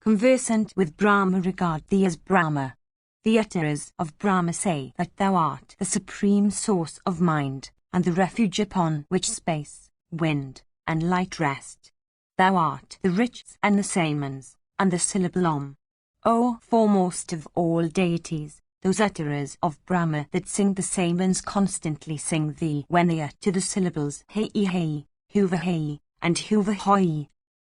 conversant with Brahma regard thee as Brahma. The utterers of Brahma say that thou art the supreme source of mind, and the refuge upon which space, wind, and light rest. Thou art the riches and the samans, and the syllable Om. O foremost of all deities, those utterers of Brahma that sing the samans constantly sing thee when they utter the syllables Hei Hei, Huva Hei, and Huva Hoi.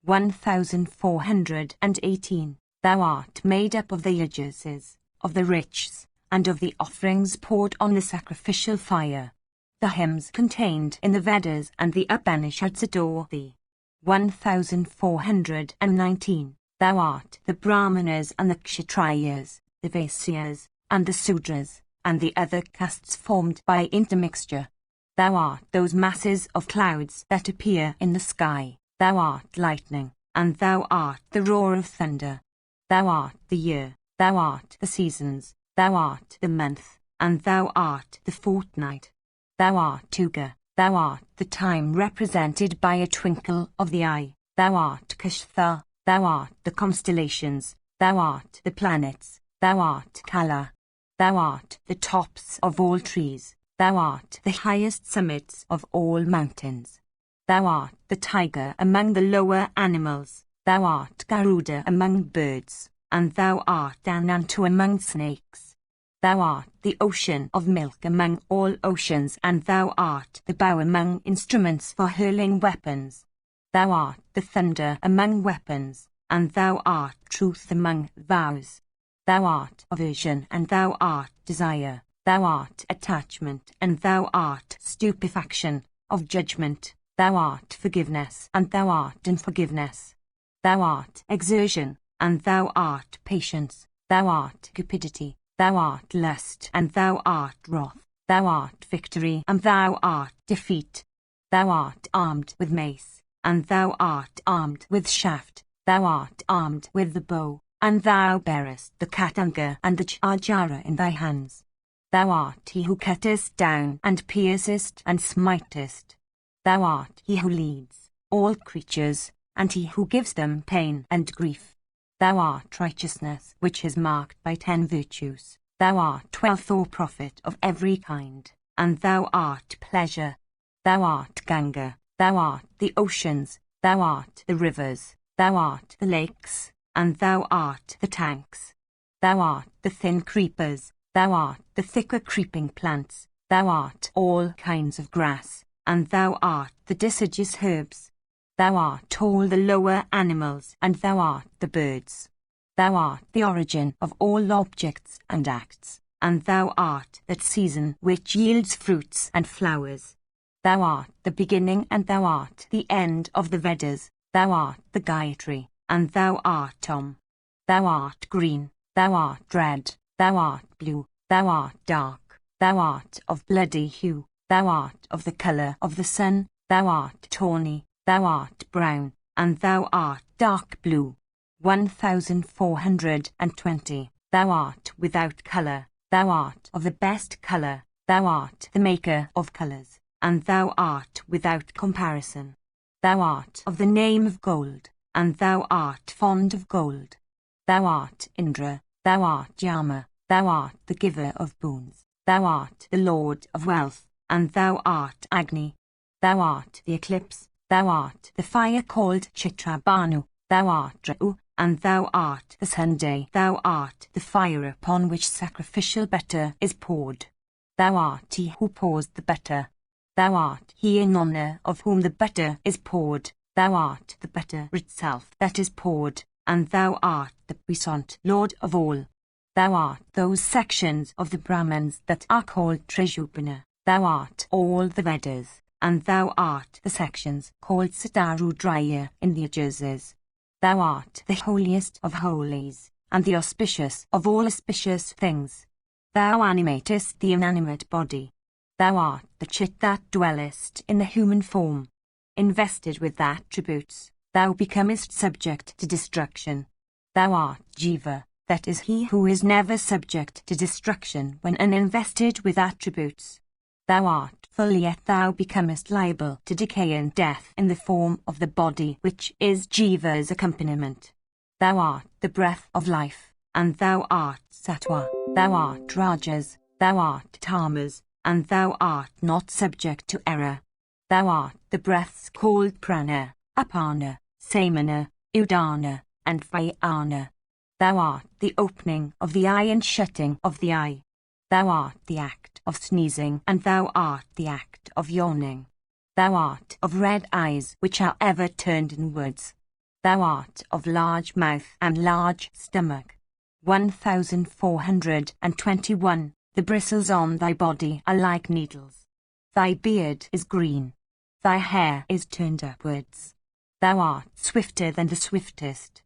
1418. Thou art made up of the yajases, of the riches, and of the offerings poured on the sacrificial fire. The hymns contained in the Vedas and the Upanishads adore thee. 1419. Thou art the Brahmanas and the Kshatriyas, the Vaisyas, and the Sudras, and the other castes formed by intermixture. Thou art those masses of clouds that appear in the sky. Thou art lightning, and thou art the roar of thunder. Thou art the year, thou art the seasons, thou art the month, and thou art the fortnight. Thou art Tuga, thou art the time represented by a twinkle of the eye. Thou art Kashtha, thou art the constellations, thou art the planets, thou art Kala. Thou art the tops of all trees, thou art the highest summits of all mountains. Thou art the tiger among the lower animals, thou art Garuda among birds, and thou art Anantu among snakes. Thou art the ocean of milk among all oceans, and thou art the bow among instruments for hurling weapons. Thou art the thunder among weapons, and thou art truth among vows. Thou art aversion, and thou art desire. Thou art attachment, and thou art stupefaction of judgment. Thou art forgiveness, and thou art unforgiveness. Thou art exertion, and thou art patience. Thou art cupidity, thou art lust, and thou art wrath. Thou art victory, and thou art defeat. Thou art armed with mace, and thou art armed with shaft. Thou art armed with the bow, and thou bearest the Katanga and the Charjara in thy hands. Thou art he who cuttest down, and piercest, and smitest. Thou art he who leads all creatures, and he who gives them pain and grief. Thou art righteousness, which is marked by 10 virtues. Thou art wealth or profit of every kind, and thou art pleasure. Thou art Ganga, thou art the oceans, thou art the rivers, thou art the lakes, and thou art the tanks. Thou art the thin creepers, thou art the thicker creeping plants, thou art all kinds of grass, and thou art the deciduous herbs. Thou art all the lower animals, and thou art the birds. Thou art the origin of all objects and acts, and thou art that season which yields fruits and flowers. Thou art the beginning, and thou art the end of the Vedas. Thou art the Gayatri, and thou art Om. Thou art green, thou art red, thou art blue, thou art dark, thou art of bloody hue. Thou art of the colour of the sun, thou art tawny, thou art brown, and thou art dark blue. 1420. Thou art without colour, thou art of the best colour, thou art the maker of colours, and thou art without comparison. Thou art of the name of gold, and thou art fond of gold. Thou art Indra, thou art Yama, thou art the giver of boons, thou art the lord of wealth, and thou art Agni. Thou art the eclipse, thou art the fire called Chitrabhanu, thou art Rau, and thou art the Sunday. Thou art the fire upon which sacrificial butter is poured. Thou art he who pours the butter. Thou art he in honour of whom the butter is poured. Thou art the butter itself that is poured, and thou art the puissant Lord of all. Thou art those sections of the Brahmans that are called Trishupana. Thou art all the Vedas, and thou art the sections called Satarudrya in the Yajuses. Thou art the holiest of holies, and the auspicious of all auspicious things. Thou animatest the inanimate body. Thou art the chit that dwellest in the human form. Invested with attributes, thou becomest subject to destruction. Thou art Jiva, that is he who is never subject to destruction when uninvested with attributes. Thou art full, yet thou becomest liable to decay and death in the form of the body which is Jiva's accompaniment. Thou art the breath of life, and thou art Sattva. Thou art Rajas, thou art Tamas, and thou art not subject to error. Thou art the breaths called Prana, Apana, Samana, Udana, and Vyana. Thou art the opening of the eye and shutting of the eye. Thou art the act of sneezing, and thou art the act of yawning. Thou art of red eyes which are ever turned inwards. Thou art of large mouth and large stomach. 1421. The bristles on thy body are like needles. Thy beard is green. Thy hair is turned upwards. Thou art swifter than the swiftest.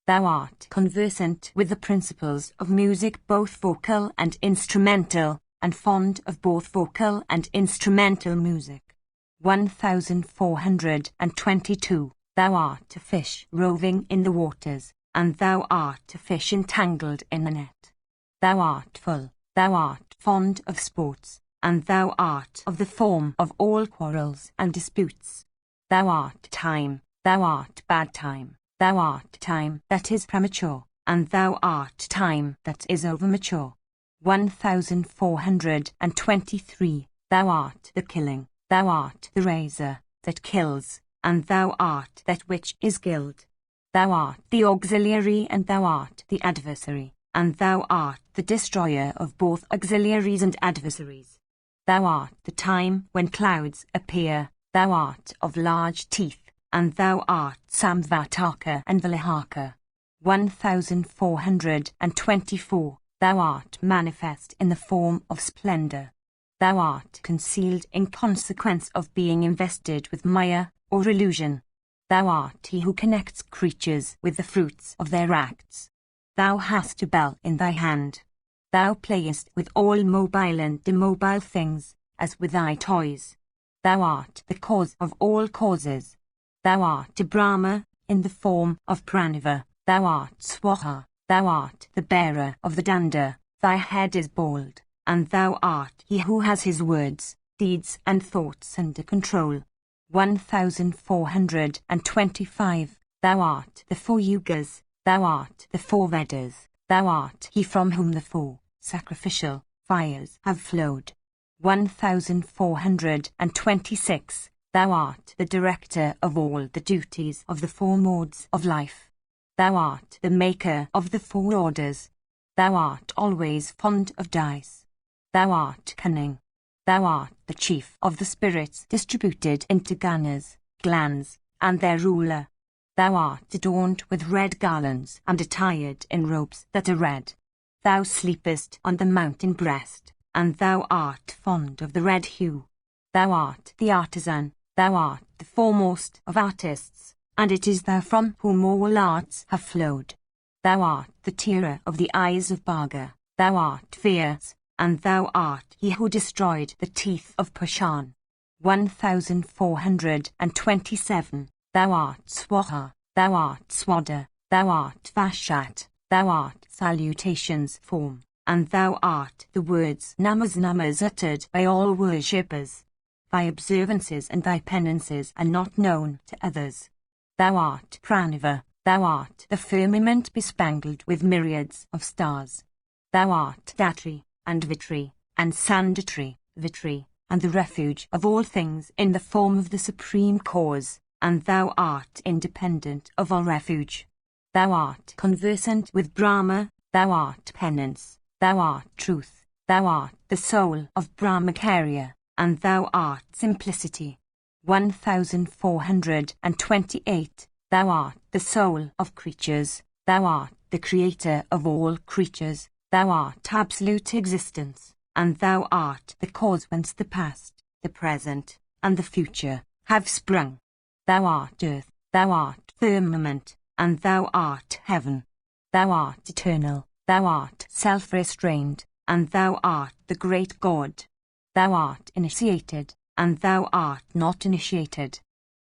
Thou art conversant with the principles of music, both vocal and instrumental, and fond of both vocal and instrumental music. 1422. Thou art a fish roving in the waters, and thou art a fish entangled in a net. Thou art full, thou art fond of sports, and thou art of the form of all quarrels and disputes. Thou art time, thou art bad time, thou art time that is premature, and thou art time that is overmature. 1423. Thou art the killing, thou art the razor that kills, and thou art that which is killed. Thou art the auxiliary and thou art the adversary, and thou art the destroyer of both auxiliaries and adversaries. Thou art the time when clouds appear, thou art of large teeth, and thou art Samvataka and Valahaka. 1424. Thou art manifest in the form of splendor. Thou art concealed in consequence of being invested with Maya, or illusion. Thou art he who connects creatures with the fruits of their acts. Thou hast a bell in thy hand. Thou playest with all mobile and immobile things, as with thy toys. Thou art the cause of all causes. Thou art a Brahma, in the form of Pranava. Thou art Swaha. Thou art the bearer of the danda. Thy head is bald, and thou art he who has his words, deeds and thoughts under control. 1425. Thou art the four yugas. Thou art the four Vedas. Thou art he from whom the four sacrificial fires have flowed. 1426. Thou art the director of all the duties of the four modes of life. Thou art the maker of the four orders. Thou art always fond of dice. Thou art cunning. Thou art the chief of the spirits distributed into ganas, glands, and their ruler. Thou art adorned with red garlands and attired in robes that are red. Thou sleepest on the mountain breast, and thou art fond of the red hue. Thou art the artisan, thou art the foremost of artists, and it is thou from whom all arts have flowed. Thou art the tearer of the eyes of Bhaga, thou art fierce, and thou art he who destroyed the teeth of Pushan. 1427. Thou art Swaha, thou art Swada, thou art Vashat, thou art salutation's form, and thou art the words namas uttered by all worshippers. Thy observances and thy penances are not known to others. Thou art Pranava, thou art the firmament bespangled with myriads of stars. Thou art Datri, and Vitri, and Sandatri, Vitri, and the refuge of all things in the form of the supreme cause, and thou art independent of all refuge. Thou art conversant with Brahma, thou art penance, thou art truth, thou art the soul of Brahmacharya, and thou art simplicity. 1428. Thou art the soul of creatures, thou art the creator of all creatures, thou art absolute existence, and thou art the cause whence the past, the present, and the future have sprung. Thou art earth, thou art firmament, and thou art heaven. Thou art eternal, thou art self-restrained, and thou art the great God. Thou art initiated, and thou art not initiated.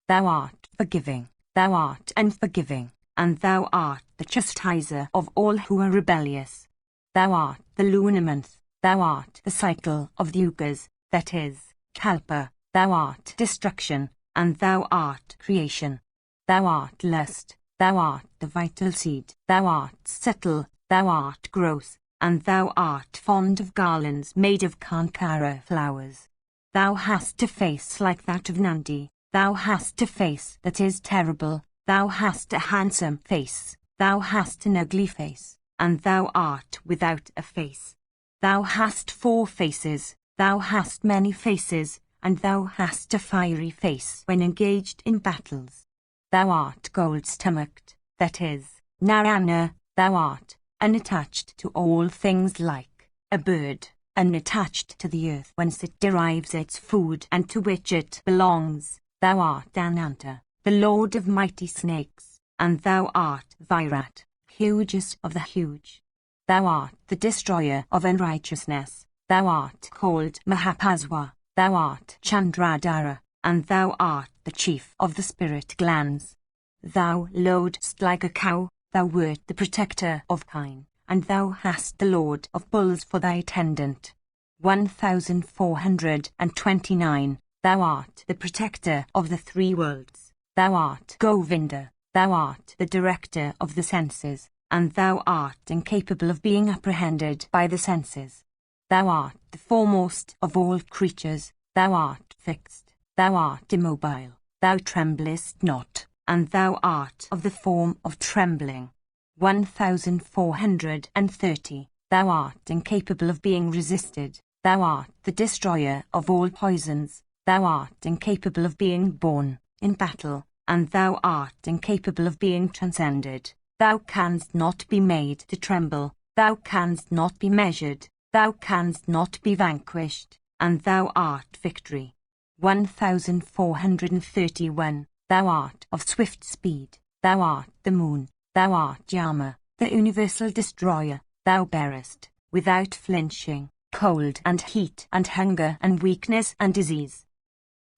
Thou art forgiving, thou art unforgiving, and thou art the chastiser of all who are rebellious. Thou art the lunar month, thou art the cycle of the yugas, that is, kalpa, thou art destruction, and thou art creation. Thou art lust, Thou art the vital seed, thou art subtle, thou art gross, and thou art fond of garlands made of kankara flowers. Thou hast a face like that of Nandi, thou hast a face that is terrible, thou hast a handsome face, thou hast an ugly face, and thou art without a face. Thou hast 4 faces, thou hast many faces, and thou hast a fiery face when engaged in battles. Thou art gold-stomached, that is, Narayana, thou art unattached to all things like a bird, unattached to the earth whence it derives its food and to which it belongs. Thou art Ananta, the lord of mighty snakes, and thou art Virat, hugest of the huge. Thou art the destroyer of unrighteousness, thou art called Mahapaswa, thou art Chandradhara, and thou art the chief of the spirit glands. Thou lodest like a cow, thou wert the protector of kine, and thou hast the lord of bulls for thy attendant. 1429. Thou art the protector of the 3 worlds. Thou art Govinda, thou art the director of the senses, and thou art incapable of being apprehended by the senses. Thou art the foremost of all creatures, thou art fixed, thou art immobile, thou tremblest not, and thou art of the form of trembling. 1430. Thou art incapable of being resisted, thou art the destroyer of all poisons, thou art incapable of being born in battle, and thou art incapable of being transcended. Thou canst not be made to tremble, thou canst not be measured, thou canst not be vanquished, and thou art victory. 1431. Thou art of swift speed, thou art the moon, thou art Yama, the universal destroyer, thou bearest, without flinching, cold and heat and hunger and weakness and disease.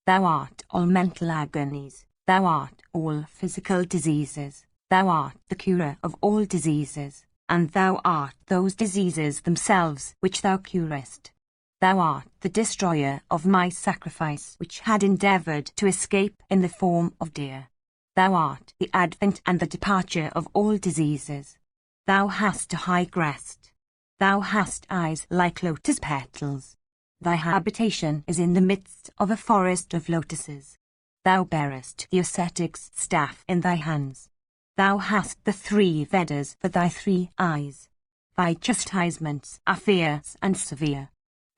Thou art all mental agonies, thou art all physical diseases, thou art the curer of all diseases, and thou art those diseases themselves which thou curest. Thou art the destroyer of my sacrifice which had endeavoured to escape in the form of deer. Thou art the advent and the departure of all diseases. Thou hast a high crest. Thou hast eyes like lotus petals. Thy habitation is in the midst of a forest of lotuses. Thou bearest the ascetic's staff in thy hands. Thou hast the 3 Vedas for thy 3 eyes. Thy chastisements are fierce and severe.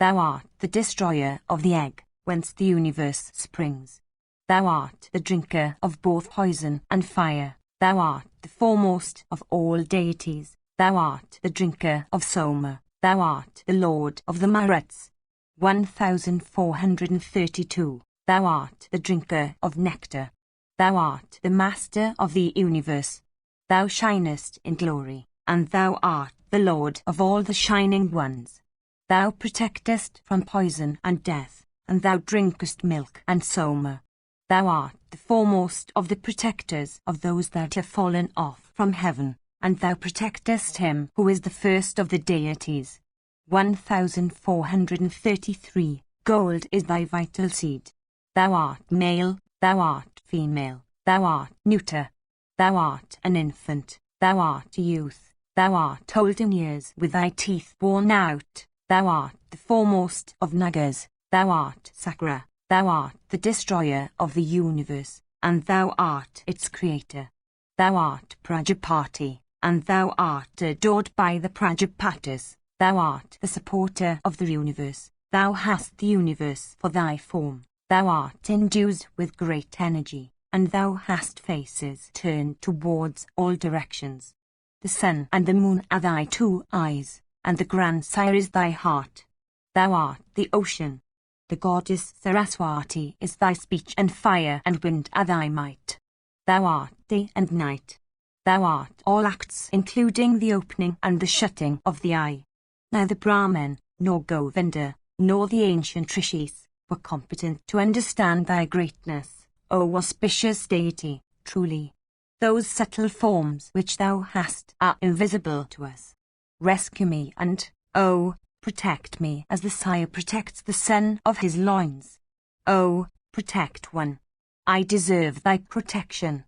Thou art the destroyer of the egg, whence the universe springs. Thou art the drinker of both poison and fire. Thou art the foremost of all deities. Thou art the drinker of Soma. Thou art the lord of the Maruts. 1432. Thou art the drinker of nectar. Thou art the master of the universe. Thou shinest in glory, and thou art the lord of all the shining ones. Thou protectest from poison and death, and thou drinkest milk and Soma. Thou art the foremost of the protectors of those that have fallen off from heaven, and thou protectest him who is the first of the deities. 1433. Gold is thy vital seed. Thou art male, thou art female, thou art neuter. Thou art an infant, thou art a youth, thou art old in years with thy teeth worn out. Thou art the foremost of Nagas, thou art Sakra, thou art the destroyer of the universe, and thou art its creator. Thou art Prajapati, and thou art adored by the Prajapatis. Thou art the supporter of the universe, thou hast the universe for thy form. Thou art endued with great energy, and thou hast faces turned towards all directions. The sun and the moon are thy 2 eyes, and the grandsire is thy heart. Thou art the ocean. The goddess Saraswati is thy speech, and fire and wind are thy might. Thou art day and night. Thou art all acts, including the opening and the shutting of the eye. Neither Brahman, nor Govinda, nor the ancient rishis were competent to understand thy greatness, O auspicious deity. Truly, those subtle forms which thou hast are invisible to us. Rescue me and, oh, protect me as the sire protects the son of his loins. Oh, protect one. I deserve thy protection.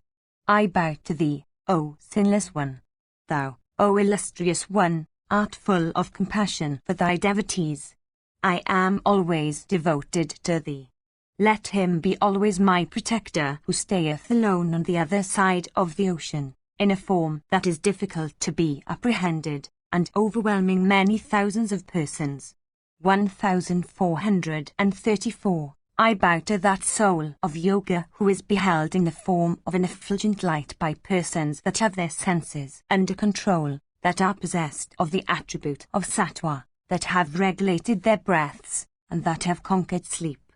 I bow to thee, O sinless one. Thou, O illustrious one, art full of compassion for thy devotees. I am always devoted to thee. Let him be always my protector who stayeth alone on the other side of the ocean, in a form that is difficult to be apprehended, and overwhelming many thousands of persons. 1434. I bow to that soul of yoga who is beheld in the form of an effulgent light by persons that have their senses under control, that are possessed of the attribute of sattva, that have regulated their breaths, and that have conquered sleep.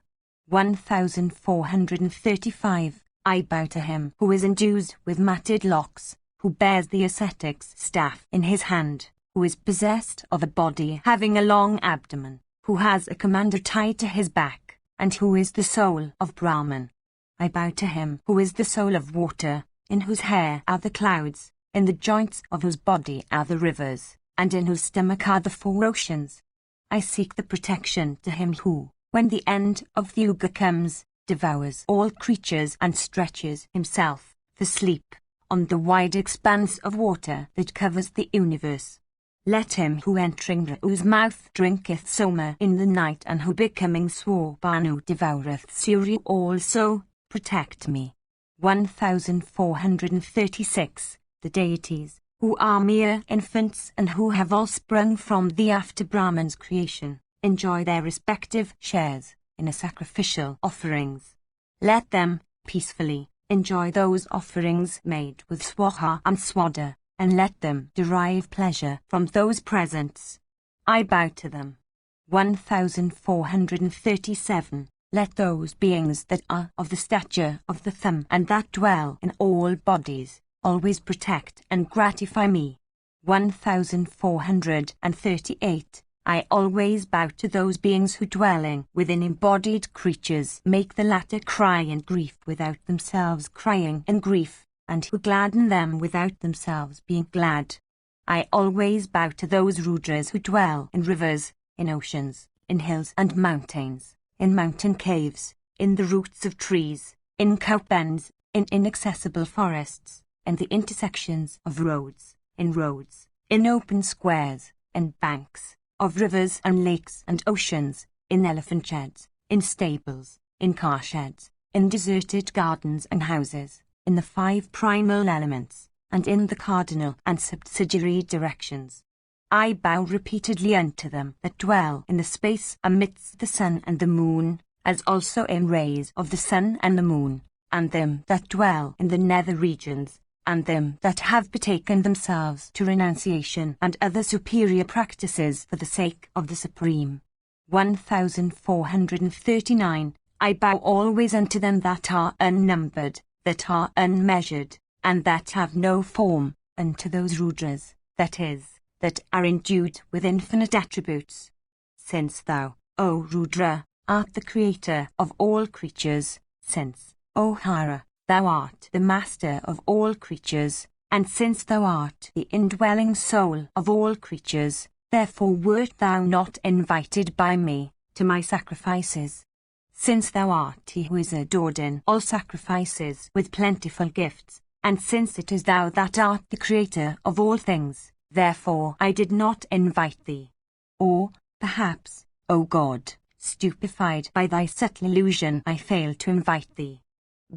1435. I bow to him who is endued with matted locks, who bears the ascetic's staff in his hand, who is possessed of a body having a long abdomen, who has a commander tied to his back, and who is the soul of Brahman. I bow to him who is the soul of water, in whose hair are the clouds, in the joints of whose body are the rivers, and in whose stomach are the 4 oceans. I seek the protection to him who, when the end of the yuga comes, devours all creatures and stretches himself, for sleep, on the wide expanse of water that covers the universe. Let him who entering whose mouth drinketh soma in the night and who becoming Swabanu devoureth Surya also, protect me. 1436. The deities, who are mere infants and who have all sprung from the after Brahman's creation, enjoy their respective shares in a sacrificial offerings. Let them, peacefully, enjoy those offerings made with swaha and swada, and let them derive pleasure from those presents. I bow to them. 1437. Let those beings that are of the stature of the thumb and that dwell in all bodies, always protect and gratify me. 1438. I always bow to those beings who dwelling within embodied creatures make the latter cry in grief without themselves crying in grief, and who gladden them without themselves being glad. I always bow to those Rudras who dwell in rivers, in oceans, in hills and mountains, in mountain caves, in the roots of trees, in cowpens, in inaccessible forests, in the intersections of roads, in open squares, in banks of rivers and lakes and oceans, in elephant sheds, in stables, in car sheds, in deserted gardens and houses, in the 5 primal elements, and in the cardinal and subsidiary directions. I bow repeatedly unto them that dwell in the space amidst the sun and the moon, as also in rays of the sun and the moon, and them that dwell in the nether regions, and them that have betaken themselves to renunciation and other superior practices for the sake of the Supreme. 1439. I bow always unto them that are unnumbered, that are unmeasured, and that have no form, unto those Rudras, that is, that are endued with infinite attributes. Since thou, O Rudra, art the creator of all creatures, since, O Hara, thou art the master of all creatures, and since thou art the indwelling soul of all creatures, therefore wert thou not invited by me to my sacrifices. Since thou art he who is adored in all sacrifices with plentiful gifts, and since it is thou that art the creator of all things, therefore I did not invite thee. Or, perhaps, O God, stupefied by thy subtle illusion I failed to invite thee.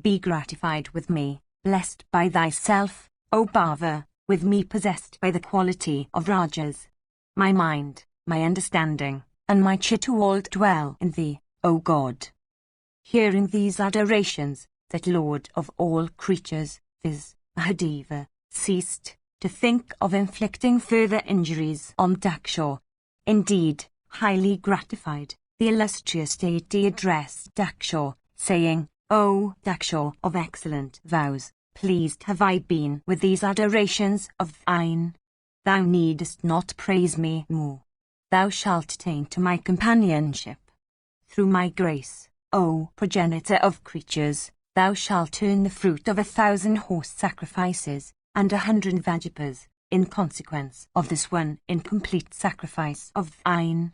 Be gratified with me, blessed by thyself, O Bhava, with me possessed by the quality of Rajas. My mind, my understanding, and my chitta all dwell in thee, O God. Hearing these adorations, that Lord of all creatures, viz. Mahadeva, ceased to think of inflicting further injuries on Daksha. Indeed, highly gratified, the illustrious deity addressed Daksha, saying, O Daksha of excellent vows, pleased have I been with these adorations of thine. Thou needest not praise me more. Thou shalt attain to my companionship. Through my grace, O progenitor of creatures, thou shalt earn the fruit of 1,000 horse sacrifices, and 100 Vajipas, in consequence of this one incomplete sacrifice of thine.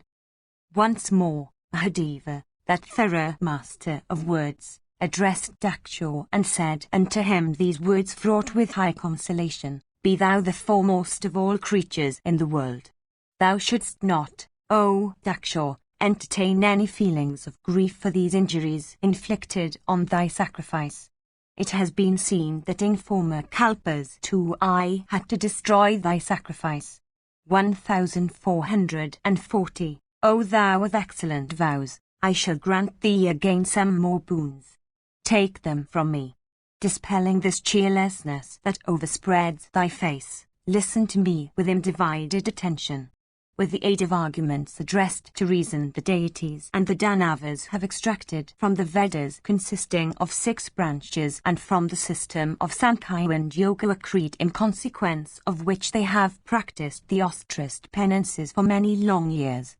Once more, Mahadeva, that thorough master of words, addressed Daksha and said unto him these words fraught with high consolation, Be thou the foremost of all creatures in the world. Thou shouldst not, O Daksha, entertain any feelings of grief for these injuries inflicted on thy sacrifice. It has been seen that in former kalpas too I had to destroy thy sacrifice. 1440. O thou of excellent vows, I shall grant thee again some more boons. Take them from me. Dispelling this cheerlessness that overspreads thy face, listen to me with undivided attention. With the aid of arguments addressed to reason, the deities and the Danavas have extracted from the Vedas, consisting of 6 branches, and from the system of Sankhya and Yoga a creed in consequence of which they have practiced the ostrist penances for many long years.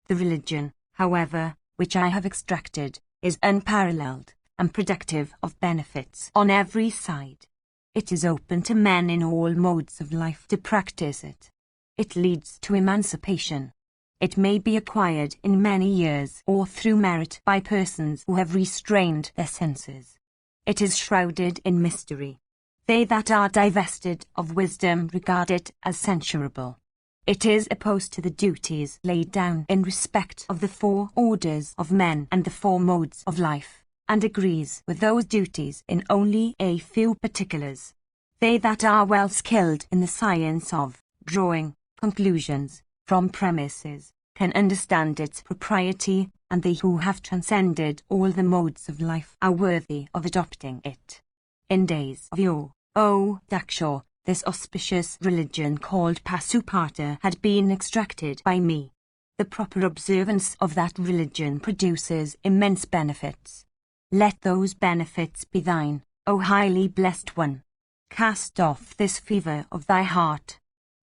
The religion, however, which I have extracted, is unparalleled and productive of benefits on every side. It is open to men in all modes of life to practice it. It leads to emancipation. It may be acquired in many years or through merit by persons who have restrained their senses. It is shrouded in mystery. They that are divested of wisdom regard it as censurable. It is opposed to the duties laid down in respect of the 4 orders of men and the 4 modes of life, and agrees with those duties in only a few particulars. They that are well skilled in the science of drawing conclusions from premises can understand its propriety, and they who have transcended all the modes of life are worthy of adopting it. In days of yore, O Daksha, this auspicious religion called Pasupata had been extracted by me. The proper observance of that religion produces immense benefits. Let those benefits be thine, O highly blessed one. Cast off this fever of thy heart.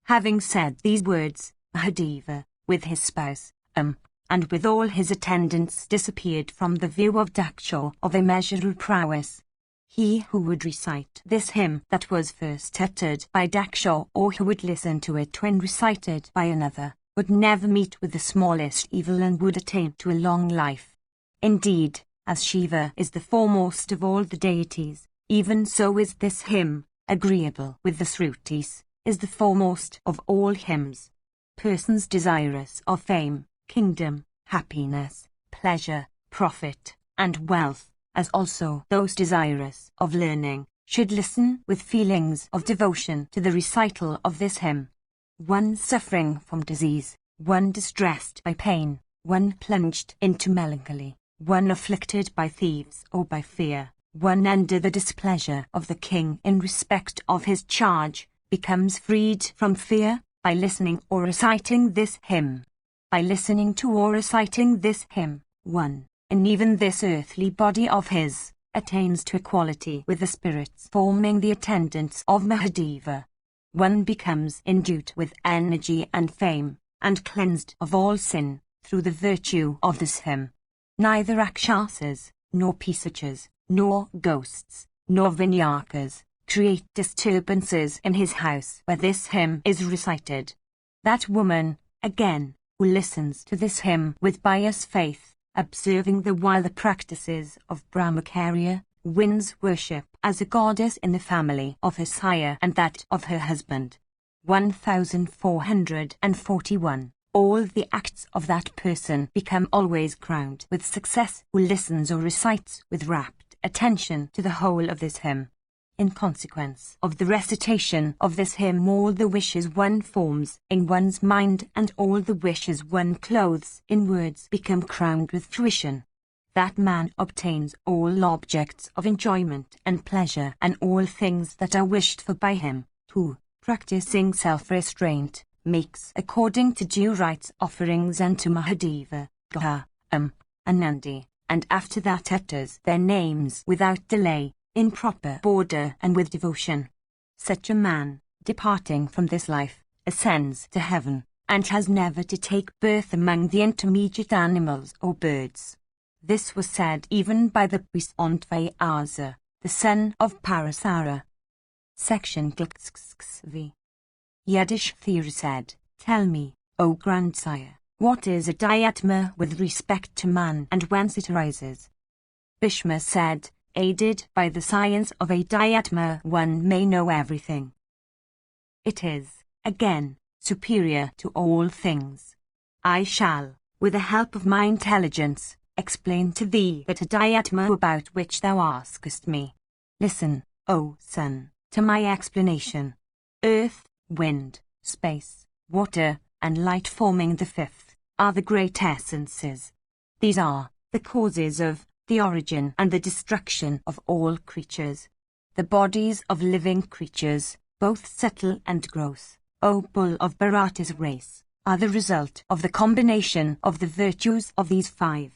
Having said these words, Mahadeva, with his spouse, and with all his attendants, disappeared from the view of Daksha of immeasurable prowess. He who would recite this hymn that was first uttered by Daksha, or who would listen to it when recited by another, would never meet with the smallest evil and would attain to a long life. Indeed, as Shiva is the foremost of all the deities, even so is this hymn, agreeable with the Srutis, is the foremost of all hymns. Persons desirous of fame, kingdom, happiness, pleasure, profit, and wealth, as also those desirous of learning, should listen with feelings of devotion to the recital of this hymn. One suffering from disease, one distressed by pain, one plunged into melancholy, one afflicted by thieves or by fear, one under the displeasure of the king in respect of his charge, becomes freed from fear by listening or reciting this hymn. By listening to or reciting this hymn, one, in even this earthly body of his, attains to equality with the spirits forming the attendants of Mahadeva. One becomes endued with energy and fame, and cleansed of all sin, through the virtue of this hymn. Neither Rakshasas, nor Pisachas, nor ghosts, nor Vinyakas, create disturbances in his house where this hymn is recited. That woman, again, who listens to this hymn with pious faith, observing the while the practices of Brahmacharya, wins worship as a goddess in the family of her sire and that of her husband. 1441. All the acts of that person become always crowned with success who listens or recites with rapt attention to the whole of this hymn. In consequence of the recitation of this hymn, all the wishes one forms in one's mind and all the wishes one clothes in words become crowned with fruition. That man obtains all objects of enjoyment and pleasure and all things that are wished for by him, who, practicing self-restraint, makes according to due rites offerings unto Mahadeva, Gaha, and Nandi, and after that utters their names without delay, in proper order and with devotion. Such a man, departing from this life, ascends to heaven, and has never to take birth among the intermediate animals or birds. This was said even by the priest Ontvayasa, the son of Parasara. Section v. Yudhishthira said, Tell me, O grandsire, what is a Dhyatma with respect to man and whence it arises? Bhishma said, Aided by the science of Adhyatma, one may know everything. It is, again, superior to all things. I shall, with the help of my intelligence, explain to thee that Adhyatma about which thou askest me. Listen, O son, to my explanation. Earth, wind, space, water, and light forming the fifth, are the great essences. These are the causes of, the origin and the destruction of all creatures. The bodies of living creatures, both subtle and gross, O bull of Bharata's race, are the result of the combination of the virtues of these five.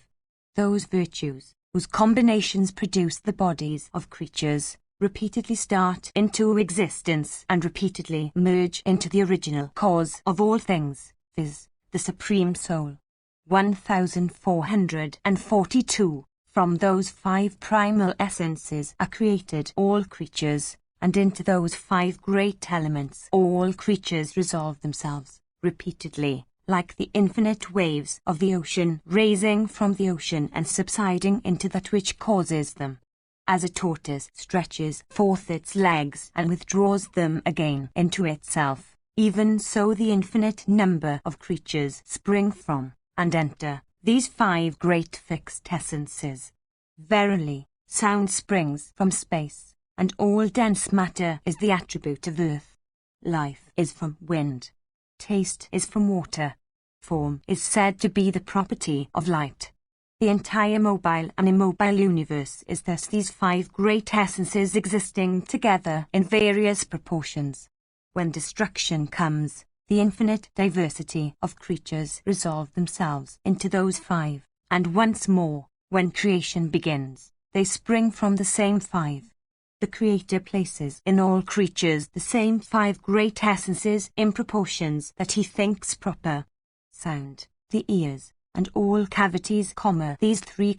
Those virtues, whose combinations produce the bodies of creatures, repeatedly start into existence and repeatedly merge into the original cause of all things, viz., the Supreme Soul. 1442. From those five primal essences are created all creatures, and into those five great elements all creatures resolve themselves, repeatedly, like the infinite waves of the ocean rising from the ocean and subsiding into that which causes them. As a tortoise stretches forth its legs and withdraws them again into itself, even so the infinite number of creatures spring from, and enter, these five great fixed essences. Verily, sound springs from space, and all dense matter is the attribute of earth. Life is from wind. Taste is from water. Form is said to be the property of light. The entire mobile and immobile universe is thus these five great essences existing together in various proportions. When destruction comes, the infinite diversity of creatures resolve themselves into those five, and once more, when creation begins, they spring from the same five. The Creator places in all creatures the same five great essences in proportions that he thinks proper. Sound, the ears, and all cavities, these three,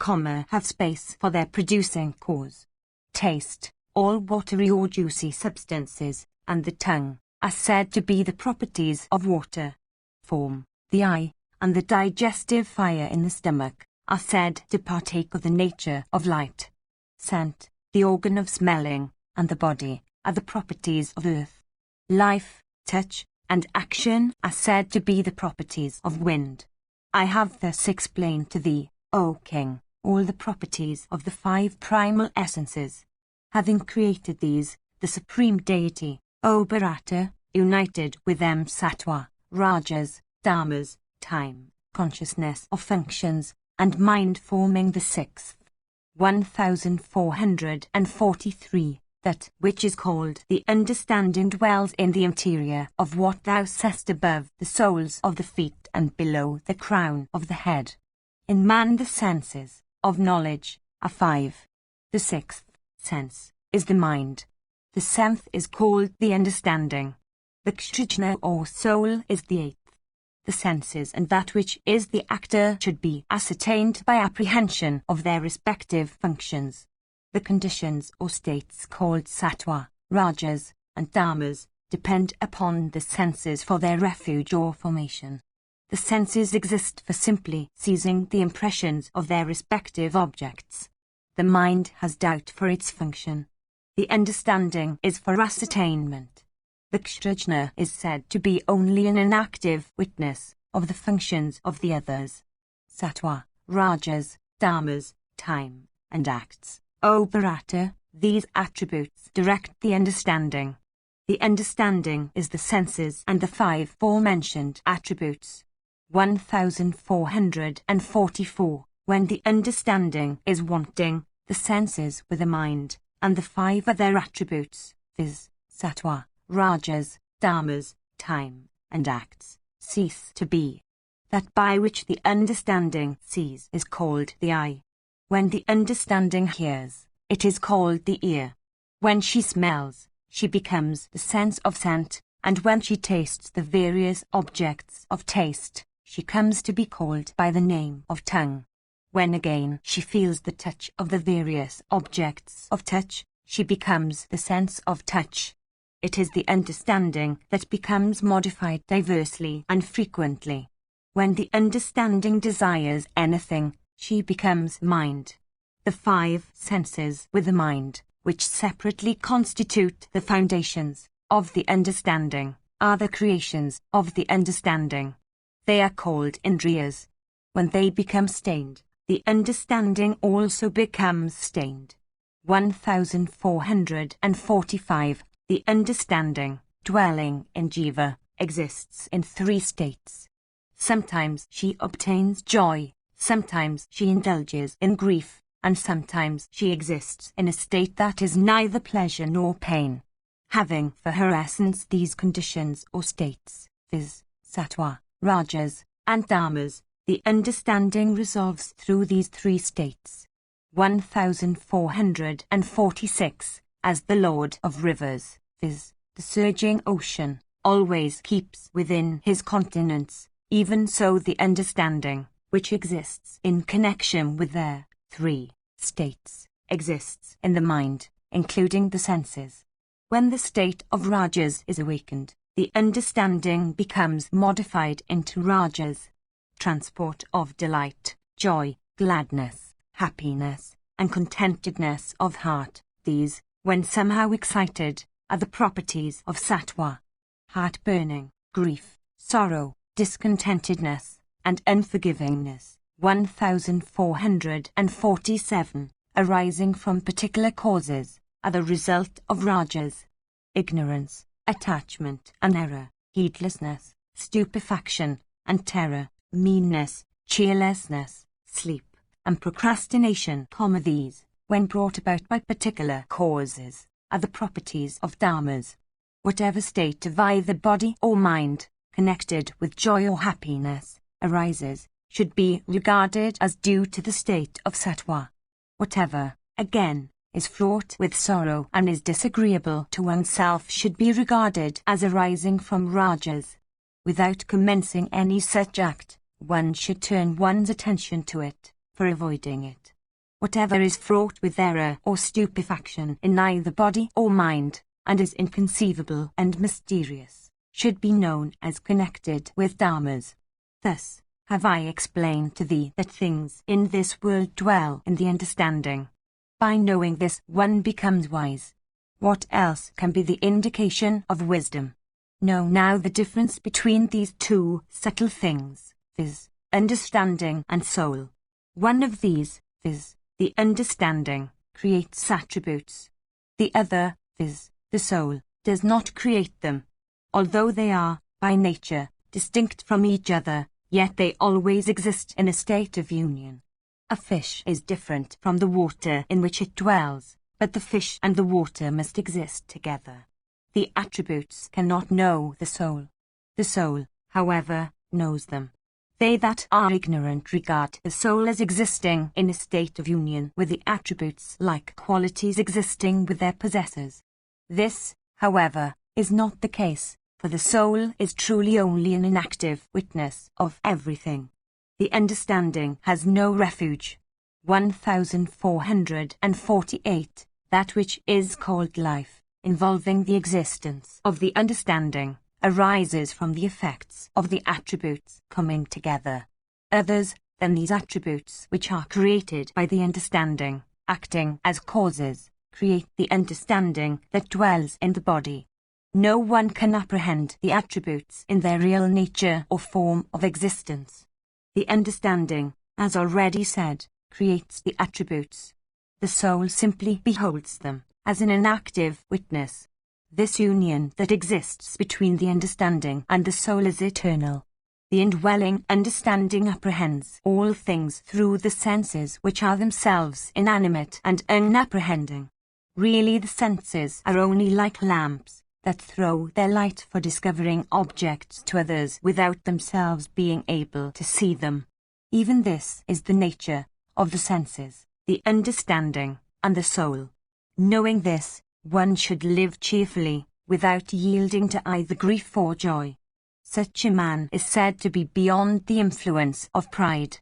have space for their producing cause. Taste, all watery or juicy substances, and the tongue, are said to be the properties of water. Form, the eye, and the digestive fire in the stomach, are said to partake of the nature of light. Scent, the organ of smelling, and the body, are the properties of earth. Life, touch, and action are said to be the properties of wind. I have thus explained to thee, O King, all the properties of the five primal essences. Having created these, the Supreme Deity, O Bharata, united with them sattva, rajas, dharmas, time, consciousness of functions, and mind forming the sixth. 1443. That which is called the understanding dwells in the interior of what thou seest above the soles of the feet and below the crown of the head. In man the senses of knowledge are five. The sixth sense is the mind. The seventh is called the understanding. The kshrajna or soul is the eighth. The senses and that which is the actor should be ascertained by apprehension of their respective functions. The conditions or states called sattva, rajas, and dharmas depend upon the senses for their refuge or formation. The senses exist for simply seizing the impressions of their respective objects. The mind has doubt for its function. The understanding is for ascertainment. The kshrajna is said to be only an inactive witness of the functions of the others. Sattva, rajas, dharmas, time, and acts. O Bharata, these attributes direct the understanding. The understanding is the senses and the five aforementioned attributes. 1444. When the understanding is wanting, the senses with the mind, and the five other attributes, viz., sattva, rajas, dharmas, time, and acts, cease to be. That by which the understanding sees is called the eye. When the understanding hears, it is called the ear. When she smells, she becomes the sense of scent, and when she tastes the various objects of taste, she comes to be called by the name of tongue. When again she feels the touch of the various objects of touch, she becomes the sense of touch. It is the understanding that becomes modified diversely and frequently. When the understanding desires anything, she becomes mind. The five senses with the mind, which separately constitute the foundations of the understanding, are the creations of the understanding. They are called indriyas. When they become stained, the understanding also becomes stained. 1445. The understanding, dwelling in jiva, exists in three states. Sometimes she obtains joy, sometimes she indulges in grief, and sometimes she exists in a state that is neither pleasure nor pain. Having for her essence these conditions or states, viz., sattva, rajas, and tamas, the understanding resolves through these three states. 1446. As the Lord of rivers, viz., the surging ocean, always keeps within his continents, even so the understanding, which exists in connection with their three states, exists in the mind, including the senses. When the state of rajas is awakened, the understanding becomes modified into rajas. Transport of delight, joy, gladness, happiness, and contentedness of heart, these, when somehow excited, are the properties of sattva. Heart-burning, grief, sorrow, discontentedness, and unforgivingness, 1447, arising from particular causes, are the result of rajas. Ignorance, attachment and error, heedlessness, stupefaction and terror, meanness, cheerlessness, sleep, and procrastination, these, when brought about by particular causes, are the properties of dharmas. Whatever state of either body or mind, connected with joy or happiness, arises, should be regarded as due to the state of sattva. Whatever, again, is fraught with sorrow and is disagreeable to oneself should be regarded as arising from rajas. Without commencing any such act, one should turn one's attention to it, for avoiding it. Whatever is fraught with error or stupefaction in either body or mind, and is inconceivable and mysterious, should be known as connected with dharmas. Thus, have I explained to thee that things in this world dwell in the understanding. By knowing this, one becomes wise. What else can be the indication of wisdom? Know now the difference between these two subtle things, viz., understanding and soul. One of these, viz., the understanding, creates attributes. The other, viz., the soul, does not create them. Although they are, by nature, distinct from each other, yet they always exist in a state of union. A fish is different from the water in which it dwells, but the fish and the water must exist together. The attributes cannot know the soul. The soul, however, knows them. They that are ignorant regard the soul as existing in a state of union with the attributes like qualities existing with their possessors. This, however, is not the case, for the soul is truly only an inactive witness of everything. The understanding has no refuge. 1448. That which is called life, involving the existence of the understanding, arises from the effects of the attributes coming together. Others than these attributes which are created by the understanding, acting as causes, create the understanding that dwells in the body. No one can apprehend the attributes in their real nature or form of existence. The understanding, as already said, creates the attributes. The soul simply beholds them, as an inactive witness. This union that exists between the understanding and the soul is eternal. The indwelling understanding apprehends all things through the senses which are themselves inanimate and unapprehending. Really the senses are only like lamps that throw their light for discovering objects to others without themselves being able to see them. Even this is the nature of the senses, the understanding, and the soul. Knowing this, one should live cheerfully, without yielding to either grief or joy. Such a man is said to be beyond the influence of pride.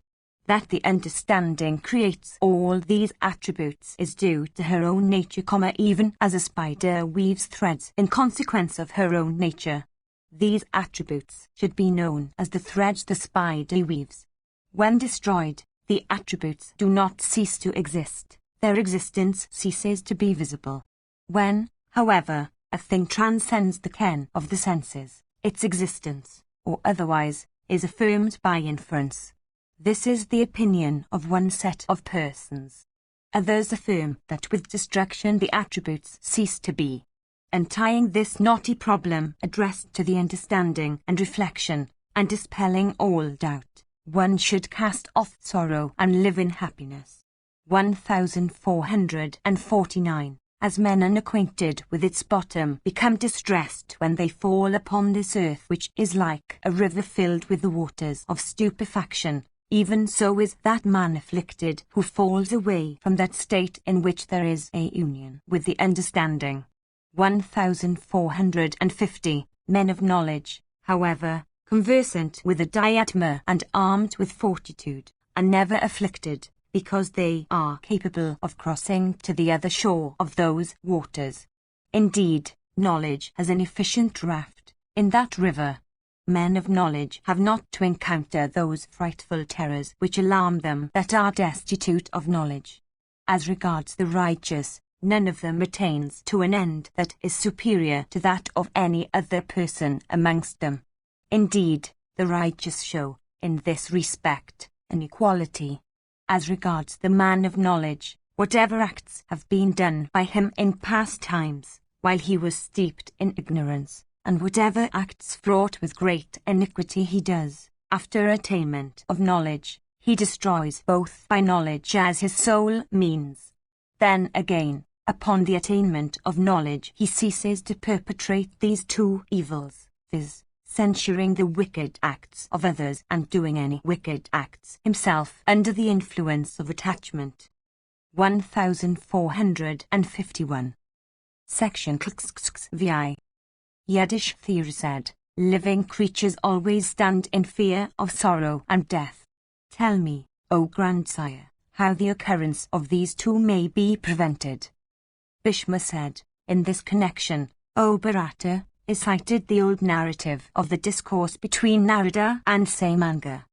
That the understanding creates all these attributes is due to her own nature, even as a spider weaves threads in consequence of her own nature. These attributes should be known as the threads the spider weaves. When destroyed, the attributes do not cease to exist, their existence ceases to be visible. When, however, a thing transcends the ken of the senses, its existence, or otherwise, is affirmed by inference. This is the opinion of one set of persons. Others affirm that with destruction the attributes cease to be. And tying this knotty problem addressed to the understanding and reflection, and dispelling all doubt, one should cast off sorrow and live in happiness. 1449. As men unacquainted with its bottom become distressed when they fall upon this earth which is like a river filled with the waters of stupefaction, even so is that man afflicted who falls away from that state in which there is a union with the understanding. 1450. Men of knowledge, however, conversant with the Dhyatma and armed with fortitude, are never afflicted, because they are capable of crossing to the other shore of those waters. Indeed, knowledge has an efficient raft in that river. Men of knowledge have not to encounter those frightful terrors which alarm them that are destitute of knowledge. As regards the righteous, none of them attains to an end that is superior to that of any other person amongst them. Indeed, the righteous show, in this respect, an equality. As regards the man of knowledge, whatever acts have been done by him in past times, while he was steeped in ignorance, and whatever acts fraught with great iniquity he does, after attainment of knowledge, he destroys both by knowledge as his sole means. Then again, upon the attainment of knowledge he ceases to perpetrate these two evils, viz., censuring the wicked acts of others and doing any wicked acts himself under the influence of attachment. 1451. Section vi. Yiddish theory said, living creatures always stand in fear of sorrow and death. Tell me, O grandsire, how the occurrence of these two may be prevented. Bhishma said, in this connection, O Bharata, is cited the old narrative of the discourse between Narada and Samanga.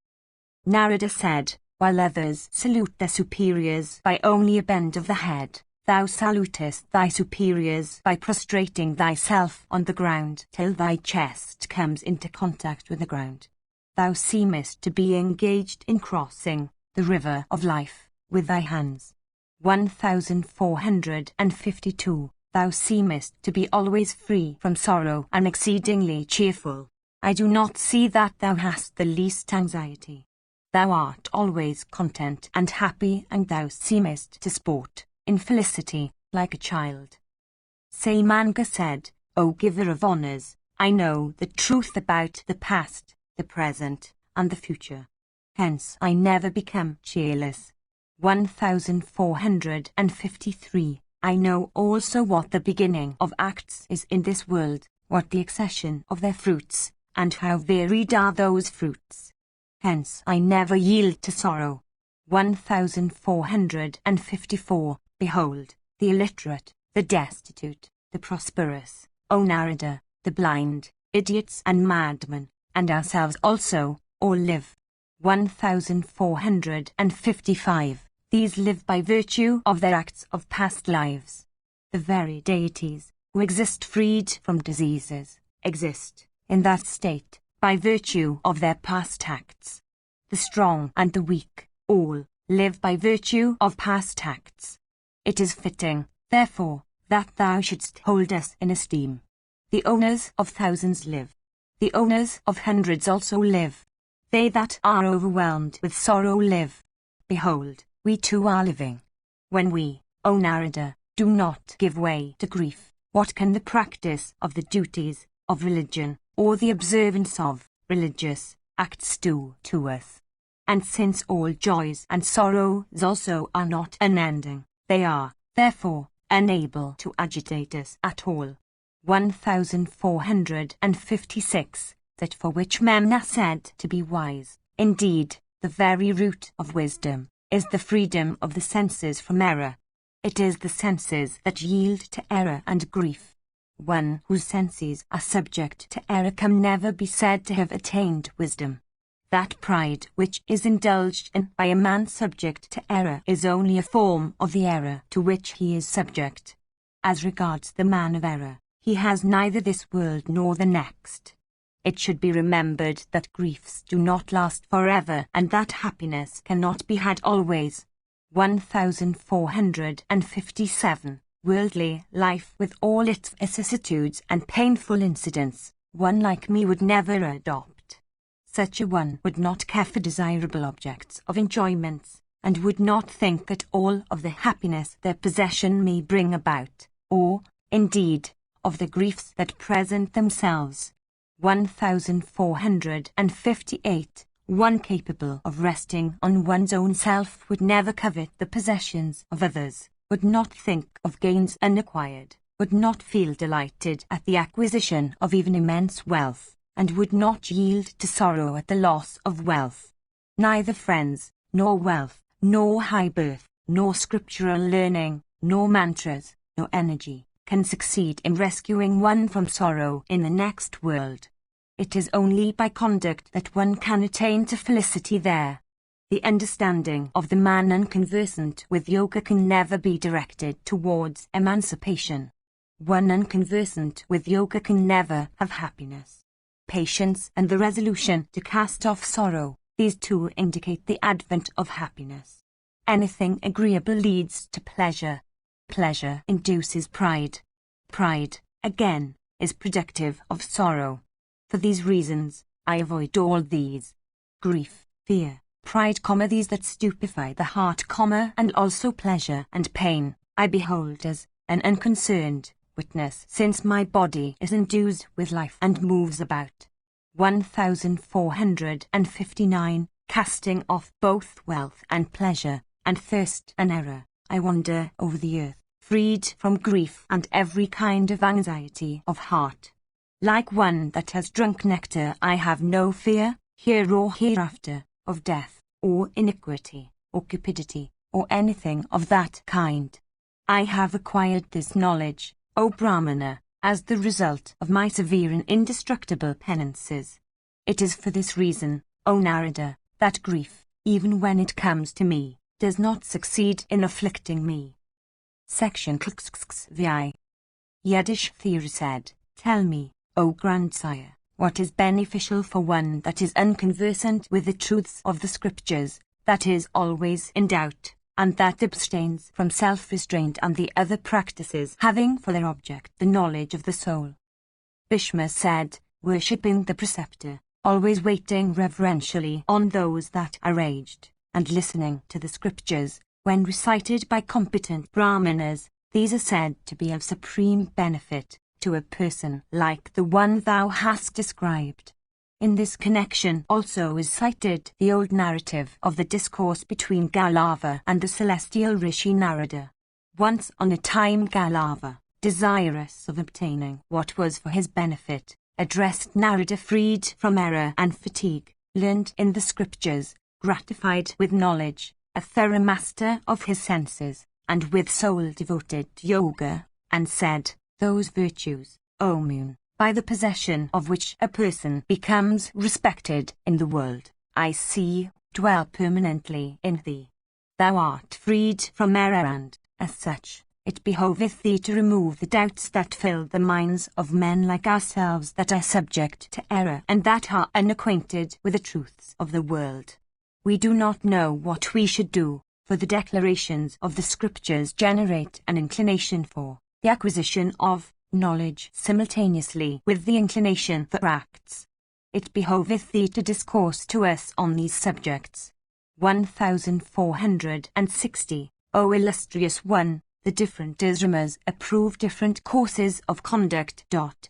Narada said, while others salute their superiors by only a bend of the head, thou salutest thy superiors by prostrating thyself on the ground till thy chest comes into contact with the ground. Thou seemest to be engaged in crossing the river of life with thy hands. 1452. Thou seemest to be always free from sorrow and exceedingly cheerful. I do not see that thou hast the least anxiety. Thou art always content and happy, and thou seemest to sport in felicity like a child. Samanga said, O giver of honours, I know the truth about the past, the present, and the future. Hence I never become cheerless. 1453. I know also what the beginning of acts is in this world, what the accession of their fruits, and how varied are those fruits. Hence I never yield to sorrow. 1454. Behold, the illiterate, the destitute, the prosperous, O Narada, the blind, idiots and madmen, and ourselves also, all live. 1455. These live by virtue of their acts of past lives. The very deities, who exist freed from diseases, exist, in that state, by virtue of their past acts. The strong and the weak, all, live by virtue of past acts. It is fitting, therefore, that thou shouldst hold us in esteem. The owners of thousands live. The owners of hundreds also live. They that are overwhelmed with sorrow live. Behold, we too are living. When we, O Narada, do not give way to grief, what can the practice of the duties of religion, or the observance of religious acts do to us? And since all joys and sorrows also are not unending, they are, therefore, unable to agitate us at all. 1456. That for which men are said to be wise, indeed, the very root of wisdom, is the freedom of the senses from error. It is the senses that yield to error and grief. One whose senses are subject to error can never be said to have attained wisdom. That pride which is indulged in by a man subject to error is only a form of the error to which he is subject. As regards the man of error, he has neither this world nor the next. It should be remembered that griefs do not last forever and that happiness cannot be had always. 1457. Worldly life with all its vicissitudes and painful incidents, one like me would never adopt. Such a one would not care for desirable objects of enjoyments, and would not think at all of the happiness their possession may bring about, or, indeed, of the griefs that present themselves. 1458. One capable of resting on one's own self would never covet the possessions of others, would not think of gains unacquired, would not feel delighted at the acquisition of even immense wealth, and would not yield to sorrow at the loss of wealth. Neither friends, nor wealth, nor high birth, nor scriptural learning, nor mantras, nor energy, can succeed in rescuing one from sorrow in the next world. It is only by conduct that one can attain to felicity there. The understanding of the man unconversant with yoga can never be directed towards emancipation. One unconversant with yoga can never have happiness. Patience and the resolution to cast off sorrow, these two indicate the advent of happiness. Anything agreeable leads to pleasure. Pleasure induces pride. Pride, again, is productive of sorrow. For these reasons, I avoid all these. Grief, fear, pride, these that stupefy the heart, and also pleasure and pain, I behold as an unconcerned witness, since my body is endued with life and moves about. 1459. Casting off both wealth and pleasure, and thirst and error, I wander over the earth, freed from grief and every kind of anxiety of heart. Like one that has drunk nectar, I have no fear, here or hereafter, of death, or iniquity, or cupidity, or anything of that kind. I have acquired this knowledge, O Brahmana, as the result of my severe and indestructible penances. It is for this reason, O Narada, that grief, even when it comes to me, does not succeed in afflicting me. Section VI. Yudhishthira said, Tell me, O grandsire, what is beneficial for one that is unconversant with the truths of the scriptures, that is always in doubt, and that abstains from self-restraint and the other practices having for their object the knowledge of the soul. Bhishma said, worshipping the preceptor, always waiting reverentially on those that are aged, and listening to the scriptures, when recited by competent brahmanas, these are said to be of supreme benefit to a person like the one thou hast described. In this connection also is cited the old narrative of the discourse between Galava and the celestial rishi Narada. Once on a time Galava, desirous of obtaining what was for his benefit, addressed Narada, freed from error and fatigue, learned in the scriptures, gratified with knowledge, a thorough master of his senses, and with soul devoted to yoga, and said, Those virtues, O moon, by the possession of which a person becomes respected in the world, I see, dwell permanently in thee. Thou art freed from error and, as such, it behoveth thee to remove the doubts that fill the minds of men like ourselves that are subject to error and that are unacquainted with the truths of the world. We do not know what we should do, for the declarations of the scriptures generate an inclination for the acquisition of knowledge simultaneously with the inclination for acts. It behoveth thee to discourse to us on these subjects. 1460. O illustrious one, the different asramas approve different courses of conduct.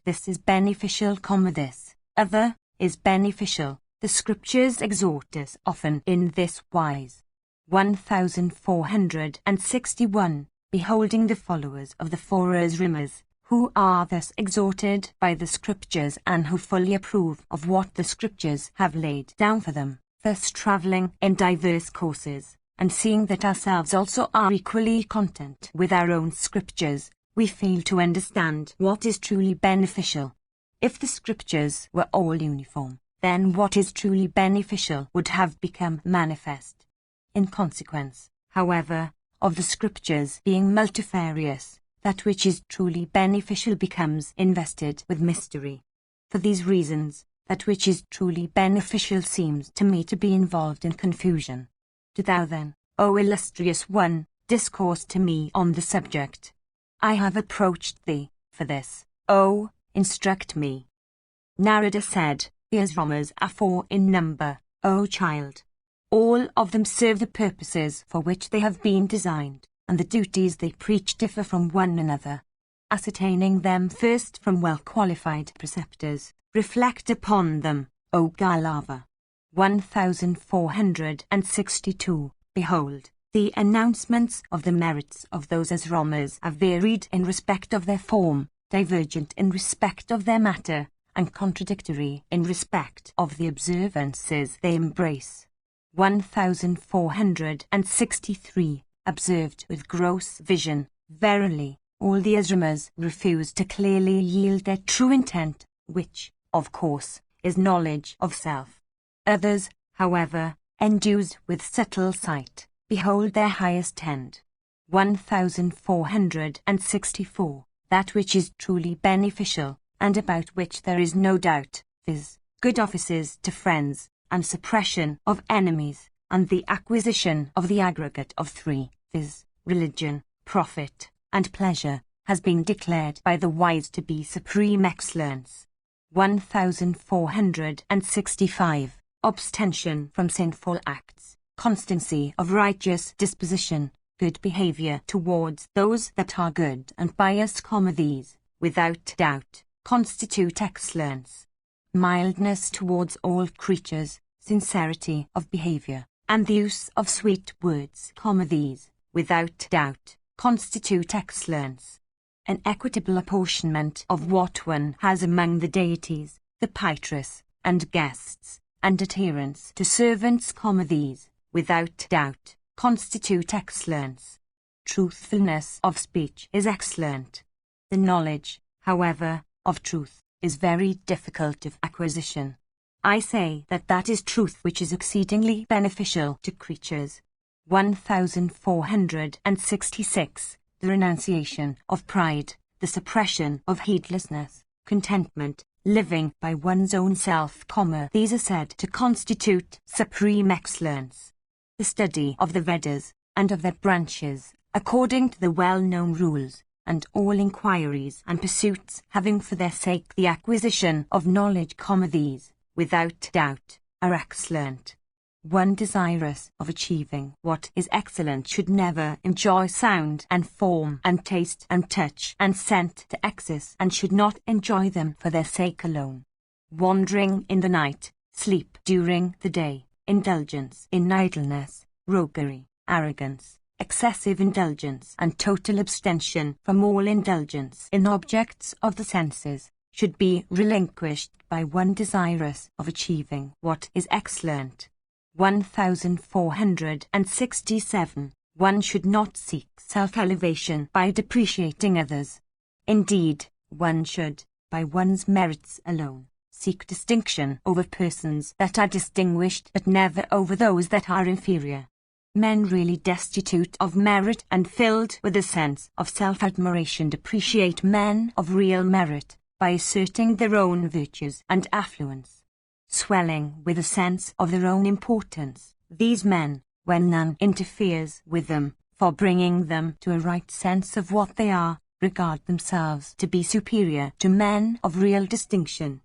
This is beneficial, this other is beneficial. The scriptures exhort us often in this wise. 1461. Beholding the followers of the four asramas, who are thus exhorted by the scriptures and who fully approve of what the scriptures have laid down for them, thus travelling in diverse courses, and seeing that ourselves also are equally content with our own scriptures, we fail to understand what is truly beneficial. If the scriptures were all uniform, then what is truly beneficial would have become manifest. In consequence, however, of the scriptures being multifarious, that which is truly beneficial becomes invested with mystery. For these reasons, that which is truly beneficial seems to me to be involved in confusion. Do thou then, O illustrious one, discourse to me on the subject. I have approached thee for this. O, instruct me. Narada said, the asramas are 4 in number, O child. All of them serve the purposes for which they have been designed, and the duties they preach differ from one another. Ascertaining them first from well-qualified preceptors, reflect upon them, O Galava. 1462. Behold, the announcements of the merits of those asramas are varied in respect of their form, divergent in respect of their matter, and contradictory in respect of the observances they embrace. 1463. Observed with gross vision, verily, all the asramas refuse to clearly yield their true intent, which, of course, is knowledge of self. Others, however, endued with subtle sight, behold their highest end. 1464. That which is truly beneficial, and about which there is no doubt, viz., good offices to friends, and suppression of enemies, and the acquisition of the aggregate of 3, viz., religion, profit, and pleasure, has been declared by the wise to be supreme excellence. 1465. Abstention from sinful acts, constancy of righteous disposition, good behavior towards those that are good, and bias, these, without doubt, constitute excellence. Mildness towards all creatures, sincerity of behavior, and the use of sweet words, these, without doubt, constitute excellence. An equitable apportionment of what one has among the deities, the Pitris, and guests, and adherents to servants, these, without doubt, constitute excellence. Truthfulness of speech is excellent. The knowledge, however, of truth, is very difficult of acquisition. I say that is truth which is exceedingly beneficial to creatures. 1466. The renunciation of pride, the suppression of heedlessness, contentment, living by one's own self, these are said to constitute supreme excellence. The study of the Vedas, and of their branches, according to the well-known rules, and all inquiries and pursuits having for their sake the acquisition of knowledge, these, without doubt, are excellent. One desirous of achieving what is excellent should never enjoy sound and form and taste and touch and scent to excess, and should not enjoy them for their sake alone. Wandering in the night, sleep during the day, indulgence in idleness, roguery, arrogance, excessive indulgence, and total abstention from all indulgence in objects of the senses, should be relinquished by one desirous of achieving what is excellent. 1467. One should not seek self-elevation by depreciating others. Indeed, one should, by one's merits alone, seek distinction over persons that are distinguished, but never over those that are inferior. Men really destitute of merit and filled with a sense of self-admiration depreciate men of real merit by asserting their own virtues and affluence. Swelling with a sense of their own importance, these men, when none interferes with them, for bringing them to a right sense of what they are, regard themselves to be superior to men of real distinction.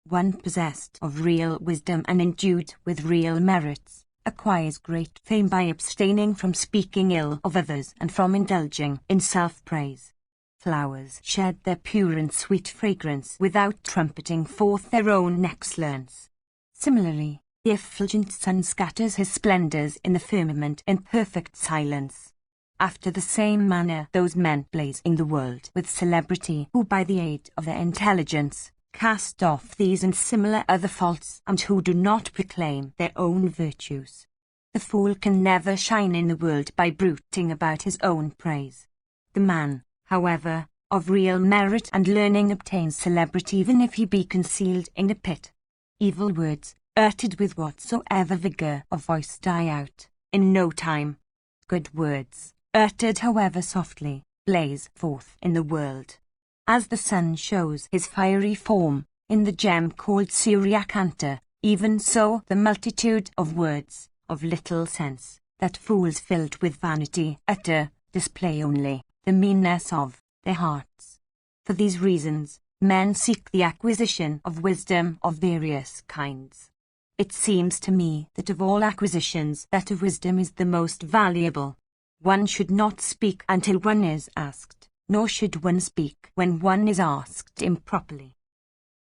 One possessed of real wisdom and endued with real merits, acquires great fame by abstaining from speaking ill of others and from indulging in self-praise. Flowers shed their pure and sweet fragrance without trumpeting forth their own excellence. Similarly, the effulgent sun scatters his splendors in the firmament in perfect silence. After the same manner those men blaze in the world with celebrity who by the aid of their intelligence cast off these and similar other faults, and who do not proclaim their own virtues. The fool can never shine in the world by bruiting about his own praise. The man, however, of real merit and learning obtains celebrity even if he be concealed in a pit. evil words, uttered with whatsoever vigor of voice, die out in no time. Good words, uttered however softly, blaze forth in the world. As the sun shows his fiery form in the gem called Suryakanta, even so the multitude of words, of little sense, that fools filled with vanity utter, display only the meanness of their hearts. For these reasons, men seek the acquisition of wisdom of various kinds. It seems to me that of all acquisitions that of wisdom is the most valuable. One should not speak until one is asked, nor should one speak when one is asked improperly.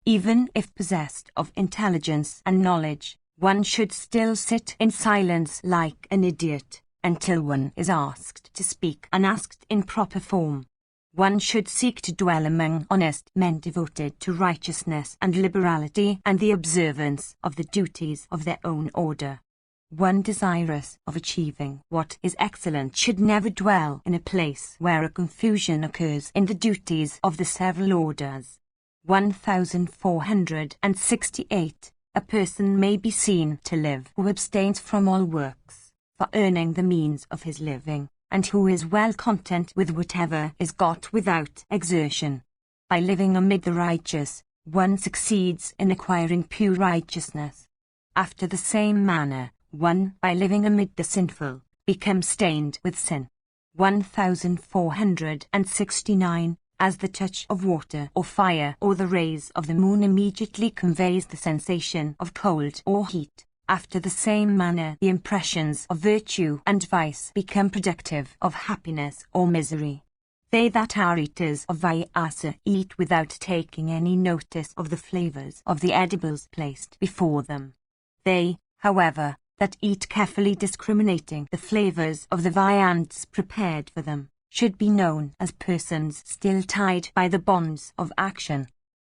Even if possessed of intelligence and knowledge, one should still sit in silence like an idiot, until one is asked to speak and asked in proper form. One should seek to dwell among honest men devoted to righteousness and liberality and the observance of the duties of their own order. One desirous of achieving what is excellent should never dwell in a place where a confusion occurs in the duties of the several orders. 1468. A person may be seen to live who abstains from all works, for earning the means of his living, and who is well content with whatever is got without exertion. By living amid the righteous, one succeeds in acquiring pure righteousness. After the same manner, one, by living amid the sinful, becomes stained with sin. 1469. As the touch of water or fire or the rays of the moon immediately conveys the sensation of cold or heat, after the same manner the impressions of virtue and vice become productive of happiness or misery. They that are eaters of Vyasa eat without taking any notice of the flavors of the edibles placed before them. They, however, that eat carefully discriminating the flavors of the viands prepared for them, should be known as persons still tied by the bonds of action.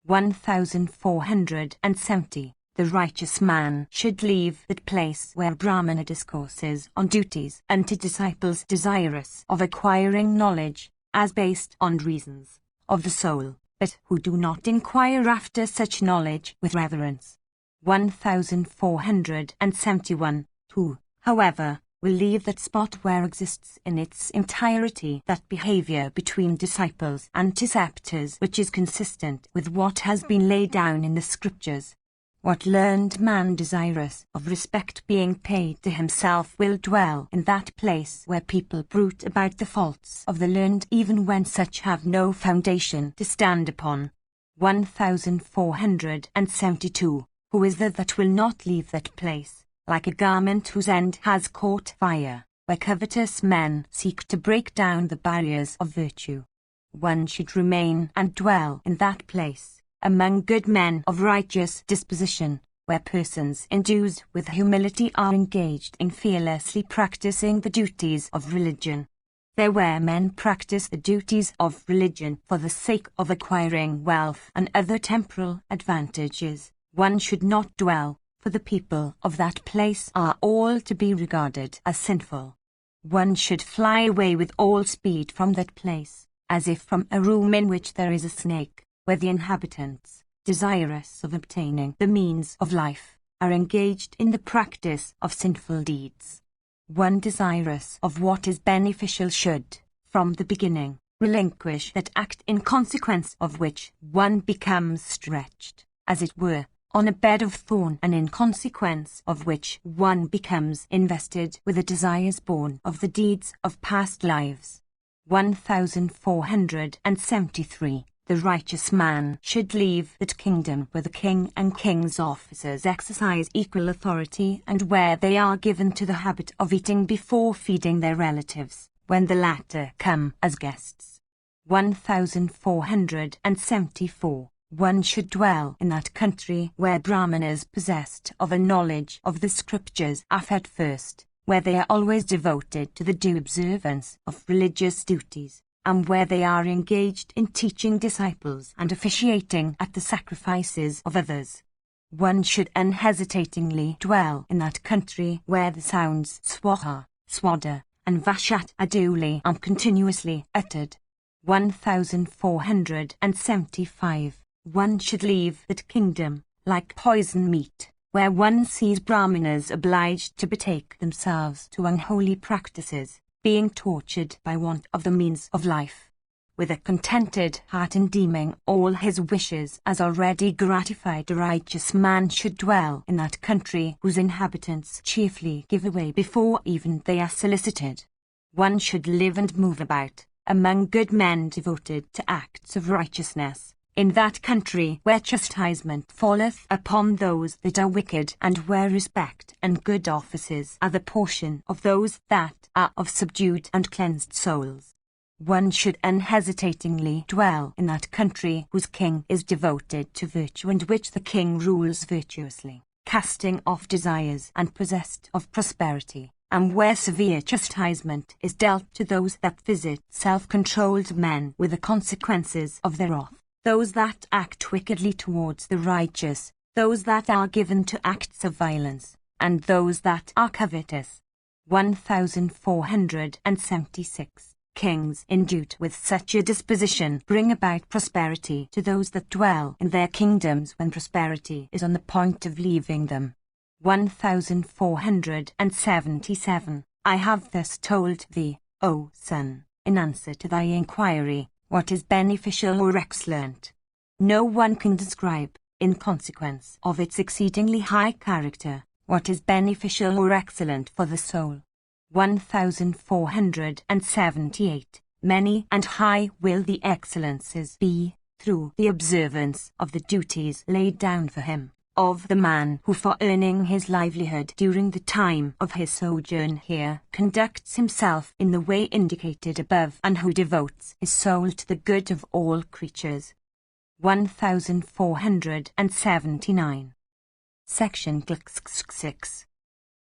1470. The righteous man should leave that place where Brahmana discourses on duties unto disciples desirous of acquiring knowledge, as based on reasons of the soul, but who do not inquire after such knowledge with reverence. 1471. Who, however, will leave that spot where exists in its entirety that behavior between disciples and preceptors which is consistent with what has been laid down in the scriptures. What learned man desirous of respect being paid to himself will dwell in that place where people bruit about the faults of the learned even when such have no foundation to stand upon. 1472. Who is there that will not leave that place, like a garment whose end has caught fire, where covetous men seek to break down the barriers of virtue? One should remain and dwell in that place, among good men of righteous disposition, where persons endued with humility are engaged in fearlessly practicing the duties of religion. There where men practice the duties of religion for the sake of acquiring wealth and other temporal advantages, one should not dwell, for the people of that place are all to be regarded as sinful. One should fly away with all speed from that place, as if from a room in which there is a snake, where the inhabitants, desirous of obtaining the means of life, are engaged in the practice of sinful deeds. One desirous of what is beneficial should, from the beginning, relinquish that act in consequence of which one becomes stretched, as it were, on a bed of thorn, and in consequence of which one becomes invested with the desires born of the deeds of past lives. 1473. The righteous man should leave that kingdom where the king and king's officers exercise equal authority and where they are given to the habit of eating before feeding their relatives, when the latter come as guests. 1474. One should dwell in that country where Brahmanas possessed of a knowledge of the scriptures are fed first, where they are always devoted to the due observance of religious duties, and where they are engaged in teaching disciples and officiating at the sacrifices of others. One should unhesitatingly dwell in that country where the sounds Swaha, Swada, and Vashat are duly and continuously uttered. 1475. One should leave that kingdom, like poison meat, where one sees Brahmanas obliged to betake themselves to unholy practices, being tortured by want of the means of life. With a contented heart and deeming all his wishes as already gratified, a righteous man should dwell in that country whose inhabitants cheerfully give away before even they are solicited. One should live and move about among good men devoted to acts of righteousness, in that country where chastisement falleth upon those that are wicked, and where respect and good offices are the portion of those that are of subdued and cleansed souls. One should unhesitatingly dwell in that country whose king is devoted to virtue, and which the king rules virtuously, casting off desires and possessed of prosperity, and where severe chastisement is dealt to those that visit self-controlled men with the consequences of their wrath, those that act wickedly towards the righteous, those that are given to acts of violence, and those that are covetous. 1476. Kings endued with such a disposition bring about prosperity to those that dwell in their kingdoms when prosperity is on the point of leaving them. 1477. I have thus told thee, O son, in answer to thy inquiry, what is beneficial or excellent. No one can describe, in consequence of its exceedingly high character, what is beneficial or excellent for the soul. 1478. Many and high will the excellences be, through the observance of the duties laid down for him, of the man who for earning his livelihood during the time of his sojourn here conducts himself in the way indicated above, and who devotes his soul to the good of all creatures. 1479. Section 6.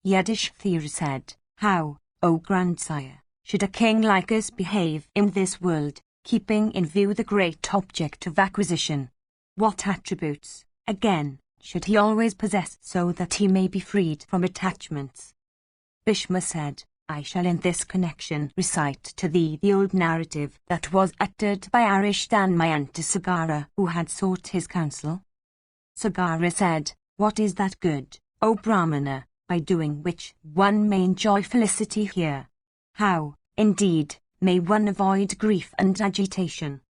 Yiddish theory said, how, O grandsire, should a king like us behave in this world, keeping in view the great object of acquisition? What attributes, again, should he always possess so that he may be freed from attachments? Bhishma said, I shall in this connection recite to thee the old narrative that was uttered by Arishthanmaya to Sagara, who had sought his counsel. Sagara said, what is that good, O Brahmana, by doing which one may enjoy felicity here? How, indeed, may one avoid grief and agitation?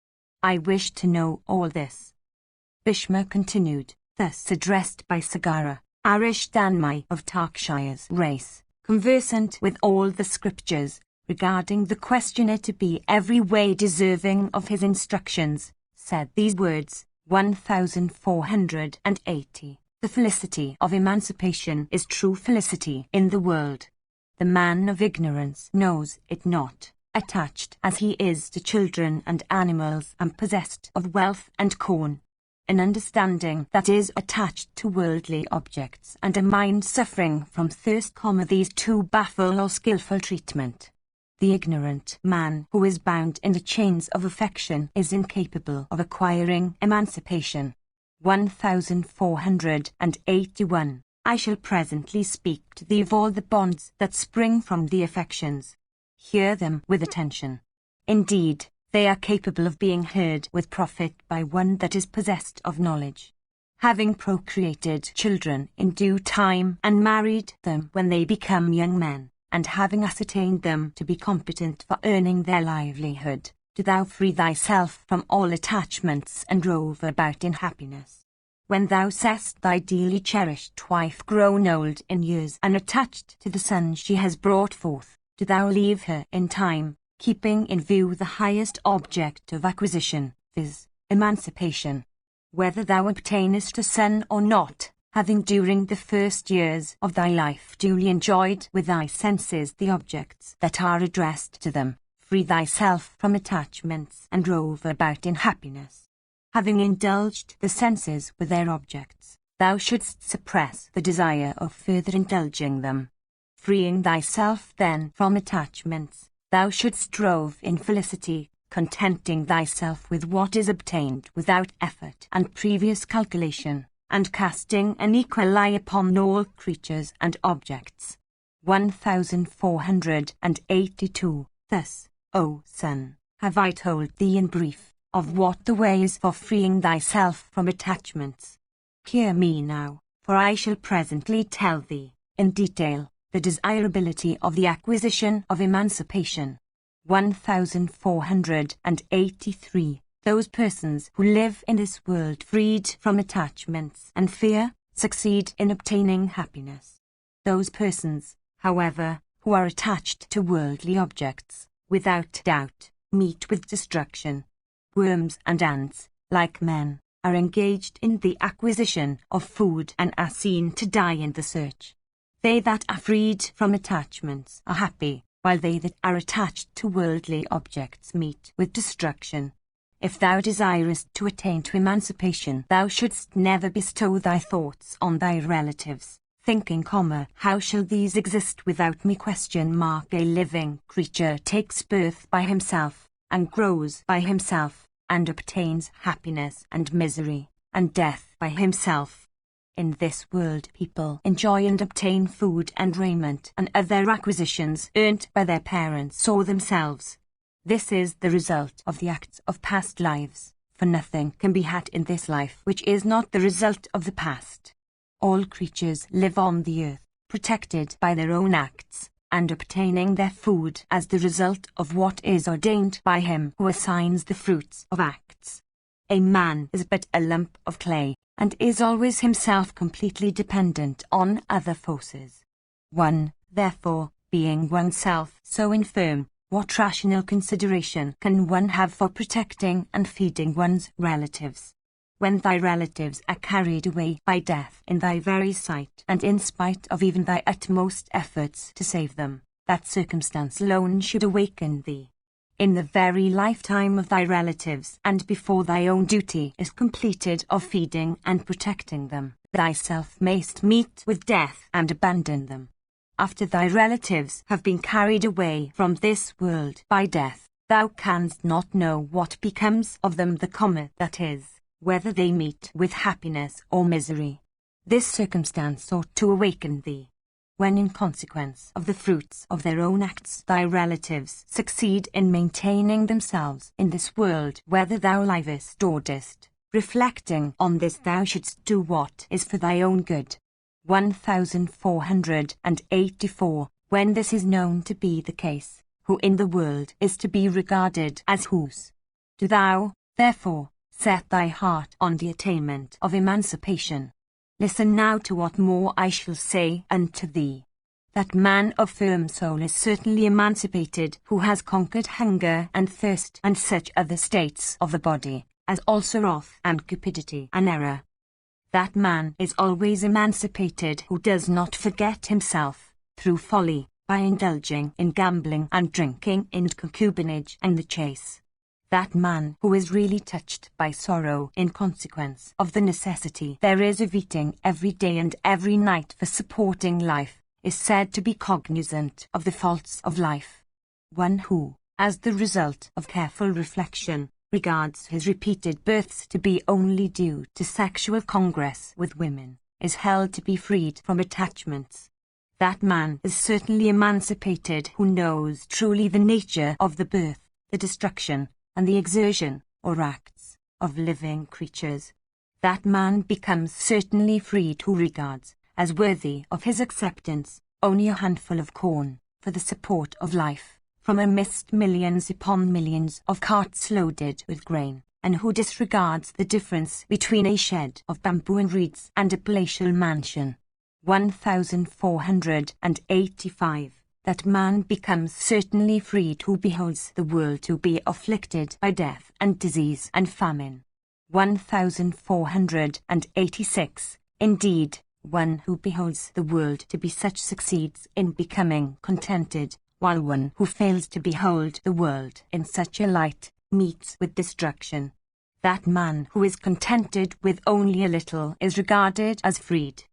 I wish to know all this. Bhishma continued, thus addressed by Sagara, Arishthanmaya of Takshaya's race, conversant with all the scriptures, regarding the questioner to be every way deserving of his instructions, said these words. 1480. The felicity of emancipation is true felicity in the world. The man of ignorance knows it not, attached as he is to children and animals, and possessed of wealth and corn. An understanding that is attached to worldly objects, and a mind suffering from thirst, these two baffle all skillful treatment. The ignorant man who is bound in the chains of affection is incapable of acquiring emancipation. 1481. I shall presently speak to thee of all the bonds that spring from the affections. Hear them with attention. Indeed, they are capable of being heard with profit by one that is possessed of knowledge. Having procreated children in due time and married them when they become young men, and having ascertained them to be competent for earning their livelihood, do thou free thyself from all attachments and rove about in happiness. When thou seest thy dearly cherished wife grown old in years and attached to the son she has brought forth, do thou leave her in time, keeping in view the highest object of acquisition, viz., emancipation. Whether thou obtainest a son or not, having during the first years of thy life duly enjoyed with thy senses the objects that are addressed to them, free thyself from attachments and rove about in happiness. Having indulged the senses with their objects, thou shouldst suppress the desire of further indulging them. Freeing thyself then from attachments, thou shouldst rove in felicity, contenting thyself with what is obtained without effort and previous calculation, and casting an equal eye upon all creatures and objects. 1482. Thus, O son, have I told thee in brief, of what the way is for freeing thyself from attachments. Hear me now, for I shall presently tell thee, in detail, the desirability of the acquisition of emancipation. 1483. Those persons who live in this world freed from attachments and fear, succeed in obtaining happiness. Those persons, however, who are attached to worldly objects, without doubt, meet with destruction. Worms and ants, like men, are engaged in the acquisition of food and are seen to die in the search. They that are freed from attachments are happy, while they that are attached to worldly objects meet with destruction. If thou desirest to attain to emancipation, thou shouldst never bestow thy thoughts on thy relatives, thinking, how shall these exist without me? A living creature takes birth by himself, and grows by himself, and obtains happiness and misery, and death by himself. In this world people enjoy and obtain food and raiment and other acquisitions earned by their parents or themselves. This is the result of the acts of past lives, for nothing can be had in this life which is not the result of the past. All creatures live on the earth, protected by their own acts, and obtaining their food as the result of what is ordained by him who assigns the fruits of acts. A man is but a lump of clay, and is always himself completely dependent on other forces. 1. Therefore, being oneself so infirm, what rational consideration can one have for protecting and feeding one's relatives? When thy relatives are carried away by death in thy very sight, and in spite of even thy utmost efforts to save them, that circumstance alone should awaken thee. In the very lifetime of thy relatives, and before thy own duty is completed of feeding and protecting them, thyself mayst meet with death and abandon them. After thy relatives have been carried away from this world by death, thou canst not know what becomes of them, that is, whether they meet with happiness or misery. This circumstance ought to awaken thee. When in consequence of the fruits of their own acts thy relatives succeed in maintaining themselves in this world, whether thou livest or dost, reflecting on this thou shouldst do what is for thy own good. 1484. When this is known to be the case, who in the world is to be regarded as whose? Do thou, therefore, set thy heart on the attainment of emancipation. Listen now to what more I shall say unto thee. That man of firm soul is certainly emancipated who has conquered hunger and thirst and such other states of the body, as also wrath and cupidity and error. That man is always emancipated who does not forget himself, through folly, by indulging in gambling and drinking, in concubinage and the chase. That man who is really touched by sorrow in consequence of the necessity there is of eating every day and every night for supporting life, is said to be cognizant of the faults of life. One who, as the result of careful reflection, regards his repeated births to be only due to sexual congress with women, is held to be freed from attachments. That man is certainly emancipated who knows truly the nature of the birth, the destruction, and the exertion, or acts, of living creatures. That man becomes certainly freed who regards, as worthy of his acceptance, only a handful of corn, for the support of life, from amidst millions upon millions of carts loaded with grain, and who disregards the difference between a shed of bamboo and reeds and a palatial mansion. 1485. That man becomes certainly freed who beholds the world to be afflicted by death and disease and famine. 1486. Indeed, one who beholds the world to be such succeeds in becoming contented, while one who fails to behold the world in such a light meets with destruction. That man who is contented with only a little is regarded as freed.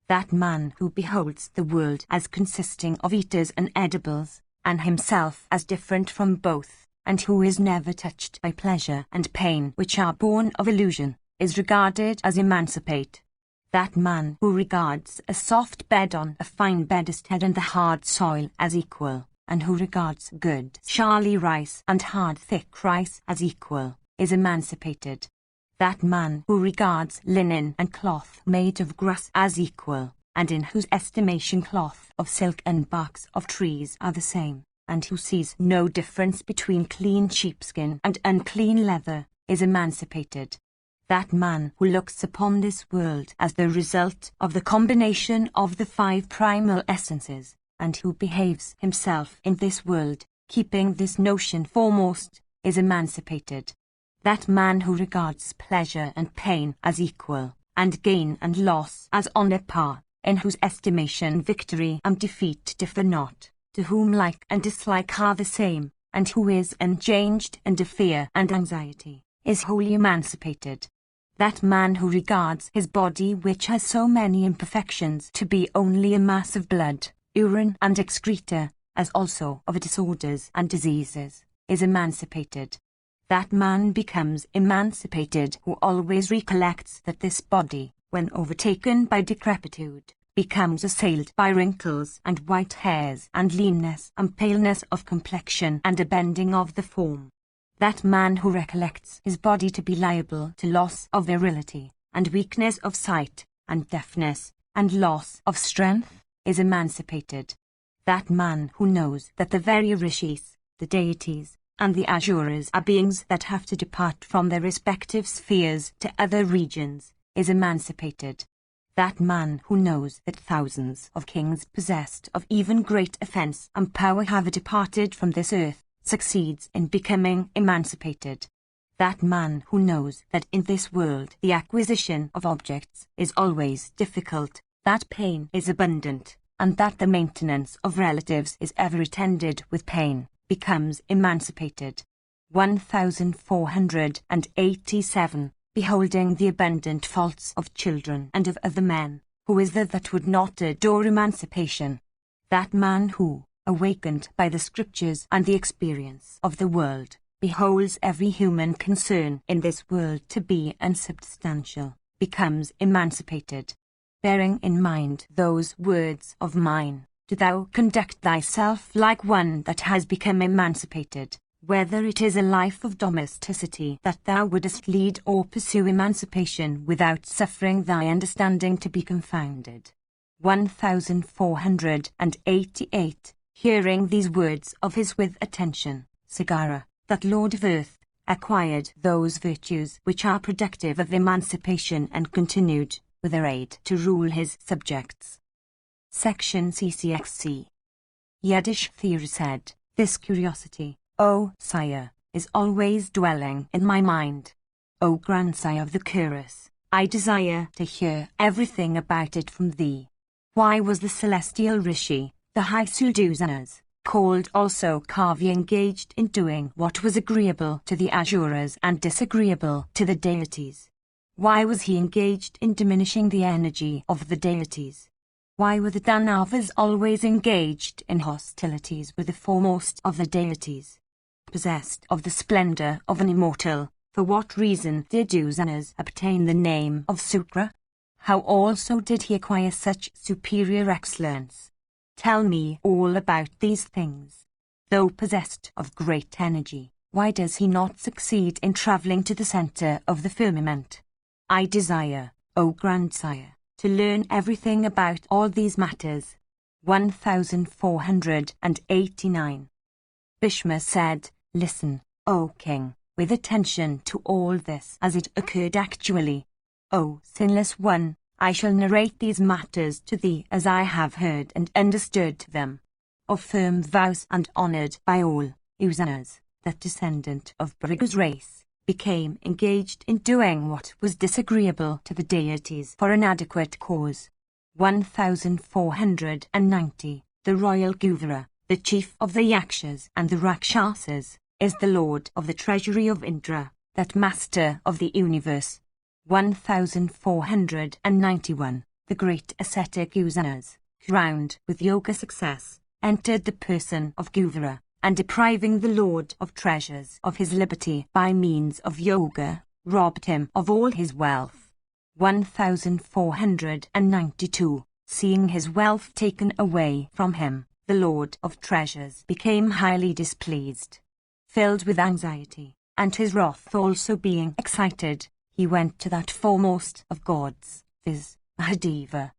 That man who beholds the world as consisting of eaters and edibles, and himself as different from both, and who is never touched by pleasure and pain which are born of illusion, is regarded as emancipate. That man who regards a soft bed on a fine bedstead and the hard soil as equal, and who regards good sharly rice and hard thick rice as equal, is emancipated. That man who regards linen and cloth made of grass as equal, and in whose estimation cloth of silk and barks of trees are the same, and who sees no difference between clean sheepskin and unclean leather, is emancipated. That man who looks upon this world as the result of the combination of the 5 primal essences, and who behaves himself in this world, keeping this notion foremost, is emancipated. That man who regards pleasure and pain as equal, and gain and loss as on a par, in whose estimation victory and defeat differ not, to whom like and dislike are the same, and who is unchanged under fear and anxiety, is wholly emancipated. That man who regards his body, which has so many imperfections, to be only a mass of blood, urine and excreta, as also of disorders and diseases, is emancipated. That man becomes emancipated who always recollects that this body, when overtaken by decrepitude, becomes assailed by wrinkles and white hairs and leanness and paleness of complexion and a bending of the form. That man who recollects his body to be liable to loss of virility, and weakness of sight, and deafness, and loss of strength, is emancipated. That man who knows that the very rishis, the deities, and the asuras are beings that have to depart from their respective spheres to other regions, is emancipated. That man who knows that thousands of kings possessed of even great offence and power have departed from this earth, succeeds in becoming emancipated. That man who knows that in this world the acquisition of objects is always difficult, that pain is abundant, and that the maintenance of relatives is ever attended with pain, becomes emancipated. 1487. Beholding the abundant faults of children and of other men, who is there that would not adore emancipation? That man who, awakened by the scriptures and the experience of the world, beholds every human concern in this world to be unsubstantial, becomes emancipated. Bearing in mind those words of mine, do thou conduct thyself like one that has become emancipated, whether it is a life of domesticity that thou wouldest lead or pursue emancipation without suffering thy understanding to be confounded. 1488. Hearing these words of his with attention, Sagara, that Lord of Earth, acquired those virtues which are productive of emancipation and continued, with their aid, to rule his subjects. Section CCXC. Yudhishthira said, "This curiosity, O sire, is always dwelling in my mind. O grandsire of the Kurus, I desire to hear everything about it from thee. Why was the celestial rishi, the high Sudasanas, called also Kavi, engaged in doing what was agreeable to the Asuras and disagreeable to the deities? Why was he engaged in diminishing the energy of the deities? Why were the Danavas always engaged in hostilities with the foremost of the deities? Possessed of the splendor of an immortal, for what reason did Usanas obtain the name of Sukra? How also did he acquire such superior excellence? Tell me all about these things. Though possessed of great energy, why does he not succeed in traveling to the center of the firmament? I desire, O grandsire, to learn everything about all these matters." 1489. Bhishma said, "Listen, O king, with attention to all this as it occurred actually. O sinless one, I shall narrate these matters to thee as I have heard and understood them. Of firm vows and honored by all, Usanas, that descendant of Bhrigu's race, became engaged in doing what was disagreeable to the deities for an adequate cause. 1490. The royal Guvara, the chief of the Yakshas and the Rakshasas, is the lord of the treasury of Indra, that master of the universe. 1491. The great ascetic Usanas, crowned with yoga success, entered the person of Guvara, and depriving the lord of treasures of his liberty by means of yoga, robbed him of all his wealth. 1492. Seeing his wealth taken away from him, the lord of treasures became highly displeased. Filled with anxiety, and his wrath also being excited, he went to that foremost of gods, viz. Mahadeva.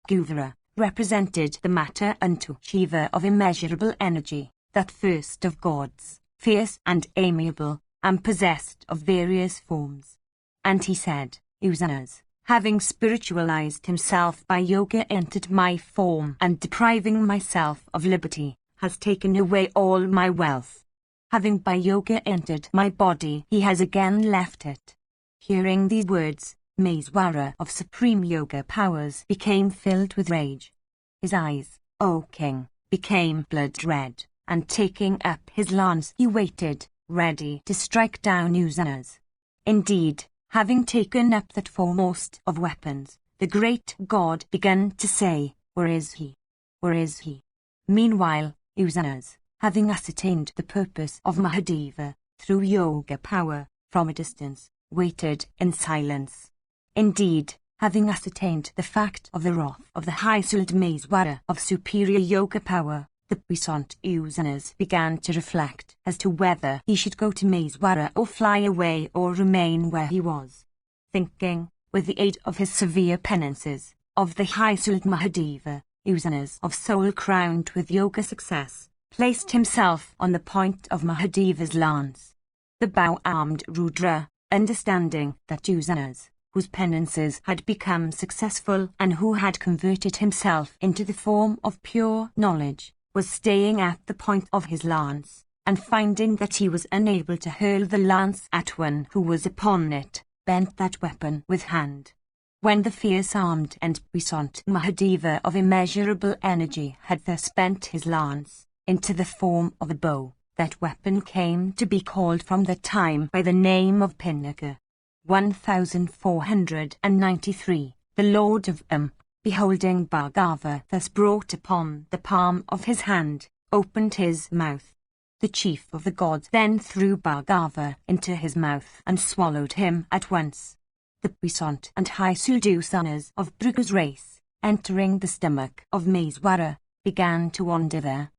Gudra represented the matter unto Shiva of immeasurable energy, that first of gods, fierce and amiable, and possessed of various forms. And he said, Usanas, having spiritualized himself by yoga, entered my form, and depriving myself of liberty, has taken away all my wealth. Having by yoga entered my body, he has again left it. Hearing these words, Mahabharata of supreme yoga powers became filled with rage. His eyes, O king, became blood red, and taking up his lance he waited, ready to strike down Usanas. Indeed, having taken up that foremost of weapons, the great god began to say, Where is he? Where is he? Meanwhile, Usanas, having ascertained the purpose of Mahadeva, through yoga power, from a distance, waited in silence. Indeed, having ascertained the fact of the wrath of the high-souled Mahabharata of superior yoga power, the puissant Usanas began to reflect as to whether he should go to Mahabharata or fly away or remain where he was. Thinking, with the aid of his severe penances, of the high-souled Mahadeva, Usanas of soul crowned with yoga success, placed himself on the point of Mahadeva's lance. The bow-armed Rudra, understanding that Usanas, whose penances had become successful and who had converted himself into the form of pure knowledge, was staying at the point of his lance, and finding that he was unable to hurl the lance at one who was upon it, bent that weapon with hand. When the fierce-armed and puissant Mahadeva of immeasurable energy had thus bent his lance into the form of a bow, that weapon came to be called from that time by the name of Pinaka. 1493. The Lord of beholding Bhargava thus brought upon the palm of his hand, opened his mouth. The chief of the gods then threw Bhargava into his mouth and swallowed him at once. The puissant and high-souled Usanas of Bhrigu's race, entering the stomach of Mahabharata, began to wander there.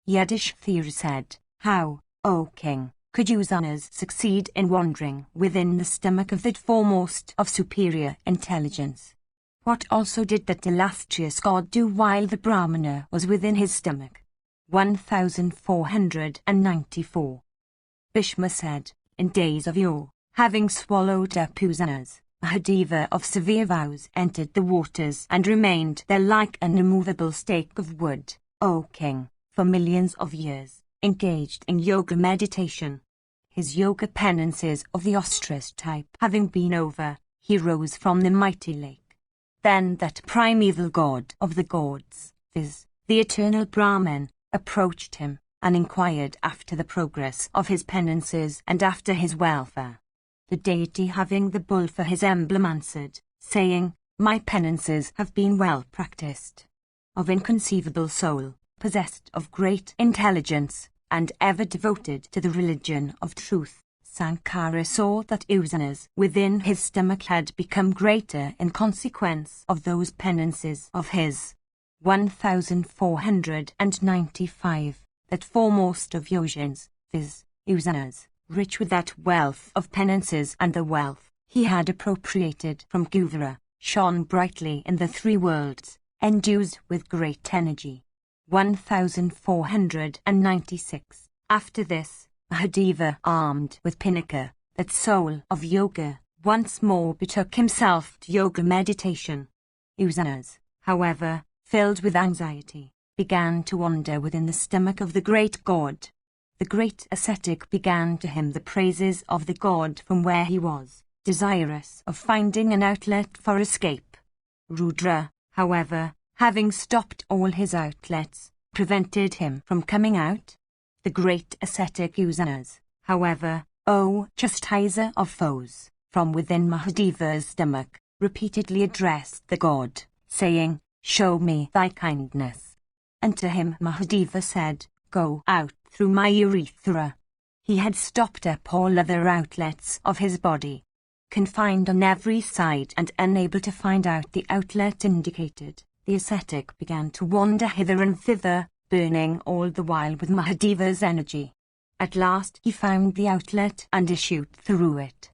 Yudhishthira said, How, O king, could Usanas succeed in wandering within the stomach of that foremost of superior intelligence? What also did that illustrious god do while the Brahmana was within his stomach? 1494. Bhishma said, In days of yore, having swallowed up Usanas, Mahadeva of severe vows entered the waters and remained there like an immovable stake of wood, O king, for millions of years, engaged in yoga meditation. His yoga penances of the ostrich type having been over, he rose from the mighty lake. Then that primeval god of the gods, viz., the eternal Brahman, approached him, and inquired after the progress of his penances and after his welfare. The deity having the bull for his emblem answered, saying, My penances have been well practiced. Of inconceivable soul, possessed of great intelligence, and ever devoted to the religion of truth, Sankara saw that Usanas within his stomach had become greater in consequence of those penances of his. 1495. That foremost of Yojans, viz., Usanas, rich with that wealth of penances and the wealth he had appropriated from Gudra, shone brightly in the three worlds, endued with great energy. 1496. After this, Mahadeva, armed with Pinaka, that soul of yoga, once more betook himself to yoga meditation. Usanas, however, filled with anxiety, began to wander within the stomach of the great god. The great ascetic began to hymn the praises of the god from where he was, desirous of finding an outlet for escape. Rudra, however, having stopped all his outlets, prevented him from coming out. The great ascetic Usanas, however, O chastiser of foes, from within Mahadeva's stomach, repeatedly addressed the god, saying, Show me thy kindness. And to him Mahadeva said, Go out through my urethra. He had stopped up all other outlets of his body. Confined on every side and unable to find out the outlet indicated, the ascetic began to wander hither and thither, burning all the while with Mahadeva's energy. At last he found the outlet and issued through it.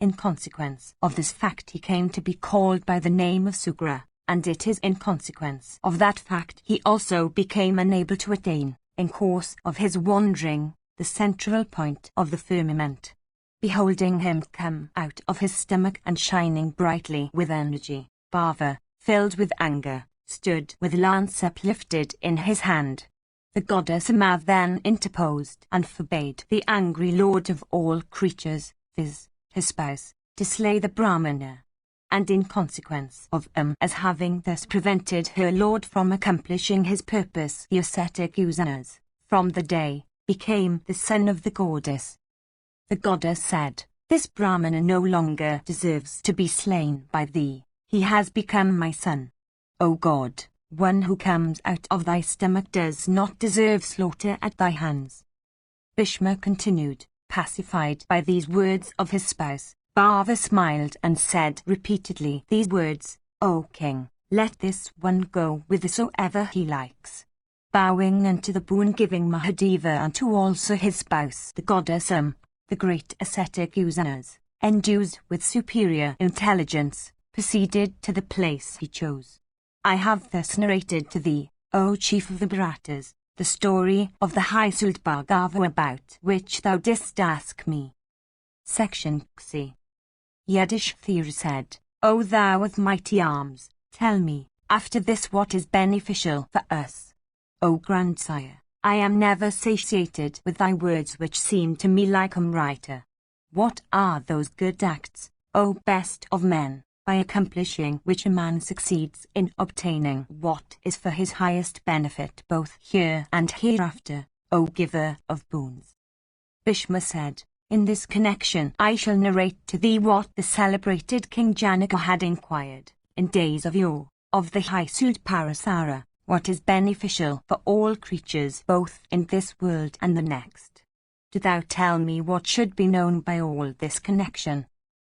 In consequence of this fact he came to be called by the name of Sugra, and it is in consequence of that fact he also became unable to attain, in course of his wandering, the central point of the firmament. Beholding him come out of his stomach and shining brightly with energy, Bhava, filled with anger, stood with lance uplifted in his hand. The goddess Ama then interposed and forbade the angry lord of all creatures, viz., his spouse, to slay the Brahmana. And in consequence of as having thus prevented her lord from accomplishing his purpose, the ascetic Usanas, from the day, became the son of the goddess. The goddess said, "This Brahmana no longer deserves to be slain by thee, he has become my son. O God, one who comes out of thy stomach does not deserve slaughter at thy hands." Bhishma continued, pacified by these words of his spouse. Bhava smiled and said repeatedly these words, "O king, let this one go whithersoever he likes." Bowing unto the boon-giving Mahadeva and to also his spouse the goddess the great ascetic Usanas, endued with superior intelligence, proceeded to the place he chose. I have thus narrated to thee, O chief of the Bharatas, the story of the high-souled Bhargava about which thou didst ask me. Section C. Yudhishthira said, "O thou of mighty arms, tell me, after this what is beneficial for us? O grandsire, I am never satiated with thy words which seem to me like Amrita. What are those good acts, O best of men, by accomplishing which a man succeeds in obtaining what is for his highest benefit both here and hereafter, O giver of boons?" Bhishma said, "In this connection I shall narrate to thee what the celebrated King Janaka had inquired, in days of yore, of the high-souled Parasara, what is beneficial for all creatures both in this world and the next. Do thou tell me what should be known by all this connection."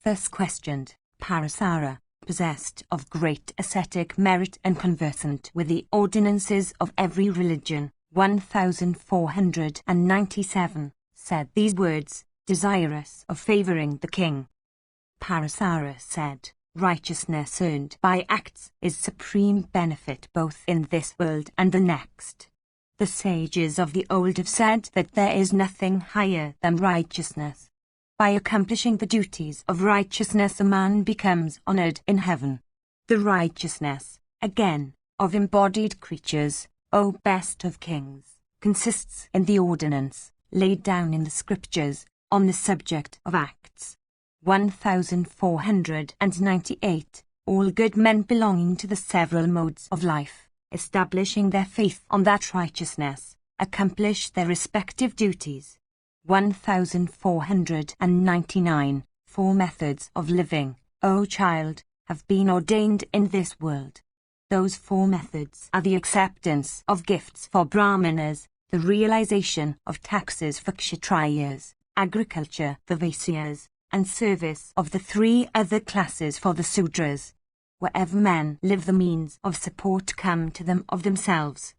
Thus questioned, Parasara, possessed of great ascetic merit and conversant with the ordinances of every religion, 1497, said these words, desirous of favouring the king. Parasara said, "Righteousness earned by acts is supreme benefit both in this world and the next. The sages of the old have said that there is nothing higher than righteousness. By accomplishing the duties of righteousness a man becomes honoured in heaven. The righteousness, again, of embodied creatures, O best of kings, consists in the ordinance, laid down in the scriptures, on the subject of acts. 1498, all good men belonging to the several modes of life, establishing their faith on that righteousness, accomplish their respective duties. 1499, 4 methods of living, O child, have been ordained in this world. Those 4 methods are the acceptance of gifts for Brahmanas, the realization of taxes for Kshatriyas, agriculture for Vaisyas, and service of the 3 other classes for the Sudras. Wherever men live the means of support come to them of themselves,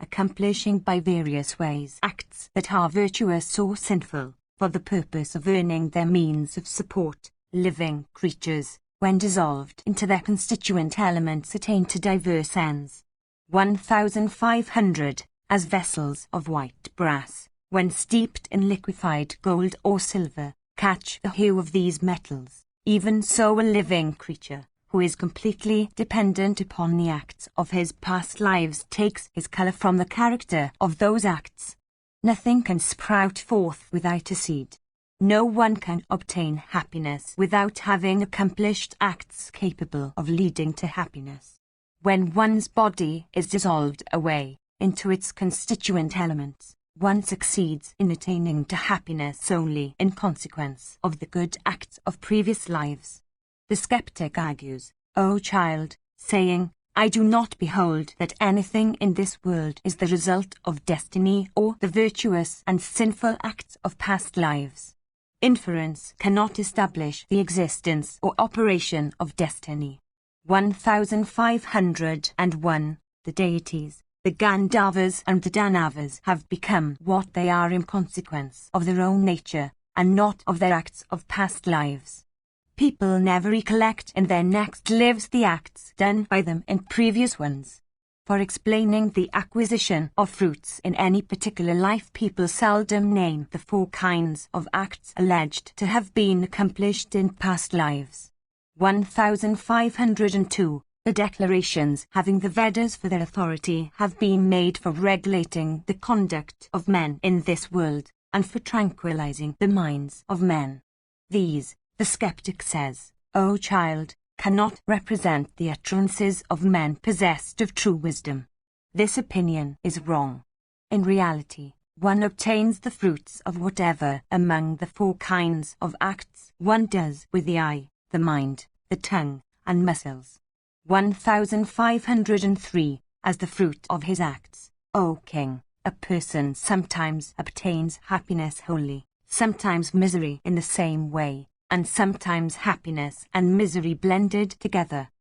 accomplishing by various ways acts that are virtuous or sinful, for the purpose of earning their means of support. Living creatures, when dissolved into their constituent elements, attain to diverse ends. 1500, as vessels of white brass, when steeped in liquefied gold or silver, catch the hue of these metals. Even so a living creature, who is completely dependent upon the acts of his past lives, takes his colour from the character of those acts. Nothing can sprout forth without a seed. No one can obtain happiness without having accomplished acts capable of leading to happiness. When one's body is dissolved away into its constituent elements, one succeeds in attaining to happiness only in consequence of the good acts of previous lives. The skeptic argues, O child, saying, I do not behold that anything in this world is the result of destiny or the virtuous and sinful acts of past lives. Inference cannot establish the existence or operation of destiny. 1501. The deities, the Gandharvas and the Danavas, have become what they are in consequence of their own nature, and not of their acts of past lives. people never recollect in their next lives the acts done by them in previous ones. For explaining the acquisition of fruits in any particular life, people seldom name the 4 kinds of acts alleged to have been accomplished in past lives. 1502. The declarations having the Vedas for their authority have been made for regulating the conduct of men in this world, and for tranquilizing the minds of men. These, the skeptic says, O child, cannot represent the utterances of men possessed of true wisdom. This opinion is wrong. In reality, one obtains the fruits of whatever among the 4 kinds of acts one does with the eye, the mind, the tongue, and muscles. 1503. As the fruit of his acts, O king, a person sometimes obtains happiness wholly, sometimes misery in the same way, and sometimes happiness and misery blended together.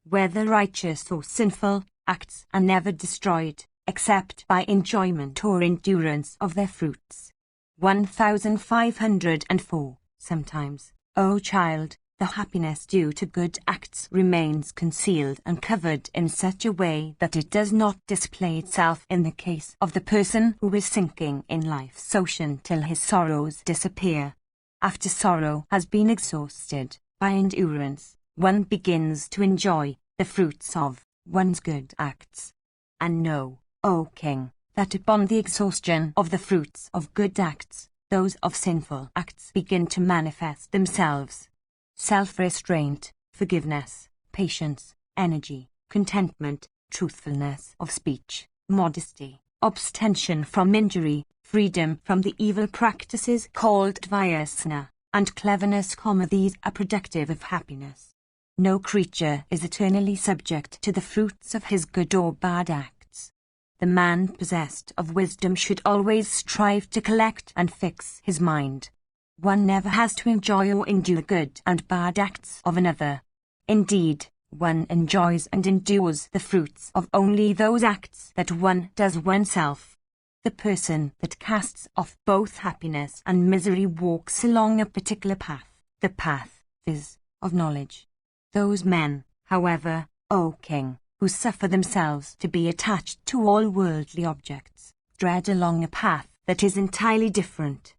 Whether righteous or sinful, acts are never destroyed, except by enjoyment or endurance of their fruits. 1504. Sometimes, O child, the happiness due to good acts remains concealed and covered in such a way that it does not display itself in the case of the person who is sinking in life's ocean till his sorrows disappear. After sorrow has been exhausted, by endurance, one begins to enjoy the fruits of one's good acts. And know, O king, that upon the exhaustion of the fruits of good acts, those of sinful acts begin to manifest themselves. Self-restraint, forgiveness, patience, energy, contentment, truthfulness of speech, modesty, abstention from injury, freedom from the evil practices called vyasana, and cleverness, these are productive of happiness. No creature is eternally subject to the fruits of his good or bad acts. The man possessed of wisdom should always strive to collect and fix his mind. One never has to enjoy or endure good and bad acts of another. Indeed, one enjoys and endures the fruits of only those acts that one does oneself. The person that casts off both happiness and misery walks along a particular path, the path, viz., of knowledge. Those men, however, O king, who suffer themselves to be attached to all worldly objects, tread along a path that is entirely different.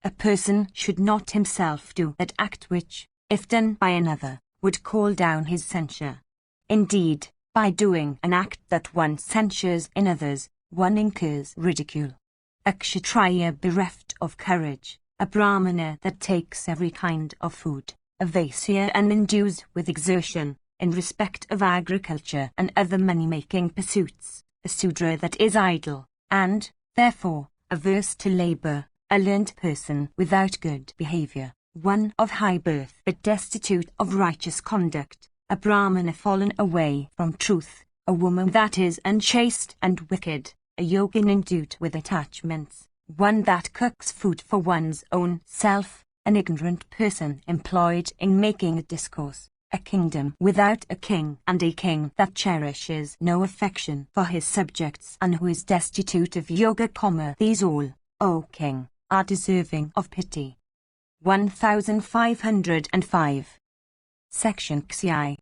A person should not himself do that act which, if done by another, would call down his censure. Indeed, by doing an act that one censures in others, one incurs ridicule. A kshatriya bereft of courage, a brahmana that takes every kind of food, a vaisya and endues with exertion, in respect of agriculture and other money-making pursuits, a sudra that is idle, and, therefore, averse to labour, a learned person without good behaviour, one of high birth but destitute of righteous conduct, a brahmana fallen away from truth, a woman that is unchaste and wicked, a yogin endued with attachments, one that cooks food for one's own self, an ignorant person employed in making a discourse, a kingdom without a king, and a king that cherishes no affection for his subjects and who is destitute of yoga, these all, O king, are deserving of pity. 1505. Section Xi.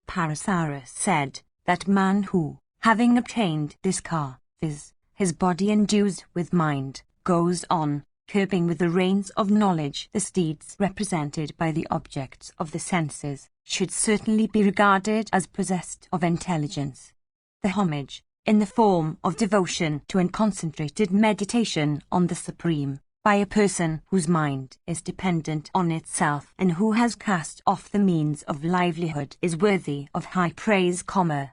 Parasaras said, that man who, having obtained this car, viz., his body endues with mind, goes on, curbing with the reins of knowledge the steeds represented by the objects of the senses, should certainly be regarded as possessed of intelligence. The homage, in the form of devotion to and concentrated meditation on the Supreme, by a person whose mind is dependent on itself and who has cast off the means of livelihood, is worthy of high praise,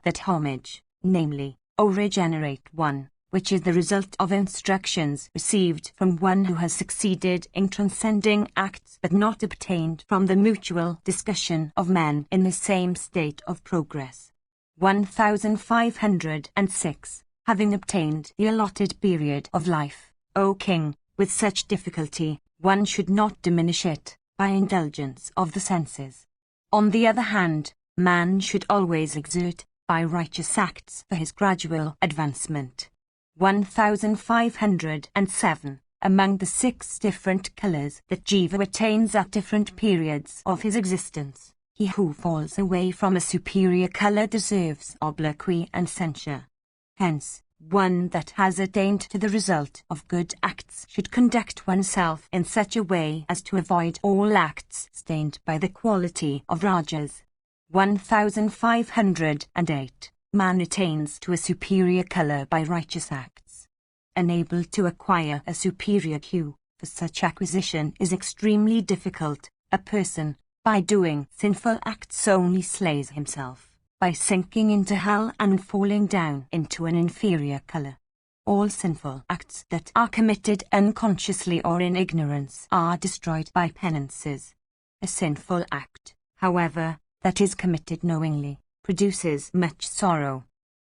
that homage, namely, O regenerate one, which is the result of instructions received from one who has succeeded in transcending acts but not obtained from the mutual discussion of men in the same state of progress. 1506. Having obtained the allotted period of life, O king, with such difficulty, one should not diminish it by indulgence of the senses. On the other hand, man should always exert, by righteous acts, for his gradual advancement. 1507. among the 6 different colors that Jiva attains at different periods of his existence, he who falls away from a superior color deserves obloquy and censure. Hence, one that has attained to the result of good acts should conduct oneself in such a way as to avoid all acts stained by the quality of rajas. 1508. Man attains to a superior color by righteous acts. Unable to acquire a superior hue, for such acquisition is extremely difficult, a person, by doing sinful acts, only slays himself, by sinking into hell and falling down into an inferior color. All sinful acts that are committed unconsciously or in ignorance are destroyed by penances. A sinful act, however, that is committed knowingly, produces much sorrow.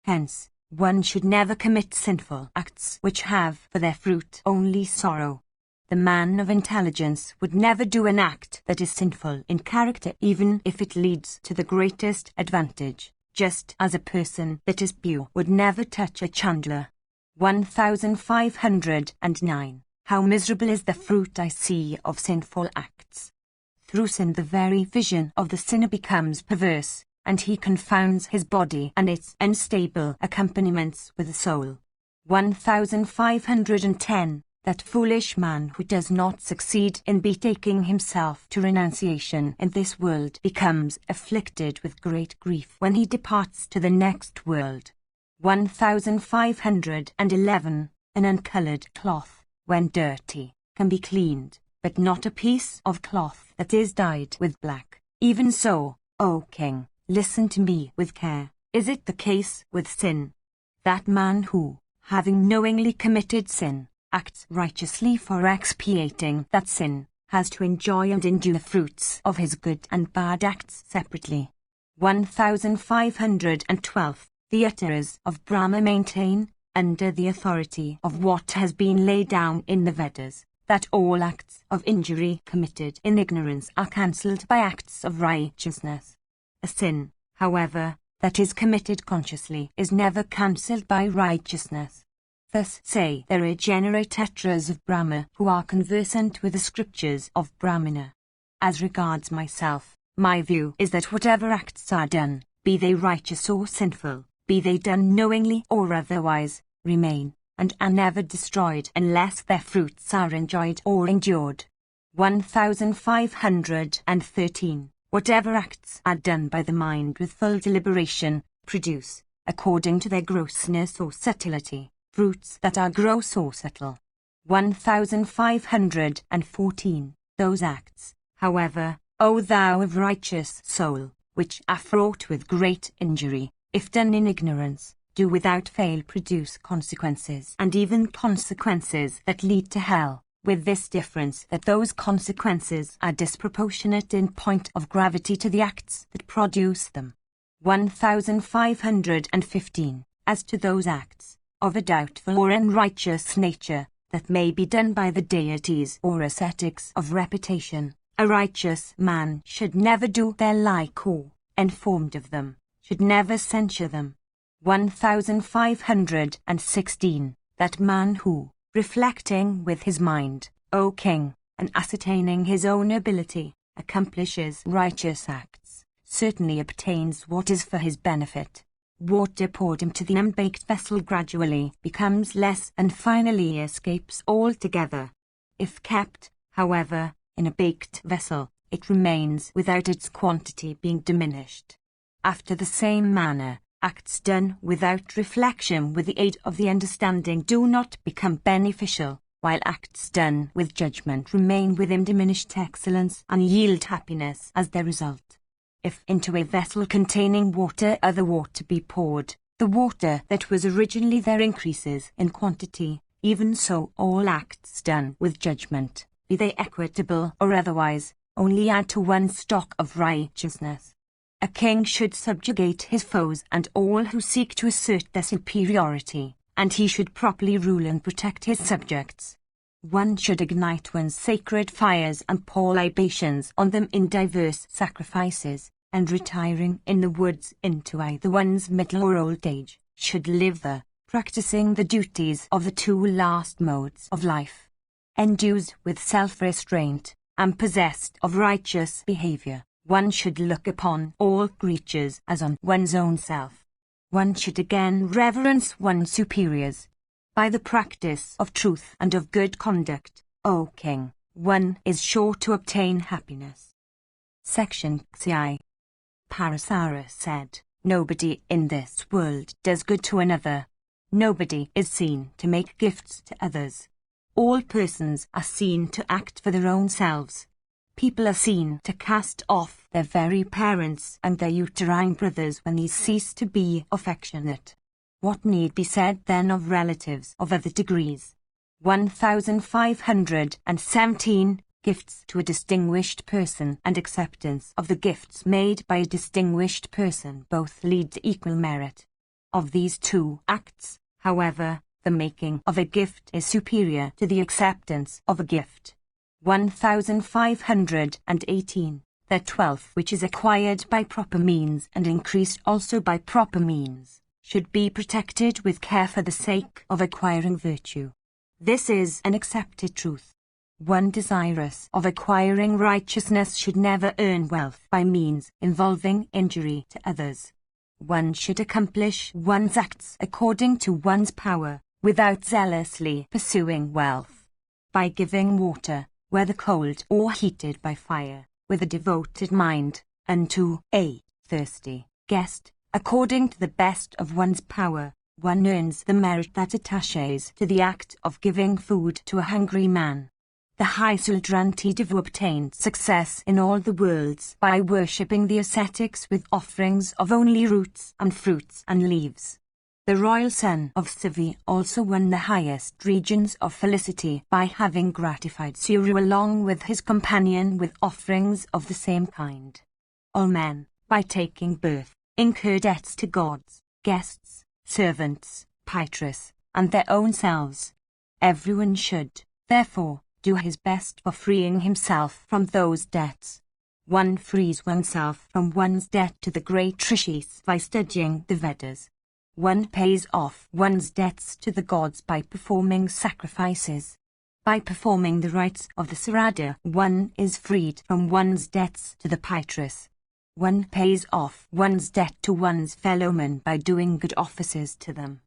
Hence, one should never commit sinful acts which have for their fruit only sorrow. The man of intelligence would never do an act that is sinful in character, even if it leads to the greatest advantage, just as a person that is pure would never touch a chandler. 1509. How miserable is the fruit I see of sinful acts. Through sin the very vision of the sinner becomes perverse, and he confounds his body and its unstable accompaniments with the soul. 1510. That foolish man who does not succeed in betaking himself to renunciation in this world becomes afflicted with great grief when he departs to the next world. 1511. An uncolored cloth, when dirty, can be cleaned, but not a piece of cloth that is dyed with black. Even so, O king, listen to me with care. Is it the case with sin? That man who, having knowingly committed sin, acts righteously for expiating that sin, has to enjoy and endure the fruits of his good and bad acts separately. 1512. The utterers of Brahma maintain, under the authority of what has been laid down in the Vedas, that all acts of injury committed in ignorance are cancelled by acts of righteousness. A sin, however, that is committed consciously is never cancelled by righteousness. Thus say the regenerate utterers of Brahma who are conversant with the scriptures of Brahmana. As regards myself, my view is that whatever acts are done, be they righteous or sinful, be they done knowingly or otherwise, remain, and are never destroyed unless their fruits are enjoyed or endured. 1513. Whatever acts are done by the mind with full deliberation, produce, according to their grossness or subtlety, fruits that are gross or subtle. 1514. Those acts, however, O thou of righteous soul, which are fraught with great injury, if done in ignorance, do without fail produce consequences, and even consequences that lead to hell, with this difference that those consequences are disproportionate in point of gravity to the acts that produce them. 1515. As to those acts, of a doubtful or unrighteous nature, that may be done by the deities or ascetics of reputation, a righteous man should never do their like or, informed of them, should never censure them. 1516. That man who, reflecting with his mind, O king, and ascertaining his own ability, accomplishes righteous acts, certainly obtains what is for his benefit. Water poured into the unbaked vessel gradually becomes less and finally escapes altogether. If kept, however, in a baked vessel, it remains without its quantity being diminished. After the same manner, acts done without reflection with the aid of the understanding do not become beneficial, while acts done with judgment remain with undiminished excellence and yield happiness as their result. If into a vessel containing water other water be poured, the water that was originally there increases in quantity, even so all acts done with judgment, be they equitable or otherwise, only add to one's stock of righteousness. A king should subjugate his foes and all who seek to assert their superiority, and he should properly rule and protect his subjects. One should ignite one's sacred fires and pour libations on them in diverse sacrifices, and retiring in the woods into either one's middle or old age, should live there, practicing the duties of the 2 last modes of life. endued with self-restraint, and possessed of righteous behavior, one should look upon all creatures as on one's own self. One should again reverence one's superiors. By the practice of truth and of good conduct, O King, one is sure to obtain happiness. Section XI. Parasara said, nobody in this world does good to another. Nobody is seen to make gifts to others. All persons are seen to act for their own selves. People are seen to cast off their very parents and their uterine brothers when these cease to be affectionate. What need be said then of relatives of other degrees? 1517. Gifts to a distinguished person and acceptance of the gifts made by a distinguished person both lead to equal merit. Of these two acts, however, the making of a gift is superior to the acceptance of a gift. 1518. That wealth which is acquired by proper means and increased also by proper means should be protected with care for the sake of acquiring virtue. This is an accepted truth. One desirous of acquiring righteousness should never earn wealth by means involving injury to others. One should accomplish one's acts according to one's power, without zealously pursuing wealth. By giving water, whether cold or heated by fire, with a devoted mind, unto a thirsty guest, according to the best of one's power, one earns the merit that attaches to the act of giving food to a hungry man. The high Sultanatidavu obtained success in all the worlds by worshipping the ascetics with offerings of only roots and fruits and leaves. The royal son of Sivi also won the highest regions of felicity by having gratified Suru along with his companion with offerings of the same kind. All men, by taking birth, incur debts to gods, guests, servants, Pytras, and their own selves. Everyone should, therefore, do his best for freeing himself from those debts. One frees oneself from one's debt to the great rishis by studying the Vedas. One pays off one's debts to the gods by performing sacrifices. By performing the rites of the Sarada, one is freed from one's debts to the Pytras. One pays off one's debt to one's fellowmen by doing good offices to them.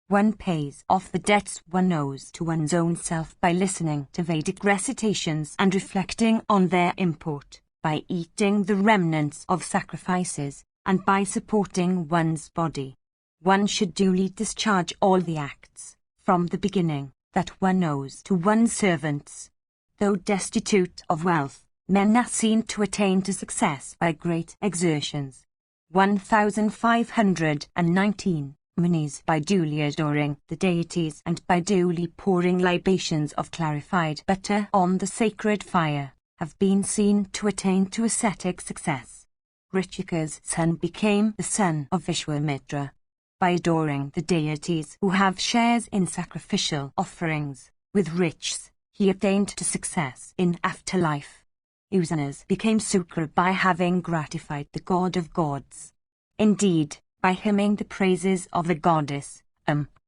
One pays off the debts one owes to one's own self by listening to Vedic recitations and reflecting on their import, by eating the remnants of sacrifices, and by supporting one's body. One should duly discharge all the acts, from the beginning, that one owes to one's servants. Though destitute of wealth, men are seen to attain to success by great exertions. 1519. Munis, by duly adoring the deities and by duly pouring libations of clarified butter on the sacred fire, have been seen to attain to ascetic success. Richika's son became the son of Vishwamitra. By adoring the deities who have shares in sacrificial offerings, with riches, he attained to success in afterlife. Usanas became Sukra by having gratified the god of gods. Indeed, by hymning the praises of the goddess,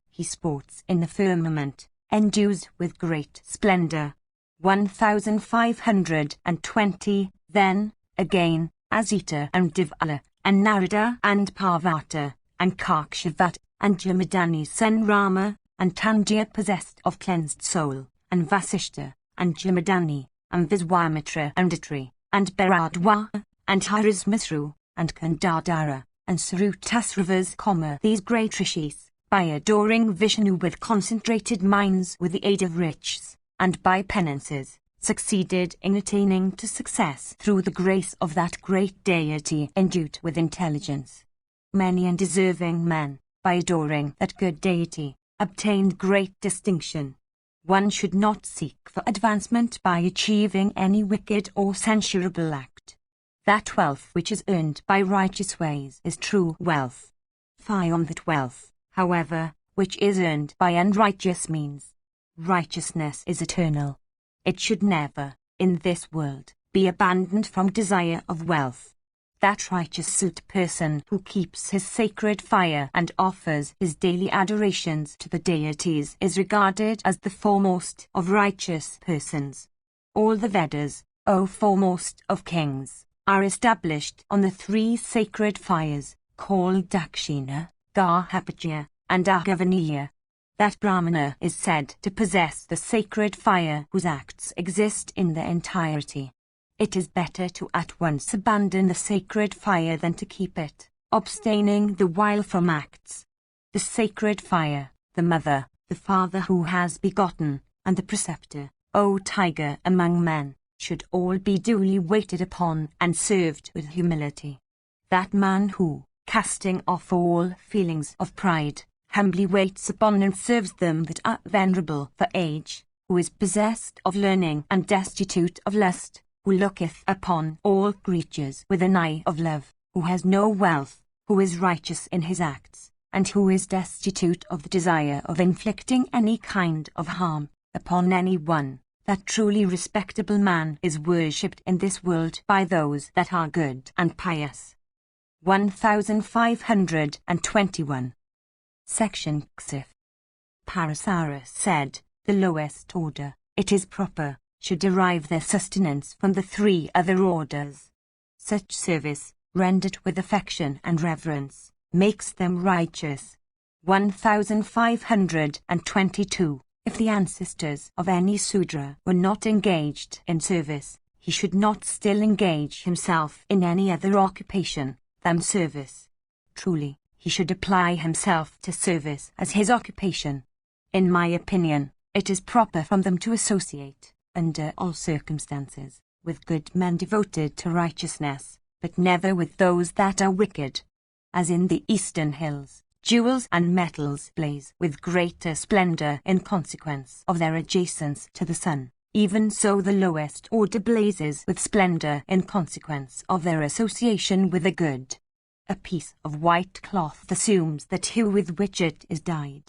he sports in the firmament, endues with great splendor. 1520. Then, again, Asita and Divala, and Narada and Parvata, and Kakshavat, and Jamadani's son Rama, and Tandya possessed of cleansed soul, and Vasishta, and Jamadani, and Viswamitra and Atri, and Bharadwa, and Harismasru, and Kandadara, and Sarutasravas, these great rishis, by adoring Vishnu with concentrated minds with the aid of riches, and by penances, succeeded in attaining to success through the grace of that great deity endued with intelligence. Many undeserving men, by adoring that good deity, obtained great distinction. One should not seek for advancement by achieving any wicked or censurable act. That wealth which is earned by righteous ways is true wealth. Fie on that wealth, however, which is earned by unrighteous means. Righteousness is eternal. It should never, in this world, be abandoned from desire of wealth. That righteous suit person who keeps his sacred fire and offers his daily adorations to the deities is regarded as the foremost of righteous persons. All the Vedas, O foremost of kings, are established on the three sacred fires, called Dakshina, Garhapatya, and Agavaniya. That Brahmana is said to possess the sacred fire whose acts exist in their entirety. It is better to at once abandon the sacred fire than to keep it, abstaining the while from acts. The sacred fire, the mother, the father who has begotten, and the preceptor, O tiger among men, should all be duly waited upon and served with humility. That man who, casting off all feelings of pride, humbly waits upon and serves them that are venerable for age, who is possessed of learning and destitute of lust, who looketh upon all creatures with an eye of love, who has no wealth, who is righteous in his acts, and who is destitute of the desire of inflicting any kind of harm upon any one, that truly respectable man is worshipped in this world by those that are good and pious. 1521. Section Ksif. Parasara said, the lowest order, it is proper, should derive their sustenance from the three other orders. Such service, rendered with affection and reverence, makes them righteous. 1522. If the ancestors of any Sudra were not engaged in service, he should not still engage himself in any other occupation than service. Truly, he should apply himself to service as his occupation. In my opinion, it is proper from them to associate, under all circumstances, with good men devoted to righteousness, but never with those that are wicked. As in the eastern hills, jewels and metals blaze with greater splendor in consequence of their adjacence to the sun, even so the lowest order blazes with splendor in consequence of their association with the good. A piece of white cloth assumes that hue with which it is dyed.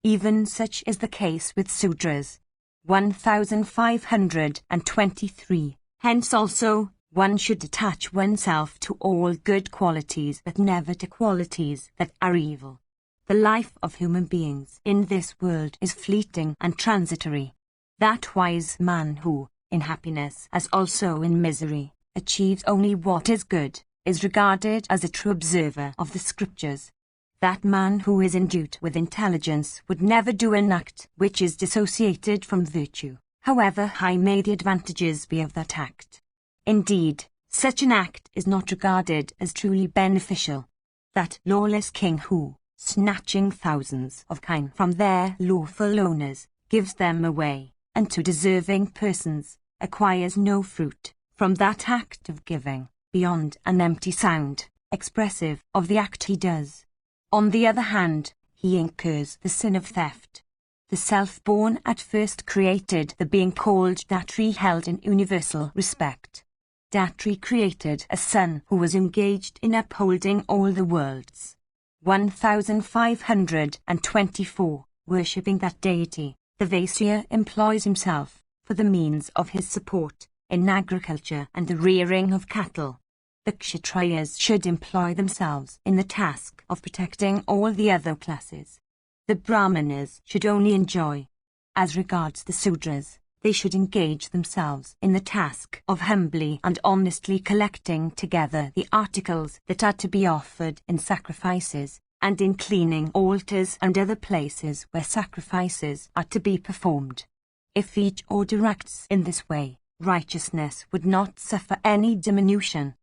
Even such is the case with Sudras. 1523. Hence also, one should attach oneself to all good qualities but never to qualities that are evil. The life of human beings in this world is fleeting and transitory. That wise man who, in happiness as also in misery, achieves only what is good, is regarded as a true observer of the scriptures. That man who is endued with intelligence would never do an act which is dissociated from virtue, however high may the advantages be of that act. Indeed, such an act is not regarded as truly beneficial. That lawless king who, snatching thousands of kine from their lawful owners, gives them away, and to deserving persons, acquires no fruit from that act of giving, beyond an empty sound, expressive of the act he does. On the other hand, he incurs the sin of theft. The self-born at first created the being called Datri held in universal respect. Datri created a son who was engaged in upholding all the worlds. 1524. Worshipping that deity, the Vaisya employs himself, for the means of his support, in agriculture and the rearing of cattle. The Kshatriyas should employ themselves in the task of protecting all the other classes. The Brahmanas should only enjoy. As regards the Sudras, they should engage themselves in the task of humbly and honestly collecting together the articles that are to be offered in sacrifices, and in cleaning altars and other places where sacrifices are to be performed. If each order acts in this way, righteousness would not suffer any diminution.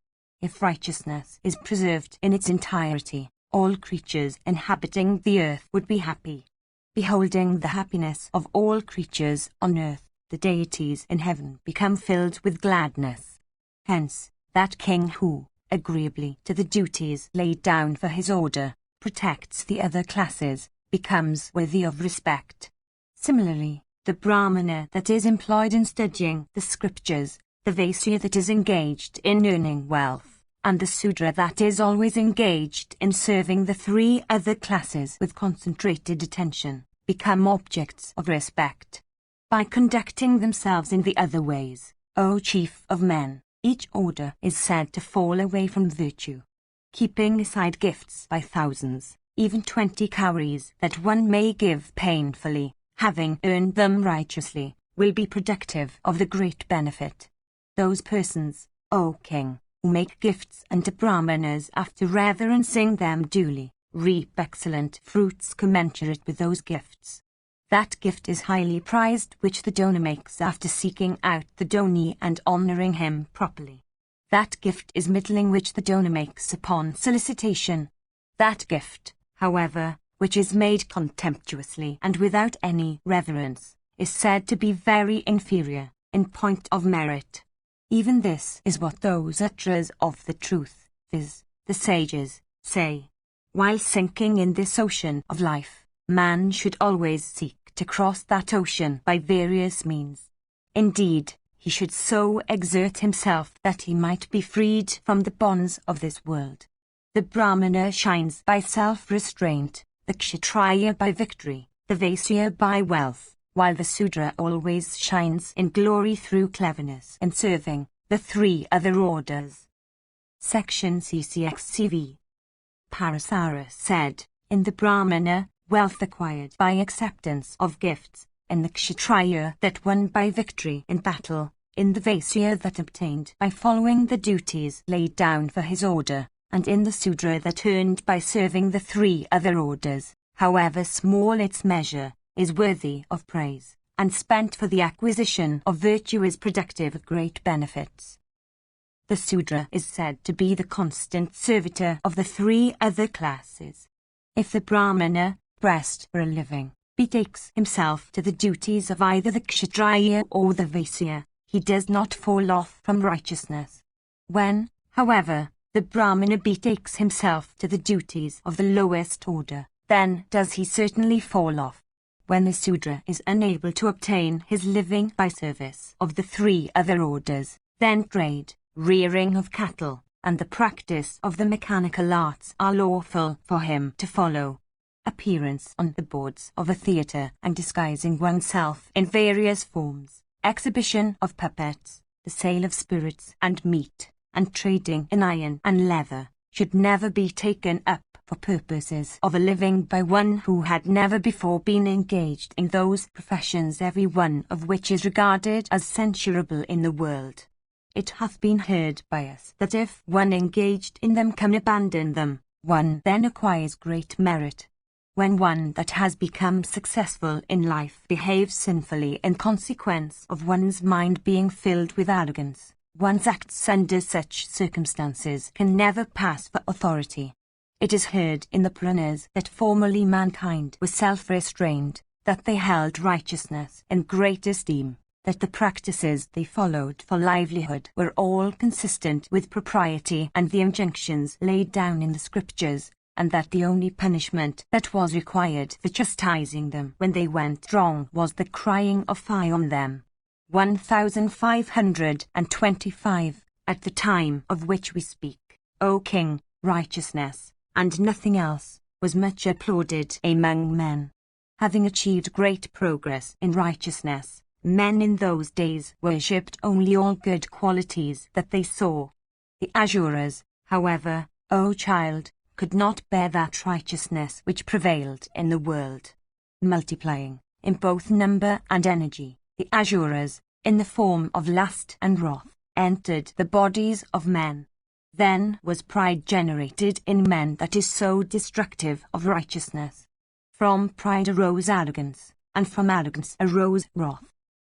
If righteousness is preserved in its entirety, all creatures inhabiting the earth would be happy. Beholding the happiness of all creatures on earth, the deities in heaven become filled with gladness. Hence, that king who, agreeably to the duties laid down for his order, protects the other classes, becomes worthy of respect. Similarly, the Brahmana that is employed in studying the scriptures, the Vaisya that is engaged in earning wealth, and the Sudra that is always engaged in serving the three other classes with concentrated attention, become objects of respect. By conducting themselves in the other ways, O chief of men, Each order is said to fall away from virtue, keeping aside gifts by thousands, even 20 cowries that one may give painfully, having earned them righteously, will be productive of the great benefit. Those persons, O king, who make gifts unto Brahmanas after reverencing them duly, reap excellent fruits commensurate with those gifts. That gift is highly prized which the donor makes after seeking out the donee and honouring him properly. That gift is middling which the donor makes upon solicitation. That gift, however, which is made contemptuously and without any reverence, is said to be very inferior, in point of merit. Even this is what those utterers of the truth, viz., the sages, say. While sinking in this ocean of life, man should always seek to cross that ocean by various means. Indeed, he should so exert himself that he might be freed from the bonds of this world. The Brahmana shines by self-restraint, the Kshatriya by victory, the Vaisya by wealth, while the Sudra always shines in glory through cleverness in serving the three other orders. Section CCXCV. Parasara said, in the Brahmana, wealth acquired by acceptance of gifts, in the Kshatriya that won by victory in battle, in the Vaisya that obtained by following the duties laid down for his order, and in the Sudra that earned by serving the three other orders, however small its measure, is worthy of praise, and spent for the acquisition of virtue is productive of great benefits. The Sudra is said to be the constant servitor of the three other classes. If the Brahmana, pressed for a living, betakes himself to the duties of either the Kshatriya or the Vaisya, he does not fall off from righteousness. When, however, the Brahmana betakes himself to the duties of the lowest order, then does he certainly fall off. When the Sudra is unable to obtain his living by service of the three other orders, then trade, rearing of cattle, and the practice of the mechanical arts are lawful for him to follow. Appearance on the boards of a theatre and disguising oneself in various forms, exhibition of puppets, the sale of spirits and meat, and trading in iron and leather, should never be taken up for purposes of a living by one who had never before been engaged in those professions, every one of which is regarded as censurable in the world. It hath been heard by us that if one engaged in them can abandon them, one then acquires great merit. When one that has become successful in life behaves sinfully in consequence of one's mind being filled with arrogance, one's acts under such circumstances can never pass for authority. It is heard in the Puranas that formerly mankind was self-restrained, that they held righteousness in great esteem, that the practices they followed for livelihood were all consistent with propriety and the injunctions laid down in the scriptures, and that the only punishment that was required for chastising them when they went wrong was the crying of fie on them. 1525, at the time of which we speak, O king, righteousness, and nothing else, was much applauded among men. Having achieved great progress in righteousness, men in those days worshipped only all good qualities that they saw. The Asuras, however, O child, could not bear that righteousness which prevailed in the world. Multiplying, in both number and energy, the Asuras, in the form of lust and wrath, entered the bodies of men. Then was pride generated in men that is so destructive of righteousness. From pride arose arrogance, and from arrogance arose wrath.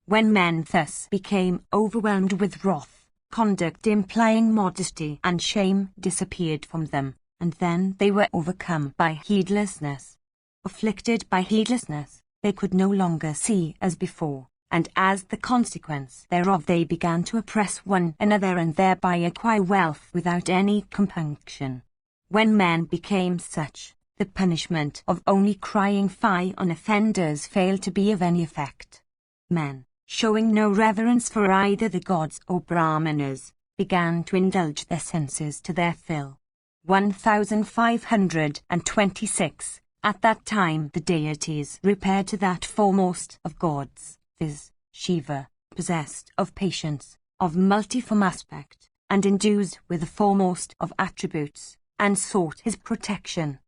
When men thus became overwhelmed with wrath, conduct implying modesty and shame disappeared from them, and then they were overcome by heedlessness. Afflicted by heedlessness, they could no longer see as before, and as the consequence thereof they began to oppress one another and thereby acquire wealth without any compunction. When men became such, the punishment of only crying fie on offenders failed to be of any effect. Men, showing no reverence for either the gods or Brahmanas, began to indulge their senses to their fill. 1526, at that time the deities repaired to that foremost of gods, viz., Shiva, possessed of patience, of multiform aspect, and endues with the foremost of attributes, and sought his protection.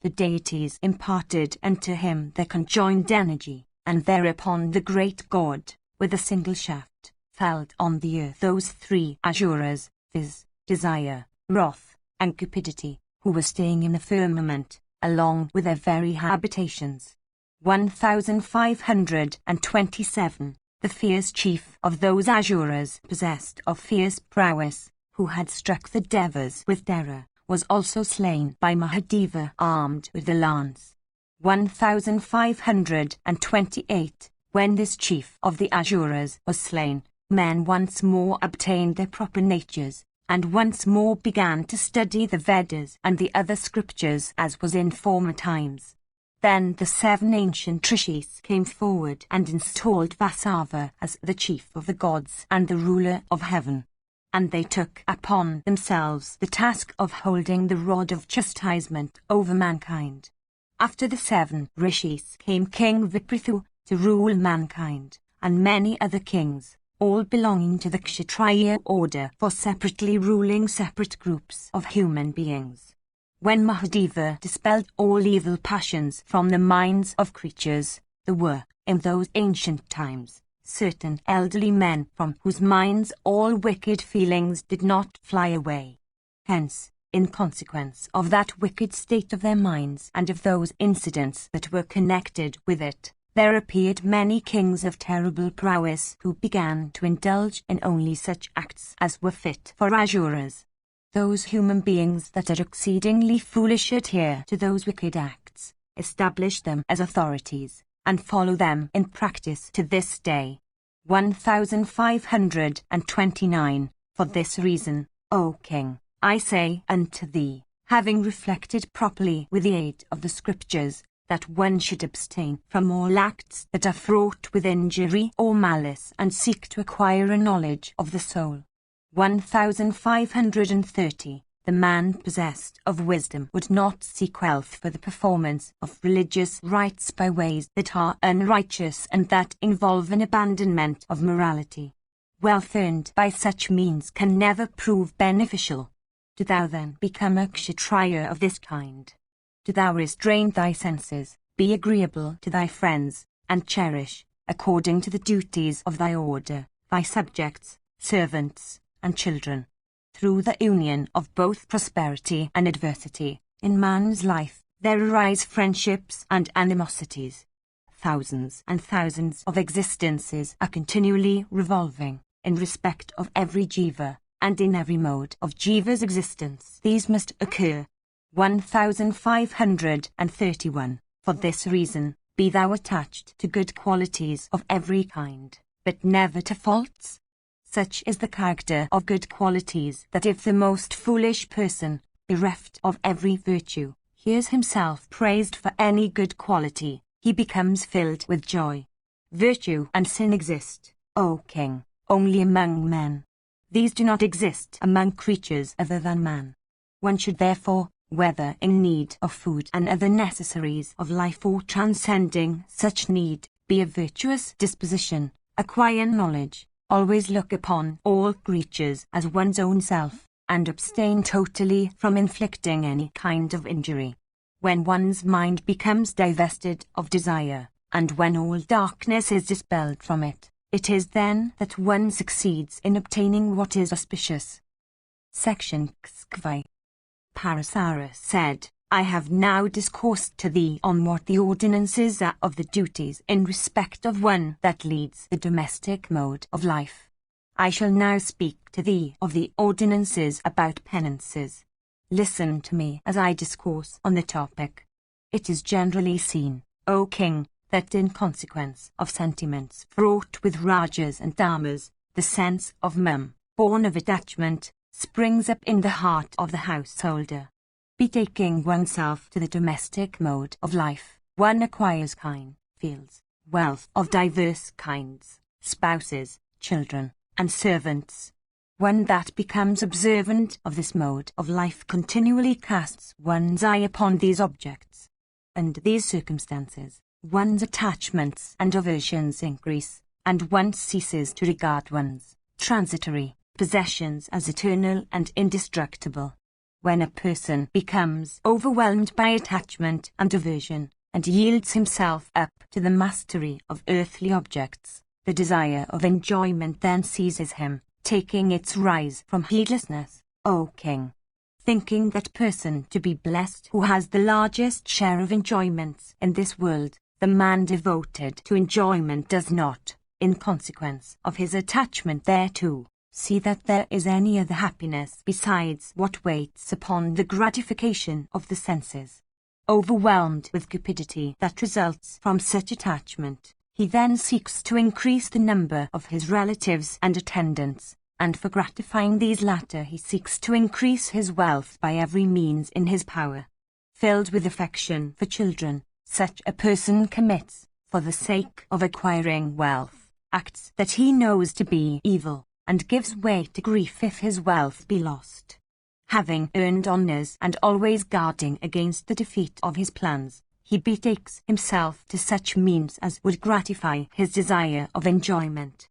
The deities imparted unto him their conjoined energy, and thereupon the great god, with a single shaft, felled on the earth those three asuras, viz., Desire, Wrath, and Cupidity, who were staying in the firmament, along with their very habitations. 1527. The fierce chief of those asuras, possessed of fierce prowess, who had struck the devas with terror, was also slain by Mahadeva armed with the lance. 1528. When this chief of the asuras was slain, men once more obtained their proper natures, and once more began to study the Vedas and the other scriptures as was in former times. Then the 7 ancient rishis came forward and installed Vasava as the chief of the gods and the ruler of heaven. And they took upon themselves the task of holding the rod of chastisement over mankind. After the 7 rishis came King Viprithu to rule mankind, and many other kings, all belonging to the Kshatriya order for separately ruling separate groups of human beings. When Mahadeva dispelled all evil passions from the minds of creatures, there were, in those ancient times, certain elderly men from whose minds all wicked feelings did not fly away. Hence, in consequence of that wicked state of their minds and of those incidents that were connected with it, there appeared many kings of terrible prowess who began to indulge in only such acts as were fit for asuras. Those human beings that are exceedingly foolish adhere to those wicked acts, establish them as authorities, and follow them in practice to this day. 1529. For this reason, O king, I say unto thee, having reflected properly with the aid of the scriptures, that one should abstain from all acts that are fraught with injury or malice and seek to acquire a knowledge of the soul. 1530. The man possessed of wisdom would not seek wealth for the performance of religious rites by ways that are unrighteous and that involve an abandonment of morality. Wealth earned by such means can never prove beneficial. Do thou then become a kshatriya of this kind. Do thou restrain thy senses, be agreeable to thy friends, and cherish, according to the duties of thy order, thy subjects, servants, and children. Through the union of both prosperity and adversity, in man's life, there arise friendships and animosities. Thousands and thousands of existences are continually revolving, in respect of every jiva, and in every mode of jiva's existence these must occur. 1531. For this reason, be thou attached to good qualities of every kind, but never to faults. Such is the character of good qualities that if the most foolish person, bereft of every virtue, hears himself praised for any good quality, he becomes filled with joy. Virtue and sin exist, O king, only among men. These do not exist among creatures other than man. One should therefore, whether in need of food and other necessaries of life or transcending such need, be a virtuous disposition, acquire knowledge, always look upon all creatures as one's own self, and abstain totally from inflicting any kind of injury. When one's mind becomes divested of desire, and when all darkness is dispelled from it, it is then that one succeeds in obtaining what is auspicious. Section Kskvai. Parasara said, I have now discoursed to thee on what the ordinances are of the duties in respect of one that leads the domestic mode of life. I shall now speak to thee of the ordinances about penances. Listen to me as I discourse on the topic. It is generally seen, O king, that in consequence of sentiments fraught with rajas and dharmas, the sense of mum, born of attachment, springs up in the heart of the householder. Betaking oneself to the domestic mode of life, one acquires kind, feels, wealth of diverse kinds, spouses, children, and servants. One that becomes observant of this mode of life continually casts one's eye upon these objects. Under these circumstances, one's attachments and aversions increase, and one ceases to regard one's transitory, possessions as eternal and indestructible. When a person becomes overwhelmed by attachment and aversion, and yields himself up to the mastery of earthly objects, the desire of enjoyment then seizes him, taking its rise from heedlessness, O king. Thinking that person to be blessed who has the largest share of enjoyments in this world, the man devoted to enjoyment does not, in consequence of his attachment thereto, see that there is any other happiness besides what waits upon the gratification of the senses. Overwhelmed with cupidity that results from such attachment, he then seeks to increase the number of his relatives and attendants, and for gratifying these latter he seeks to increase his wealth by every means in his power. Filled with affection for children, such a person commits, for the sake of acquiring wealth, acts that he knows to be evil, and gives way to grief if his wealth be lost. Having earned honours and always guarding against the defeat of his plans, he betakes himself to such means as would gratify his desire of enjoyment.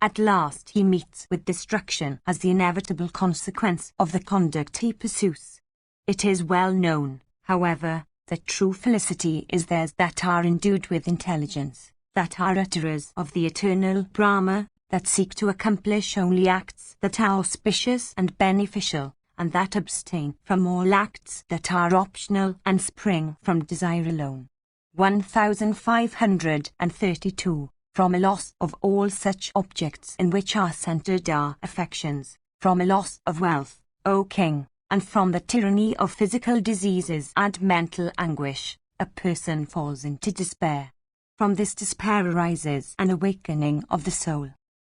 At last he meets with destruction as the inevitable consequence of the conduct he pursues. It is well known, however, that true felicity is theirs that are endued with intelligence, that are utterers of the eternal Brahma, that seek to accomplish only acts that are auspicious and beneficial, and that abstain from all acts that are optional and spring from desire alone. 1532. From a loss of all such objects in which are centered our affections, from a loss of wealth, O king, and from the tyranny of physical diseases and mental anguish, a person falls into despair. From this despair arises an awakening of the soul.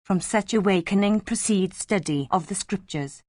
From such awakening proceeds study of the scriptures.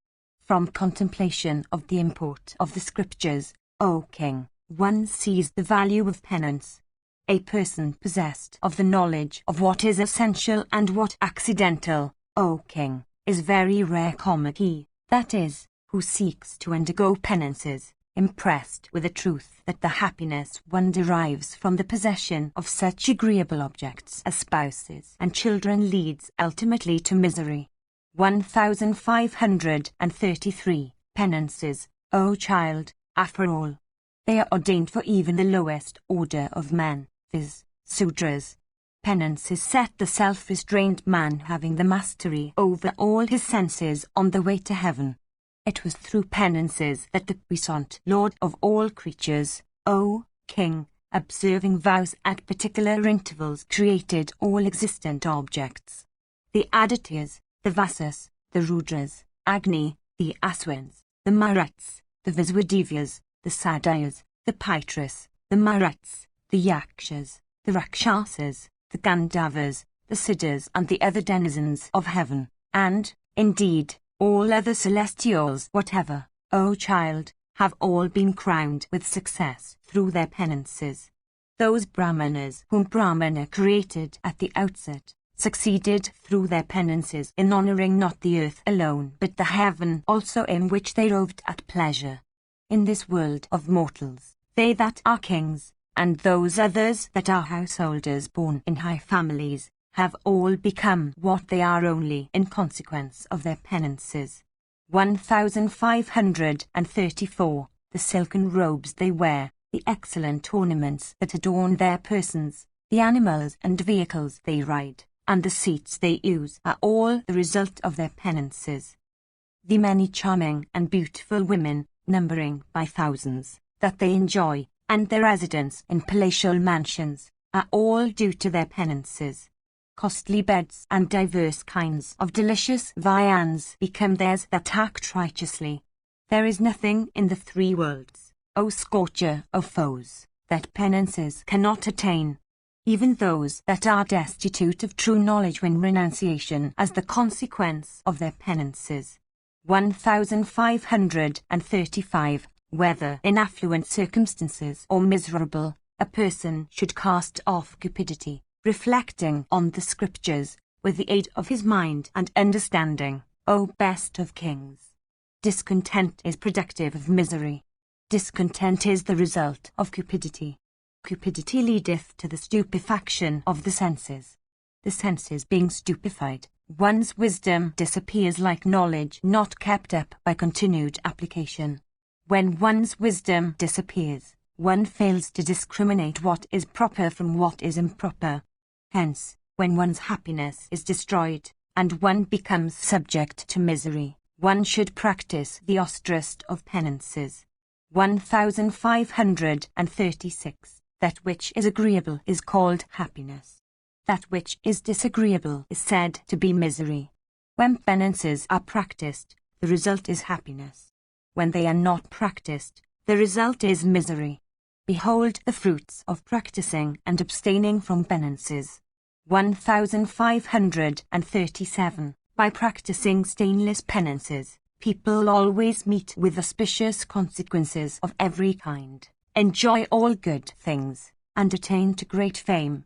From contemplation of the import of the scriptures, O king, one sees the value of penance. A person possessed of the knowledge of what is essential and what accidental, O king, is very rare. He, that is, who seeks to undergo penances, impressed with the truth that the happiness one derives from the possession of such agreeable objects as spouses and children leads ultimately to misery. 1533. Penances, O child, after all, they are ordained for even the lowest order of men, viz., Sudras. Penances set the self-restrained man having the mastery over all his senses on the way to heaven. It was through penances that the puissant Lord of all creatures, O king, observing vows at particular intervals, created all existent objects. The Adityas, the Vasas, the Rudras, Agni, the Aswins, the Maruts, the Viswadevyas, the Sadyas, the Pitras, the Maruts, the Yakshas, the Rakshasas, the Gandharvas, the Siddhas and the other denizens of heaven, and, indeed, all other celestials whatever, O child, have all been crowned with success through their penances. Those Brahmanas whom Brahmana created at the outset, succeeded through their penances in honouring not the earth alone but the heaven also in which they roved at pleasure. In this world of mortals, they that are kings, and those others that are householders born in high families, have all become what they are only in consequence of their penances. 1534. The silken robes they wear, the excellent ornaments that adorn their persons, the animals and vehicles they ride, and the seats they use are all the result of their penances. The many charming and beautiful women, numbering by thousands, that they enjoy, and their residence in palatial mansions, are all due to their penances. Costly beds and divers kinds of delicious viands become theirs that act righteously. There is nothing in the three worlds, O scorcher of foes, that penances cannot attain. Even those that are destitute of true knowledge win renunciation as the consequence of their penances. 1535. Whether in affluent circumstances or miserable, a person should cast off cupidity, reflecting on the scriptures, with the aid of his mind and understanding, O best of kings. Discontent is productive of misery. Discontent is the result of cupidity. Cupidity leadeth to the stupefaction of the senses. The senses being stupefied, One's wisdom disappears like knowledge not kept up by continued application. When one's wisdom disappears, one fails to discriminate what is proper from what is improper. Hence, when one's happiness is destroyed, and one becomes subject to misery, one should practice the austerest of penances. 1536. That which is agreeable is called happiness. That which is disagreeable is said to be misery. When penances are practiced, the result is happiness. When they are not practiced, the result is misery. Behold the fruits of practicing and abstaining from penances. 1537. By practicing stainless penances, people always meet with auspicious consequences of every kind, enjoy all good things, and attain to great fame.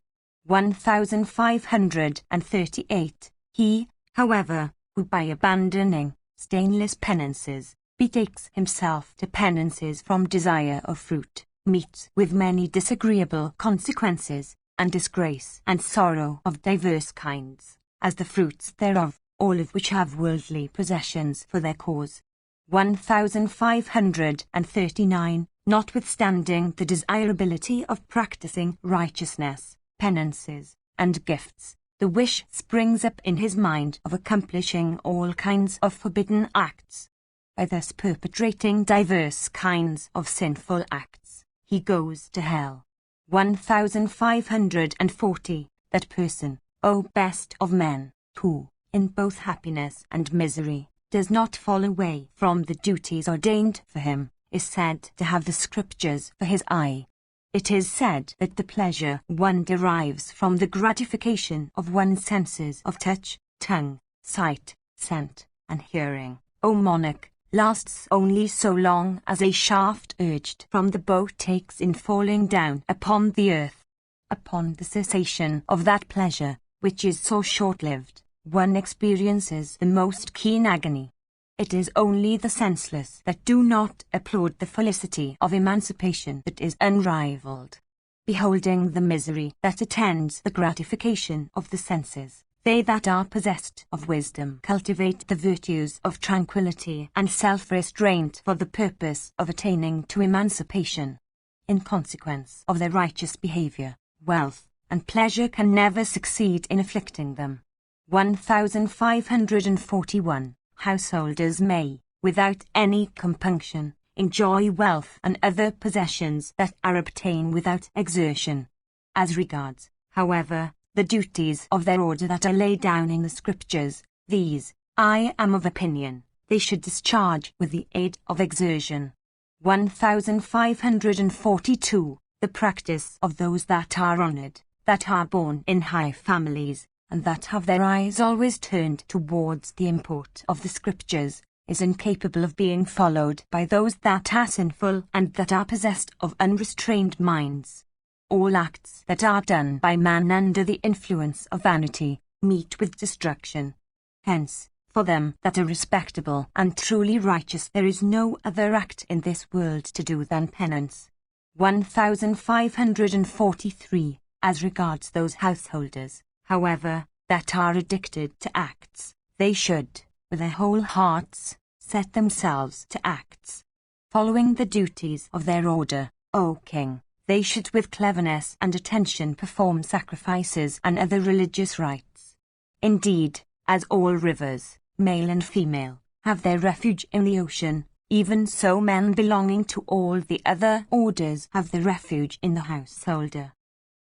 1538. He, however, who by abandoning stainless penances betakes himself to penances from desire of fruit, meets with many disagreeable consequences, and disgrace and sorrow of diverse kinds, as the fruits thereof, all of which have worldly possessions for their cause. 1539. Notwithstanding the desirability of practicing righteousness, penances, and gifts, the wish springs up in his mind of accomplishing all kinds of forbidden acts. By thus perpetrating diverse kinds of sinful acts, he goes to hell. 1540. That person, O best of men, who, in both happiness and misery, does not fall away from the duties ordained for him, is said to have the scriptures for his eye. It is said that the pleasure one derives from the gratification of one's senses of touch, tongue, sight, scent, and hearing, O monarch, lasts only so long as a shaft urged from the bow takes in falling down upon the earth. Upon the cessation of that pleasure, which is so short-lived, one experiences the most keen agony. It is only the senseless that do not applaud the felicity of emancipation that is unrivaled. Beholding the misery that attends the gratification of the senses, they that are possessed of wisdom cultivate the virtues of tranquility and self-restraint for the purpose of attaining to emancipation. In consequence of their righteous behavior, wealth and pleasure can never succeed in afflicting them. 1541. Householders may, without any compunction, enjoy wealth and other possessions that are obtained without exertion. As regards, however, the duties of their order that are laid down in the scriptures, these, I am of opinion, they should discharge with the aid of exertion. 1542. The practice of those that are honoured, that are born in high families, and that have their eyes always turned towards the import of the scriptures, is incapable of being followed by those that are sinful and that are possessed of unrestrained minds. All acts that are done by man under the influence of vanity meet with destruction. Hence, for them that are respectable and truly righteous, there is no other act in this world to do than penance. 1543. As regards those householders, however, that are addicted to acts, they should, with their whole hearts, set themselves to acts. Following the duties of their order, O king, they should with cleverness and attention perform sacrifices and other religious rites. Indeed, as all rivers, male and female, have their refuge in the ocean, even so men belonging to all the other orders have their refuge in the householder.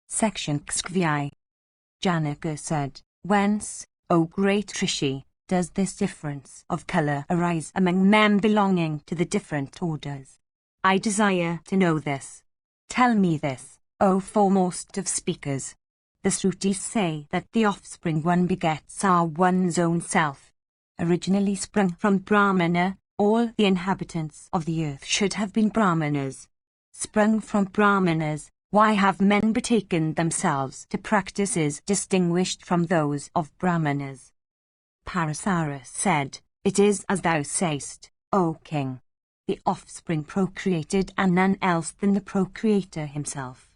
Section XVII. Janaka said, Whence, O great Rishi, does this difference of colour arise among men belonging to the different orders? I desire to know this. Tell me this, O foremost of speakers. The Srutis say that the offspring one begets are one's own self. Originally sprung from Brahmana, all the inhabitants of the earth should have been Brahmanas. Sprung from Brahmanas, why have men betaken themselves to practices distinguished from those of Brahmanas? Parasara said, It is as thou sayest, O king. The offspring procreated and none else than the procreator himself.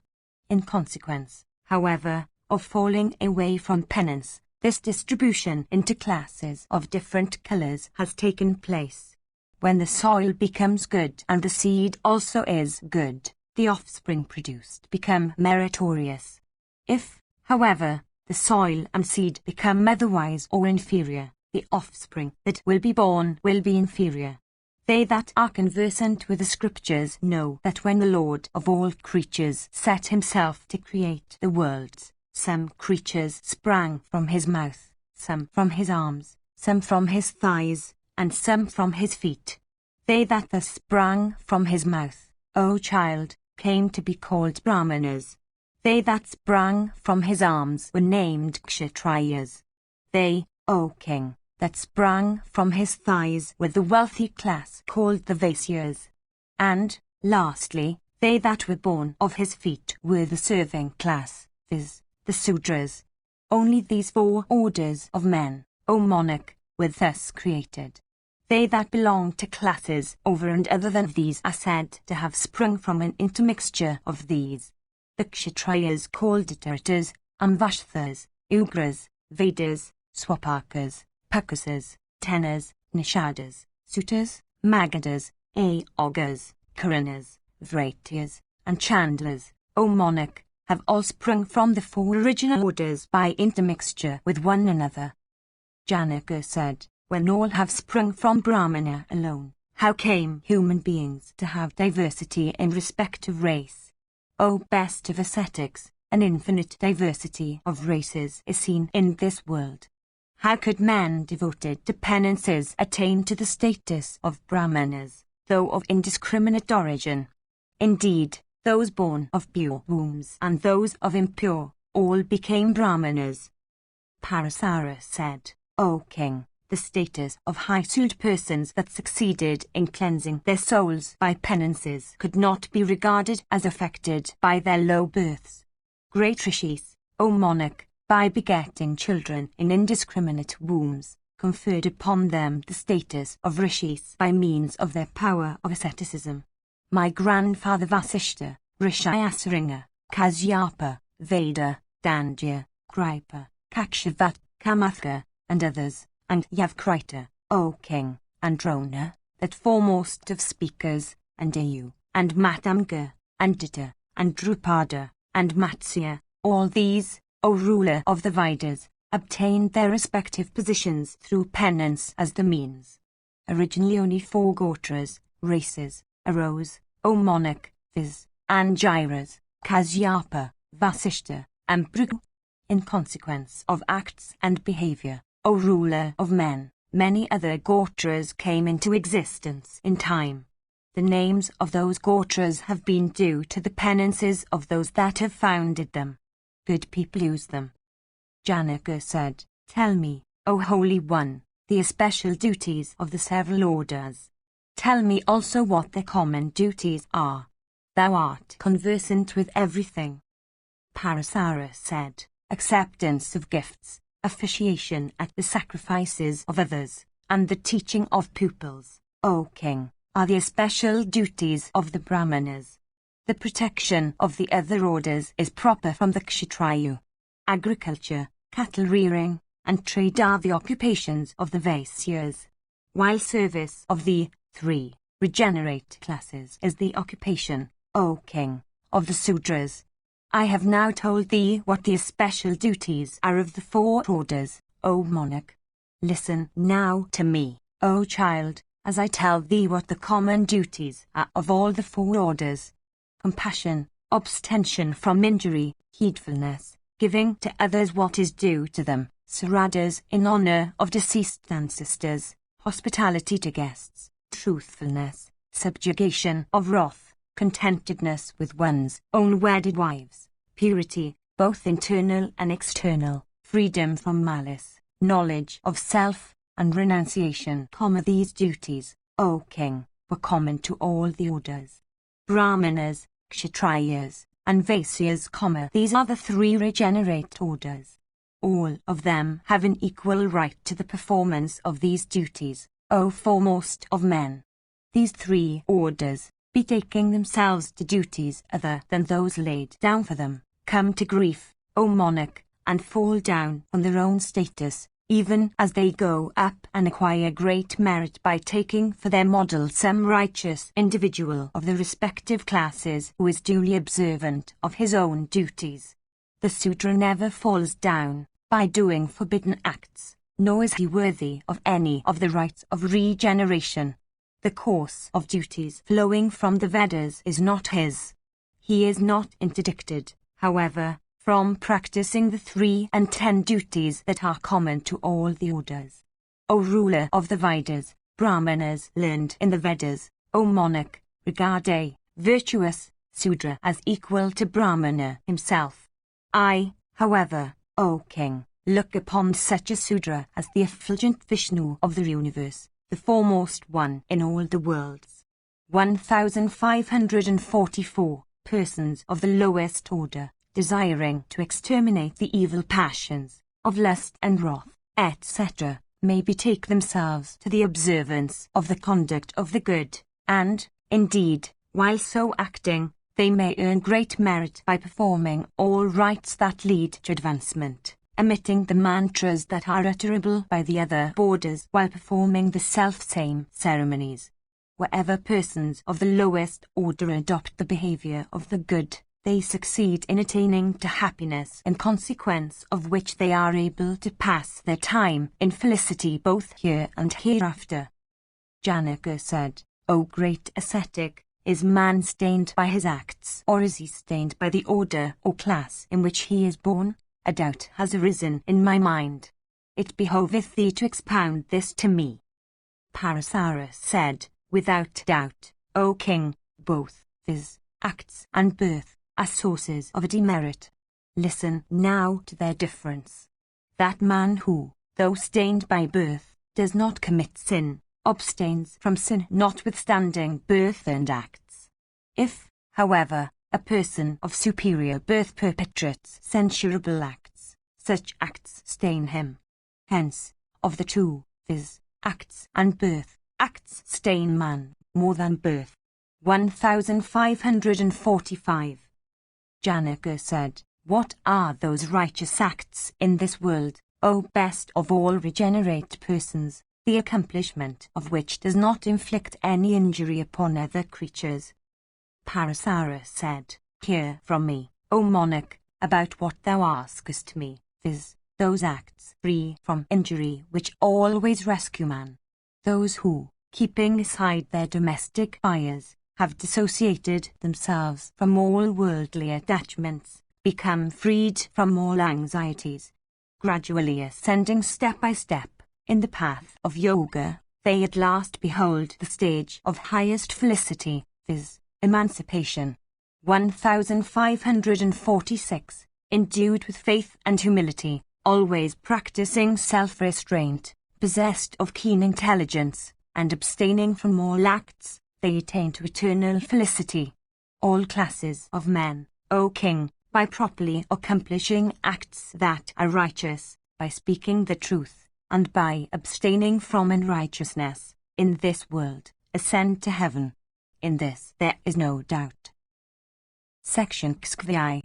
In consequence, however, of falling away from penance, This distribution into classes of different colors has taken place. When the soil becomes good and the seed also is good, the offspring produced become meritorious. If, however, the soil and seed become otherwise or inferior, the offspring that will be born will be inferior. They that are conversant with the Scriptures know that when the Lord of all creatures set himself to create the worlds, some creatures sprang from his mouth, some from his arms, some from his thighs, and some from his feet. They that thus sprang from his mouth, O child, came to be called Brahmanas. They that sprang from his arms were named Kshatriyas. They, O king, that sprang from his thighs were the wealthy class called the Vaisyas. And, lastly, they that were born of his feet were the serving class, viz., the Sudras. Only these 4 orders of men, O monarch, were thus created. They that belong to classes over and other than these are said to have sprung from an intermixture of these. The Kshatriyas called Dhartas, Amvashthas, Ugras, Vedas, Swapakas, Pakusas, Tenas, Nishadas, Sutas, Magadas, Ayogas, Karanas, Vraityas, and Chandlas, O monarch, have all sprung from the 4 original orders by intermixture with one another. Janaka said, when all have sprung from Brahmana alone, how came human beings to have diversity in respect of race? O best of ascetics, an infinite diversity of races is seen in this world. How could men devoted to penances attain to the status of Brahmanas, though of indiscriminate origin? Indeed, those born of pure wombs and those of impure, all became Brahmanas. Parasara said, O king, the status of high-souled persons that succeeded in cleansing their souls by penances could not be regarded as affected by their low births. Great rishis, O monarch, by begetting children in indiscriminate wombs, conferred upon them the status of rishis by means of their power of asceticism. My grandfather Vasishta, Rishi Asaringa, Kasyapa, Veda, Dandya, Kripa, Kakshavat, Kamathka, and others, and Yavkrita, O king, and Drona, that foremost of speakers, and Ayu, and Matamga, and Dita, and Drupada, and Matsya, all these, O ruler of the Vedas, obtained their respective positions through penance as the means. Originally only 4 Gotras, races, arose, O monarch, viz., Angiras, Kasyapa, Vasishta, and Bhrigu. In consequence of acts and behavior, O ruler of men, many other Gotras came into existence in time. The names of those Gotras have been due to the penances of those that have founded them. Good people use them. Janaka said, tell me, O Holy One, the especial duties of the several orders. Tell me also what their common duties are. Thou art conversant with everything. Parasara said, acceptance of gifts, officiation at the sacrifices of others, and the teaching of pupils, O king, are the especial duties of the Brahmanas. The protection of the other orders is proper from the Kshatriya. Agriculture, cattle rearing, and trade are the occupations of the Vaisyas, while service of the 3 regenerate classes is the occupation, O king, of the Sudras. I have now told thee what the especial duties are of the 4 orders, O monarch. Listen now to me, O child, as I tell thee what the common duties are of all the 4 orders. Compassion, abstention from injury, heedfulness, giving to others what is due to them, saradas in honor of deceased ancestors, hospitality to guests, truthfulness, subjugation of wrath, contentedness with one's own wedded wives, purity, both internal and external, freedom from malice, knowledge of self, and renunciation. These duties, O king, were common to all the orders. Brahmanas, Kshatriyas, and Vaisyas, these are the 3 regenerate orders. All of them have an equal right to the performance of these duties, O foremost of men. These 3 orders, betaking themselves to duties other than those laid down for them, come to grief, O monarch, and fall down from their own status, even as they go up and acquire great merit by taking for their model some righteous individual of the respective classes who is duly observant of his own duties. The Sudra never falls down by doing forbidden acts, nor is he worthy of any of the rites of regeneration. The course of duties flowing from the Vedas is not his. He is not interdicted, however, from practicing the 3 and 10 duties that are common to all the orders. O ruler of the Vedas, Brahmanas learned in the Vedas, O monarch, regard a virtuous Sudra as equal to Brahmana himself. I, however, O king, look upon such a Sudra as the effulgent Vishnu of the universe, the foremost one in all the worlds. 1544 persons of the lowest order, desiring to exterminate the evil passions of lust and wrath, etc., may betake themselves to the observance of the conduct of the good, and, indeed, while so acting, they may earn great merit by performing all rites that lead to advancement, emitting the mantras that are utterable by the other borders while performing the self-same ceremonies. Wherever persons of the lowest order adopt the behavior of the good, they succeed in attaining to happiness, in consequence of which they are able to pass their time in felicity both here and hereafter. Janaka said, O great ascetic, is man stained by his acts, or is he stained by the order or class in which he is born? A doubt has arisen in my mind. It behoveth thee to expound this to me. Parasara said, Without doubt, O king, both, viz., acts and birth, are sources of a demerit. Listen now to their difference. That man who, though stained by birth, does not commit sin, abstains from sin notwithstanding birth and acts. If, however, a person of superior birth perpetrates censurable acts, such acts stain him. Hence, of the two, viz., acts and birth, acts stain man more than birth. 1545. Janaka said, What are those righteous acts in this world, O best of all regenerate persons, the accomplishment of which does not inflict any injury upon other creatures? Parasara said, Hear from me, O monarch, about what thou askest me, viz., those acts free from injury which always rescue man. Those who, keeping aside their domestic fires, have dissociated themselves from all worldly attachments, become freed from all anxieties. Gradually ascending step by step, in the path of yoga, they at last behold the stage of highest felicity, viz., emancipation. 1546. Endued with faith and humility, always practicing self-restraint, possessed of keen intelligence, and abstaining from all acts, they attain to eternal felicity. All classes of men, O king, by properly accomplishing acts that are righteous, by speaking the truth, and by abstaining from unrighteousness, in this world, ascend to heaven. In this there is no doubt. Section Xkvi.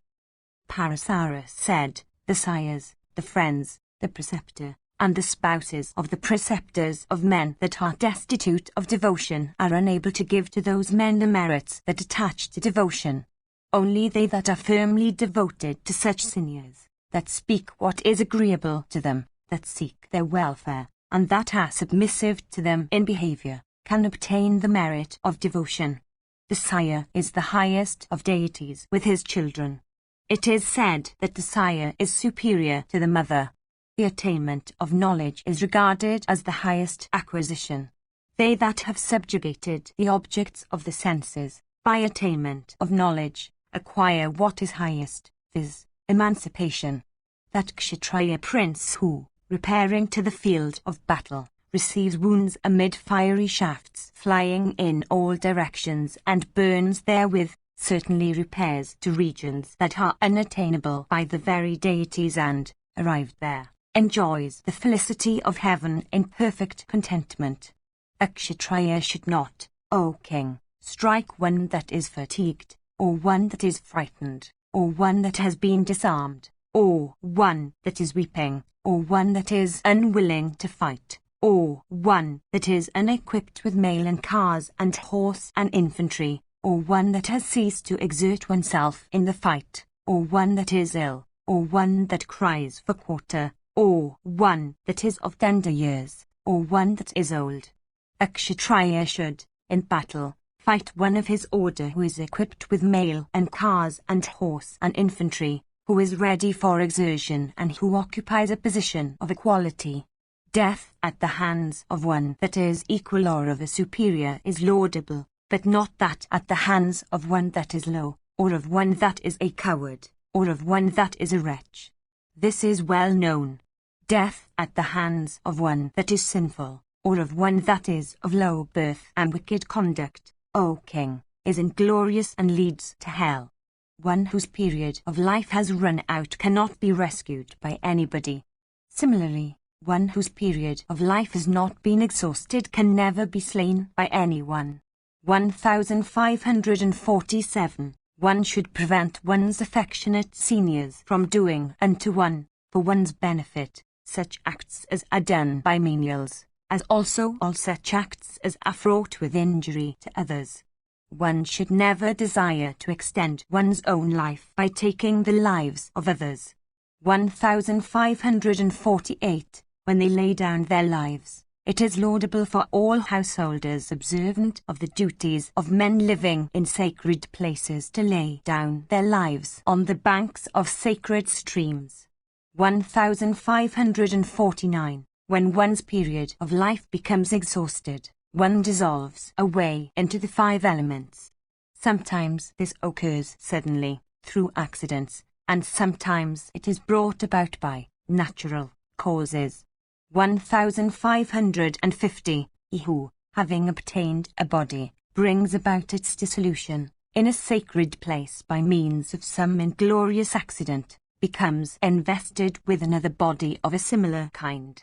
Parasara said, The sires, the friends, the preceptor, and the spouses of the preceptors of men that are destitute of devotion are unable to give to those men the merits that attach to devotion. Only they that are firmly devoted to such seniors, that speak what is agreeable to them, that seek their welfare, and that are submissive to them in behavior, can obtain the merit of devotion. The sire is the highest of deities with his children. It is said that the sire is superior to the mother. The attainment of knowledge is regarded as the highest acquisition. They that have subjugated the objects of the senses, by attainment of knowledge, acquire what is highest, viz., emancipation. That Kshatriya prince who, repairing to the field of battle, receives wounds amid fiery shafts flying in all directions and burns therewith, certainly repairs to regions that are unattainable by the very deities and, arrived there, enjoys the felicity of heaven in perfect contentment. A Kshatriya should not, O king, strike one that is fatigued, or one that is frightened, or one that has been disarmed, or one that is weeping, or one that is unwilling to fight, or one that is unequipped with mail and cars and horse and infantry, or one that has ceased to exert oneself in the fight, or one that is ill, or one that cries for quarter, or one that is of tender years, or one that is old. A Kshatriya should, in battle, fight one of his order who is equipped with mail and cars and horse and infantry, who is ready for exertion and who occupies a position of equality. Death at the hands of one that is equal or of a superior is laudable, but not that at the hands of one that is low, or of one that is a coward, or of one that is a wretch. This is well known. Death at the hands of one that is sinful, or of one that is of low birth and wicked conduct, O king, is inglorious and leads to hell. One whose period of life has run out cannot be rescued by anybody. Similarly, one whose period of life has not been exhausted can never be slain by anyone. 1547. One should prevent one's affectionate seniors from doing unto one, for one's benefit, such acts as are done by menials, as also all such acts as are fraught with injury to others. One should never desire to extend one's own life by taking the lives of others. 1548. When they lay down their lives, it is laudable for all householders observant of the duties of men living in sacred places to lay down their lives on the banks of sacred streams. 1549. When one's period of life becomes exhausted, one dissolves away into the 5 elements. Sometimes this occurs suddenly, through accidents, and sometimes it is brought about by natural causes. 1550. He who, having obtained a body, brings about its dissolution, in a sacred place by means of some inglorious accident, becomes invested with another body of a similar kind.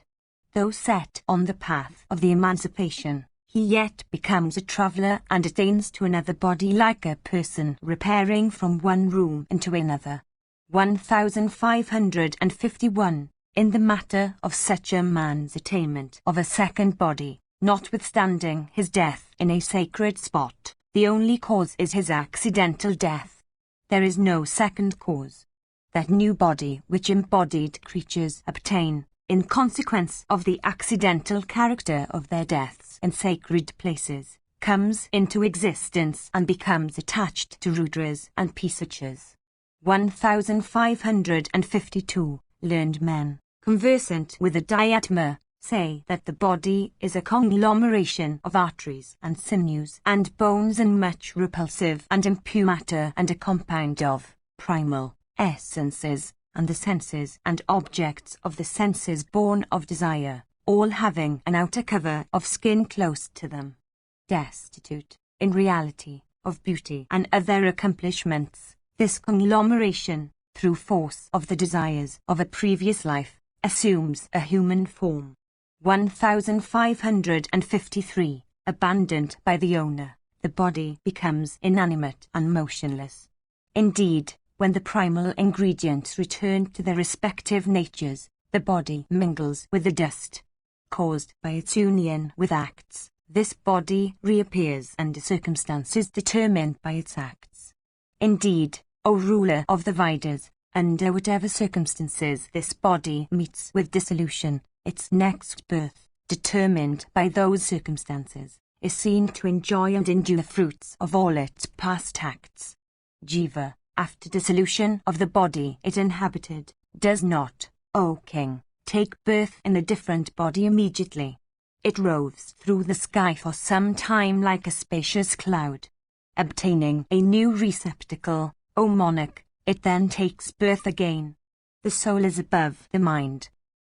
Though set on the path of the emancipation, he yet becomes a traveller and attains to another body like a person repairing from one room into another. 1551. In the matter of such a man's attainment of a second body, notwithstanding his death in a sacred spot, the only cause is his accidental death. There is no second cause. That new body which embodied creatures obtain, in consequence of the accidental character of their deaths in sacred places, comes into existence and becomes attached to Rudras and Pisachas. 1552. Learned men, conversant with the Dhyatma, say that the body is a conglomeration of arteries and sinews and bones and much repulsive and impure matter and a compound of primal essences, and the senses and objects of the senses born of desire, all having an outer cover of skin close to them. Destitute, in reality, of beauty and other accomplishments, this conglomeration, through force of the desires of a previous life, assumes a human form. 1553. Abandoned by the owner, the body becomes inanimate and motionless. Indeed, when the primal ingredients return to their respective natures, the body mingles with the dust. Caused by its union with acts, this body reappears under circumstances determined by its acts. Indeed, O ruler of the Vedas, under whatever circumstances this body meets with dissolution, its next birth, determined by those circumstances, is seen to enjoy and endure the fruits of all its past acts. Jiva, after dissolution of the body it inhabited, does not, O king, take birth in a different body immediately. It roves through the sky for some time like a spacious cloud. Obtaining a new receptacle, O monarch, it then takes birth again. The soul is above the mind.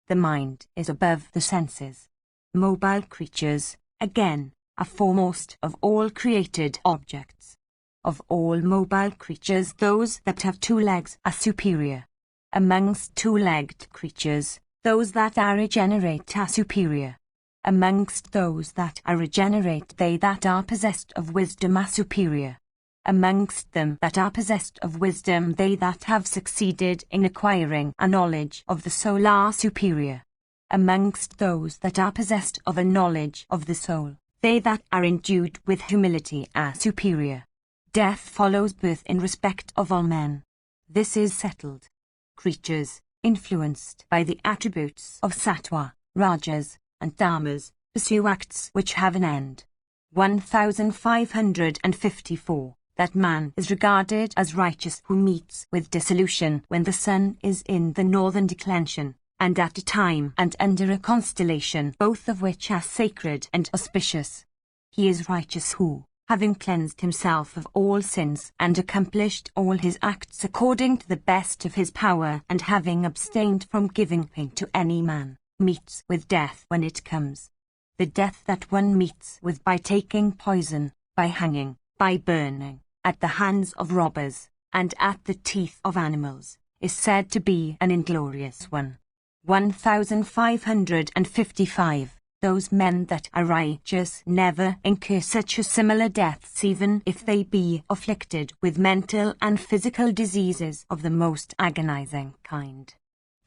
The mind is above the senses. Mobile creatures, again, are foremost of all created objects. Of all mobile creatures, those that have 2 legs are superior. Amongst 2-legged creatures, those that are regenerate are superior. Amongst those that are regenerate, they that are possessed of wisdom are superior. Amongst them that are possessed of wisdom, they that have succeeded in acquiring a knowledge of the soul are superior. Amongst those that are possessed of a knowledge of the soul, they that are endued with humility are superior. Death follows birth in respect of all men. This is settled. Creatures, influenced by the attributes of sattva, rajas, and tamas, pursue acts which have an end. 1554. That man is regarded as righteous who meets with dissolution when the sun is in the northern declension, and at a time and under a constellation, both of which are sacred and auspicious. He is righteous who, having cleansed himself of all sins and accomplished all his acts according to the best of his power, and having abstained from giving pain to any man, meets with death when it comes. The death that one meets with by taking poison, by hanging, by burning, at the hands of robbers, and at the teeth of animals, is said to be an inglorious one. 1555. Those men that are righteous never incur such a similar deaths, even if they be afflicted with mental and physical diseases of the most agonizing kind.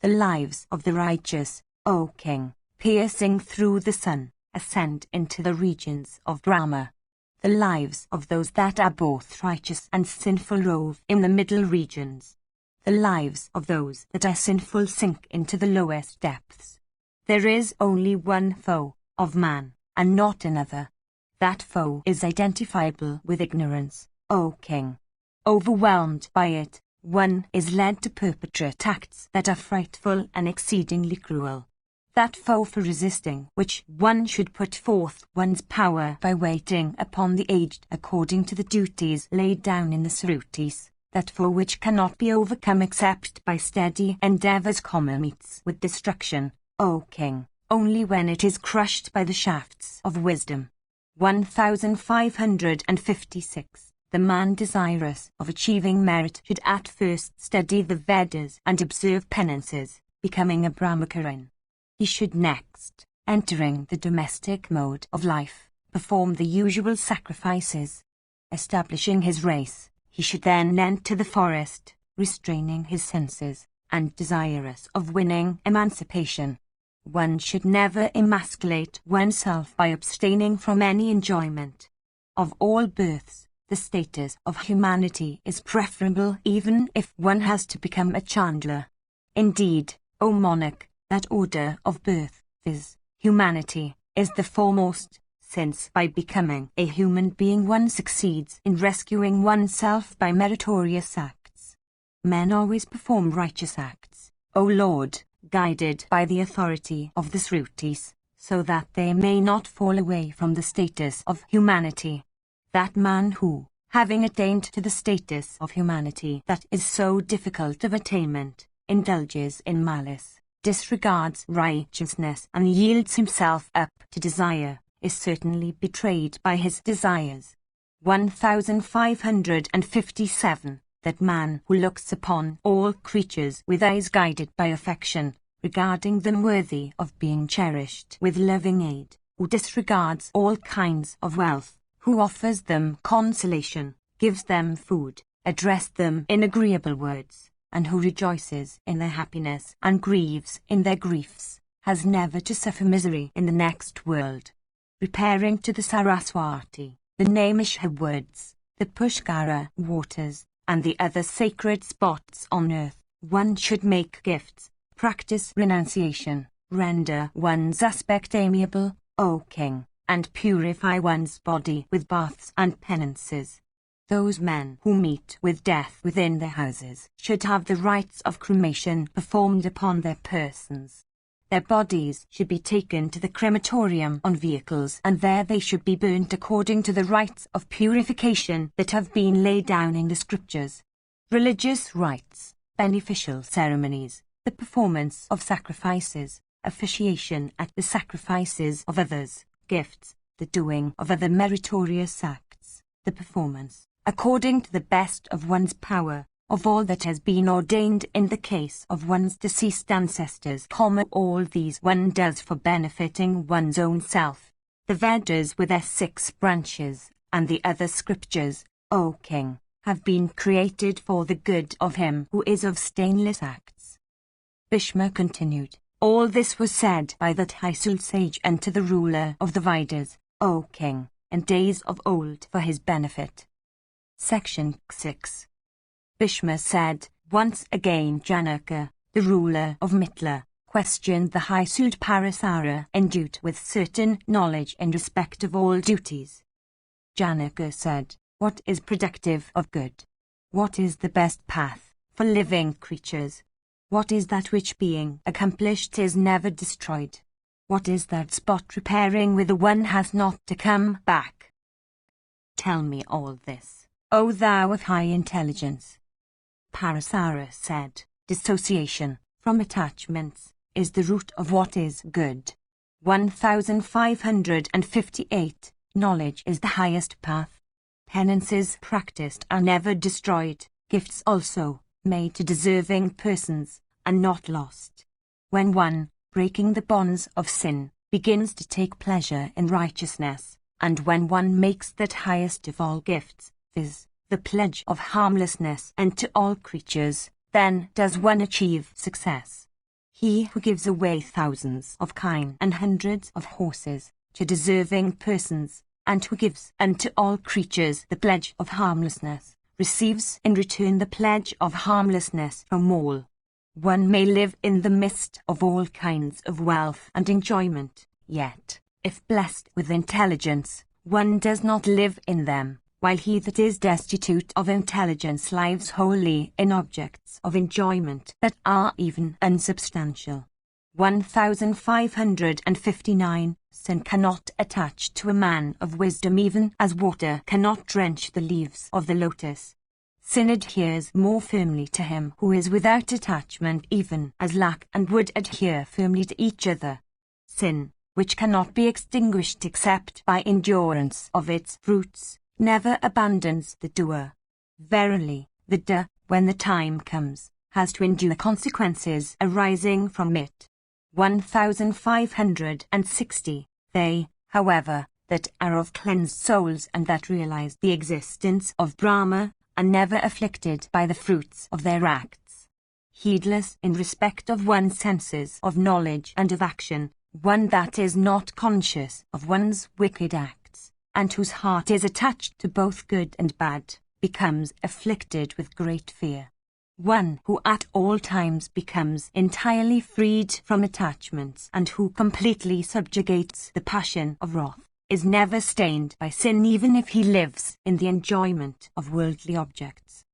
The lives of the righteous, O king, piercing through the sun, ascend into the regions of Brahma. The lives of those that are both righteous and sinful rove in the middle regions. The lives of those that are sinful sink into the lowest depths. There is only one foe of man, and not another. That foe is identifiable with ignorance, O king. Overwhelmed by it, one is led to perpetrate acts that are frightful and exceedingly cruel. That foe for resisting which one should put forth one's power by waiting upon the aged according to the duties laid down in the Srutis, that foe which cannot be overcome except by steady endeavors, meets with destruction, O king, only when it is crushed by the shafts of wisdom. 1556. The man desirous of achieving merit should at first study the Vedas and observe penances, becoming a Brahmacharin. He should next, entering the domestic mode of life, perform the usual sacrifices. Establishing his race, he should then enter the forest, restraining his senses, and desirous of winning emancipation. One should never emasculate oneself by abstaining from any enjoyment. Of all births, the status of humanity is preferable even if one has to become a chandler. Indeed, O monarch, that order of birth, viz., humanity, is the foremost, since by becoming a human being one succeeds in rescuing oneself by meritorious acts. Men always perform righteous acts, O Lord, guided by the authority of the Srutis, so that they may not fall away from the status of humanity. That man who, having attained to the status of humanity that is so difficult of attainment, indulges in malice, disregards righteousness, and yields himself up to desire, is certainly betrayed by his desires. 1557. That man who looks upon all creatures with eyes guided by affection, regarding them worthy of being cherished with loving aid, who disregards all kinds of wealth, who offers them consolation, gives them food, addresses them in agreeable words, and who rejoices in their happiness and grieves in their griefs, has never to suffer misery in the next world. Repairing to the Saraswati, the Naimisha woods, the Pushkara waters, and the other sacred spots on earth, one should make gifts, practice renunciation, render one's aspect amiable, O king, and purify one's body with baths and penances. Those men who meet with death within their houses should have the rites of cremation performed upon their persons. Their bodies should be taken to the crematorium on vehicles, and there they should be burnt according to the rites of purification that have been laid down in the scriptures. Religious rites, beneficial ceremonies, the performance of sacrifices, officiation at the sacrifices of others, gifts, the doing of other meritorious acts, the performance, according to the best of one's power, of all that has been ordained in the case of one's deceased ancestors, all these one does for benefiting one's own self. The Vedas with their 6 branches, and the other scriptures, O king, have been created for the good of him who is of stainless acts. Bhishma continued, all this was said by that high sage unto the ruler of the Vedas, O king, in days of old for his benefit. Section 6. Bhishma said, once again Janaka, the ruler of Mithila, questioned the high sage Parasara endued with certain knowledge in respect of all duties. Janaka said, what is productive of good? What is the best path for living creatures? What is that which being accomplished is never destroyed? What is that spot repairing whither one has not to come back? Tell me all this, O thou of high intelligence. Parasara said, dissociation from attachments is the root of what is good. 1558. Knowledge is the highest path. Penances practiced are never destroyed, gifts also, made to deserving persons, are not lost. When one, breaking the bonds of sin, begins to take pleasure in righteousness, and when one makes that highest of all gifts, viz., the pledge of harmlessness unto all creatures, then does one achieve success. He who gives away thousands of kine and hundreds of horses to deserving persons, and who gives unto all creatures the pledge of harmlessness, receives in return the pledge of harmlessness from all. One may live in the midst of all kinds of wealth and enjoyment, yet, if blessed with intelligence, one does not live in them, while he that is destitute of intelligence lives wholly in objects of enjoyment that are even unsubstantial. 1559. Sin cannot attach to a man of wisdom even as water cannot drench the leaves of the lotus. Sin adheres more firmly to him who is without attachment even as lac and wood adhere firmly to each other. Sin, which cannot be extinguished except by endurance of its fruits, never abandons the doer. Verily, the doer, when the time comes, has to endure the consequences arising from it. 1560. They, however, that are of cleansed souls and that realize the existence of Brahma, are never afflicted by the fruits of their acts. Heedless in respect of one's senses of knowledge and of action, one that is not conscious of one's wicked acts, and whose heart is attached to both good and bad, becomes afflicted with great fear. One who at all times becomes entirely freed from attachments and who completely subjugates the passion of wrath, is never stained by sin even if he lives in the enjoyment of worldly objects.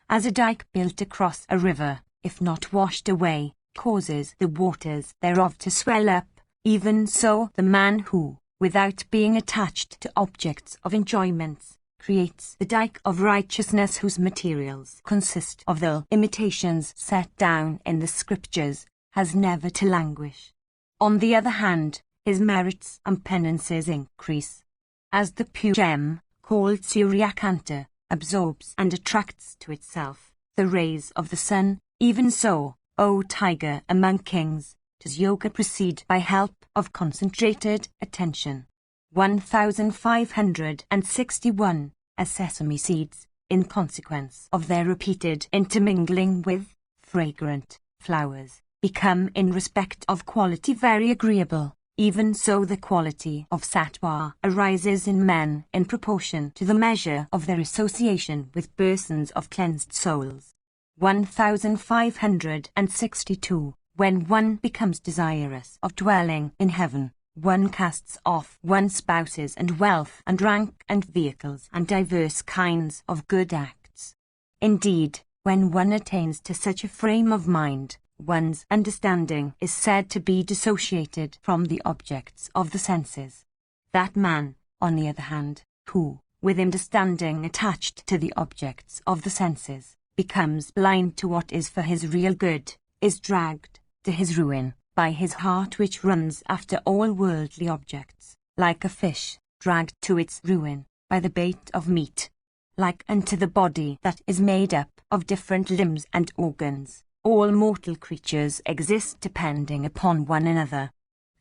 As a dike built across a river, if not washed away, causes the waters thereof to swell up, even so the man who, without being attached to objects of enjoyments, creates the dike of righteousness whose materials consist of the imitations set down in the scriptures, has never to languish. On the other hand, his merits and penances increase. As the pure gem, called Suryakanta, absorbs and attracts to itself the rays of the sun, even so, O tiger among kings, does yoga proceed by help of concentrated attention. 1561. As sesame seeds, in consequence of their repeated intermingling with fragrant flowers, become in respect of quality very agreeable, even so the quality of sattva arises in men in proportion to the measure of their association with persons of cleansed souls. 1562. When one becomes desirous of dwelling in heaven, one casts off one's spouses and wealth and rank and vehicles and diverse kinds of good acts. Indeed, when one attains to such a frame of mind, one's understanding is said to be dissociated from the objects of the senses. That man, on the other hand, who, with understanding attached to the objects of the senses, becomes blind to what is for his real good, is dragged to his ruin by his heart which runs after all worldly objects, like a fish, dragged to its ruin by the bait of meat. Like unto the body that is made up of different limbs and organs, all mortal creatures exist depending upon one another.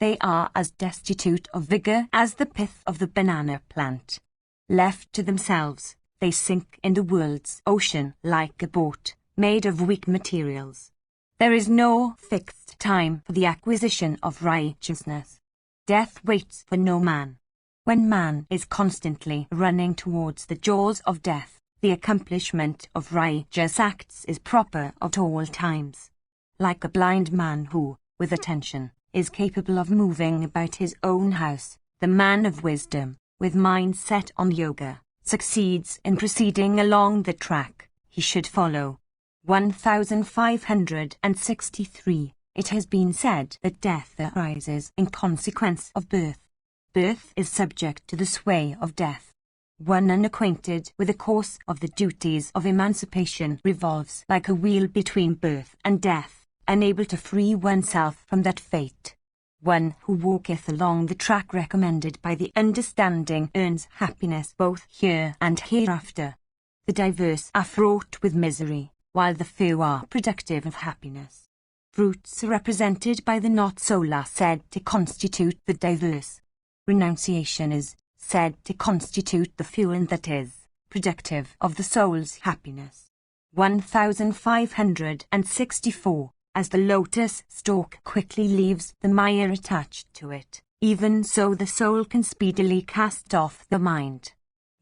They are as destitute of vigor as the pith of the banana plant. Left to themselves, they sink in the world's ocean like a boat, made of weak materials. There is no fixed time for the acquisition of righteousness. Death waits for no man. When man is constantly running towards the jaws of death, the accomplishment of righteous acts is proper at all times. Like a blind man who, with attention, is capable of moving about his own house, the man of wisdom, with mind set on yoga, succeeds in proceeding along the track he should follow. 1563. It has been said that death arises in consequence of birth. Birth is subject to the sway of death. One unacquainted with the course of the duties of emancipation revolves like a wheel between birth and death, unable to free oneself from that fate. One who walketh along the track recommended by the understanding earns happiness both here and hereafter. The diverse are fraught with misery, while the few are productive of happiness. Fruits are represented by the not solar said to constitute the diverse. Renunciation is said to constitute the fuel that is productive of the soul's happiness. 1564. As the lotus stalk quickly leaves the mire attached to it, even so the soul can speedily cast off the mind.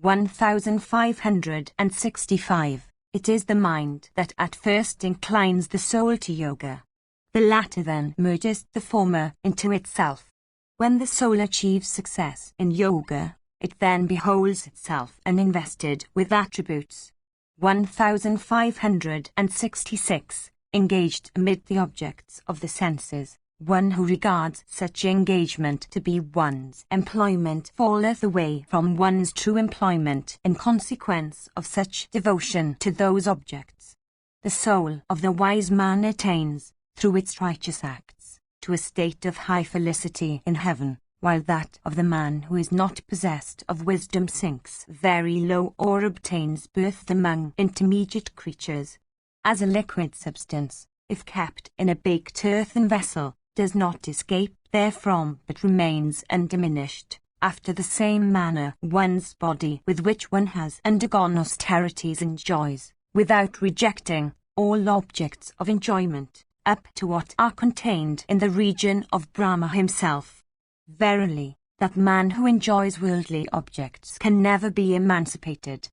1565. It is the mind that at first inclines the soul to yoga. The latter then merges the former into itself. When the soul achieves success in yoga, it then beholds itself uninvested with attributes. 1566. Engaged amid the objects of the senses, one who regards such engagement to be one's employment falleth away from one's true employment in consequence of such devotion to those objects. The soul of the wise man attains, through its righteous acts, to a state of high felicity in heaven, while that of the man who is not possessed of wisdom sinks very low or obtains birth among intermediate creatures. As a liquid substance, if kept in a baked earthen vessel, does not escape therefrom but remains undiminished, after the same manner one's body with which one has undergone austerities enjoys, without rejecting, all objects of enjoyment, up to what are contained in the region of Brahma himself. Verily, that man who enjoys worldly objects can never be emancipated.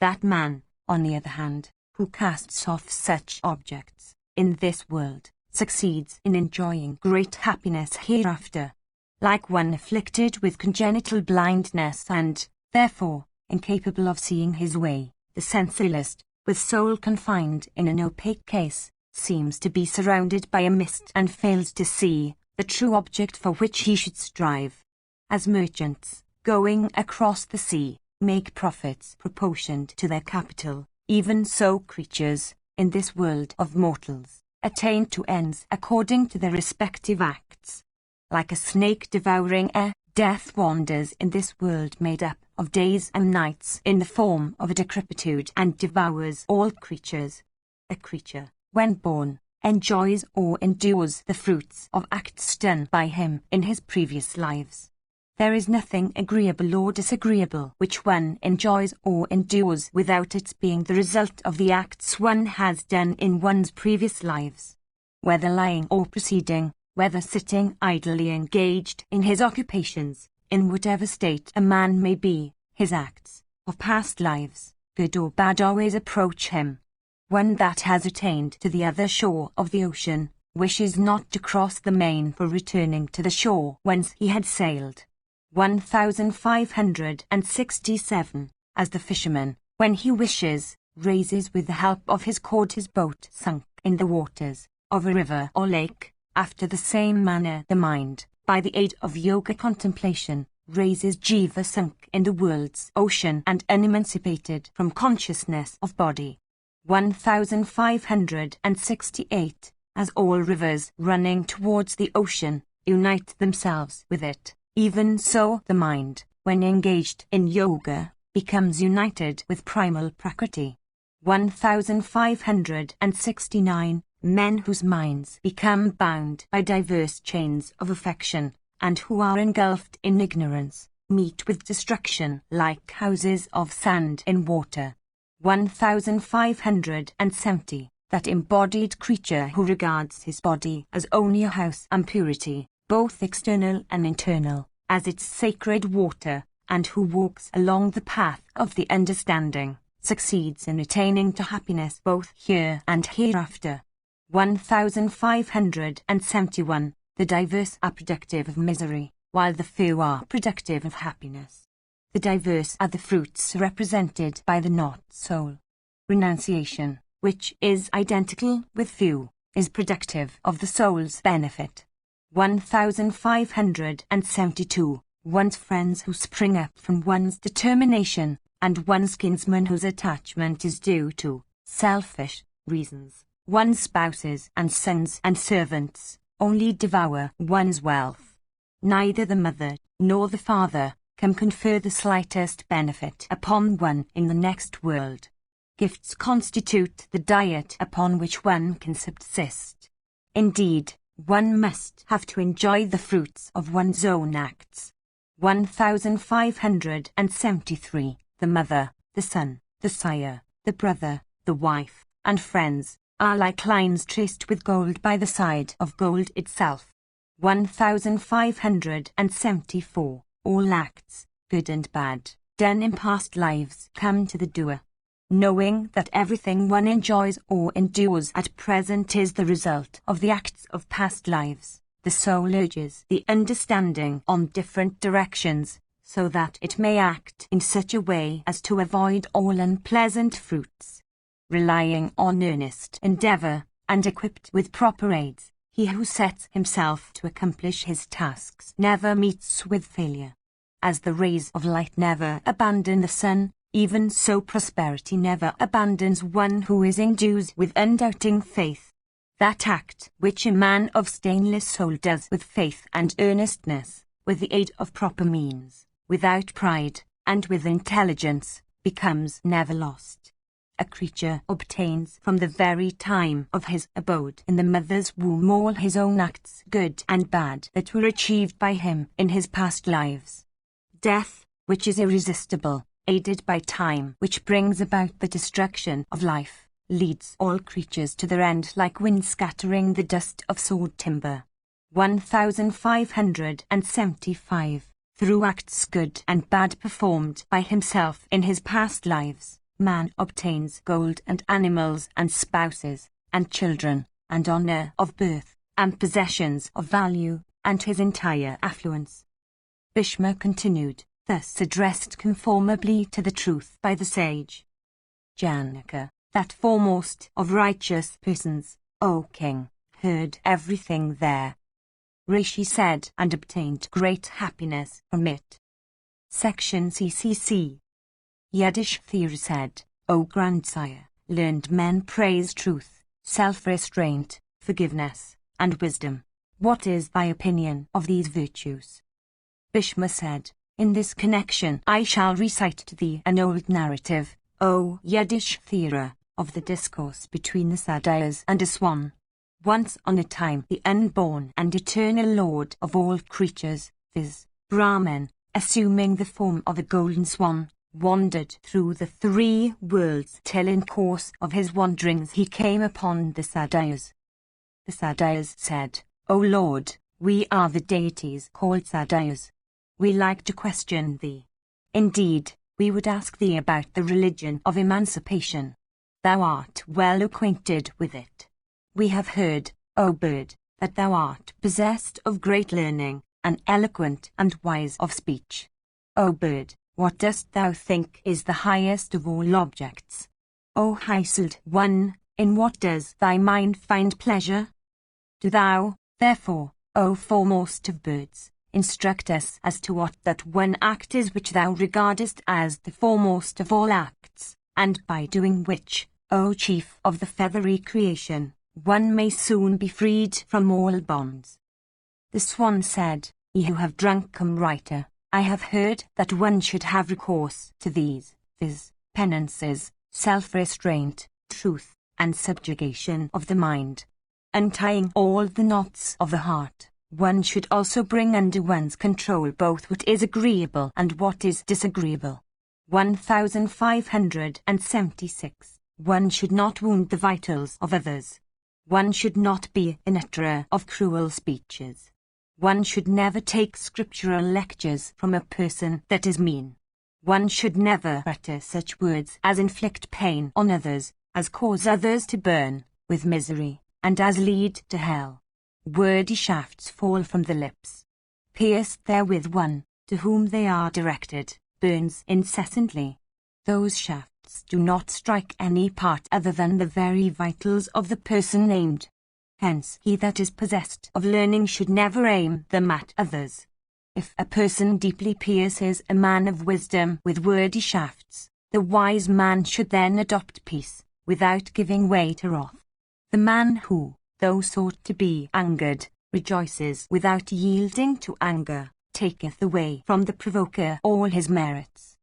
That man, on the other hand, who casts off such objects, in this world, succeeds in enjoying great happiness hereafter. Like one afflicted with congenital blindness and, therefore, incapable of seeing his way, the sensualist, with soul confined in an opaque case, seems to be surrounded by a mist and fails to see the true object for which he should strive. As merchants, going across the sea, make profits proportioned to their capital, even so creatures, in this world of mortals, attain to ends according to their respective acts. Like a snake devouring air, death wanders in this world made up of days and nights in the form of a decrepitude and devours all creatures. A creature, when born, enjoys or endures the fruits of acts done by him in his previous lives. There is nothing agreeable or disagreeable which one enjoys or endures without its being the result of the acts one has done in one's previous lives. Whether lying or proceeding, whether sitting idly engaged in his occupations, in whatever state a man may be, his acts of past lives, good or bad, always approach him. One that has attained to the other shore of the ocean wishes not to cross the main for returning to the shore whence he had sailed. 1567. As the fisherman, when he wishes, raises with the help of his cord his boat sunk in the waters of a river or lake, after the same manner the mind, by the aid of yoga contemplation, raises jiva sunk in the world's ocean and unemancipated from consciousness of body. 1568. As all rivers running towards the ocean unite themselves with it, even so the mind, when engaged in yoga, becomes united with primal prakriti. 1569. Men whose minds become bound by diverse chains of affection, and who are engulfed in ignorance, meet with destruction like houses of sand in water. 1570. That embodied creature who regards his body as only a house and purity, both external and internal, as its sacred water, and who walks along the path of the understanding, succeeds in attaining to happiness both here and hereafter. 1571. The diverse are productive of misery, while the few are productive of happiness. The diverse are the fruits represented by the not-soul. Renunciation, which is identical with few, is productive of the soul's benefit. 1572. One's friends who spring up from one's determination, and one's kinsmen whose attachment is due to selfish reasons, one's spouses and sons and servants, only devour one's wealth. Neither the mother nor the father can confer the slightest benefit upon one in the next world. Gifts constitute the diet upon which one can subsist. Indeed, one must have to enjoy the fruits of one's own acts. 1573. The mother, the son, the sire, the brother, the wife, and friends, are like lines traced with gold by the side of gold itself. 1574. All acts, good and bad, done in past lives come to the doer. Knowing that everything one enjoys or endures at present is the result of the acts of past lives, the soul urges the understanding on different directions, so that it may act in such a way as to avoid all unpleasant fruits. Relying on earnest endeavor, and equipped with proper aids, he who sets himself to accomplish his tasks never meets with failure. As the rays of light never abandon the sun, even so prosperity never abandons one who is endued with undoubting faith. That act which a man of stainless soul does with faith and earnestness, with the aid of proper means, without pride, and with intelligence, becomes never lost. A creature obtains from the very time of his abode in the mother's womb all his own acts, good and bad, that were achieved by him in his past lives. Death, which is irresistible, aided by time which brings about the destruction of life, leads all creatures to their end like wind scattering the dust of sawed timber. 1575. Through acts good and bad performed by himself in his past lives, man obtains gold and animals and spouses, and children, and honor of birth, and possessions of value, and his entire affluence. Bhishma continued, thus addressed conformably to the truth by the sage. Janaka, that foremost of righteous persons, O king, heard everything there. Rishi said and obtained great happiness from it. Section CCC. Yudhishthira said, O grandsire, learned men praise truth, self-restraint, forgiveness, and wisdom. What is thy opinion of these virtues? Bhishma said, in this connection I shall recite to thee an old narrative, O Yudhishthira, of the discourse between the Sadhyas and a swan. Once on a time the unborn and eternal Lord of all creatures, viz., Brahman, assuming the form of a golden swan, wandered through the three worlds till in course of his wanderings he came upon the Sadhyas. The Sadhyas said, O Lord, we are the deities called Sadhyas. We like to question thee. Indeed, we would ask thee about the religion of emancipation. Thou art well acquainted with it. We have heard, O bird, that thou art possessed of great learning, and eloquent and wise of speech. O bird, what dost thou think is the highest of all objects? O high-souled one, in what does thy mind find pleasure? Do thou, therefore, O foremost of birds, instruct us as to what that one act is which thou regardest as the foremost of all acts, and by doing which, O chief of the feathery creation, one may soon be freed from all bonds. The swan said, Ye who have drunk come writer, I have heard that one should have recourse to these, viz., penances, self-restraint, truth, and subjugation of the mind, untying all the knots of the heart, One should also bring under one's control both what is agreeable and what is disagreeable. 1576. One should not wound the vitals of others. One should not be an utterer of cruel speeches. One should never take scriptural lectures from a person that is mean. One should never utter such words as inflict pain on others, as cause others to burn with misery, and as lead to hell. Wordy shafts fall from the lips. Pierced therewith one, to whom they are directed, burns incessantly. Those shafts do not strike any part other than the very vitals of the person aimed. Hence he that is possessed of learning should never aim them at others. If a person deeply pierces a man of wisdom with wordy shafts, the wise man should then adopt peace, without giving way to wrath. The man who, though sought to be angered, rejoices without yielding to anger, taketh away from the provoker all his merits.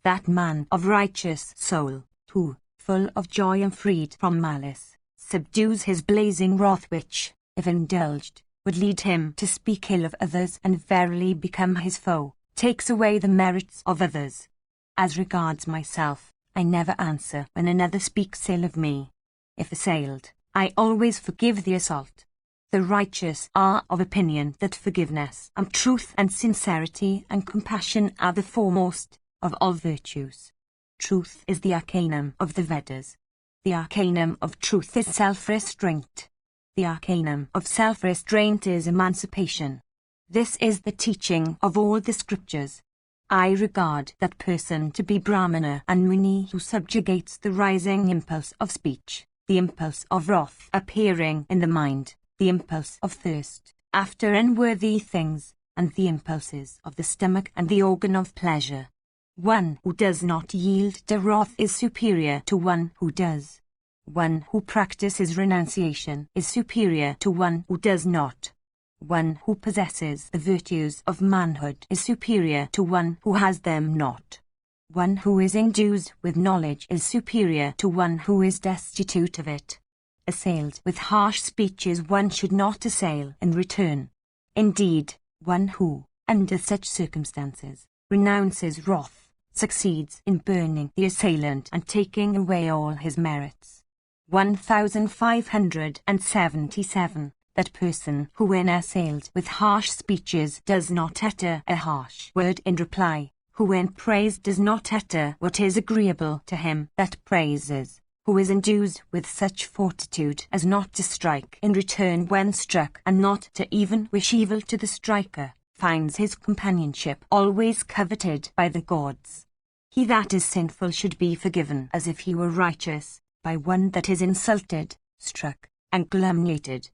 That man of righteous soul, who, full of joy and freed from malice, subdues his blazing wrath which, if indulged, would lead him to speak ill of others and verily become his foe, takes away the merits of others. As regards myself, I never answer when another speaks ill of me. If assailed, I always forgive the assault. The righteous are of opinion that forgiveness and truth and sincerity and compassion are the foremost of all virtues. Truth is the arcanum of the Vedas. The arcanum of truth is self-restraint. The arcanum of self-restraint is emancipation. This is the teaching of all the scriptures. I regard that person to be Brahmana and Muni who subjugates the rising impulse of speech, the impulse of wrath appearing in the mind, the impulse of thirst after unworthy things, and the impulses of the stomach and the organ of pleasure. One who does not yield to wrath is superior to one who does. One who practices renunciation is superior to one who does not. One who possesses the virtues of manhood is superior to one who has them not. One who is endued with knowledge is superior to one who is destitute of it. Assailed with harsh speeches one should not assail in return. Indeed, one who, under such circumstances, renounces wrath, succeeds in burning the assailant and taking away all his merits. 1577. That person who when assailed with harsh speeches does not utter a harsh word in reply, who when praised does not utter what is agreeable to him that praises, who is endued with such fortitude as not to strike in return when struck and not to even wish evil to the striker, finds his companionship always coveted by the gods. He that is sinful should be forgiven as if he were righteous, by one that is insulted, struck, and calumniated.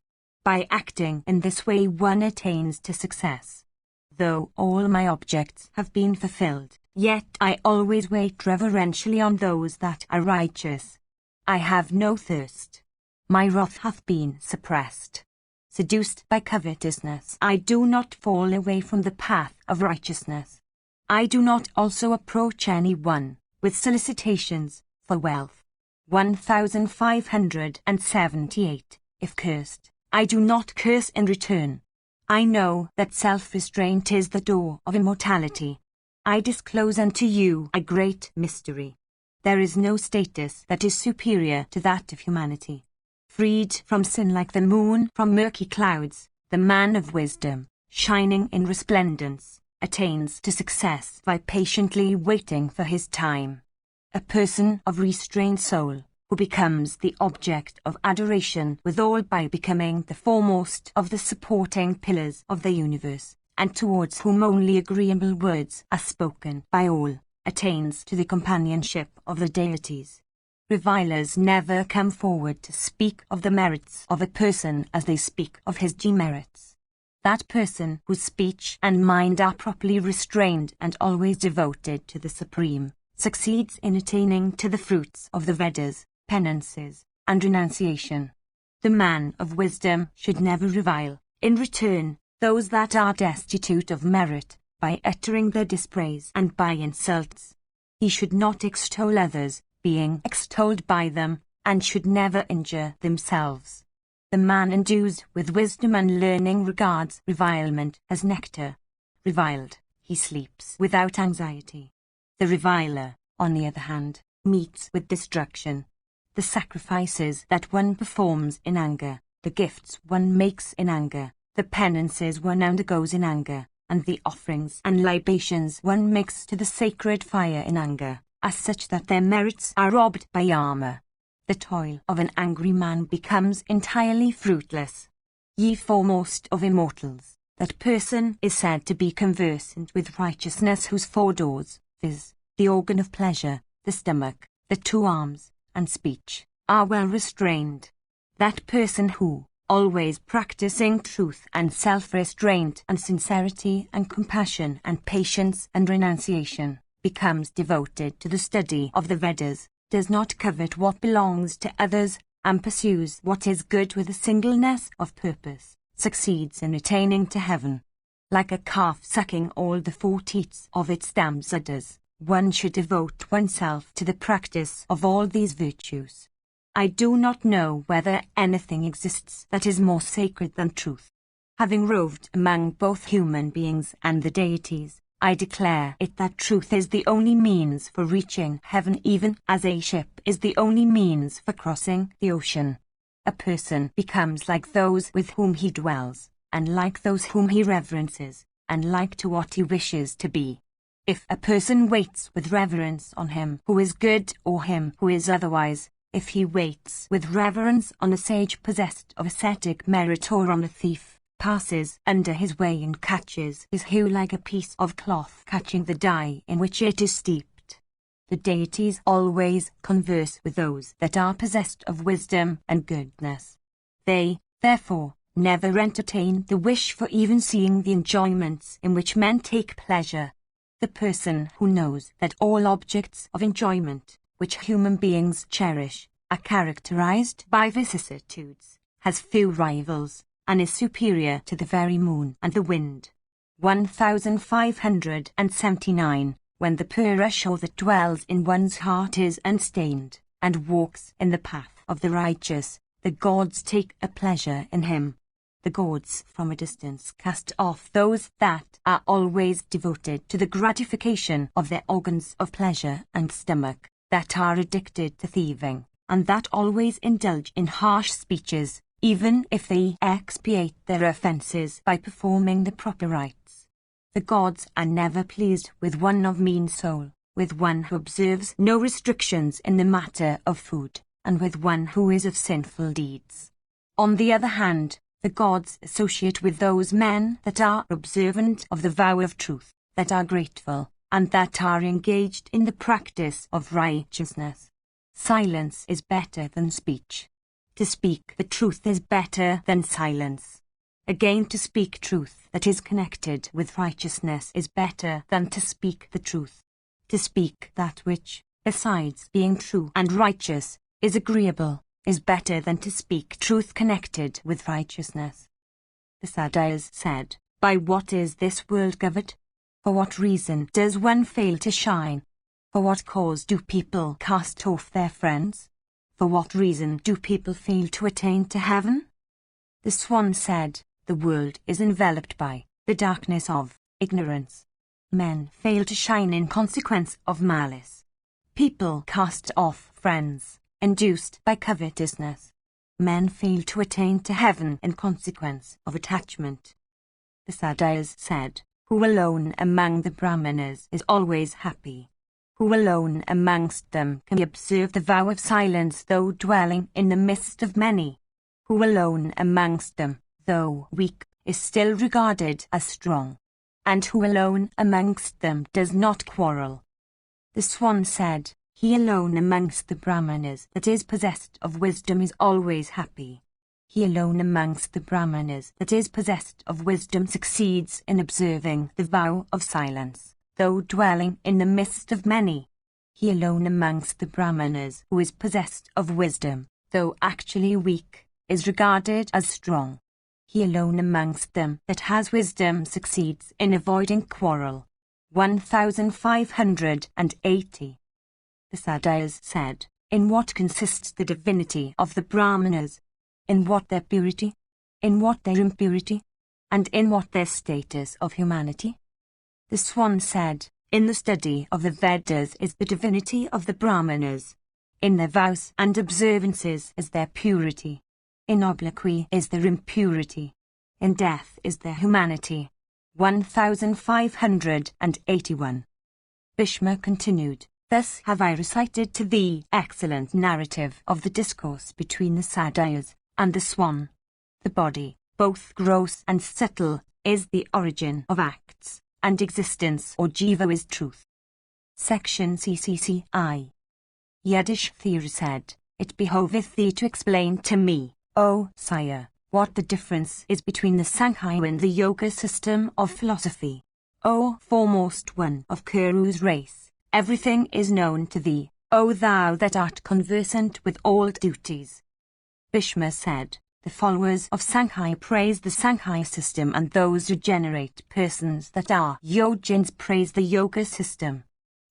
By acting in this way one attains to success. Though all my objects have been fulfilled, yet I always wait reverentially on those that are righteous. I have no thirst. My wrath hath been suppressed. Seduced by covetousness, I do not fall away from the path of righteousness. I do not also approach any one with solicitations for wealth. 1578. If cursed, I do not curse in return. I know that self-restraint is the door of immortality. I disclose unto you a great mystery. There is no status that is superior to that of humanity. Freed from sin like the moon from murky clouds, the man of wisdom, shining in resplendence, attains to success by patiently waiting for his time. A person of restrained soul, who becomes the object of adoration withal by becoming the foremost of the supporting pillars of the universe, and towards whom only agreeable words are spoken by all, attains to the companionship of the deities. Revilers never come forward to speak of the merits of a person as they speak of his demerits. That person whose speech and mind are properly restrained and always devoted to the Supreme, succeeds in attaining to the fruits of the Vedas, penances, and renunciation. The man of wisdom should never revile, in return, those that are destitute of merit, by uttering their dispraise and by insults. He should not extol others, being extolled by them, and should never injure themselves. The man endued with wisdom and learning regards revilement as nectar. Reviled, he sleeps without anxiety. The reviler, on the other hand, meets with destruction. The sacrifices that one performs in anger, the gifts one makes in anger, the penances one undergoes in anger, and the offerings and libations one makes to the sacred fire in anger, are such that their merits are robbed by armor. The toil of an angry man becomes entirely fruitless. Ye foremost of immortals, that person is said to be conversant with righteousness whose four doors, viz., the organ of pleasure, the stomach, the two arms, and speech, are well restrained. That person who, always practicing truth and self-restraint and sincerity and compassion and patience and renunciation, becomes devoted to the study of the Vedas, does not covet what belongs to others, and pursues what is good with a singleness of purpose, succeeds in attaining to heaven. Like a calf sucking all the four teats of its dam's udders, one should devote oneself to the practice of all these virtues. I do not know whether anything exists that is more sacred than truth. Having roved among both human beings and the deities, I declare it that truth is the only means for reaching heaven, even as a ship is the only means for crossing the ocean. A person becomes like those with whom he dwells, and like those whom he reverences, and like to what he wishes to be. If a person waits with reverence on him who is good or him who is otherwise, if he waits with reverence on a sage possessed of ascetic merit or on a thief, passes under his way and catches his hue like a piece of cloth catching the dye in which it is steeped. The deities always converse with those that are possessed of wisdom and goodness. They, therefore, never entertain the wish for even seeing the enjoyments in which men take pleasure. The person who knows that all objects of enjoyment, which human beings cherish, are characterized by vicissitudes, has few rivals, and is superior to the very moon and the wind. 1579. When the Purusha that dwells in one's heart is unstained, and walks in the path of the righteous, the gods take a pleasure in him. The gods from a distance cast off those that are always devoted to the gratification of their organs of pleasure and stomach, that are addicted to thieving, and that always indulge in harsh speeches, even if they expiate their offences by performing the proper rites. The gods are never pleased with one of mean soul, with one who observes no restrictions in the matter of food, and with one who is of sinful deeds. On the other hand, the gods associate with those men that are observant of the vow of truth, that are grateful, and that are engaged in the practice of righteousness. Silence is better than speech. To speak the truth is better than silence. Again, to speak truth that is connected with righteousness is better than to speak the truth. To speak that which, besides being true and righteous, is agreeable, is better than to speak truth connected with righteousness. The Saddhas said, "By what is this world governed? For what reason does one fail to shine? For what cause do people cast off their friends? For what reason do people fail to attain to heaven?" The Swan said, "The world is enveloped by the darkness of ignorance. Men fail to shine in consequence of malice. People cast off friends, induced by covetousness. Men fail to attain to heaven in consequence of attachment." The Saddhas said, "Who alone among the Brahmanas is always happy? Who alone amongst them can observe the vow of silence though dwelling in the midst of many? Who alone amongst them, though weak, is still regarded as strong? And who alone amongst them does not quarrel?" The Swan said, "He alone amongst the Brahmanas that is possessed of wisdom is always happy. He alone amongst the Brahmanas that is possessed of wisdom succeeds in observing the vow of silence, though dwelling in the midst of many. He alone amongst the Brahmanas who is possessed of wisdom, though actually weak, is regarded as strong. He alone amongst them that has wisdom succeeds in avoiding quarrel." 1580. The Saddhas said, "In what consists the divinity of the Brahmanas? in what their purity, in what their impurity, and in what their status of humanity? The swan said, in the study of the Vedas is the divinity of the Brahmanas. In their vows and observances is their purity. In obloquy is their impurity. In death is their humanity. 1581. Bhishma continued, thus have I recited to thee excellent narrative of the discourse between the Sadhyas and the swan. The body, both gross and subtle, is the origin of acts, and existence or jiva is truth. Section CCCI. Yudhishthira said, it behoveth thee to explain to me, O sire, what the difference is between the Sankhya and the Yoga system of philosophy. O foremost one of Kuru's race, everything is known to thee, O thou that art conversant with all duties. Bhishma said, the followers of Sankhya praise the Sankhya system, and those regenerate persons that are yogins praise the yoga system.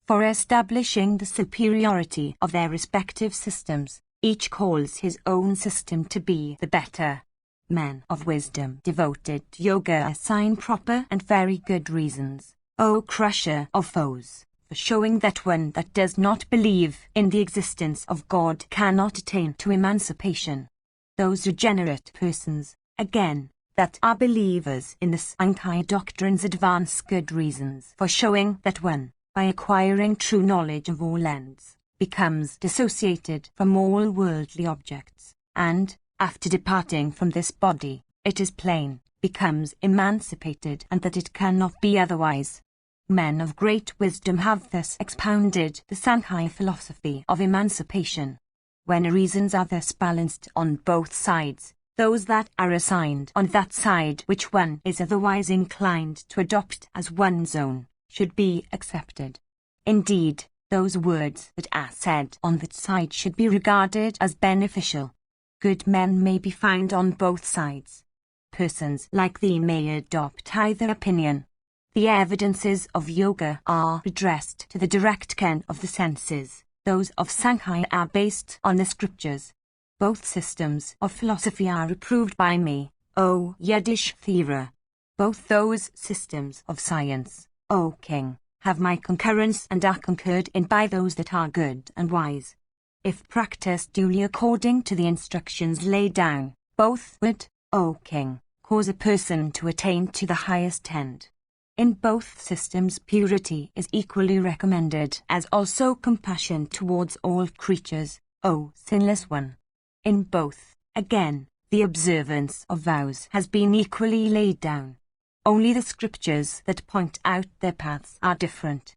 For establishing the superiority of their respective systems, each calls his own system to be the better. Men of wisdom devoted to yoga assign proper and very good reasons, O crusher of foes, for showing that one that does not believe in the existence of God cannot attain to emancipation. Those regenerate persons, again, that are believers in the Sankhya doctrines advance good reasons for showing that one, by acquiring true knowledge of all ends, becomes dissociated from all worldly objects, and, after departing from this body, it is plain, becomes emancipated, and that it cannot be otherwise. Men of great wisdom have thus expounded the Sankhya philosophy of emancipation. When reasons are thus balanced on both sides, those that are assigned on that side which one is otherwise inclined to adopt as one's own, should be accepted. Indeed, those words that are said on that side should be regarded as beneficial. Good men may be found on both sides. Persons like thee may adopt either opinion. The evidences of yoga are addressed to the direct ken of the senses. Those of Sankhya are based on the scriptures. Both systems of philosophy are approved by me, O Yudhishthira. Both those systems of science, O king, have my concurrence and are concurred in by those that are good and wise. If practiced duly according to the instructions laid down, both would, O king, cause a person to attain to the highest end. In both systems purity is equally recommended, as also compassion towards all creatures, O sinless one. In both, again, the observance of vows has been equally laid down. Only the scriptures that point out their paths are different.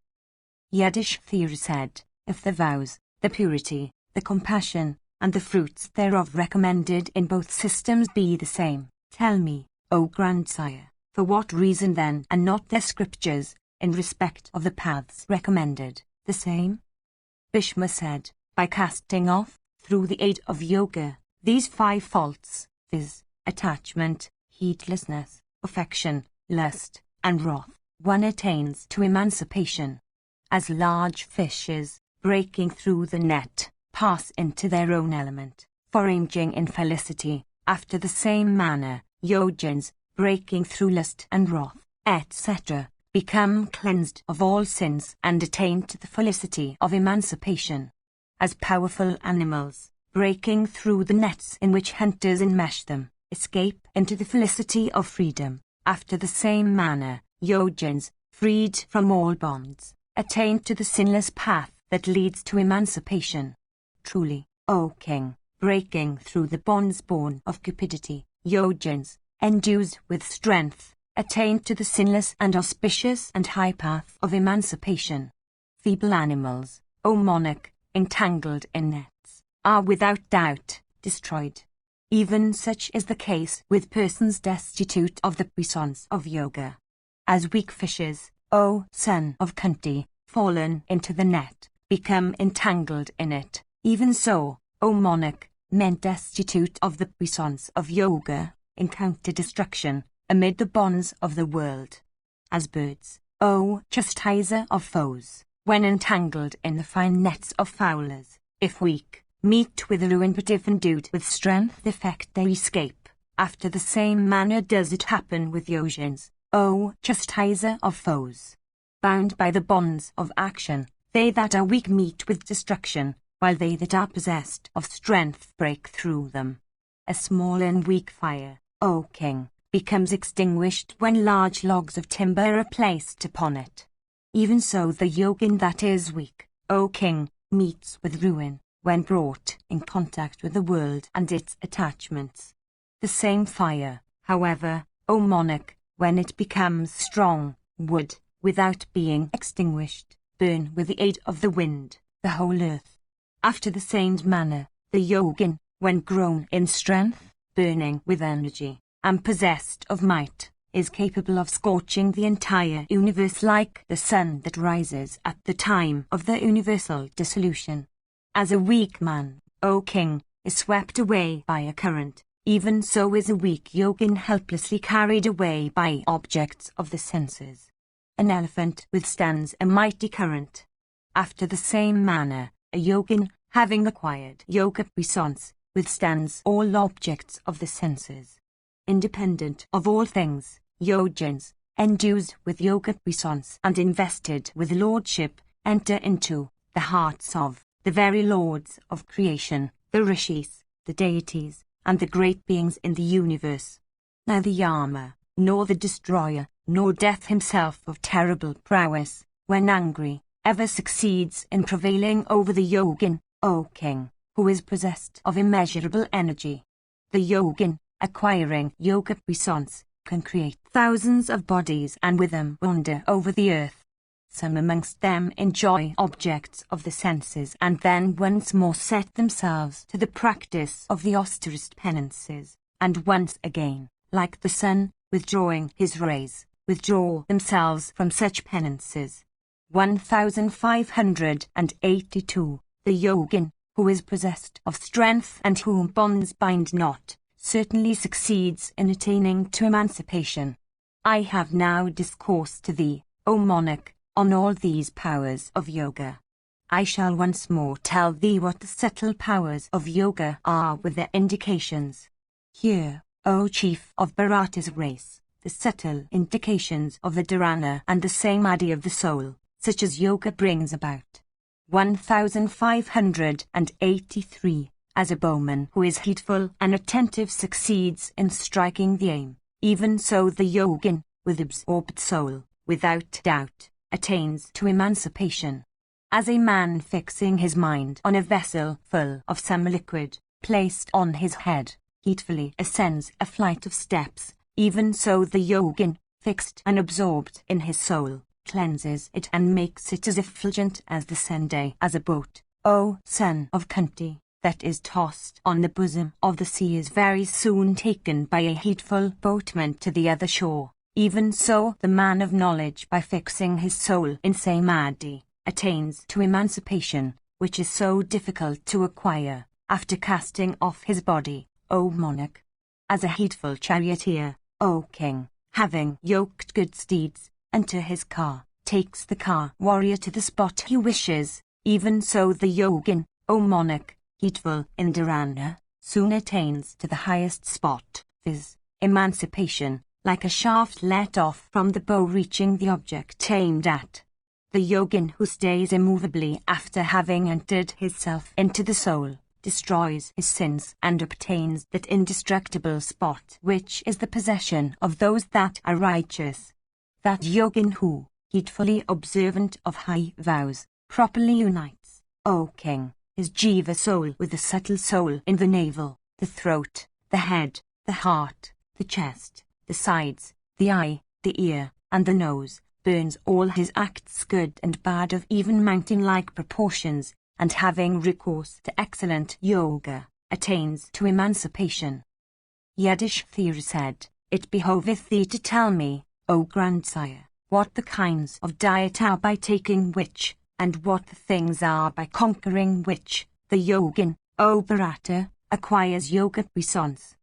Yudhishthira said, if the vows, the purity, the compassion, and the fruits thereof recommended in both systems be the same, tell me, O grandsire, for what reason then are not the scriptures, in respect of the paths recommended, the same? Bhishma said, by casting off, through the aid of yoga, these 5 faults, viz., attachment, heedlessness, affection, lust, and wrath, one attains to emancipation. As large fishes, breaking through the net, pass into their own element, foraging in felicity, after the same manner, yogins, breaking through lust and wrath, etc., become cleansed of all sins and attain to the felicity of emancipation. As powerful animals, breaking through the nets in which hunters enmesh them, escape into the felicity of freedom, after the same manner, yogins, freed from all bonds, attain to the sinless path that leads to emancipation. Truly, O king, breaking through the bonds born of cupidity, yogins, endued with strength, attain to the sinless and auspicious and high path of emancipation. Feeble animals, O monarch, entangled in nets, are without doubt destroyed. Even such is the case with persons destitute of the puissance of yoga. As weak fishes, O son of Kunti, fallen into the net, become entangled in it, even so, O monarch, men destitute of the puissance of yoga, encounter destruction, amid the bonds of the world. As birds, O chastiser of foes, when entangled in the fine nets of fowlers, if weak, meet with ruin, but if endued with strength effect they escape. After the same manner does it happen with Yogins, O chastiser of foes. Bound by the bonds of action, they that are weak meet with destruction, while they that are possessed of strength break through them. A small and weak fire, O king, becomes extinguished when large logs of timber are placed upon it. Even so the yogin that is weak, O king, meets with ruin, when brought in contact with the world and its attachments. The same fire, however, O monarch, when it becomes strong, would, without being extinguished, burn with the aid of the wind, the whole earth. After the same manner, the yogin, when grown in strength, burning with energy, and possessed of might, is capable of scorching the entire universe like the sun that rises at the time of the universal dissolution. As a weak man, O king, is swept away by a current, even so is a weak yogin helplessly carried away by objects of the senses. An elephant withstands a mighty current. After the same manner, a yogin, having acquired yoga puissance, withstands all objects of the senses. Independent of all things, yogins, endued with yoga puissance and invested with lordship, enter into the hearts of the very lords of creation, the rishis, the deities, and the great beings in the universe. Neither Yama, nor the destroyer, nor death himself of terrible prowess, when angry, ever succeeds in prevailing over the yogin, O king, who is possessed of immeasurable energy. The yogin, acquiring yoga puissance, can create thousands of bodies and with them wander over the earth. Some amongst them enjoy objects of the senses and then once more set themselves to the practice of the austerest penances, and once again, like the sun, withdrawing his rays, withdraw themselves from such penances. 1582. The yogin, who is possessed of strength and whom bonds bind not, certainly succeeds in attaining to emancipation. I have now discoursed to thee, O monarch, on all these powers of yoga. I shall once more tell thee what the subtle powers of yoga are with their indications. Here, O chief of Bharata's race, the subtle indications of the dharana and the samadhi of the soul, such as yoga brings about. 1583. As a bowman who is heedful and attentive succeeds in striking the aim, even so the yogin, with absorbed soul, without doubt, attains to emancipation. As a man fixing his mind on a vessel full of some liquid, placed on his head, heedfully ascends a flight of steps, even so the yogin, fixed and absorbed in his soul, cleanses it and makes it as effulgent as the Sunday as a boat, O son of Kunti, that is tossed on the bosom of the sea is very soon taken by a heedful boatman to the other shore. Even so the man of knowledge by fixing his soul in samadhi, attains to emancipation, which is so difficult to acquire, after casting off his body, O monarch. As a heedful charioteer, O king, having yoked good steeds, enter his car, takes the car warrior to the spot he wishes, even so the yogin, O monarch, heedful in dharana, soon attains to the highest spot, viz., emancipation, like a shaft let off from the bow reaching the object aimed at. The yogin who stays immovably after having entered his self into the soul, destroys his sins and obtains that indestructible spot which is the possession of those that are righteous. That yogin who, heedfully observant of high vows, properly unites, O king, his jiva soul with the subtle soul in the navel, the throat, the head, the heart, the chest, the sides, the eye, the ear, and the nose, burns all his acts good and bad of even mountain-like proportions, and having recourse to excellent yoga, attains to emancipation. Yudhishthira said, It behoveth thee to tell me, O grandsire, what the kinds of diet are by taking which, and what the things are by conquering which, the yogin, O Bharata, acquires yoga puissance.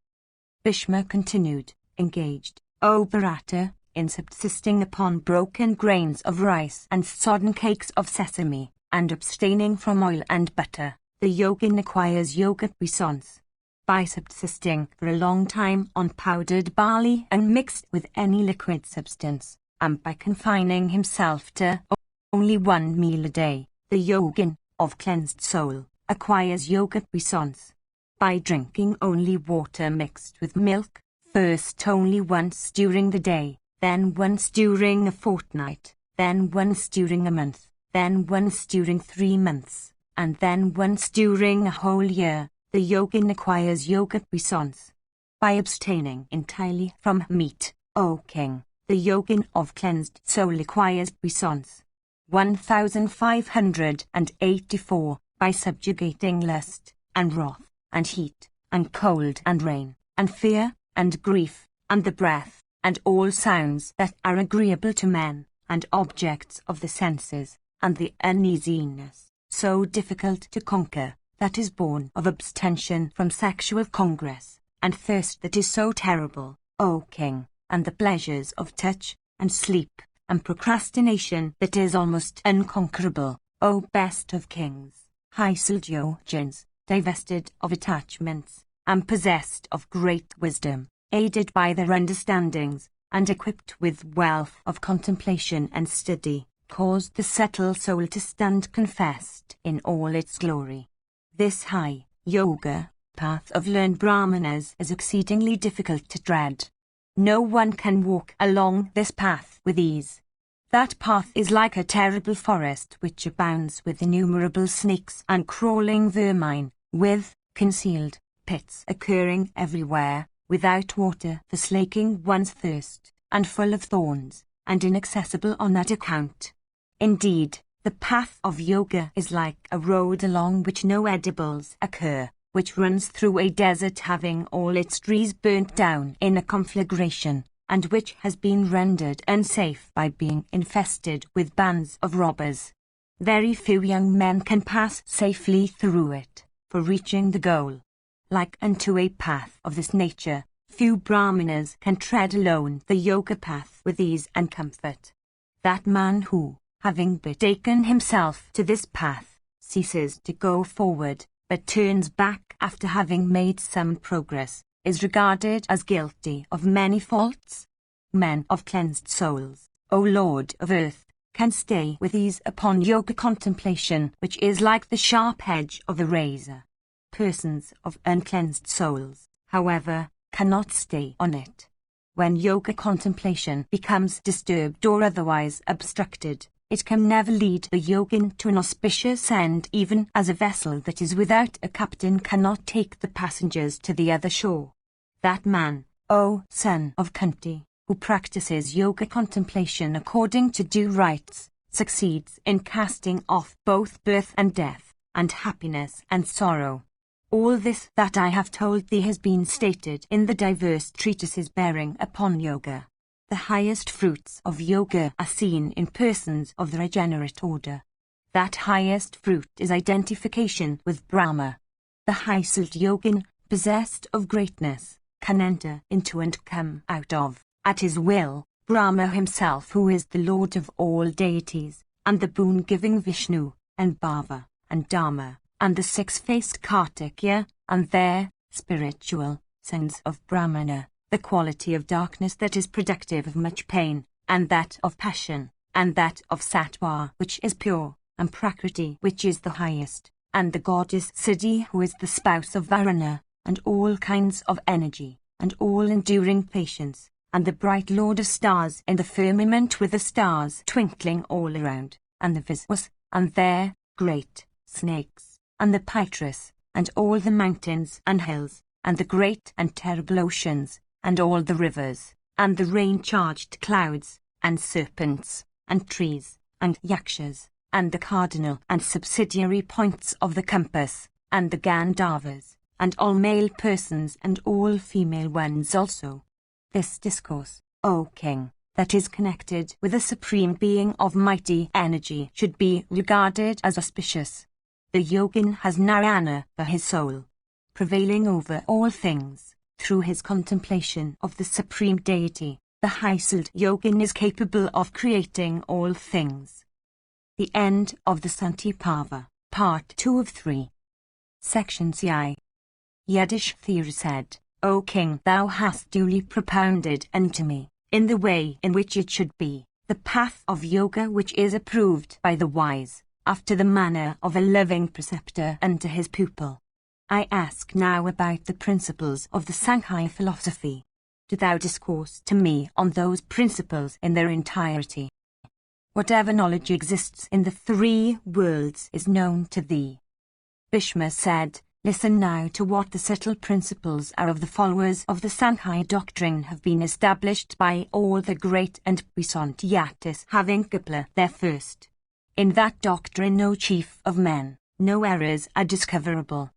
Bhishma continued, engaged, O Bharata, in subsisting upon broken grains of rice and sodden cakes of sesame, and abstaining from oil and butter, the yogin acquires yoga puissance by subsisting for a long time on powdered barley unmixed with any liquid substance, and by confining himself to only one meal a day. The yogin of cleansed soul acquires yoga puissance by drinking only water mixed with milk, first only once during the day, then once during a fortnight, then once during a month, then once during 3 months, and then once during a whole year. The yogin acquires yoga puissance by abstaining entirely from meat, O king. The yogin of cleansed soul acquires puissance 1584 by subjugating lust, and wrath, and heat, and cold, and rain, and fear, and grief, and the breath, and all sounds that are agreeable to men, and objects of the senses, and the uneasiness, so difficult to conquer, that is born of abstention from sexual congress, and thirst that is so terrible, O king, and the pleasures of touch, and sleep, and procrastination that is almost unconquerable, O best of kings. High-souled yogins, divested of attachments, and possessed of great wisdom, aided by their understandings, and equipped with wealth of contemplation and study, caused the subtle soul to stand confessed in all its glory. This high yoga path of learned brahmanas is exceedingly difficult to tread. No one can walk along this path with ease. That path is like a terrible forest which abounds with innumerable snakes and crawling vermin, with concealed pits occurring everywhere, without water for slaking one's thirst, and full of thorns, and inaccessible on that account. Indeed, the path of yoga is like a road along which no edibles occur, which runs through a desert having all its trees burnt down in a conflagration, and which has been rendered unsafe by being infested with bands of robbers. Very few young men can pass safely through it, for reaching the goal. Like unto a path of this nature, few brahmanas can tread alone the yoga path with ease and comfort. That man who, having betaken himself to this path, ceases to go forward, but turns back after having made some progress, is regarded as guilty of many faults. Men of cleansed souls, O Lord of earth, can stay with ease upon yoga contemplation, which is like the sharp edge of a razor. Persons of uncleansed souls, however, cannot stay on it. When yoga contemplation becomes disturbed or otherwise obstructed, it can never lead the yogin to an auspicious end, even as a vessel that is without a captain cannot take the passengers to the other shore. That man, O son of Kunti, who practices yoga contemplation according to due rites, succeeds in casting off both birth and death, and happiness and sorrow. All this that I have told thee has been stated in the diverse treatises bearing upon yoga. The highest fruits of yoga are seen in persons of the regenerate order. That highest fruit is identification with Brahma. The high-souled yogin, possessed of greatness, can enter into and come out of, at his will, Brahma himself, who is the Lord of all deities, and the boon-giving Vishnu, and Bhava, and Dharma, and the six-faced Kartikya, and their spiritual sons of Brahmana, the quality of darkness that is productive of much pain, and that of passion, and that of Sattva which is pure, and Prakriti which is the highest, and the goddess Siddhi who is the spouse of Varuna, and all kinds of energy, and all enduring patience, and the bright lord of stars in the firmament with the stars twinkling all around, and the Viswas, and their great snakes, and the Pitras, and all the mountains and hills, and the great and terrible oceans, and all the rivers, and the rain-charged clouds, and serpents, and trees, and yakshas, and the cardinal and subsidiary points of the compass, and the Gandharvas, and all male persons and all female ones also. This discourse, O king, that is connected with a supreme being of mighty energy should be regarded as auspicious. The yogin has Narayana for his soul, prevailing over all things. Through his contemplation of the Supreme Deity, the high-souled yogin is capable of creating all things. The end of the Santi Parva, Part 2 of 3. Section CI. Yiddish theory said, O king, thou hast duly propounded unto me, in the way in which it should be, the path of yoga which is approved by the wise, after the manner of a loving preceptor unto his pupil. I ask now about the principles of the Sankhya philosophy. Do thou discourse to me on those principles in their entirety. Whatever knowledge exists in the three worlds is known to thee. Bhishma said, Listen now to what the subtle principles are of the followers of the Sankhya doctrine have been established by all the great and puissant yatis having Kepler their first. In that doctrine no chief of men, no errors are discoverable.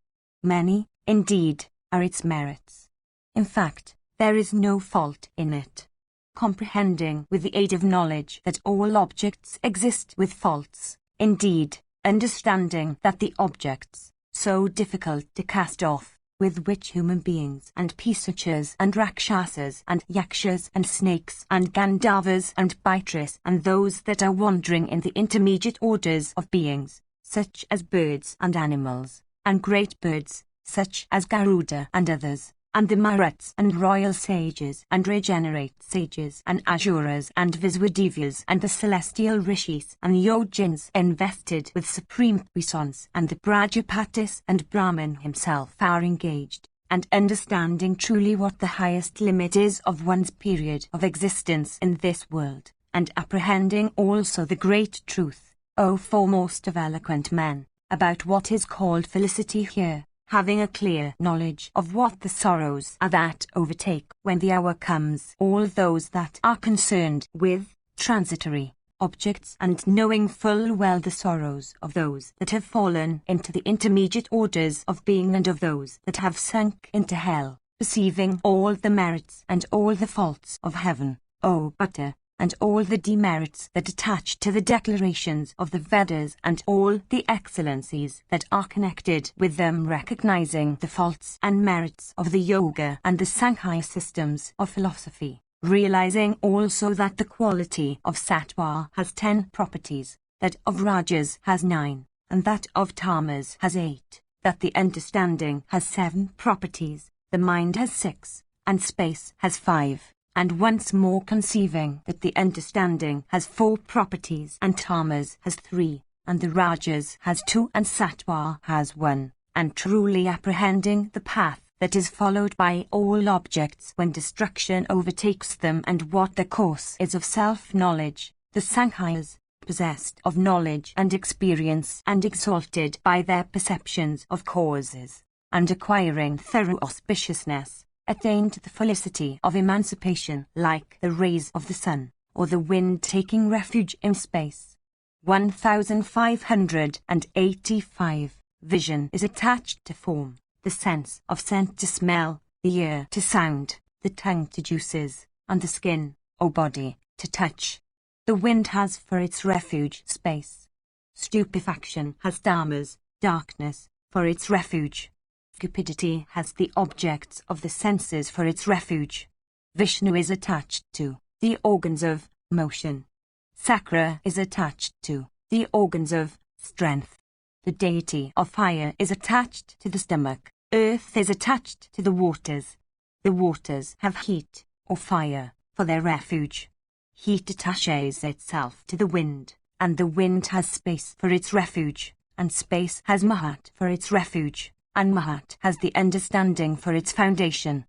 Many, indeed, are its merits. In fact, there is no fault in it. Comprehending with the aid of knowledge that all objects exist with faults, indeed, understanding that the objects, so difficult to cast off, with which human beings and pisachas and rakshasas and yakshas and snakes and gandharvas and baitris and those that are wandering in the intermediate orders of beings, such as birds and animals, and great birds, such as Garuda and others, and the Maruts and royal sages and regenerate sages and Asuras and Viswadevyas and the celestial rishis and yojins invested with supreme puissance and the Prajapatis and Brahman himself are engaged, and understanding truly what the highest limit is of one's period of existence in this world, and apprehending also the great truth, O foremost of eloquent men, about what is called felicity here, having a clear knowledge of what the sorrows are that overtake when the hour comes all those that are concerned with transitory objects, and knowing full well the sorrows of those that have fallen into the intermediate orders of being and of those that have sunk into hell, perceiving all the merits and all the faults of heaven, O Bhatta, and all the demerits that attach to the declarations of the Vedas and all the excellencies that are connected with them, recognizing the faults and merits of the yoga and the Sankhya systems of philosophy, realizing also that the quality of sattva has 10 properties, that of rajas has 9, and that of tamas has 8, that the understanding has 7 properties, the mind has 6, and space has 5. And once more conceiving that the understanding has 4 properties and tamas has 3, and the rajas has 2 and sattva has 1, and truly apprehending the path that is followed by all objects when destruction overtakes them and what the course is of self-knowledge, the Sankhyas, possessed of knowledge and experience and exalted by their perceptions of causes, and acquiring thorough auspiciousness, attained the felicity of emancipation like the rays of the sun, or the wind taking refuge in space. 1585. Vision is attached to form, the sense of scent to smell, the ear to sound, the tongue to juices, and the skin, or body, to touch. The wind has for its refuge space. Stupefaction has dharmas, darkness, for its refuge. Cupidity has the objects of the senses for its refuge. Vishnu is attached to the organs of motion. Sakra is attached to the organs of strength. The deity of fire is attached to the stomach. Earth is attached to the waters. The waters have heat, or fire, for their refuge. Heat attaches itself to the wind, and the wind has space for its refuge, and space has Mahat for its refuge. And Mahat has the understanding for its foundation.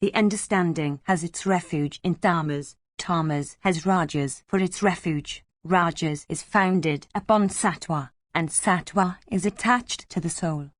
The understanding has its refuge in tamas. Tamas has rajas for its refuge. Rajas is founded upon sattva, and sattva is attached to the soul.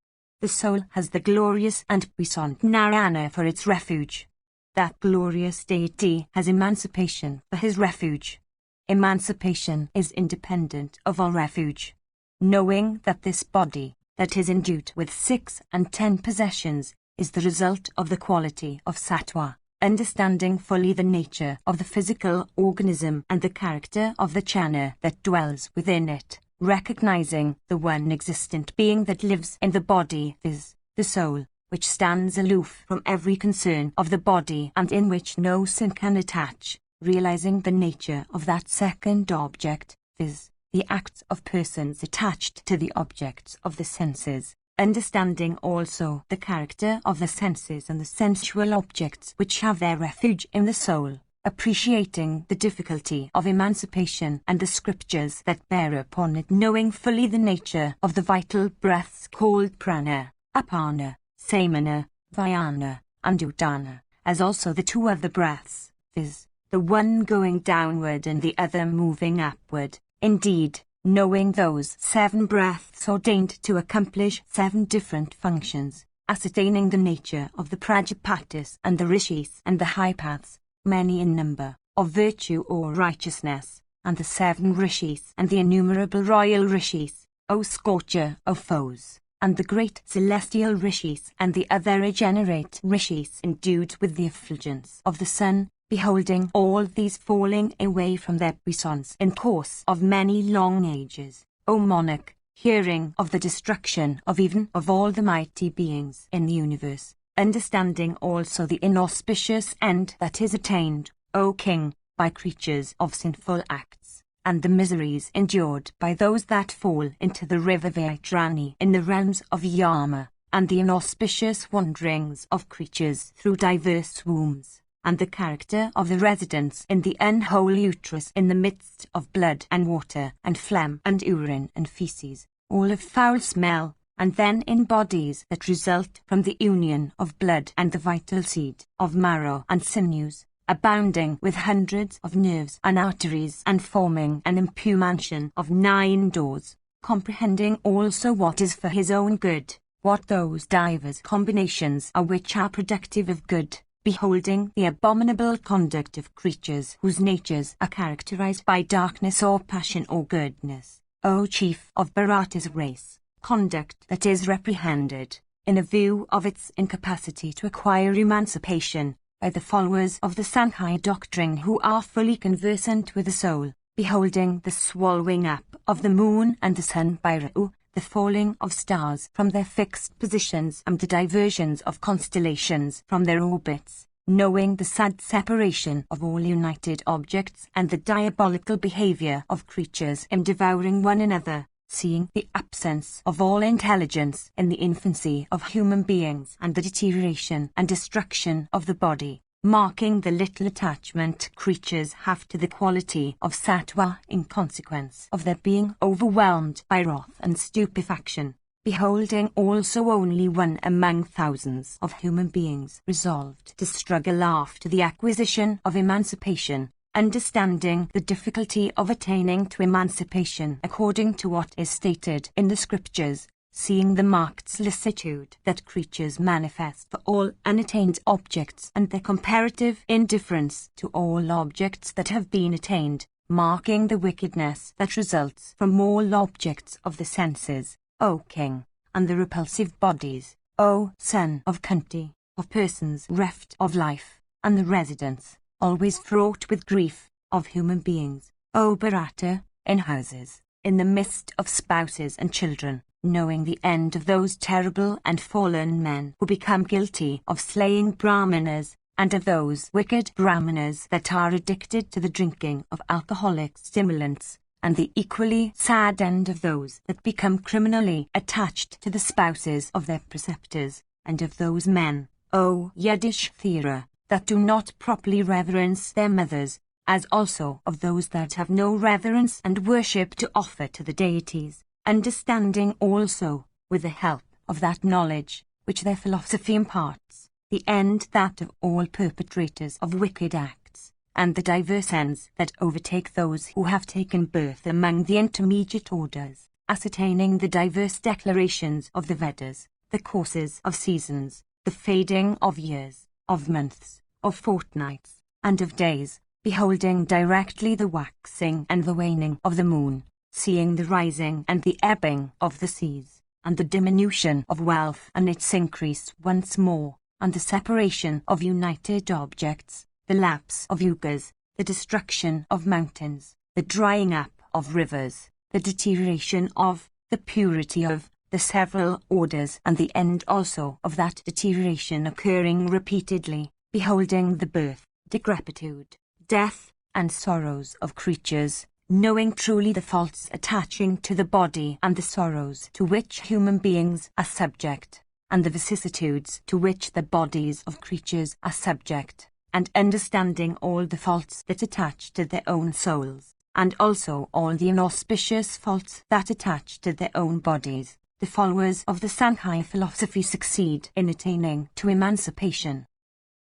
The soul has the glorious and puissant Narayana for its refuge. That glorious deity has emancipation for his refuge. Emancipation is independent of all refuge. Knowing that this body, that is endued with 6 and 10 possessions, is the result of the quality of sattva, understanding fully the nature of the physical organism and the character of the chana that dwells within it, recognizing the one existent being that lives in the body, viz., the soul, which stands aloof from every concern of the body and in which no sin can attach, realizing the nature of that second object, viz., the acts of persons attached to the objects of the senses, understanding also the character of the senses and the sensual objects which have their refuge in the soul, appreciating the difficulty of emancipation and the scriptures that bear upon it, knowing fully the nature of the vital breaths called prana, apana, samana, vyana, and udana, as also the two other breaths, viz., the one going downward and the other moving upward. Indeed, knowing those 7 breaths ordained to accomplish 7 different functions, ascertaining the nature of the Prajapatis and the Rishis and the high paths, many in number, of virtue or righteousness, and the 7 Rishis and the innumerable royal Rishis, O scorcher of foes, and the great celestial Rishis and the other regenerate Rishis endued with the effulgence of the sun, beholding all these falling away from their puissance in course of many long ages, O monarch, hearing of the destruction of even of all the mighty beings in the universe, understanding also the inauspicious end that is attained, O king, by creatures of sinful acts, and the miseries endured by those that fall into the river Vaitrani in the realms of Yama, and the inauspicious wanderings of creatures through diverse wombs, and the character of the residence in the unholy uterus in the midst of blood and water and phlegm and urine and feces, all of foul smell, and then in bodies that result from the union of blood and the vital seed of marrow and sinews, abounding with hundreds of nerves and arteries, and forming an impure mansion of 9 doors, comprehending also what is for his own good, what those divers combinations are which are productive of good, beholding the abominable conduct of creatures whose natures are characterized by darkness or passion or goodness, O chief of Bharata's race, conduct that is reprehended, in a view of its incapacity to acquire emancipation, by the followers of the Sankhya doctrine who are fully conversant with the soul, beholding the swallowing up of the moon and the sun by Rahu, the falling of stars from their fixed positions and the diversions of constellations from their orbits, knowing the sad separation of all united objects and the diabolical behavior of creatures in devouring one another, seeing the absence of all intelligence in the infancy of human beings and the deterioration and destruction of the body, marking the little attachment creatures have to the quality of sattva in consequence of their being overwhelmed by wrath and stupefaction, beholding also only one among thousands of human beings resolved to struggle after the acquisition of emancipation, understanding the difficulty of attaining to emancipation according to what is stated in the scriptures, seeing the marked solicitude that creatures manifest for all unattained objects and their comparative indifference to all objects that have been attained, marking the wickedness that results from all objects of the senses, O king, and the repulsive bodies, O son of Kunti, of persons reft of life, and the residence, always fraught with grief, of human beings, O Bharata, in houses, in the midst of spouses and children, knowing the end of those terrible and fallen men who become guilty of slaying Brahmanas, and of those wicked Brahmanas that are addicted to the drinking of alcoholic stimulants, and the equally sad end of those that become criminally attached to the spouses of their preceptors, and of those men, O Yudhishthira, that do not properly reverence their mothers, as also of those that have no reverence and worship to offer to the deities, understanding also, with the help of that knowledge, which their philosophy imparts, the end that of all perpetrators of wicked acts, and the diverse ends that overtake those who have taken birth among the intermediate orders, ascertaining the diverse declarations of the Vedas, the courses of seasons, the fading of years, of months, of fortnights, and of days, beholding directly the waxing and the waning of the moon, seeing the rising and the ebbing of the seas, and the diminution of wealth and its increase once more, and the separation of united objects, the lapse of yugas, the destruction of mountains, the drying up of rivers, the deterioration of, the purity of, the several orders, and the end also of that deterioration occurring repeatedly, beholding the birth, decrepitude, death, and sorrows of creatures, knowing truly the faults attaching to the body and the sorrows to which human beings are subject, and the vicissitudes to which the bodies of creatures are subject, and understanding all the faults that attach to their own souls, and also all the inauspicious faults that attach to their own bodies, the followers of the Sankhya philosophy succeed in attaining to emancipation.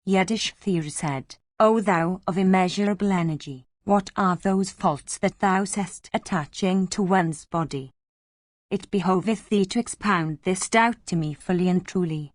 Yudhishthira said, O thou of immeasurable energy, what are those faults that thou seest attaching to one's body? It behoveth thee to expound this doubt to me fully and truly.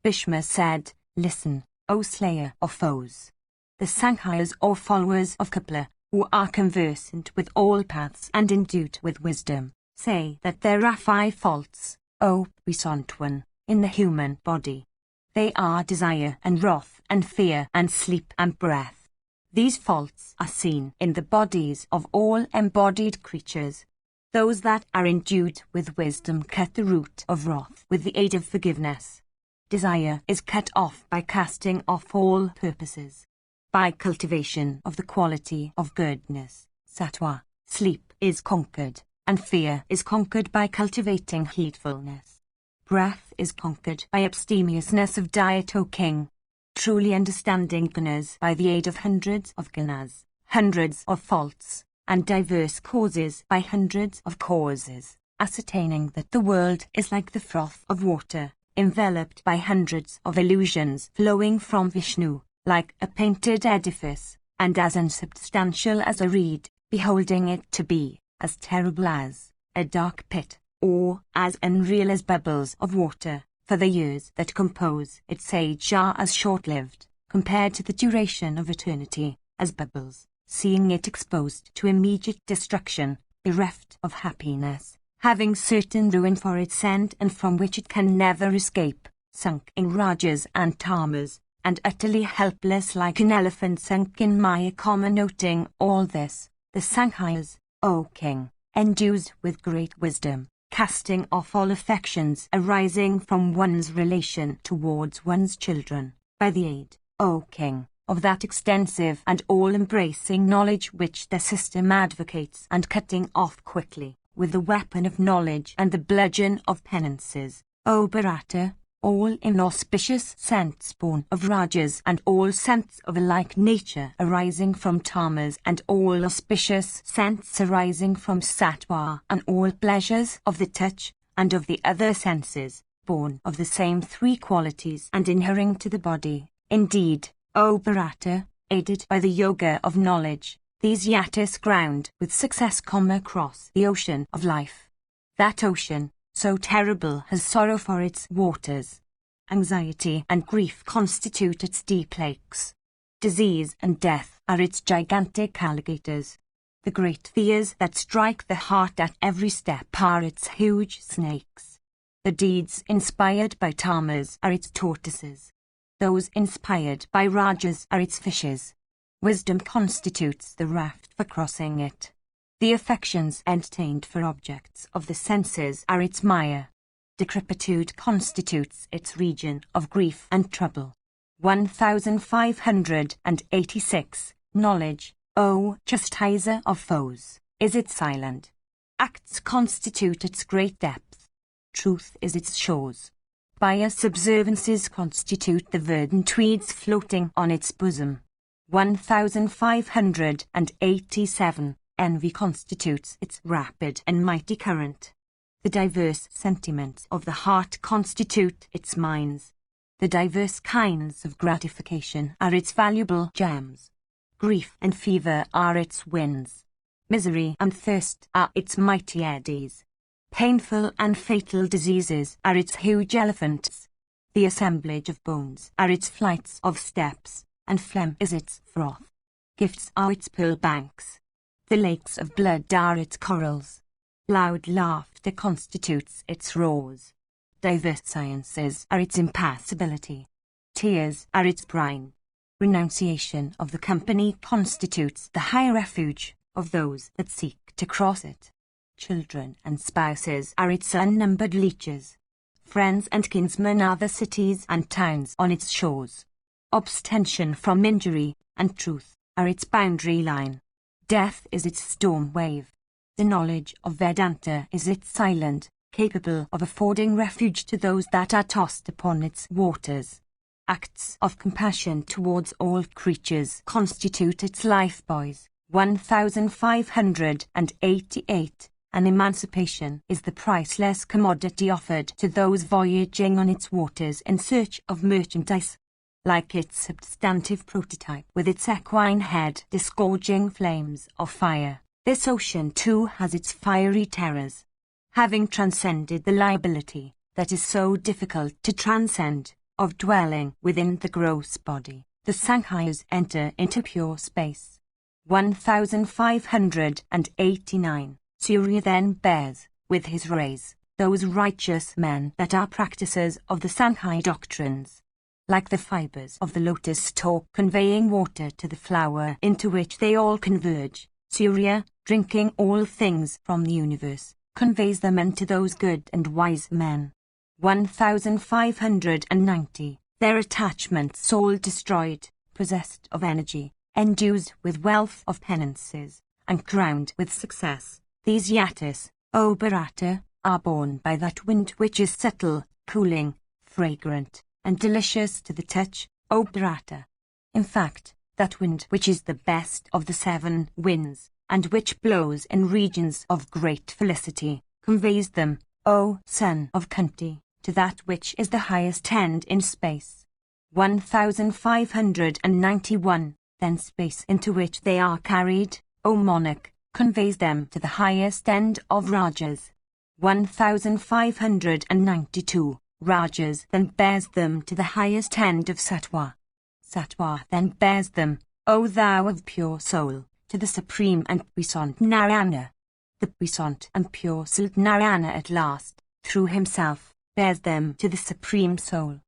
Bhishma said, Listen, O slayer of foes. The Sankhyas or followers of Kapila, who are conversant with all paths and endued with wisdom, say that there are 5 faults, O puissant one, in the human body. They are desire and wrath and fear and sleep and breath. These faults are seen in the bodies of all embodied creatures. Those that are endued with wisdom cut the root of wrath with the aid of forgiveness. Desire is cut off by casting off all purposes. By cultivation of the quality of goodness, sattva, sleep is conquered, and fear is conquered by cultivating heedfulness. Breath is conquered by abstemiousness of diet, O king. Truly understanding gunas by the aid of hundreds of gunas, hundreds of faults, and diverse causes by hundreds of causes, ascertaining that the world is like the froth of water, enveloped by hundreds of illusions flowing from Vishnu, like a painted edifice, and as unsubstantial as a reed, beholding it to be as terrible as a dark pit, or as unreal as bubbles of water. For the years that compose its age are as short-lived, compared to the duration of eternity, as bubbles, seeing it exposed to immediate destruction, bereft of happiness, having certain ruin for its end and from which it can never escape, sunk in rajas and tamas, and utterly helpless like an elephant sunk in mire. Noting all this, the Sankhyas, O king, endues with great wisdom, casting off all affections arising from one's relation towards one's children, by the aid, O king, of that extensive and all-embracing knowledge which their system advocates, and cutting off quickly, with the weapon of knowledge and the bludgeon of penances, O Bharata, all inauspicious scents born of rajas and all scents of a like nature arising from tamas and all auspicious scents arising from sattva and all pleasures of the touch and of the other senses, born of the same 3 qualities and inhering to the body. Indeed, O Bharata, aided by the yoga of knowledge, these yatis ground with success across the ocean of life. That ocean, so terrible, has sorrow for its waters. Anxiety and grief constitute its deep lakes. Disease and death are its gigantic alligators. The great fears that strike the heart at every step are its huge snakes. The deeds inspired by tamas are its tortoises. Those inspired by rajas are its fishes. Wisdom constitutes the raft for crossing it. The affections entertained for objects of the senses are its mire. Decrepitude constitutes its region of grief and trouble. 1586. Knowledge, O chastiser of foes, is its island. Acts constitute its great depth. Truth is its shores. Pious observances constitute the verdant weeds floating on its bosom. 1587. Envy constitutes its rapid and mighty current. The diverse sentiments of the heart constitute its mines. The diverse kinds of gratification are its valuable gems. Grief and fever are its winds. Misery and thirst are its mighty eddies. Painful and fatal diseases are its huge elephants. The assemblage of bones are its flights of steps, and phlegm is its froth. Gifts are its pearl banks. The lakes of blood are its corals. Loud laughter constitutes its roars. Diverse sciences are its impassibility. Tears are its brine. Renunciation of the company constitutes the high refuge of those that seek to cross it. Children and spouses are its unnumbered leeches. Friends and kinsmen are the cities and towns on its shores. Abstention from injury and truth are its boundary line. death is its storm wave. The knowledge of Vedanta is its silent, capable of affording refuge to those that are tossed upon its waters. Acts of compassion towards all creatures constitute its lifebuoys. 1588. And emancipation is the priceless commodity offered to those voyaging on its waters in search of merchandise. Like its substantive prototype with its equine head disgorging flames of fire, this ocean too has its fiery terrors. Having transcended the liability that is so difficult to transcend, of dwelling within the gross body, the Sankhya's enter into pure space. 1589. Surya then bears, with his rays, those righteous men that are practices of the Sankhya doctrines. Like the fibers of the lotus stalk conveying water to the flower into which they all converge, Surya, drinking all things from the universe, conveys them into those good and wise men. 1590. Their attachment soul destroyed, possessed of energy, endued with wealth of penances, and crowned with success. These yatis, O Bharata, are borne by that wind which is subtle, cooling, fragrant, and delicious to the touch, O Bharata. In fact, that wind which is the best of the 7 winds, and which blows in regions of great felicity, conveys them, O son of Kunti, to that which is the highest end in space. 1591. Then space into which they are carried, O monarch, conveys them to the highest end of Rajas. 1592. Rajas then bears them to the highest end of Sattva. Sattva then bears them, O thou of pure soul, to the supreme and puissant Narayana. The puissant and pure soul Narayana at last, through himself, bears them to the supreme soul.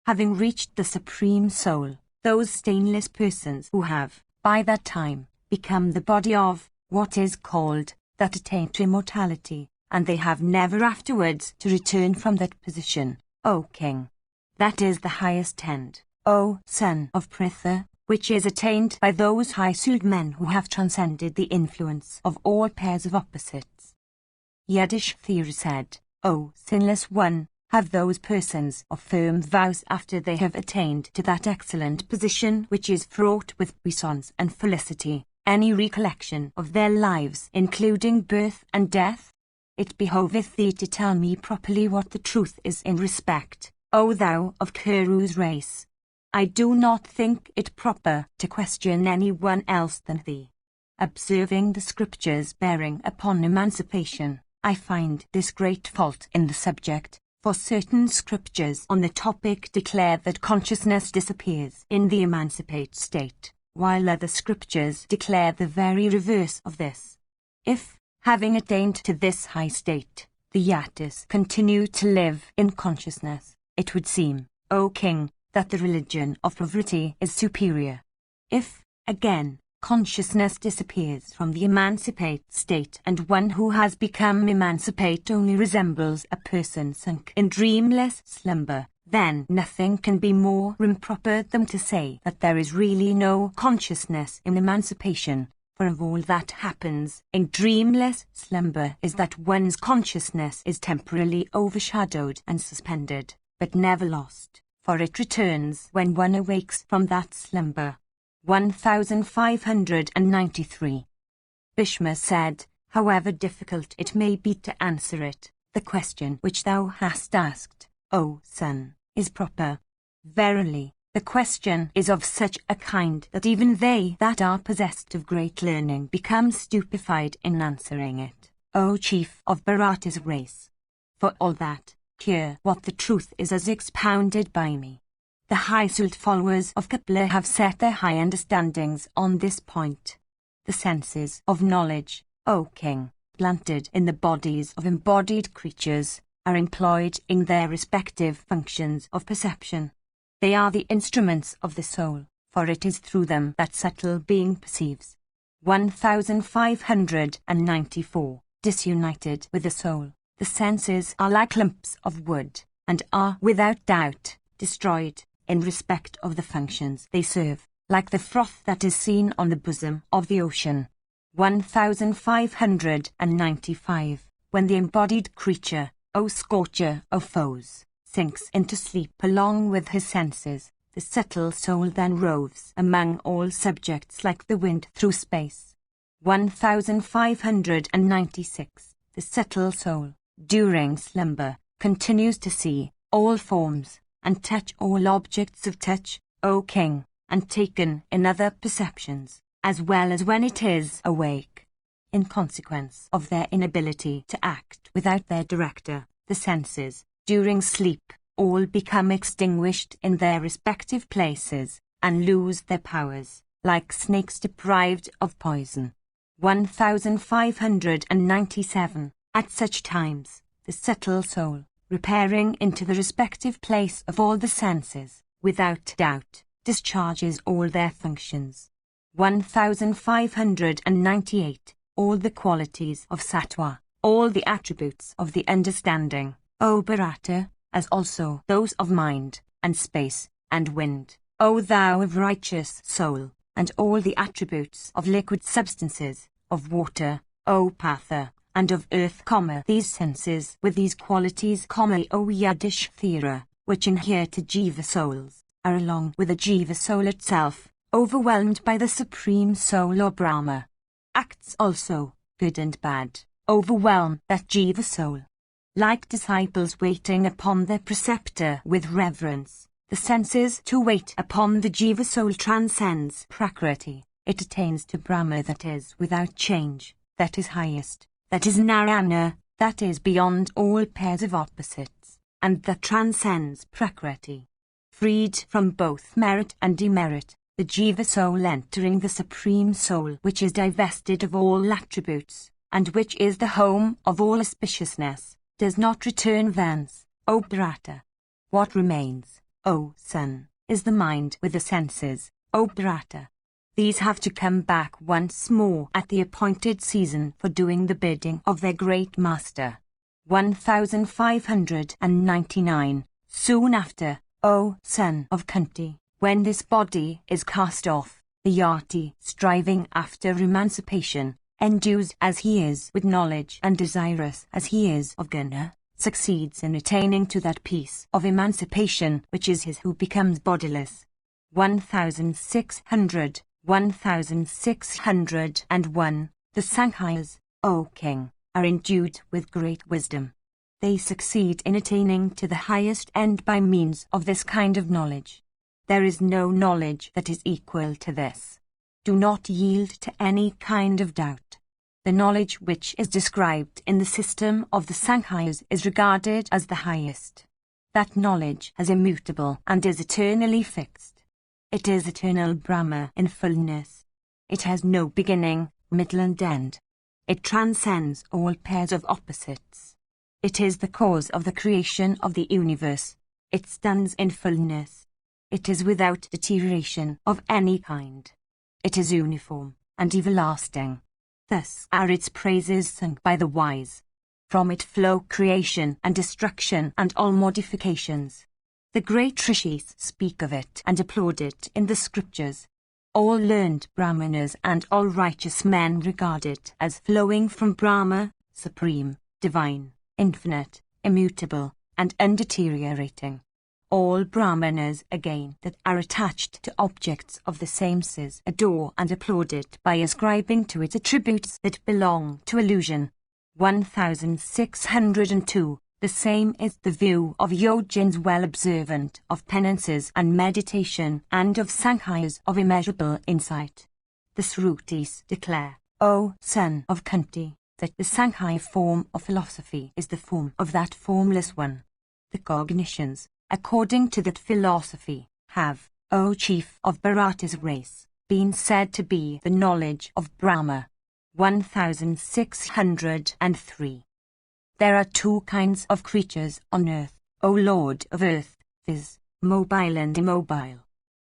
Having reached the supreme soul, those stainless persons who have, by that time, become the body of, what is called, that attain to immortality, and they have never afterwards to return from that position, O king. That is the highest end, O son of Pritha, which is attained by those high-souled men who have transcended the influence of all pairs of opposites. Yudhishthira said, O sinless one, have those persons of firm vows after they have attained to that excellent position which is fraught with puissance and felicity, any recollection of their lives including birth and death? It behoveth thee to tell me properly what the truth is in respect, O thou of Kuru's race. I do not think it proper to question any one else than thee. Observing the scriptures bearing upon emancipation, I find this great fault in the subject, for certain scriptures on the topic declare that consciousness disappears in the emancipate state, while other scriptures declare the very reverse of this. If, having attained to this high state, the yatis continue to live in consciousness, it would seem, O king, that the religion of poverty is superior. If, again, consciousness disappears from the emancipate state and one who has become emancipate only resembles a person sunk in dreamless slumber, then nothing can be more improper than to say that there is really no consciousness in emancipation, for of all that happens in dreamless slumber is that one's consciousness is temporarily overshadowed and suspended, but never lost, for it returns when one awakes from that slumber. 1593. Bhishma said, however difficult it may be to answer it, the question which thou hast asked, O son, is proper. Verily, the question is of such a kind that even they that are possessed of great learning become stupefied in answering it, O chief of Bharata's race. For all that, hear what the truth is as expounded by me. The high-souled followers of Kapila have set their high understandings on this point. The senses of knowledge, O king, planted in the bodies of embodied creatures, are employed in their respective functions of perception. They are the instruments of the soul, for it is through them that subtle being perceives. 1594. Disunited with the soul, the senses are like lumps of wood, and are, without doubt, destroyed, in respect of the functions they serve, like the froth that is seen on the bosom of the ocean. 1595. When the embodied creature, O scorcher of foes, sinks into sleep along with his senses, the subtle soul then roves among all subjects like the wind through space. 1596. The subtle soul, during slumber, continues to see all forms, and touch all objects of touch, O king, and taken in other perceptions, as well as when it is awake. In consequence of their inability to act without their director, the senses, during sleep, all become extinguished in their respective places, and lose their powers, like snakes deprived of poison. 1597. At such times, the subtle soul, repairing into the respective place of all the senses, without doubt, discharges all their functions. 1598. All the qualities of sattva, all the attributes of the understanding, O Bharata, as also those of mind, and space, and wind, O thou of righteous soul, and all the attributes of liquid substances, of water, O Patha, and of earth, these senses with these qualities, O Yudhishthira, which inhere to Jiva souls, are along with the Jiva soul itself, overwhelmed by the Supreme Soul or Brahma. Acts also, good and bad, overwhelm that Jiva soul. Like disciples waiting upon their preceptor with reverence, the senses to wait upon the Jiva soul transcends Prakriti. It attains to Brahma, that is without change, that is highest, that is Narayana, that is beyond all pairs of opposites, and that transcends Prakriti. Freed from both merit and demerit, the Jiva soul entering the Supreme Soul, which is divested of all attributes, and which is the home of all auspiciousness, does not return thence, O Bharata. What remains, O son, is the mind with the senses, O Bharata. These have to come back once more at the appointed season for doing the bidding of their great master. 1599. Soon after, O son of Kunti, when this body is cast off, the yati, striving after emancipation, endued as he is with knowledge and desirous as he is of Guna, succeeds in attaining to that peace of emancipation which is his who becomes bodiless. 1600. 1601. The Sankhya's, O king, are endued with great wisdom. They succeed in attaining to the highest end by means of this kind of knowledge. There is no knowledge that is equal to this. Do not yield to any kind of doubt. The knowledge which is described in the system of the Sankhyas is regarded as the highest. That knowledge is immutable and is eternally fixed. It is eternal Brahma in fullness. It has no beginning, middle and end. It transcends all pairs of opposites. It is the cause of the creation of the universe. It stands in fullness. It is without deterioration of any kind. It is uniform and everlasting. Thus are its praises sung by the wise. From it flow creation and destruction and all modifications. The great rishis speak of it and applaud it in the scriptures. All learned brahmanas and all righteous men regard it as flowing from Brahma, supreme, divine, infinite, immutable, and undeteriorating. All brahmanas, again, that are attached to objects of the same sense adore and applaud it by ascribing to it attributes that belong to illusion. 1602. The same is the view of yogins well observant of penances and meditation and of Sankhyas of immeasurable insight. The Srutis declare, O son of Kunti, that the Sankhya form of philosophy is the form of that formless one. The cognitions, according to that philosophy, have, O chief of Bharata's race, been said to be the knowledge of Brahma. 1603. There are two kinds of creatures on earth, O Lord of earth, viz., mobile and immobile.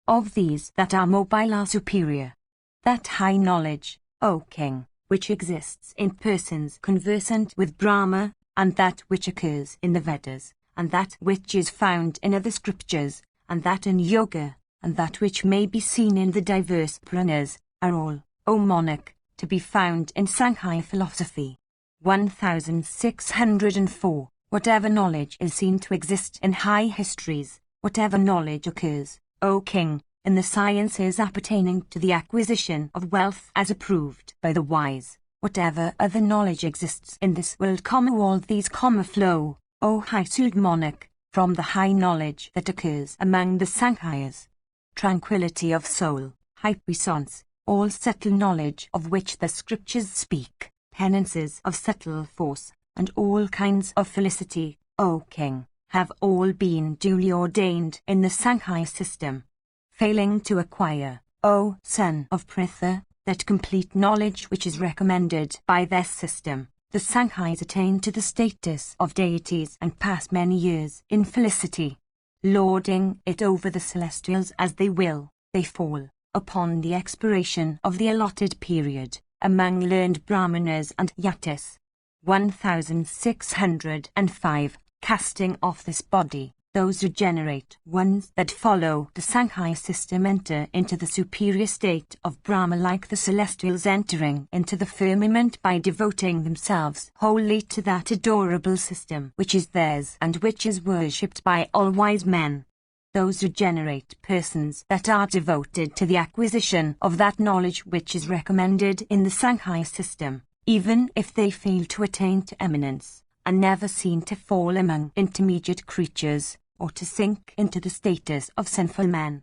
Of these that are mobile are superior. That high knowledge, O king, which exists in persons conversant with Brahma, and that which occurs in the Vedas, and that which is found in other scriptures, and that in yoga, and that which may be seen in the diverse Puranas, are all, O monarch, to be found in Sankhya philosophy. 1604. Whatever knowledge is seen to exist in high histories, whatever knowledge occurs, O king, in the sciences appertaining to the acquisition of wealth as approved by the wise, whatever other knowledge exists in this world, all these flow, O high-souled monarch, from the high knowledge that occurs among the Sankhyas. Tranquility of soul, high puissance, all subtle knowledge of which the scriptures speak, penances of subtle force, and all kinds of felicity, O king, have all been duly ordained in the Sankhya system. Failing to acquire, O son of Pritha, that complete knowledge which is recommended by their system, the Sankhyas attain to the status of deities and pass many years in felicity. Lording it over the celestials as they will, they fall, upon the expiration of the allotted period, among learned Brahmanas and Yatis. 1605. Casting off this body, those regenerate ones that follow the Sankhya system enter into the superior state of Brahma, like the celestials entering into the firmament by devoting themselves wholly to that adorable system which is theirs and which is worshipped by all wise men. Those regenerate persons that are devoted to the acquisition of that knowledge which is recommended in the Sankhya system, even if they fail to attain to eminence, are never seen to fall among intermediate creatures, or to sink into the status of sinful men.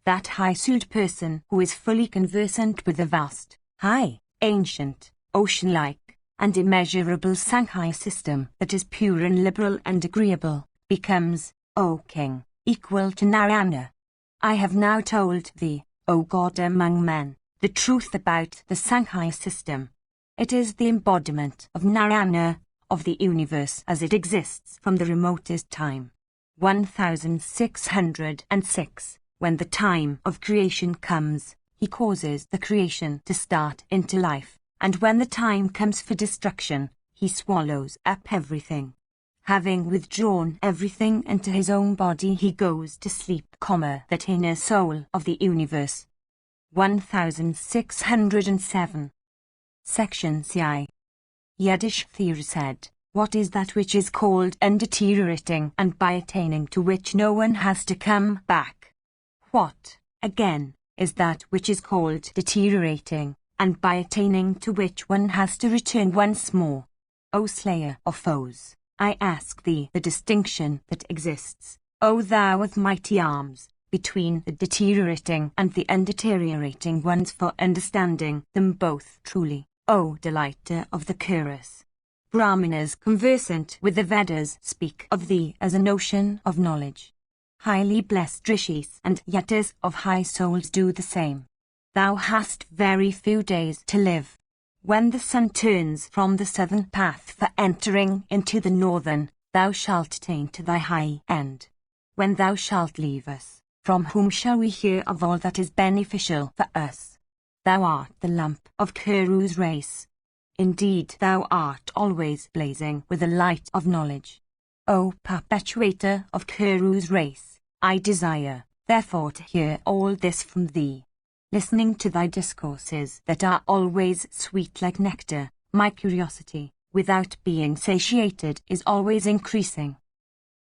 That high-souled person who is fully conversant with the vast, high, ancient, ocean-like, and immeasurable Sankhya system that is pure and liberal and agreeable, becomes, O king, equal to Narayana. I have now told thee, O God among men, the truth about the Sankhya system. It is the embodiment of Narayana, of the universe as it exists from the remotest time. 1606. When the time of creation comes, he causes the creation to start into life, and when the time comes for destruction, he swallows up everything. Having withdrawn everything into his own body, he goes to sleep, that inner soul of the universe. 1607. Section CI. Yudhishthira said, what is that which is called undeteriorating, and by attaining to which no one has to come back? What, again, is that which is called deteriorating, and by attaining to which one has to return once more? O slayer of foes, I ask thee the distinction that exists, O thou with mighty arms, between the deteriorating and the undeteriorating ones, for understanding them both truly, O delighter of the chorus. Brahmanas conversant with the Vedas speak of thee as an ocean of knowledge. Highly blessed rishis and yatis of high souls do the same. Thou hast very few days to live. When the sun turns from the southern path for entering into the northern, thou shalt attain to thy high end. When thou shalt leave us, from whom shall we hear of all that is beneficial for us? Thou art the lamp of Kuru's race. Indeed, thou art always blazing with the light of knowledge. O perpetuator of Kuru's race, I desire, therefore, to hear all this from thee. Listening to thy discourses that are always sweet like nectar, my curiosity, without being satiated, is always increasing.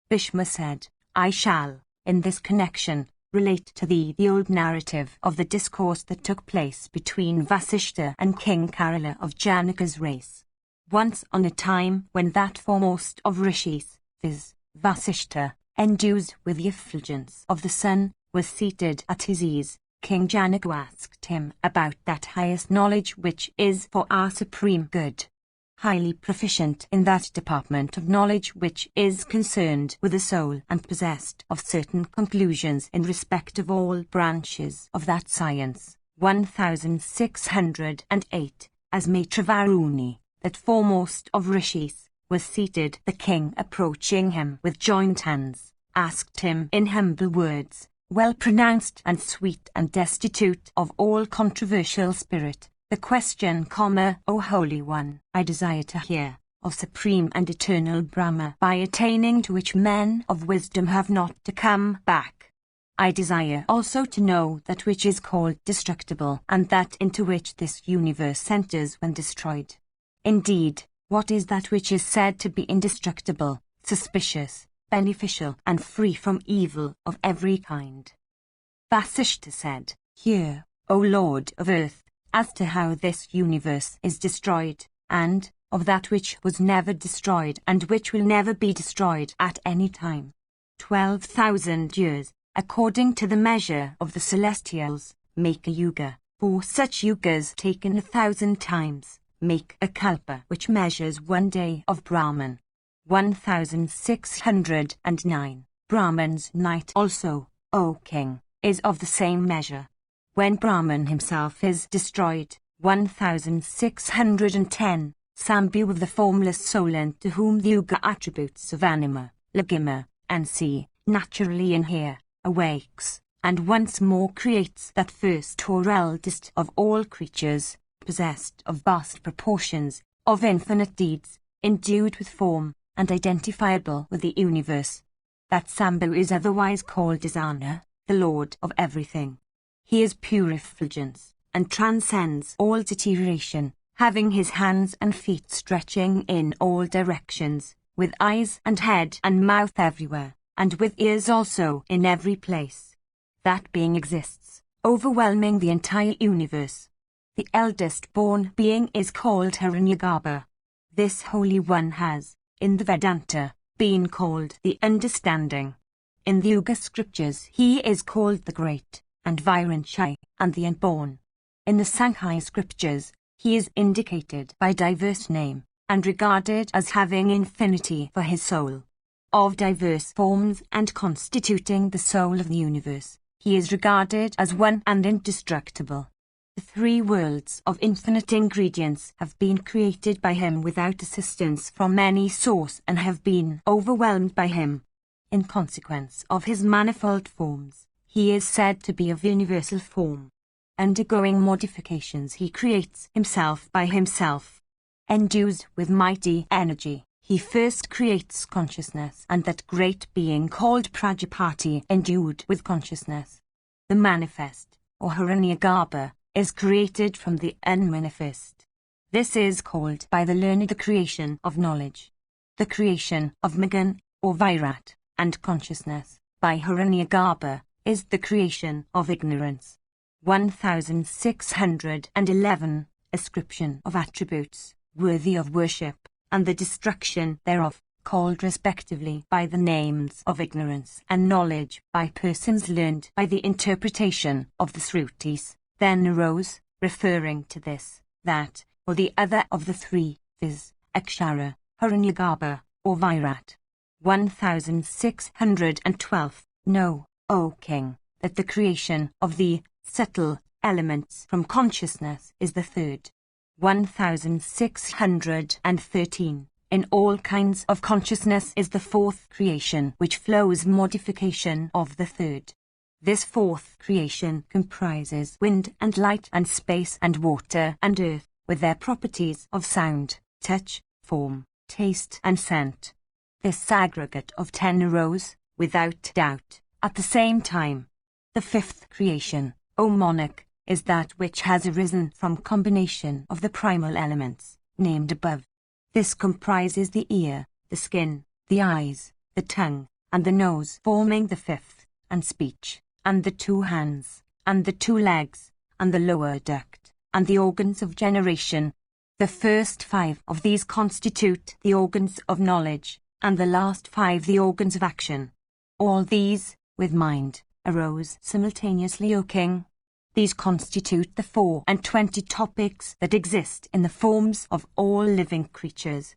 Bhishma said, I shall, in this connection, relate to thee the old narrative of the discourse that took place between Vasishtha and King Karala of Janaka's race. Once on a time when that foremost of rishis, viz., Vasishtha, endued with the effulgence of the sun, was seated at his ease, King Janaka asked him about that highest knowledge which is for our supreme good. Highly proficient in that department of knowledge which is concerned with the soul, and possessed of certain conclusions in respect of all branches of that science. 1608. As Maitravaruni, that foremost of rishis, was seated, the king, approaching him with joined hands, asked him in humble words, well pronounced and sweet and destitute of all controversial spirit, the question, O Holy One, I desire to hear, of supreme and eternal Brahma, by attaining to which men of wisdom have not to come back. I desire also to know that which is called destructible, and that into which this universe enters when destroyed. Indeed, what is that which is said to be indestructible, suspicious, beneficial, and free from evil of every kind? Vasishta said, "Hear, O Lord of earth, as to how this universe is destroyed, and of that which was never destroyed and which will never be destroyed at any time. 12,000 years, according to the measure of the celestials, make a yuga. For such yugas taken 1,000 times, make a kalpa which measures 1 day of Brahman. 1,609. Brahman's night also, O king, is of the same measure. When Brahman himself is destroyed, 1,610, Sambhu of the formless soul and to whom the yuga attributes of anima, lagima, and see, naturally inhere, awakes, and once more creates that first or eldest of all creatures, possessed of vast proportions, of infinite deeds, endued with form, and identifiable with the universe. That Sambhu is otherwise called Dhyana, the Lord of everything. He is pure effulgence, and transcends all deterioration, having his hands and feet stretching in all directions, with eyes and head and mouth everywhere, and with ears also in every place. That being exists, overwhelming the entire universe. The eldest born being is called Hiranyagarbha. This Holy One has, in the Vedanta, been called the Understanding. In the Yuga scriptures he is called the Great, and Viranchai, and the Unborn. In the Sankhya scriptures, he is indicated by diverse name, and regarded as having infinity for his soul. Of diverse forms and constituting the soul of the universe, he is regarded as one and indestructible. The 3 worlds of infinite ingredients have been created by him without assistance from any source and have been overwhelmed by him. In consequence of his manifold forms, he is said to be of universal form. Undergoing modifications he creates himself by himself. Endued with mighty energy, he first creates consciousness and that great being called Prajapati endued with consciousness. The manifest, or Hiranyagarbha, is created from the unmanifest. This is called by the learned the creation of knowledge. The creation of Magan, or Virat, and consciousness, by Hiranyagarbha, is the creation of ignorance. 1,611. Ascription of attributes, worthy of worship, and the destruction thereof, called respectively by the names of ignorance and knowledge by persons learned by the interpretation of the Srutis, then arose, referring to this, that, or the other of the 3, viz., Akshara, Hiranyagarbha, or Virat. 1,612. Know, O king, that the creation of the subtle elements from consciousness is the 3rd. 1,613. In all kinds of consciousness is the 4th creation, which flows modification of the 3rd. This 4th creation comprises wind and light and space and water and earth, with their properties of sound, touch, form, taste and scent. This aggregate of 10 arose, without doubt, at the same time. The 5th creation, O monarch, is that which has arisen from combination of the primal elements, named above. This comprises the ear, the skin, the eyes, the tongue, and the nose forming the 5th, and speech, and the 2 hands, and the 2 legs, and the lower duct, and the organs of generation. The first 5 of these constitute the organs of knowledge, and the last 5 the organs of action. All these, with mind, arose simultaneously, O king. These constitute the 24 topics that exist in the forms of all living creatures.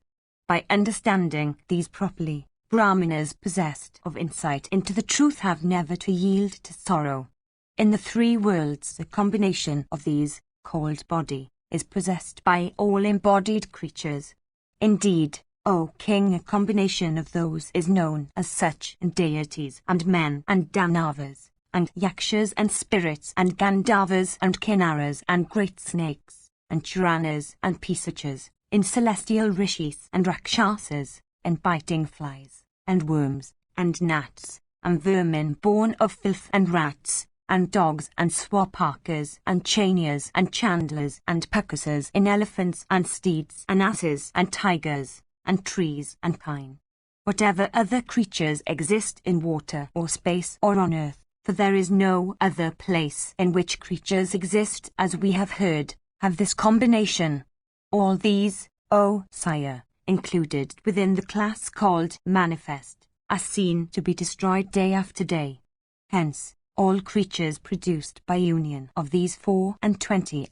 By understanding these properly, Brahmanas possessed of insight into the truth have never to yield to sorrow. In the 3 worlds, the combination of these, called body, is possessed by all embodied creatures. Indeed, O king, a combination of those is known as such in deities and men and Danavas, and yakshas and spirits and Gandharvas and Kinnaras and great snakes, and Churanas and Pisachas, in celestial rishis and rakshasas, and biting flies, and worms, and gnats, and vermin born of filth and rats, and dogs and swaparkers and chainiers and chandlers and puckasers in elephants and steeds and asses and tigers, and trees and kine. Whatever other creatures exist in water or space or on earth, for there is no other place in which creatures exist, as we have heard, have this combination. All these, O sire, included within the class called manifest, are seen to be destroyed day after day. Hence, all creatures produced by union of these 24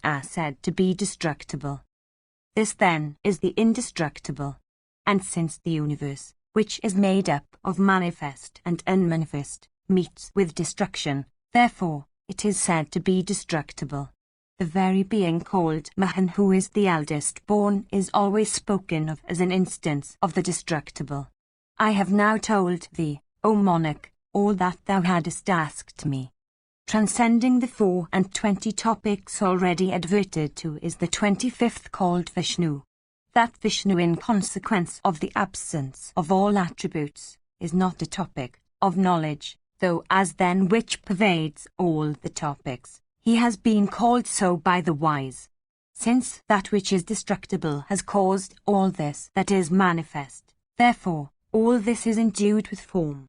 are said to be destructible. This then is the indestructible. And since the universe, which is made up of manifest and unmanifest, meets with destruction, therefore, it is said to be destructible. The very being called Mahan, who is the eldest born, is always spoken of as an instance of the destructible. I have now told thee, O monarch, all that thou hadst asked me. Transcending the 24 topics already adverted to is the 25th called Vishnu. That Vishnu, in consequence of the absence of all attributes, is not a topic of knowledge, though as then which pervades all the topics, he has been called so by the wise. Since that which is destructible has caused all this that is manifest, therefore, all this is endued with form.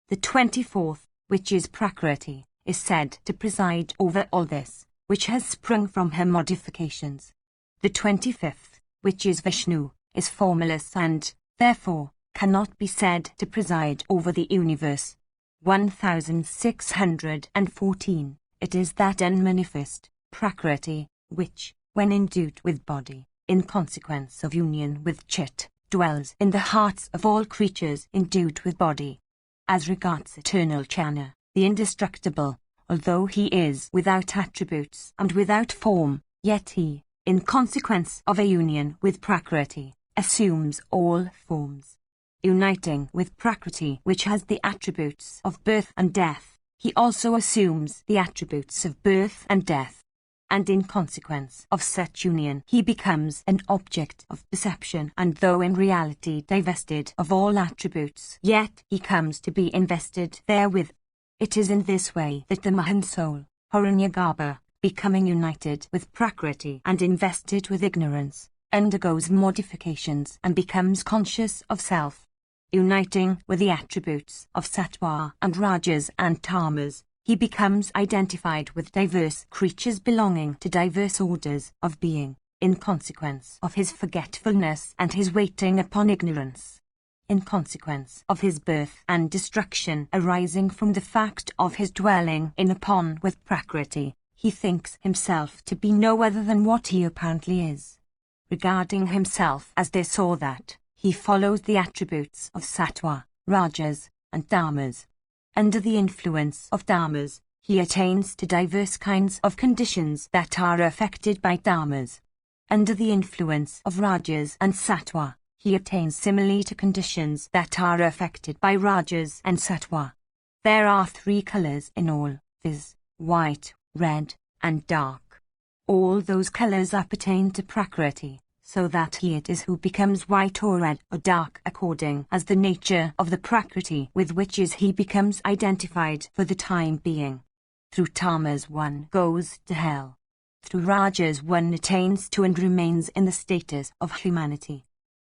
The 24th, which is Prakriti, is said to preside over all this, which has sprung from her modifications. The 25th, which is Vishnu, is formless and, therefore, cannot be said to preside over the universe. 1614. It is that unmanifest, Prakriti, which, when endued with body, in consequence of union with Chit, dwells in the hearts of all creatures endued with body. As regards eternal Chana, the indestructible, although he is without attributes and without form, yet he, in consequence of a union with Prakriti, assumes all forms. Uniting with Prakriti, which has the attributes of birth and death, he also assumes the attributes of birth and death. And in consequence of such union he becomes an object of perception, and though in reality divested of all attributes, yet he comes to be invested therewith. It is in this way that the Mahan soul, Hiranyagarbha, becoming united with Prakriti and invested with ignorance, undergoes modifications and becomes conscious of self. Uniting with the attributes of Sattva and Rajas and Tamas, he becomes identified with diverse creatures belonging to diverse orders of being, in consequence of his forgetfulness and his waiting upon ignorance. In consequence of his birth and destruction arising from the fact of his dwelling in upon with Prakriti, he thinks himself to be no other than what he apparently is. Regarding himself as this or that, he follows the attributes of Sattva, Rajas, and Tamas. Under the influence of Tamas, he attains to diverse kinds of conditions that are affected by Tamas. Under the influence of Rajas and Sattva, he attains similarly to conditions that are affected by Rajas and Sattva. There are 3 colors in all, viz., white, red, and dark. All those colors appertain to Prakriti, so that he it is who becomes white or red or dark according as the nature of the Prakriti with which is he becomes identified for the time being. Through Tamas one goes to hell. Through Rajas one attains to and remains in the status of humanity.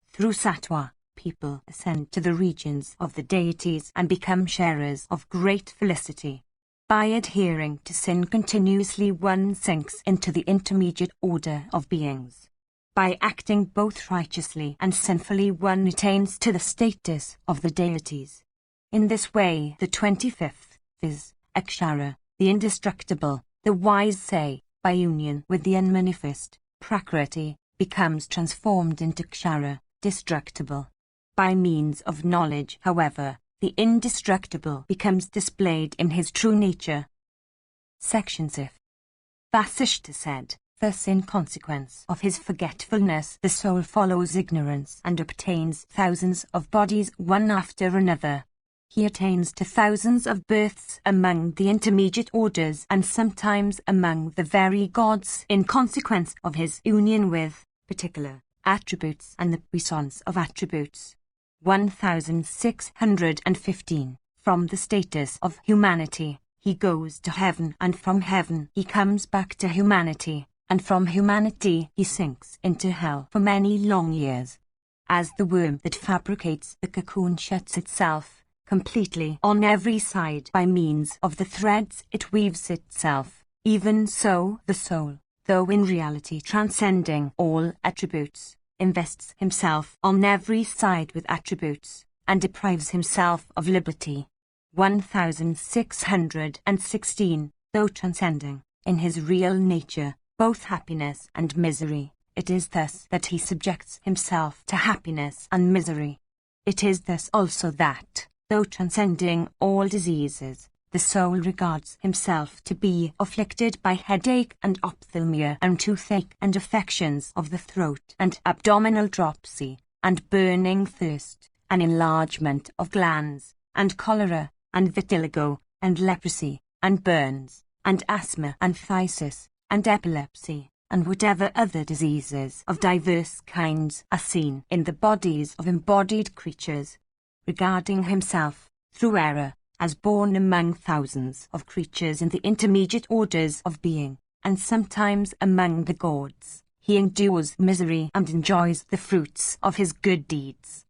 Through Sattva, people ascend to the regions of the deities and become sharers of great felicity. By adhering to sin continuously one sinks into the intermediate order of beings. By acting both righteously and sinfully one attains to the status of the deities. In this way the 25th, viz., Akshara, the indestructible, the wise say, by union with the unmanifest, Prakriti, becomes transformed into Akshara, destructible. By means of knowledge, however, the indestructible becomes displayed in his true nature. Section 6. Vasishta said, thus in consequence of his forgetfulness the soul follows ignorance and obtains thousands of bodies one after another. He attains to thousands of births among the intermediate orders and sometimes among the very gods in consequence of his union with particular attributes and the puissance of attributes. 1615. from the status of humanity, he goes to heaven, and from heaven he comes back to humanity, and from humanity he sinks into hell for many long years. As the worm that fabricates the cocoon shuts itself completely on every side by means of the threads it weaves itself, even so the soul, though in reality transcending all attributes, invests himself on every side with attributes, and deprives himself of liberty. 1616. Though transcending, in his real nature, both happiness and misery, it is thus that he subjects himself to happiness and misery. It is thus also that, though transcending all diseases, the soul regards himself to be afflicted by headache and ophthalmia and toothache and affections of the throat and abdominal dropsy, and burning thirst, and enlargement of glands, and cholera, and vitiligo, and leprosy, and burns, and asthma, and phthisis, and epilepsy, and whatever other diseases of diverse kinds are seen in the bodies of embodied creatures. Regarding himself, through error, as born among thousands of creatures in the intermediate orders of being, and sometimes among the gods, he endures misery and enjoys the fruits of his good deeds.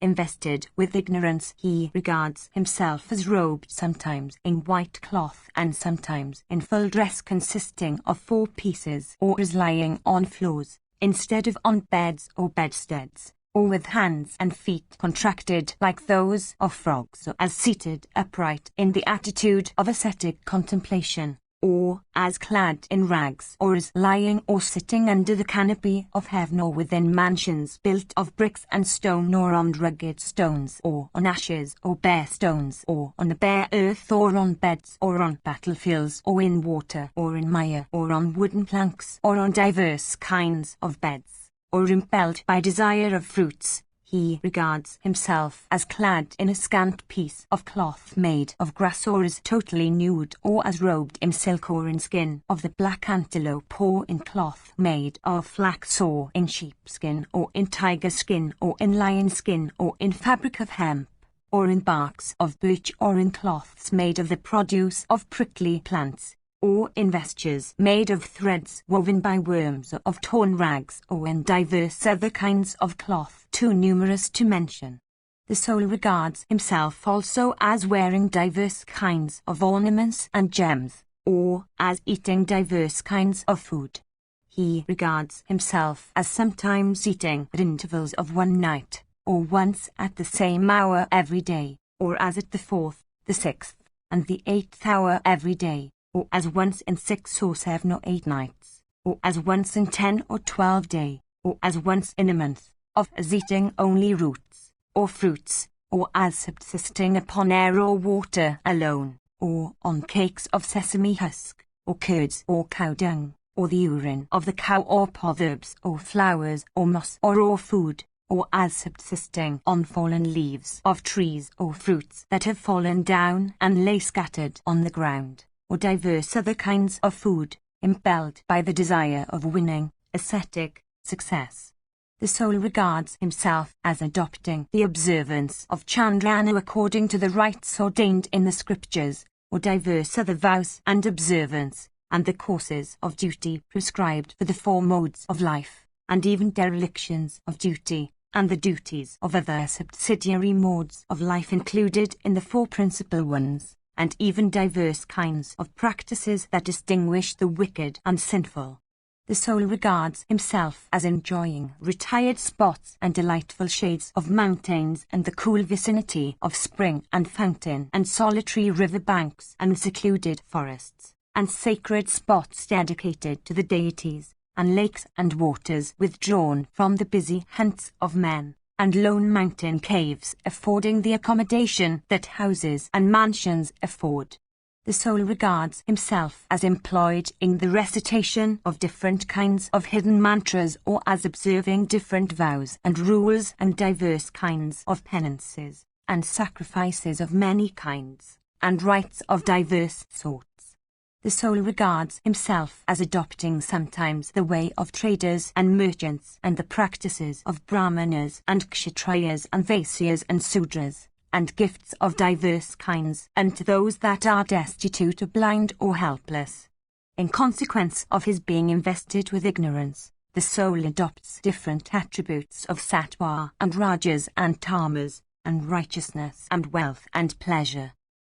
Invested with ignorance, he regards himself as robed sometimes in white cloth and sometimes in full dress consisting of 4 pieces, or as lying on floors, instead of on beds or bedsteads, or with hands and feet contracted like those of frogs, or as seated upright in the attitude of ascetic contemplation, or as clad in rags, or as lying or sitting under the canopy of heaven, or within mansions built of bricks and stone, or on rugged stones, or on ashes, or bare stones, or on the bare earth, or on beds, or on battlefields, or in water, or in mire, or on wooden planks, or on diverse kinds of beds, or impelled by desire of fruits. He regards himself as clad in a scant piece of cloth made of grass, or as totally nude, or as robed in silk, or in skin of the black antelope, or in cloth made of flax, or in sheepskin, or in tiger skin, or in lion skin, or in fabric of hemp, or in barks of birch, or in cloths made of the produce of prickly plants, or in vestures made of threads woven by worms, or of torn rags, or in divers other kinds of cloth too numerous to mention. The soul regards himself also as wearing diverse kinds of ornaments and gems, or as eating diverse kinds of food. He regards himself as sometimes eating at intervals of one night, or once at the same hour every day, or as at the 4th, the 6th, and the 8th hour every day, or as once in 6 or 7 or 8 nights, or as once in 10 or 12 days, or as once in a month, of as eating only roots, or fruits, or as subsisting upon air or water alone, or on cakes of sesame husk, or curds, or cow dung, or the urine of the cow, or proverbs, or flowers, or moss, or raw food, or as subsisting on fallen leaves of trees, or fruits that have fallen down and lay scattered on the ground, or diverse other kinds of food, impelled by the desire of winning ascetic success. The soul regards himself as adopting the observance of Chandrayana according to the rites ordained in the scriptures, or diverse other vows and observance, and the courses of duty prescribed for the 4 modes of life, and even derelictions of duty, and the duties of other subsidiary modes of life included in the 4 principal ones, and even diverse kinds of practices that distinguish the wicked and sinful. The soul regards himself as enjoying retired spots and delightful shades of mountains, and the cool vicinity of spring and fountain, and solitary river banks, and secluded forests, and sacred spots dedicated to the deities, and lakes and waters withdrawn from the busy haunts of men, and lone mountain caves affording the accommodation that houses and mansions afford. The soul regards himself as employed in the recitation of different kinds of hidden mantras, or as observing different vows and rules, and diverse kinds of penances, and sacrifices of many kinds, and rites of diverse sorts. The soul regards himself as adopting sometimes the way of traders and merchants, and the practices of brahmanas and kshatriyas and vaisyas and sudras, and gifts of diverse kinds unto those that are destitute or blind or helpless. In consequence of his being invested with ignorance, the soul adopts different attributes of sattva and rajas and tamas, and righteousness and wealth and pleasure.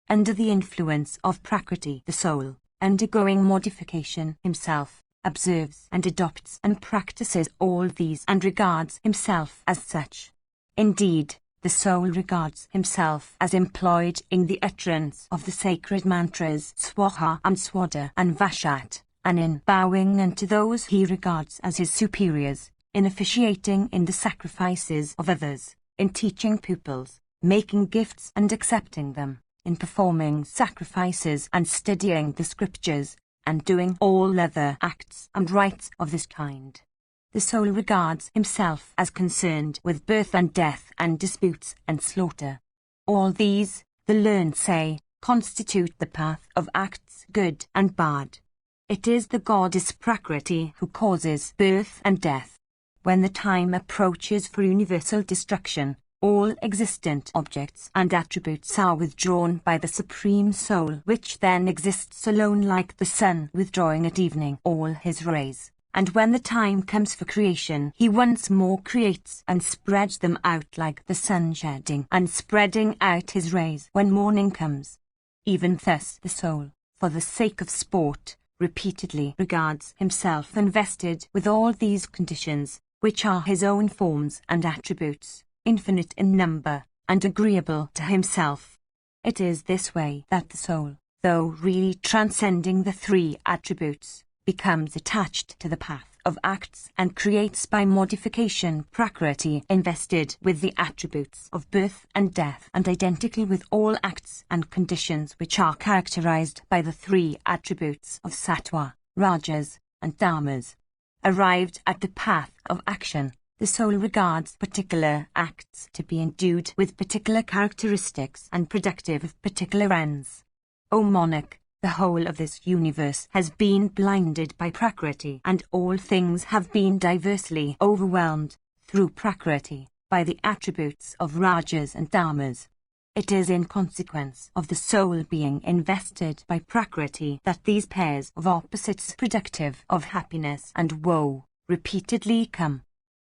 Under the influence of Prakriti, the soul, undergoing modification himself, observes and adopts and practices all these and regards himself as such. Indeed, the soul regards himself as employed in the utterance of the sacred mantras Swaha and Swada and Vashat, and in bowing unto those he regards as his superiors, in officiating in the sacrifices of others, in teaching pupils, making gifts and accepting them, in performing sacrifices and studying the scriptures, and doing all other acts and rites of this kind. The soul regards himself as concerned with birth and death and disputes and slaughter. All these, the learned say, constitute the path of acts good and bad. It is the goddess Prakriti who causes birth and death. When the time approaches for universal destruction, all existent objects and attributes are withdrawn by the Supreme Soul, which then exists alone like the sun withdrawing at evening all his rays. And when the time comes for creation, he once more creates and spreads them out like the sun shedding and spreading out his rays when morning comes. Even thus the soul, for the sake of sport, repeatedly regards himself invested with all these conditions, which are his own forms and attributes, infinite in number, and agreeable to himself. It is this way that the soul, though really transcending the three attributes, becomes attached to the path of acts and creates by modification Prakriti invested with the attributes of birth and death and identical with all acts and conditions which are characterized by the three attributes of sattva, rajas, and tamas. Arrived at the path of action, the soul regards particular acts to be endued with particular characteristics and productive of particular ends. O monarch, the whole of this universe has been blinded by Prakriti, and all things have been diversely overwhelmed, through Prakriti, by the attributes of rajas and tamas. It is in consequence of the soul being invested by Prakriti that these pairs of opposites productive of happiness and woe repeatedly come.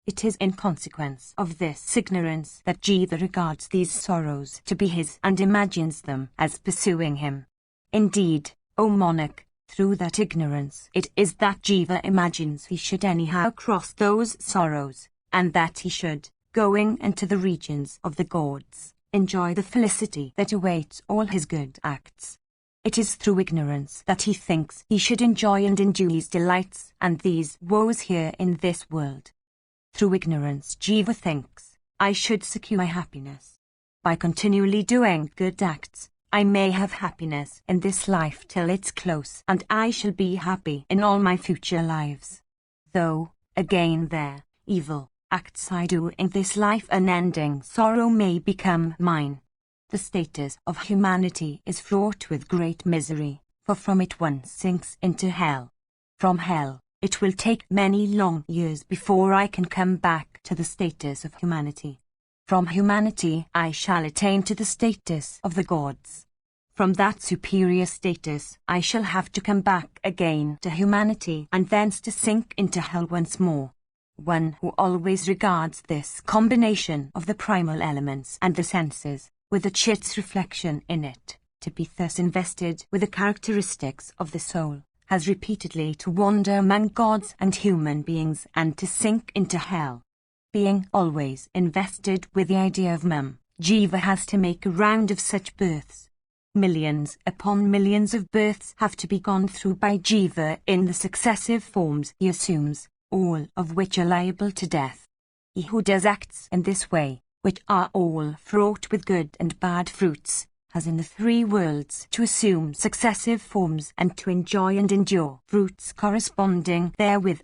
It is in consequence of this ignorance that Jiva regards these sorrows to be his and imagines them as pursuing him. Indeed, O monarch, through that ignorance it is that Jiva imagines he should anyhow cross those sorrows, and that he should, going into the regions of the gods, enjoy the felicity that awaits all his good acts. It is through ignorance that he thinks he should enjoy and endure these delights and these woes here in this world. Through ignorance Jiva thinks, I should secure happiness. By continually doing good acts, I may have happiness in this life till its close, and I shall be happy in all my future lives. Though, again there, evil acts I do in this life unending sorrow may become mine. The status of humanity is fraught with great misery, for from it one sinks into hell. From hell, it will take many long years before I can come back to the status of humanity. From humanity I shall attain to the status of the gods. From that superior status I shall have to come back again to humanity and thence to sink into hell once more. One who always regards this combination of the primal elements and the senses, with a chit's reflection in it, to be thus invested with the characteristics of the soul, has repeatedly to wander among gods and human beings and to sink into hell. Being always invested with the idea of Jiva has to make a round of such births. Millions upon millions of births have to be gone through by Jiva in the successive forms he assumes, all of which are liable to death. He who does acts in this way, which are all fraught with good and bad fruits, has in the three worlds to assume successive forms and to enjoy and endure fruits corresponding therewith.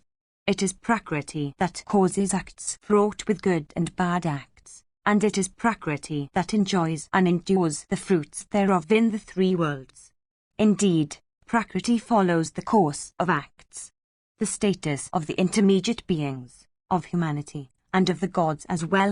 It is Prakriti that causes acts fraught with good and bad acts, and it is Prakriti that enjoys and endures the fruits thereof in the three worlds. Indeed, Prakriti follows the course of acts. The status of the intermediate beings, of humanity, and of the gods as well,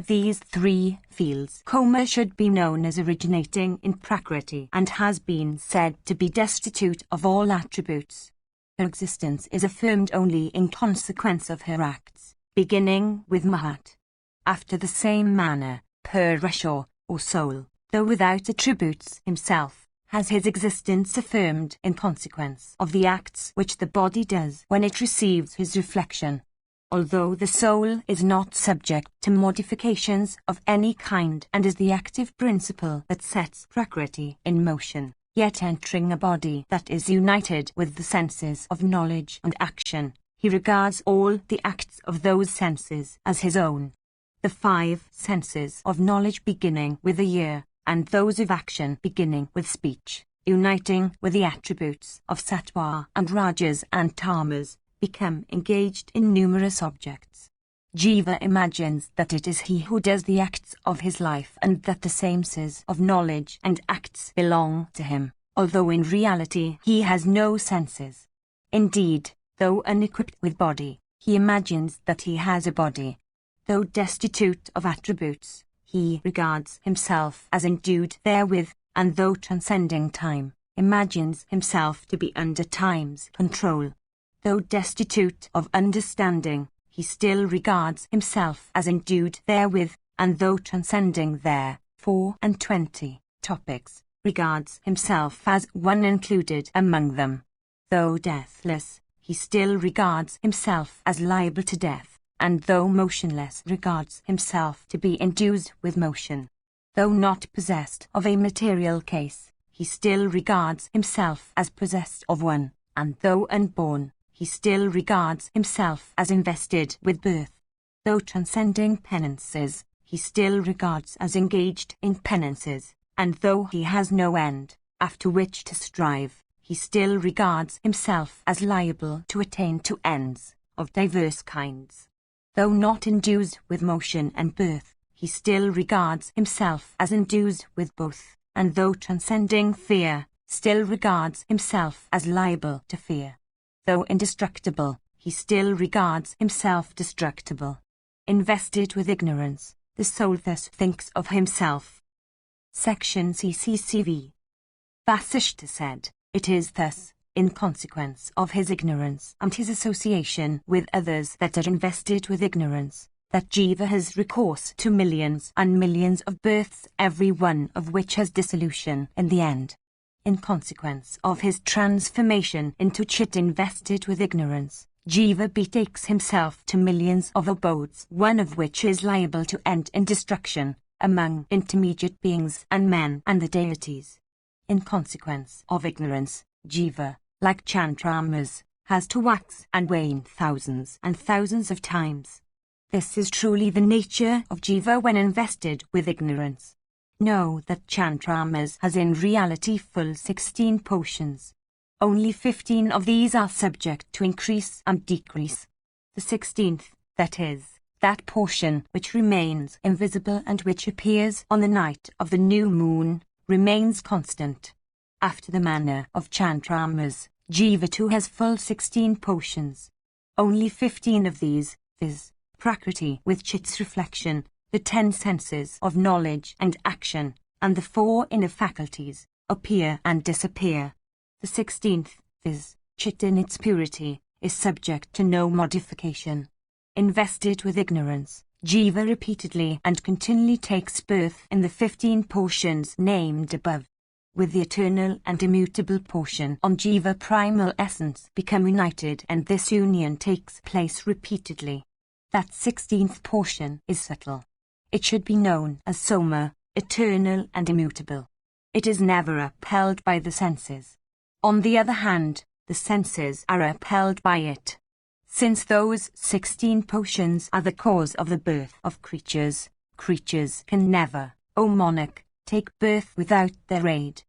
these three fields, should be known as originating in Prakriti and has been said to be destitute of all attributes. Her existence is affirmed only in consequence of her acts, beginning with Mahat. After the same manner, Purusha, or soul, though without attributes himself, has his existence affirmed in consequence of the acts which the body does when it receives his reflection. Although the soul is not subject to modifications of any kind and is the active principle that sets Prakriti in motion, yet entering a body that is united with the senses of knowledge and action, he regards all the acts of those senses as his own. The 5 senses of knowledge beginning with the ear, and those of action beginning with speech, uniting with the attributes of sattva and rajas and tamas, become engaged in numerous objects. Jiva imagines that it is he who does the acts of his life and that the senses of knowledge and acts belong to him, although in reality he has no senses. Indeed, though unequipped with body, he imagines that he has a body. Though destitute of attributes, he regards himself as endued therewith, and though transcending time, imagines himself to be under time's control. Though destitute of understanding, he still regards himself as endued therewith, and though transcending their 24 topics, regards himself as one included among them. Though deathless, he still regards himself as liable to death, and though motionless regards himself to be endued with motion. Though not possessed of a material case, he still regards himself as possessed of one, and though unborn, he still regards himself as invested with birth. Though transcending penances, he still regards as engaged in penances, and though he has no end, after which to strive, he still regards himself as liable to attain to ends of diverse kinds. Though not endued with motion and birth, he still regards himself as endued with both, and though transcending fear, still regards himself as liable to fear. Though indestructible, he still regards himself destructible. Invested with ignorance, the soul thus thinks of himself. Section CCCV. Vasishta said, it is thus, in consequence of his ignorance and his association with others that are invested with ignorance, that Jiva has recourse to millions and millions of births, every one of which has dissolution in the end. In consequence of his transformation into chit invested with ignorance, Jiva betakes himself to millions of abodes, one of which is liable to end in destruction, among intermediate beings and men and the deities. In consequence of ignorance, Jiva, like chandramas, has to wax and wane thousands and thousands of times. This is truly the nature of Jiva when invested with ignorance. Know that chandramas has in reality full 16 portions. Only 15 of these are subject to increase and decrease. The 16th, that is, that portion which remains invisible and which appears on the night of the new moon, remains constant. After the manner of chandramas, Jiva too has full 16 portions. Only 15 of these, viz., Prakriti with Chit's reflection, the 10 senses of knowledge and action, and the 4 inner faculties, appear and disappear. The 16th, viz., Chit in its purity, is subject to no modification. Invested with ignorance, Jiva repeatedly and continually takes birth in the 15 portions named above. With the eternal and immutable portion on Jiva primal essence become united, and this union takes place repeatedly. That 16th portion is subtle. It should be known as Soma, eternal and immutable. It is never upheld by the senses. On the other hand, the senses are upheld by it. Since those 16 portions are the cause of the birth of creatures, creatures can never, O monarch, take birth without their aid.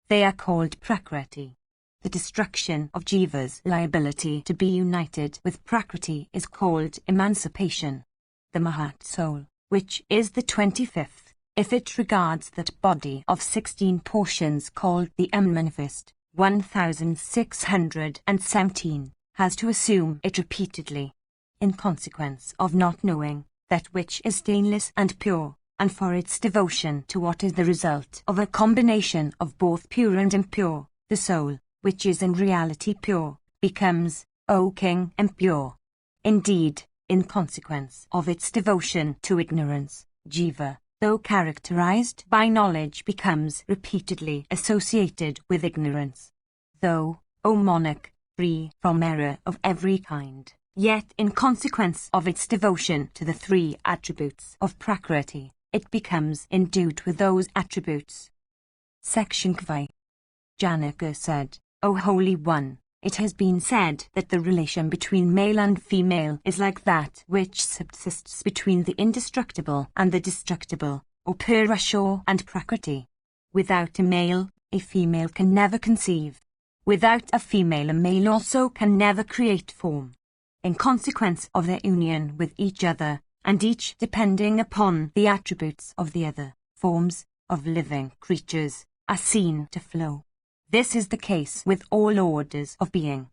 They are called Prakriti. The destruction of Jiva's liability to be united with Prakriti is called emancipation. The Mahat soul, which is the 25th, if it regards that body of 16 portions called the unmanifest, 1617, has to assume it repeatedly. In consequence of not knowing, that which is stainless and pure, and for its devotion to what is the result of a combination of both pure and impure, the soul, which is in reality pure, becomes, O king, impure. Indeed, in consequence of its devotion to ignorance, Jiva, though characterized by knowledge, becomes repeatedly associated with ignorance. Though, O monarch, free from error of every kind, yet in consequence of its devotion to the three attributes of Prakriti, it becomes endued with those attributes. Section Kvi. Janaka said, O Holy One, it has been said that the relation between male and female is like that which subsists between the indestructible and the destructible, or Purusha and Prakriti. Without a male, a female can never conceive. Without a female, a male also can never create form. In consequence of their union with each other, and each depending upon the attributes of the other, forms of living creatures are seen to flow. This is the case with all orders of being.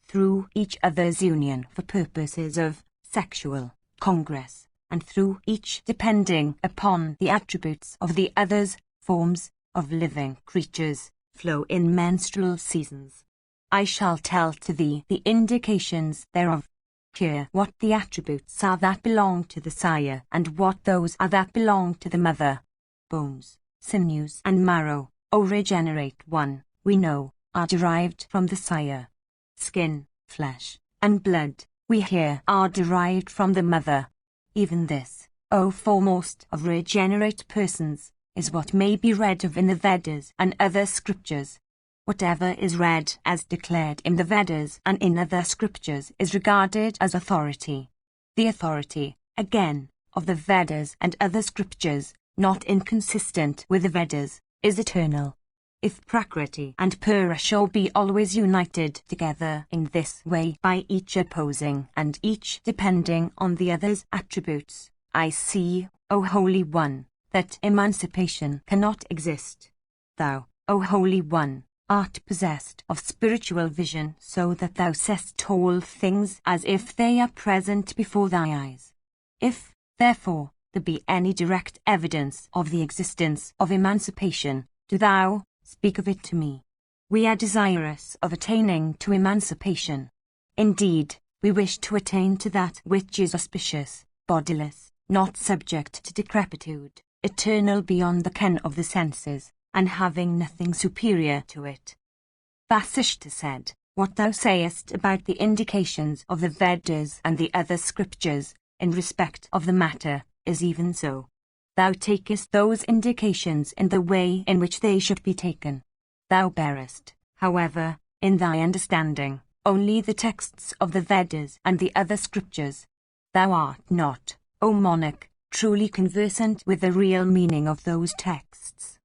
Through each other's union for purposes of sexual congress, and through each depending upon the attributes of the others, forms of living creatures flow in menstrual seasons. I shall tell to thee the indications thereof. Hear what the attributes are that belong to the sire, and what those are that belong to the mother. Bones, sinews, and marrow, O regenerate one, we know, are derived from the sire. Skin, flesh, and blood, we hear, are derived from the mother. Even this, O foremost of regenerate persons, is what may be read of in the Vedas and other scriptures. Whatever is read as declared in the Vedas and in other scriptures is regarded as authority. The authority, again, of the Vedas and other scriptures, not inconsistent with the Vedas, is eternal. If Prakriti and Purusha be always united together in this way by each opposing and each depending on the other's attributes, I see, O Holy One, that emancipation cannot exist. Thou, O Holy One, art possessed of spiritual vision so that thou seest all things as if they are present before thy eyes. If, therefore, there be any direct evidence of the existence of emancipation, do thou speak of it to me. We are desirous of attaining to emancipation. Indeed, we wish to attain to that which is auspicious, bodiless, not subject to decrepitude, eternal beyond the ken of the senses, and having nothing superior to it. Vasishta said, what thou sayest about the indications of the Vedas and the other scriptures, in respect of the matter, is even so. Thou takest those indications in the way in which they should be taken. Thou bearest, however, in thy understanding, only the texts of the Vedas and the other scriptures. Thou art not, O monarch, truly conversant with the real meaning of those texts.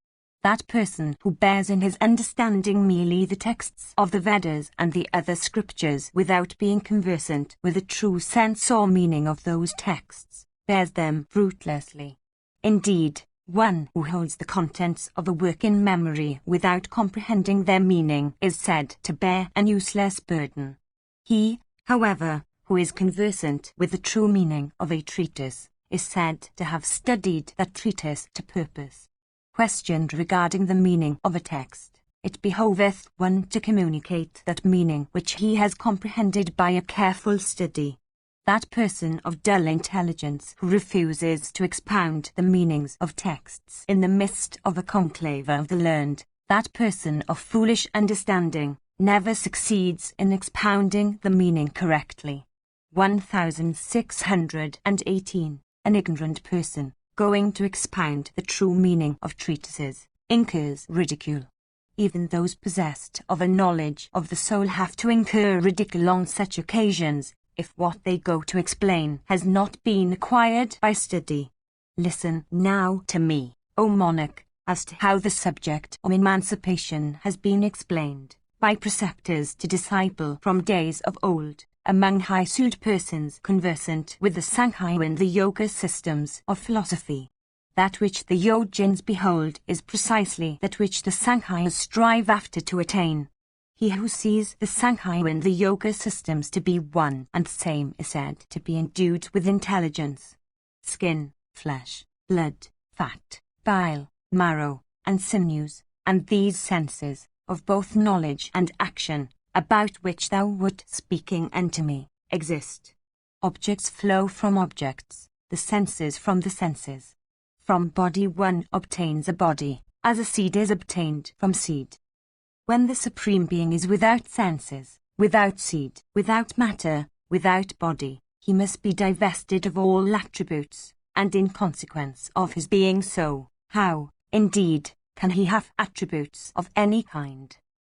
That person who bears in his understanding merely the texts of the Vedas and the other scriptures without being conversant with the true sense or meaning of those texts, bears them fruitlessly. Indeed, one who holds the contents of a work in memory without comprehending their meaning is said to bear an useless burden. He, however, who is conversant with the true meaning of a treatise, is said to have studied that treatise to purpose. Questioned regarding the meaning of a text, it behoveth one to communicate that meaning which he has comprehended by a careful study. That person of dull intelligence who refuses to expound the meanings of texts in the midst of a conclave of the learned, that person of foolish understanding, never succeeds in expounding the meaning correctly. 1618. An ignorant person, going to expound the true meaning of treatises, incurs ridicule. Even those possessed of a knowledge of the soul have to incur ridicule on such occasions, if what they go to explain has not been acquired by study. Listen now to me, O monarch, as to how the subject of emancipation has been explained, by preceptors to disciple from days of old, among high-souled persons conversant with the Sankhya and the Yoga systems of philosophy. That which the Yogins behold is precisely that which the Sankhyas strive after to attain. He who sees the Sankhya and the Yoga systems to be one and the same is said to be endued with intelligence. skin, flesh, blood, fat, bile, marrow, and sinews, and these senses, of both knowledge and action, about which thou wert speaking unto me, exist. Objects flow from objects, the senses from the senses. From body one obtains a body, as a seed is obtained from seed. When the Supreme Being is without senses, without seed, without matter, without body, he must be divested of all attributes, and in consequence of his being so, how, indeed, can he have attributes of any kind?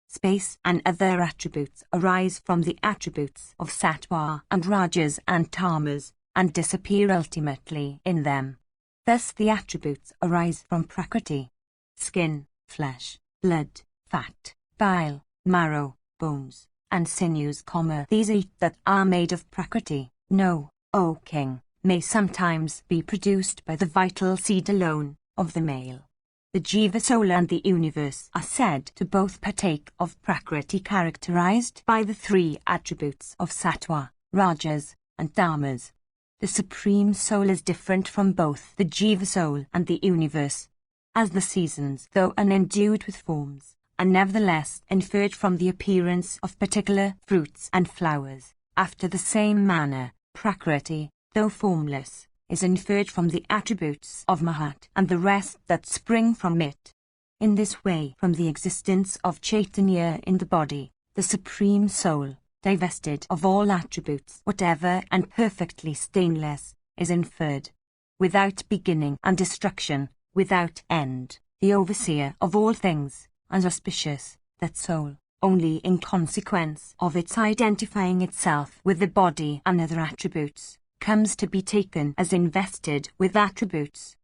Space and other attributes arise from the attributes of sattva and rajas and tamas, and disappear ultimately in them. Thus the attributes arise from prakriti. Skin, flesh, blood, fat, bile, marrow, bones, and sinews, these eight that are made of prakriti, no, O king, may sometimes be produced by the vital seed alone, of the male. The Jiva soul and the universe are said to both partake of prakriti characterized by the three attributes of sattva, rajas, and tamas. The Supreme Soul is different from both the Jiva soul and the universe. As the seasons, though unendued with forms, are nevertheless inferred from the appearance of particular fruits and flowers, after the same manner, prakriti, though formless, is inferred from the attributes of Mahat and the rest that spring from it. In this way, from the existence of Chaitanya in the body, the Supreme Soul, divested of all attributes whatever and perfectly stainless, is inferred. Without beginning and destruction, without end, the overseer of all things, and auspicious, that soul, only in consequence of its identifying itself with the body and other attributes, comes to be taken as invested with attributes.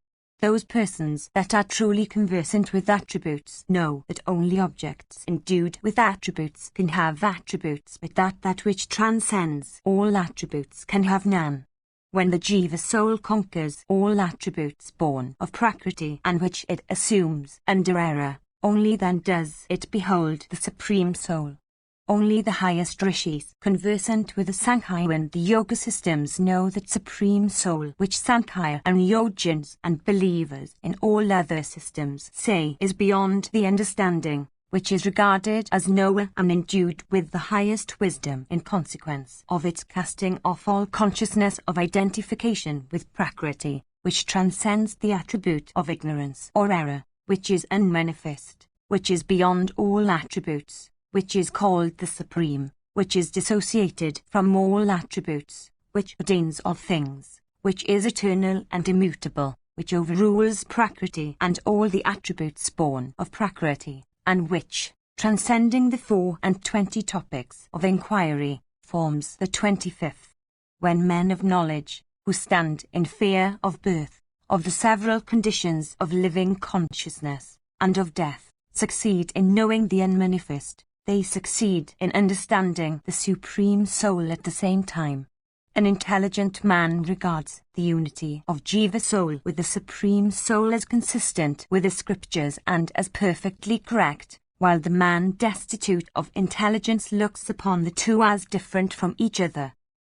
Those persons that are truly conversant with attributes know that only objects endued with attributes can have attributes, but that which transcends all attributes can have none. When the Jiva soul conquers all attributes born of prakriti and which it assumes under error, only then does it behold the Supreme Soul. Only the highest rishis, conversant with the Sankhya and the Yoga systems, know that Supreme Soul which Sankhya and Yogins and believers in all other systems say is beyond the understanding, which is regarded as knower and endued with the highest wisdom in consequence of its casting off all consciousness of identification with prakriti, which transcends the attribute of ignorance or error, which is unmanifest, which is beyond all attributes, which is called the Supreme, which is dissociated from all attributes, which ordains all things, which is eternal and immutable, which overrules prakriti and all the attributes born of prakriti, and which, transcending the 24 topics of inquiry, forms the 25th. When men of knowledge, who stand in fear of birth, of the several conditions of living consciousness, and of death, succeed in knowing the unmanifest, they succeed in understanding the Supreme Soul at the same time. An intelligent man regards the unity of Jiva Soul with the Supreme Soul as consistent with the scriptures and as perfectly correct, while the man destitute of intelligence looks upon the two as different from each other.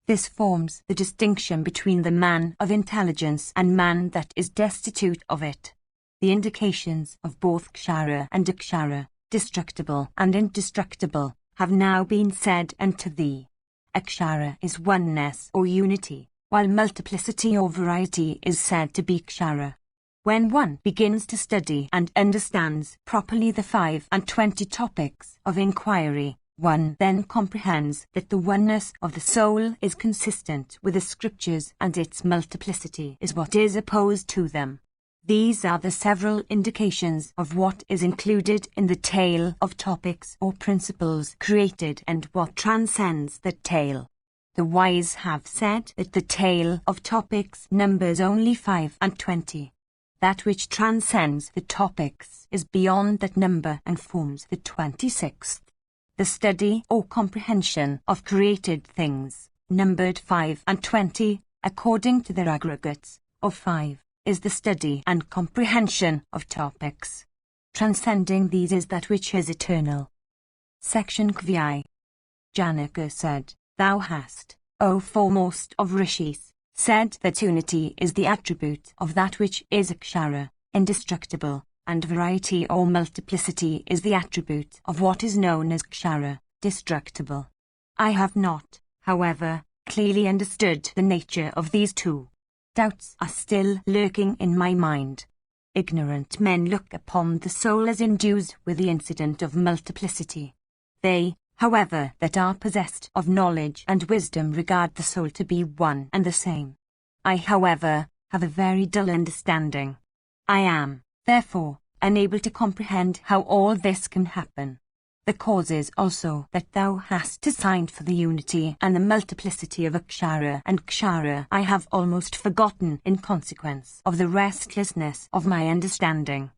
This forms the distinction between the man of intelligence and man that is destitute of it. The indications of both kshara and akshara, destructible and indestructible, have now been said unto thee. Akshara is oneness or unity, while multiplicity or variety is said to be kshara. When one begins to study and understands properly the 25 topics of inquiry, one then comprehends that the oneness of the soul is consistent with the scriptures and its multiplicity is what is opposed to them. These are the several indications of what is included in the tale of topics or principles created and what transcends the tale. The wise have said that the tale of topics numbers only 25. That which transcends the topics is beyond that number and forms the 26th. The study or comprehension of created things, numbered 25, according to their aggregates, of 5, is the study and comprehension of topics. Transcending these is that which is eternal. Section Kvi. Janaka said, Thou hast, O foremost of rishis, said that unity is the attribute of that which is akshara, indestructible, and variety or multiplicity is the attribute of what is known as kshara, destructible. I have not, however, clearly understood the nature of these two. Doubts are still lurking in my mind. Ignorant men look upon the soul as endued with the incident of multiplicity. They, however, that are possessed of knowledge and wisdom regard the soul to be one and the same. I, however, have a very dull understanding. I am, therefore, unable to comprehend how all this can happen. The causes also that thou hast assigned for the unity and the multiplicity of akshara and kshara I have almost forgotten in consequence of the restlessness of my understanding.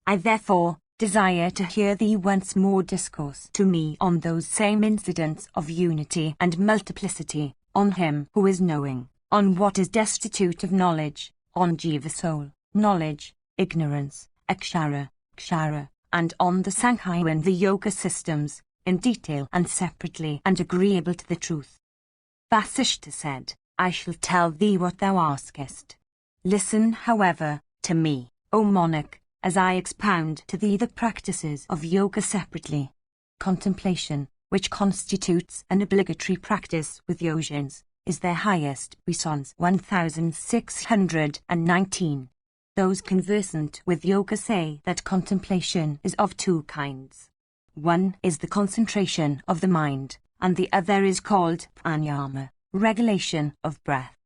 I therefore desire to hear thee once more discourse to me on those same incidents of unity and multiplicity, on him who is knowing, on what is destitute of knowledge, on jiva soul, knowledge, ignorance, akshara, kshara, and on the Sankhya and the Yoga systems, in detail and separately and agreeable to the truth. Vasishtha said, I shall tell thee what thou askest. Listen, however, to me, O monarch, as I expound to thee the practices of Yoga separately. Contemplation, which constitutes an obligatory practice with yogins, is their highest response 1619. Those conversant with yoga say that contemplation is of two kinds. One is the concentration of the mind, and the other is called pranayama, regulation of breath.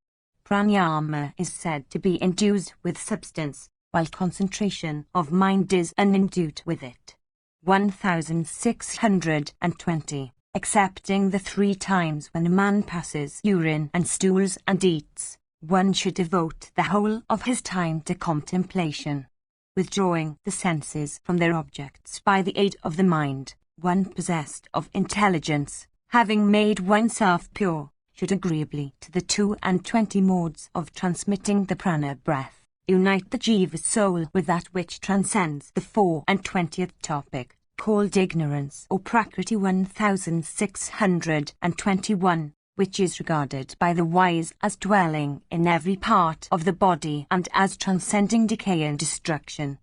Pranayama is said to be endued with substance, while concentration of mind is unendued with it. 1620. Excepting the 3 times when a man passes urine and stools and eats, one should devote the whole of his time to contemplation. Withdrawing the senses from their objects by the aid of the mind, one possessed of intelligence, having made oneself pure, should agreeably to the 22 modes of transmitting the prana breath, unite the jiva soul with that which transcends the 24th topic, called ignorance or prakriti 1621, which is regarded by the wise as dwelling in every part of the body and as transcending decay and destruction.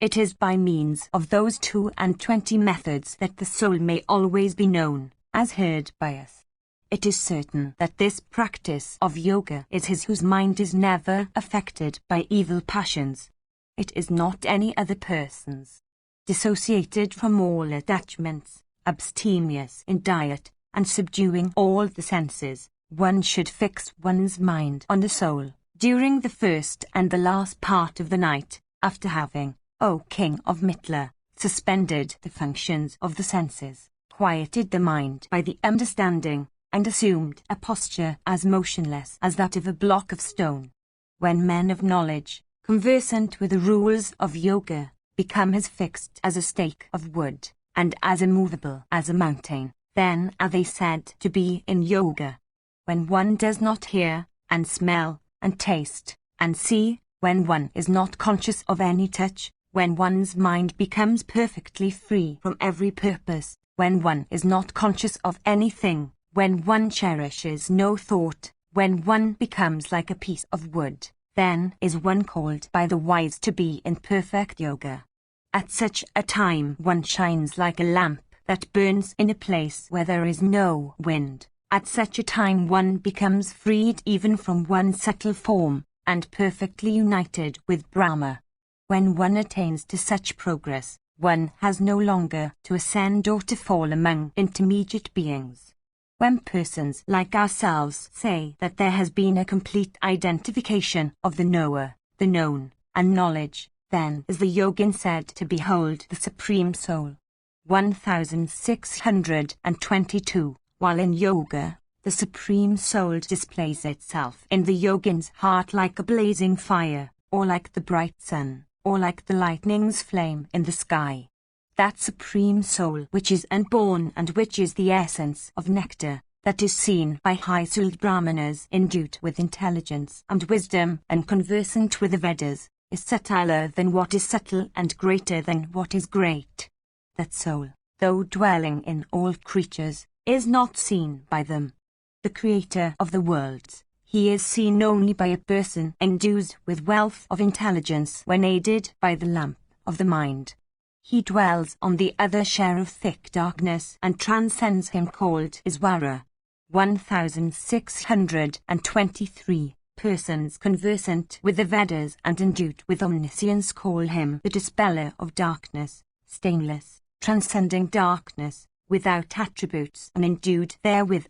It is by means of those 22 methods that the soul may always be known, as heard by us. It is certain that this practice of yoga is his whose mind is never affected by evil passions. It is not any other person's. Dissociated from all attachments, abstemious in diet, and subduing all the senses, one should fix one's mind on the soul, during the first and the last part of the night, after having, O King of Mithila, suspended the functions of the senses, quieted the mind by the understanding, and assumed a posture as motionless as that of a block of stone. When men of knowledge, conversant with the rules of yoga, become as fixed as a stake of wood, and as immovable as a mountain, then are they said to be in yoga. When one does not hear, and smell, and taste, and see, when one is not conscious of any touch, when one's mind becomes perfectly free from every purpose, when one is not conscious of anything, when one cherishes no thought, when one becomes like a piece of wood, then is one called by the wise to be in perfect yoga. At such a time one shines like a lamp that burns in a place where there is no wind. At such a time one becomes freed even from one subtle form, and perfectly united with Brahma. When one attains to such progress, one has no longer to ascend or to fall among intermediate beings. When persons like ourselves say that there has been a complete identification of the knower, the known, and knowledge, then is the yogin said to behold the Supreme Soul. 1622. While in yoga, the Supreme Soul displays itself in the yogin's heart like a blazing fire, or like the bright sun, or like the lightning's flame in the sky. That Supreme Soul which is unborn and which is the essence of nectar, that is seen by high-souled Brahmanas endued with intelligence and wisdom and conversant with the Vedas, is subtler than what is subtle and greater than what is great. That soul, though dwelling in all creatures, is not seen by them. The Creator of the worlds, He is seen only by a person endued with wealth of intelligence when aided by the lamp of the mind. He dwells on the other share of thick darkness and transcends him called Iswara. 1623 persons conversant with the Vedas and endued with omniscience call him the dispeller of darkness, stainless, transcending darkness, without attributes and endued therewith.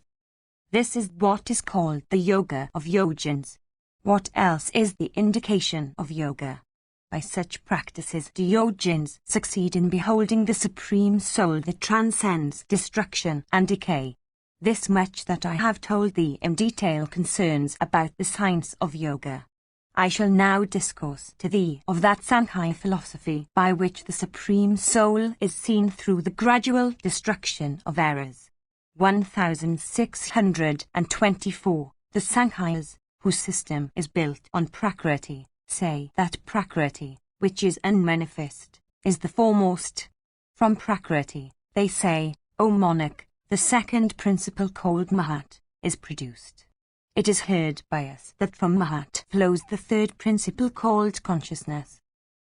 This is what is called the yoga of yogins. What else is the indication of yoga? By such practices do yogins succeed in beholding the supreme soul that transcends destruction and decay. This much that I have told thee in detail concerns about the science of yoga. I shall now discourse to thee of that Sankhya philosophy by which the supreme soul is seen through the gradual destruction of errors. 1624. The Sankhyas, whose system is built on Prakriti, say that Prakriti, which is unmanifest, is the foremost. From Prakriti, they say, O monarch, the second principle called Mahat is produced. It is heard by us that from Mahat flows the third principle called consciousness.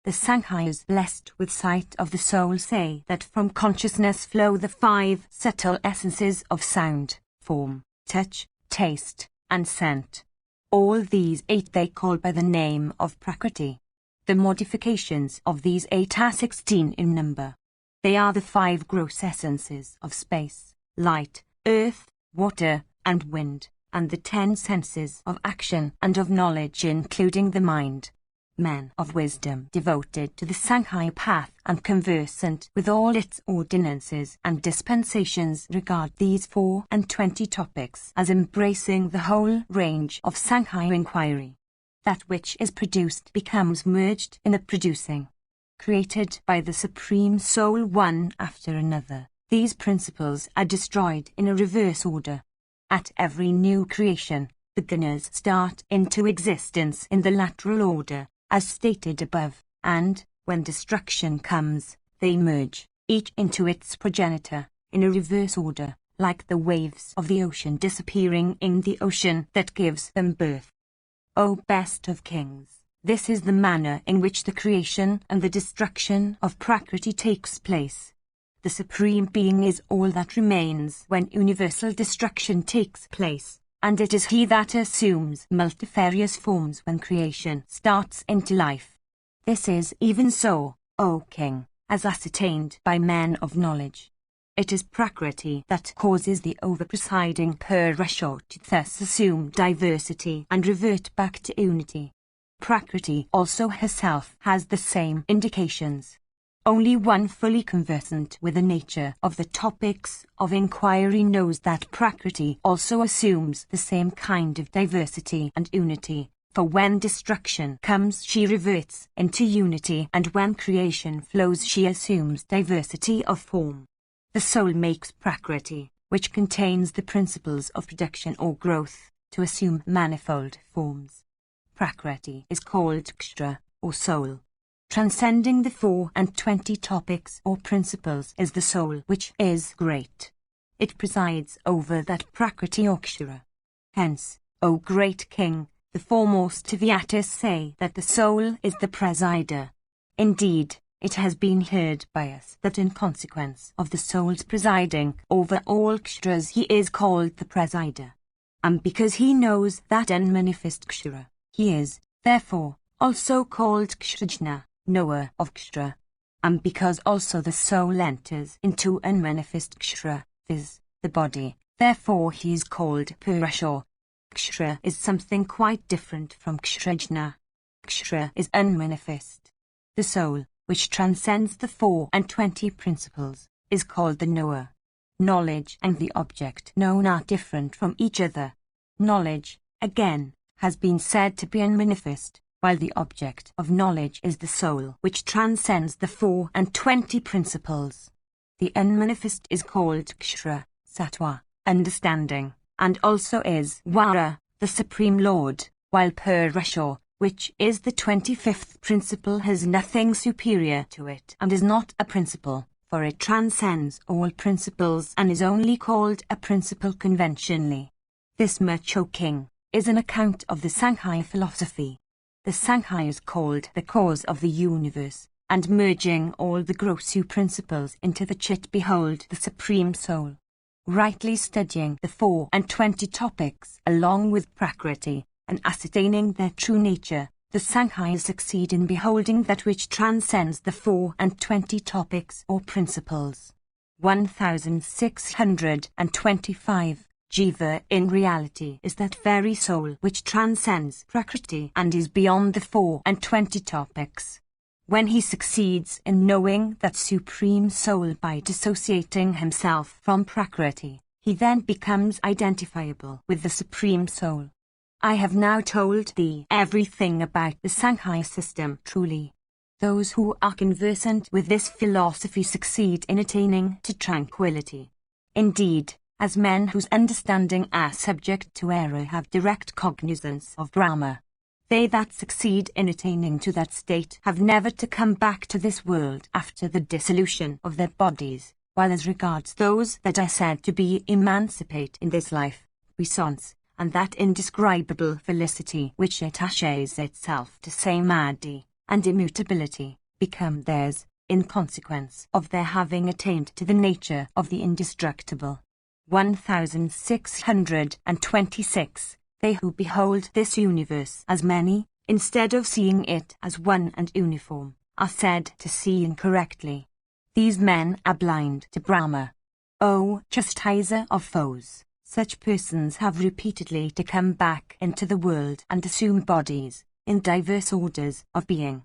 The Sankhyas blessed with sight of the soul say that from consciousness flow the 5 subtle essences of sound, form, touch, taste, and scent. All these 8 they call by the name of Prakriti. The modifications of these 8 are 16 in number. They are the 5 gross essences of space, light, earth, water, and wind, and the 10 senses of action and of knowledge including the mind. Men of wisdom devoted to the Sankhya path and conversant with all its ordinances and dispensations regard these 24 topics as embracing the whole range of Sankhya inquiry. That which is produced becomes merged in the producing, created by the Supreme Soul one after another. These principles are destroyed in a reverse order. At every new creation, beginners start into existence in the lateral order, as stated above, and, when destruction comes, they merge, each into its progenitor, in a reverse order, like the waves of the ocean disappearing in the ocean that gives them birth. O best of kings, this is the manner in which the creation and the destruction of Prakriti takes place. The Supreme Being is all that remains when universal destruction takes place, and it is He that assumes multifarious forms when creation starts into life. This is even so, O King, as ascertained by men of knowledge. It is Prakriti that causes the over-presiding Purusha to thus assume diversity and revert back to unity. Prakriti also herself has the same indications. Only one fully conversant with the nature of the topics of inquiry knows that Prakriti also assumes the same kind of diversity and unity, for when destruction comes she reverts into unity, and when creation flows she assumes diversity of form. The soul makes Prakriti, which contains the principles of production or growth, to assume manifold forms. Prakriti is called Kshra, or soul. Transcending the 24 topics or principles is the soul which is great. It presides over that Prakriti or Kshara. Hence, O great king, the foremost Tyatis say that the soul is the presider. Indeed, it has been heard by us that in consequence of the soul's presiding over all Ksharas he is called the presider. And because he knows that unmanifest Kshara, he is, therefore, also called Kshrajna, knower of Kshara. And because also the soul enters into unmanifest Kshara, viz., the body, therefore he is called Purusha. Kshara is something quite different from Kshrajna. Kshara is unmanifest. The soul, which transcends the 24 principles, is called the knower. Knowledge and the object known are different from each other. Knowledge, again, has been said to be unmanifest, while the object of knowledge is the soul which transcends the 24 principles. The unmanifest is called Kshara, Sattva, understanding, and also is Vara, the Supreme Lord, while Purusha, which is the 25th principle, has nothing superior to it and is not a principle, for it transcends all principles and is only called a principle conventionally. This much, O King, is an account of the Sankhya philosophy. The Sankhya is called the cause of the universe, and merging all the grosser principles into the Chit behold the Supreme Soul. Rightly studying the 24 topics along with Prakriti, and ascertaining their true nature, the Sankhya succeed in beholding that which transcends the 24 topics or principles. 1625. Jiva in reality is that very soul which transcends Prakriti and is beyond the 24 topics. When he succeeds in knowing that Supreme Soul by dissociating himself from Prakriti, he then becomes identifiable with the Supreme Soul. I have now told thee everything about the Sankhya system truly. Those who are conversant with this philosophy succeed in attaining to tranquility. Indeed, as men whose understanding are subject to error have direct cognizance of Brahma, they that succeed in attaining to that state have never to come back to this world after the dissolution of their bodies, while as regards those that are said to be emancipate in this life, puissance, and that indescribable felicity which attaches itself to samadhi and immutability, become theirs, in consequence of their having attained to the nature of the indestructible. 1626. They who behold this universe as many, instead of seeing it as one and uniform, are said to see incorrectly. These men are blind to Brahma. O chastiser of foes, such persons have repeatedly to come back into the world and assume bodies, in diverse orders of being.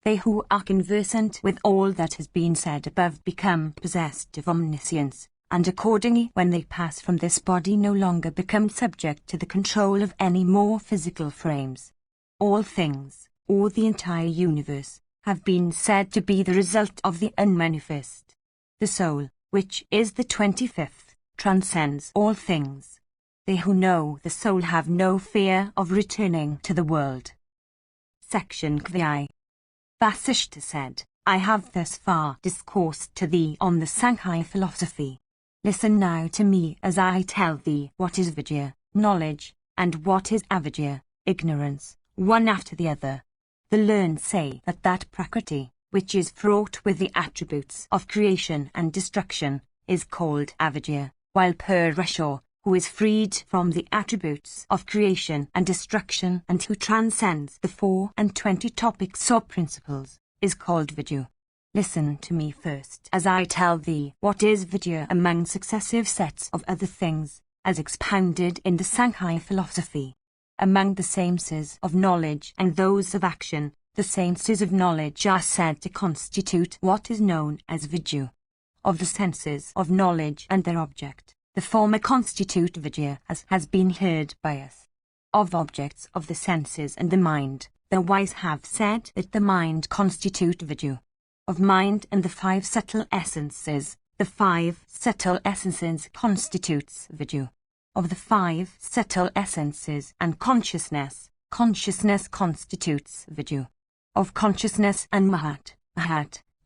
They who are conversant with all that has been said above become possessed of omniscience, and accordingly when they pass from this body no longer become subject to the control of any more physical frames. All things, or the entire universe, have been said to be the result of the unmanifest. The soul, which is the 25th, transcends all things. They who know the soul have no fear of returning to the world. Section Kvi. Vasishtha said, I have thus far discoursed to thee on the Sankhya philosophy. Listen now to me as I tell thee what is vidya, knowledge, and what is avidya, ignorance, one after the other. The learned say that Prakriti, which is fraught with the attributes of creation and destruction, is called avidya, while Purusha, who is freed from the attributes of creation and destruction and who transcends the 24 topics or principles, is called vidya. Listen to me first as I tell thee what is vidya among successive sets of other things, as expounded in the Sankhya philosophy. Among the sciences of knowledge and those of action, the sciences of knowledge are said to constitute what is known as vidya. Of the senses of knowledge and their object, the former constitute vidya as has been heard by us. Of objects of the senses and the mind, the wise have said that the mind constitute vidya. Of mind and the 5 subtle essences, the 5 subtle essences constitutes vidya. Of the 5 subtle essences and consciousness, consciousness constitutes vidya. Of consciousness and Mahat,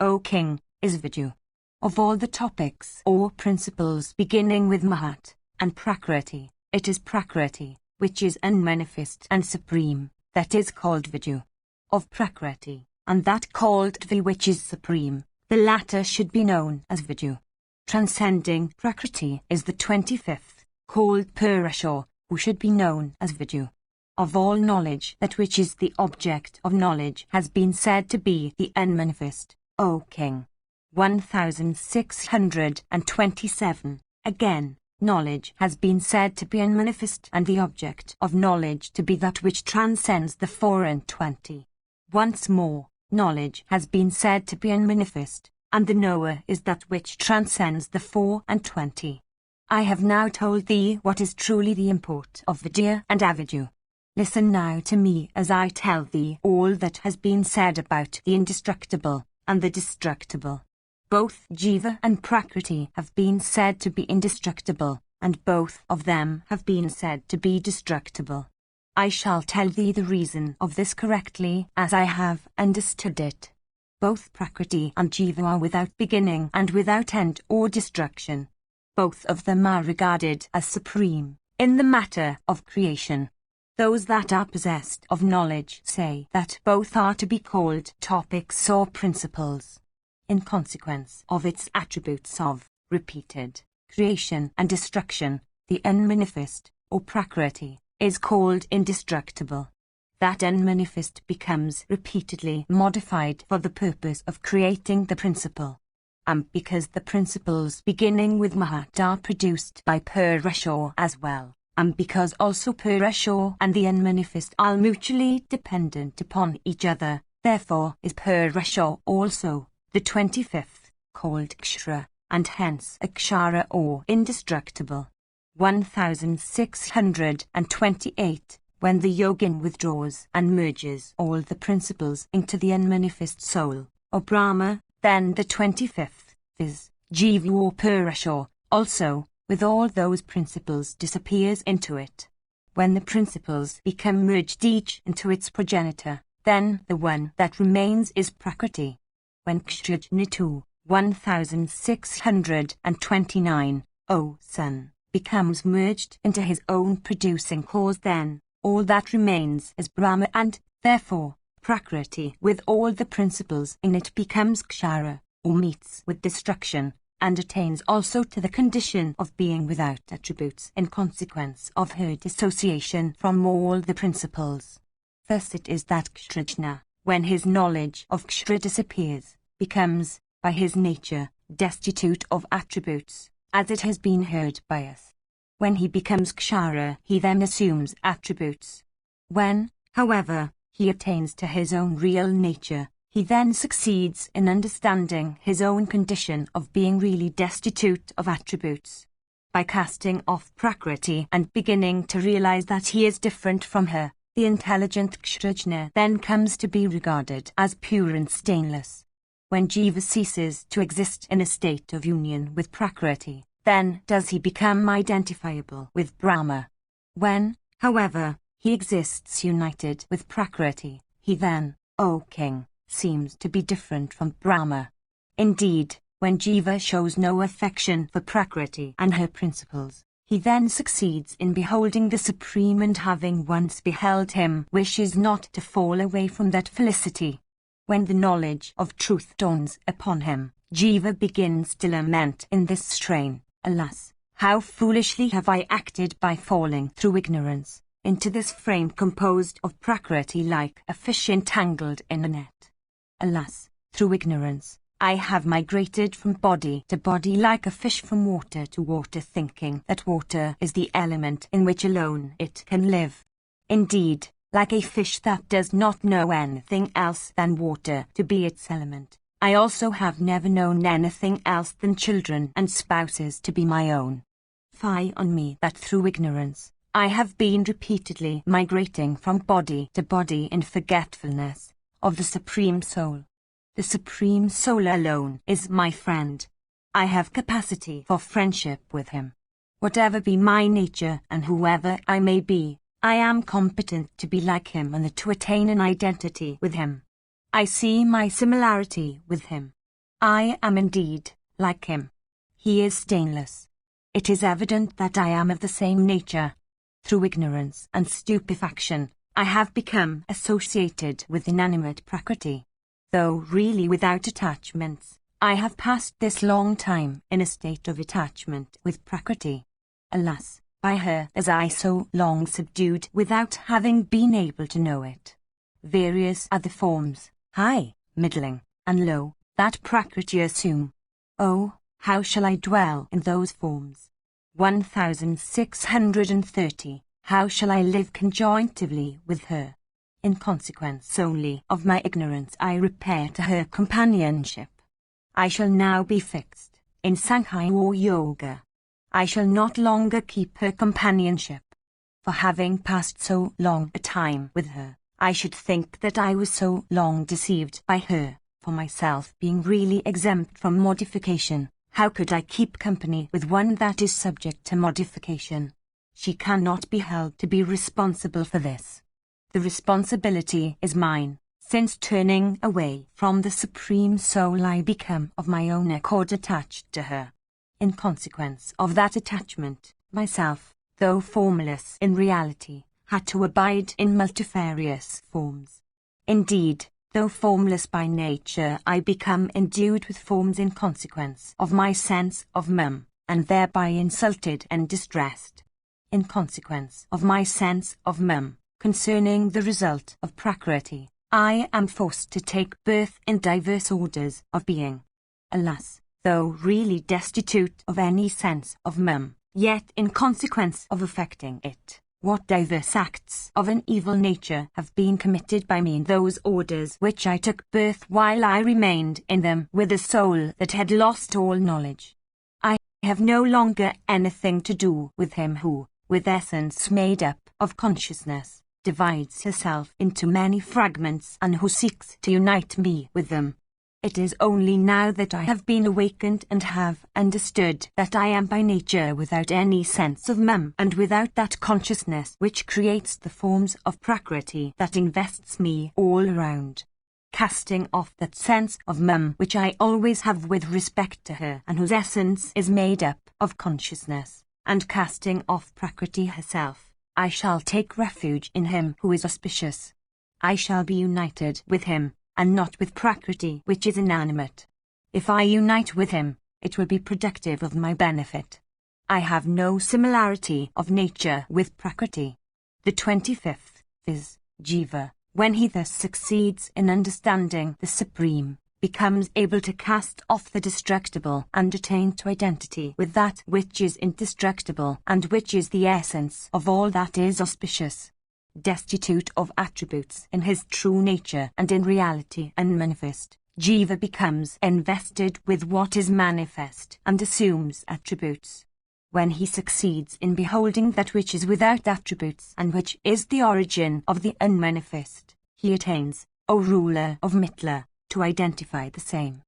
O king, is vidya. Of all the topics or principles beginning with Mahat and Prakriti, it is Prakriti, which is unmanifest and supreme, that is called vidya. Of Prakriti, and that called Dvi which is supreme, the latter should be known as vidya. Transcending Prakriti is the 25th, called Purusha, who should be known as vidya. Of all knowledge, that which is the object of knowledge has been said to be the unmanifest, O king. 1627. Again, knowledge has been said to be unmanifest and the object of knowledge to be that which transcends the 24. Once more, knowledge has been said to be unmanifest, and the knower is that which transcends the 24. I have now told thee what is truly the import of vidya and avidya. Listen now to me as I tell thee all that has been said about the indestructible and the destructible. Both Jiva and Prakriti have been said to be indestructible, and both of them have been said to be destructible. I shall tell thee the reason of this correctly as I have understood it. Both Prakriti and Jiva are without beginning and without end or destruction. Both of them are regarded as supreme in the matter of creation. Those that are possessed of knowledge say that both are to be called topics or principles. In consequence of its attributes of repeated creation and destruction, the unmanifest, or prakriti, is called indestructible. That unmanifest becomes repeatedly modified for the purpose of creating the principle. And because the principles beginning with Mahat are produced by Purusha as well, and because also Purusha and the unmanifest are mutually dependent upon each other, therefore is Purusha also, the 25th, called Kshara, and hence Akshara or indestructible. 1628. When the yogin withdraws and merges all the principles into the unmanifest soul, or Brahma, then the 25th, viz., Jiva or Purusha, also, with all those principles disappears into it. When the principles become merged each into its progenitor, then the one that remains is Prakriti. When Kshrajnitu, 1629, O son, becomes merged into his own producing cause, then all that remains is Brahma, and, therefore, Prakriti with all the principles in it becomes Kshara, or meets with destruction, and attains also to the condition of being without attributes in consequence of her dissociation from all the principles. Thus it is that Kshrajna, when his knowledge of Kshara disappears, becomes, by his nature, destitute of attributes, as it has been heard by us. When he becomes Kshara, he then assumes attributes. When, however, he attains to his own real nature, he then succeeds in understanding his own condition of being really destitute of attributes. By casting off Prakriti and beginning to realize that he is different from her, the intelligent Kshrajna then comes to be regarded as pure and stainless. When Jiva ceases to exist in a state of union with Prakriti, then does he become identifiable with Brahma. When, however, he exists united with Prakriti, he then, O king, seems to be different from Brahma. Indeed, when Jiva shows no affection for Prakriti and her principles, he then succeeds in beholding the Supreme, and having once beheld him, wishes not to fall away from that felicity. When the knowledge of truth dawns upon him, Jiva begins to lament in this strain, Alas, how foolishly have I acted by falling through ignorance into this frame composed of Prakriti like a fish entangled in a net. Alas, through ignorance, I have migrated from body to body like a fish from water to water, thinking that water is the element in which alone it can live. Indeed, like a fish that does not know anything else than water to be its element, I also have never known anything else than children and spouses to be my own. Fie on me that through ignorance, I have been repeatedly migrating from body to body in forgetfulness of the Supreme Soul. The Supreme Soul alone is my friend. I have capacity for friendship with him. Whatever be my nature and whoever I may be, I am competent to be like him and to attain an identity with him. I see my similarity with him. I am indeed like him. He is stainless. It is evident that I am of the same nature. Through ignorance and stupefaction, I have become associated with inanimate Prakriti. Though really without attachments, I have passed this long time in a state of attachment with Prakriti. Alas, by her as I so long subdued without having been able to know it. Various are the forms, high, middling, and low, that Prakriti assume. Oh, how shall I dwell in those forms? 1630. How shall I live conjointively with her? In consequence only of my ignorance I repair to her companionship. I shall now be fixed in Sankhya or Yoga. I shall not longer keep her companionship. For having passed so long a time with her, I should think that I was so long deceived by her, for myself being really exempt from modification. How could I keep company with one that is subject to modification? She cannot be held to be responsible for this. The responsibility is mine, since turning away from the Supreme Soul I become of my own accord attached to her. In consequence of that attachment, myself, though formless in reality, had to abide in multifarious forms. Indeed, though formless by nature, I become endued with forms in consequence of my sense of mum, and thereby insulted and distressed. In consequence of my sense of mum, concerning the result of Prakriti, I am forced to take birth in diverse orders of being. Alas, though really destitute of any sense of mum, yet in consequence of affecting it, what diverse acts of an evil nature have been committed by me in those orders which I took birth while I remained in them with a soul that had lost all knowledge. I have no longer anything to do with him who, with essence made up of consciousness, divides herself into many fragments and who seeks to unite me with them. It is only now that I have been awakened and have understood that I am by nature without any sense of mum and without that consciousness which creates the forms of Prakriti that invests me all around. Casting off that sense of mum which I always have with respect to her and whose essence is made up of consciousness, and casting off Prakriti herself, I shall take refuge in him who is auspicious. I shall be united with him, and not with Prakriti which is inanimate. If I unite with him, it will be productive of my benefit. I have no similarity of nature with Prakriti. The 25th is Jiva, when he thus succeeds in understanding the Supreme, becomes able to cast off the destructible and attain to identity with that which is indestructible and which is the essence of all that is auspicious. Destitute of attributes in his true nature and in reality unmanifest, Jiva becomes invested with what is manifest and assumes attributes. When he succeeds in beholding that which is without attributes and which is the origin of the unmanifest, he attains, O ruler of Mithila, to identify the same.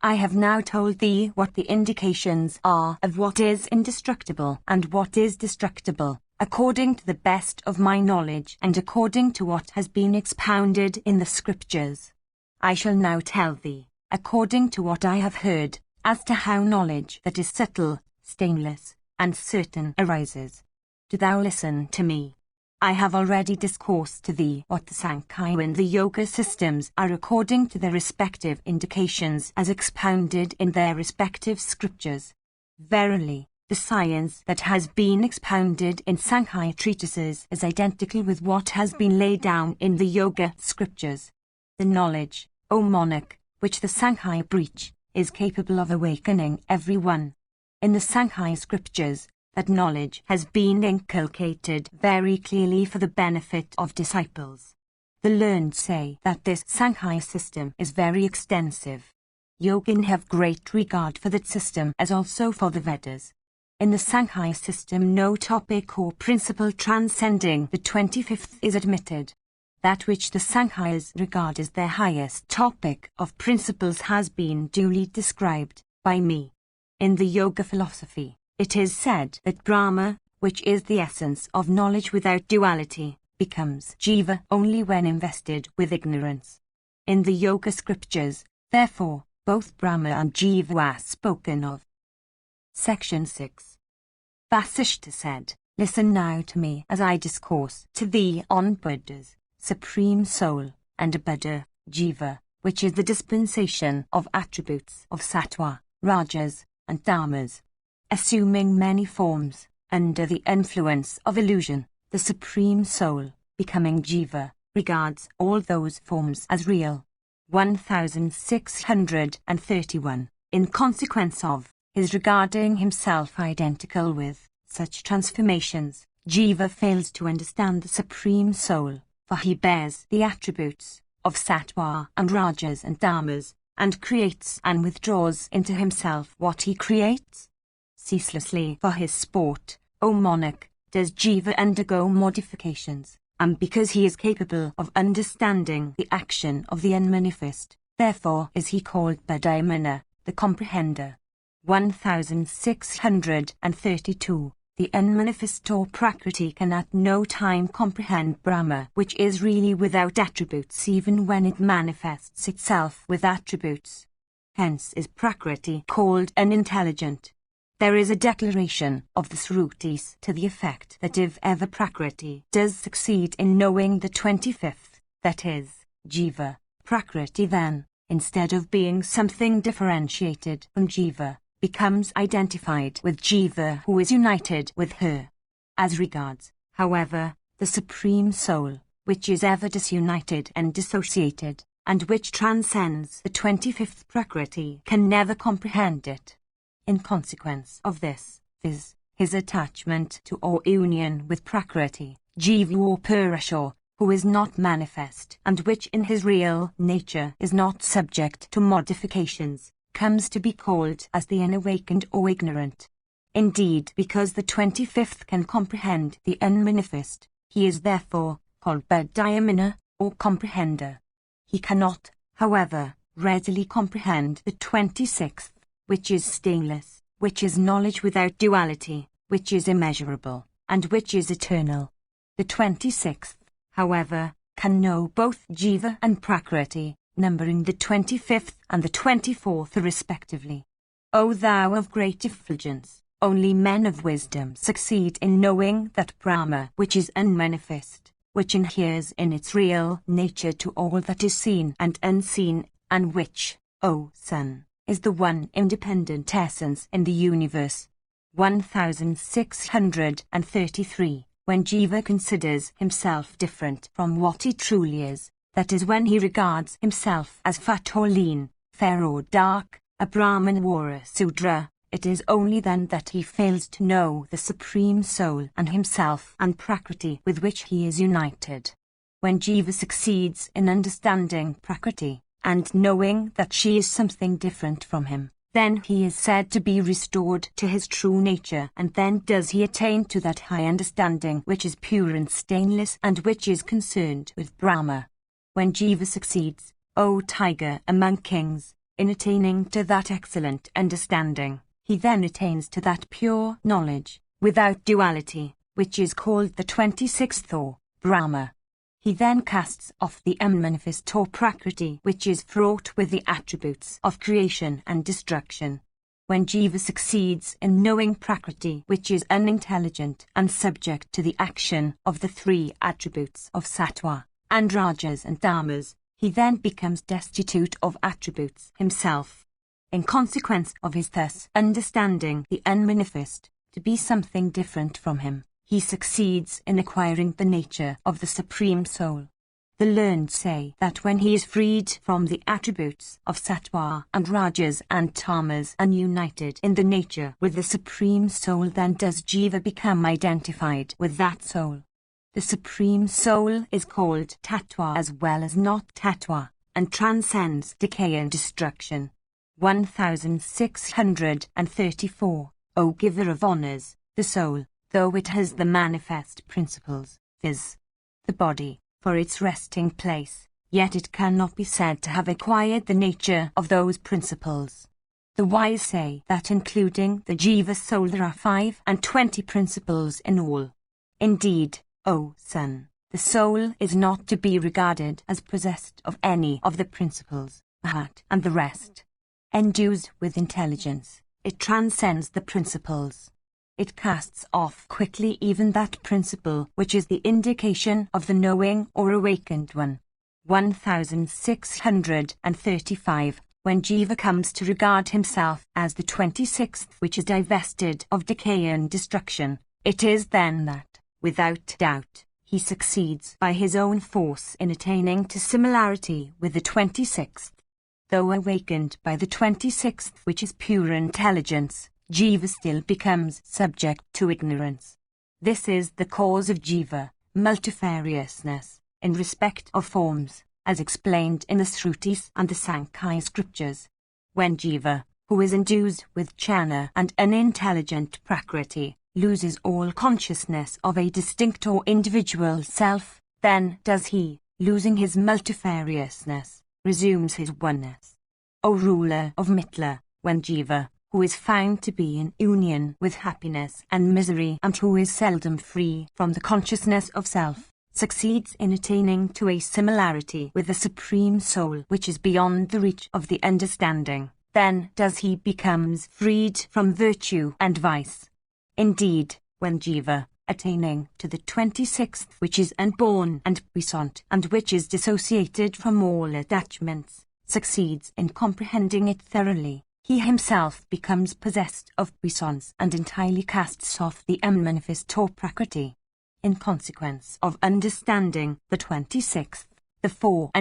I have now told thee what the indications are of what is indestructible and what is destructible, according to the best of my knowledge and according to what has been expounded in the scriptures. I shall now tell thee, according to what I have heard, as to how knowledge that is subtle, stainless, and certain arises. Do thou listen to me. I have already discoursed to thee what the Sankhya and the Yoga systems are according to their respective indications as expounded in their respective scriptures. Verily, the science that has been expounded in Sankhya treatises is identical with what has been laid down in the Yoga scriptures. The knowledge, O monarch, which the Sankhya preach, is capable of awakening everyone. In the Sankhya scriptures, that knowledge has been inculcated very clearly for the benefit of disciples. The learned say that this Sankhya system is very extensive. Yogin have great regard for that system as also for the Vedas. In the Sankhya system no topic or principle transcending the 25th is admitted. That which the Sankhyas regard as their highest topic of principles has been duly described by me. In the Yoga philosophy, it is said that Brahma, which is the essence of knowledge without duality, becomes Jiva only when invested with ignorance. In the Yoga scriptures, therefore, both Brahma and Jiva are spoken of. Section 6. Vasishtha said, Listen now to me as I discourse to thee on Buddha's Supreme Soul, and Buddha, Jiva, which is the dispensation of attributes of Sattva, Rajas, and Dhammas. Assuming many forms, under the influence of illusion, the Supreme Soul, becoming Jiva, regards all those forms as real. 1631. In consequence of his regarding himself identical with such transformations, Jiva fails to understand the Supreme Soul, for he bears the attributes of Sattva and Rajas and Dhammas, and creates and withdraws into himself what he creates. Ceaselessly for his sport, O monarch, does Jiva undergo modifications, and because he is capable of understanding the action of the unmanifest, therefore is he called Buddhimana, the comprehender. 1632. The unmanifest or Prakriti can at no time comprehend Brahma, which is really without attributes even when it manifests itself with attributes. Hence is Prakriti called unintelligent. There is a declaration of the Srutis to the effect that if ever Prakriti does succeed in knowing the 25th, that is, Jiva, Prakriti then, instead of being something differentiated from Jiva, becomes identified with Jiva who is united with her. As regards, however, the Supreme Soul, which is ever disunited and dissociated, and which transcends the 25th Prakriti, can never comprehend it. In consequence of this, viz., his attachment to or union with Prakriti, Jiva or Purusha, who is not manifest and which in his real nature is not subject to modifications, comes to be called as the unawakened or ignorant. Indeed, because the 25th can comprehend the unmanifest, he is therefore called Buddhayamana, or comprehender. He cannot, however, readily comprehend the 26th, which is stainless, which is knowledge without duality, which is immeasurable, and which is eternal. The 26th, however, can know both Jiva and Prakriti, numbering the 25th and the 24th respectively. O thou of great effulgence, only men of wisdom succeed in knowing that Brahma which is unmanifest, which inheres in its real nature to all that is seen and unseen, and which, O Son, is the one independent essence in the universe. 1633. When Jiva considers himself different from what he truly is, that is when he regards himself as fat or lean, fair or dark, a Brahmin or a Sudra, it is only then that he fails to know the Supreme Soul and himself and Prakriti with which he is united. When Jiva succeeds in understanding Prakriti, and knowing that she is something different from him, then he is said to be restored to his true nature, and then does he attain to that high understanding which is pure and stainless and which is concerned with Brahma. When Jiva succeeds, O tiger among kings, in attaining to that excellent understanding, he then attains to that pure knowledge, without duality, which is called the 26th or Brahma. He then casts off the unmanifest or Prakriti, which is fraught with the attributes of creation and destruction. When Jiva succeeds in knowing Prakriti, which is unintelligent and subject to the action of the three attributes of Sattva, and Rajas and Tamas, he then becomes destitute of attributes himself. In consequence of his thus understanding the unmanifest to be something different from him, he succeeds in acquiring the nature of the Supreme Soul. The learned say that when he is freed from the attributes of Sattva and Rajas and Tamas and united in the nature with the Supreme Soul, then does Jiva become identified with that soul. The Supreme Soul is called Tattva as well as not Tattva, and transcends decay and destruction. 1634. O giver of honours, the soul, though it has the manifest principles, viz., the body, for its resting place, yet it cannot be said to have acquired the nature of those principles. The wise say that including the Jiva soul there are 25 principles in all. Indeed, O son, the soul is not to be regarded as possessed of any of the principles, Mahat and the rest. Endued with intelligence, it transcends the principles. It casts off quickly even that principle which is the indication of the knowing or awakened one. 1635. When Jiva comes to regard himself as the 26th which is divested of decay and destruction, it is then that, without doubt, he succeeds by his own force in attaining to similarity with the 26th. Though awakened by the 26th which is pure intelligence, Jiva still becomes subject to ignorance. This is the cause of Jiva, multifariousness, in respect of forms, as explained in the Shrutis and the Sankhya scriptures. When Jiva, who is endued with jnana and unintelligent Prakriti, loses all consciousness of a distinct or individual self, then does he, losing his multifariousness, resumes his oneness. O ruler of Mithila, when Jiva, who is found to be in union with happiness and misery and who is seldom free from the consciousness of self, succeeds in attaining to a similarity with the Supreme Soul which is beyond the reach of the understanding, then does he becomes freed from virtue and vice. Indeed, when Jiva, attaining to the 26th, which is unborn and puissant, and which is dissociated from all attachments, succeeds in comprehending it thoroughly, he himself becomes possessed of puissance and entirely casts off the unmanifest or prakriti. In consequence of understanding the 26th, the 24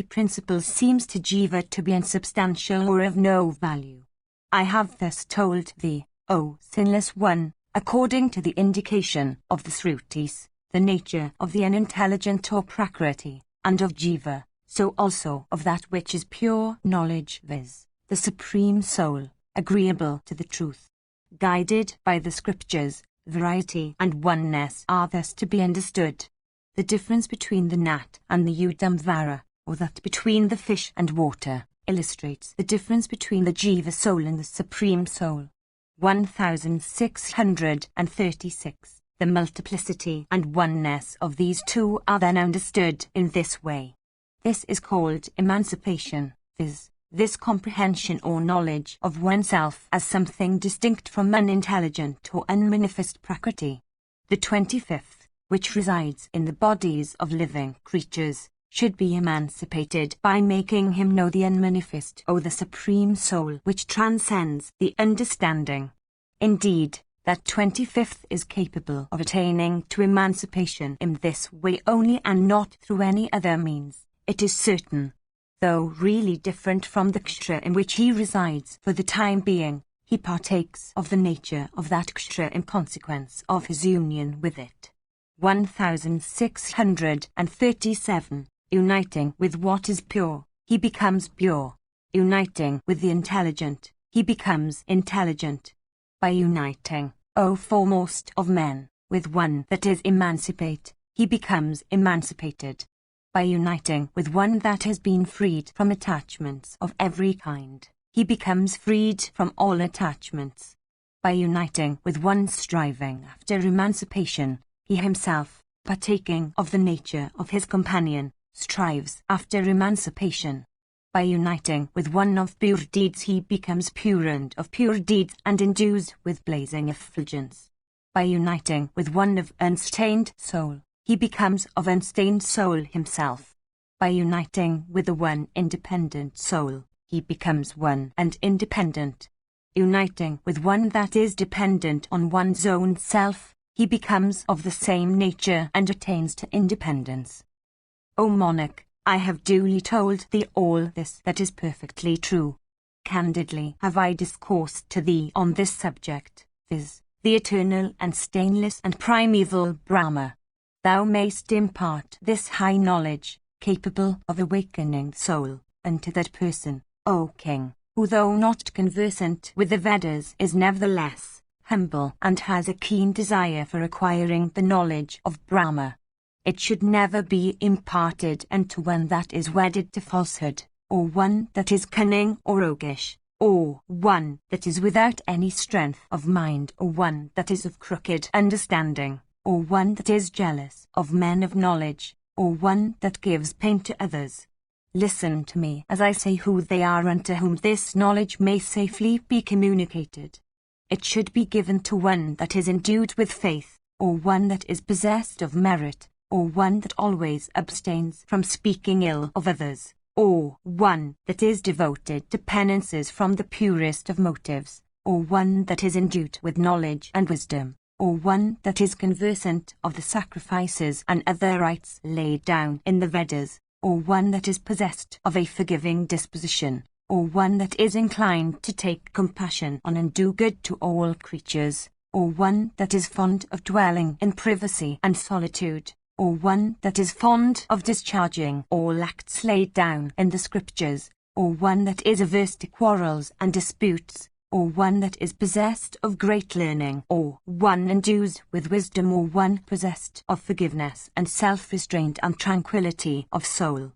principles seems to Jiva to be insubstantial or of no value. I have thus told thee, O sinless one, according to the indication of the Srutis, the nature of the unintelligent or prakriti, and of Jiva, so also of that which is pure knowledge, viz., the Supreme Soul, agreeable to the truth. Guided by the scriptures, variety and oneness are thus to be understood. The difference between the gnat and the Udamvara, or that between the fish and water, illustrates the difference between the Jiva soul and the Supreme Soul. 1636. The multiplicity and oneness of these two are then understood in this way. This is called emancipation, viz., this comprehension or knowledge of oneself as something distinct from unintelligent or unmanifest prakriti. The 25th, which resides in the bodies of living creatures, should be emancipated by making him know the unmanifest or the Supreme Soul which transcends the understanding. Indeed, that 25th is capable of attaining to emancipation in this way only and not through any other means, it is certain. Though really different from the kshetra in which he resides for the time being, he partakes of the nature of that kshetra in consequence of his union with it. 1637. Uniting with what is pure, he becomes pure. Uniting with the intelligent, he becomes intelligent. By uniting, O foremost of men, with one that is emancipate, he becomes emancipated. By uniting with one that has been freed from attachments of every kind, he becomes freed from all attachments. By uniting with one striving after emancipation, he himself, partaking of the nature of his companion, strives after emancipation. By uniting with one of pure deeds he becomes pure and of pure deeds and endues with blazing effulgence. By uniting with one of unstained soul, he becomes of unstained soul himself. By uniting with the one independent soul, he becomes one and independent. Uniting with one that is dependent on one's own self, he becomes of the same nature and attains to independence. O monarch, I have duly told thee all this that is perfectly true. Candidly have I discoursed to thee on this subject, viz., the eternal and stainless and primeval Brahma. Thou mayst impart this high knowledge, capable of awakening the soul, unto that person, O king, who though not conversant with the Vedas is nevertheless humble and has a keen desire for acquiring the knowledge of Brahma. It should never be imparted unto one that is wedded to falsehood, or one that is cunning or roguish, or one that is without any strength of mind, or one that is of crooked understanding, or one that is jealous of men of knowledge, or one that gives pain to others. Listen to me as I say who they are unto whom this knowledge may safely be communicated. It should be given to one that is endued with faith, or one that is possessed of merit, or one that always abstains from speaking ill of others, or one that is devoted to penances from the purest of motives, or one that is endued with knowledge and wisdom, or one that is conversant of the sacrifices and other rites laid down in the Vedas, or one that is possessed of a forgiving disposition, or one that is inclined to take compassion on and do good to all creatures, or one that is fond of dwelling in privacy and solitude, or one that is fond of discharging all acts laid down in the scriptures, or one that is averse to quarrels and disputes, or one that is possessed of great learning, or one endued with wisdom, or one possessed of forgiveness and self-restraint and tranquility of soul.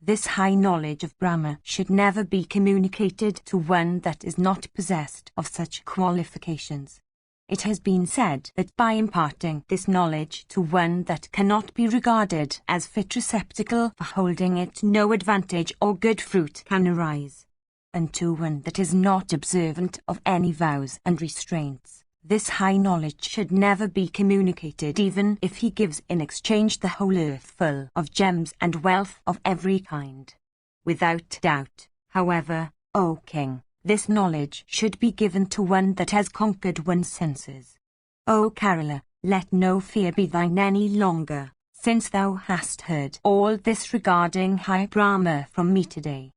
This high knowledge of Brahma should never be communicated to one that is not possessed of such qualifications. It has been said that by imparting this knowledge to one that cannot be regarded as fit receptacle for holding it, no advantage or good fruit can arise. and to one that is not observant of any vows and restraints, this high knowledge should never be communicated, even if he gives in exchange the whole earth full of gems and wealth of every kind. Without doubt, however, O king, this knowledge should be given to one that has conquered one's senses. O Kerala, let no fear be thine any longer, since thou hast heard all this regarding High Brahma from me today.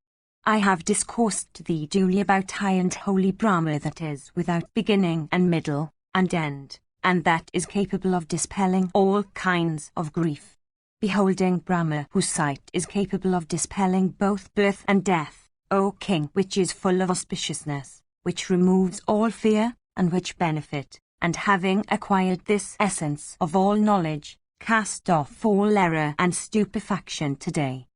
I have discoursed to thee duly about high and holy Brahma that is without beginning and middle and end, and that is capable of dispelling all kinds of grief. Beholding Brahma, whose sight is capable of dispelling both birth and death, O king, which is full of auspiciousness, which removes all fear, and which benefit, and having acquired this essence of all knowledge, cast off all error and stupefaction today.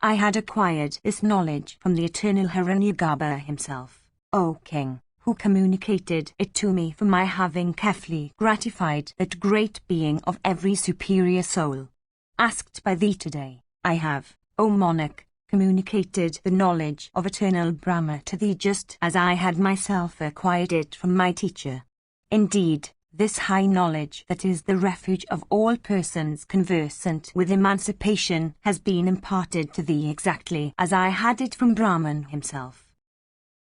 I had acquired this knowledge from the eternal Hiranyagarbha himself, O king, who communicated it to me for my having carefully gratified that great being of every superior soul. Asked by thee today, I have, O monarch, communicated the knowledge of eternal Brahma to thee just as I had myself acquired it from my teacher. Indeed, this high knowledge that is the refuge of all persons conversant with emancipation has been imparted to thee exactly as I had it from Brahman himself.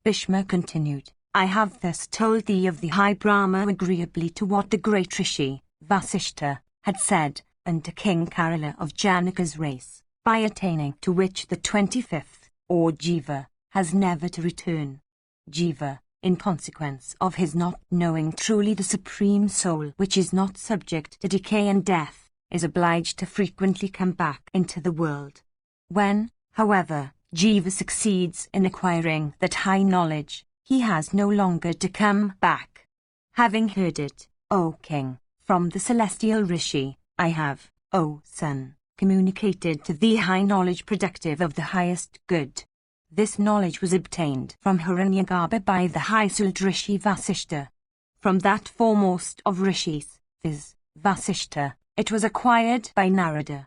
Bhishma continued, I have thus told thee of the high Brahma agreeably to what the great Rishi, Vasishtha, had said, unto King Kerala of Janaka's race, by attaining to which the 25th, or Jiva, has never to return. Jiva, in consequence of his not knowing truly the Supreme Soul which is not subject to decay and death, is obliged to frequently come back into the world. When, however, Jiva succeeds in acquiring that high knowledge, he has no longer to come back. Having heard it, O king, from the celestial Rishi, I have, O son, communicated to thee high knowledge productive of the highest good. This knowledge was obtained from Hiranyagarbha by the high-souled Rishi Vasishtha. From that foremost of Rishis, viz., Vasishtha, it was acquired by Narada.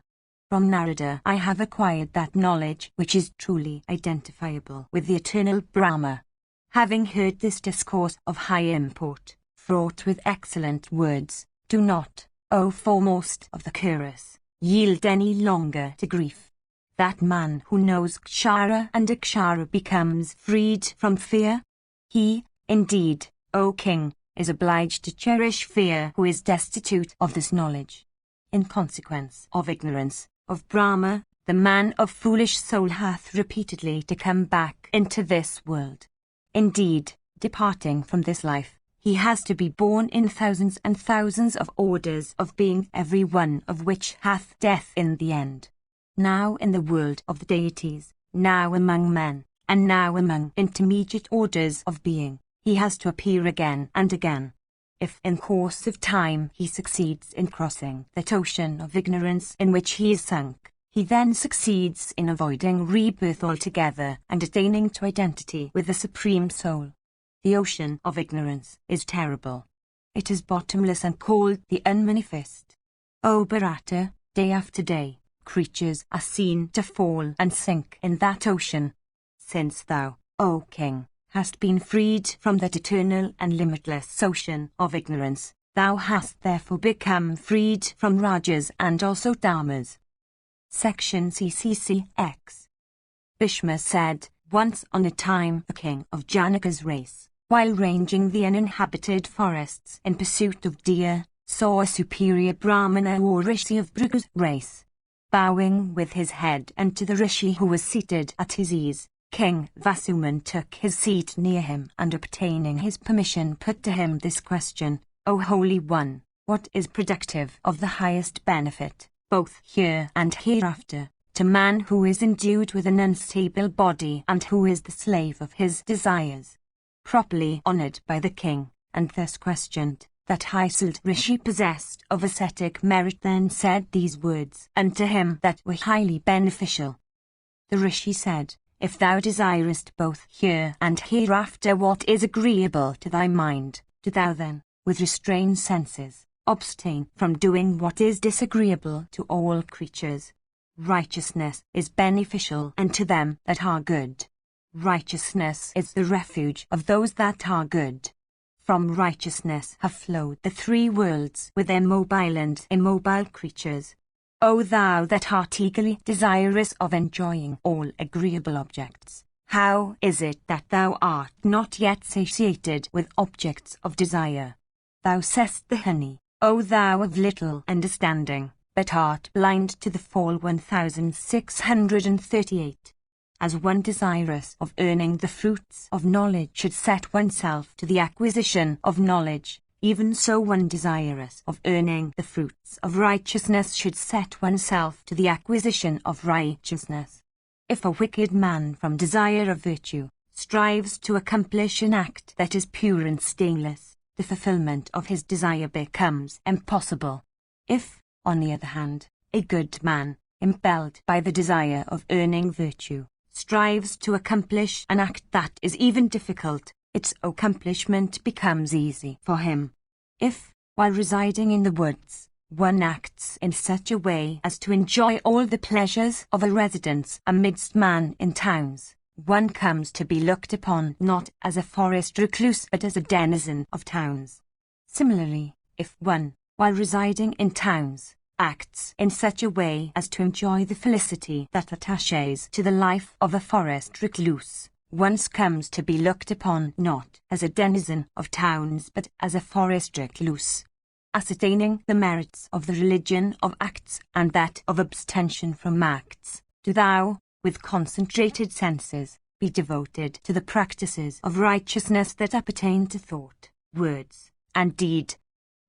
From Narada I have acquired that knowledge which is truly identifiable with the eternal Brahma. Having heard this discourse of high import, fraught with excellent words, do not, O foremost of the Kuras, yield any longer to grief. That man who knows Kshara and Akshara becomes freed from fear. He, indeed, O king, is obliged to cherish fear who is destitute of this knowledge. In consequence of ignorance of Brahma, the man of foolish soul hath repeatedly to come back into this world. Indeed, departing from this life, he has to be born in thousands and thousands of orders of being, every one of which hath death in the end. Now in the world of the deities, now among men, and now among intermediate orders of being, he has to appear again and again. If in course of time he succeeds in crossing that ocean of ignorance in which he is sunk, he then succeeds in avoiding rebirth altogether and attaining to identity with the Supreme Soul. The ocean of ignorance is terrible. It is bottomless and called the unmanifest. O Bharata, day after day, creatures are seen to fall and sink in that ocean. Since thou, O king, hast been freed from that eternal and limitless ocean of ignorance, thou hast therefore become freed from rajas and also dharmas. Section CCCX. Bhishma said, once on a time a king of Janaka's race, while ranging the uninhabited forests in pursuit of deer, saw a superior Brahmana or Rishi of Bhrigu's race. Bowing with his head unto the Rishi who was seated at his ease, King Vasuman took his seat near him and obtaining his permission put to him this question, O Holy One, what is productive of the highest benefit, both here and hereafter, to man who is endued with an unstable body and who is the slave of his desires? Properly honored by the king, and thus questioned, that high-souled Rishi possessed of ascetic merit then said these words unto him that were highly beneficial. The Rishi said, if thou desirest both here and hereafter what is agreeable to thy mind, do thou then, with restrained senses, abstain from doing what is disagreeable to all creatures. Righteousness is beneficial unto them that are good. Righteousness is the refuge of those that are good. From righteousness have flowed the three worlds with their mobile and immobile creatures. O thou that art eagerly desirous of enjoying all agreeable objects, how is it that thou art not yet satiated with objects of desire? Thou sayest the honey, O thou of little understanding, but art blind to the fall. 1638. As one desirous of earning the fruits of knowledge should set oneself to the acquisition of knowledge, even so one desirous of earning the fruits of righteousness should set oneself to the acquisition of righteousness. If a wicked man from desire of virtue strives to accomplish an act that is pure and stainless, the fulfillment of his desire becomes impossible. If, on the other hand, a good man, impelled by the desire of earning virtue, strives to accomplish an act that is even difficult, its accomplishment becomes easy for him. If, while residing in the woods, one acts in such a way as to enjoy all the pleasures of a residence amidst man in towns, one comes to be looked upon not as a forest recluse but as a denizen of towns. Similarly, if one, while residing in towns, acts in such a way as to enjoy the felicity that attaches to the life of a forest recluse, one comes to be looked upon not as a denizen of towns but as a forest recluse. Ascertaining the merits of the religion of acts and that of abstention from acts, do thou, with concentrated senses, be devoted to the practices of righteousness that appertain to thought, words, and deed,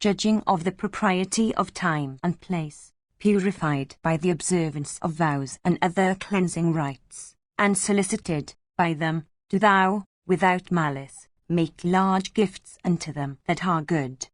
judging of the propriety of time and place, purified by the observance of vows and other cleansing rites, and solicited by them, do thou, without malice, make large gifts unto them that are good.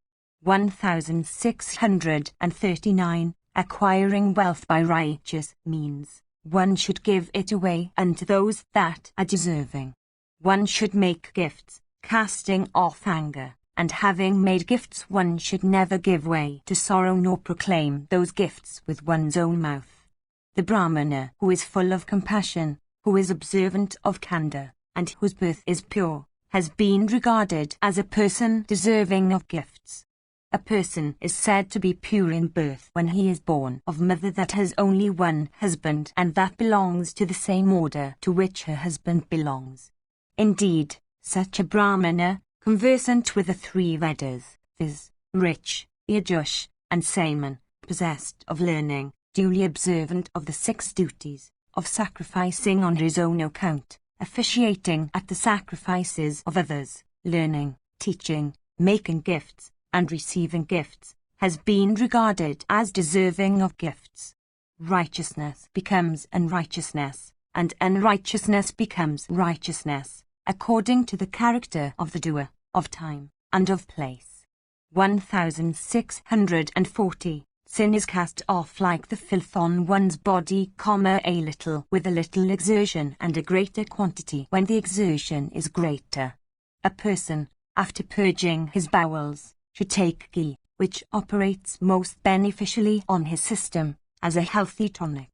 1639. Acquiring wealth by righteous means, one should give it away unto those that are deserving. One should make gifts, casting off anger, and having made gifts one should never give way to sorrow nor proclaim those gifts with one's own mouth. The Brahmana who is full of compassion, who is observant of candor, and whose birth is pure, has been regarded as a person deserving of gifts. A person is said to be pure in birth when he is born of mother that has only one husband and that belongs to the same order to which her husband belongs. Indeed, such a Brahmana, conversant with the three Vedas, viz., rich, Yajush, and Saman, possessed of learning, duly observant of the 6 duties, of sacrificing on his own account, officiating at the sacrifices of others, learning, teaching, making gifts, and receiving gifts, has been regarded as deserving of gifts. Righteousness becomes unrighteousness, and unrighteousness becomes righteousness, according to the character of the doer, of time, and of place. 1640. Sin is cast off like the filth on one's body, a little with a little exertion and a greater quantity when the exertion is greater. A person, after purging his bowels, should take ghee, which operates most beneficially on his system, as a healthy tonic.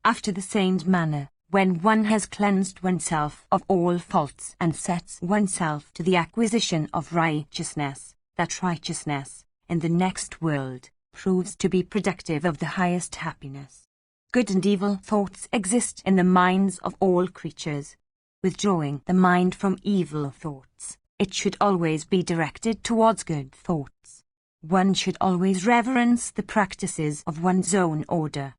After the same manner, when one has cleansed oneself of all faults and sets oneself to the acquisition of righteousness, that righteousness, in the next world, proves to be productive of the highest happiness. Good and evil thoughts exist in the minds of all creatures. Withdrawing the mind from evil thoughts, it should always be directed towards good thoughts. One should always reverence the practices of one's own order.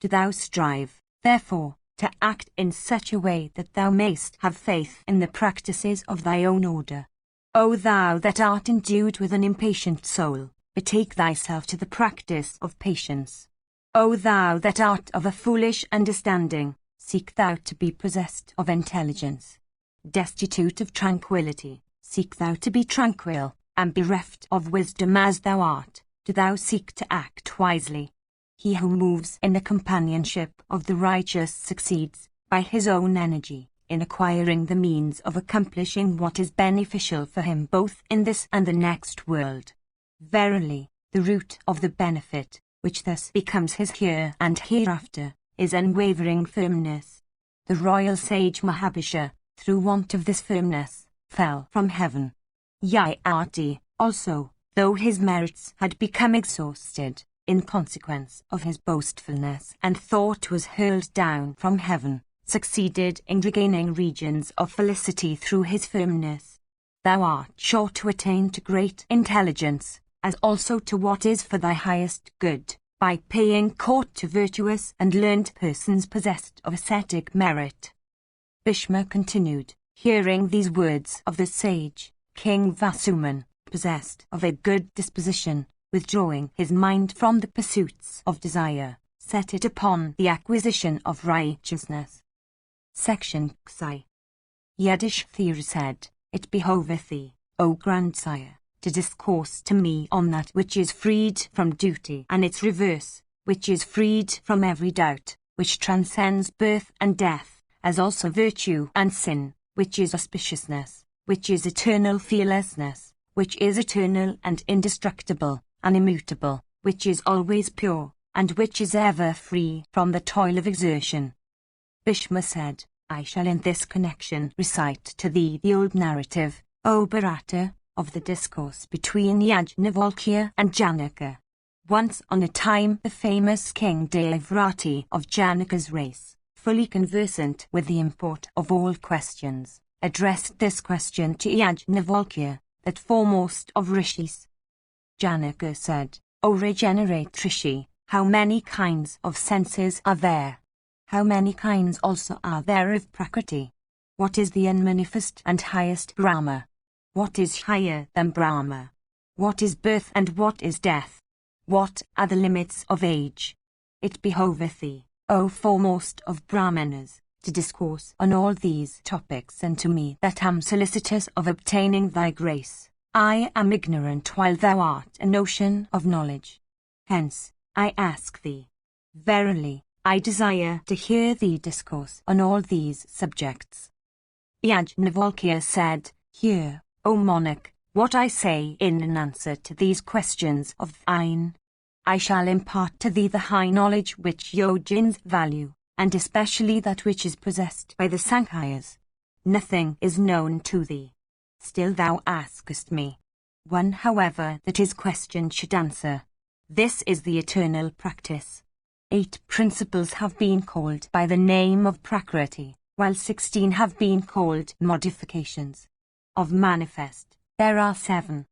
Do thou strive, therefore, to act in such a way that thou mayst have faith in the practices of thy own order. O thou that art endued with an impatient soul, betake thyself to the practice of patience. O thou that art of a foolish understanding, seek thou to be possessed of intelligence. Destitute of tranquillity, seek thou to be tranquil, and bereft of wisdom as thou art, do thou seek to act wisely. He who moves in the companionship of the righteous succeeds, by his own energy, in acquiring the means of accomplishing what is beneficial for him both in this and the next world. Verily, the root of the benefit, which thus becomes his here and hereafter, is unwavering firmness. The royal sage Mahabharata, through want of this firmness, fell from heaven. Yet also, though his merits had become exhausted, in consequence of his boastfulness, and thought was hurled down from heaven, succeeded in regaining regions of felicity through his firmness. Thou art sure to attain to great intelligence, as also to what is for thy highest good, by paying court to virtuous and learned persons possessed of ascetic merit. Bhishma continued, hearing these words of the sage, King Vasuman, possessed of a good disposition, withdrawing his mind from the pursuits of desire, set it upon the acquisition of righteousness. Section Xi. Yudhishthira said, It behoveth thee, O grandsire, to discourse to me on that which is freed from duty and its reverse, which is freed from every doubt, which transcends birth and death, as also virtue and sin, which is auspiciousness, which is eternal fearlessness, which is eternal and indestructible, and immutable, which is always pure, and which is ever free from the toil of exertion. Bhishma said, I shall in this connection recite to thee the old narrative, O Bharata, of the discourse between Yajnavalkya and Janaka. Once on a time the famous King Devrati of Janaka's race, fully conversant with the import of all questions, addressed this question to Yajnavalkya, that foremost of rishis. Janaka said, O regenerate Rishi, how many kinds of senses are there? How many kinds also are there of Prakriti? What is the unmanifest and highest Brahma? What is higher than Brahma? What is birth and what is death? What are the limits of age? It behoveth thee, O foremost of Brahmanas, to discourse on all these topics and to me that am solicitous of obtaining thy grace. I am ignorant while thou art an ocean of knowledge. Hence, I ask thee. Verily, I desire to hear thee discourse on all these subjects. Yajnavalkya said, Hear, O monarch, what I say in an answer to these questions of thine. I shall impart to thee the high knowledge which yogins value, and especially that which is possessed by the Sankhya's. Nothing is known to thee. Still thou askest me. One, however, that his question should answer. This is the eternal practice. 8 principles have been called by the name of Prakriti, while 16 have been called modifications. Of manifest, there are 7.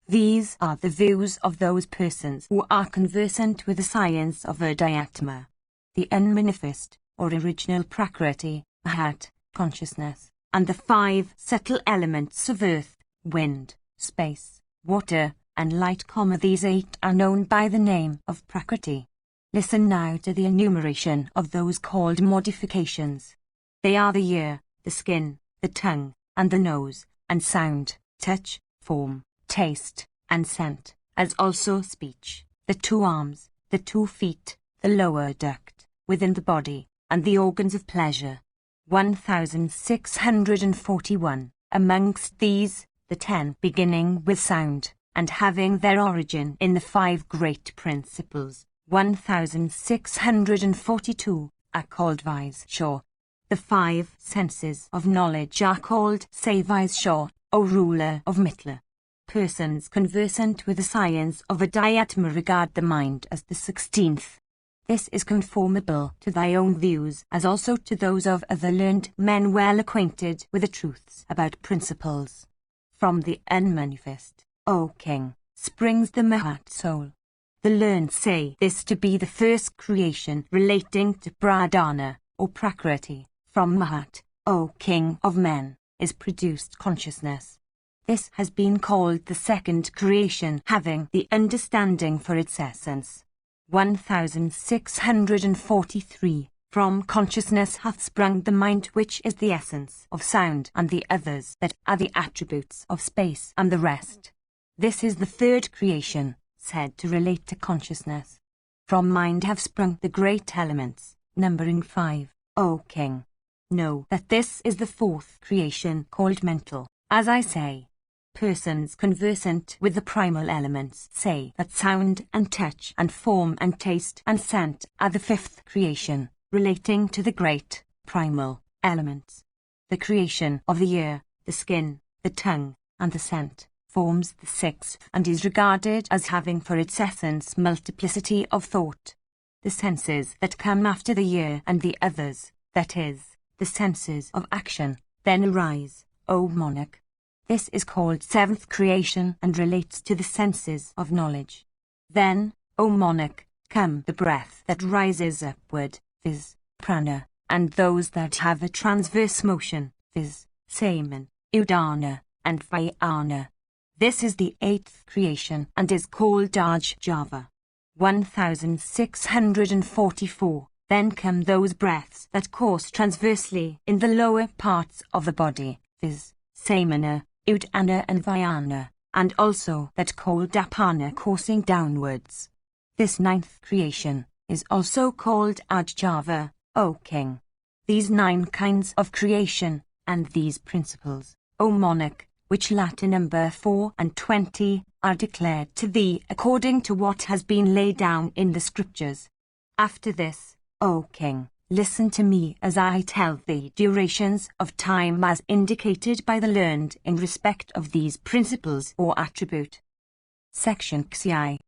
These are the views of those persons who are conversant with the science of Adhyatma. The unmanifest, or original Prakriti, Mahat, consciousness, and the 5 subtle elements of earth, wind, space, water, and light, these 8 are known by the name of Prakriti. Listen now to the enumeration of those called modifications. They are the ear, the skin, the tongue, and the nose, and sound, touch, form, taste, and scent, as also speech, the 2 arms, the 2 feet, the lower duct, within the body, and the organs of pleasure. 1641. Amongst these, the 10 beginning with sound, and having their origin in the 5 great principles, 1642, are called Vaishya. The 5 senses of knowledge are called Vaishya, O ruler of Mithila. Persons conversant with the science of Adhyatma regard the mind as the 16th. This is conformable to thy own views as also to those of other learned men well acquainted with the truths about principles. From the unmanifest, O king, springs the Mahat soul. The learned say this to be the first creation relating to Pradhana, or Prakriti. From Mahat, O king of men, is produced consciousness. This has been called the second creation, having the understanding for its essence. 1643. From consciousness hath sprung the mind which is the essence of sound, and the others that are the attributes of space, and the rest. This is the third creation, said to relate to consciousness. From mind have sprung the great elements, numbering 5, O king. Know that this is the 4th creation called mental, as I say. Persons conversant with the primal elements say that sound and touch and form and taste and scent are the 5th creation, relating to the great primal elements. the creation of the ear, the skin, the tongue, and the scent, forms the sixth and is regarded as having for its essence multiplicity of thought. The senses that come after the ear and the others, that is, the senses of action, then arise, O monarch. This is called seventh creation and relates to the senses of knowledge. Then, O monarch, come the breath that rises upward, viz., prana, and those that have a transverse motion, viz., saman, udana, and vyana. This is the eighth creation and is called Java. 1644. Then come those breaths that course transversely in the lower parts of the body, viz., samana, udana and vyana, and also that called apana coursing downwards. This ninth creation is also called Ajjava, O king. These 9 kinds of creation, and these principles, O monarch, which latter number 4 and 20, are declared to thee according to what has been laid down in the scriptures. After this, O king, listen to me as I tell thee durations of time as indicated by the learned in respect of these principles or attribute. Section Xi.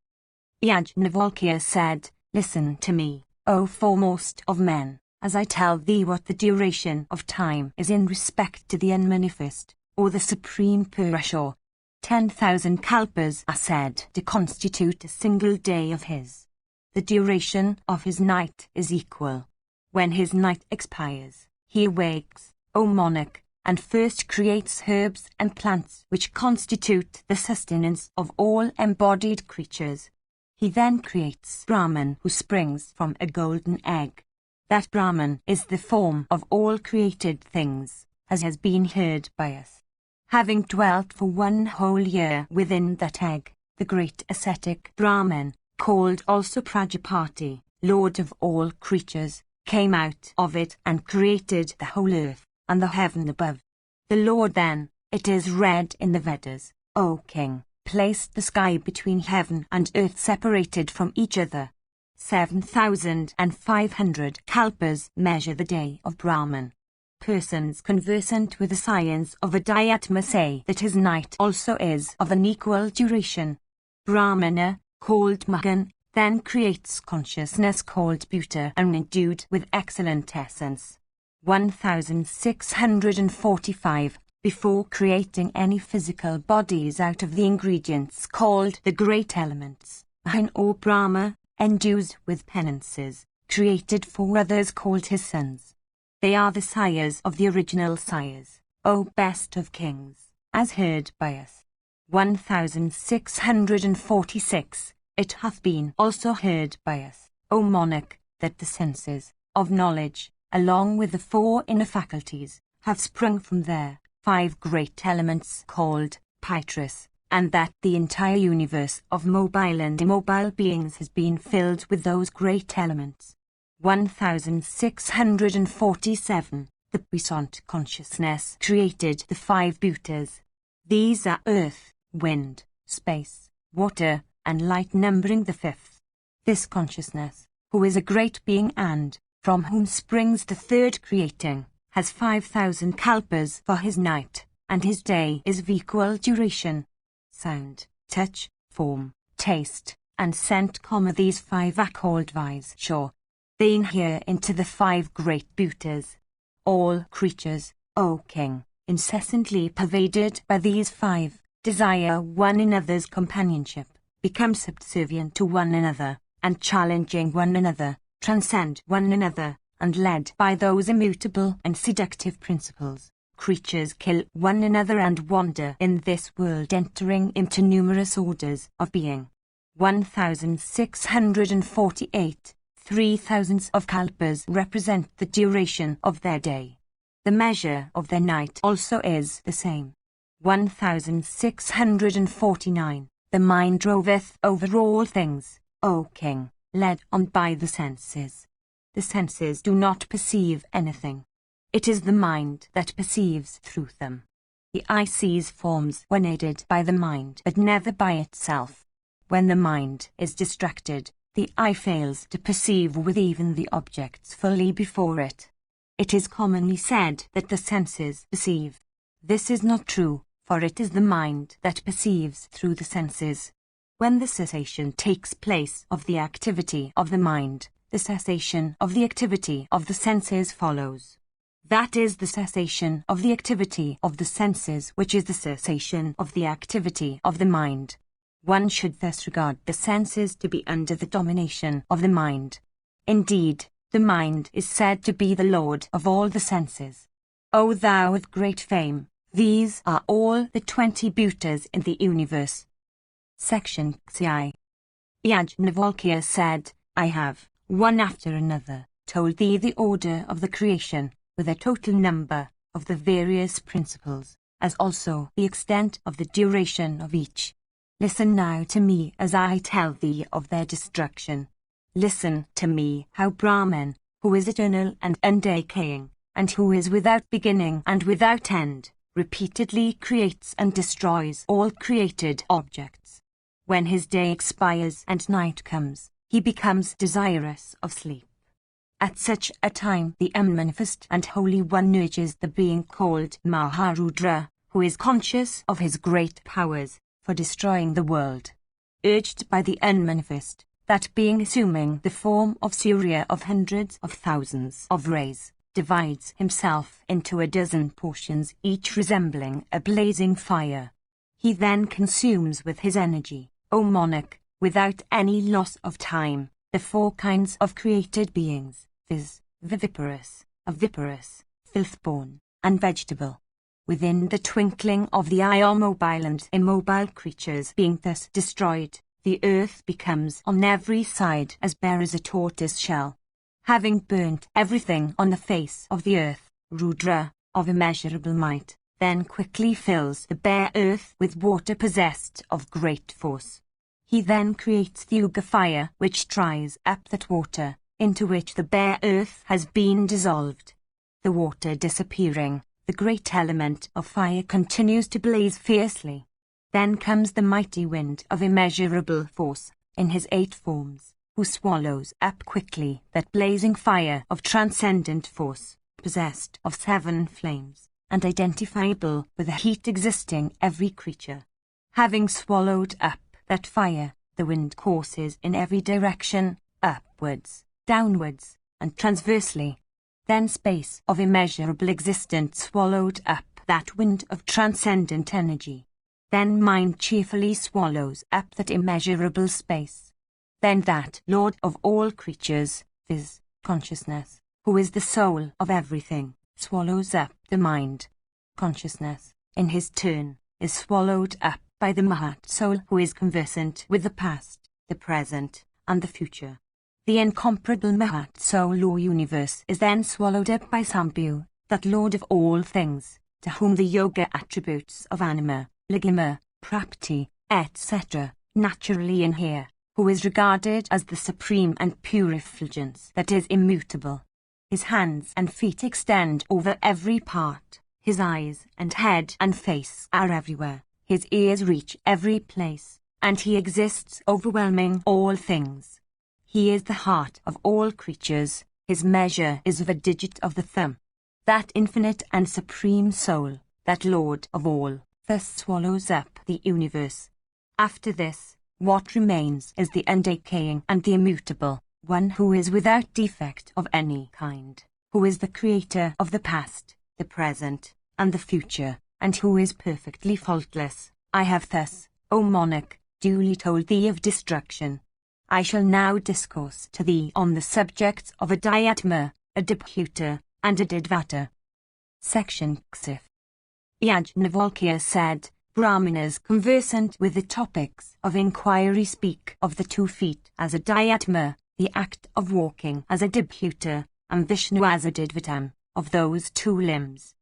Yajnavalkya said, Listen to me, O foremost of men, as I tell thee what the duration of time is in respect to the unmanifest, or the Supreme Purusha. 10,000 kalpas are said to constitute a single day of his. The duration of his night is equal. When his night expires, he awakes, O monarch, and first creates herbs and plants which constitute the sustenance of all embodied creatures. He then creates Brahman who springs from a golden egg. That Brahman is the form of all created things, as has been heard by us. Having dwelt for 1 whole year within that egg, the great ascetic Brahman, called also Prajapati, Lord of all creatures, came out of it and created the whole earth, and the heaven above. The Lord then, it is read in the Vedas, O king, placed the sky between heaven and earth separated from each other. 7,500 kalpas measure the day of Brahman. Persons conversant with the science of Adhyatma say that his night also is of an equal duration. Brahmana, called Magan, then creates consciousness called Bhuta and endued with excellent essence. 1645. Before creating any physical bodies out of the ingredients called the great elements, Mahan or Brahma endues with penances, created for others called his sons. They are the sires of the original sires, O best of kings, as heard by us. 1646. It hath been also heard by us, O monarch, that the senses of knowledge, along with the 4 inner faculties, have sprung from there 5 great elements called Pitris, and that the entire universe of mobile and immobile beings has been filled with those great elements. 1647. The puissant consciousness created the 5 bhutas. These are earth, wind, space, water, and light, numbering the 5th. This consciousness, who is a great being and, from whom springs the 3rd creating, has 5,000 kalpas for his night, and his day is of equal duration. Sound, touch, form, taste, and scent, these 5 are called Vaishya. They inhere into the 5 great bhutas. All creatures, O king, incessantly pervaded by these 5, desire one another's companionship, become subservient to one another, and challenging one another, transcend one another, and led by those immutable and seductive principles, creatures kill one another and wander in this world, entering into numerous orders of being. 1648. 3,000 of kalpas represent the duration of their day. The measure of their night also is the same. 1649. The mind droveth over all things, O king, led on by the senses. The senses do not perceive anything. It is the mind that perceives through them. The eye sees forms when aided by the mind, but never by itself. When the mind is distracted, the eye fails to perceive with even the objects fully before it. It is commonly said that the senses perceive. This is not true, for it is the mind that perceives through the senses. When the cessation takes place of the activity of the mind, the cessation of the activity of the senses follows. That is the cessation of the activity of the senses, which is the cessation of the activity of the mind. One should thus regard the senses to be under the domination of the mind. Indeed, the mind is said to be the lord of all the senses. O thou with great fame, these are all the 20 beauties in the universe. Section XI. Yajnavalkya said, I have, one after another, told thee the order of the creation, with a total number of the various principles, as also the extent of the duration of each. Listen now to me as I tell thee of their destruction. Listen to me how Brahman, who is eternal and undecaying, and who is without beginning and without end, repeatedly creates and destroys all created objects. When his day expires and night comes, he becomes desirous of sleep. At such a time the unmanifest and Holy One urges the being called Maharudra, who is conscious of his great powers, for destroying the world. Urged by the unmanifest, that being assuming the form of Surya of hundreds of thousands of rays, divides himself into a dozen portions, each resembling a blazing fire. He then consumes with his energy, O monarch, without any loss of time, the 4 kinds of created beings, viz., viviparous, oviparous, filth-born, and vegetable. Within the twinkling of the eye, all mobile and immobile creatures being thus destroyed, the earth becomes on every side as bare as a tortoise shell. Having burnt everything on the face of the earth, Rudra, of immeasurable might, then quickly fills the bare earth with water possessed of great force. He then creates the Uga fire, which dries up that water, into which the bare earth has been dissolved. The water disappearing, the great element of fire continues to blaze fiercely. Then comes the mighty wind of immeasurable force, in his 8 forms, who swallows up quickly that blazing fire of transcendent force, possessed of 7 flames, and identifiable with the heat existing every creature. Having swallowed up that fire, the wind courses in every direction, upwards, downwards, and transversely. Then space of immeasurable existence swallowed up that wind of transcendent energy. Then mind cheerfully swallows up that immeasurable space. Then that Lord of all creatures, viz., consciousness, who is the soul of everything, swallows up the mind. Consciousness, in his turn, is swallowed up by the Mahat Soul, who is conversant with the past, the present, and the future. The incomparable Mahat Soul or universe is then swallowed up by Sambhu, that Lord of all things, to whom the yoga attributes of anima, ligama, prapti, etc., naturally inhere, who is regarded as the supreme and pure effulgence that is immutable. His hands and feet extend over every part, his eyes and head and face are everywhere, his ears reach every place, and he exists overwhelming all things. He is the heart of all creatures, his measure is of a digit of the thumb. That infinite and supreme soul, that Lord of all, thus swallows up the universe. After this, what remains is the undecaying and the immutable, one who is without defect of any kind, who is the creator of the past, the present, and the future, and who is perfectly faultless. I have thus, O monarch, duly told thee of destruction. I shall now discourse to thee on the subjects of a Dhyatma, a Deputa, and a Didvata. Section XI. Yajnavalkya said, Brahmanas conversant with the topics of inquiry speak of the 2 feet as a Dhyatma, the act of walking as a Deputa, and Vishnu as a Didvatam, of those 2 limbs.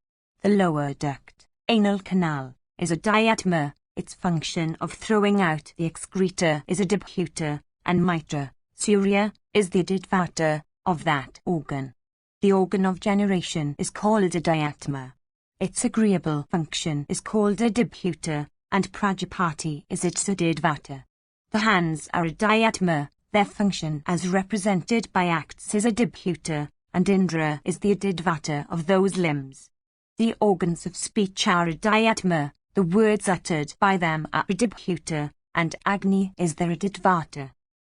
The lower duct, anal canal, is a Dhyatma, its function of throwing out the excreta is a Deputa, and Mitra, Surya, is the Didvata, of that organ. The organ of generation is called a Dhyatma. Its agreeable function is called a Deputa, and Prajapati is its Didvata. The hands are a Dhyatma, their function as represented by acts is a Deputa, and Indra is the adidvata of those limbs. The organs of speech are adhyatma, the words uttered by them are adibhuta, and Agni is their adidvata.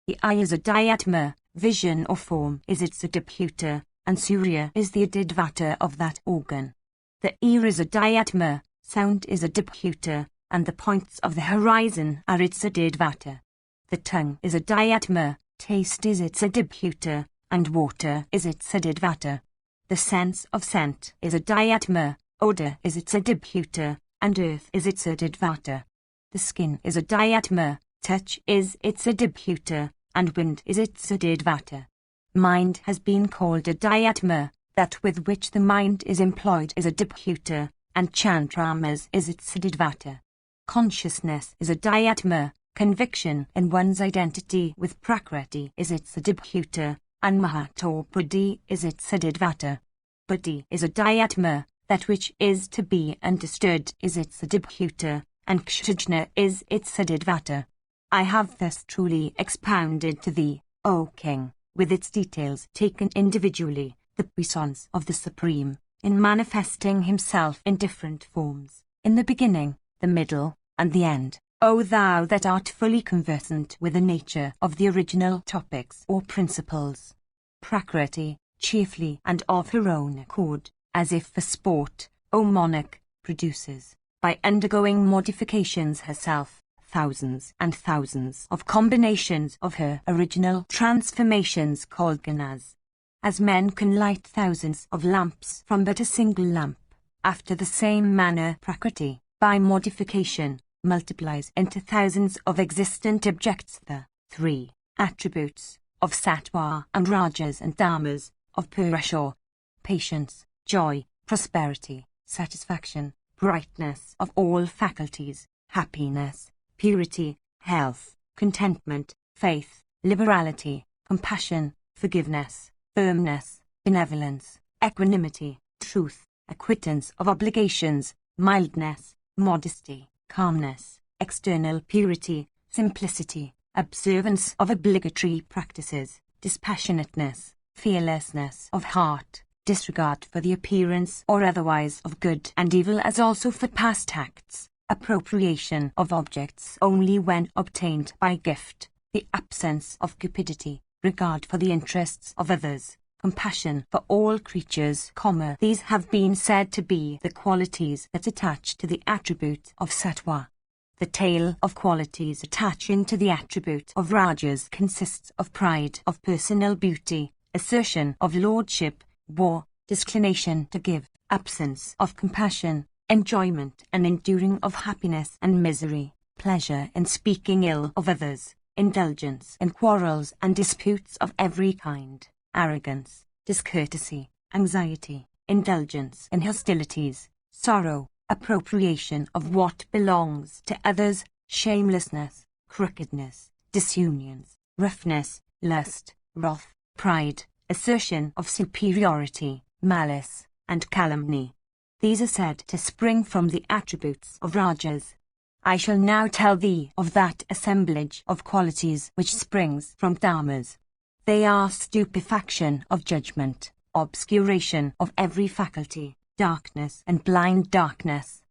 The eye is adhyatma, vision or form is its adibhuta, and Surya is the adidvata of that organ. The ear is adhyatma, sound is adibhuta, and the points of the horizon are its adidvata. The tongue is adhyatma, taste is its adibhuta, and water is its adidvata. The sense of scent is adhyatma, odor is its adibhuta, and earth is its adidvata. The skin is adhyatma, touch is its adibhuta, and wind is its adidvata. Mind has been called adhyatma, that with which the mind is employed is adibhuta, and chandramas is its adidvata. Consciousness is adhyatma, conviction in one's identity with Prakriti is its adibhuta, and Mahato buddhi is its adidvata. Buddhi is adhyatma, that which is to be understood is its adibhuta, and kshajna is its adidvata. I have thus truly expounded to thee, O King, with its details taken individually, the puissance of the Supreme, in manifesting himself in different forms, in the beginning, the middle, and the end. O thou that art fully conversant with the nature of the original topics or principles. Prakriti, chiefly and of her own accord, as if for sport, O monarch, produces, by undergoing modifications herself, thousands and thousands of combinations of her original transformations called ganas. As men can light thousands of lamps from but a single lamp, after the same manner Prakriti, by modification, multiplies into thousands of existent objects the 3 attributes of sattva and rajas and tamas, of purusha, patience, joy, prosperity, satisfaction, brightness of all faculties, happiness, purity, health, contentment, faith, liberality, compassion, forgiveness, firmness, benevolence, equanimity, truth, acquittance of obligations, mildness, modesty, calmness, external purity, simplicity, observance of obligatory practices, dispassionateness, fearlessness of heart, disregard for the appearance or otherwise of good and evil as also for past acts, appropriation of objects only when obtained by gift, the absence of cupidity, regard for the interests of others, compassion for all creatures, these have been said to be the qualities that attach to the attribute of sattva. The tale of qualities attaching to the attribute of rajas consists of pride of personal beauty, assertion of lordship, war, disinclination to give, absence of compassion, enjoyment and enduring of happiness and misery, pleasure in speaking ill of others, indulgence in quarrels and disputes of every kind, arrogance, discourtesy, anxiety, indulgence in hostilities, sorrow, appropriation of what belongs to others, shamelessness, crookedness, disunions, roughness, lust, wrath, pride, assertion of superiority, malice, and calumny. These are said to spring from the attributes of rajas. I shall now tell thee of that assemblage of qualities which springs from tamas. They are stupefaction of judgment, obscuration of every faculty, darkness and blind darkness.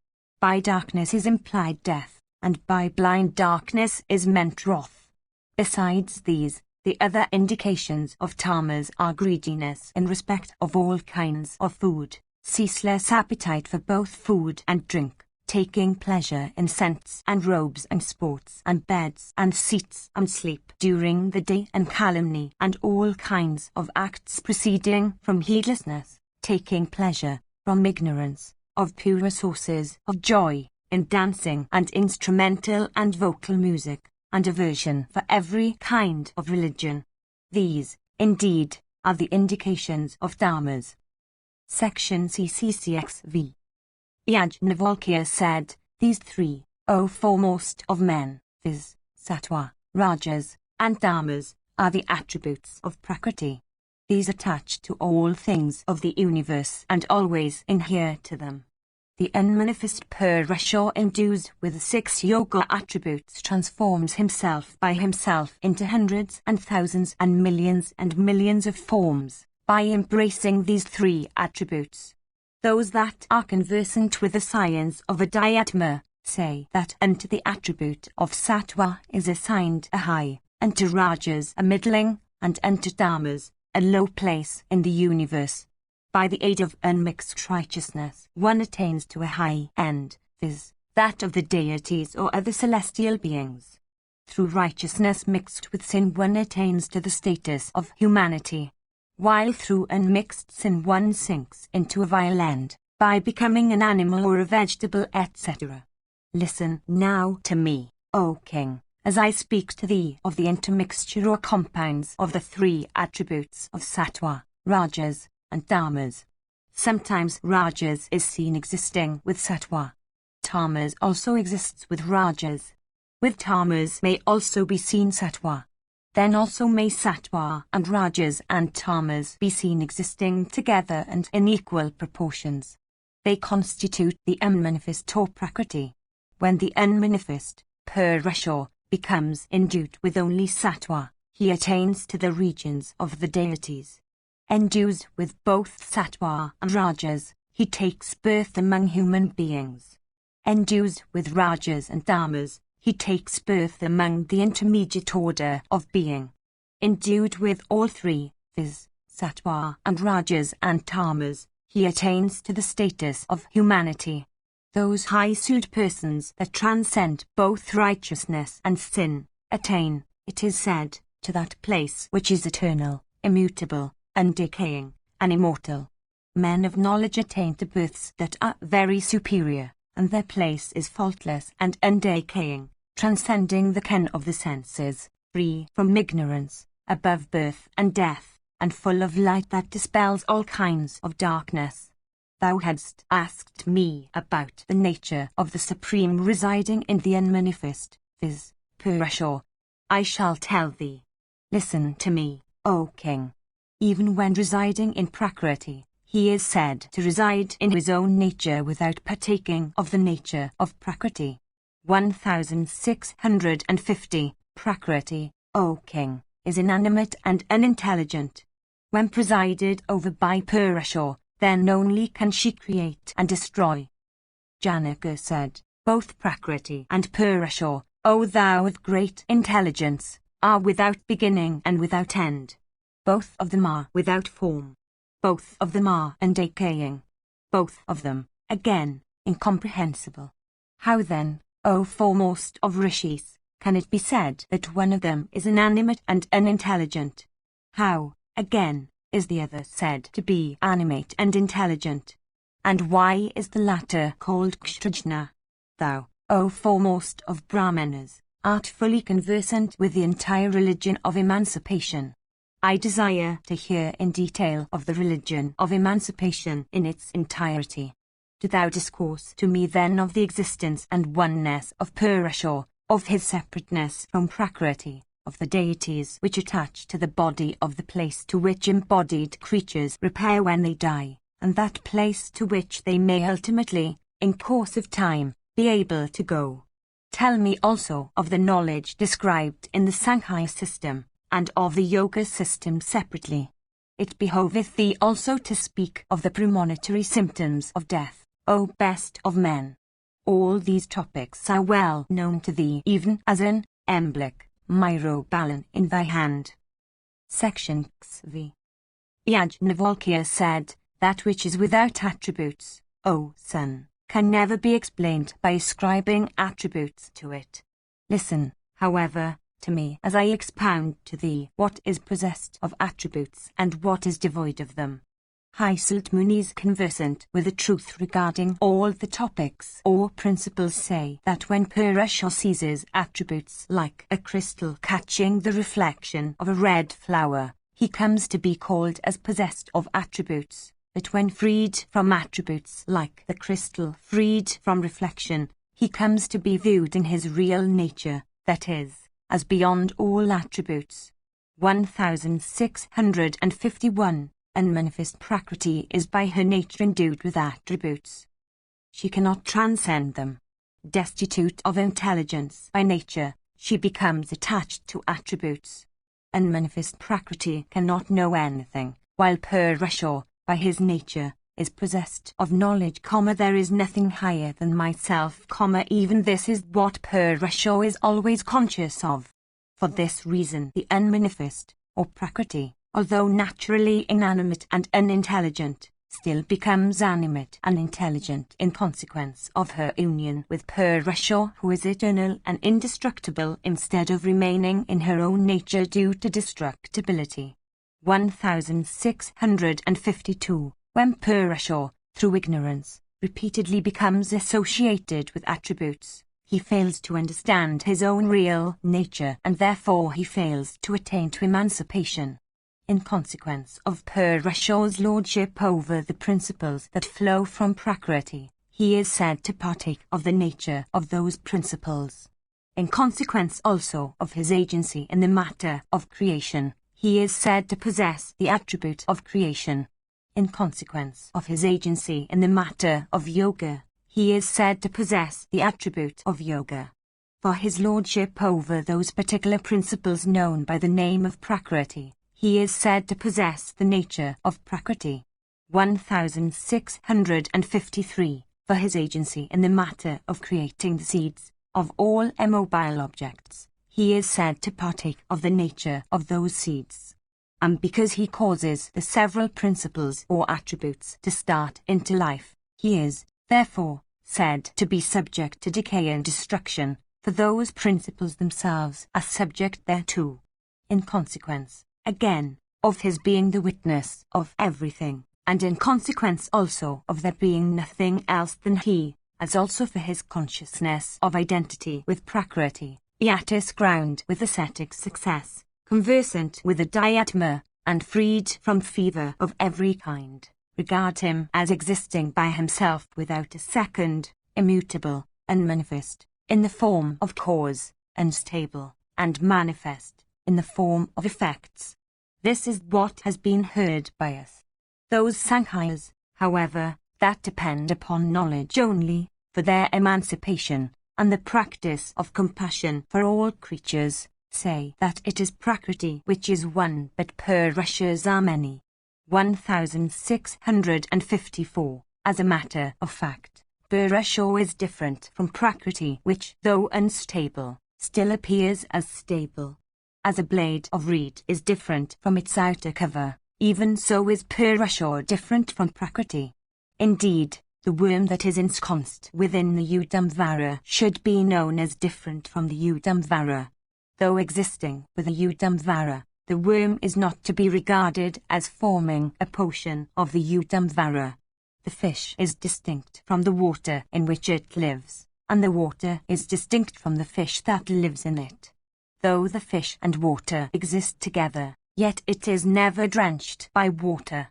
By darkness is implied death, and by blind darkness is meant wrath. Besides these, the other indications of tamas are greediness in respect of all kinds of food, ceaseless appetite for both food and drink, taking pleasure in scents and robes and sports and beds and seats and sleep during the day, and calumny and all kinds of acts proceeding from heedlessness, taking pleasure from ignorance, of purer sources of joy, in dancing and instrumental and vocal music, and aversion for every kind of religion. These, indeed, are the indications of tamas. Section CCCXV. Yajnavalkya said, these 3, O foremost of men, viz., sattva, rajas, and tamas, are the attributes of Prakriti. These attach to all things of the universe and always inhere to them. The unmanifest Purusha endues with 6 yoga attributes transforms himself by himself into hundreds and thousands and millions of forms, by embracing these three attributes. Those that are conversant with the science of Adhyatma say that unto the attribute of Sattva is assigned a high, unto Rajas a middling, and unto Dharmas a low place in the universe. By the aid of unmixed righteousness, one attains to a high end, viz., that of the deities or other celestial beings. Through righteousness mixed with sin, one attains to the status of humanity, while through unmixed sin one sinks into a vile end, by becoming an animal or a vegetable, etc. Listen now to me, O king, as I speak to thee of the intermixture or compounds of the three attributes of Sattva, Rajas, and Dharmas. Sometimes Rajas is seen existing with Sattva. Tamas also exists with Rajas. With Tamas may also be seen Sattva. Then also may Sattva and Rajas and Tamas be seen existing together and in equal proportions. They constitute the unmanifest or Prakriti. When the unmanifest, Purusha, becomes endued with only Sattva, he attains to the regions of the deities. Endued with both Sattva and Rajas, he takes birth among human beings. Endued with Rajas and Dharmas, he takes birth among the intermediate order of being. Endued with all three, viz., Sattva and Rajas and Tamas, he attains to the status of humanity. Those high-souled persons that transcend both righteousness and sin, attain, it is said, to that place which is eternal, immutable, undecaying, and immortal. Men of knowledge attain to births that are very superior, and their place is faultless and undecaying, transcending the ken of the senses, free from ignorance, above birth and death, and full of light that dispels all kinds of darkness. Thou hadst asked me about the nature of the Supreme residing in the unmanifest, viz., Purusha. I shall tell thee. Listen to me, O king. Even when residing in Prakriti, he is said to reside in his own nature without partaking of the nature of Prakriti. 1650. Prakriti, O king, is inanimate and unintelligent. When presided over by Purusha, then only can she create and destroy. Janaka said, both Prakriti and Purusha, O thou of great intelligence, are without beginning and without end. Both of them are without form. Both of them are undecaying. Both of them, again, incomprehensible. How then, O foremost of rishis, can it be said that one of them is inanimate and unintelligent? How, again, is the other said to be animate and intelligent? And why is the latter called Kshatrajna? Thou, O foremost of Brahmanas, art fully conversant with the entire religion of emancipation. I desire to hear in detail of the religion of emancipation in its entirety. Do thou discourse to me then of the existence and oneness of Purusha, of his separateness from Prakriti, of the deities which attach to the body of the place to which embodied creatures repair when they die, and that place to which they may ultimately, in course of time, be able to go. Tell me also of the knowledge described in the Sankhya system, and of the Yoga system separately. It behoveth thee also to speak of the premonitory symptoms of death, O best of men. All these topics are well known to thee even as an emblic, myrobalan in thy hand. Section XV. Yajnavalkya said, that which is without attributes, O son, can never be explained by ascribing attributes to it. Listen, however, to me as I expound to thee what is possessed of attributes and what is devoid of them. High-souled munis conversant with the truth regarding all the topics or principles say that when Purusha seizes attributes like a crystal catching the reflection of a red flower, he comes to be called as possessed of attributes, that when freed from attributes like the crystal freed from reflection, he comes to be viewed in his real nature, that is, as beyond all attributes. 1651. Unmanifest Prakriti is by her nature endued with attributes. She cannot transcend them. Destitute of intelligence by nature, she becomes attached to attributes. Unmanifest Prakriti cannot know anything, while Purusha, by his nature, is possessed of knowledge, there is nothing higher than myself, even this is what Purusha is always conscious of. For this reason the unmanifest, or Prakriti, although naturally inanimate and unintelligent, still becomes animate and intelligent in consequence of her union with Purusha, who is eternal and indestructible, instead of remaining in her own nature due to destructibility. 1652. When Purusha, through ignorance, repeatedly becomes associated with attributes, he fails to understand his own real nature, and therefore he fails to attain to emancipation. In consequence of Purusha's lordship over the principles that flow from Prakriti, he is said to partake of the nature of those principles. In consequence also of his agency in the matter of creation, he is said to possess the attribute of creation. In consequence of his agency in the matter of yoga, he is said to possess the attribute of yoga. For his lordship over those particular principles known by the name of Prakriti, he is said to possess the nature of Prakriti. 1653. For his agency in the matter of creating the seeds of all immobile objects, he is said to partake of the nature of those seeds. And because he causes the several principles or attributes to start into life, he is, therefore, said to be subject to decay and destruction, for those principles themselves are subject thereto. In consequence, again, of his being the witness of everything, and in consequence also of there being nothing else than he, as also for his consciousness of identity with Prakriti, yet is crowned with ascetic success, conversant with the Dhyatma, and freed from fever of every kind, regard him as existing by himself without a second, immutable, unmanifest, in the form of cause, unstable, and manifest, in the form of effects. This is what has been heard by us. Those Sankhya's, however, that depend upon knowledge only, for their emancipation, and the practice of compassion for all creatures, say that it is Prakriti which is one, but Purushas are many. 1654. As a matter of fact, Purusha is different from Prakriti, which, though unstable, still appears as stable. As a blade of reed is different from its outer cover, even so is Purusha different from Prakriti. Indeed, the worm that is ensconced within the Udamvara should be known as different from the Udamvara. Though existing with the Udamvara, the worm is not to be regarded as forming a portion of the Udamvara. The fish is distinct from the water in which it lives, and the water is distinct from the fish that lives in it. Though the fish and water exist together, yet it is never drenched by water.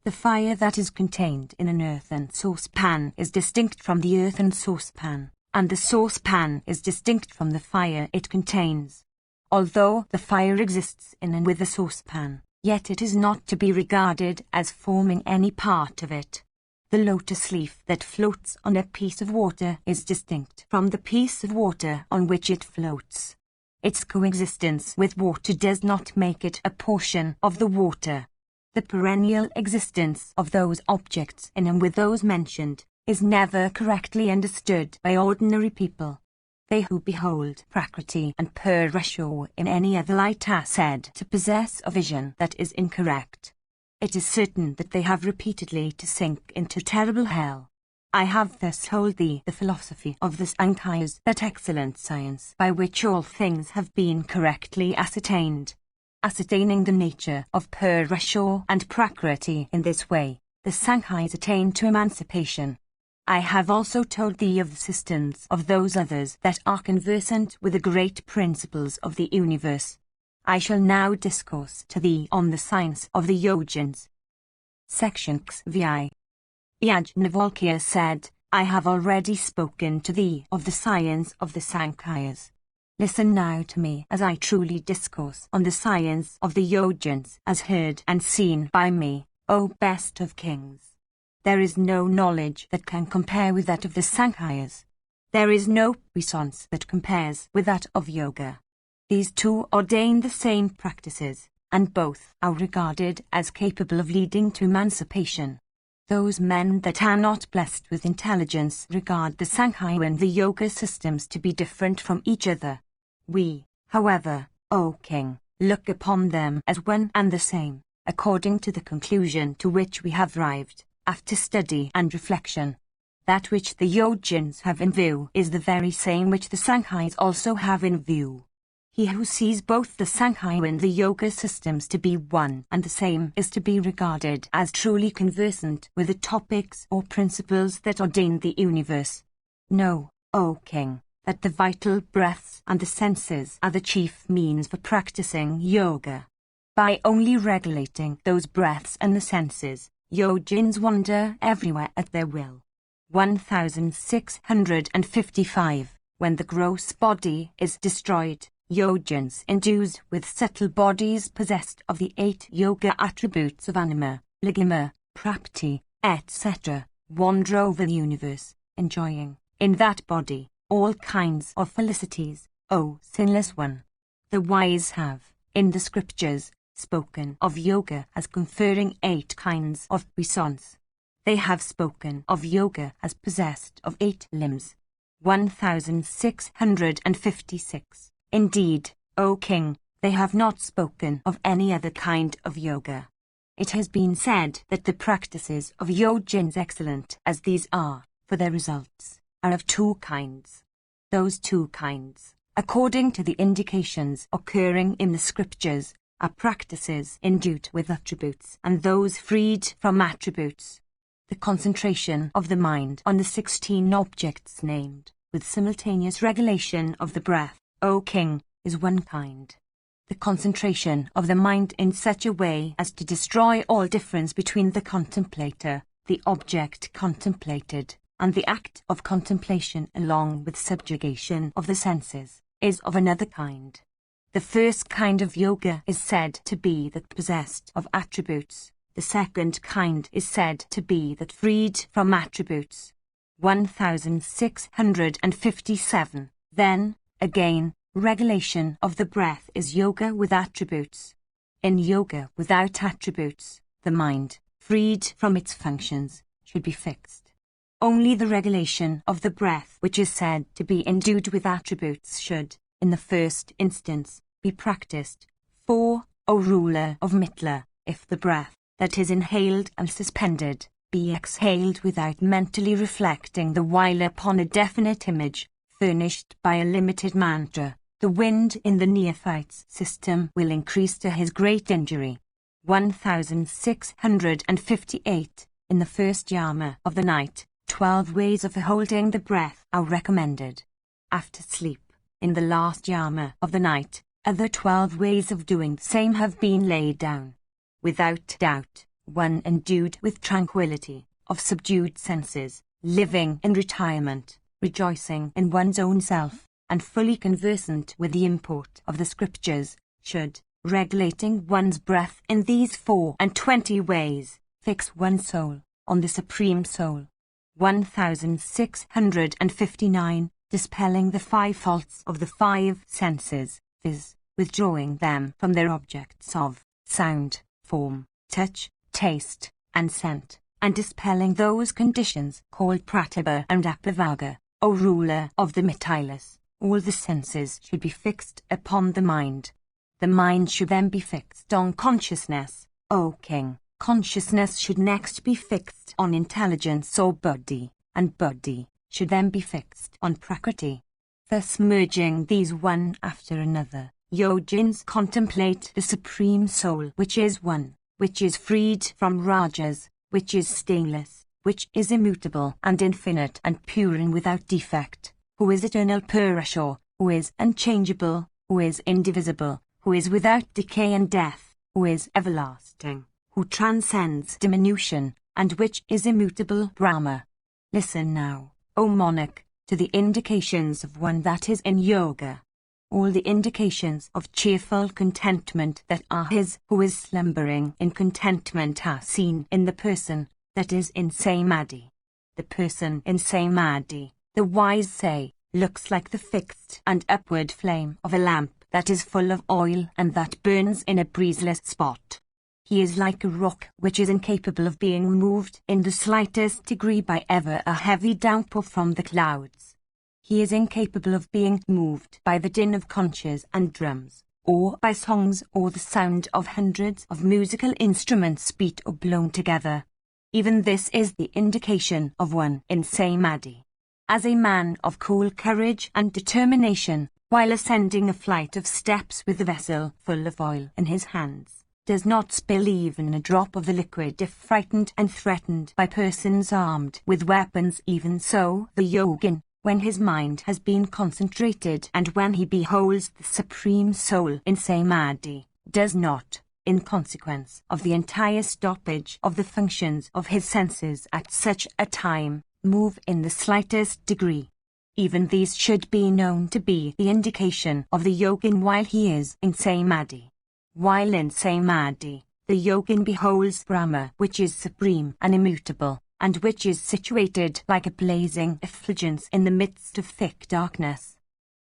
The fire that is contained in an earthen saucepan is distinct from the earthen saucepan, and the saucepan is distinct from the fire it contains. Although the fire exists in and with the saucepan, yet it is not to be regarded as forming any part of it. The lotus leaf that floats on a piece of water is distinct from the piece of water on which it floats. Its coexistence with water does not make it a portion of the water. The perennial existence of those objects in and with those mentioned is never correctly understood by ordinary people. They who behold Prakriti and Purusha in any other light are said to possess a vision that is incorrect. It is certain that they have repeatedly to sink into terrible hell. I have thus told thee the philosophy of the Sankhya's, that excellent science by which all things have been correctly ascertained. Ascertaining the nature of Purusha and Prakriti in this way, the Sankhya's attain to emancipation. I have also told thee of the systems of those others that are conversant with the great principles of the universe. I shall now discourse to thee on the science of the Yogins. Section XVI. Yajnavalkya said, I have already spoken to thee of the science of the Sankhya's. Listen now to me as I truly discourse on the science of the Yogins as heard and seen by me, O best of kings. There is no knowledge that can compare with that of the Sankhya's. There is no puissance that compares with that of yoga. These two ordain the same practices, and both are regarded as capable of leading to emancipation. Those men that are not blessed with intelligence regard the Sankhya and the Yoga systems to be different from each other. We, however, O king, look upon them as one and the same, according to the conclusion to which we have arrived, after study and reflection. That which the Yogins have in view is the very same which the Sankhyas also have in view. He who sees both the Sankhya and the Yoga systems to be one and the same is to be regarded as truly conversant with the topics or principles that ordain the universe. Know, O king, that the vital breaths and the senses are the chief means for practicing yoga. By only regulating those breaths and the senses, Yogins wander everywhere at their will. 1655. When the gross body is destroyed, Yogins endued with subtle bodies possessed of the 8 yoga attributes of anima, ligama, prapti, etc., wander over the universe, enjoying, in that body, all kinds of felicities, O sinless one. The wise have, in the scriptures, spoken of yoga as conferring 8 kinds of puissance. They have spoken of yoga as possessed of 8 limbs. 1656. Indeed, O king, they have not spoken of any other kind of yoga. It has been said that the practices of Yogins, excellent as these are, for their results, are of 2 kinds. Those 2 kinds, according to the indications occurring in the scriptures, are practices endued with attributes and those freed from attributes. The concentration of the mind on the 16 objects named, with simultaneous regulation of the breath, O king, is one kind. The concentration of the mind in such a way as to destroy all difference between the contemplator, the object contemplated, and the act of contemplation along with subjugation of the senses, is of another kind. The first kind of yoga is said to be that possessed of attributes. The second kind is said to be that freed from attributes. 1657. Then, again, regulation of the breath is yoga with attributes. In yoga without attributes, the mind, freed from its functions, should be fixed. Only the regulation of the breath which is said to be endued with attributes should, in the first instance, be practiced. For, O ruler of Mitla, if the breath that is inhaled and suspended be exhaled without mentally reflecting the while upon a definite image, furnished by a limited mantra, the wind in the neophyte's system will increase to his great injury. 1658. In the first yama of the night, 12 ways of holding the breath are recommended. After sleep, in the last yama of the night, other 12 ways of doing the same have been laid down. Without doubt, one endued with tranquility, of subdued senses, living in retirement, rejoicing in one's own self, and fully conversant with the import of the scriptures, should, regulating one's breath in these 24 ways, fix one's soul on the Supreme Soul. 1659. Dispelling the 5 faults of the 5 senses, viz., withdrawing them from their objects of sound, form, touch, taste, and scent, and dispelling those conditions called pratibha and apavaga, O ruler of the Mitylas. All the senses should be fixed upon the mind. The mind should then be fixed on consciousness, O king. Consciousness should next be fixed on intelligence or buddhi, and buddhi should then be fixed on prakriti. Thus merging these one after another, Yogins contemplate the Supreme Soul which is one, which is freed from rajas, which is stainless, which is immutable and infinite and pure and without defect, who is eternal Purusha, who is unchangeable, who is indivisible, who is without decay and death, who is everlasting, who transcends diminution, and which is immutable Brahma. Listen now, O monarch, to the indications of one that is in yoga. All the indications of cheerful contentment that are his who is slumbering in contentment are seen in the person that is in samadhi. The person in samadhi, the wise say, looks like the fixed and upward flame of a lamp, that is full of oil and that burns in a breezeless spot. He is like a rock which is incapable of being moved in the slightest degree by ever a heavy downpour from the clouds. He is incapable of being moved by the din of conches and drums, or by songs or the sound of hundreds of musical instruments beat or blown together. Even this is the indication of one in samadhi. As a man of cool courage and determination, while ascending a flight of steps with a vessel full of oil in his hands, does not spill even a drop of the liquid if frightened and threatened by persons armed with weapons, even so the yogin, when his mind has been concentrated and when he beholds the Supreme Soul in samadhi, does not, in consequence of the entire stoppage of the functions of his senses at such a time, move in the slightest degree. Even these should be known to be the indication of the yogin while he is in samadhi. While in samadhi, the yogin beholds Brahma, which is supreme and immutable, and which is situated like a blazing effulgence in the midst of thick darkness.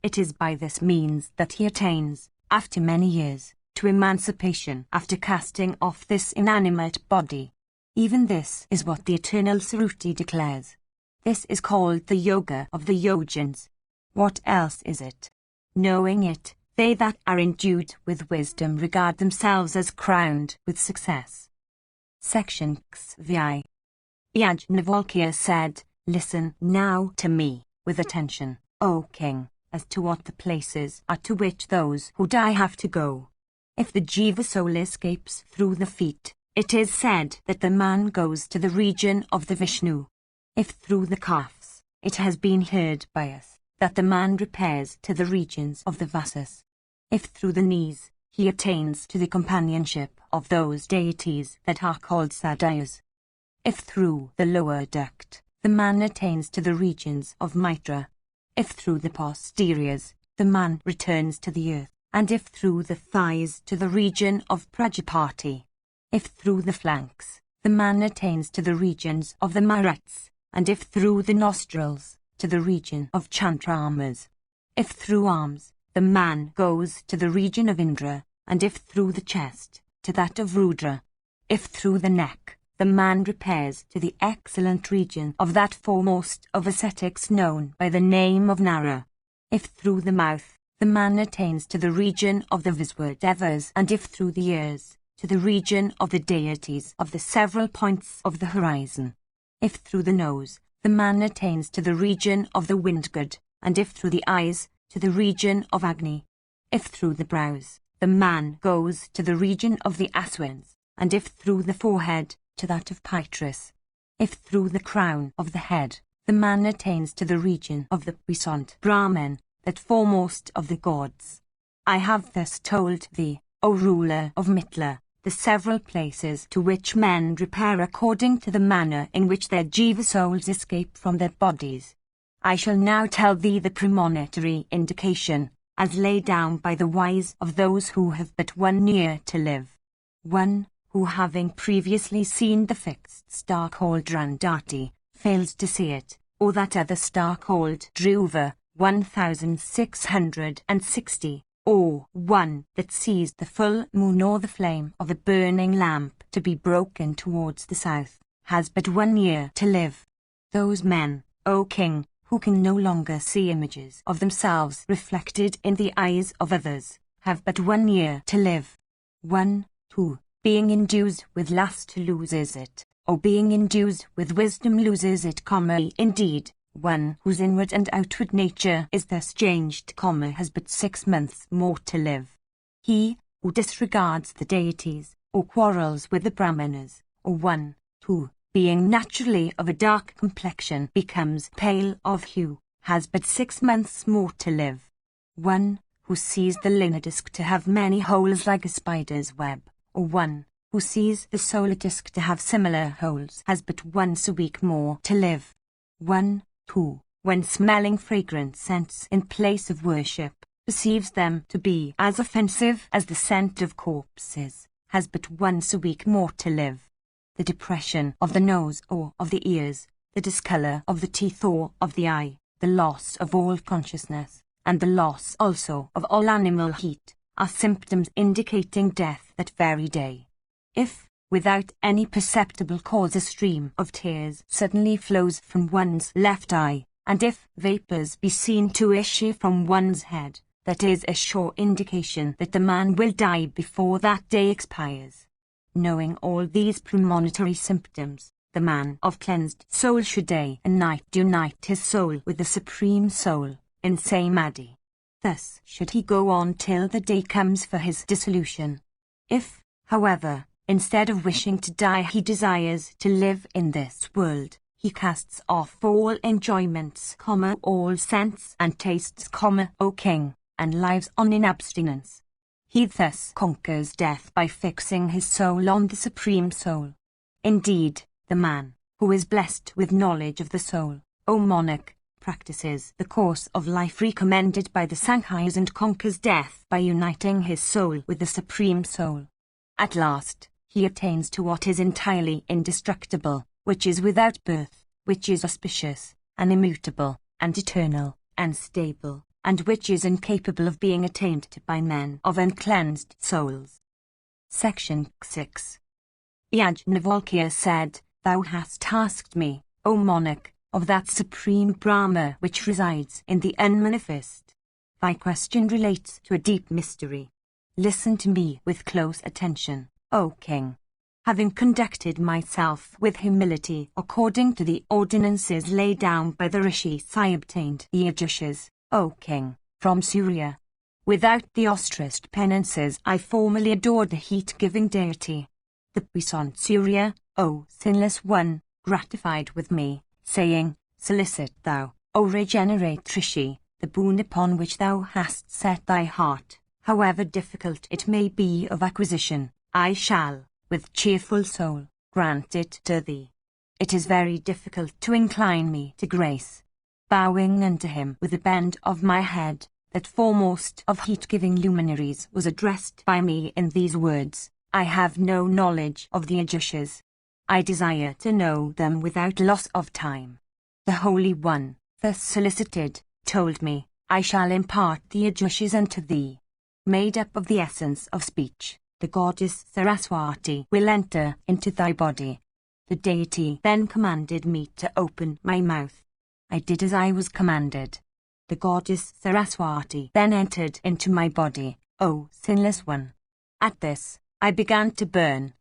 It is by this means that he attains, after many years, to emancipation after casting off this inanimate body. Even this is what the eternal Suruti declares. This is called the yoga of the yogins. What else is it? Knowing it, they that are endued with wisdom regard themselves as crowned with success. Section XVI. Yajnavalkya said, "Listen now to me, with attention, O king, as to what the places are to which those who die have to go. If the jiva soul escapes through the feet, it is said that the man goes to the region of the Vishnu. If through the calves, it has been heard by us that the man repairs to the regions of the Vasas. If through the knees, he attains to the companionship of those deities that are called Sadayas. If through the lower duct, the man attains to the regions of Mitra. If through the posteriors, the man returns to the earth, and if through the thighs to the region of Prajapati. If through the flanks, the man attains to the regions of the Maruts, and if through the nostrils, to the region of Chandramas. If through arms, the man goes to the region of Indra, and if through the chest, to that of Rudra. If through the neck, the man repairs to the excellent region of that foremost of ascetics known by the name of Nara. If through the mouth, the man attains to the region of the Viswadevas, and if through the ears, to the region of the deities of the several points of the horizon. If through the nose, the man attains to the region of the Windgod, and if through the eyes, to the region of Agni. If through the brows, the man goes to the region of the Aswins, and if through the forehead, to that of Pitris. If through the crown of the head, the man attains to the region of the puissant Brahman, that foremost of the gods. I have thus told thee, O ruler of Mithila, the several places to which men repair according to the manner in which their jiva souls escape from their bodies. I shall now tell thee the premonitory indication, as laid down by the wise of those who have but 1 year to live. 1. Who having previously seen the fixed star called Drandati, fails to see it, or that other star called Dhruva, 1660, or 1 that sees the full moon or the flame of a burning lamp to be broken towards the south, has but 1 year to live. Those men, O king, who can no longer see images of themselves reflected in the eyes of others, have but 1 year to live. 1. 2. Being endued with lust loses it, or being endued with wisdom loses it, indeed, one whose inward and outward nature is thus changed, has but 6 months more to live. He who disregards the deities, or quarrels with the brahmanas, or 1, 2, being naturally of a dark complexion becomes pale of hue, has but 6 months more to live. 1 who sees the lunar disk to have many holes like a spider's web, or 1 who sees the solar disk to have similar holes, has but once a week more to live. 1, 2, when smelling fragrant scents in place of worship, perceives them to be as offensive as the scent of corpses, has but once a week more to live. The depression of the nose or of the ears, the discolour of the teeth or of the eye, the loss of all consciousness, and the loss also of all animal heat, are symptoms indicating death that very day. If, without any perceptible cause, a stream of tears suddenly flows from one's left eye, and if vapors be seen to issue from one's head, that is a sure indication that the man will die before that day expires. Knowing all these premonitory symptoms, the man of cleansed soul should day and night unite his soul with the Supreme Soul, in samadhi. Thus should he go on till the day comes for his dissolution. If, however, instead of wishing to die he desires to live in this world, he casts off all enjoyments, all scents and tastes, O king, and lives on in abstinence. He thus conquers death by fixing his soul on the Supreme Soul. Indeed, the man, who is blessed with knowledge of the soul, O monarch, practices the course of life recommended by the Sanghas and conquers death by uniting his soul with the Supreme Soul. At last, he attains to what is entirely indestructible, which is without birth, which is auspicious, and immutable, and eternal, and stable, and which is incapable of being attained to by men of uncleansed souls. Section 6. Yajnavalkya said, Thou hast tasked me, O monarch, of that supreme Brahma which resides in the unmanifest. Thy question relates to a deep mystery. Listen to me with close attention, O king. Having conducted myself with humility according to the ordinances laid down by the rishis, I obtained the Ajushas, O king, from Surya. Without the ostraced penances I formerly adored the heat-giving deity. The puissant Surya, O sinless one, gratified with me, saying, Solicit thou, O regenerate Rishi, the boon upon which thou hast set thy heart, however difficult it may be of acquisition, I shall, with cheerful soul, grant it to thee. It is very difficult to incline me to grace. Bowing unto him with a bend of my head, that foremost of heat-giving luminaries was addressed by me in these words, I have no knowledge of the Ajushas. I desire to know them without loss of time. The Holy One, thus solicited, told me, I shall impart the Ajushas unto thee. Made up of the essence of speech, the goddess Saraswati will enter into thy body. The deity then commanded me to open my mouth. I did as I was commanded. The goddess Saraswati then entered into my body, O sinless one. At this, I began to burn.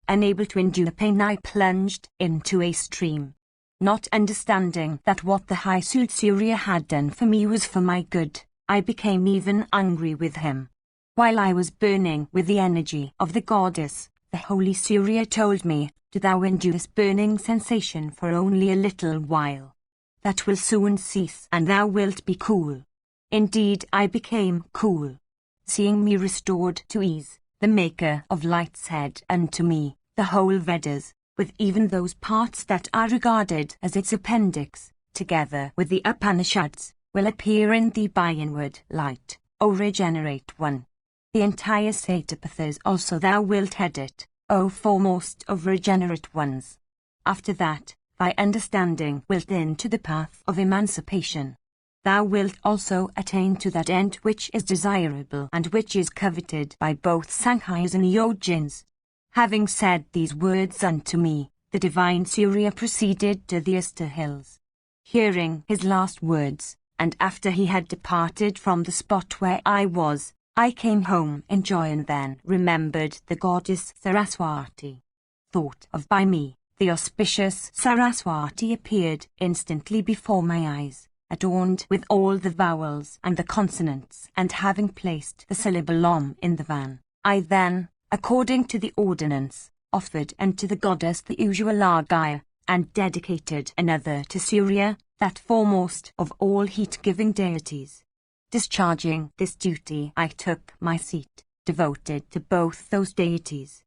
Unable to endure pain, I plunged into a stream. Not understanding that what the High Soul Surya had done for me was for my good, I became even angry with him. While I was burning with the energy of the goddess, the Holy Surya told me, Do thou endure this burning sensation for only a little while. That will soon cease and thou wilt be cool. Indeed, I became cool. Seeing me restored to ease, the Maker of Light said unto me, The whole Vedas, with even those parts that are regarded as its appendix, together with the Upanishads, will appear in thee by inward light, O regenerate one. The entire Satapathas also thou wilt head it, O foremost of regenerate ones. After that, thy understanding wilt into the path of emancipation. Thou wilt also attain to that end which is desirable and which is coveted by both Sanghas and Yogins. Having said these words unto me, the divine Surya proceeded to the Asta hills. Hearing his last words, and after he had departed from the spot where I was, I came home in joy and then remembered the goddess Saraswati. Thought of by me, the auspicious Saraswati appeared instantly before my eyes, adorned with all the vowels and the consonants, and having placed the syllable Om in the van, I then, according to the ordinance, offered unto the goddess the usual arghya, and dedicated another to Surya, that foremost of all heat-giving deities. Discharging this duty, I took my seat, devoted to both those deities.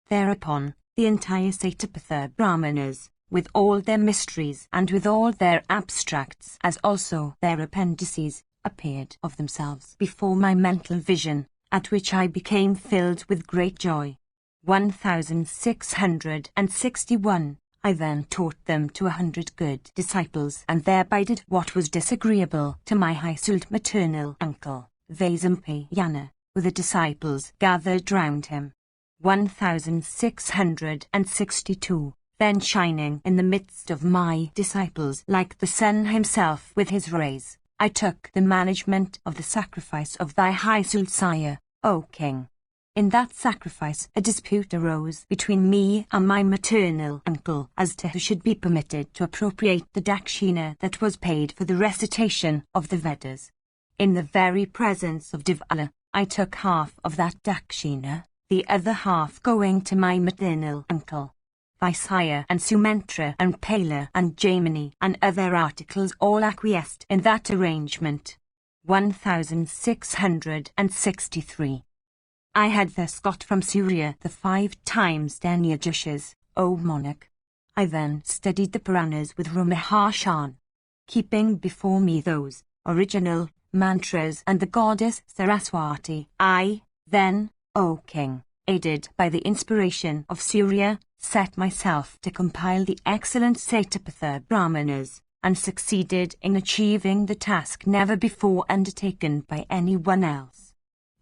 Thereupon, the entire Satapatha Brahmanas, with all their mysteries and with all their abstracts as also their appendices, appeared of themselves before my mental vision, at which I became filled with great joy. 1661. I then taught them to 100 good disciples, and thereby did what was disagreeable to my high-souled maternal uncle, Vasampayana, with the disciples gathered round him. 1662. Then shining in the midst of my disciples like the sun himself with his rays, I took the management of the sacrifice of thy high-souled sire, O king. In that sacrifice a dispute arose between me and my maternal uncle as to who should be permitted to appropriate the dakshina that was paid for the recitation of the Vedas. In the very presence of Devala, I took half of that dakshina, the other half going to my maternal uncle. Thy sire and Sumantra and Pala and Jaimini and other articles all acquiesced in that arrangement. 1663. I had thus got from Surya the 5 times 10 Yajushes, O monarch. I then studied the Puranas with Ramaharshan, keeping before me those original mantras and the goddess Saraswati. I, then, O king, aided by the inspiration of Surya, set myself to compile the excellent Satapatha Brahmanas, and succeeded in achieving the task never before undertaken by anyone else.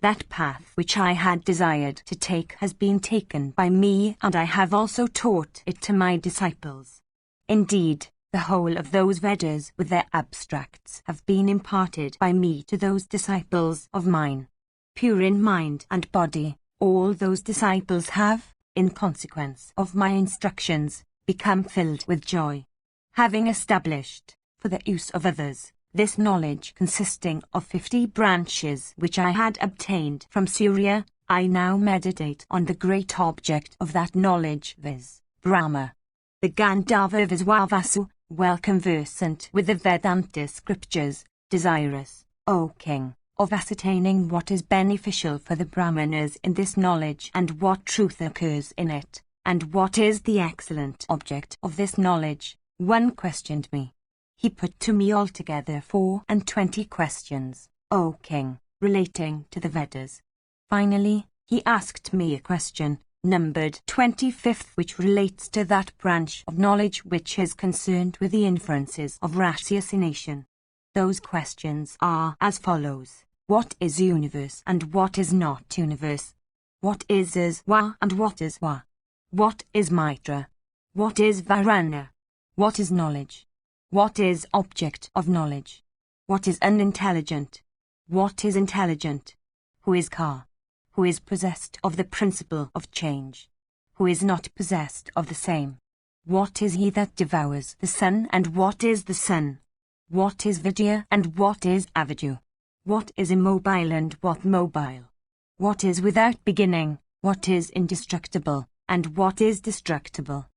That path which I had desired to take has been taken by me, and I have also taught it to my disciples. Indeed, the whole of those Vedas with their abstracts have been imparted by me to those disciples of mine. Pure in mind and body, all those disciples have, in consequence of my instructions, become filled with joy. Having established, for the use of others, this knowledge consisting of 50 branches which I had obtained from Surya, I now meditate on the great object of that knowledge, viz., Brahma. The Gandharva Viswavasu, well conversant with the Vedanta scriptures, desirous, O king, of ascertaining what is beneficial for the Brahmanas in this knowledge and what truth occurs in it, and what is the excellent object of this knowledge, one questioned me. He put to me altogether 24 questions, O king, relating to the Vedas. Finally, he asked me a question, numbered 25th, which relates to that branch of knowledge which is concerned with the inferences of ratiocination. Those questions are as follows. What is universe and what is not universe? What is wa and what is wa? What is Maitra? What is Varana? What is knowledge? What is object of knowledge? What is unintelligent? What is intelligent? Who is Ka? Who is possessed of the principle of change? Who is not possessed of the same? What is he that devours the sun, and what is the sun? What is Vidya and what is Avidya? What is immobile and what mobile? What is without beginning? What is indestructible, and what is destructible?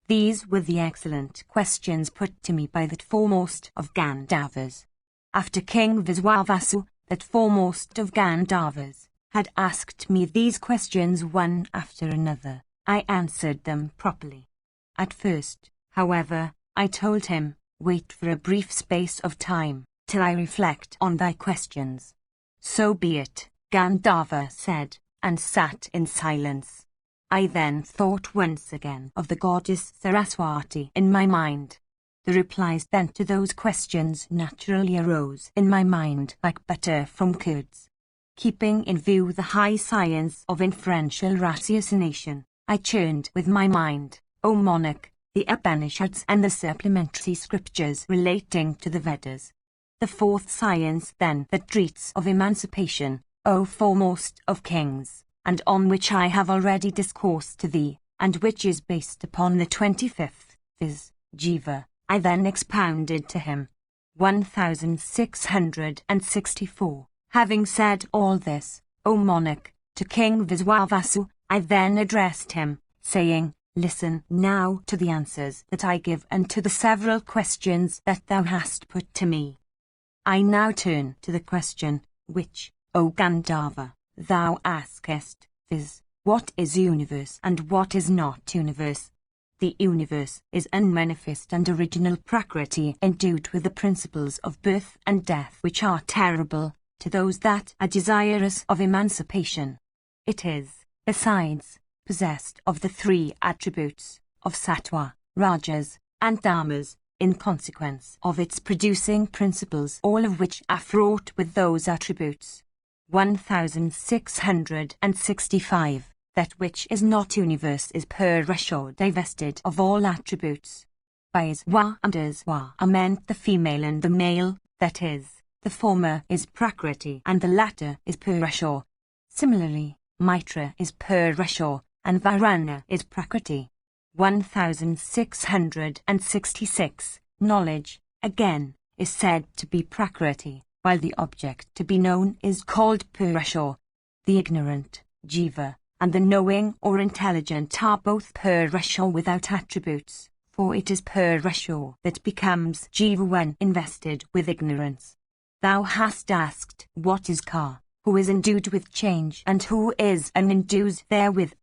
These were the excellent questions put to me by that foremost of Gandharvas. After King Viswavasu, that foremost of Gandharvas, had asked me these questions one after another, I answered them properly. At first, however, I told him, wait for a brief space of time, till I reflect on thy questions. So be it, Gandharva said, and sat in silence. I then thought once again of the goddess Saraswati in my mind. The replies then to those questions naturally arose in my mind like butter from curds. Keeping in view the high science of inferential ratiocination, I churned with my mind, O monarch, the Upanishads and the supplementary scriptures relating to the Vedas. The fourth science then that treats of emancipation, O foremost of kings, and on which I have already discoursed to thee, and which is based upon the 25th, viz., Jiva, I then expounded to him. 1664. Having said all this, O monarch, to King Viswavasu, I then addressed him, saying, Listen now to the answers that I give unto the several questions that thou hast put to me. I now turn to the question, which, O Gandharva, thou askest, viz., what is universe and what is not universe? The universe is unmanifest and original Prakriti endued with the principles of birth and death which are terrible to those that are desirous of emancipation. It is, besides, possessed of the 3 attributes of Sattva, rajas, and tamas, in consequence of its producing principles, all of which are fraught with those attributes. 1665. That which is not universe is purusha, divested of all attributes. By as wa and as wa are meant the female and the male, that is, the former is prakriti and the latter is purusha. Similarly, Maitra is purusha and Varuna is prakriti. 1666. Knowledge, again, is said to be prakriti, while the object to be known is called purusha. The ignorant, jiva, and the knowing or intelligent are both purusha without attributes, for it is purusha that becomes jiva when invested with ignorance. Thou hast asked, what is ka, who is endued with change and who is unendued therewith?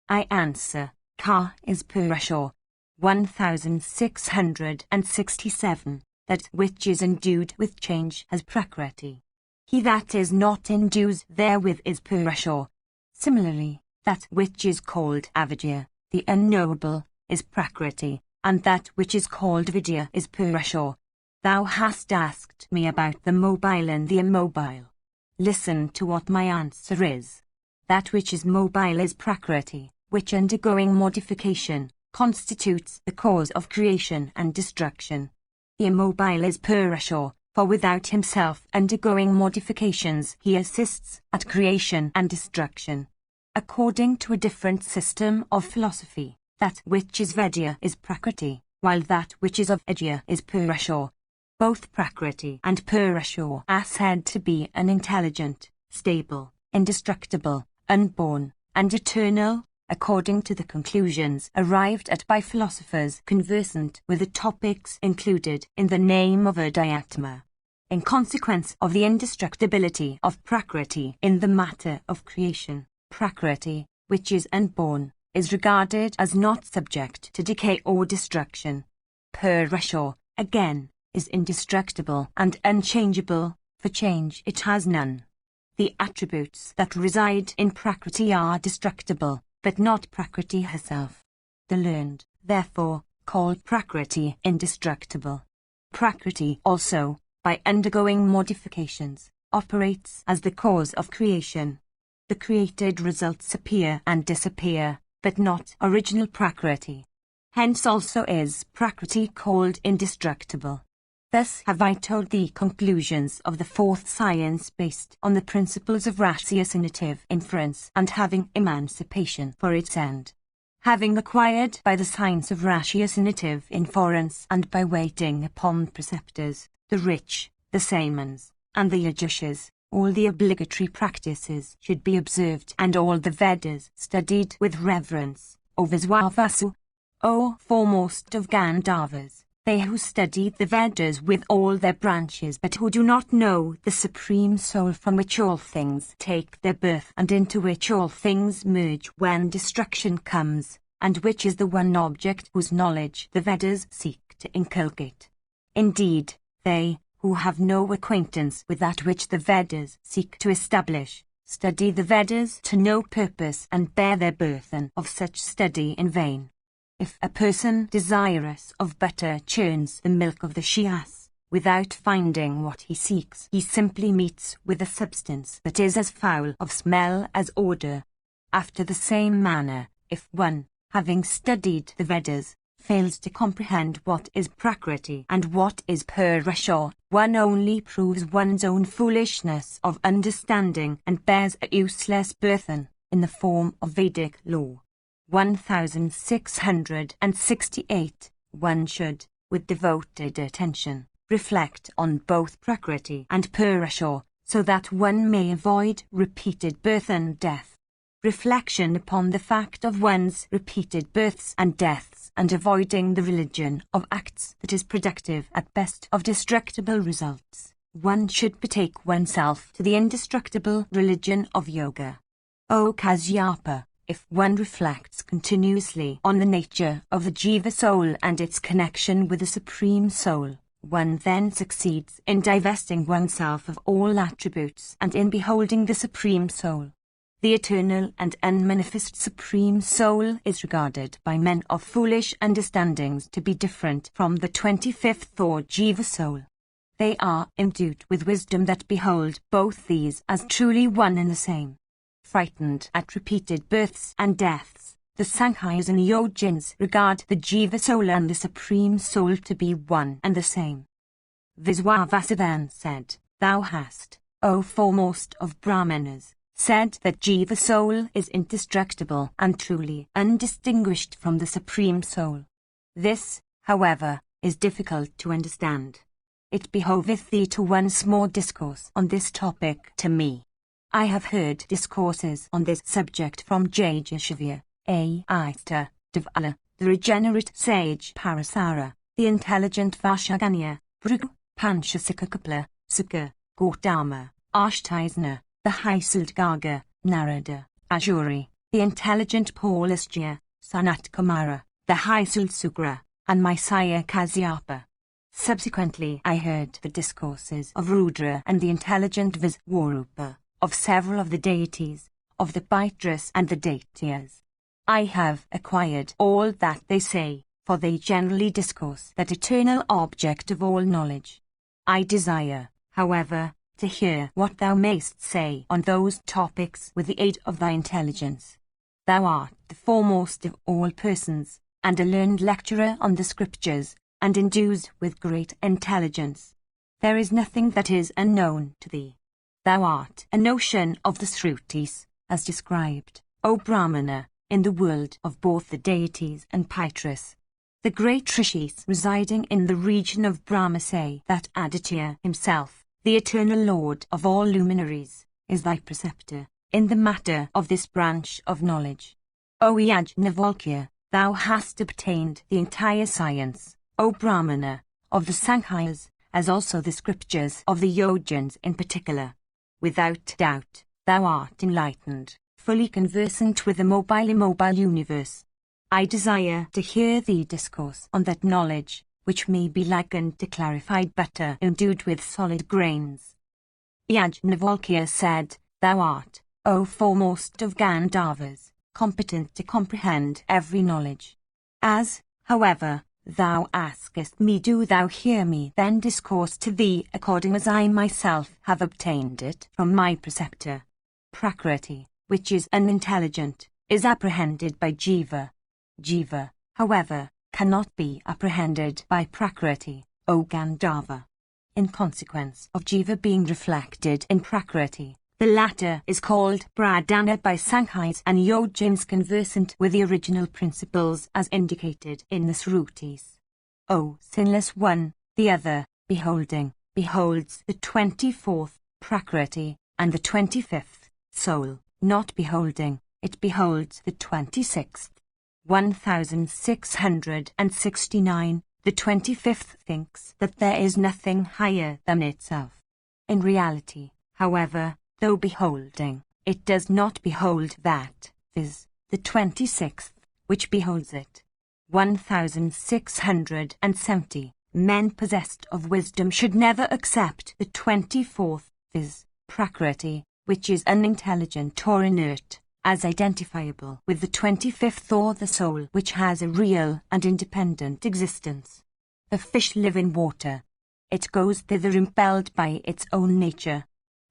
I answer, ka is purusha. 1667. That which is endued with change has prakriti. He that is not endued therewith is purusha. Similarly, that which is called avidya, the unknowable, is prakriti, and that which is called vidya is purusha. Thou hast asked me about the mobile and the immobile. Listen to what my answer is. That which is mobile is prakriti, which undergoing modification, constitutes the cause of creation and destruction. The immobile is purusha, for without himself undergoing modifications he assists at creation and destruction. According to a different system of philosophy, that which is vedya is prakriti, while that which is of vidya is purusha. Both prakriti and purusha are said to be unintelligent, stable, indestructible, unborn, and eternal, according to the conclusions arrived at by philosophers conversant with the topics included in the name of Adhyatma. In consequence of the indestructibility of prakriti in the matter of creation, prakriti, which is unborn, is regarded as not subject to decay or destruction. Purusha, again, is indestructible and unchangeable, for change it has none. The attributes that reside in prakriti are destructible, but not prakriti herself. The learned, therefore, call prakriti indestructible. Prakriti also, by undergoing modifications, operates as the cause of creation. The created results appear and disappear, but not original prakriti. Hence also is prakriti called indestructible. Thus have I told thee conclusions of the fourth science based on the principles of ratiocinative inference and having emancipation for its end. Having acquired by the science of ratiocinative inference and by waiting upon preceptors, the rich, the samans, and the yajushas, all the obligatory practices should be observed and all the Vedas studied with reverence, O Viswavasu, O foremost of Gandharvas. They who study the Vedas with all their branches but who do not know the Supreme Soul from which all things take their birth and into which all things merge when destruction comes, and which is the one object whose knowledge the Vedas seek to inculcate. Indeed, they, who have no acquaintance with that which the Vedas seek to establish, study the Vedas to no purpose and bear their burthen of such study in vain. If a person desirous of butter churns the milk of the Shias, without finding what he seeks, he simply meets with a substance that is as foul of smell as odor. After the same manner, if one, having studied the Vedas, fails to comprehend what is prakriti and what is purusha, one only proves one's own foolishness of understanding and bears a useless burthen, in the form of Vedic law. 1668. One should, with devoted attention, reflect on both prakriti and purusha, so that one may avoid repeated birth and death. Reflection upon the fact of one's repeated births and deaths and avoiding the religion of acts that is productive at best of destructible results. One should betake oneself to the indestructible religion of yoga. O Kasyapa, if one reflects continuously on the nature of the Jiva soul and its connection with the Supreme Soul, one then succeeds in divesting oneself of all attributes and in beholding the Supreme Soul. the eternal and unmanifest Supreme Soul is regarded by men of foolish understandings to be different from the 25th or Jiva Soul. They are endued with wisdom that behold both these as truly one and the same. Frightened at repeated births and deaths, the Sankhya's and Yojins regard the Jiva Soul and the Supreme Soul to be one and the same. Viswavasa then said, "Thou hast, O foremost of Brahmanas, said that Jiva Soul is indestructible and truly undistinguished from the Supreme Soul. This, however, is difficult to understand. It behoveth thee to once more discourse on this topic to me. I have heard discourses on this subject from Jayashavya, A. Ista, Devala, the regenerate sage Parasara, the intelligent Vashaganya, Bhrigu, Panchasikakapla, Sukha, Gautama, Ashtaisna, the high-souled Gaga, Narada, Ajuri, the intelligent Paulasya, Sanat Kumara, the high-souled Sukra, and my sire Kasyapa. Subsequently I heard the discourses of Rudra and the intelligent Viswarupa, of several of the deities, of the Paitras and the Daityas. I have acquired all that they say, for they generally discourse that eternal object of all knowledge. I desire, however, to hear what thou mayst say on those topics with the aid of thy intelligence. Thou art the foremost of all persons, and a learned lecturer on the scriptures, and endued with great intelligence. There is nothing that is unknown to thee. Thou art a notion of the Shrutis, as described, O Brahmana, in the world of both the deities and Paitras. The great Rishis residing in the region of Brahma say that Aditya himself, the eternal Lord of all luminaries, is thy preceptor in the matter of this branch of knowledge. O Yajnavalkya, thou hast obtained the entire science, O Brahmana, of the Sankhyas, as also the scriptures of the Yojins in particular. Without doubt, thou art enlightened, fully conversant with the mobile-immobile universe. I desire to hear thee discourse on that knowledge, which may be likened to clarified butter endued with solid grains. Yajnavalkya said, Thou art, O foremost of Gandharvas, competent to comprehend every knowledge. As, however, thou askest me, do thou hear me then discourse to thee according as I myself have obtained it from my preceptor. Prakriti, which is unintelligent, is apprehended by Jiva. Jiva, however, cannot be apprehended by Prakriti, O Gandharva. In consequence of Jiva being reflected in Prakriti, the latter is called Pradhana by Sankhyas and Yojins conversant with the original principles as indicated in the Srutis. O sinless one, the other, beholding, beholds the 24th Prakriti and the 25th soul, not beholding, it beholds the 26th. 1669, the 25th thinks that there is nothing higher than itself. In reality, however, though beholding, it does not behold that, viz., the 26th, which beholds it. 1670. Men possessed of wisdom should never accept the 24th, viz., Prakriti, which is unintelligent or inert, as identifiable with the 25th or the soul which has a real and independent existence. The fish live in water. It goes thither impelled by its own nature.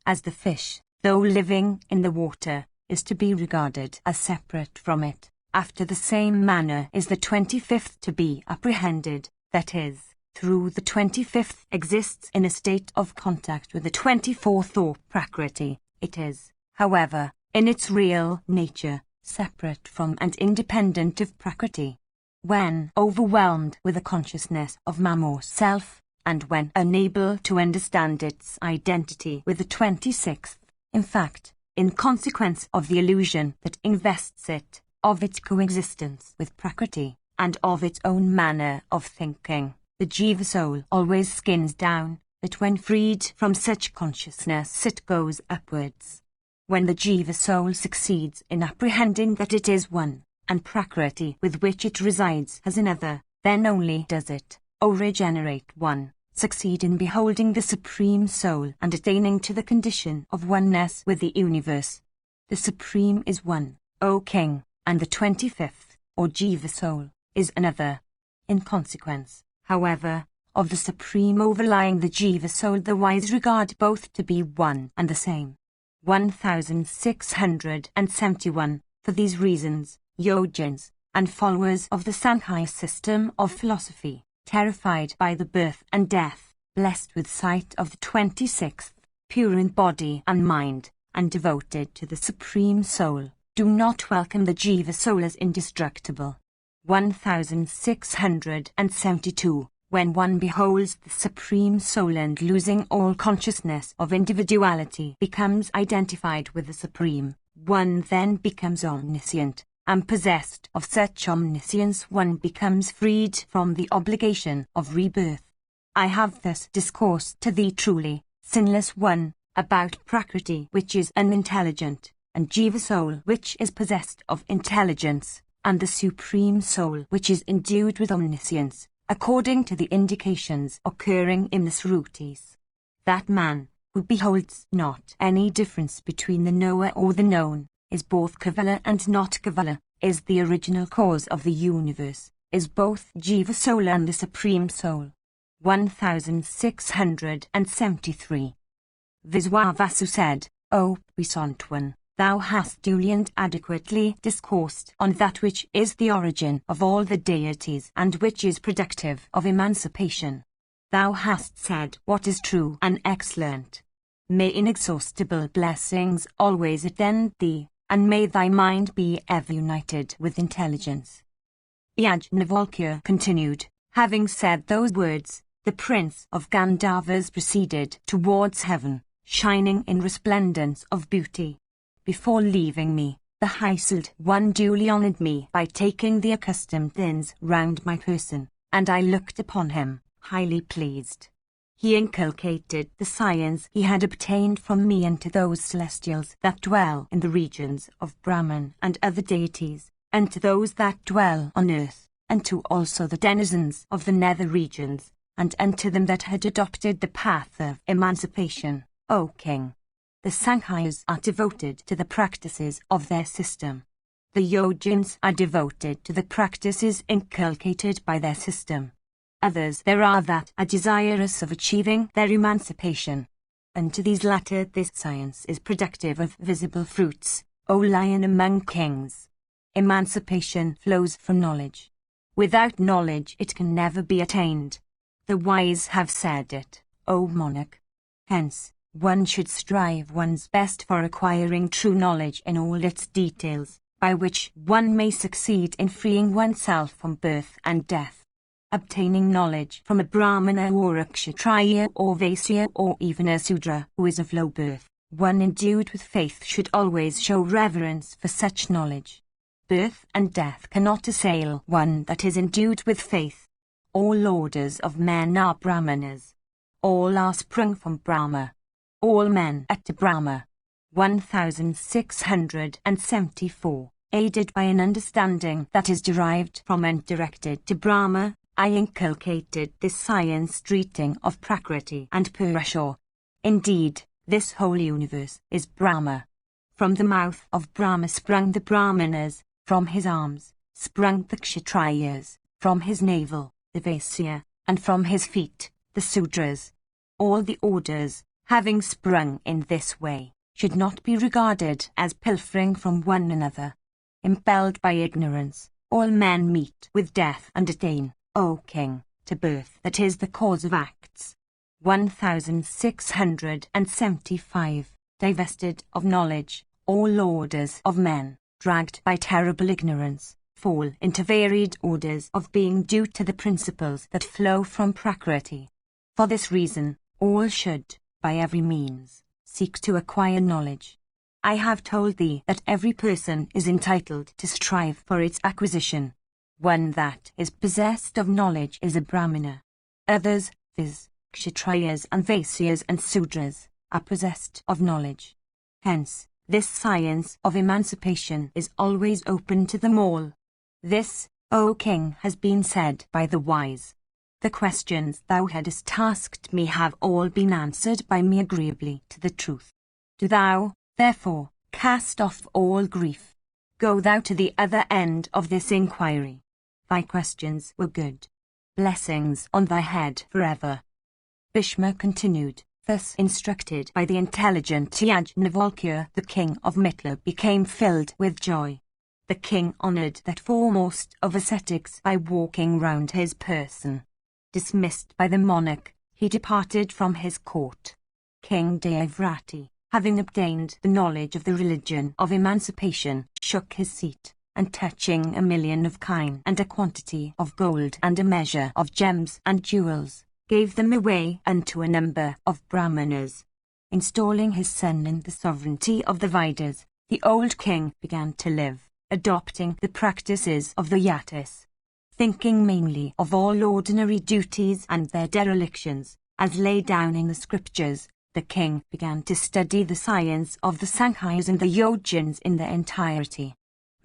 As the fish, though living in the water, is to be regarded as separate from it, after the same manner is the 25th to be apprehended, that is, through the 25th exists in a state of contact with the 24th or Prakriti. It is, however, in its real nature, separate from and independent of Prakriti. When overwhelmed with a consciousness of Mamo self, and when unable to understand its identity with the 26th, in fact, in consequence of the illusion that invests it, of its coexistence with Prakriti, and of its own manner of thinking, the Jiva soul always skins down, that when freed from such consciousness it goes upwards. When the Jiva soul succeeds in apprehending that it is one, and Prakriti with which it resides has another, then only does it, O regenerate one, succeed in beholding the Supreme Soul and attaining to the condition of oneness with the universe. The Supreme is one, O King, and the 25th, or Jiva soul, is another. In consequence, however, of the Supreme overlying the Jiva soul, the wise regard both to be one and the same. 1671. For these reasons, Yogins, and followers of the Sankhya system of philosophy, terrified by the birth and death, blessed with sight of the 26th, pure in body and mind, and devoted to the Supreme Soul, do not welcome the Jiva soul as indestructible. 1672. When one beholds the Supreme Soul and losing all consciousness of individuality becomes identified with the Supreme, one then becomes omniscient, and possessed of such omniscience one becomes freed from the obligation of rebirth. I have thus discoursed to thee truly, sinless one, about Prakriti which is unintelligent, and Jiva soul which is possessed of intelligence, and the Supreme Soul which is endued with omniscience, according to the indications occurring in the Srutis. That man, who beholds not any difference between the knower or the known, is both Kevala and not Kevala, is the original cause of the universe, is both Jiva soul and the Supreme Soul. 1673. Viswavasu said, O puissant one, thou hast duly and adequately discoursed on that which is the origin of all the deities and which is productive of emancipation. Thou hast said what is true and excellent. May inexhaustible blessings always attend thee, and may thy mind be ever united with intelligence. Yajnavalkya continued, having said those words, the prince of Gandharvas proceeded towards heaven, shining in resplendence of beauty. Before leaving me, the high-souled one duly honored me by taking the accustomed thins round my person, and I looked upon him, highly pleased. He inculcated the science he had obtained from me unto those celestials that dwell in the regions of Brahman and other deities, and to those that dwell on earth, and to also the denizens of the nether regions, and unto them that had adopted the path of emancipation, O King. The Sankhyas are devoted to the practices of their system. The Yogins are devoted to the practices inculcated by their system. Others there are that are desirous of achieving their emancipation. And to these latter this science is productive of visible fruits, O Lion among kings. Emancipation flows from knowledge. Without knowledge it can never be attained. The wise have said it, O monarch. Hence, one should strive one's best for acquiring true knowledge in all its details, by which one may succeed in freeing oneself from birth and death. Obtaining knowledge from a Brahmana or a Kshatriya or Vaisya or even a Sudra who is of low birth, one endued with faith should always show reverence for such knowledge. Birth and death cannot assail one that is endued with faith. All orders of men are Brahmanas. All are sprung from Brahma. All men are to Brahma. 1674. Aided by an understanding that is derived from and directed to Brahma, I inculcated this science treating of Prakriti and Purusha. Indeed, this whole universe is Brahma. From the mouth of Brahma sprung the Brahmanas, from his arms sprung the Kshatriyas, from his navel the Vaisya, and from his feet the Sudras. All the orders, having sprung in this way, should not be regarded as pilfering from one another. Impelled by ignorance, all men meet with death and attain, O King, to birth that is the cause of acts. 1675. Divested of knowledge, all orders of men, dragged by terrible ignorance, fall into varied orders of being due to the principles that flow from Prakriti. For this reason, all should, by every means, seek to acquire knowledge. I have told thee that every person is entitled to strive for its acquisition. One that is possessed of knowledge is a Brahmana. Others, viz., Kshatriyas and Vaisyas and Sudras, are possessed of knowledge. Hence, this science of emancipation is always open to them all. This, O King, has been said by the wise. The questions thou hadst tasked me have all been answered by me agreeably to the truth. Do thou, therefore, Cast off all grief. Go thou to the other end of this inquiry. Thy questions were good. Blessings on thy head forever. Bhishma continued, thus instructed by the intelligent Yajnavalkya, the king of Mithila became filled with joy. The king honoured that foremost of ascetics by walking round his person. Dismissed by the monarch, he departed from his court. King Devrati, having obtained the knowledge of the religion of emancipation, shook his seat, and touching 1,000,000 of kine and a quantity of gold and a measure of gems and jewels, gave them away unto a number of Brahmanas. Installing his son in the sovereignty of the Vedas, the old king began to live, adopting the practices of the Yatis. Thinking mainly of all ordinary duties and their derelictions, as laid down in the scriptures, the king began to study the science of the Sankhya's and the Yojans in their entirety.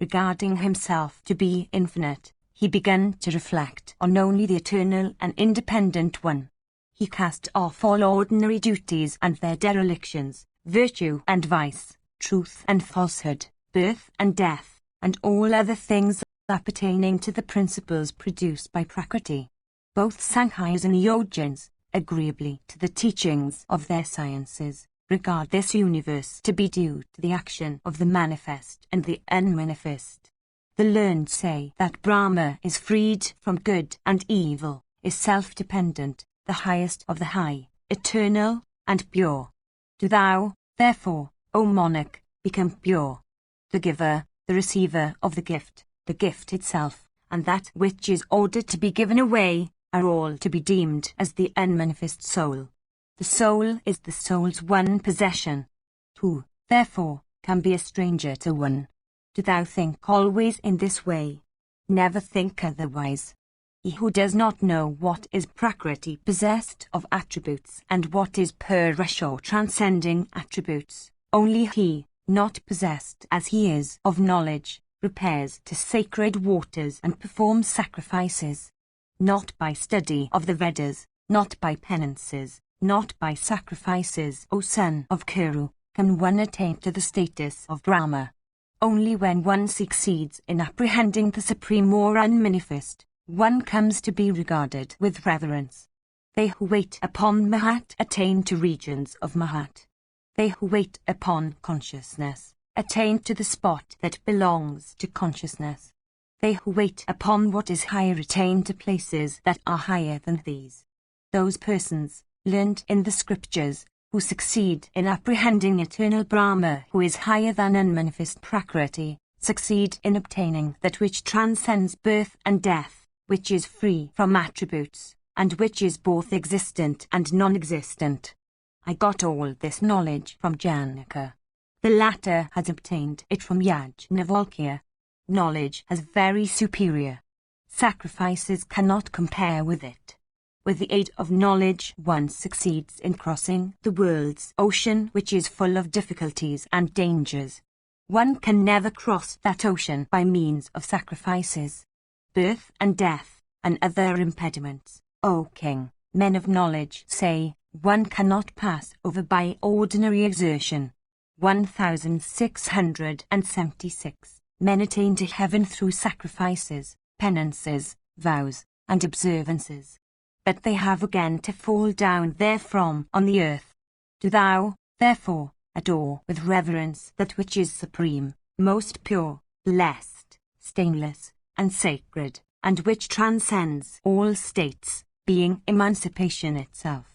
Regarding himself to be infinite, he began to reflect on only the eternal and independent one. He cast off all ordinary duties and their derelictions, virtue and vice, truth and falsehood, birth and death, and all other things appertaining to the principles produced by Prakriti. Both Sankhyas and Yojans, agreeably to the teachings of their sciences, regard this universe to be due to the action of the manifest and the unmanifest. The learned say that Brahma is freed from good and evil, is self-dependent, the highest of the high, eternal, and pure. Do thou, therefore, O monarch, become pure. The giver, the receiver of the gift itself, and that which is ordered to be given away, are all to be deemed as the unmanifest soul. The soul is the soul's one possession. Who, therefore, can be a stranger to one? Do thou think always in this way? Never think otherwise. He who does not know what is Prakriti possessed of attributes and what is Purusha transcending attributes, only he, not possessed as he is of knowledge, repairs to sacred waters and performs sacrifices. Not by study of the Vedas, not by penances, not by sacrifices, O son of Kuru, can one attain to the status of Brahma. Only when one succeeds in apprehending the supreme or unmanifest, one comes to be regarded with reverence. They who wait upon Mahat attain to regions of Mahat. They who wait upon consciousness attain to the spot that belongs to consciousness. They who wait upon what is higher attain to places that are higher than these. Those persons, learned in the scriptures, who succeed in apprehending eternal Brahma who is higher than unmanifest Prakriti, succeed in obtaining that which transcends birth and death, which is free from attributes, and which is both existent and non-existent. I got all this knowledge from Janaka. The latter has obtained it from Yajnavalkya. Knowledge is very superior. Sacrifices cannot compare with it. With the aid of knowledge one succeeds in crossing the world's ocean which is full of difficulties and dangers. One can never cross that ocean by means of sacrifices. Birth and death, and other impediments, O king, men of knowledge say, one cannot pass over by ordinary exertion. 1676 men attain to heaven through sacrifices, penances, vows, and observances. But they have again to fall down therefrom on the earth. Do thou, therefore, adore with reverence that which is supreme, most pure, blessed, stainless, and sacred, and which transcends all states, being emancipation itself.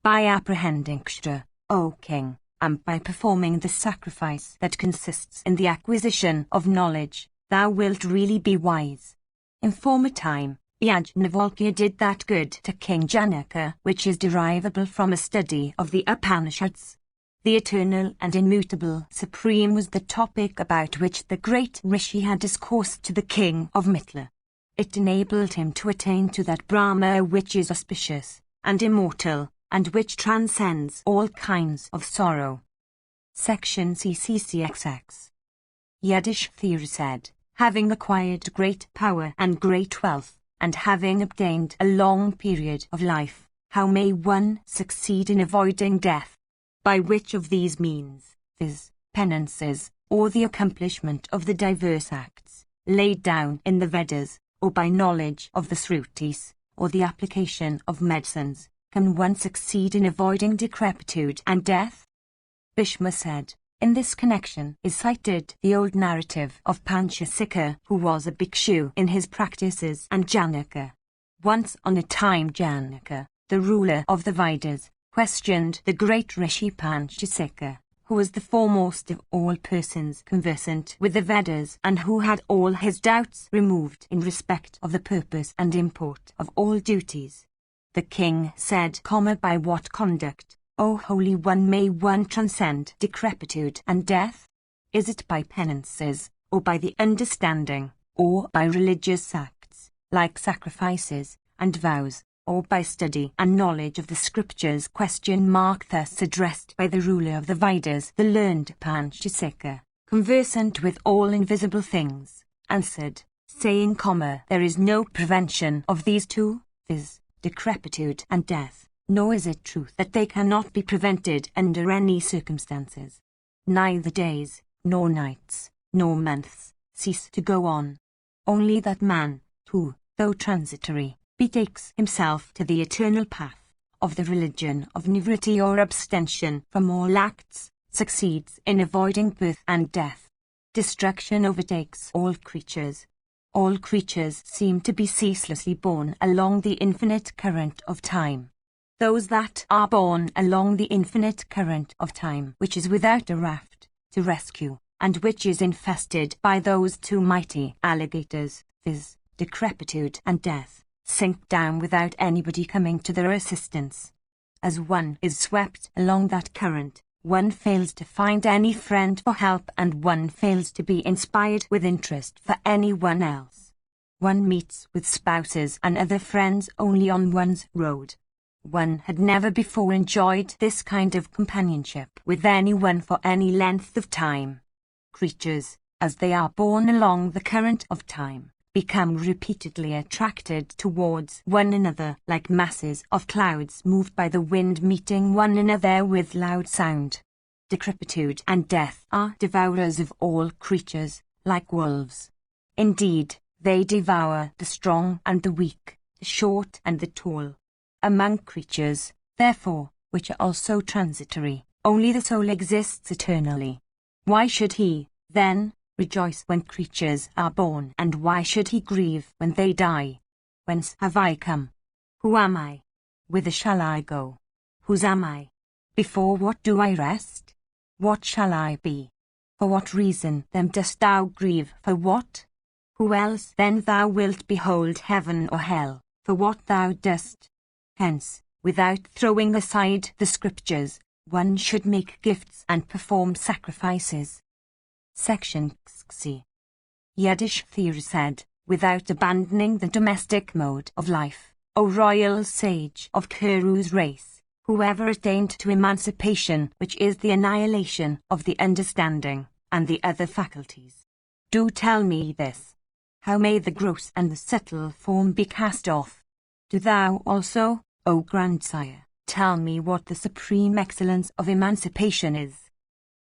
By apprehending Kshra, O king, and by performing the sacrifice that consists in the acquisition of knowledge, thou wilt really be wise. In former time, Yajnavalkya did that good to King Janaka which is derivable from a study of the Upanishads. The eternal and immutable supreme was the topic about which the great Rishi had discoursed to the king of Mithila. It enabled him to attain to that Brahma which is auspicious and immortal, and which transcends all kinds of sorrow. Section CCCXX. Yudhishthira said, having acquired great power and great wealth, and having obtained a long period of life, how may one succeed in avoiding death? By which of these means, viz., penances, or the accomplishment of the diverse acts laid down in the Vedas, or by knowledge of the Srutis, or the application of medicines, can one succeed in avoiding decrepitude and death? Bhishma said, in this connection is cited the old narrative of Panchasika, who was a bhikshu in his practices, and Janaka. Once on a time Janaka, the ruler of the Vedas, questioned the great Rishi Panchasika, who was the foremost of all persons conversant with the Vedas and who had all his doubts removed in respect of the purpose and import of all duties. The king said, by what conduct, O Holy One, may one transcend decrepitude and death? Is it by penances, or by the understanding, or by religious acts, like sacrifices and vows, or by study and knowledge of the scriptures? Thus addressed by the ruler of the Vedas, the learned Panchasika, conversant with all invisible things, answered, saying, there is no prevention of these two, viz., decrepitude and death, nor is it truth that they cannot be prevented under any circumstances. Neither days, nor nights, nor months, cease to go on. Only that man, who, though transitory, betakes himself to the eternal path of the religion of nivritti or abstention from all acts, succeeds in avoiding birth and death. Destruction overtakes all creatures. All creatures seem to be ceaselessly borne along the infinite current of time. Those that are borne along the infinite current of time, which is without a raft to rescue, and which is infested by those two mighty alligators, viz., decrepitude and death, sink down without anybody coming to their assistance. As one is swept along that current, one fails to find any friend for help, and one fails to be inspired with interest for anyone else. One meets with spouses and other friends only on one's road. One had never before enjoyed this kind of companionship with anyone for any length of time. Creatures, as they are borne along the current of time, become repeatedly attracted towards one another like masses of clouds moved by the wind meeting one another with loud sound. Decrepitude and death are devourers of all creatures, like wolves. Indeed, they devour the strong and the weak, the short and the tall. Among creatures, therefore, which are also transitory, only the soul exists eternally. Why should he, then, rejoice when creatures are born, and why should he grieve when they die? Whence have I come? Who am I? Whither shall I go? Whose am I? Before what do I rest? What shall I be? For what reason then dost thou grieve? For what? Who else then thou wilt behold heaven or hell, for what thou dost? Hence, without throwing aside the scriptures, one should make gifts and perform sacrifices. Section XC. Yudhishthira said, without abandoning the domestic mode of life, O royal sage of Kuru's race, whoever attained to emancipation, which is the annihilation of the understanding and the other faculties, do tell me this. How may the gross and the subtle form be cast off? Do thou also, O grandsire, tell me what the supreme excellence of emancipation is.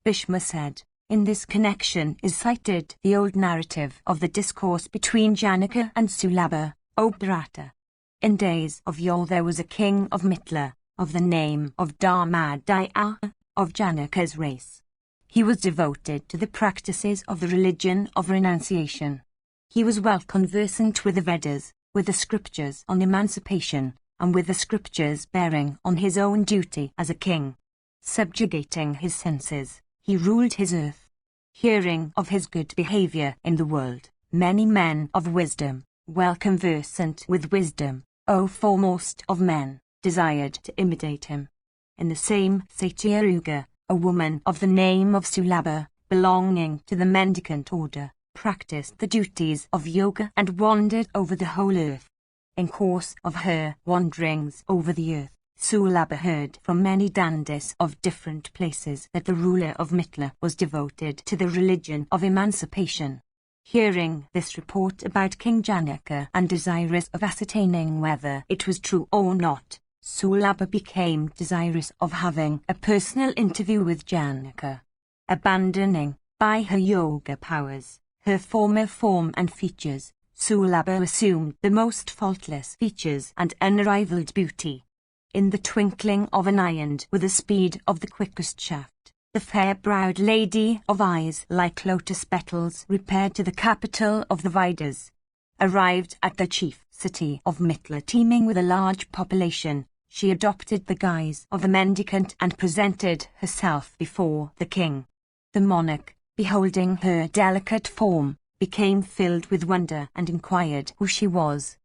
Bhishma said, in this connection is cited the old narrative of the discourse between Janaka and Sulabha, O Bharata. In days of yore there was a king of Mithila, of the name of Dharmadaya, of Janaka's race. He was devoted to the practices of the religion of renunciation. He was well conversant with the Vedas, with the scriptures on emancipation, and with the scriptures bearing on his own duty as a king. Subjugating his senses, he ruled his earth. Hearing of his good behavior in the world, many men of wisdom, well conversant with wisdom, O foremost of men, desired to imitate him. In the same Satyayuga, a woman of the name of Sulabha, belonging to the mendicant order, practiced the duties of yoga and wandered over the whole earth. In course of her wanderings over the earth, Sulabha heard from many dandis of different places that the ruler of Mithila was devoted to the religion of emancipation. Hearing this report about King Janaka and desirous of ascertaining whether it was true or not, Sulabha became desirous of having a personal interview with Janaka. Abandoning By her yoga powers, her former form and features, Sulabha assumed the most faultless features and unrivaled beauty. In the twinkling of an eye and with the speed of the quickest shaft, the fair-browed lady of eyes like lotus petals repaired to the capital of the Vedas. Arrived at the chief city of Mithila teeming with a large population, she adopted the guise of a mendicant and presented herself before the king. The monarch, beholding her delicate form, became filled with wonder and inquired whose she was,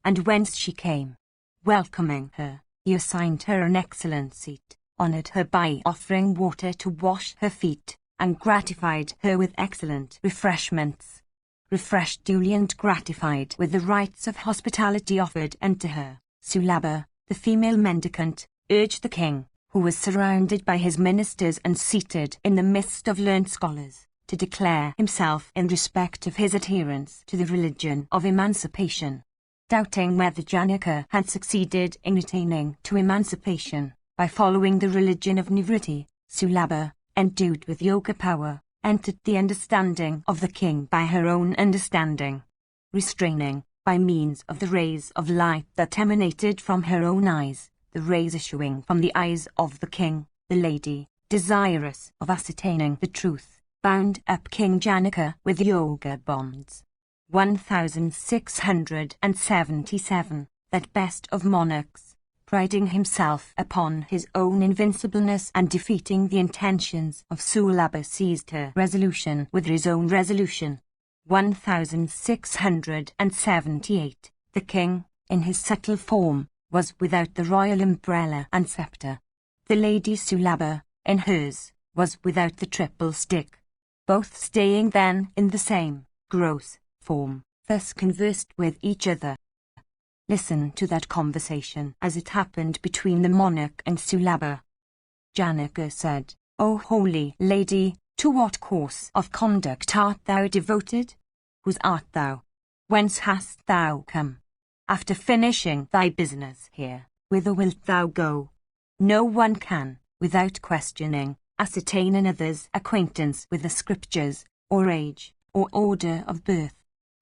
and whence she came. Welcoming her, he assigned her an excellent seat, honored her by offering water to wash her feet, and gratified her with excellent refreshments. Refreshed duly and gratified with the rites of hospitality offered unto her, Sulabha, the female mendicant, urged the king, who was surrounded by his ministers and seated in the midst of learned scholars, to declare himself in respect of his adherence to the religion of emancipation. Doubting whether Janaka had succeeded in attaining to emancipation by following the religion of Nivritti, Sulabha, endued with yoga power, entered the understanding of the king by her own understanding. Restraining, by means of the rays of light that emanated from her own eyes, the rays issuing from the eyes of the king, the lady, desirous of ascertaining the truth, bound up King Janaka with yoga bonds. 1677. That best of monarchs, priding himself upon his own invincibleness and defeating the intentions of Sulabha, seized her resolution with his own resolution. 1678. The king, in his subtle form, was without the royal umbrella and sceptre. The lady Sulabha, in hers, was without the triple stick. Both staying then in the same gross form, thus conversed with each other. Listen to that conversation as it happened between the monarch and Sulabha. Janaka said, O holy lady, to what course of conduct art thou devoted? Whose art thou? Whence hast thou come? After finishing thy business here, whither wilt thou go? No one can, without questioning, ascertain another's acquaintance with the scriptures, or age, or order of birth.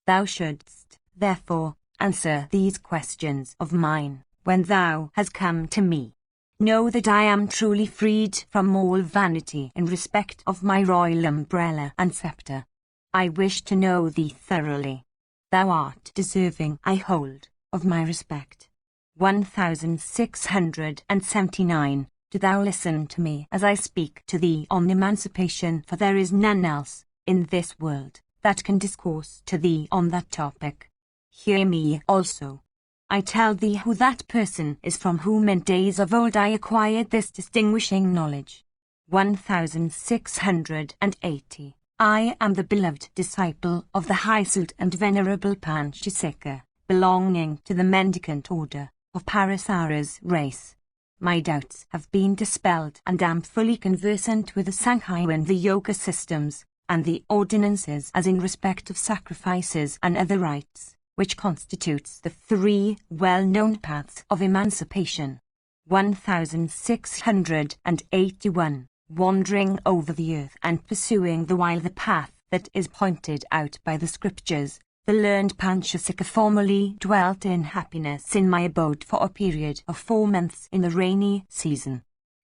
Thou shouldst, therefore, answer these questions of mine, when thou hast come to me. Know that I am truly freed from all vanity in respect of my royal umbrella and sceptre. I wish to know thee thoroughly. Thou art deserving, I hold, of my respect. 1679. Do thou listen to me as I speak to thee on emancipation, for there is none else, in this world, that can discourse to thee on that topic. Hear me also. I tell thee who that person is from whom in days of old I acquired this distinguishing knowledge. 1680. I am the beloved disciple of the high-souled and venerable Panchasika, belonging to the mendicant order of Parasara's race. My doubts have been dispelled and am fully conversant with the Sankhya and the yoga systems, and the ordinances as in respect of sacrifices and other rites, which constitutes the three well-known paths of emancipation. 1681. Wandering over the earth and pursuing the while the path that is pointed out by the scriptures, the learned Panchasika formerly dwelt in happiness in my abode for a period of 4 months in the rainy season.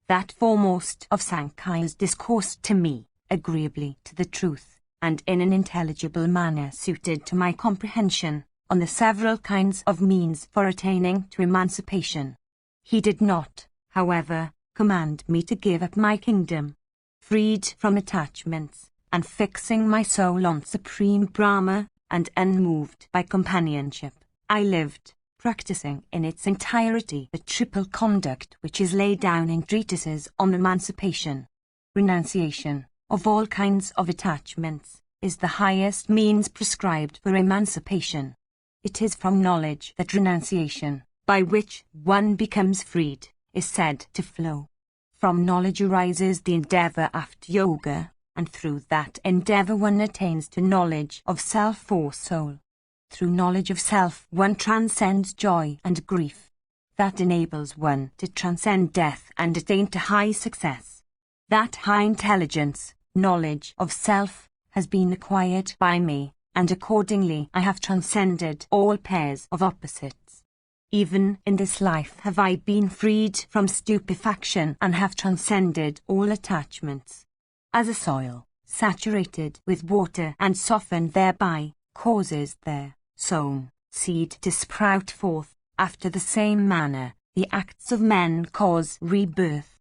That foremost of Sankhyas discoursed to me, agreeably to the truth, and in an intelligible manner suited to my comprehension, on the several kinds of means for attaining to emancipation. He did not, however, command me to give up my kingdom. Freed from attachments, and fixing my soul on Supreme Brahma, and unmoved by companionship, I lived, practicing in its entirety the triple conduct which is laid down in treatises on emancipation. Renunciation of all kinds of attachments is the highest means prescribed for emancipation. It is from knowledge that renunciation, by which one becomes freed, is said to flow. From knowledge arises the endeavour after yoga, and through that endeavour one attains to knowledge of self or soul. Through knowledge of self one transcends joy and grief. That enables one to transcend death and attain to high success. That high intelligence, knowledge of self has been acquired by me, and accordingly I have transcended all pairs of opposites. Even in this life have I been freed from stupefaction and have transcended all attachments. As a soil, saturated with water and softened thereby, causes their sown seed to sprout forth, after the same manner, the acts of men cause rebirth.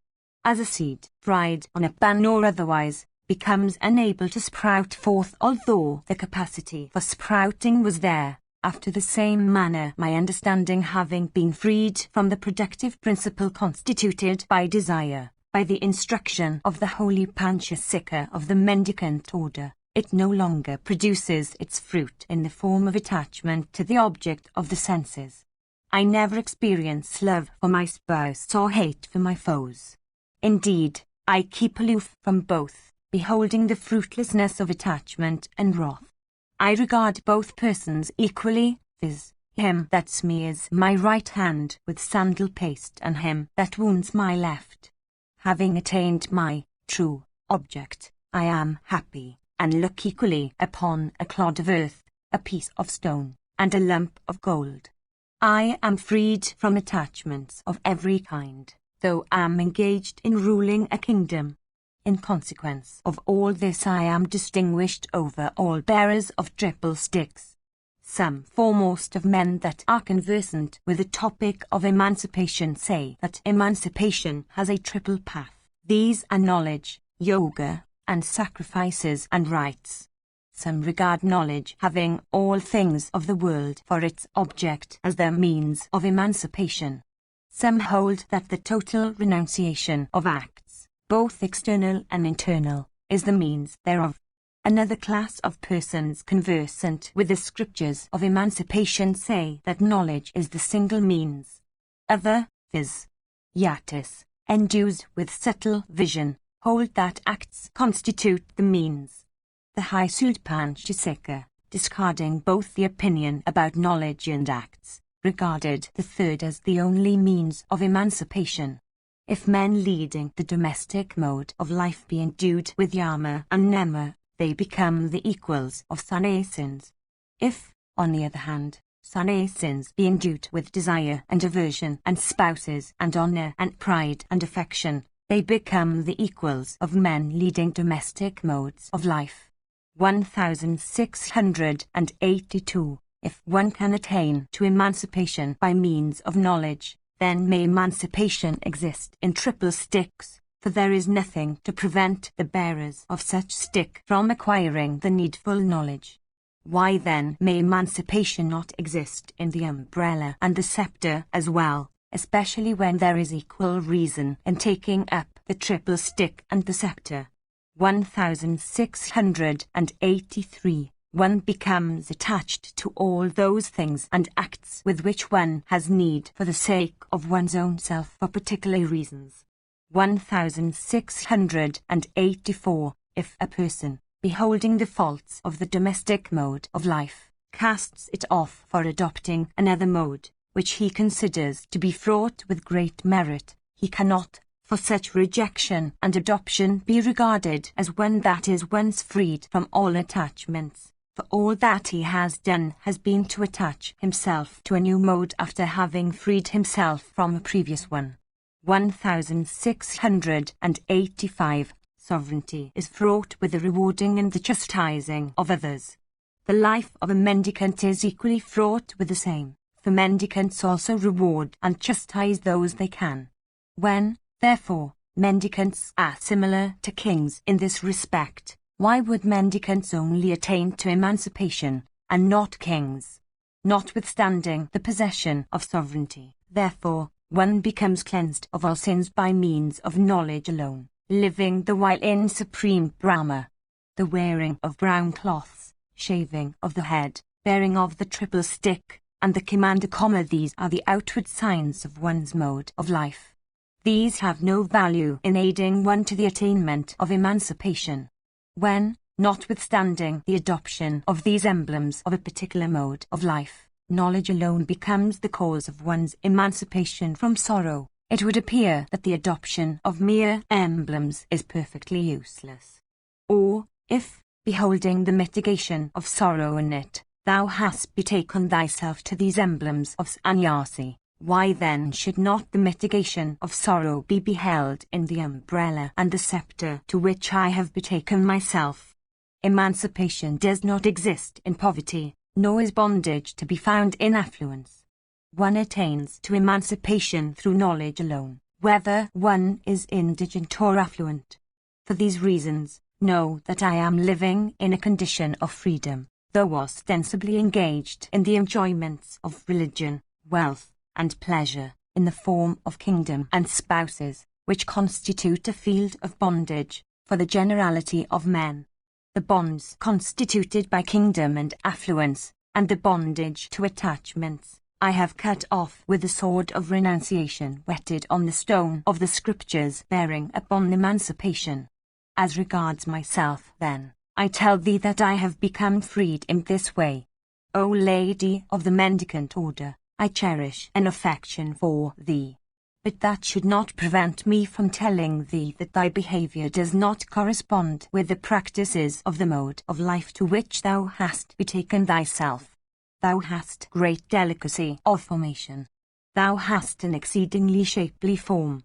As a seed, fried on a pan or otherwise, becomes unable to sprout forth although the capacity for sprouting was there, after the same manner my understanding having been freed from the productive principle constituted by desire, by the instruction of the holy Panchasika of the mendicant order, it no longer produces its fruit in the form of attachment to the object of the senses. I never experience love for my spouse or hate for my foes. Indeed, I keep aloof from both, beholding the fruitlessness of attachment and wrath. I regard both persons equally, viz., him that smears my right hand with sandal paste and him that wounds my left. Having attained my true object, I am happy, and look equally upon a clod of earth, a piece of stone, and a lump of gold. I am freed from attachments of every kind, though I am engaged in ruling a kingdom. In consequence of all this I am distinguished over all bearers of triple sticks. Some foremost of men that are conversant with the topic of emancipation say that emancipation has a triple path. These are knowledge, yoga, and sacrifices and rites. Some regard knowledge having all things of the world for its object as their means of emancipation. Some hold that the total renunciation of acts, both external and internal, is the means thereof. Another class of persons conversant with the scriptures of emancipation say that knowledge is the single means. Other, viz. Yatis, endued with subtle vision, hold that acts constitute the means. The High Panchasika, discarding both the opinion about knowledge and acts, regarded the third as the only means of emancipation. If men leading the domestic mode of life be endued with yama and nema, they become the equals of sannyasins. If, on the other hand, sannyasins be endued with desire and aversion and spouses and honor and pride and affection, they become the equals of men leading domestic modes of life. 1682. If one can attain to emancipation by means of knowledge, then may emancipation exist in triple sticks, for there is nothing to prevent the bearers of such stick from acquiring the needful knowledge. Why then may emancipation not exist in the umbrella and the scepter as well, especially when there is equal reason in taking up the triple stick and the scepter? 1683. One becomes attached to all those things and acts with which one has need for the sake of one's own self for particular reasons. 1684. If a person, beholding the faults of the domestic mode of life, casts it off for adopting another mode, which he considers to be fraught with great merit, he cannot, for such rejection and adoption, be regarded as one that is once freed from all attachments, for all that he has done has been to attach himself to a new mode after having freed himself from a previous one. 1685. Sovereignty is fraught with the rewarding and the chastising of others. The life of a mendicant is equally fraught with the same, for mendicants also reward and chastise those they can. When, therefore, mendicants are similar to kings in this respect, why would mendicants only attain to emancipation, and not kings? Notwithstanding the possession of sovereignty, therefore, one becomes cleansed of all sins by means of knowledge alone, living the while in supreme Brahma. The wearing of brown cloths, shaving of the head, bearing of the triple stick, and the command, these are the outward signs of one's mode of life. These have no value in aiding one to the attainment of emancipation. When, notwithstanding the adoption of these emblems of a particular mode of life, knowledge alone becomes the cause of one's emancipation from sorrow, it would appear that the adoption of mere emblems is perfectly useless. Or, if, beholding the mitigation of sorrow in it, thou hast betaken thyself to these emblems of sannyasi, why then should not the mitigation of sorrow be beheld in the umbrella and the scepter to which I have betaken myself? Emancipation does not exist in poverty, nor is bondage to be found in affluence. One attains to emancipation through knowledge alone, whether one is indigent or affluent. For these reasons, know that I am living in a condition of freedom, though ostensibly engaged in the enjoyments of religion, wealth, and pleasure, in the form of kingdom and spouses, which constitute a field of bondage for the generality of men. The bonds constituted by kingdom and affluence, and the bondage to attachments, I have cut off with the sword of renunciation whetted on the stone of the scriptures bearing upon emancipation. As regards myself, then, I tell thee that I have become freed in this way. O Lady of the mendicant order, I cherish an affection for thee. But that should not prevent me from telling thee that thy behavior does not correspond with the practices of the mode of life to which thou hast betaken thyself. Thou hast great delicacy of formation. Thou hast an exceedingly shapely form.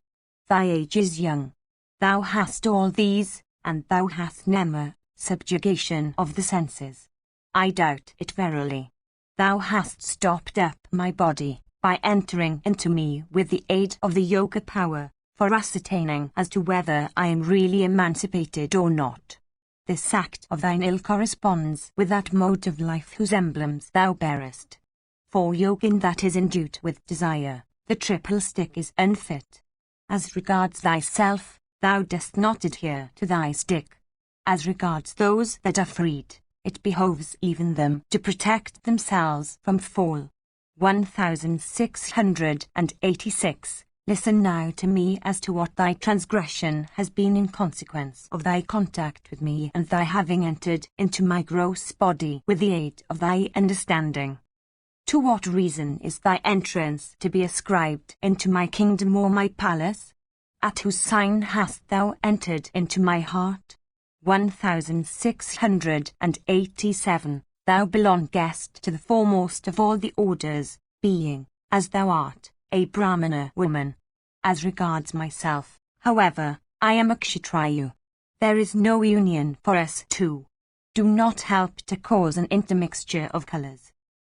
Thy age is young. Thou hast all these, and thou hast never subjugation of the senses. I doubt it verily. Thou hast stopped up my body, by entering into me with the aid of the yoga power, for ascertaining as to whether I am really emancipated or not. This act of thine ill corresponds with that mode of life whose emblems thou bearest. For yogin that is endued with desire, the triple stick is unfit. As regards thyself, thou dost not adhere to thy stick. As regards those that are freed, it behoves even them to protect themselves from fall. 1686. Listen now to me as to what thy transgression has been in consequence of thy contact with me and thy having entered into my gross body with the aid of thy understanding. To what reason is thy entrance to be ascribed into my kingdom or my palace? At whose sign hast thou entered into my heart? 1687. Thou belongest to the foremost of all the orders, being, as thou art, a Brahmana woman. As regards myself, however, I am a Kshatriya. There is no union for us two. Do not help to cause an intermixture of colours.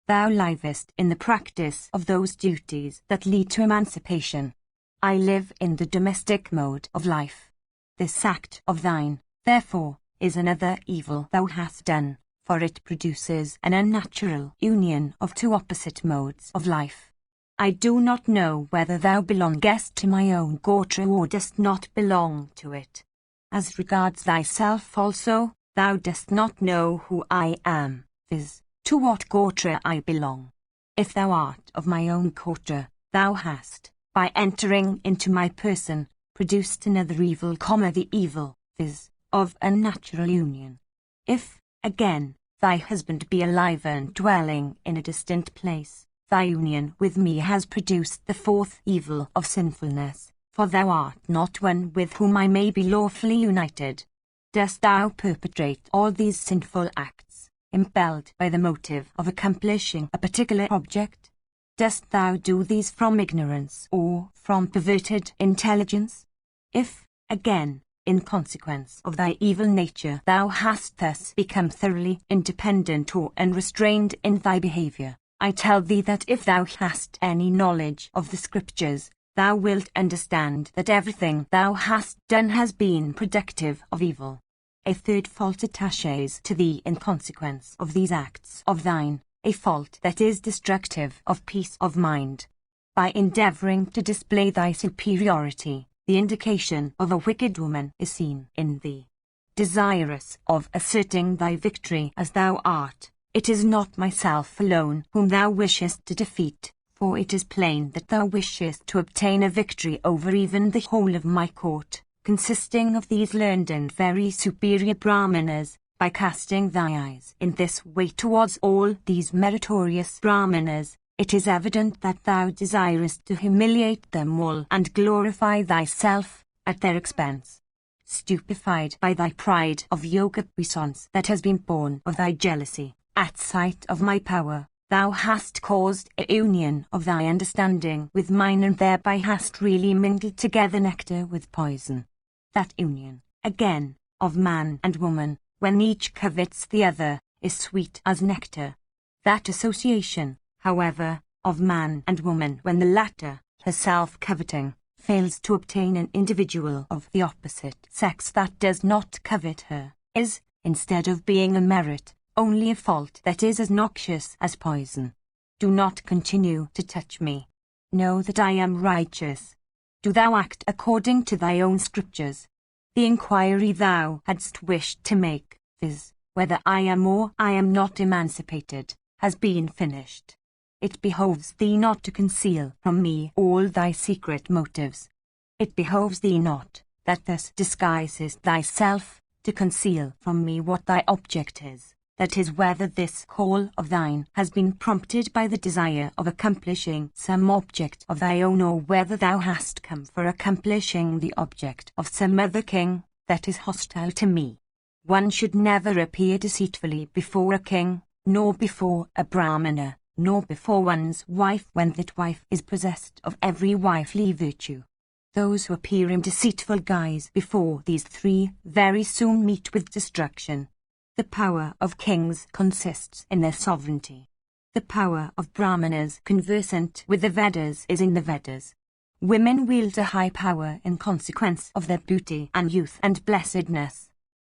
Thou livest in the practice of those duties that lead to emancipation. I live in the domestic mode of life. This act of thine, therefore, is another evil thou hast done, for it produces an unnatural union of two opposite modes of life. I do not know whether thou belongest to my own gotra or dost not belong to it. As regards thyself also, thou dost not know who I am, viz., to what gotra I belong. If thou art of my own gotra, thou hast, by entering into my person, produced another evil, the evil, viz., of unnatural union. If, again, thy husband be alive and dwelling in a distant place, thy union with me has produced the fourth evil of sinfulness, for thou art not one with whom I may be lawfully united. Dost thou perpetrate all these sinful acts, impelled by the motive of accomplishing a particular object? Dost thou do these from ignorance or from perverted intelligence? If, again, in consequence of thy evil nature thou hast thus become thoroughly independent or unrestrained in thy behavior, I tell thee that if thou hast any knowledge of the scriptures, thou wilt understand that everything thou hast done has been productive of evil. A third fault attaches to thee in consequence of these acts of thine, a fault that is destructive of peace of mind. By endeavouring to display thy superiority, the indication of a wicked woman is seen in thee. Desirous of asserting thy victory as thou art, it is not myself alone whom thou wishest to defeat, for it is plain that thou wishest to obtain a victory over even the whole of my court, consisting of these learned and very superior Brahmanas, by casting thy eyes in this way towards all these meritorious Brahmanas. It is evident that thou desirest to humiliate them all and glorify thyself at their expense. stupefied by thy pride of yoga puissance that has been born of thy jealousy, at sight of my power, thou hast caused a union of thy understanding with mine, and thereby hast really mingled together nectar with poison. That union, again, of man and woman, when each covets the other, is sweet as nectar. That association, however, of man and woman, when the latter, herself coveting, fails to obtain an individual of the opposite sex that does not covet her, is, instead of being a merit, only a fault that is as noxious as poison. Do not continue to touch me. Know that I am righteous. Do thou act according to thy own scriptures. The inquiry thou hadst wished to make, viz., whether I am or I am not emancipated, has been finished. It behoves thee not to conceal from me all thy secret motives. It behoves thee not, that thus disguisest thyself, to conceal from me what thy object is, that is, whether this call of thine has been prompted by the desire of accomplishing some object of thy own, or whether thou hast come for accomplishing the object of some other king that is hostile to me. One should never appear deceitfully before a king, nor before a Brahmana, nor before one's wife when that wife is possessed of every wifely virtue. Those who appear in deceitful guise before these three very soon meet with destruction. The power of kings consists in their sovereignty. The power of Brahmanas conversant with the Vedas is in the Vedas. Women wield a high power in consequence of their beauty and youth and blessedness.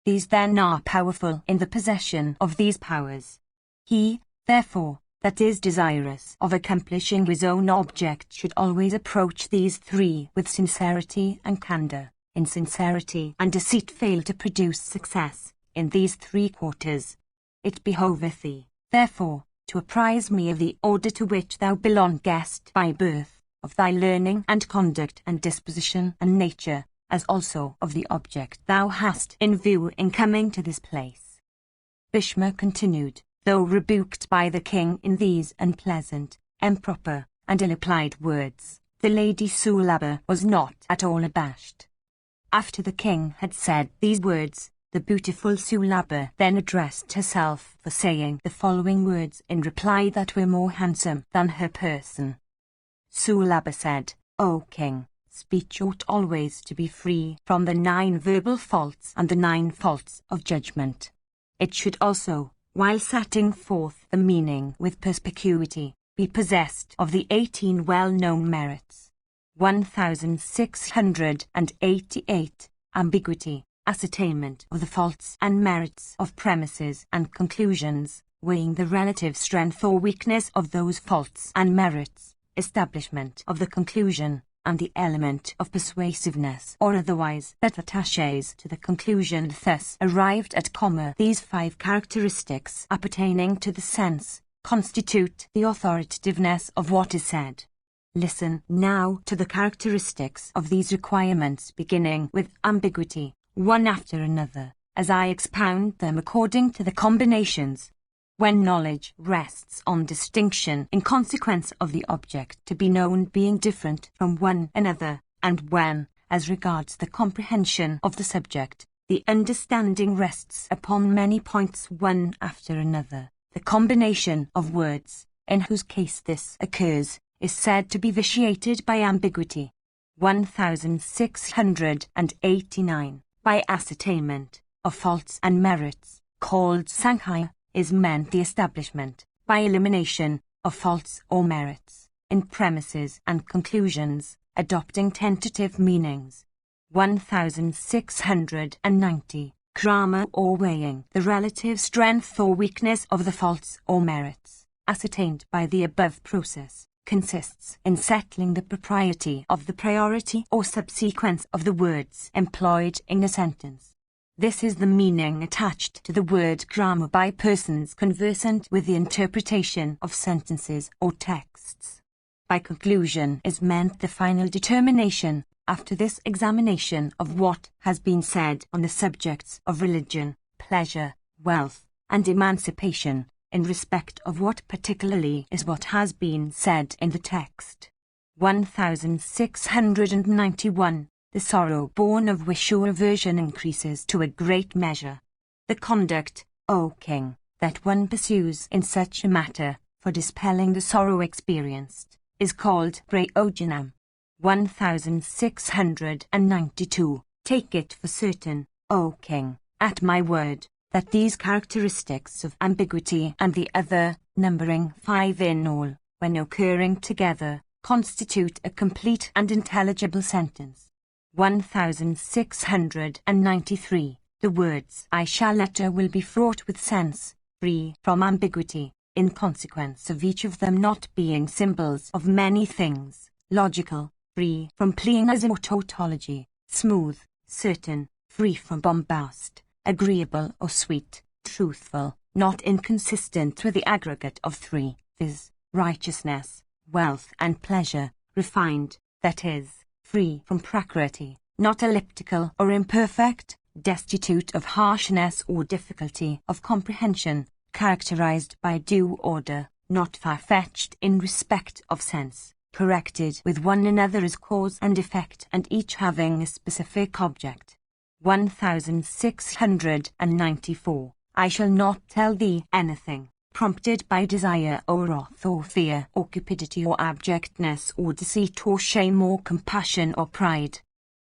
These then are powerful in the possession of these powers. He, therefore, that is desirous of accomplishing his own object should always approach these three with sincerity and candor. Insincerity and deceit fail to produce success in these three quarters. It behoveth thee, therefore, to apprise me of the order to which thou belongest by birth, of thy learning and conduct and disposition and nature, as also of the object thou hast in view in coming to this place. Bhishma continued, though rebuked by the king in these unpleasant, improper, and ill-applied words, the lady Sulabha was not at all abashed. After the king had said these words, the beautiful Sulabha then addressed herself for saying the following words in reply that were more handsome than her person. Sulabha said, O king, speech ought always to be free from the 9 verbal faults and the 9 faults of judgment. It should also, while setting forth the meaning with perspicuity, be possessed of the 18 well-known merits. 1688. Ambiguity, ascertainment of the faults and merits of premises and conclusions, weighing the relative strength or weakness of those faults and merits, establishment of the conclusion, and the element of persuasiveness or otherwise that attaches to the conclusion thus arrived at, these 5 characteristics appertaining to the sense, constitute the authoritativeness of what is said. Listen now to the characteristics of these requirements, beginning with ambiguity, one after another, as I expound them according to the combinations. When knowledge rests on distinction in consequence of the object to be known being different from one another, and when, as regards the comprehension of the subject, the understanding rests upon many points one after another, the combination of words, in whose case this occurs, is said to be vitiated by ambiguity. 1689. By ascertainment of faults and merits, called Sankhya, is meant the establishment, by elimination, of faults or merits, in premises and conclusions, adopting tentative meanings. 1690. Krama or weighing the relative strength or weakness of the faults or merits, ascertained by the above process, consists in settling the propriety of the priority or subsequence of the words employed in a sentence. This is the meaning attached to the word grammar by persons conversant with the interpretation of sentences or texts. By conclusion is meant the final determination, after this examination of what has been said on the subjects of religion, pleasure, wealth, and emancipation, in respect of what particularly is what has been said in the text. 1691. the sorrow born of wish or aversion increases to a great measure. The conduct, O king, that one pursues in such a matter, for dispelling the sorrow experienced, is called prayojanam. 1692. Take it for certain, O king, at my word, that these characteristics of ambiguity and the other, numbering 5 in all, when occurring together, constitute a complete and intelligible sentence. 1693. The words I shall utter will be fraught with sense, free from ambiguity, in consequence of each of them not being symbols of many things, logical, free from pleonasm or tautology, smooth, certain, free from bombast, agreeable or sweet, truthful, not inconsistent with the aggregate of 3, viz., righteousness, wealth and pleasure, refined, that is, free from prakriti, not elliptical or imperfect, destitute of harshness or difficulty of comprehension, characterized by due order, not far-fetched in respect of sense, corrected with one another as cause and effect and each having a specific object. 1694. I shall not tell thee anything, prompted by desire or wrath or fear or cupidity or abjectness or deceit or shame or compassion or pride.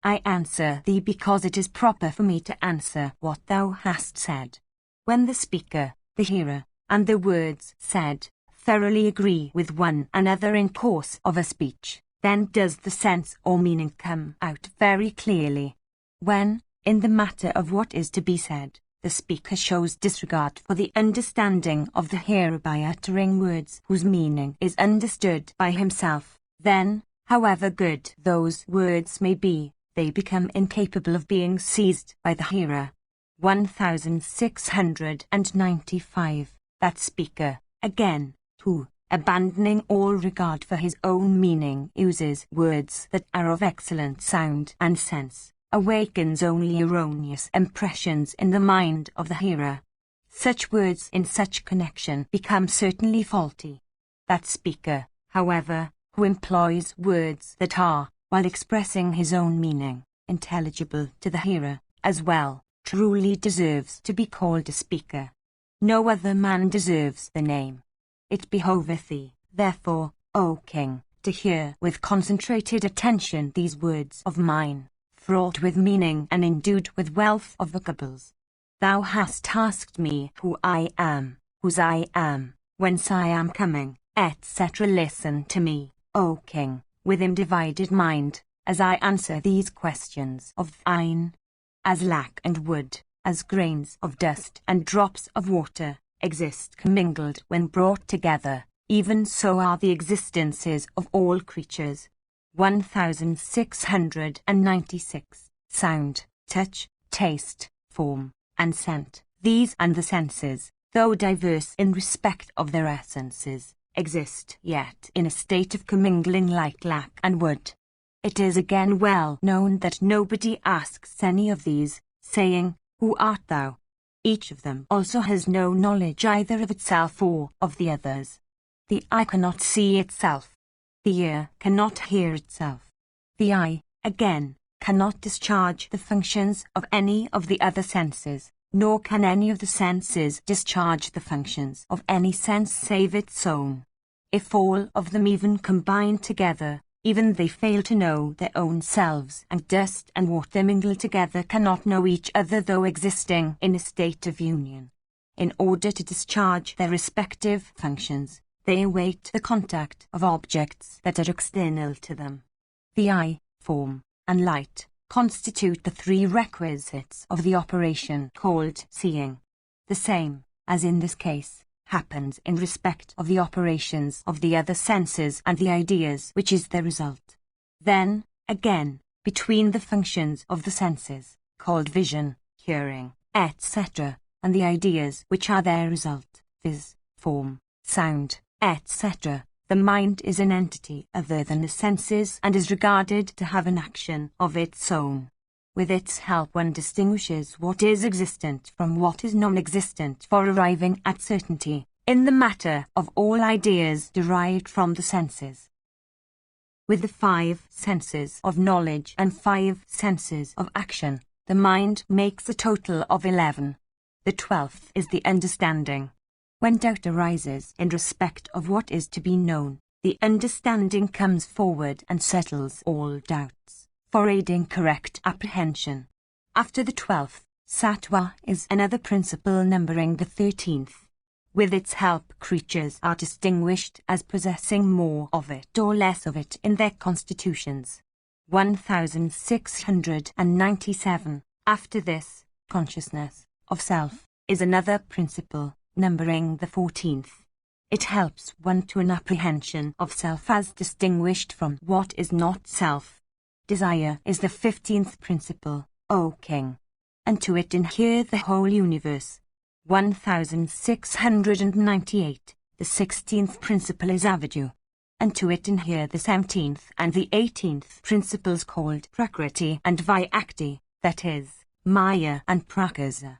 I answer thee because it is proper for me to answer what thou hast said. When the speaker, the hearer, and the words said, thoroughly agree with one another in course of a speech, then does the sense or meaning come out very clearly. When, in the matter of what is to be said, the speaker shows disregard for the understanding of the hearer by uttering words whose meaning is understood by himself, then, however good those words may be, they become incapable of being seized by the hearer. 1695. That speaker, again, who, abandoning all regard for his own meaning, uses words that are of excellent sound and sense, awakens only erroneous impressions in the mind of the hearer. Such words in such connection become certainly faulty. That speaker, however, who employs words that are, while expressing his own meaning, intelligible to the hearer, as well, truly deserves to be called a speaker. No other man deserves the name. It behoveth thee, therefore, O king, to hear with concentrated attention these words of mine, fraught with meaning and endued with wealth of vocables. Thou hast tasked me who I am, whose I am, whence I am coming, etc. Listen to me, O king, with undivided mind, as I answer these questions of thine. As lac and wood, as grains of dust and drops of water, exist commingled when brought together, even so are the existences of all creatures. 1696. Sound, touch, taste, form, and scent. These and the senses, though diverse in respect of their essences, exist yet in a state of commingling like lac and wood. It is again well known that nobody asks any of these, saying, Who art thou? Each of them also has no knowledge either of itself or of the others. The eye cannot see itself. The ear cannot hear itself. The eye, again, cannot discharge the functions of any of the other senses, nor can any of the senses discharge the functions of any sense save its own. If all of them even combine together, even they fail to know their own selves, and dust and water mingled together cannot know each other though existing in a state of union. In order to discharge their respective functions, they await the contact of objects that are external to them. The eye, form, and light constitute the 3 requisites of the operation called seeing. The same, as in this case, happens in respect of the operations of the other senses and the ideas which is their result. Then, again, between the functions of the senses, called vision, hearing, etc., and the ideas which are their result, viz., form, sound, etc., the mind is an entity other than the senses and is regarded to have an action of its own. With its help one distinguishes what is existent from what is non-existent for arriving at certainty in the matter of all ideas derived from the senses. With the 5 senses of knowledge and 5 senses of action, the mind makes a total of 11. The 12th is the understanding. When doubt arises in respect of what is to be known, the understanding comes forward and settles all doubts, for aiding correct apprehension. After the 12th, Sattva is another principle numbering the 13th. With its help, creatures are distinguished as possessing more of it or less of it in their constitutions. 1697. After this, consciousness of self is another principle, numbering the 14th. It helps one to an apprehension of self as distinguished from what is not self. Desire is the 15th principle, O King, and to it inhere the whole universe. 1698. The 16th principle is avidya, and to it inhere the 17th and the 18th principles called prakriti and vyakti, that is, maya and prakasa.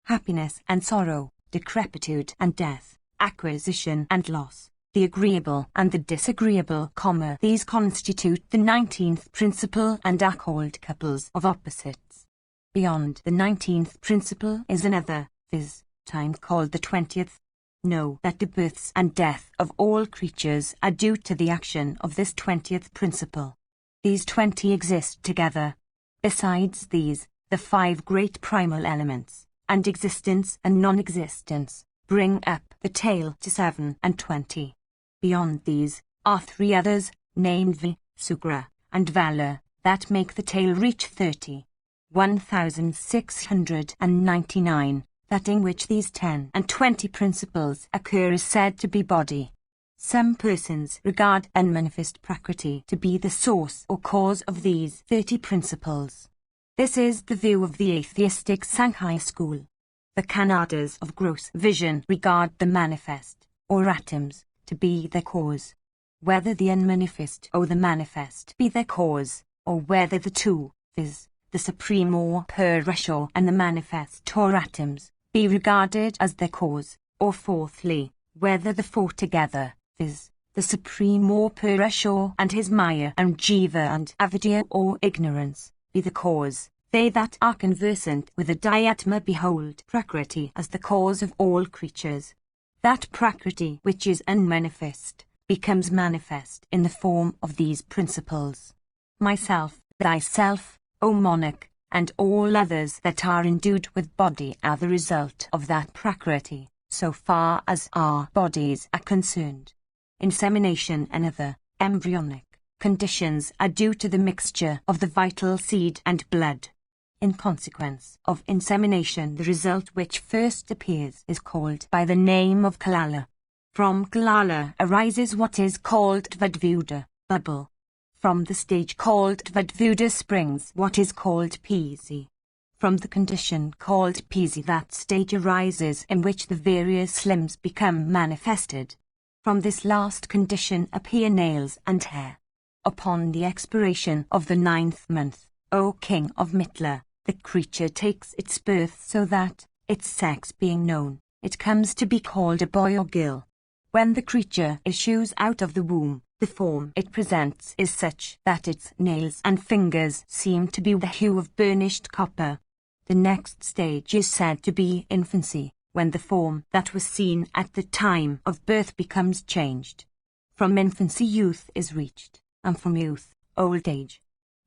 Happiness and sorrow, decrepitude and death, acquisition and loss, the agreeable and the disagreeable, these constitute the 19th principle and are called couples of opposites. Beyond the 19th principle is another, viz. Time, called the 20th. Know that the births and death of all creatures are due to the action of this 20th principle. These 20 exist together. Besides these, the 5 great primal elements, and existence and non-existence, bring up the tale to 7 and 20. Beyond these are 3 others, named Vi, Sugra, and Valor, that make the tale reach 30. 1699. That in which these 10 and 20 principles occur is said to be body. Some persons regard unmanifest prakriti to be the source or cause of these 30 principles. This is the view of the atheistic Sankhya school. The Kannadas of gross vision regard the manifest, or atoms, to be the cause. Whether the unmanifest or the manifest be the cause, or whether the two, viz., the supreme or Purusha and the manifest or atoms, be regarded as the cause, or fourthly, whether the 4 together, viz., the supreme or Purusha and his Maya and Jiva and avidya or ignorance, be the cause. They that are conversant with the Dhyatma behold Prakriti as the cause of all creatures. That Prakriti which is unmanifest becomes manifest in the form of these principles. Myself, thyself, O monarch, and all others that are endued with body are the result of that Prakriti, so far as our bodies are concerned. Insemination and other embryonic conditions are due to the mixture of the vital seed and blood. In consequence of insemination, the result which first appears is called by the name of Kalala. From Kalala arises what is called Tvadvuda, bubble. From the stage called Tvadvuda springs what is called Pisi. From the condition called Pisi, that stage arises in which the various limbs become manifested. From this last condition appear nails and hair. Upon the expiration of the 9th month, O King of Mitla, the creature takes its birth so that, its sex being known, it comes to be called a boy or girl. When the creature issues out of the womb, the form it presents is such that its nails and fingers seem to be the hue of burnished copper. The next stage is said to be infancy, when the form that was seen at the time of birth becomes changed. From infancy youth is reached, and from youth, old age.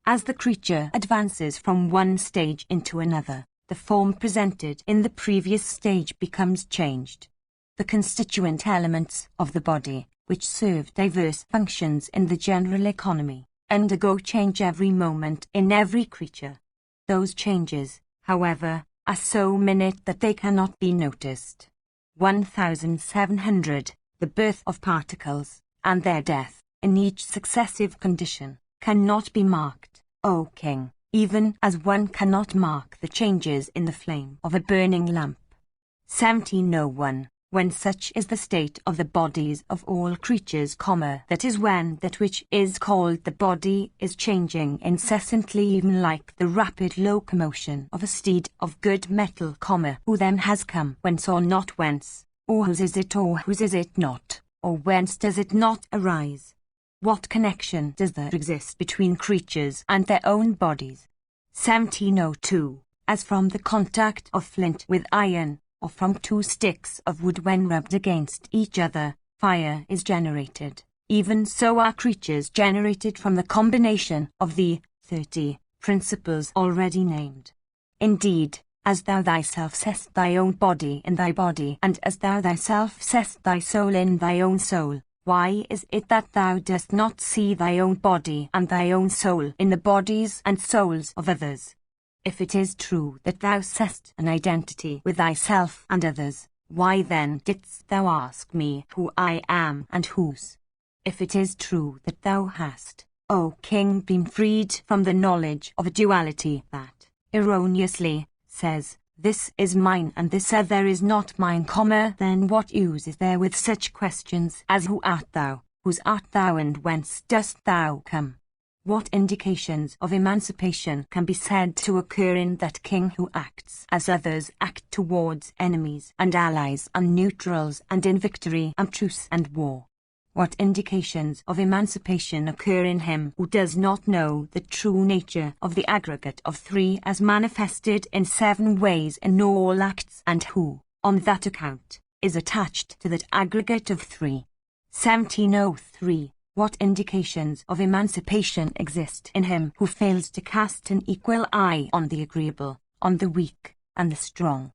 As the creature advances from one stage into another, the form presented in the previous stage becomes changed. The constituent elements of the body, which serve diverse functions in the general economy, undergo change every moment in every creature. Those changes, however, are so minute that they cannot be noticed. 1700. The birth of particles, and their death, in each successive condition, cannot be marked, O King, even as one cannot mark the changes in the flame of a burning lamp. 1701. When such is the state of the bodies of all creatures, that is when that which is called the body is changing incessantly, even like the rapid locomotion of a steed of good metal, who then has come whence or not whence, or whose is it or whose is it not, or whence does it not arise. What connection does there exist between creatures and their own bodies? 1702. As from the contact of flint with iron, or from two sticks of wood when rubbed against each other, fire is generated, even so are creatures generated from the combination of the 30 principles already named. Indeed, as thou thyself seest thy own body in thy body, and as thou thyself seest thy soul in thy own soul, why is it that thou dost not see thy own body and thy own soul in the bodies and souls of others? If it is true that thou seest an identity with thyself and others, why then didst thou ask me who I am and whose? If it is true that thou hast, O king, been freed from the knowledge of a duality that, erroneously, says, this is mine and this other is not mine, then what use is there with such questions as who art thou, whose art thou, and whence dost thou come? What indications of emancipation can be said to occur in that king who acts as others act towards enemies and allies and neutrals, and in victory and truce and war? What indications of emancipation occur in him who does not know the true nature of the aggregate of three as manifested in 7 ways in all acts, and who, on that account, is attached to that aggregate of 3? 1703. What indications of emancipation exist in him who fails to cast an equal eye on the agreeable, on the weak, and the strong?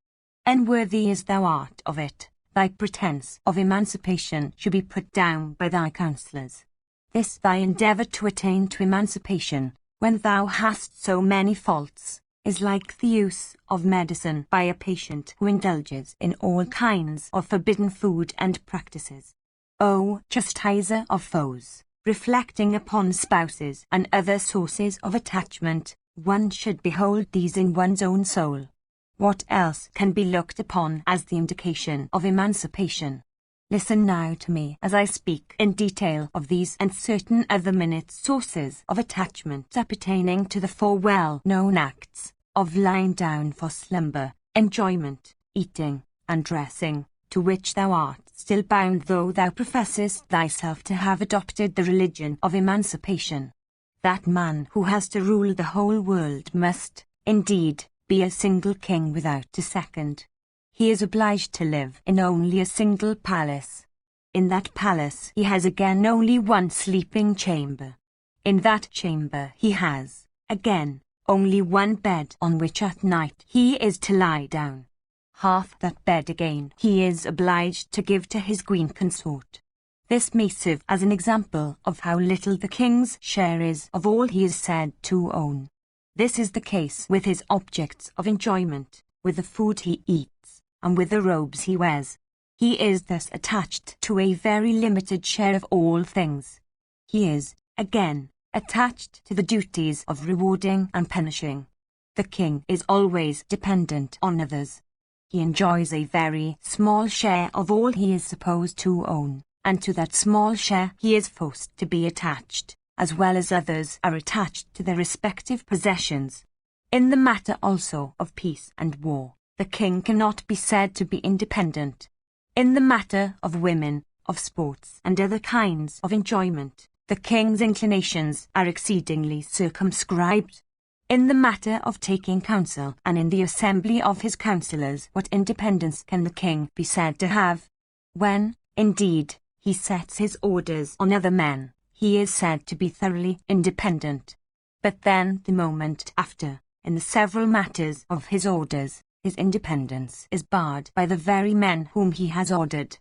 Unworthy as thou art of it, thy pretence of emancipation should be put down by thy counsellors. This thy endeavour to attain to emancipation, when thou hast so many faults, is like the use of medicine by a patient who indulges in all kinds of forbidden food and practices. O chastiser of foes, reflecting upon spouses and other sources of attachment, one should behold these in one's own soul. What else can be looked upon as the indication of emancipation? Listen now to me as I speak in detail of these and certain other minute sources of attachment appertaining to the 4 well-known acts of lying down for slumber, enjoyment, eating, and dressing, to which thou art still bound though thou professest thyself to have adopted the religion of emancipation. That man who has to rule the whole world must, indeed, be a single king without a second. He is obliged to live in only a single palace. In that palace he has again only one sleeping chamber. In that chamber he has, again, only one bed on which at night he is to lie down. Half that bed again he is obliged to give to his queen consort. This may serve as an example of how little the king's share is of all he is said to own. This is the case with his objects of enjoyment, with the food he eats, and with the robes he wears. He is thus attached to a very limited share of all things. He is, again, attached to the duties of rewarding and punishing. The king is always dependent on others. He enjoys a very small share of all he is supposed to own, and to that small share he is forced to be attached, as well as others are attached to their respective possessions. In the matter also of peace and war, the king cannot be said to be independent. In the matter of women, of sports and other kinds of enjoyment, the king's inclinations are exceedingly circumscribed. In the matter of taking counsel and in the assembly of his counsellors, what independence can the king be said to have? When, indeed, he sets his orders on other men, he is said to be thoroughly independent. But then the moment after, in the several matters of his orders, his independence is barred by the very men whom he has ordered.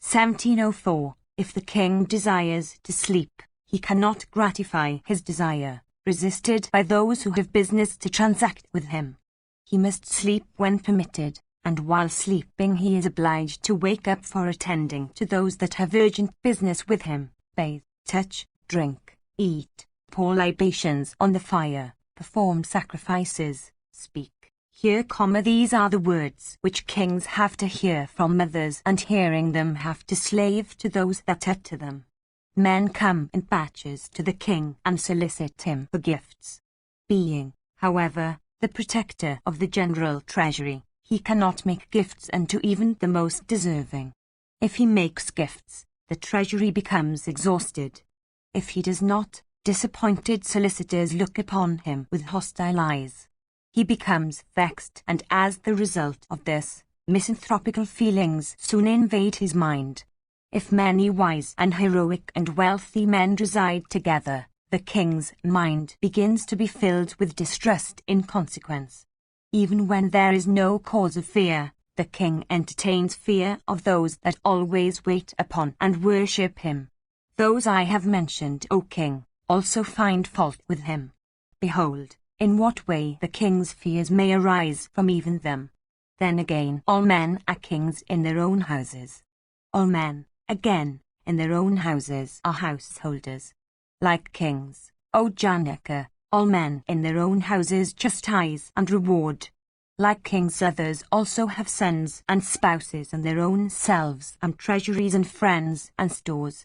1704. If the king desires to sleep, he cannot gratify his desire, resisted by those who have business to transact with him. He must sleep when permitted, and while sleeping he is obliged to wake up for attending to those that have urgent business with him, bathe, touch, drink, eat, pour libations on the fire, perform sacrifices, speak. Here, these are the words which kings have to hear from others, and hearing them have to slave to those that utter them. Men come in batches to the king and solicit him for gifts. Being, however, the protector of the general treasury, he cannot make gifts unto even the most deserving. If he makes gifts, the treasury becomes exhausted. If he does not, disappointed solicitors look upon him with hostile eyes. He becomes vexed, and as the result of this, misanthropical feelings soon invade his mind. If many wise and heroic and wealthy men reside together, the king's mind begins to be filled with distrust in consequence. Even when there is no cause of fear, the king entertains fear of those that always wait upon and worship him. Those I have mentioned, O king, also find fault with him. Behold, in what way the king's fears may arise from even them. Then again, all men are kings in their own houses. All men, again, in their own houses are householders. Like kings, O Janaka, all men in their own houses chastise and reward. Like kings, others also have sons and spouses and their own selves and treasuries and friends and stores.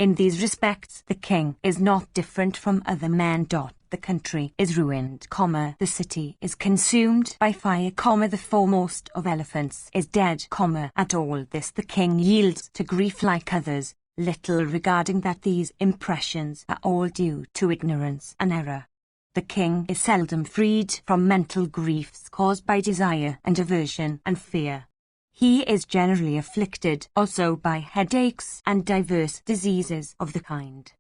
In these respects the king is not different from other men. The country is ruined, the city is consumed by fire, the foremost of elephants is dead, at all this the king yields to grief like others, little regarding that these impressions are all due to ignorance and error. The king is seldom freed from mental griefs caused by desire and aversion and fear. He is generally afflicted also by headaches and diverse diseases of the kind.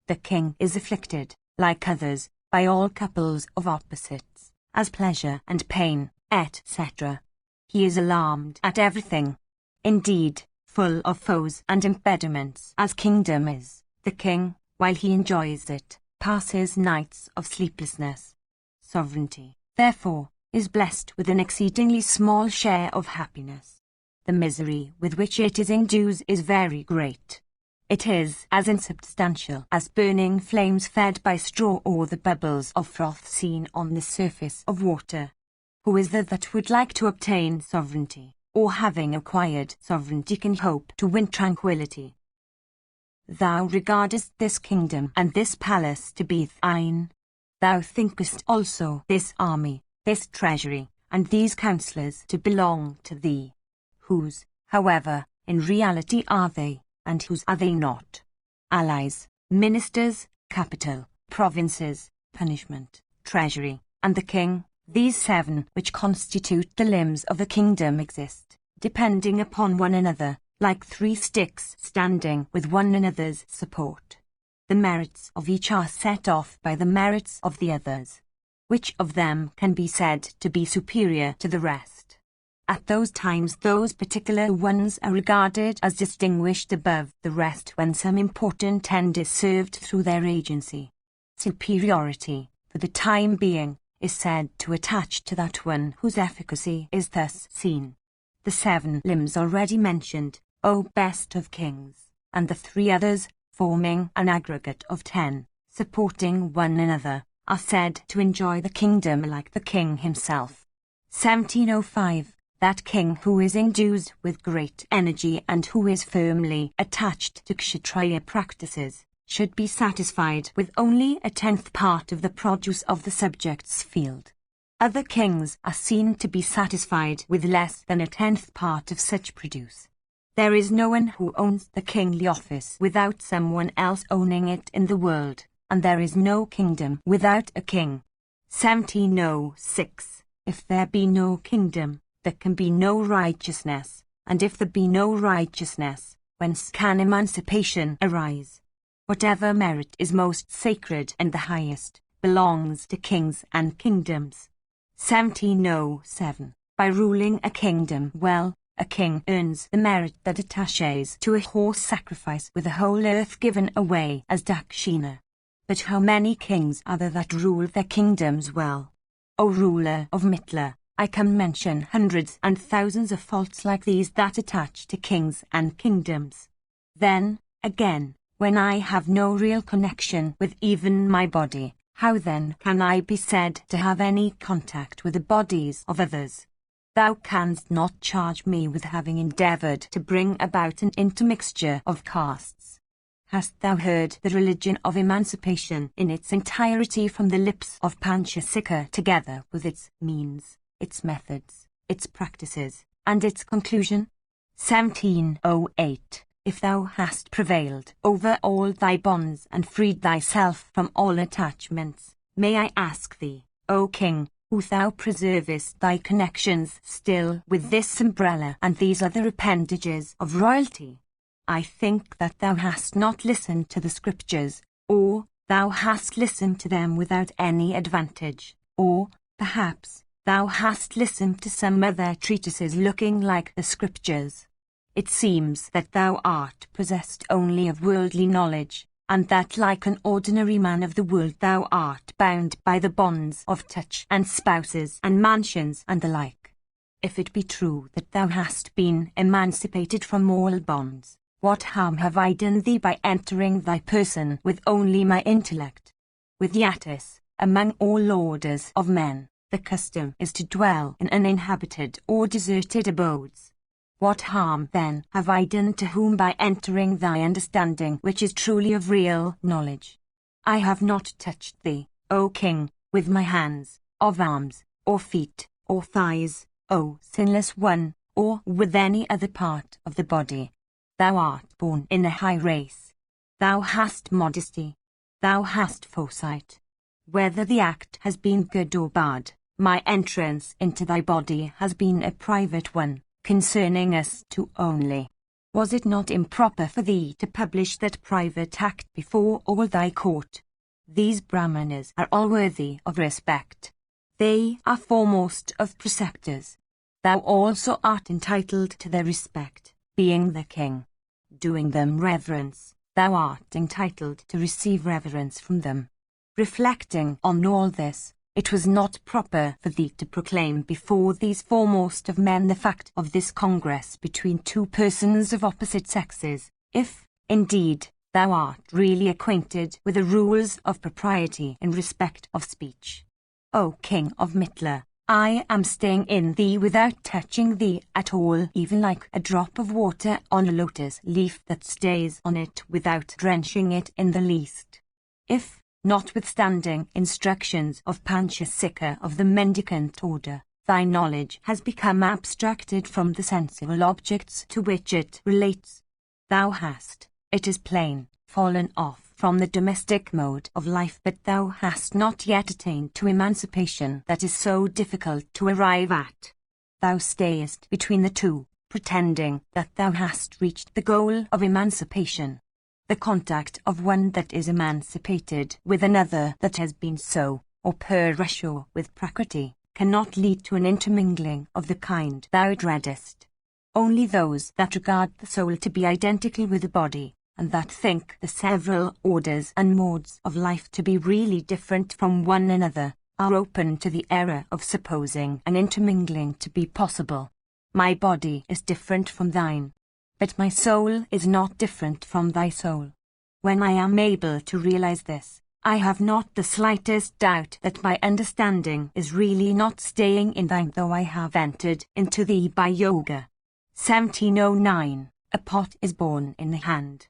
The king is afflicted, like others, by all couples of opposites, as pleasure and pain, etc. He is alarmed at everything. Indeed, full of foes and impediments as kingdom is, the king, while he enjoys it, passes nights of sleeplessness. Sovereignty, therefore, is blessed with an exceedingly small share of happiness. The misery with which it is endued is very great. It is as insubstantial as burning flames fed by straw or the bubbles of froth seen on the surface of water. Who is there that would like to obtain sovereignty, or having acquired sovereignty can hope to win tranquility? Thou regardest this kingdom and this palace to be thine. Thou thinkest also this army, this treasury, and these counsellors to belong to thee. Whose, however, in reality are they, and whose are they not? Allies, ministers, capital, provinces, punishment, treasury, and the king, these seven which constitute the limbs of a kingdom exist, depending upon one another, like three sticks standing with one another's support. The merits of each are set off by the merits of the others. Which of them can be said to be superior to the rest? At those times those particular ones are regarded as distinguished above the rest when some important end is served through their agency. Superiority, for the time being, is said to attach to that one whose efficacy is thus seen. The seven limbs already mentioned, O best of kings, and the three others, forming an aggregate of 10, supporting one another, are said to enjoy the kingdom like the king himself. 1705. That king who is endued with great energy and who is firmly attached to Kshatriya practices, should be satisfied with only a 10th part of the produce of the subject's field. Other kings are seen to be satisfied with less than a 10th part of such produce. There is no one who owns the kingly office without someone else owning it in the world, and there is no kingdom without a king. 1706. If there be no kingdom, there can be no righteousness, and if there be no righteousness, whence can emancipation arise? Whatever merit is most sacred and the highest, belongs to kings and kingdoms. 1707. By ruling a kingdom well, a king earns the merit that attaches to a horse sacrifice with the whole earth given away as dakshina. But how many kings are there that rule their kingdoms well? O ruler of Mithila, I can mention hundreds and thousands of faults like these that attach to kings and kingdoms. Then, again, when I have no real connection with even my body, how then can I be said to have any contact with the bodies of others? Thou canst not charge me with having endeavoured to bring about an intermixture of castes. Hast thou heard the religion of emancipation in its entirety from the lips of Panchasika together with its means, its methods, its practices, and its conclusion? 1708. if thou hast prevailed over all thy bonds and freed thyself from all attachments, may I ask thee, O King, who thou preservest thy connections still with this umbrella and these other appendages of royalty? I think that thou hast not listened to the scriptures, or thou hast listened to them without any advantage, or, perhaps, thou hast listened to some other treatises looking like the scriptures. It seems that thou art possessed only of worldly knowledge, and that like an ordinary man of the world thou art bound by the bonds of touch and spouses and mansions and the like. If it be true that thou hast been emancipated from all bonds, what harm have I done thee by entering thy person with only my intellect? With Yatis, among all orders of men, the custom is to dwell in uninhabited or deserted abodes. What harm then have I done to whom by entering thy understanding which is truly of real knowledge? I have not touched thee, O King, with my hands, of arms, or feet, or thighs, O sinless one, or with any other part of the body. Thou art born in a high race. Thou hast modesty. Thou hast foresight. Whether the act has been good or bad, my entrance into thy body has been a private one, concerning us two only. Was it not improper for thee to publish that private act before all thy court? These Brahmanas are all worthy of respect. They are foremost of preceptors. Thou also art entitled to their respect, being the king. Doing them reverence, thou art entitled to receive reverence from them. Reflecting on all this, it was not proper for thee to proclaim before these foremost of men the fact of this congress between two persons of opposite sexes, if, indeed, thou art really acquainted with the rules of propriety in respect of speech. O King of Mitla, I am staying in thee without touching thee at all, even like a drop of water on a lotus leaf that stays on it without drenching it in the least. If, notwithstanding instructions of Panchasika of the mendicant order, thy knowledge has become abstracted from the sensible objects to which it relates, thou hast, it is plain, fallen off from the domestic mode of life, but thou hast not yet attained to emancipation that is so difficult to arrive at. Thou stayest between the two, pretending that thou hast reached the goal of emancipation. The contact of one that is emancipated with another that has been so, or per ratio with Prakriti, cannot lead to an intermingling of the kind thou dreadest. Only those that regard the soul to be identical with the body, and that think the several orders and modes of life to be really different from one another, are open to the error of supposing an intermingling to be possible. My body is different from thine, but my soul is not different from thy soul. When I am able to realize this, I have not the slightest doubt that my understanding is really not staying in thine, though I have entered into thee by yoga. 1709. A pot is born in the hand.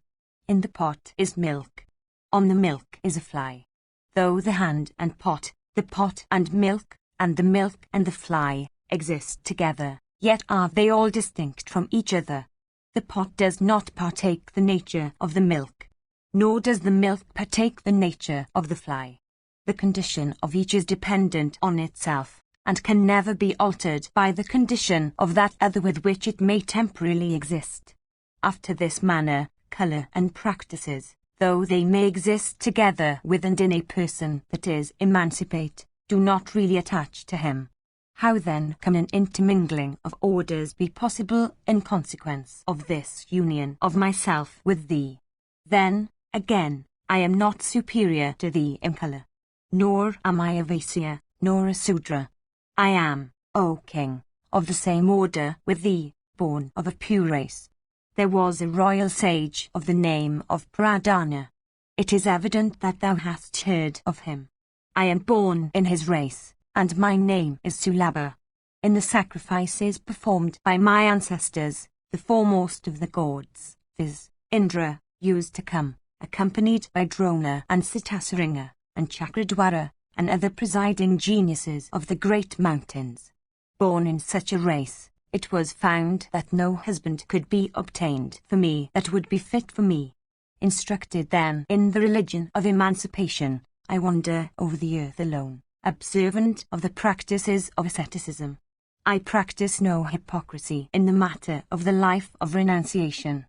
In the pot is milk. On the milk is a fly. Though the hand and pot, the pot and milk, and the milk and the fly, exist together, yet are they all distinct from each other. The pot does not partake the nature of the milk, nor does the milk partake the nature of the fly. The condition of each is dependent on itself, and can never be altered by the condition of that other with which it may temporarily exist. After this manner, colour and practices, though they may exist together with and in a person that is emancipate, do not really attach to him. How then can an intermingling of orders be possible in consequence of this union of myself with thee? Then, again, I am not superior to thee in colour, nor am I a Vaisya, nor a Sudra. I am, O King, of the same order with thee, born of a pure race. There was a royal sage of the name of Pradana. It is evident that thou hast heard of him. I am born in his race, and my name is Sulabha. In the sacrifices performed by my ancestors, the foremost of the gods, viz., Indra, used to come, accompanied by Drona and Sitasaringa, and Chakradwara, and other presiding geniuses of the great mountains. Born in such a race, it was found that no husband could be obtained for me that would be fit for me. Instructed then in the religion of emancipation, I wander over the earth alone, observant of the practices of asceticism. I practice no hypocrisy in the matter of the life of renunciation.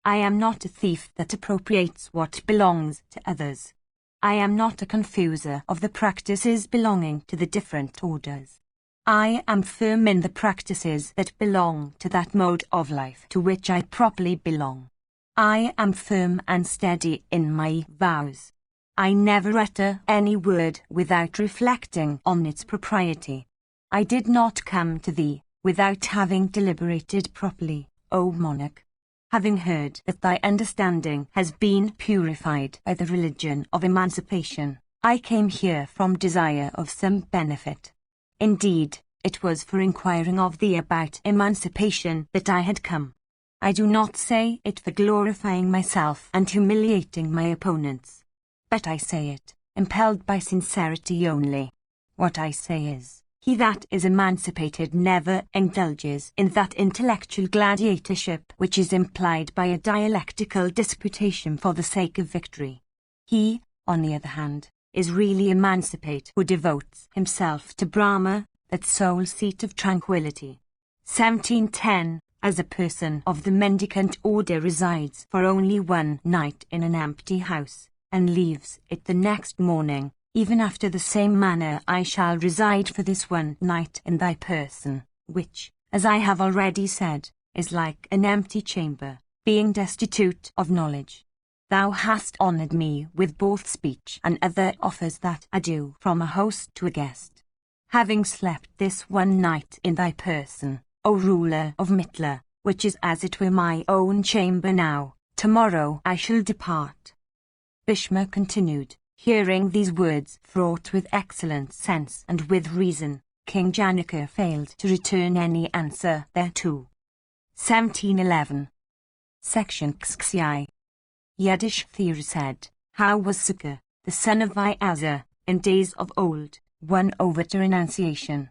I am not a thief that appropriates what belongs to others. I am not a confuser of the practices belonging to the different orders. I am firm in the practices that belong to that mode of life to which I properly belong. I am firm and steady in my vows. I never utter any word without reflecting on its propriety. I did not come to thee without having deliberated properly, O monarch. Having heard that thy understanding has been purified by the religion of emancipation, I came here from desire of some benefit. Indeed, it was for inquiring of thee about emancipation that I had come. I do not say it for glorifying myself and humiliating my opponents, but I say it, impelled by sincerity only. What I say is, he that is emancipated never indulges in that intellectual gladiatorship which is implied by a dialectical disputation for the sake of victory. He, on the other hand, is really emancipate who devotes himself to Brahma, that sole seat of tranquility. 1710. As a person of the mendicant order resides for only one night in an empty house, and leaves it the next morning, even after the same manner I shall reside for this one night in thy person, which, as I have already said, is like an empty chamber, being destitute of knowledge. Thou hast honoured me with both speech and other offers that are due from a host to a guest. Having slept this one night in thy person, O ruler of Mitla, which is as it were my own chamber now, tomorrow I shall depart. Bhishma continued, hearing these words fraught with excellent sense and with reason, King Janaka failed to return any answer thereto. 1711. Section XXI. Yudhishthira said, how was Sukha, the son of Vyasa, in days of old, won over to renunciation?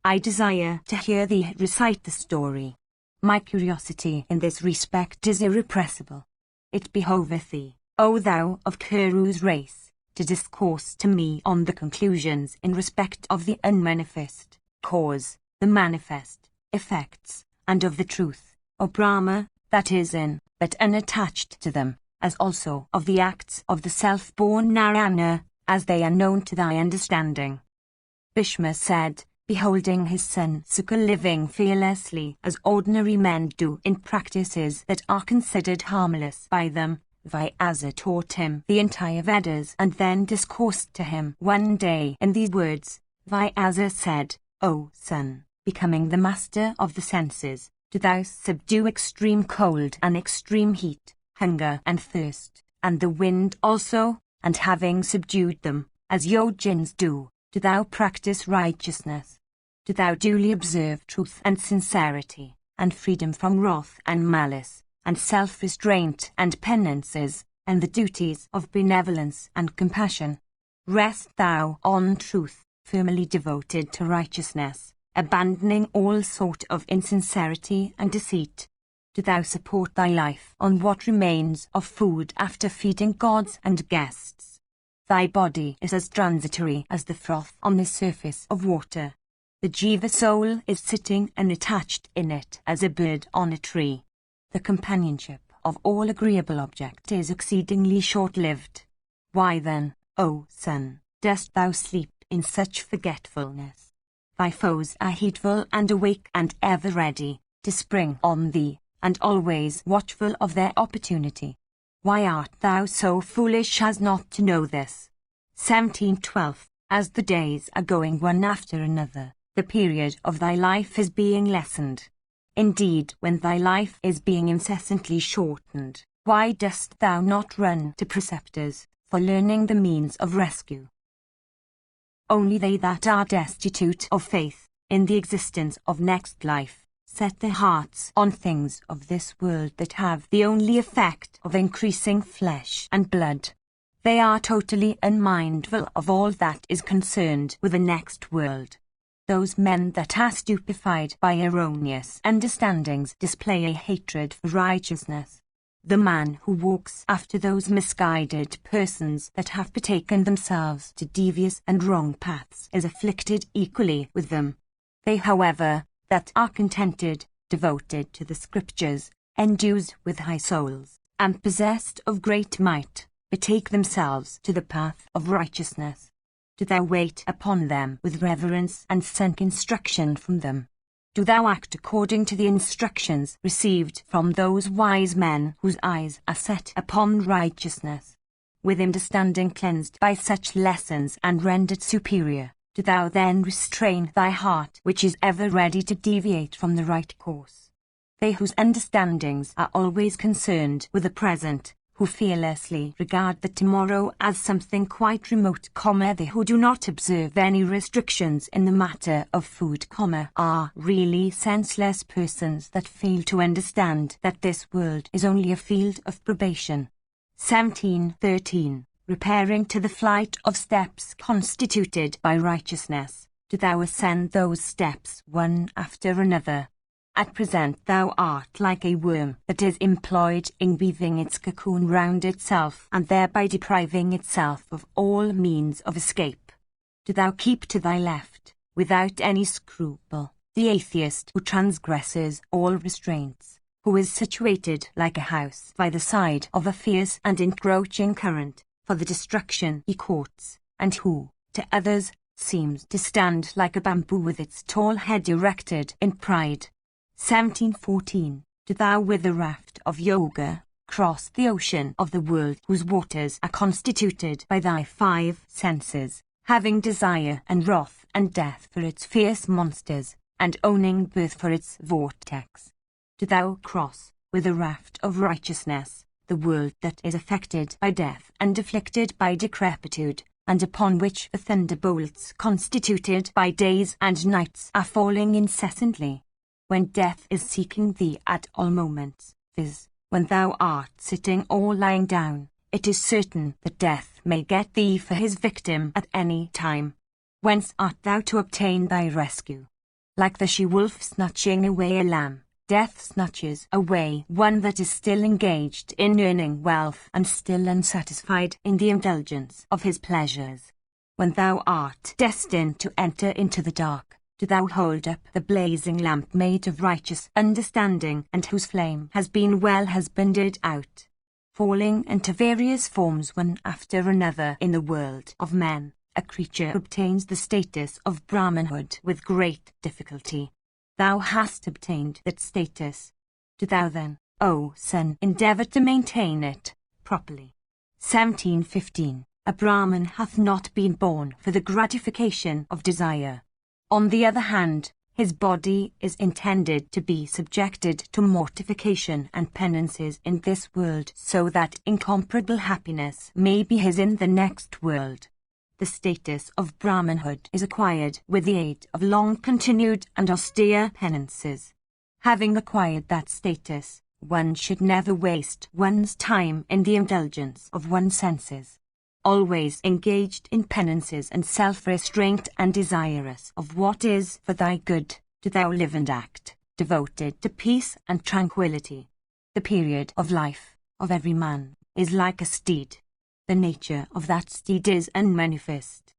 I desire to hear thee recite the story. My curiosity in this respect is irrepressible. It behoveth thee, O thou of Kuru's race, to discourse to me on the conclusions in respect of the unmanifest cause, the manifest effects, and of the truth, O Brahma, that is in, but unattached to them, as also of the acts of the self-born Narayana, as they are known to thy understanding. Bhishma said, beholding his son Sukha living fearlessly as ordinary men do in practices that are considered harmless by them, Vyasa taught him the entire Vedas and then discoursed to him one day in these words. Vyasa said, O son, becoming the master of the senses, do thou subdue extreme cold and extreme heat, hunger and thirst, and the wind also, and having subdued them, as yojins do thou practice righteousness. Do thou duly observe truth and sincerity, and freedom from wrath and malice, and self-restraint and penances, and the duties of benevolence and compassion. Rest thou on truth, firmly devoted to righteousness, abandoning all sort of insincerity and deceit. Do thou support thy life on what remains of food after feeding gods and guests. Thy body is as transitory as the froth on the surface of water. The jiva soul is sitting unattached in it as a bird on a tree. The companionship of all agreeable objects is exceedingly short-lived. Why then, O son, dost thou sleep in such forgetfulness? Thy foes are heedful and awake and ever ready to spring on thee, and always watchful of their opportunity. Why art thou so foolish as not to know this? 1712. As the days are going one after another, the period of thy life is being lessened. Indeed, when thy life is being incessantly shortened, why dost thou not run to preceptors for learning the means of rescue? Only they that are destitute of faith in the existence of next life set their hearts on things of this world that have the only effect of increasing flesh and blood. They are totally unmindful of all that is concerned with the next world. Those men that are stupefied by erroneous understandings display a hatred for righteousness. The man who walks after those misguided persons that have betaken themselves to devious and wrong paths is afflicted equally with them. They, however, that are contented, devoted to the Scriptures, endued with high souls, and possessed of great might, betake themselves to the path of righteousness. Do thou wait upon them with reverence and seek instruction from them. Do thou act according to the instructions received from those wise men whose eyes are set upon righteousness. With understanding cleansed by such lessons and rendered superior, do thou then restrain thy heart, which is ever ready to deviate from the right course. They whose understandings are always concerned with the present, who fearlessly regard the tomorrow as something quite remote, they who do not observe any restrictions in the matter of food, are really senseless persons that fail to understand that this world is only a field of probation. 17:13. Repairing to the flight of steps constituted by righteousness, do thou ascend those steps one after another. At present thou art like a worm that is employed in weaving its cocoon round itself and thereby depriving itself of all means of escape. Do thou keep to thy left, without any scruple, the atheist who transgresses all restraints, who is situated like a house by the side of a fierce and encroaching current, for the destruction he courts, and who, to others, seems to stand like a bamboo with its tall head erected in pride. 17:14. Do thou with the raft of yoga cross the ocean of the world whose waters are constituted by thy 5 senses, having desire and wrath and death for its fierce monsters, and owning birth for its vortex. Do thou cross, with the raft of righteousness, the world that is affected by death and afflicted by decrepitude, and upon which the thunderbolts constituted by days and nights are falling incessantly. When death is seeking thee at all moments, viz., when thou art sitting or lying down, it is certain that death may get thee for his victim at any time. Whence art thou to obtain thy rescue? Like the she-wolf snatching away a lamb, death snatches away one that is still engaged in earning wealth and still unsatisfied in the indulgence of his pleasures. When thou art destined to enter into the dark, do thou hold up the blazing lamp made of righteous understanding and whose flame has been well husbanded out. Falling into various forms one after another in the world of men, a creature obtains the status of Brahmanhood with great difficulty. Thou hast obtained that status. Do thou then, O son, endeavour to maintain it properly. 17:15. A Brahman hath not been born for the gratification of desire. On the other hand, his body is intended to be subjected to mortification and penances in this world so that incomparable happiness may be his in the next world. The status of Brahmanhood is acquired with the aid of long-continued and austere penances. Having acquired that status, one should never waste one's time in the indulgence of one's senses. Always engaged in penances and self-restraint and desirous of what is for thy good, do thou live and act, devoted to peace and tranquility. The period of life of every man is like a steed. The nature of that steed is unmanifest.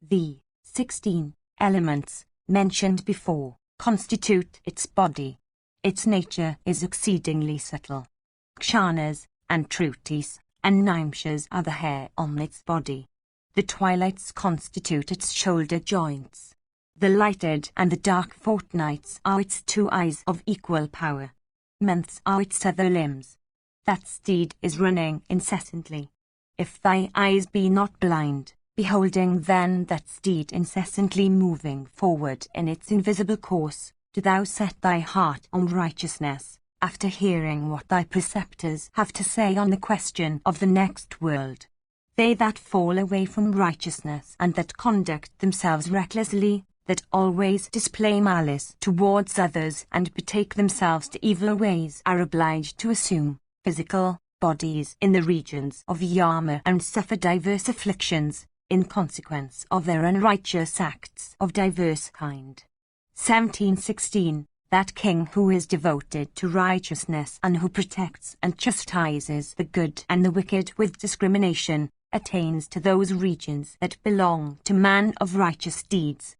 The 16 elements mentioned before constitute its body. Its nature is exceedingly subtle. Kshanas and Trutis and Nimshas are the hair on its body. The twilights constitute its shoulder joints. The lighted and the dark fortnights are its 2 eyes of equal power. Months are its other limbs. That steed is running incessantly. If thy eyes be not blind, beholding then that steed incessantly moving forward in its invisible course, do thou set thy heart on righteousness, after hearing what thy preceptors have to say on the question of the next world. They that fall away from righteousness and that conduct themselves recklessly, that always display malice towards others and betake themselves to evil ways, are obliged to assume physical bodies in the regions of Yama and suffer diverse afflictions, in consequence of their unrighteous acts of diverse kind. 1716. That king who is devoted to righteousness and who protects and chastises the good and the wicked with discrimination, attains to those regions that belong to man of righteous deeds.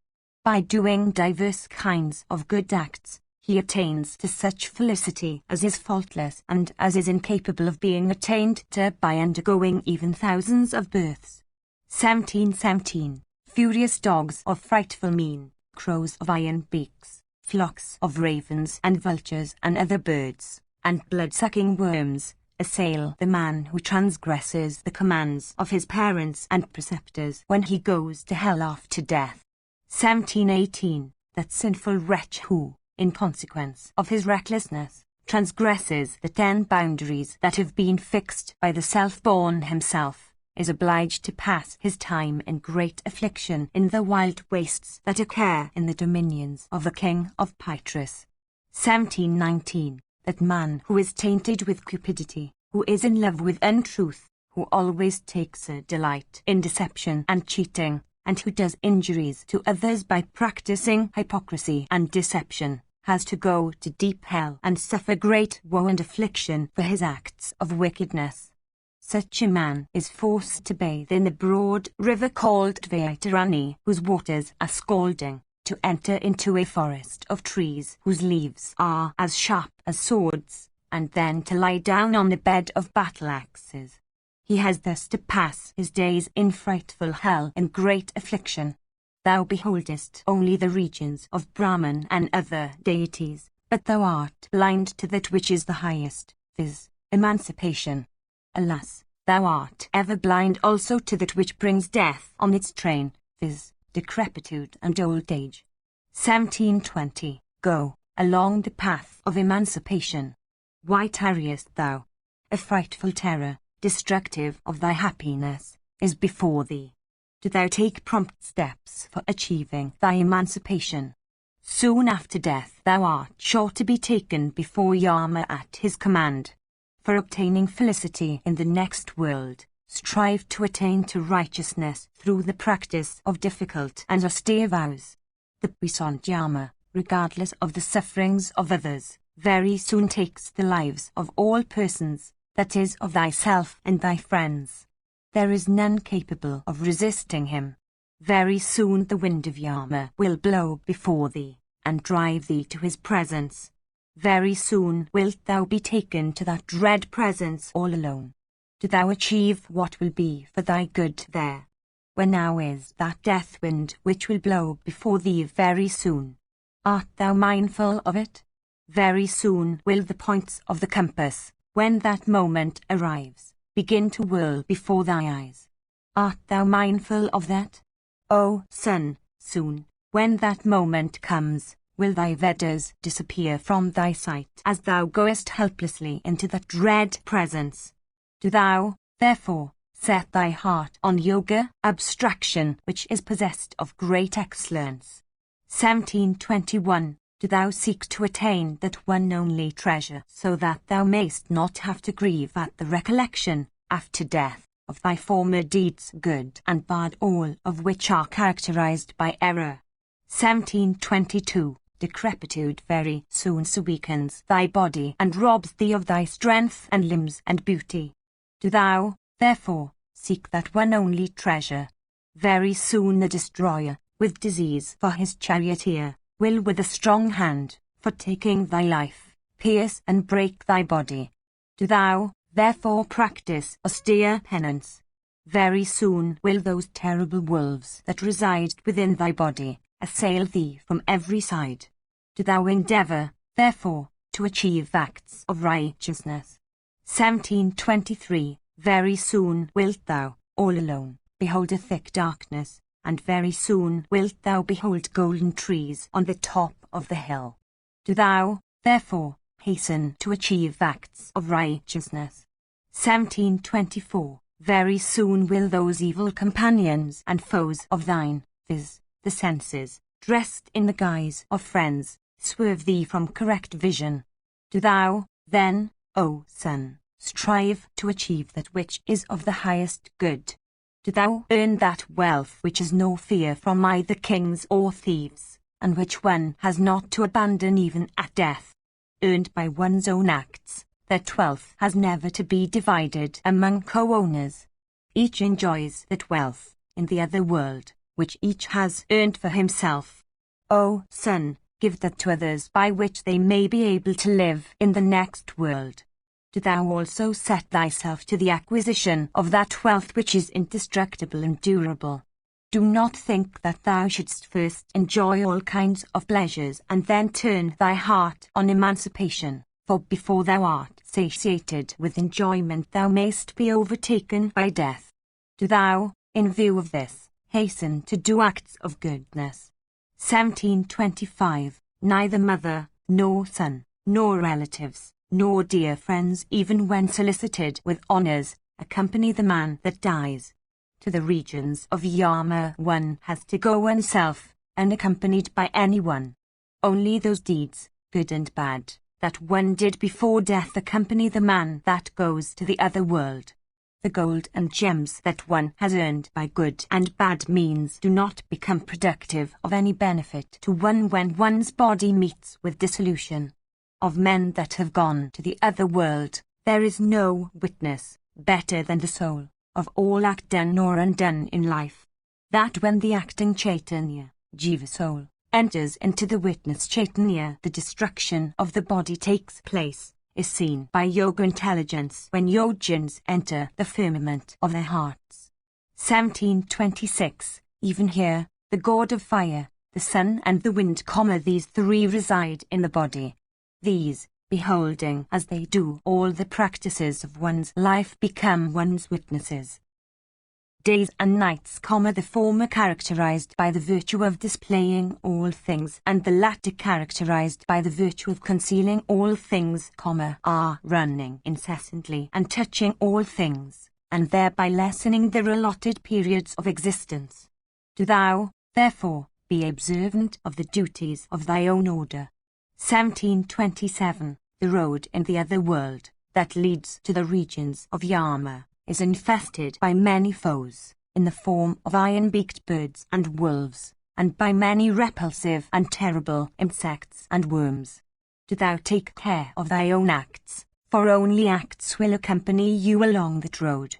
By doing diverse kinds of good acts, he attains to such felicity as is faultless and as is incapable of being attained to by undergoing even thousands of births. 1717. Furious dogs of frightful mien, crows of iron beaks, flocks of ravens and vultures and other birds, and blood-sucking worms, assail the man who transgresses the commands of his parents and preceptors when he goes to hell after death. 1718. That sinful wretch who, in consequence of his recklessness, transgresses the 10 boundaries that have been fixed by the self-born himself, is obliged to pass his time in great affliction in the wild wastes that occur in the dominions of the king of Pythrus. 1719. That man who is tainted with cupidity, who is in love with untruth, who always takes a delight in deception and cheating, and who does injuries to others by practicing hypocrisy and deception, has to go to deep hell and suffer great woe and affliction for his acts of wickedness. Such a man is forced to bathe in the broad river called Vaitarani, whose waters are scalding, to enter into a forest of trees whose leaves are as sharp as swords, and then to lie down on the bed of battle-axes. He has thus to pass his days in frightful hell and great affliction. Thou beholdest only the regions of Brahman and other deities, but thou art blind to that which is the highest, viz., emancipation. Alas, thou art ever blind also to that which brings death on its train, viz., decrepitude and old age. 1720. Go along the path of emancipation. Why tarriest thou? A frightful terror, destructive of thy happiness, is before thee. Do thou take prompt steps for achieving thy emancipation. Soon after death thou art sure to be taken before Yama at his command. For obtaining felicity in the next world, strive to attain to righteousness through the practice of difficult and austere vows. The puissant Yama, regardless of the sufferings of others, very soon takes the lives of all persons, that is, of thyself and thy friends. There is none capable of resisting him. Very soon the wind of Yama will blow before thee, and drive thee to his presence. Very soon wilt thou be taken to that dread presence all alone. Do thou achieve what will be for thy good there. When now is that death wind which will blow before thee very soon. Art thou mindful of it? Very soon will the points of the compass, when that moment arrives, begin to whirl before thy eyes. Art thou mindful of that? O son, soon, when that moment comes, will thy Vedas disappear from thy sight as thou goest helplessly into that dread presence. Do thou, therefore, set thy heart on yoga, abstraction which is possessed of great excellence. 1721. Do thou seek to attain that one only treasure, so that thou mayst not have to grieve at the recollection, after death, of thy former deeds good and bad, all of which are characterized by error. 1722. Decrepitude very soon weakens thy body and robs thee of thy strength and limbs and beauty. Do thou, therefore, seek that one only treasure. Very soon the destroyer, with disease for his charioteer, will with a strong hand, for taking thy life, pierce and break thy body. Do thou, therefore, practice austere penance. Very soon will those terrible wolves that reside within thy body assail thee from every side. Do thou endeavour, therefore, to achieve acts of righteousness. 1723. Very soon wilt thou, all alone, behold a thick darkness, and very soon wilt thou behold golden trees on the top of the hill. Do thou, therefore, hasten to achieve acts of righteousness. 1724. Very soon will those evil companions and foes of thine, viz., the senses, dressed in the guise of friends, swerve thee from correct vision. Do thou, then, O son, strive to achieve that which is of the highest good. Do thou earn that wealth which has no fear from either kings or thieves, and which one has not to abandon even at death. Earned by one's own acts, that wealth has never to be divided among co-owners. Each enjoys that wealth in the other world, which each has earned for himself. O son, give that to others by which they may be able to live in the next world. Do thou also set thyself to the acquisition of that wealth which is indestructible and durable. Do not think that thou shouldst first enjoy all kinds of pleasures and then turn thy heart on emancipation, for before thou art satiated with enjoyment thou mayst be overtaken by death. Do thou, in view of this, hasten to do acts of goodness. 1725. Neither mother, nor son, nor relatives, nor dear friends, even when solicited with honours, accompany the man that dies. To the regions of Yama one has to go oneself, unaccompanied by anyone. Only those deeds, good and bad, that one did before death accompany the man that goes to the other world. The gold and gems that one has earned by good and bad means do not become productive of any benefit to one when one's body meets with dissolution. Of men that have gone to the other world, there is no witness better than the soul of all act done or undone in life. That when the acting Chaitanya, Jiva soul, enters into the witness Chaitanya, the destruction of the body takes place, is seen by yoga intelligence when yogins enter the firmament of their hearts. 1726. Even here, the god of fire, the sun and the wind, these three reside in the body. These, beholding as they do all the practices of one's life, become one's witnesses. Days and nights, the former characterized by the virtue of displaying all things, and the latter characterized by the virtue of concealing all things, are running incessantly and touching all things, and thereby lessening their allotted periods of existence. Do thou, therefore, be observant of the duties of thy own order. 1727. The road in the other world, that leads to the regions of Yama, is infested by many foes, in the form of iron-beaked birds and wolves, and by many repulsive and terrible insects and worms. Do thou take care of thy own acts, for only acts will accompany you along that road.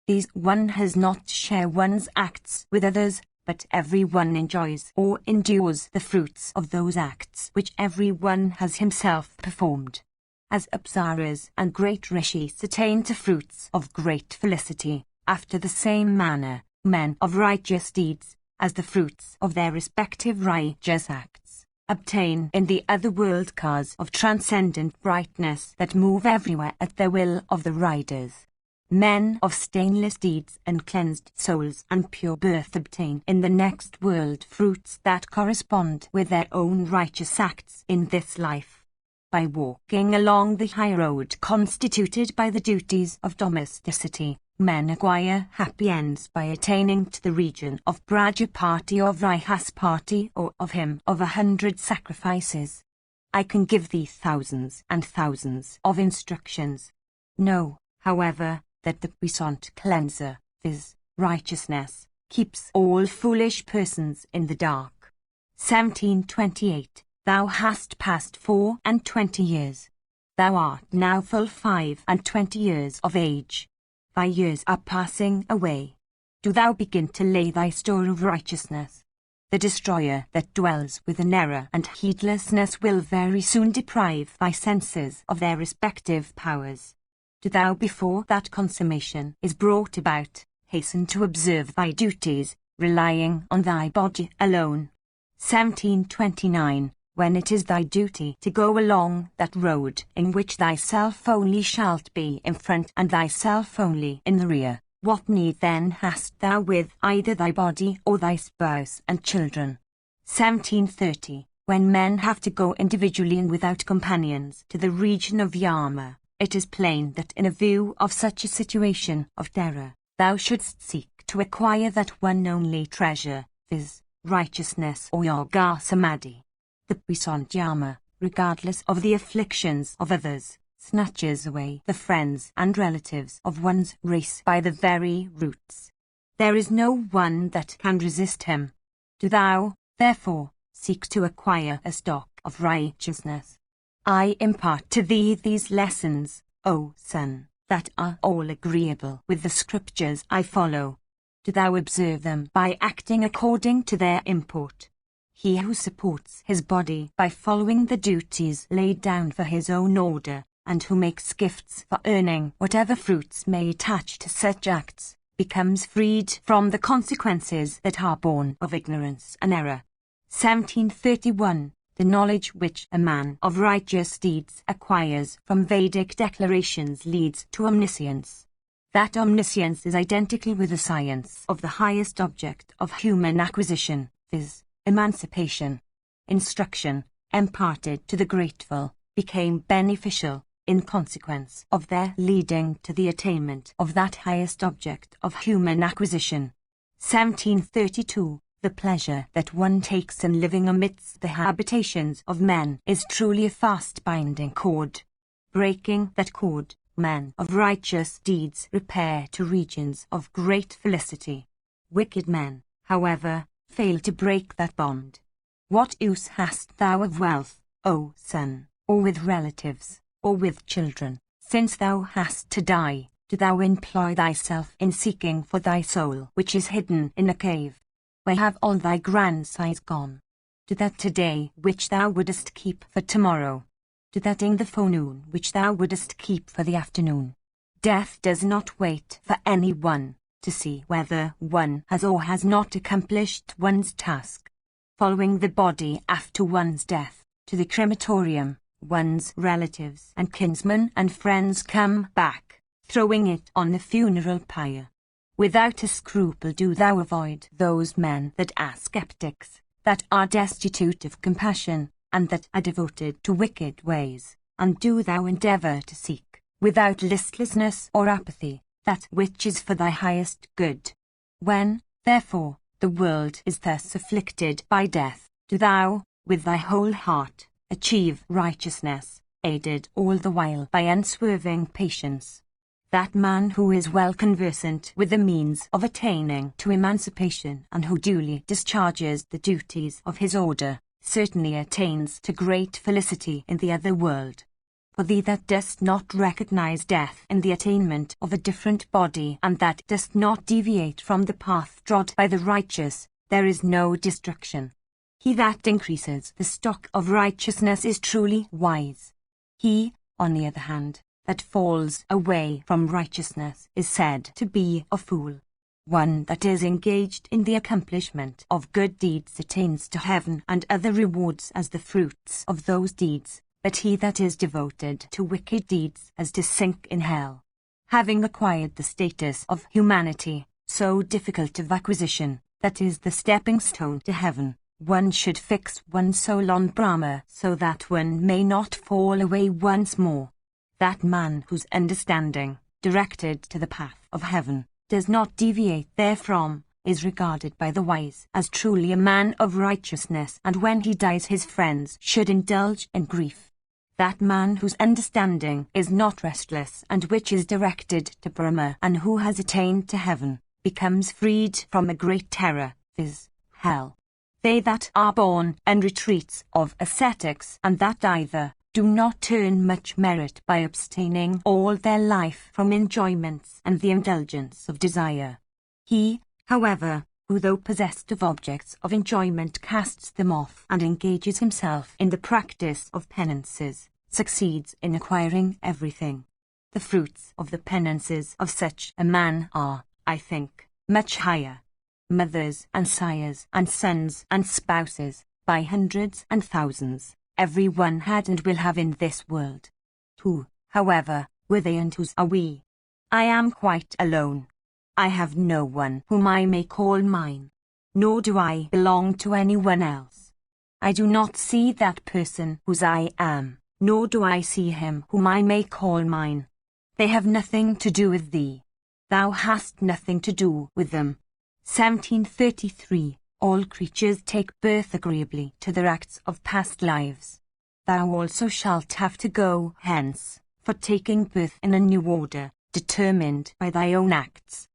These one has not to share one's acts with others, but every one enjoys or endures the fruits of those acts which every one has himself performed. As apsaras and great rishis attain to fruits of great felicity, after the same manner, men of righteous deeds, as the fruits of their respective righteous acts, obtain in the other world cars of transcendent brightness that move everywhere at the will of the riders. Men of stainless deeds and cleansed souls and pure birth obtain in the next world fruits that correspond with their own righteous acts in this life. By walking along the high road constituted by the duties of domesticity, men acquire happy ends by attaining to the region of Brajapati or Vrihaspati, or of him of 100 sacrifices. I can give thee thousands and thousands of instructions. Know, however, that the puissant cleanser, viz., righteousness, keeps all foolish persons in the dark. 1728. Thou hast passed 24 years. Thou art now full 25 years of age. Thy years are passing away. Do thou begin to lay thy store of righteousness. The destroyer that dwells within error and heedlessness will very soon deprive thy senses of their respective powers. Do thou, before that consummation is brought about, hasten to observe thy duties, relying on thy body alone. 1729. When it is thy duty to go along that road in which thyself only shalt be in front and thyself only in the rear, what need then hast thou with either thy body or thy spouse and children? 1730. When men have to go individually and without companions to the region of Yama, it is plain that in a view of such a situation of terror, thou shouldst seek to acquire that one only treasure, viz., righteousness or yoga samadhi. The puissant Yama, regardless of the afflictions of others, snatches away the friends and relatives of one's race by the very roots. there is no one that can resist him. Do thou, therefore, seek to acquire a stock of righteousness. I impart to thee these lessons, O son, that are all agreeable with the scriptures I follow. Do thou observe them by acting according to their import. He who supports his body by following the duties laid down for his own order, and who makes gifts for earning whatever fruits may attach to such acts, becomes freed from the consequences that are born of ignorance and error. 1731. The knowledge which a man of righteous deeds acquires from Vedic declarations leads to omniscience. That omniscience is identical with the science of the highest object of human acquisition, viz., emancipation. Instruction, imparted to the grateful, became beneficial, in consequence of their leading to the attainment of that highest object of human acquisition. 1732. The pleasure that one takes in living amidst the habitations of men is truly a fast-binding cord. Breaking that cord, men of righteous deeds repair to regions of great felicity. Wicked men, however, fail to break that bond. What use hast thou of wealth, O son, or with relatives, or with children, since thou hast to die? Do thou employ thyself in seeking for thy soul which is hidden in a cave? Where have all thy grandsires gone? Do that today which thou wouldest keep for tomorrow. Do that in the forenoon which thou wouldest keep for the afternoon. Death does not wait for any one to see whether one has or has not accomplished one's task. Following the body after one's death, to the crematorium, one's relatives and kinsmen and friends come back, throwing it on the funeral pyre. Without a scruple do thou avoid those men that are skeptics, that are destitute of compassion, and that are devoted to wicked ways, and do thou endeavour to seek, without listlessness or apathy, that which is for thy highest good. When, therefore, the world is thus afflicted by death, do thou, with thy whole heart, achieve righteousness, aided all the while by unswerving patience. That man who is well conversant with the means of attaining to emancipation and who duly discharges the duties of his order, certainly attains to great felicity in the other world. For thee that dost not recognize death in the attainment of a different body, and that dost not deviate from the path trod by the righteous, there is no destruction. He that increases the stock of righteousness is truly wise. He, on the other hand, that falls away from righteousness is said to be a fool. One that is engaged in the accomplishment of good deeds attains to heaven and other rewards as the fruits of those deeds, but he that is devoted to wicked deeds has to sink in hell. Having acquired the status of humanity, so difficult of acquisition, that is the stepping stone to heaven, one should fix one's soul on Brahma so that one may not fall away once more. That man whose understanding, directed to the path of heaven, does not deviate therefrom, is regarded by the wise as truly a man of righteousness, and when he dies his friends should indulge in grief. That man whose understanding is not restless and which is directed to Brahma and who has attained to heaven, becomes freed from a great terror, viz., hell. They that are born in retreats of ascetics and that either do not earn much merit by abstaining all their life from enjoyments and the indulgence of desire. He, however, who though possessed of objects of enjoyment casts them off and engages himself in the practice of penances, succeeds in acquiring everything. The fruits of the penances of such a man are, I think, much higher. Mothers and sires and sons and spouses, by hundreds and thousands, every one had and will have in this world. Who, however, were they and whose are we? I am quite alone. I have no one whom I may call mine, nor do I belong to anyone else. I do not see that person whose I am, nor do I see him whom I may call mine. They have nothing to do with thee. Thou hast nothing to do with them. 1733. All creatures take birth agreeably to their acts of past lives. Thou also shalt have to go hence, for taking birth in a new order, determined by thy own acts.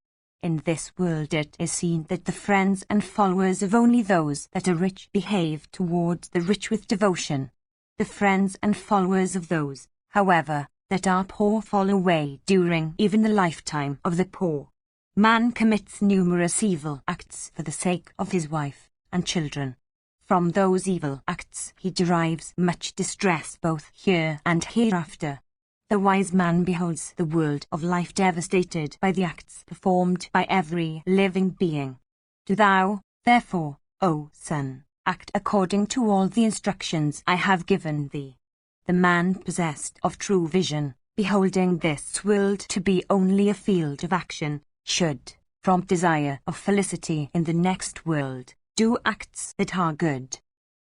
In this world it is seen that the friends and followers of only those that are rich behave towards the rich with devotion. The friends and followers of those, however, that are poor fall away during even the lifetime of the poor. Man commits numerous evil acts for the sake of his wife and children. From those evil acts he derives much distress both here and hereafter. The wise man beholds the world of life devastated by the acts performed by every living being. Do thou, therefore, O son, act according to all the instructions I have given thee. The man possessed of true vision, beholding this world to be only a field of action, should, from desire of felicity in the next world, do acts that are good.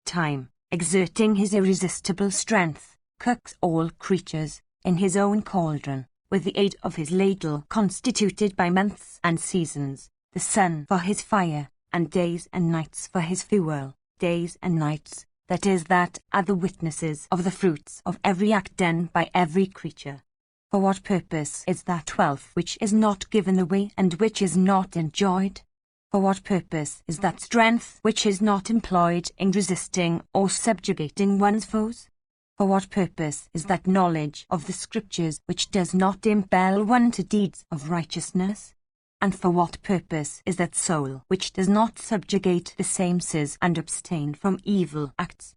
Time, exerting his irresistible strength, cooks all creatures in his own cauldron, with the aid of his ladle constituted by months and seasons, the sun for his fire, and days and nights for his fuel. Days and nights, that are the witnesses of the fruits of every act done by every creature. For what purpose is that wealth which is not given away and which is not enjoyed? For what purpose is that strength which is not employed in resisting or subjugating one's foes? For what purpose is that knowledge of the Scriptures which does not impel one to deeds of righteousness? And for what purpose is that soul which does not subjugate the senses and abstain from evil acts?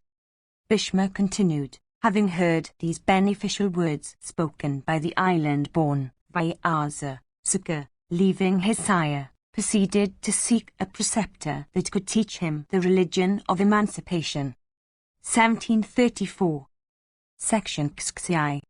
Bhishma continued, having heard these beneficial words spoken by the island-born Vyasa, Sukha, leaving his sire, proceeded to seek a preceptor that could teach him the religion of emancipation. 1734. Section XXI.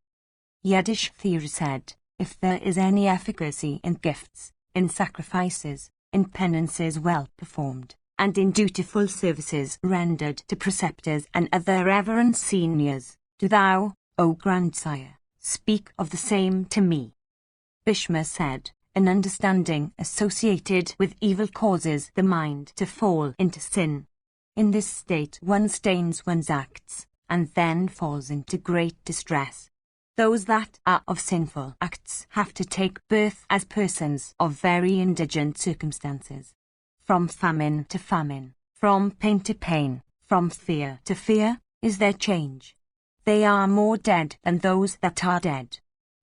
Yudhishthira said, if there is any efficacy in gifts, in sacrifices, in penances well performed, and in dutiful services rendered to preceptors and other reverend seniors, do thou, O grandsire, speak of the same to me. Bhishma said, an understanding associated with evil causes the mind to fall into sin. In this state one stains one's acts, and then falls into great distress. Those that are of sinful acts have to take birth as persons of very indigent circumstances. From famine to famine, from pain to pain, from fear to fear, is their change. They are more dead than those that are dead.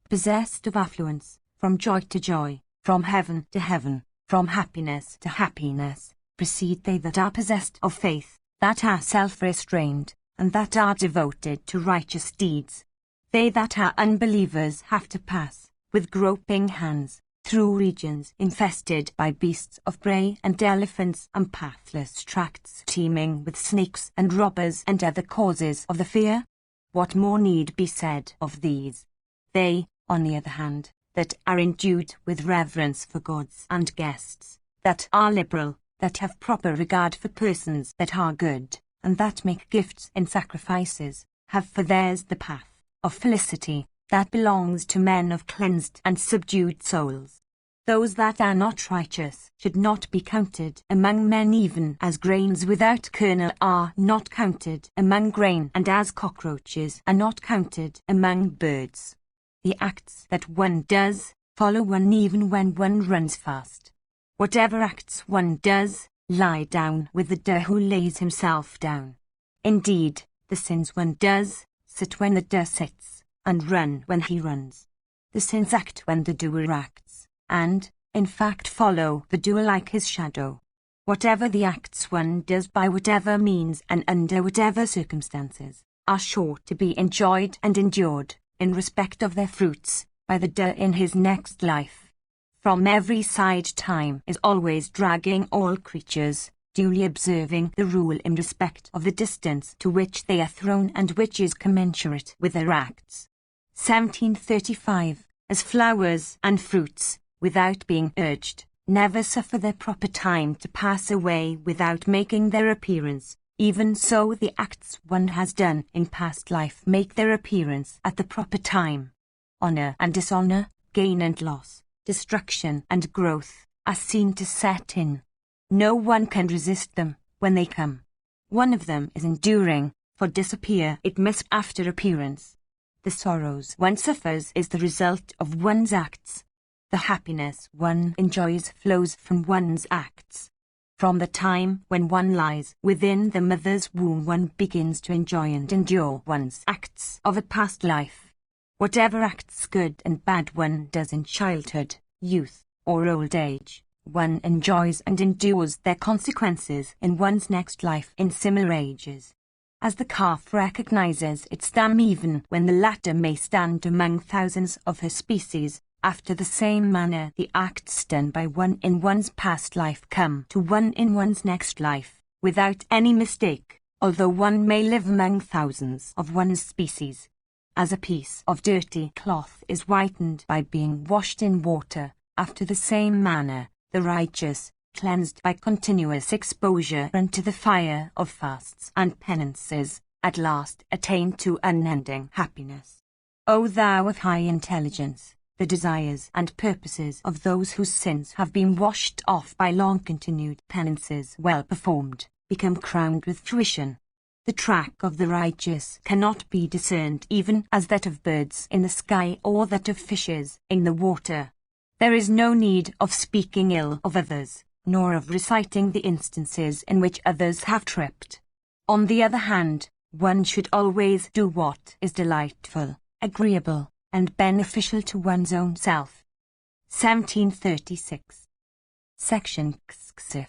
Possessed of affluence, from joy to joy, from heaven to heaven, from happiness to happiness, proceed they that are possessed of faith, that are self-restrained, and that are devoted to righteous deeds. They that are unbelievers have to pass, with groping hands, through regions infested by beasts of prey and elephants and pathless tracts teeming with snakes and robbers and other causes of the fear. What more need be said of these? They, on the other hand, that are endued with reverence for gods and guests, that are liberal, that have proper regard for persons that are good, and that make gifts and sacrifices, have for theirs the path of felicity that belongs to men of cleansed and subdued souls. Those that are not righteous should not be counted among men, even as grains without kernel are not counted among grain, and as cockroaches are not counted among birds. The acts that one does follow one even when one runs fast. Whatever acts one does, lie down with the doer who lays himself down. Indeed, the sins one does, sit when the doer sits, and run when he runs. The sins act when the doer acts, and, in fact, follow the doer like his shadow. Whatever the acts one does by whatever means and under whatever circumstances, are sure to be enjoyed and endured, in respect of their fruits, by the doer in his next life. From every side time is always dragging all creatures, duly observing the rule in respect of the distance to which they are thrown and which is commensurate with their acts. 1735. As flowers and fruits, without being urged, never suffer their proper time to pass away without making their appearance, even so the acts one has done in past life make their appearance at the proper time. Honor and dishonor, gain and loss, destruction and growth, are seen to set in. No one can resist them when they come. One of them is enduring, for disappear it must after appearance. The sorrows one suffers is the result of one's acts. The happiness one enjoys flows from one's acts. From the time when one lies within the mother's womb, one begins to enjoy and endure one's acts of a past life. Whatever acts good and bad one does in childhood, youth, or old age, one enjoys and endures their consequences in one's next life in similar ages. As the calf recognizes its dam even when the latter may stand among thousands of her species, after the same manner the acts done by one in one's past life come to one in one's next life, without any mistake, although one may live among thousands of one's species. As a piece of dirty cloth is whitened by being washed in water, after the same manner, the righteous, cleansed by continuous exposure unto the fire of fasts and penances, at last attain to unending happiness. O thou of high intelligence! The desires and purposes of those whose sins have been washed off by long-continued penances well performed, become crowned with fruition. The track of the righteous cannot be discerned even as that of birds in the sky or that of fishes in the water. There is no need of speaking ill of others, nor of reciting the instances in which others have tripped. On the other hand, one should always do what is delightful, agreeable, and beneficial to one's own self. 1736. Section Xxif.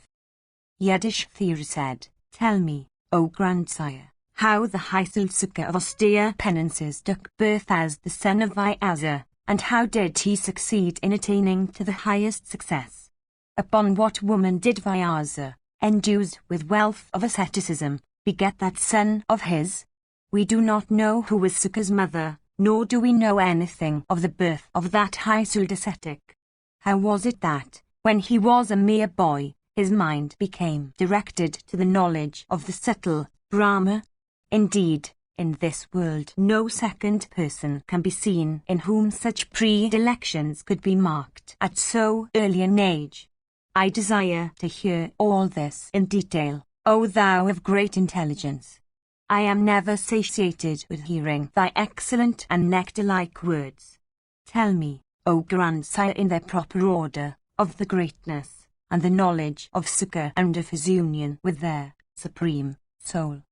Yiddish theory said, "Tell me, O grandsire, how the Heiselsucker of austere penances took birth as the son of Viaza, and how did he succeed in attaining to the highest success? Upon what woman did Viaza, endued with wealth of asceticism, beget that son of his? We do not know who was Suka's mother, nor do we know anything of the birth of that high-souled ascetic. How was it that, when he was a mere boy, his mind became directed to the knowledge of the subtle Brahma? Indeed, in this world no second person can be seen in whom such predilections could be marked at so early an age. I desire to hear all this in detail, O thou of great intelligence. I am never satiated with hearing thy excellent and nectar-like words. Tell me, O grandsire, in their proper order, of the greatness and the knowledge of Sukha and of his union with their supreme soul."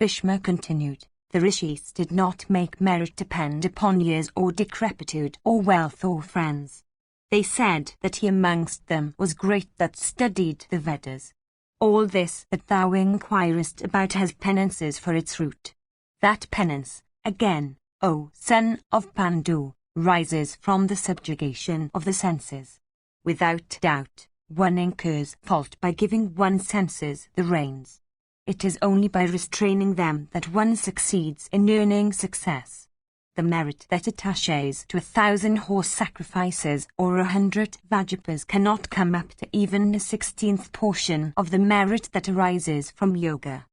Bhishma continued, "The rishis did not make merit depend upon years or decrepitude or wealth or friends. They said that he amongst them was great that studied the Vedas. All this that thou inquirest about has penances for its root. That penance, again, O son of Pandu, rises from the subjugation of the senses. Without doubt, one incurs fault by giving one's senses the reins. It is only by restraining them that one succeeds in earning success. The merit that attaches to 1,000 horse sacrifices or 100 Vajapas cannot come up to even a 16th portion of the merit that arises from yoga.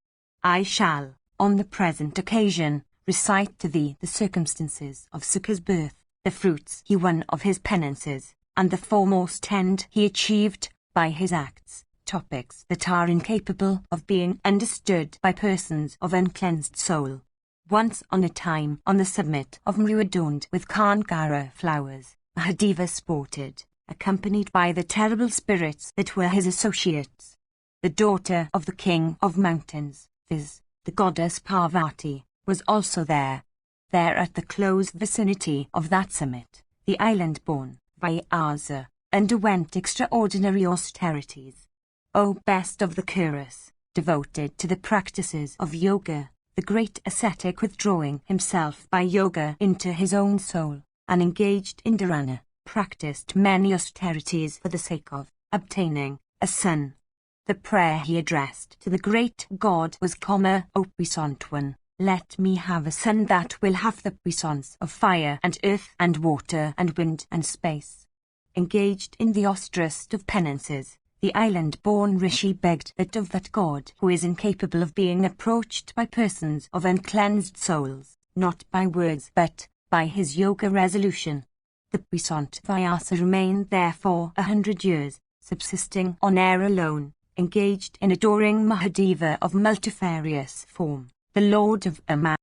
I shall, on the present occasion, recite to thee the circumstances of Sukha's birth, the fruits he won of his penances, and the foremost end he achieved by his acts, topics that are incapable of being understood by persons of uncleansed soul. Once on a time, on the summit of Mru adorned with Kankara flowers, Mahadeva sported, accompanied by the terrible spirits that were his associates. The daughter of the king of mountains, viz., the goddess Parvati, was also there. There at the close vicinity of that summit, the island-born Vyasa underwent extraordinary austerities. O best of the Kuras, devoted to the practices of yoga, the great ascetic withdrawing himself by yoga into his own soul, and engaged in dharana, practiced many austerities for the sake of obtaining a son. The prayer he addressed to the great God was, O puissant one, let me have a son that will have the puissance of fire and earth and water and wind and space. Engaged in the austerest of penances, the island-born rishi begged that of that God who is incapable of being approached by persons of uncleansed souls, not by words but by his yoga resolution. The puissant Vyasa remained there for 100 years, subsisting on air alone, engaged in adoring Mahadeva of multifarious form, the Lord of Ama.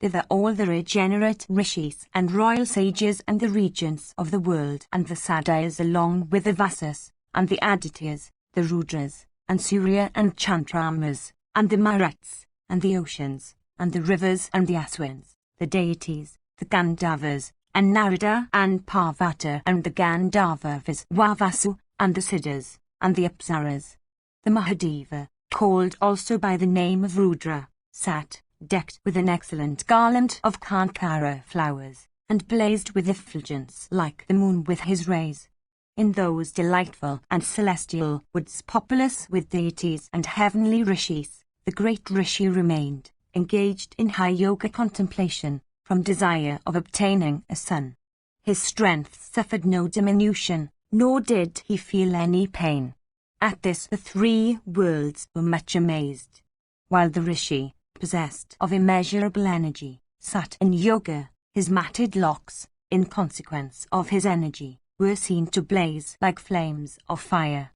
thither all the regenerate rishis and royal sages and the regents of the world and the Satyas along with the Vasas, and the Adityas, the Rudras, and Surya and Chandramas, and the Maruts, and the oceans, and the rivers and the Aswins, the deities, the Gandharvas, and Narada and Parvata and the Gandharvas, Vavasu, and the Siddhas, and the Apsaras. The Mahadeva, called also by the name of Rudra, sat, decked with an excellent garland of kankara flowers, and blazed with effulgence like the moon with his rays. In those delightful and celestial woods populous with deities and heavenly rishis, the great rishi remained, engaged in high yoga contemplation, from desire of obtaining a son. His strength suffered no diminution, nor did he feel any pain. At this the three worlds were much amazed. While the rishi, possessed of immeasurable energy, sat in yoga, his matted locks, in consequence of his energy, were seen to blaze like flames of fire.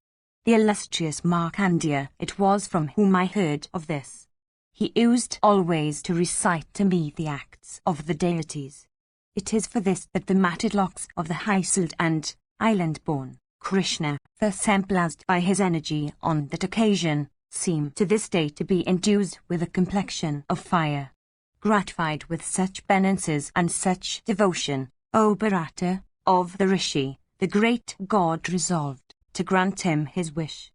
The illustrious Markandeya it was from whom I heard of this. He used always to recite to me the acts of the deities. It is for this that the matted locks of the high-souled and island-born Krishna, thus emblazed by his energy on that occasion, seem to this day to be endued with a complexion of fire. Gratified with such penances and such devotion, O Bharata, of the rishi, the great god resolved to grant him his wish.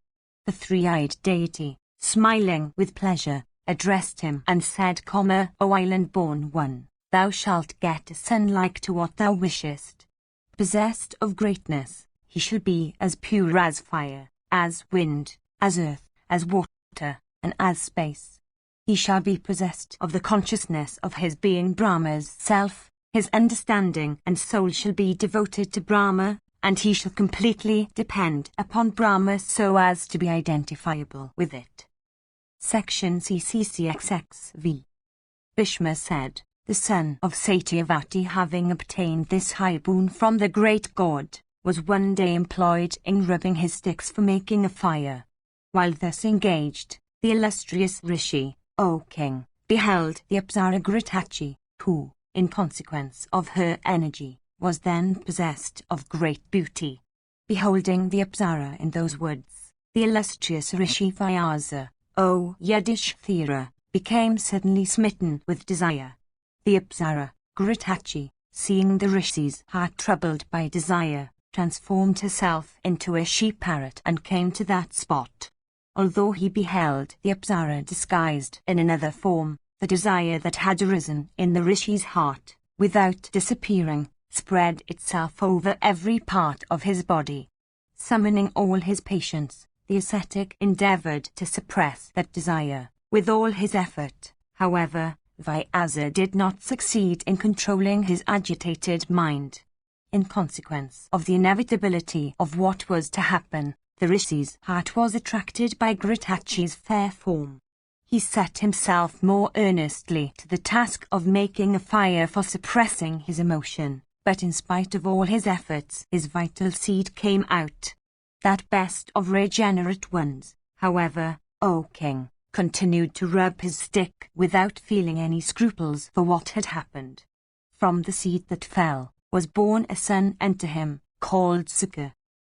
The three-eyed deity, smiling with pleasure, addressed him and said, O island-born one, thou shalt get a son like to what thou wishest. Possessed of greatness, he shall be as pure as fire, as wind, as earth, as water, and as space. He shall be possessed of the consciousness of his being Brahma's self, his understanding and soul shall be devoted to Brahma, and he shall completely depend upon Brahma so as to be identifiable with it. Section CCCXXV. Bhishma said, the son of Satyavati having obtained this high boon from the great god, was one day employed in rubbing his sticks for making a fire. While thus engaged, the illustrious rishi, O king, beheld the Apsara Gritachi, who, in consequence of her energy, was then possessed of great beauty. Beholding the Apsara in those woods, the illustrious rishi Vyasa, O Yudhishthira, became suddenly smitten with desire. The Apsara, Gritachi, seeing the rishi's heart troubled by desire, transformed herself into a she-parrot and came to that spot. Although he beheld the Apsara disguised in another form, the desire that had arisen in the rishi's heart, without disappearing, spread itself over every part of his body. Summoning all his patience, the ascetic endeavored to suppress that desire. With all his effort, however, Vyasa did not succeed in controlling his agitated mind. In consequence of the inevitability of what was to happen, the rishi's heart was attracted by Gritachi's fair form. He set himself more earnestly to the task of making a fire for suppressing his emotion, but in spite of all his efforts his vital seed came out. That best of regenerate ones, however, O king, continued to rub his stick without feeling any scruples for what had happened. From the seed that fell, was born a son unto him, called Sukha.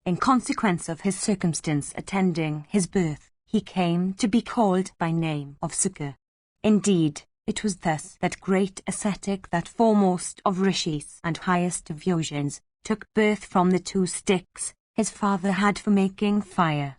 In consequence of his circumstance attending his birth, he came to be called by name of Sukha. Indeed, it was thus that great ascetic, that foremost of rishis and highest of yogins, took birth from the two sticks his father had for making fire.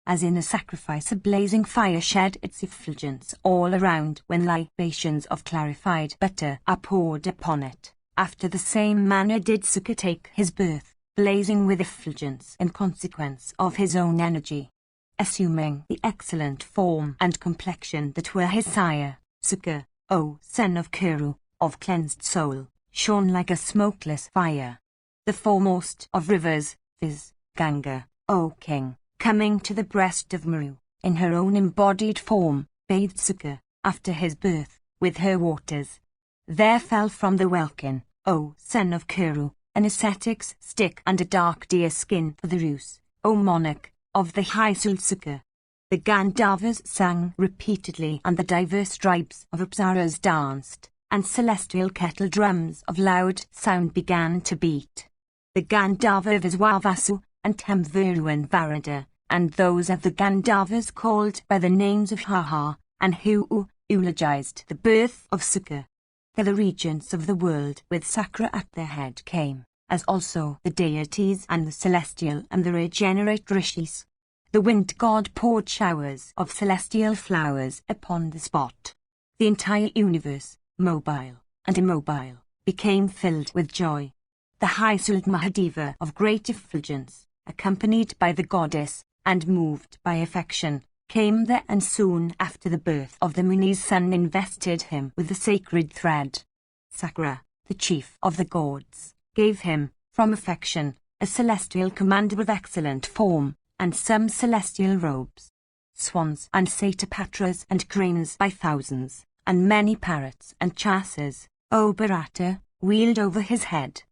As in a sacrifice a blazing fire shed its effulgence all around when libations of clarified butter are poured upon it, after the same manner did Sukha take his birth, blazing with effulgence in consequence of his own energy. Assuming the excellent form and complexion that were his sire, Sukha, O son of Kuru, of cleansed soul, shone like a smokeless fire. The foremost of rivers, viz., Ganga, O king, coming to the breast of Meru, in her own embodied form, bathed Sukha, after his birth, with her waters. There fell from the welkin, O son of Kuru, an ascetic's stick and a dark deer skin for the ruse, O monarch, of the high-souled Sukha. The Gandharvas sang repeatedly and the diverse tribes of Apsaras danced, and celestial kettle drums of loud sound began to beat. The Gandharvas Wavasu, and Temveruan Varada, and those of the Gandharvas called by the names of Haha, and who eulogized the birth of Sukha. For the regents of the world with Sakra at their head came, as also the deities and the celestial and the regenerate rishis. The wind god poured showers of celestial flowers upon the spot. The entire universe, mobile and immobile, became filled with joy. The high Sult Mahadeva of great effulgence, accompanied by the goddess, and moved by affection, came there, and soon after the birth of the Muni's son invested him with the sacred thread. Sakra, the chief of the gods, gave him, from affection, a celestial commander of excellent form, and some celestial robes. Swans and satapatras and cranes by thousands, and many parrots and chasses, O Bharata, wheeled over his head.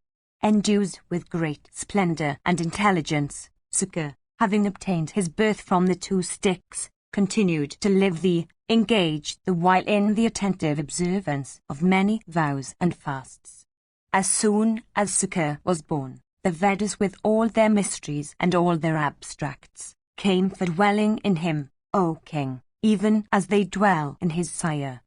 Endued with great splendor and intelligence, Sukha, having obtained his birth from the two sticks, continued to live engaged the while in the attentive observance of many vows and fasts. As soon as Sukha was born, the Vedas with all their mysteries and all their abstracts, came for dwelling in him, O king, even as they dwell in his sire.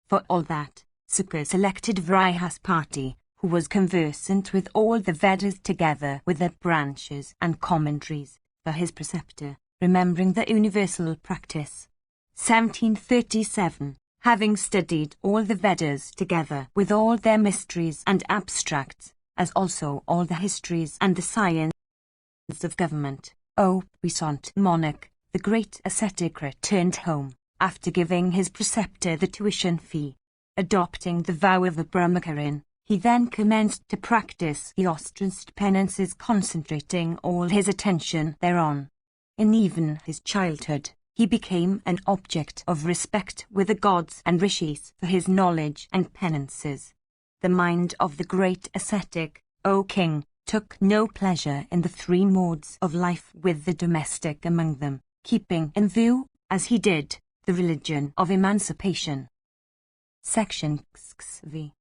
For all that, Sukha selected Vrihaspati, who was conversant with all the Vedas together with their branches and commentaries, for his preceptor, remembering the universal practice. 1737. Having studied all the Vedas together with all their mysteries and abstracts, as also all the histories and the science of government, O puissant monarch, the great ascetic returned home, after giving his preceptor the tuition fee. Adopting the vow of a Brahmacharin, he then commenced to practice the austerest penances, concentrating all his attention thereon. In even his childhood, he became an object of respect with the gods and rishis for his knowledge and penances. The mind of the great ascetic, O king, took no pleasure in the three modes of life with the domestic among them, keeping in view, as he did, the religion of emancipation. Section XV.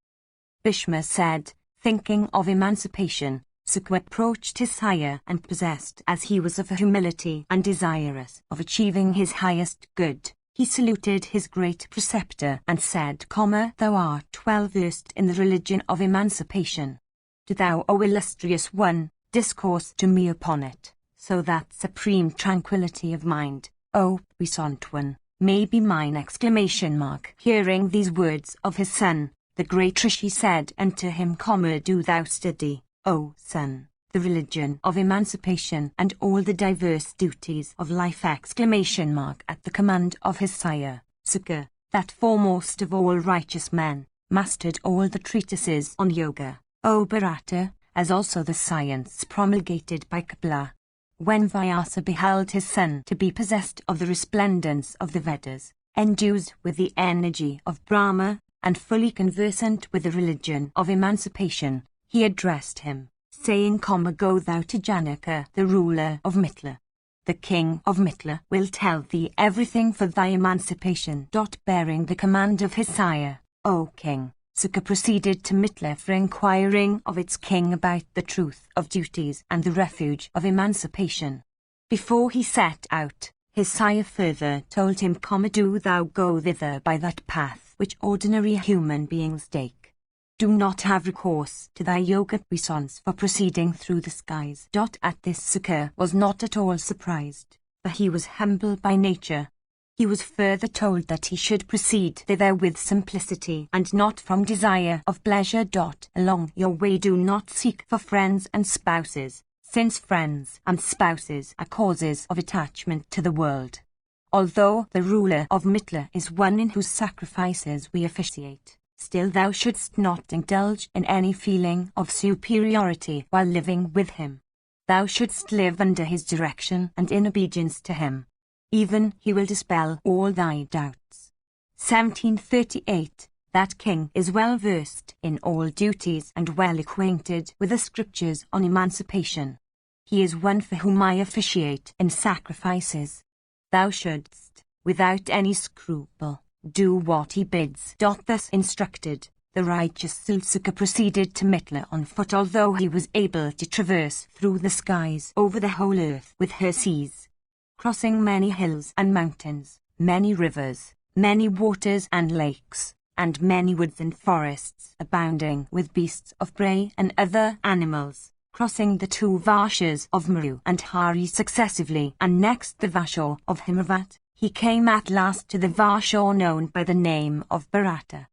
Bhishma said, thinking of emancipation, Sukha approached his sire, and possessed as he was of humility and desirous of achieving his highest good, he saluted his great preceptor and said, Thou art well versed in the religion of emancipation. Do thou, O illustrious one, discourse to me upon it, so that supreme tranquility of mind, O puissant one, may be mine! Hearing these words of his son, the great Rishi said unto him, Do thou study, O son, the religion of emancipation and all the diverse duties of life! At the command of his sire, Sukha, that foremost of all righteous men, mastered all the treatises on yoga, O Bharata, as also the science promulgated by Kapila. When Vyasa beheld his son to be possessed of the resplendence of the Vedas, endued with the energy of Brahma, and fully conversant with the religion of emancipation, he addressed him, saying, Go thou to Janaka, the ruler of Mithila. The king of Mithila will tell thee everything for thy emancipation. Bearing the command of his sire, O king, Sukha proceeded to Mithila for inquiring of its king about the truth of duties and the refuge of emancipation. Before he set out, his sire further told him, Do thou go thither by that path which ordinary human beings take. Do not have recourse to thy yoga puissance for proceeding through the skies. At this Sukha was not at all surprised, for he was humble by nature. He was further told that he should proceed thither with simplicity and not from desire of pleasure. Along your way do not seek for friends and spouses, since friends and spouses are causes of attachment to the world. Although the ruler of Mithila is one in whose sacrifices we officiate, still thou shouldst not indulge in any feeling of superiority while living with him. Thou shouldst live under his direction and in obedience to him. Even he will dispel all thy doubts. 1738. That king is well versed in all duties and well acquainted with the scriptures on emancipation. He is one for whom I officiate in sacrifices. Thou shouldst, without any scruple, do what he bids. Thus instructed, The righteous Sulsuka proceeded to Mitla on foot, although he was able to traverse through the skies over the whole earth with her seas, crossing many hills and mountains, many rivers, many waters and lakes, and many woods and forests abounding with beasts of prey and other animals, crossing the two Varshas of Maru and Hari successively, and next the Vashor of Himavat, he came at last to the Varshor known by the name of Bharata.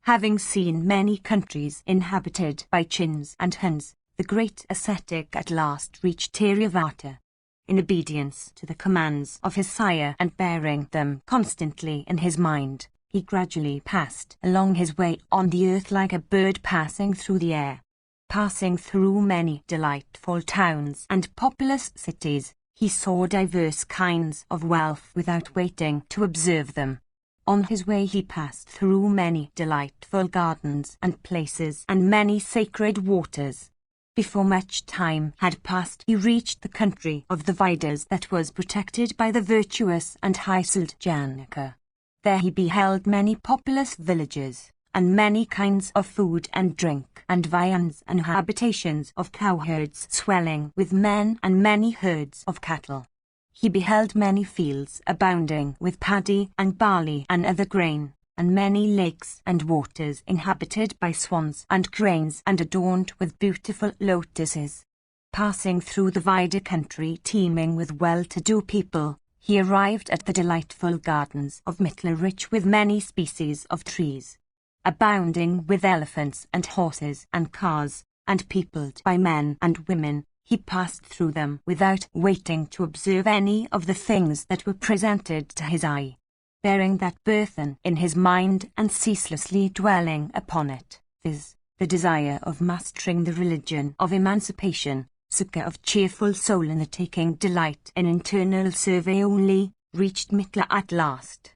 Having seen many countries inhabited by Chins and Huns, the great ascetic at last reached Tiruvata. In obedience to the commands of his sire and bearing them constantly in his mind, he gradually passed along his way on the earth like a bird passing through the air. Passing through many delightful towns and populous cities, he saw diverse kinds of wealth without waiting to observe them. On his way he passed through many delightful gardens and places and many sacred waters. Before much time had passed, he reached the country of the Vedas that was protected by the virtuous and high-souled Janaka. There he beheld many populous villages, and many kinds of food and drink, and viands and habitations of cowherds swelling with men and many herds of cattle. He beheld many fields abounding with paddy and barley and other grain, and many lakes and waters inhabited by swans and cranes and adorned with beautiful lotuses. Passing through the Vida country teeming with well-to-do people, he arrived at the delightful gardens of Mitla, rich with many species of trees, abounding with elephants and horses and cars, and peopled by men and women. He passed through them without waiting to observe any of the things that were presented to his eye, bearing that burthen in his mind and ceaselessly dwelling upon it, viz., the desire of mastering the religion of emancipation, Sukha of cheerful soul and the taking delight in internal survey only, reached Mitla at last.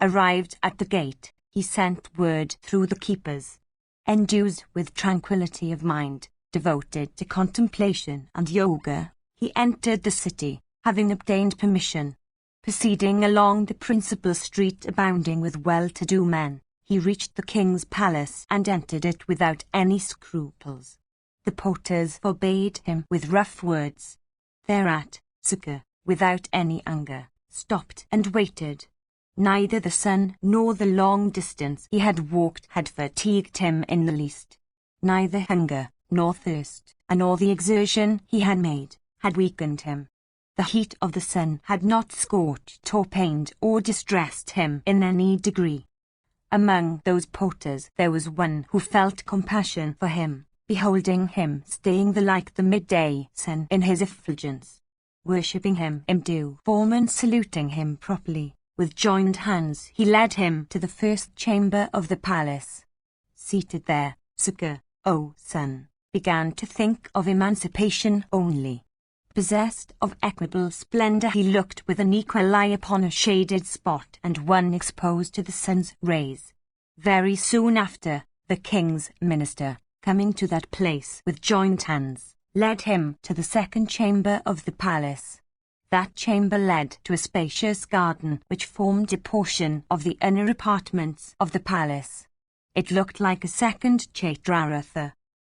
Arrived at the gate, he sent word through the keepers. Endued with tranquility of mind, devoted to contemplation and yoga, he entered the city, having obtained permission. Proceeding along the principal street abounding with well-to-do men, he reached the king's palace and entered it without any scruples. The porters forbade him with rough words. Thereat, Sukha, without any anger, stopped and waited. Neither the sun nor the long distance he had walked had fatigued him in the least. Neither hunger nor thirst, nor the exertion he had made, had weakened him. The heat of the sun had not scorched or pained or distressed him in any degree. Among those porters there was one who felt compassion for him, beholding him staying like the midday sun in his effulgence. Worshipping him in due form and saluting him properly, with joined hands he led him to the first chamber of the palace. Seated there, Sukha, O son, began to think of emancipation only. Possessed of equable splendor, he looked with an equal eye upon a shaded spot and one exposed to the sun's rays. Very soon after, the king's minister, coming to that place with joined hands, led him to the second chamber of the palace. That chamber led to a spacious garden which formed a portion of the inner apartments of the palace. It looked like a second Chaitratha.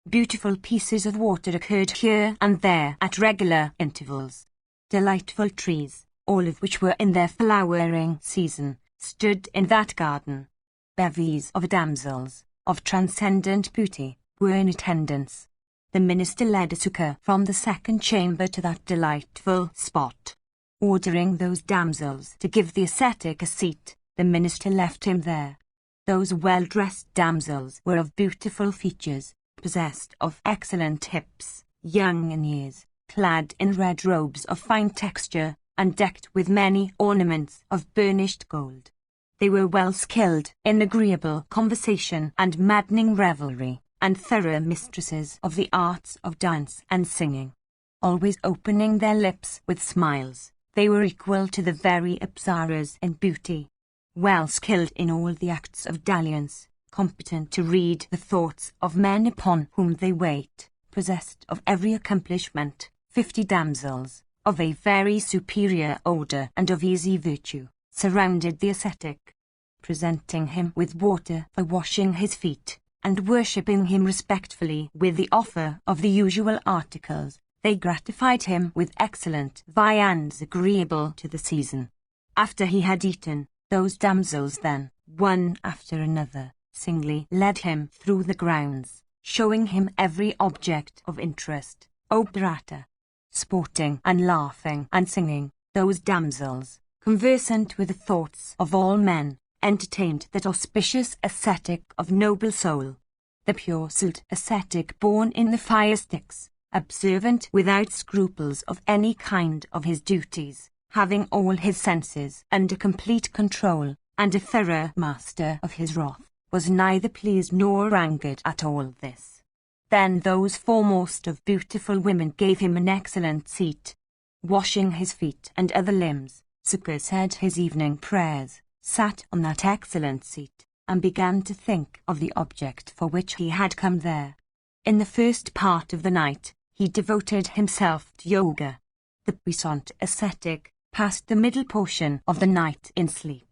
Beautiful pieces of water occurred here and there at regular intervals. Delightful trees, all of which were in their flowering season, stood in that garden. Bevies of damsels, of transcendent beauty, were in attendance. The minister led Sukha from the second chamber to that delightful spot. Ordering those damsels to give the ascetic a seat, the minister left him there. Those well-dressed damsels were of beautiful features, possessed of excellent hips, young in years, clad in red robes of fine texture, and decked with many ornaments of burnished gold. They were well skilled in agreeable conversation and maddening revelry, and thorough mistresses of the arts of dance and singing. Always opening their lips with smiles, they were equal to the very apsaras in beauty. Well skilled in all the acts of dalliance, competent to read the thoughts of men upon whom they wait, possessed of every accomplishment, 50 damsels, of a very superior order and of easy virtue, surrounded the ascetic. Presenting him with water for washing his feet, and worshipping him respectfully with the offer of the usual articles, they gratified him with excellent viands agreeable to the season. After he had eaten, those damsels then, one after another, singly led him through the grounds, showing him every object of interest, Mahabharata. Sporting and laughing and singing, those damsels, conversant with the thoughts of all men, entertained that auspicious ascetic of noble soul, the pure souled ascetic born in the fire sticks, observant without scruples of any kind of his duties, having all his senses under complete control, and a thorough master of his wrath, was neither pleased nor angered at all this. Then those foremost of beautiful women gave him an excellent seat. Washing his feet and other limbs, Suka said his evening prayers, sat on that excellent seat, and began to think of the object for which he had come there. In the first part of the night, he devoted himself to yoga. The puissant ascetic passed the middle portion of the night in sleep.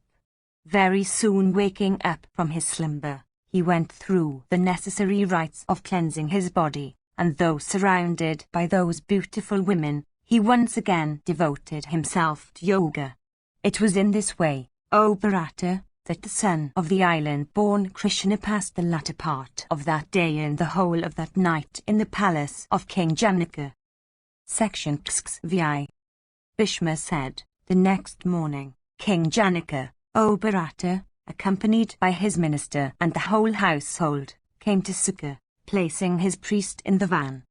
Very soon waking up from his slumber, he went through the necessary rites of cleansing his body, and though surrounded by those beautiful women, he once again devoted himself to yoga. It was in this way, Mahabharata, that the son of the island-born Krishna passed the latter part of that day and the whole of that night in the palace of King Janaka. Section XVI. Bhishma said, the next morning, King Janaka, Mahabharata, accompanied by his minister and the whole household, came to Suka, placing his priest in the van.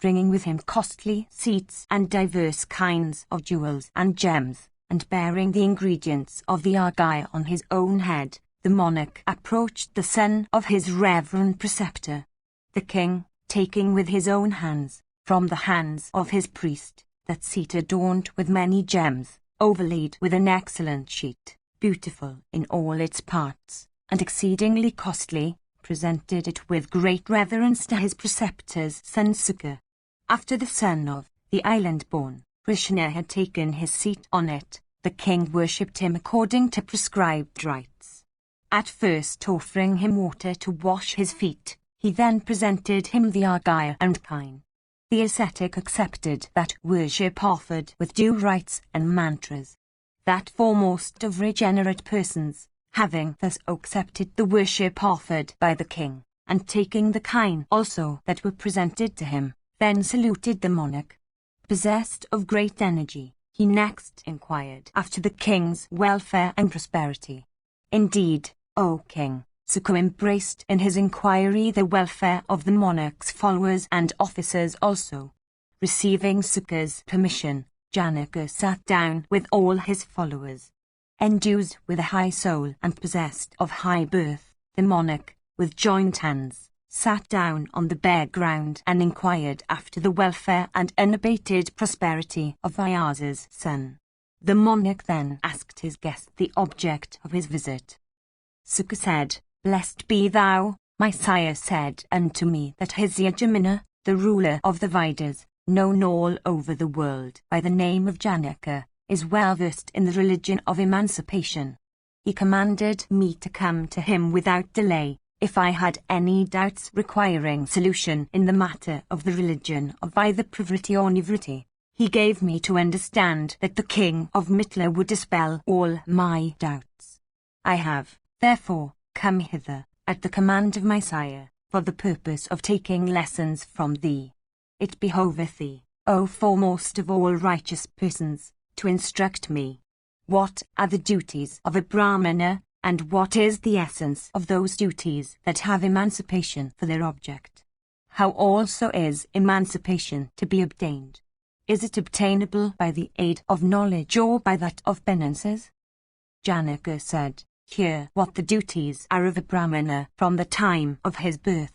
Bringing with him costly seats and diverse kinds of jewels and gems, and bearing the ingredients of the argyle on his own head, the monarch approached the son of his reverend preceptor. The king, taking with his own hands, from the hands of his priest, that seat adorned with many gems, overlaid with an excellent sheet, beautiful in all its parts, and exceedingly costly, presented it with great reverence to his preceptor's son Suka. After the son of the island-born Krishna had taken his seat on it, the king worshipped him according to prescribed rites. At first offering him water to wash his feet, he then presented him the argyle and kine. The ascetic accepted that worship offered with due rites and mantras. That foremost of regenerate persons, having thus accepted the worship offered by the king, and taking the kine also that were presented to him, then saluted the monarch. Possessed of great energy, he next inquired after the king's welfare and prosperity. Indeed, O king, Suka embraced in his inquiry the welfare of the monarch's followers and officers also. Receiving Suka's permission, Janaka sat down with all his followers. Endued with a high soul and possessed of high birth, the monarch, with joined hands, sat down on the bare ground and inquired after the welfare and unabated prosperity of Vyasa's son. The monarch then asked his guest the object of his visit. Suka said, Blessed be thou, my sire said unto me that his Yajamana, the ruler of the Vedas, known all over the world by the name of Janaka, is well versed in the religion of emancipation. He commanded me to come to him without delay, if I had any doubts requiring solution in the matter of the religion of either Pravriti or Nivriti. He gave me to understand that the king of Mithila would dispel all my doubts. I have, therefore, come hither, at the command of my sire, for the purpose of taking lessons from thee. It behoveth thee, O foremost of all righteous persons, to instruct me. What are the duties of a Brahmana, and what is the essence of those duties that have emancipation for their object? How also is emancipation to be obtained? Is it obtainable by the aid of knowledge or by that of penances? Janaka said, Hear what the duties are of a Brahmana from the time of his birth.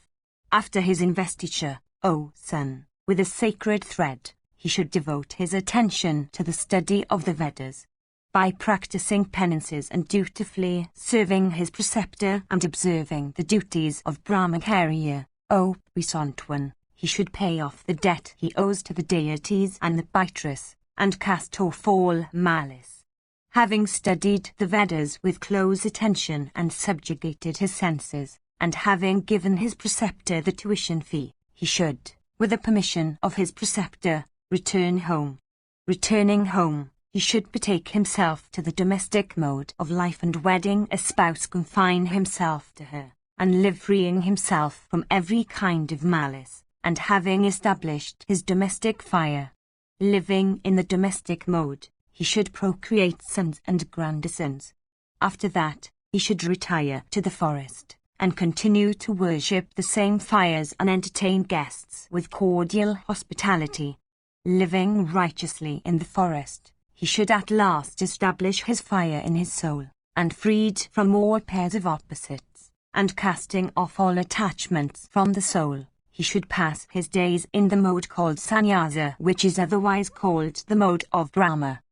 After his investiture, O son, with a sacred thread, he should devote his attention to the study of the Vedas. By practicing penances and dutifully serving his preceptor and observing the duties of Brahmacharya, O puissant one, he should pay off the debt he owes to the deities and the Pitris, and cast off all malice. Having studied the Vedas with close attention and subjugated his senses, and having given his preceptor the tuition fee, he should, with the permission of his preceptor, return home. Returning home, he should betake himself to the domestic mode of life, and wedding a spouse confine himself to her, and live freeing himself from every kind of malice, and having established his domestic fire. Living in the domestic mode, he should procreate sons and grandsons. After that, he should retire to the forest, and continue to worship the same fires and entertain guests with cordial hospitality. Living righteously in the forest, he should at last establish his fire in his soul, and freed from all pairs of opposites, and casting off all attachments from the soul, he should pass his days in the mode called sannyasa, which is otherwise called the mode of Brahma.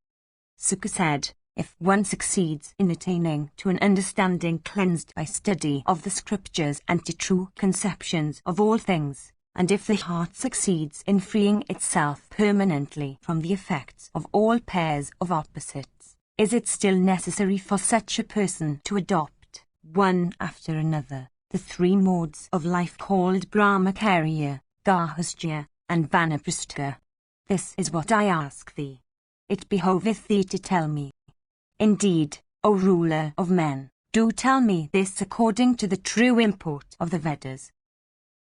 Suka said, if one succeeds in attaining to an understanding cleansed by study of the scriptures and to true conceptions of all things, and if the heart succeeds in freeing itself permanently from the effects of all pairs of opposites, is it still necessary for such a person to adopt, one after another, the three modes of life called Brahmacharya, Gahastya, and Vanaprastha? This is what I ask thee. It behoveth thee to tell me. Indeed, O ruler of men, do tell me this according to the true import of the Vedas.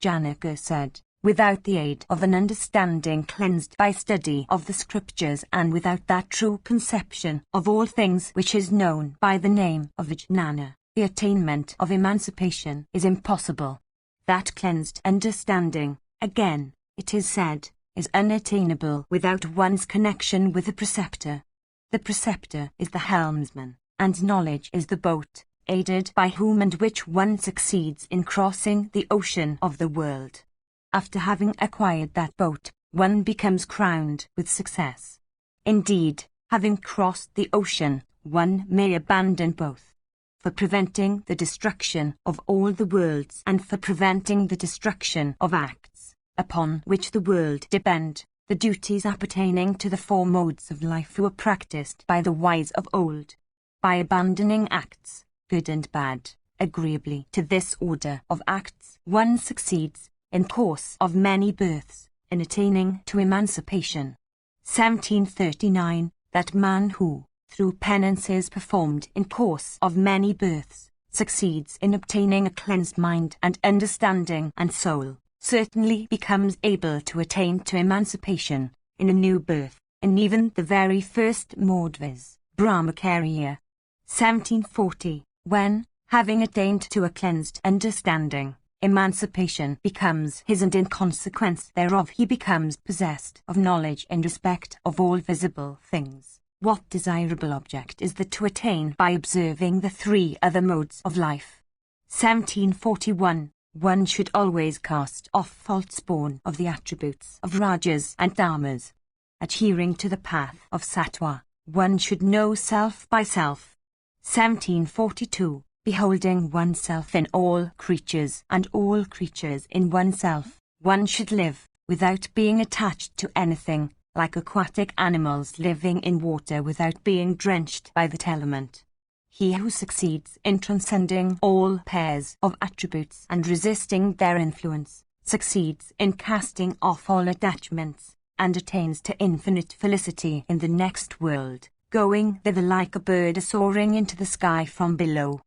Janaka said, without the aid of an understanding cleansed by study of the scriptures, and without that true conception of all things which is known by the name of Vijnana, the attainment of emancipation is impossible. That cleansed understanding, again, it is said, is unattainable without one's connection with the preceptor. The preceptor is the helmsman, and knowledge is the boat, aided by whom and which one succeeds in crossing the ocean of the world. After having acquired that boat, one becomes crowned with success. Indeed, having crossed the ocean, one may abandon both. For preventing the destruction of all the worlds, and for preventing the destruction of acts, upon which the world depend, the duties appertaining to the four modes of life were practiced by the wise of old. By abandoning acts, good and bad, agreeably to this order of acts, one succeeds, in course of many births, in attaining to emancipation. 1739, that man who, through penances performed in course of many births, succeeds in obtaining a cleansed mind and understanding and soul, certainly becomes able to attain to emancipation, in a new birth, in even the very first mode, viz. Brahmacharya. 1740, when, having attained to a cleansed understanding, emancipation becomes his, and in consequence thereof he becomes possessed of knowledge in respect of all visible things. What desirable object is there to attain by observing the three other modes of life? 1741. One should always cast off false born of the attributes of Rajas and Dharmas. Adhering to the path of Sattva, one should know self by self. 1742. Beholding oneself in all creatures and all creatures in oneself, one should live, without being attached to anything, like aquatic animals living in water without being drenched by the element. He who succeeds in transcending all pairs of attributes and resisting their influence, succeeds in casting off all attachments, and attains to infinite felicity in the next world, going thither like a bird soaring into the sky from below.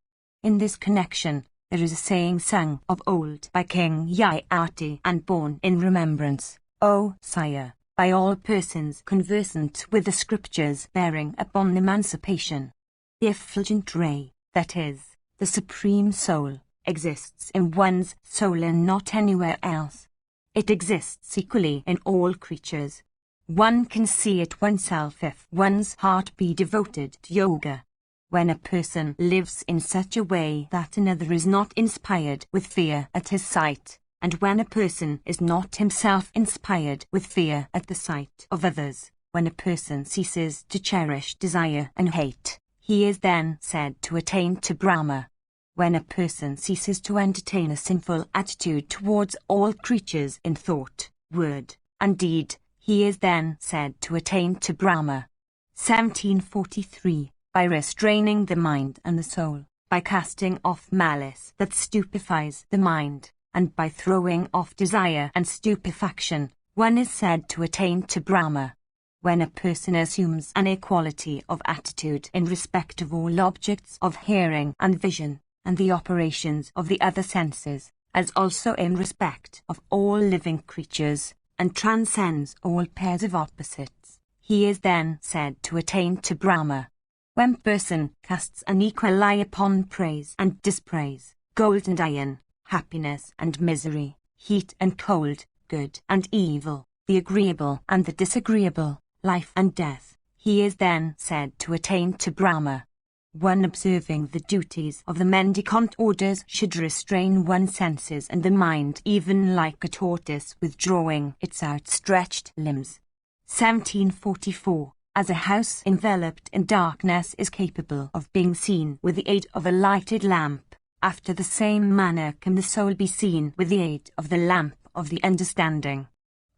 In this connection, there is a saying sung of old by King Yayati and borne in remembrance, O sire, by all persons conversant with the scriptures bearing upon emancipation. The effulgent ray, that is, the supreme soul, exists in one's soul and not anywhere else. It exists equally in all creatures. One can see it oneself if one's heart be devoted to yoga. When a person lives in such a way that another is not inspired with fear at his sight, and when a person is not himself inspired with fear at the sight of others, when a person ceases to cherish desire and hate, he is then said to attain to Brahma. When a person ceases to entertain a sinful attitude towards all creatures in thought, word, and deed, he is then said to attain to Brahma. 1743. By restraining the mind and the soul, by casting off malice that stupefies the mind, and by throwing off desire and stupefaction, one is said to attain to Brahma. When a person assumes an equality of attitude in respect of all objects of hearing and vision, and the operations of the other senses, as also in respect of all living creatures, and transcends all pairs of opposites, he is then said to attain to Brahma. When person casts an equal eye upon praise and dispraise, gold and iron, happiness and misery, heat and cold, good and evil, the agreeable and the disagreeable, life and death, he is then said to attain to Brahma. One observing the duties of the mendicant orders should restrain one's senses and the mind, even like a tortoise withdrawing its outstretched limbs. 1744. As a house enveloped in darkness is capable of being seen with the aid of a lighted lamp, after the same manner can the soul be seen with the aid of the lamp of the understanding.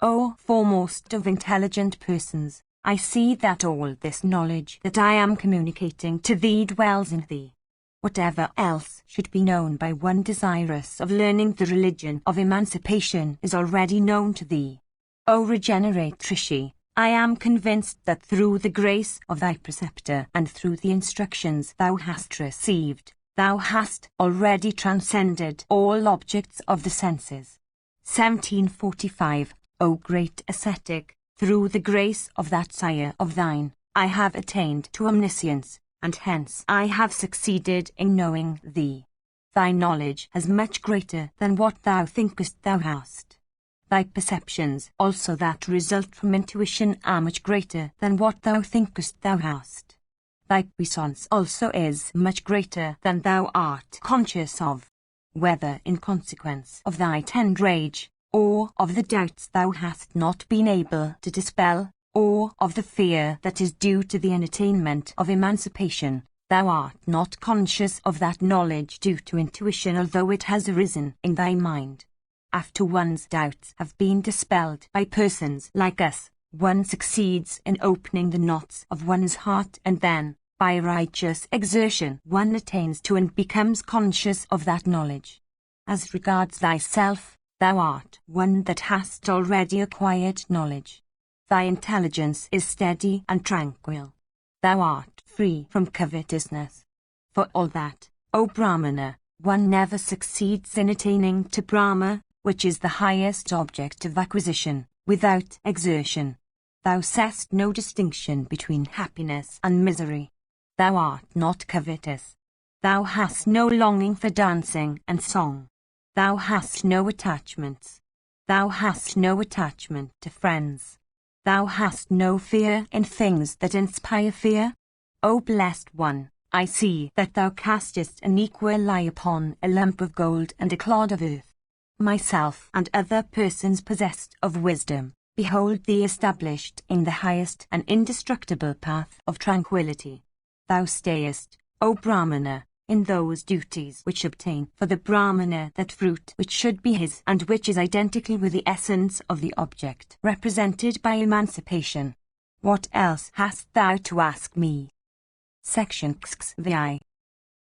O foremost of intelligent persons, I see that all this knowledge that I am communicating to thee dwells in thee. Whatever else should be known by one desirous of learning the religion of emancipation is already known to thee. O regenerate Rishi, I am convinced that through the grace of thy preceptor and through the instructions thou hast received, thou hast already transcended all objects of the senses. 1745. O great ascetic, through the grace of that sire of thine, I have attained to omniscience, and hence I have succeeded in knowing thee. Thy knowledge is much greater than what thou thinkest thou hast. Thy perceptions also that result from intuition are much greater than what thou thinkest thou hast. Thy puissance also is much greater than thou art conscious of, whether in consequence of thy tender age, or of the doubts thou hast not been able to dispel, or of the fear that is due to the unattainment of emancipation, thou art not conscious of that knowledge due to intuition, although it has arisen in thy mind. After one's doubts have been dispelled by persons like us, one succeeds in opening the knots of one's heart, and then, by righteous exertion, one attains to and becomes conscious of that knowledge. As regards thyself, thou art one that hast already acquired knowledge. Thy intelligence is steady and tranquil. Thou art free from covetousness. For all that, O Brahmana, one never succeeds in attaining to Brahma, which is the highest object of acquisition, without exertion. Thou seest no distinction between happiness and misery. Thou art not covetous. Thou hast no longing for dancing and song. Thou hast no attachments. Thou hast no attachment to friends. Thou hast no fear in things that inspire fear. O blessed one, I see that thou castest an equal eye upon a lump of gold and a clod of earth. Myself and other persons possessed of wisdom, behold thee established in the highest and indestructible path of tranquility. Thou stayest, O Brahmana, in those duties which obtain for the Brahmana that fruit which should be his and which is identical with the essence of the object represented by emancipation. What else hast thou to ask me? Section XVI.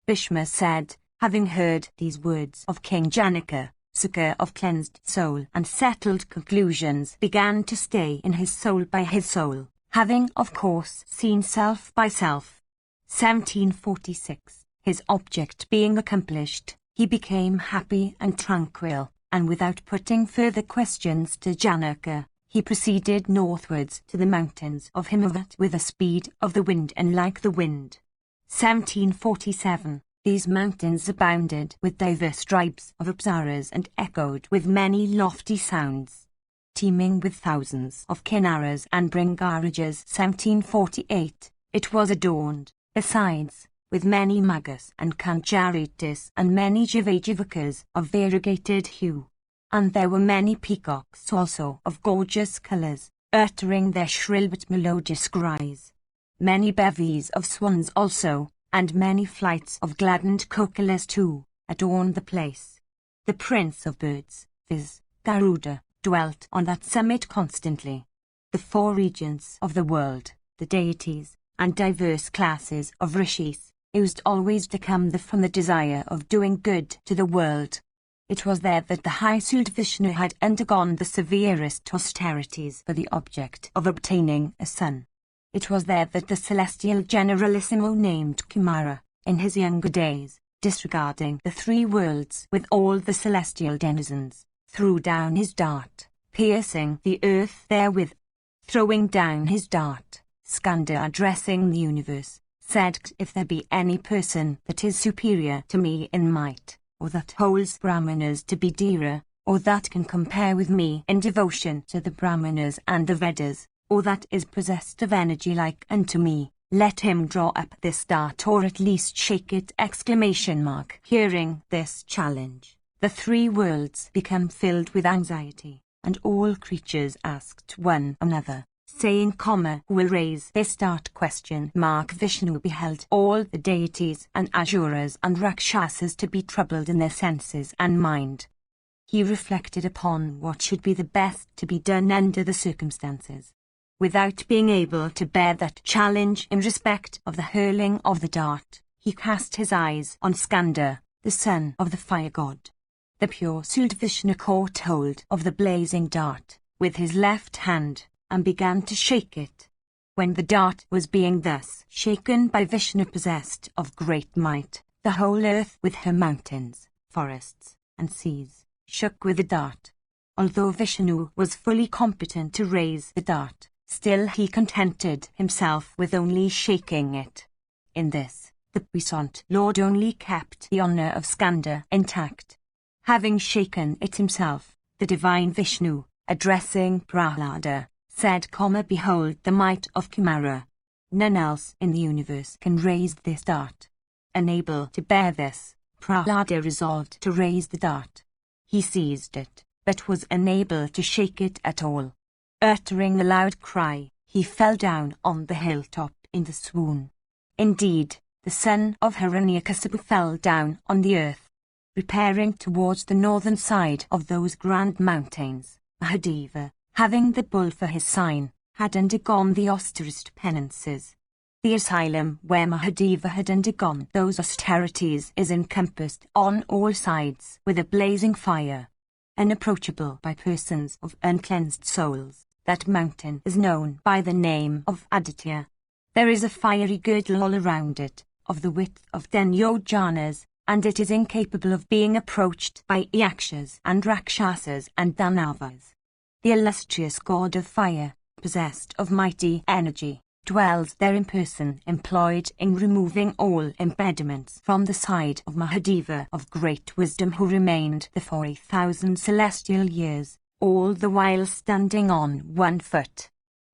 Bhishma said, having heard these words of King Janaka, Sukha of cleansed soul and settled conclusions began to stay in his soul by his soul, having of course seen self by self. 1746. His object being accomplished, he became happy and tranquil, and without putting further questions to Janaka, he proceeded northwards to the mountains of Himavat with the speed of the wind and like the wind. 1747. These mountains abounded with diverse tribes of apsaras and echoed with many lofty sounds, teeming with thousands of kinnaras and bringarajas. 1748. It was adorned, besides, with many magas and kanjaritas and many jivajivkas of variegated hue. And there were many peacocks also of gorgeous colours, uttering their shrill but melodious cries. Many bevies of swans also, and many flights of gladdened cuckoos too, adorned the place. The prince of birds, viz., Garuda, dwelt on that summit constantly. The four regions of the world, the deities, and diverse classes of rishis, used always to come from the desire of doing good to the world. It was there that the High Lord Vishnu had undergone the severest austerities for the object of obtaining a son. It was there that the celestial generalissimo named Kumara, in his younger days, disregarding the three worlds with all the celestial denizens, threw down his dart, piercing the earth therewith. Throwing down his dart, Skanda, addressing the universe, said, "If there be any person that is superior to me in might, or that holds Brahmanas to be dearer, or that can compare with me in devotion to the Brahmanas and the Vedas, or that is possessed of energy like unto me, let him draw up this dart or at least shake it!" Hearing this challenge, the three worlds became filled with anxiety, and all creatures asked one another, saying, "Who will raise this dart?" Vishnu beheld all the deities and asuras and rakshasas to be troubled in their senses and mind. He reflected upon what should be the best to be done under the circumstances. Without being able to bear that challenge in respect of the hurling of the dart, he cast his eyes on Skanda, the son of the fire god. The pure Lord Vishnu caught hold of the blazing dart with his left hand and began to shake it. When the dart was being thus shaken by Vishnu, possessed of great might, the whole earth with her mountains, forests, and seas, shook with the dart. Although Vishnu was fully competent to raise the dart, still he contented himself with only shaking it. In this, the puissant Lord only kept the honor of Skanda intact. Having shaken it himself, the divine Vishnu, addressing Prahlada, said, "Behold the might of Kumara. None else in the universe can raise this dart." Unable to bear this, Prahlada resolved to raise the dart. He seized it, but was unable to shake it at all. Uttering a loud cry, he fell down on the hilltop in the swoon. Indeed, the son of Hiranyakasipu fell down on the earth. Repairing towards the northern side of those grand mountains, Mahadeva, having the bull for his sign, had undergone the austerest penances. The asylum where Mahadeva had undergone those austerities is encompassed on all sides with a blazing fire. Unapproachable by persons of uncleansed souls, that mountain is known by the name of Aditya. There is a fiery girdle all around it, of the width of 10 yojanas, and it is incapable of being approached by Yakshas and Rakshasas and Danavas. The illustrious god of fire, possessed of mighty energy, dwells there in person, employed in removing all impediments from the side of Mahadeva of great wisdom, who remained there for 1,000 celestial years, all the while standing on one foot.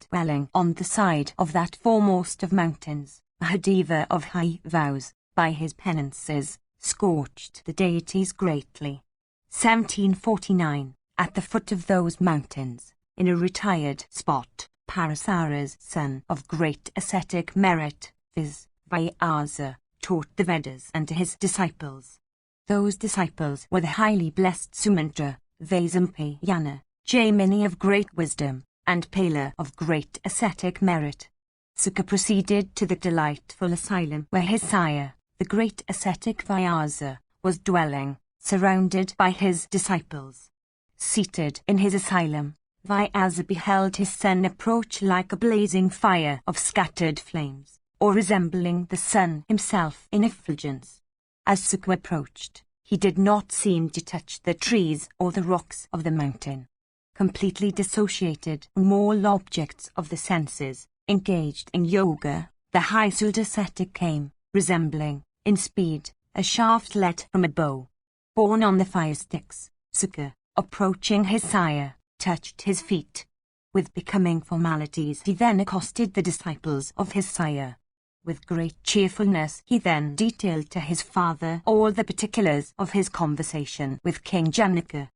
Dwelling on the side of that foremost of mountains, Mahadeva of high vows, by his penances, scorched the deities greatly. 1749, at the foot of those mountains, in a retired spot, Parasara's son of great ascetic merit, viz. Vyasa, taught the Vedas unto his disciples. Those disciples were the highly blessed Sumitra, Vaisampayana, Jaimini of great wisdom, and Pala of great ascetic merit. Sukha proceeded to the delightful asylum where his sire, the great ascetic Vyasa, was dwelling, surrounded by his disciples. Seated in his asylum, Vyasa beheld his son approach like a blazing fire of scattered flames, or resembling the sun himself in effulgence. As Sukha approached, he did not seem to touch the trees or the rocks of the mountain. Completely dissociated from all objects of the senses, engaged in yoga, the high Lord ascetic came, resembling, in speed, a shaft let from a bow. Borne on the fire sticks, Sukha, approaching his sire, touched his feet. With becoming formalities he then accosted the disciples of his sire. With great cheerfulness he then detailed to his father all the particulars of his conversation with King Janaka.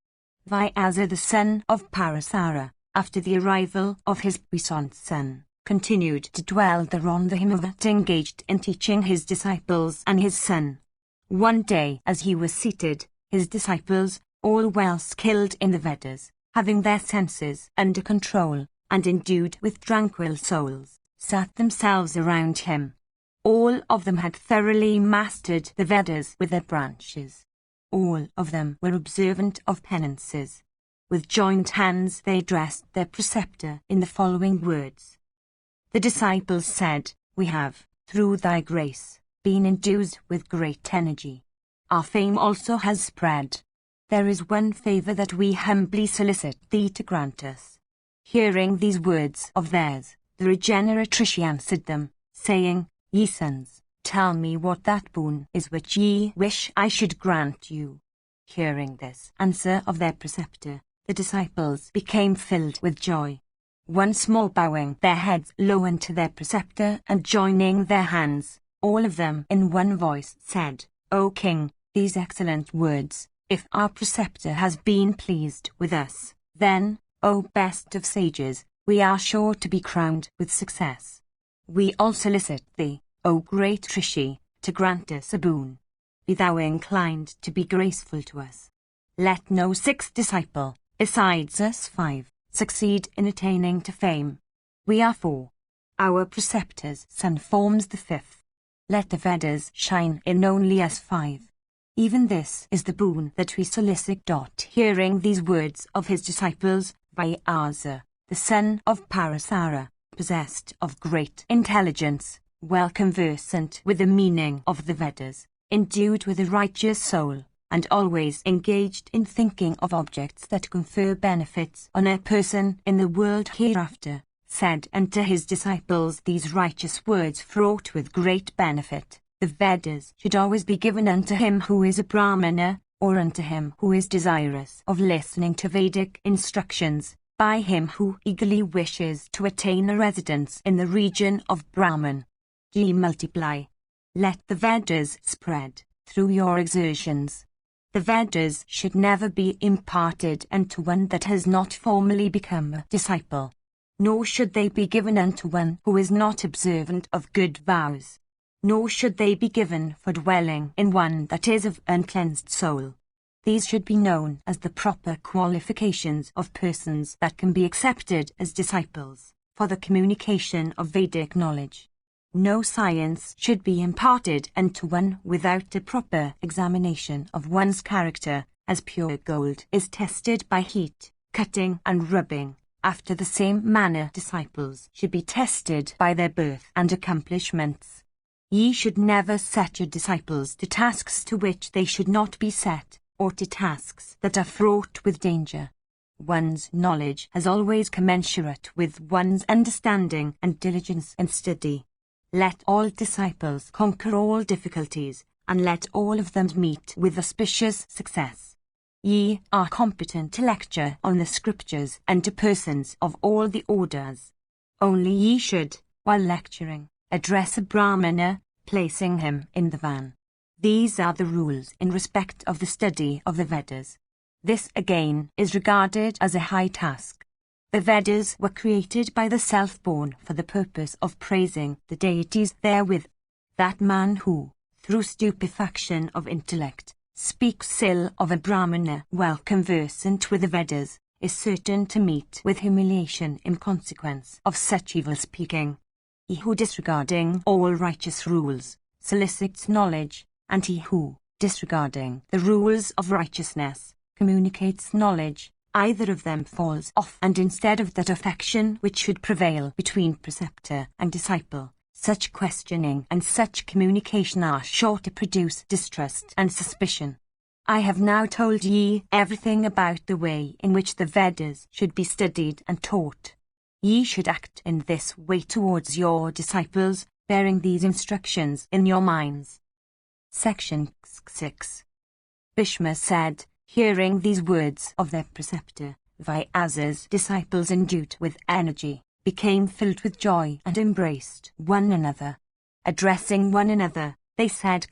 Vyasa, the son of Parasara, after the arrival of his puissant son, continued to dwell there on the Himavat, engaged in teaching his disciples and his son. One day as he was seated, his disciples, all well skilled in the Vedas, having their senses under control, and endued with tranquil souls, sat themselves around him. All of them had thoroughly mastered the Vedas with their branches. All of them were observant of penances. With joined hands they addressed their preceptor in the following words. The disciples said, "We have, through thy grace, been endued with great energy. Our fame also has spread. There is one favour that we humbly solicit thee to grant us." Hearing these words of theirs, the regenerate Rishi answered them, saying, "Ye sons, tell me what that boon is which ye wish I should grant you." Hearing this answer of their preceptor, the disciples became filled with joy. Once more bowing their heads low unto their preceptor and joining their hands, all of them in one voice said, "O King, these excellent words, if our preceptor has been pleased with us, then, O best of sages, we are sure to be crowned with success. We all solicit thee, O great Rishi, to grant us a boon. Be thou inclined to be graceful to us. Let no sixth disciple, besides us 5, succeed in attaining to fame. We are 4. Our preceptor's son forms the 5th. Let the Vedas shine in only us 5. Even this is the boon that we solicit. Hearing these words of his disciples, Vyasa, the son of Parasara, possessed of great intelligence, well conversant with the meaning of the Vedas, endued with a righteous soul, and always engaged in thinking of objects that confer benefits on a person in the world hereafter, said unto his disciples these righteous words fraught with great benefit. The Vedas should always be given unto him who is a Brahmana, or unto him who is desirous of listening to Vedic instructions, by him who eagerly wishes to attain a residence in the region of Brahman. Ye multiply. Let the Vedas spread through your exertions. The Vedas should never be imparted unto one that has not formally become a disciple, nor should they be given unto one who is not observant of good vows, nor should they be given for dwelling in one that is of uncleansed soul. These should be known as the proper qualifications of persons that can be accepted as disciples, for the communication of Vedic knowledge. No science should be imparted unto one without a proper examination of one's character, as pure gold is tested by heat, cutting and rubbing. After the same manner disciples should be tested by their birth and accomplishments. Ye should never set your disciples to tasks to which they should not be set, or to tasks that are fraught with danger. One's knowledge has always commensurate with one's understanding and diligence in study. Let all disciples conquer all difficulties, and let all of them meet with auspicious success. Ye are competent to lecture on the scriptures and to persons of all the orders. Only ye should, while lecturing, address a Brahmana, placing him in the van. These are the rules in respect of the study of the Vedas. This again is regarded as a high task. The Vedas were created by the self-born for the purpose of praising the deities therewith. That man who, through stupefaction of intellect, speaks ill of a Brahmana well conversant with the Vedas, is certain to meet with humiliation in consequence of such evil speaking. He who, disregarding all righteous rules, solicits knowledge, and he who, disregarding the rules of righteousness, communicates knowledge, either of them falls off, and instead of that affection which should prevail between preceptor and disciple, such questioning and such communication are sure to produce distrust and suspicion. I have now told ye everything about the way in which the Vedas should be studied and taught. Ye should act in this way towards your disciples, bearing these instructions in your minds. Section 6. Bhishma said, hearing these words of their preceptor, Vyasa's disciples endued with energy, became filled with joy and embraced one another. Addressing one another, they said,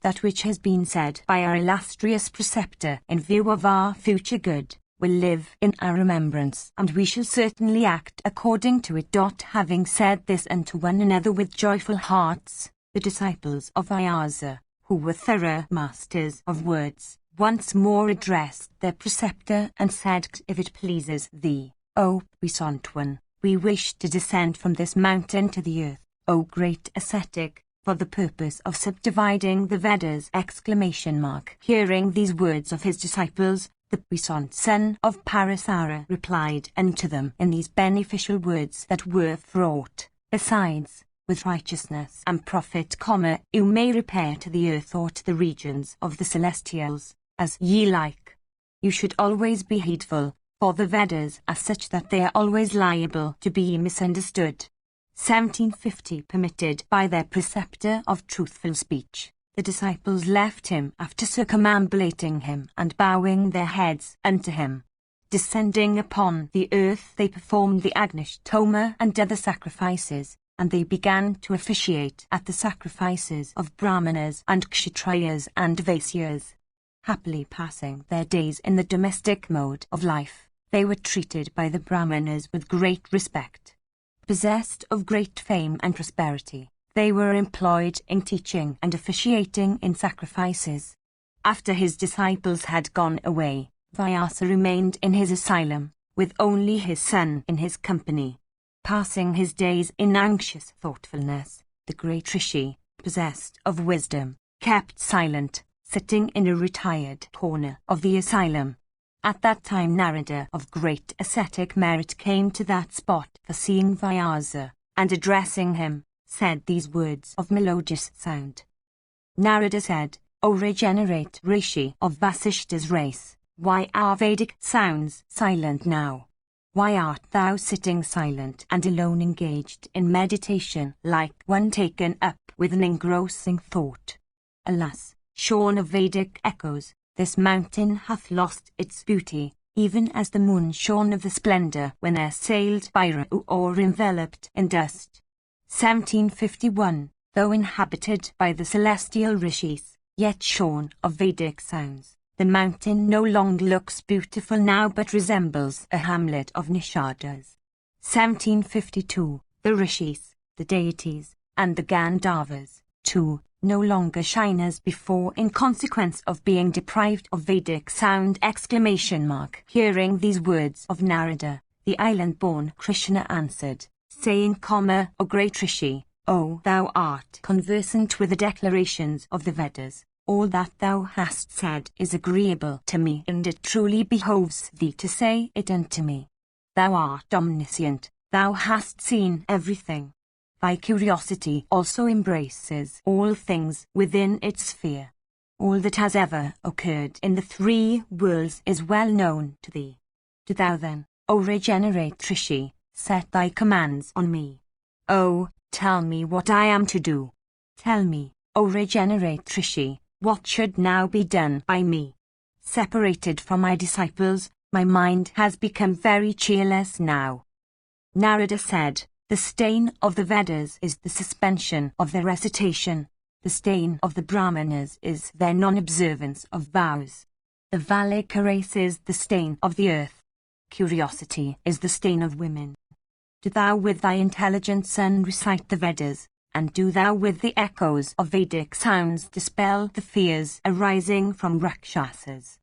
that which has been said by our illustrious preceptor in view of our future good, will live in our remembrance, and we shall certainly act according to it. Having said this unto one another with joyful hearts, the disciples of Vyasa, who were thorough masters of words, once more addressed their preceptor and said, If it pleases thee, O puissant one, we wish to descend from this mountain to the earth, O great ascetic, for the purpose of subdividing the Vedas! Hearing these words of his disciples, the puissant son of Parasara replied unto them in these beneficial words that were fraught, besides, with righteousness and profit, you may repair to the earth or to the regions of the celestials, as ye like. You should always be heedful, for the Vedas are such that they are always liable to be misunderstood. 1750. Permitted by their preceptor of truthful speech, the disciples left him after circumambulating him and bowing their heads unto him. Descending upon the earth, they performed the Agnishtoma and other sacrifices, and they began to officiate at the sacrifices of Brahmanas and Kshatriyas and Vaisyas. Happily passing their days in the domestic mode of life, they were treated by the Brahmanas with great respect. Possessed of great fame and prosperity, they were employed in teaching and officiating in sacrifices. After his disciples had gone away, Vyasa remained in his asylum, with only his son in his company. Passing his days in anxious thoughtfulness, the great Rishi, possessed of wisdom, kept silent, sitting in a retired corner of the asylum. At that time Narada, of great ascetic merit, came to that spot for seeing Vyasa, and addressing him, said these words of melodious sound. Narada said, O regenerate Rishi of Vasishta's race, why are Vedic sounds silent now? Why art thou sitting silent and alone, engaged in meditation, like one taken up with an engrossing thought? Alas, shorn of Vedic echoes, this mountain hath lost its beauty, even as the moon shorn of the splendor when assailed by Rahu or enveloped in dust. 1751. Though inhabited by the celestial rishis, yet shorn of Vedic sounds, the mountain no longer looks beautiful now but resembles a hamlet of Nishadas. 1752. The rishis, the deities, and the Gandharvas, too, no longer shine as before in consequence of being deprived of Vedic sound! Hearing these words of Narada, the island-born Krishna answered, saying, O great Rishi, O thou art conversant with the declarations of the Vedas, all that thou hast said is agreeable to me, and it truly behoves thee to say it unto me. Thou art omniscient, thou hast seen everything. Thy curiosity also embraces all things within its sphere. All that has ever occurred in the three worlds is well known to thee. Do thou then, O regenerate Rishi, set thy commands on me. O, tell me what I am to do. Tell me, O regenerate Rishi, what should now be done by me. Separated from my disciples, my mind has become very cheerless now. Narada said, the stain of the Vedas is the suspension of their recitation. The stain of the Brahmanas is their non-observance of vows. The Valika race is the stain of the earth. Curiosity is the stain of women. Do thou with thy intelligent son recite the Vedas, and do thou with the echoes of Vedic sounds dispel the fears arising from Rakshasas.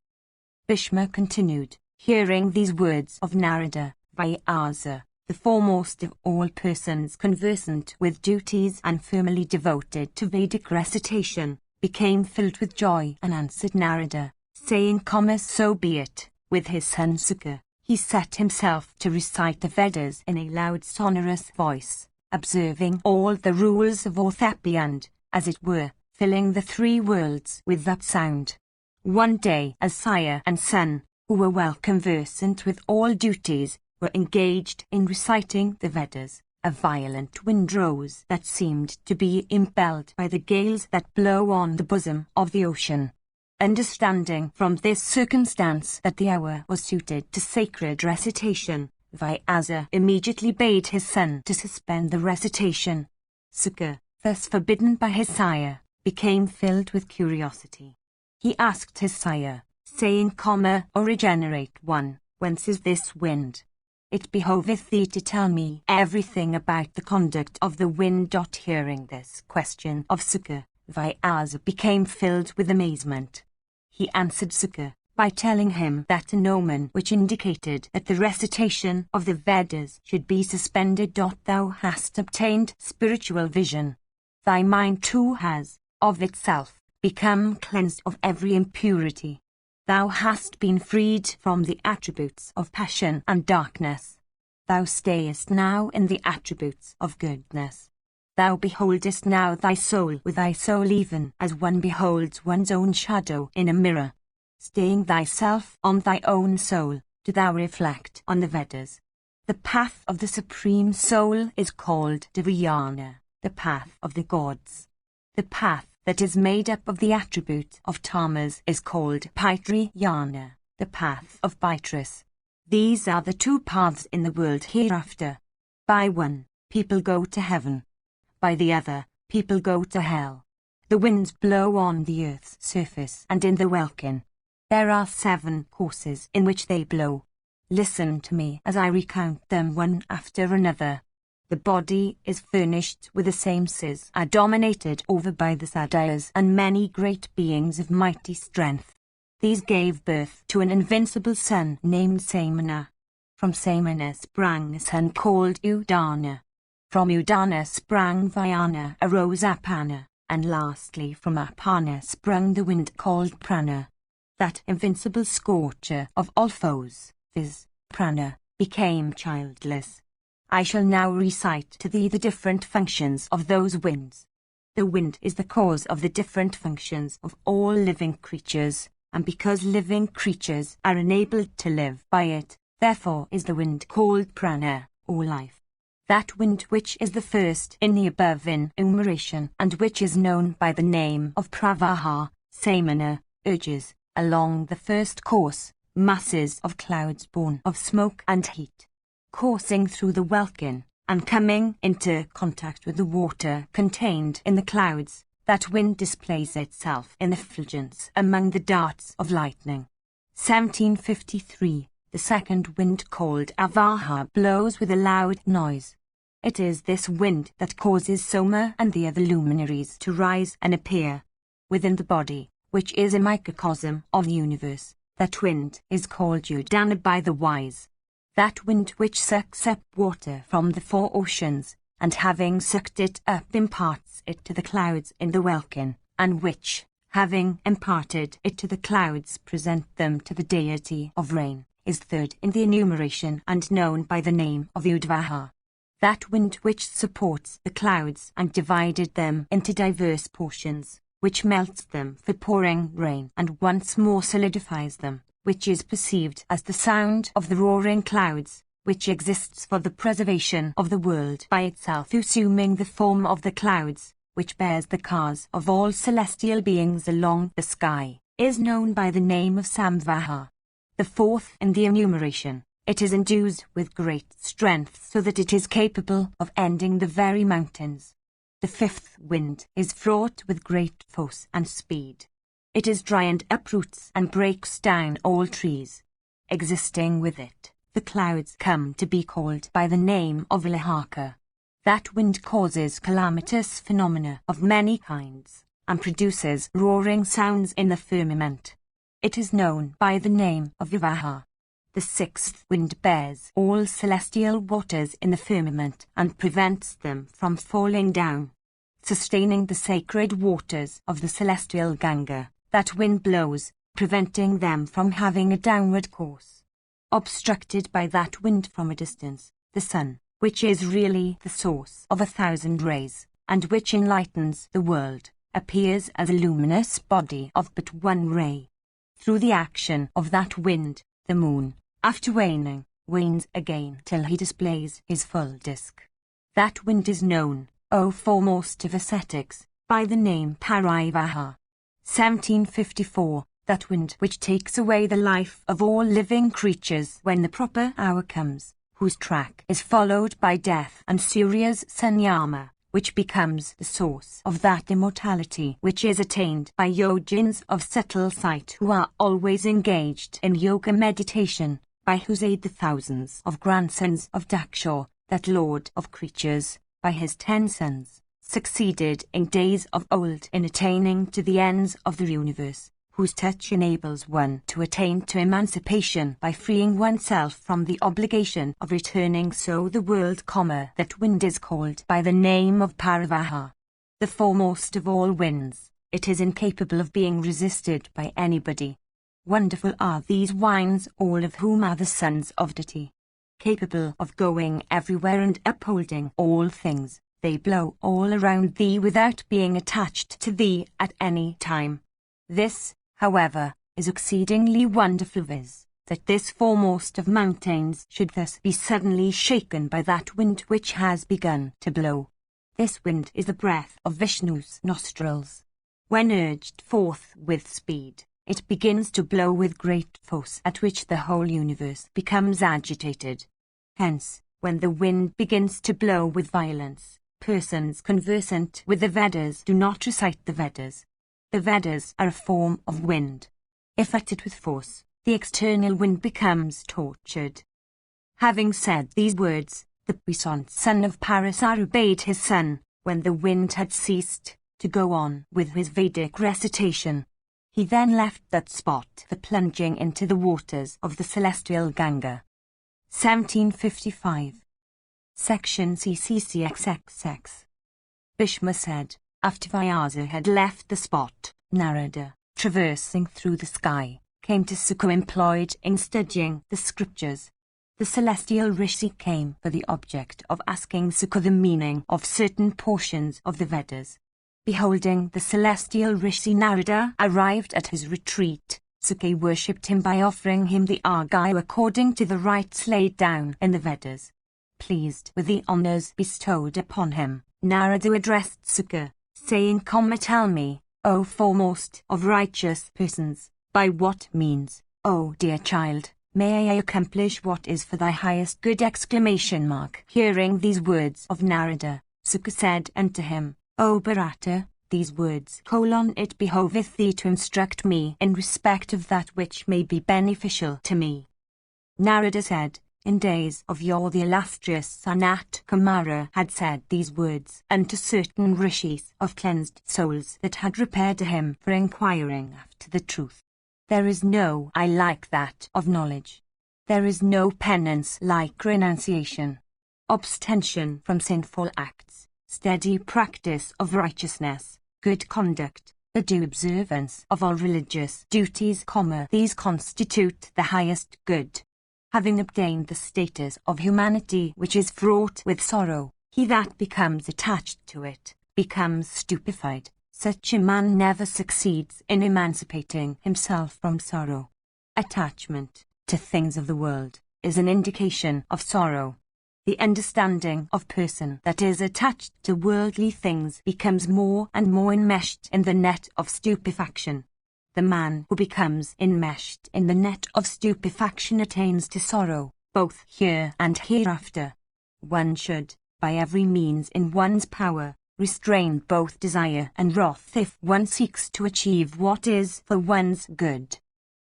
Bhishma continued, hearing these words of Narada, Vyasa, the foremost of all persons conversant with duties and firmly devoted to Vedic recitation, became filled with joy and answered Narada, saying, So be it. With his son Sukha, he set himself to recite the Vedas in a loud sonorous voice, observing all the rules of orthoepy and, as it were, filling the three worlds with that sound. One day, as sire and son, who were well conversant with all duties, were engaged in reciting the Vedas, a violent wind rose that seemed to be impelled by the gales that blow on the bosom of the ocean. Understanding from this circumstance that the hour was suited to sacred recitation, Vyasa immediately bade his son to suspend the recitation. Sukha, thus forbidden by his sire, became filled with curiosity. He asked his sire, saying, O regenerate one, whence is this wind? It behoveth thee to tell me everything about the conduct of the wind. Hearing this question of Sukha, Vyasa became filled with amazement. He answered Sukha by telling him that an omen which indicated that the recitation of the Vedas should be suspended. Thou hast obtained spiritual vision. Thy mind too has, of itself, become cleansed of every impurity. Thou hast been freed from the attributes of passion and darkness. Thou stayest now in the attributes of goodness. Thou beholdest now thy soul with thy soul, even as one beholds one's own shadow in a mirror. Staying thyself on thy own soul, do thou reflect on the Vedas. The path of the Supreme Soul is called Dhyana, the path of the gods. The path that is made up of the attribute of tamas is called Paitrayana, the path of Pitris. These are the two paths in the world hereafter. By one, people go to heaven. By the other, people go to hell. The winds blow on the earth's surface and in the welkin. There are 7 courses in which they blow. Listen to me as I recount them one after another. The body is furnished with the same senses, are dominated over by the Satyas and many great beings of mighty strength. These gave birth to an invincible son named Samana. From Samana sprang a son called Udana. From Udana sprang Vyana, arose Apana, and lastly from Apana sprung the wind called Prana. That invincible scorcher of all foes, viz., Prana, became childless. I shall now recite to thee the different functions of those winds. The wind is the cause of the different functions of all living creatures, and because living creatures are enabled to live by it, therefore is the wind called prana, or life. That wind which is the first in the above enumeration, and which is known by the name of pravaha, samana, urges, along the first course, masses of clouds born of smoke and heat, coursing through the welkin, and coming into contact with the water contained in the clouds. That wind displays itself in effulgence among the darts of lightning. 1753. The second wind, called avaha, blows with a loud noise. It is this wind that causes Soma and the other luminaries to rise and appear within the body, which is a microcosm of the universe. That wind is called Udana by the wise. That wind which sucks up water from the 4 oceans, and having sucked it up imparts it to the clouds in the welkin, and which, having imparted it to the clouds, present them to the deity of rain, is third in the enumeration and known by the name of Udvaha. That wind which supports the clouds and divided them into diverse portions, which melts them for pouring rain and once more solidifies them, which is perceived as the sound of the roaring clouds, which exists for the preservation of the world by itself, assuming the form of the clouds, which bears the cars of all celestial beings along the sky, is known by the name of Samvaha. The fourth in the enumeration, it is endued with great strength so that it is capable of ending the very mountains. The fifth wind is fraught with great force and speed. It is dry and uproots and breaks down all trees. Existing with it, the clouds come to be called by the name of Lahaka. That wind causes calamitous phenomena of many kinds, and produces roaring sounds in the firmament. It is known by the name of Vivaha. The sixth wind bears all celestial waters in the firmament and prevents them from falling down. Sustaining the sacred waters of the celestial Ganga, that wind blows, preventing them from having a downward course. Obstructed by that wind from a distance, the sun, which is really the source of 1,000 rays, and which enlightens the world, appears as a luminous body of but one ray. Through the action of that wind, the moon, after waning, wanes again till he displays his full disk. That wind is known, O foremost of ascetics, by the name Parivaha. 1754. That wind which takes away the life of all living creatures when the proper hour comes, whose track is followed by death, and Surya's Sanyama, which becomes the source of that immortality which is attained by yogins of subtle sight who are always engaged in yoga meditation, by whose aid the thousands of grandsons of Daksha, that lord of creatures, by his 10 sons, succeeded in days of old in attaining to the ends of the universe, whose touch enables one to attain to emancipation by freeing oneself from the obligation of returning. So the world, that wind is called by the name of Paravaha. the foremost of all winds, it is incapable of being resisted by anybody. Wonderful are these winds, all of whom are the sons of deity. Capable of going everywhere and upholding all things, they blow all around thee without being attached to thee at any time. This, however, is exceedingly wonderful, viz., that this foremost of mountains should thus be suddenly shaken by that wind which has begun to blow. This wind is the breath of Vishnu's nostrils. When urged forth with speed, it begins to blow with great force, at which the whole universe becomes agitated. Hence, when the wind begins to blow with violence, persons conversant with the Vedas do not recite the Vedas. The Vedas are a form of wind. If acted with force, the external wind becomes tortured. Having said these words, the puissant son of Parasar obeyed his son, when the wind had ceased, to go on with his Vedic recitation. He then left that spot for plunging into the waters of the celestial Ganga. 1755. Section CCCXXX. Bhishma said, after Vyasa had left the spot, Narada, traversing through the sky, came to Sukha employed in studying the scriptures. The celestial Rishi came for the object of asking Sukha the meaning of certain portions of the Vedas. Beholding the celestial Rishi, Narada arrived at his retreat. Sukha worshipped him by offering him the argya according to the rites laid down in the Vedas. Pleased with the honors bestowed upon him, Narada addressed Sukha, saying, "Tell me, O foremost of righteous persons, by what means, O dear child, may I accomplish what is for thy highest good!" Hearing these words of Narada, Sukha said unto him, "O Bharata, these words: it behoveth thee to instruct me in respect of that which may be beneficial to me." Narada said, "In days of yore the illustrious Sanat Kumara had said these words unto certain rishis of cleansed souls that had repaired to him for inquiring after the truth. There is no eye like that of knowledge. There is no penance like renunciation, abstention from sinful acts, steady practice of righteousness, good conduct, the due observance of all religious duties, these constitute the highest good. Having obtained the status of humanity which is fraught with sorrow, he that becomes attached to it becomes stupefied. Such a man never succeeds in emancipating himself from sorrow. Attachment to things of the world is an indication of sorrow. The understanding of person that is attached to worldly things becomes more and more enmeshed in the net of stupefaction. The man who becomes enmeshed in the net of stupefaction attains to sorrow, both here and hereafter. One should, by every means in one's power, restrain both desire and wrath if one seeks to achieve what is for one's good.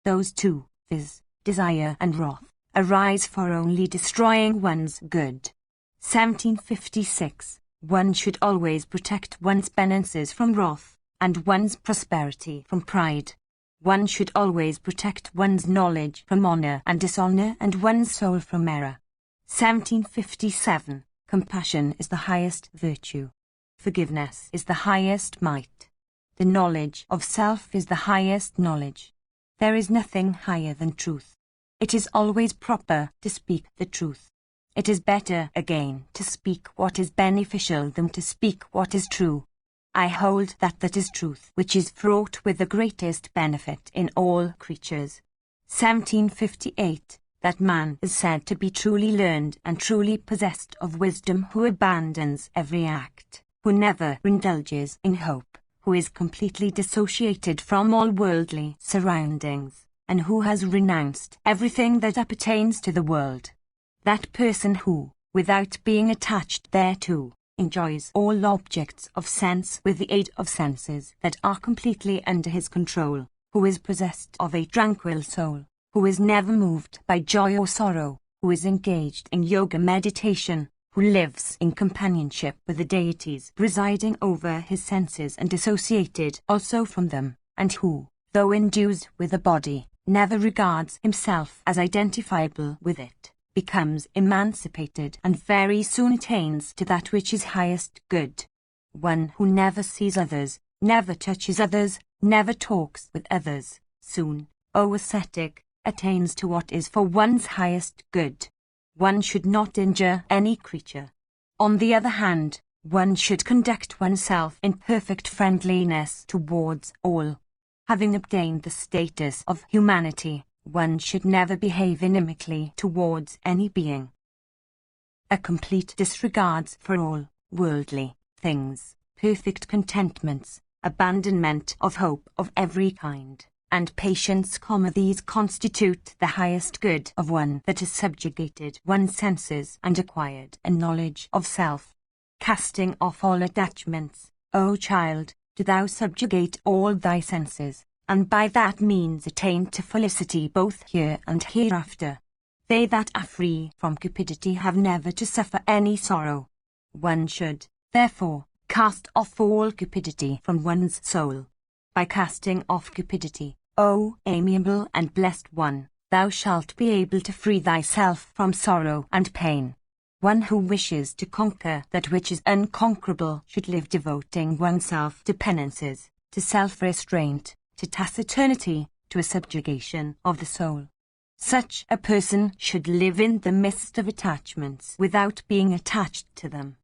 Those two, viz., desire and wrath, arise for only destroying one's good. 1756. One should always protect one's penances from wrath, and one's prosperity from pride. One should always protect one's knowledge from honor and dishonor, and one's soul from error. 1757. Compassion is the highest virtue. Forgiveness is the highest might. The knowledge of self is the highest knowledge. There is nothing higher than truth. It is always proper to speak the truth. It is better, again, to speak what is beneficial than to speak what is true. I hold that is truth which is fraught with the greatest benefit in all creatures. 1758. That man is said to be truly learned and truly possessed of wisdom who abandons every act, who never indulges in hope, who is completely dissociated from all worldly surroundings, and who has renounced everything that appertains to the world. That person who, without being attached thereto, enjoys all objects of sense with the aid of senses that are completely under his control, who is possessed of a tranquil soul, who is never moved by joy or sorrow, who is engaged in yoga meditation, who lives in companionship with the deities presiding over his senses and dissociated also from them, and who, though endued with a body, never regards himself as identifiable with it, becomes emancipated and very soon attains to that which is highest good. one who never sees others, never touches others, never talks with others, soon, O ascetic, attains to what is for one's highest good. One should not injure any creature. On the other hand, one should conduct oneself in perfect friendliness towards all. Having obtained the status of humanity, one should never behave inimically towards any being. A complete disregard for all worldly things, perfect contentments, abandonment of hope of every kind, and patience, these constitute the highest good of one that has subjugated one's senses and acquired a knowledge of self. Casting off all attachments, O child, do thou subjugate all thy senses, and by that means attain to felicity both here and hereafter. They that are free from cupidity have never to suffer any sorrow. One should, therefore, cast off all cupidity from one's soul. By casting off cupidity, O amiable and blessed one, thou shalt be able to free thyself from sorrow and pain. One who wishes to conquer that which is unconquerable should live devoting oneself to penances, to self-restraint, to taciturnity, to a subjugation of the soul. Such a person should live in the midst of attachments without being attached to them.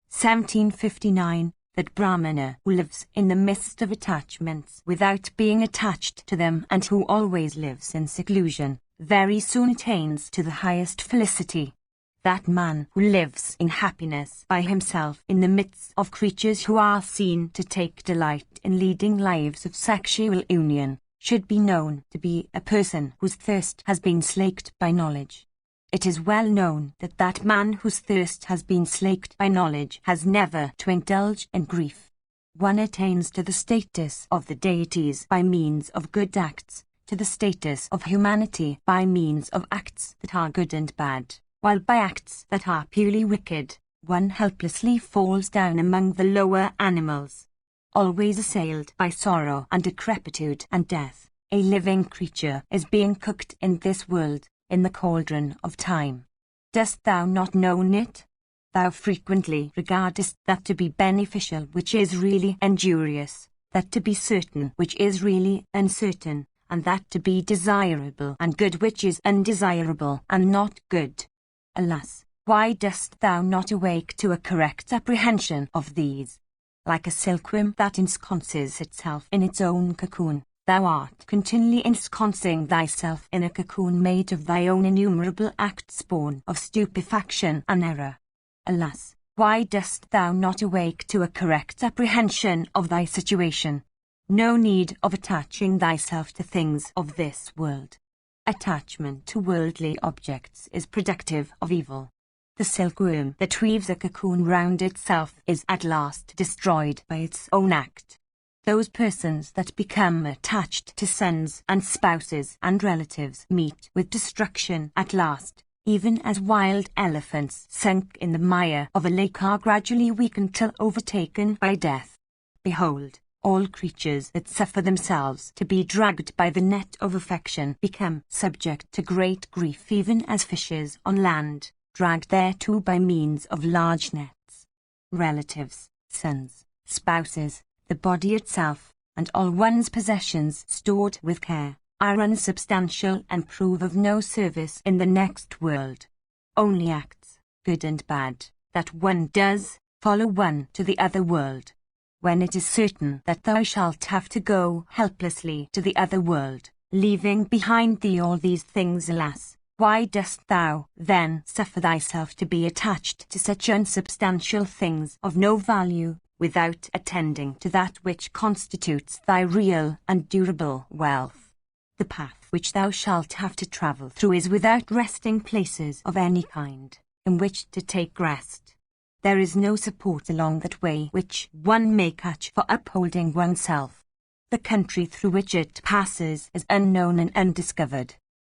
1759. That Brahmana who lives in the midst of attachments without being attached to them and who always lives in seclusion, very soon attains to the highest felicity. That man who lives in happiness by himself in the midst of creatures who are seen to take delight in leading lives of sexual union, should be known to be a person whose thirst has been slaked by knowledge. It is well known that that man whose thirst has been slaked by knowledge has never to indulge in grief. One attains to the status of the deities by means of good acts, to the status of humanity by means of acts that are good and bad, while by acts that are purely wicked, one helplessly falls down among the lower animals. Always assailed by sorrow and decrepitude and death, a living creature is being cooked in this world, in the cauldron of time. Dost thou not know it? Thou frequently regardest that to be beneficial which is really injurious, that to be certain which is really uncertain, and that to be desirable and good which is undesirable and not good. Alas, why dost thou not awake to a correct apprehension of these? Like a silkworm that ensconces itself in its own cocoon, thou art continually ensconcing thyself in a cocoon made of thy own innumerable acts born of stupefaction and error. Alas, why dost thou not awake to a correct apprehension of thy situation? No need of attaching thyself to things of this world. Attachment to worldly objects is productive of evil. The silkworm that weaves a cocoon round itself is at last destroyed by its own act. Those persons that become attached to sons and spouses and relatives meet with destruction at last, even as wild elephants sunk in the mire of a lake are gradually weakened till overtaken by death. Behold, all creatures that suffer themselves to be dragged by the net of affection become subject to great grief, even as fishes on land, dragged thereto by means of large nets. Relatives, sons, spouses, the body itself, and all one's possessions stored with care, are unsubstantial and prove of no service in the next world. Only acts, good and bad, that one does, follow one to the other world. When it is certain that thou shalt have to go helplessly to the other world, leaving behind thee all these things, alas, why dost thou then suffer thyself to be attached to such unsubstantial things of no value, without attending to that which constitutes thy real and durable wealth? The path which thou shalt have to travel through is without resting places of any kind, in which to take rest. There is no support along that way which one may catch for upholding oneself. The country through which it passes is unknown and undiscovered.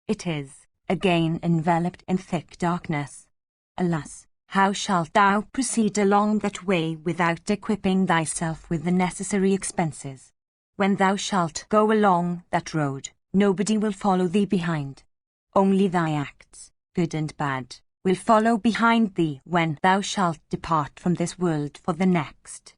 It is, again, enveloped in thick darkness. Alas, how shalt thou proceed along that way without equipping thyself with the necessary expenses? When thou shalt go along that road, nobody will follow thee behind. Only thy acts, good and bad, will follow behind thee when thou shalt depart from this world for the next.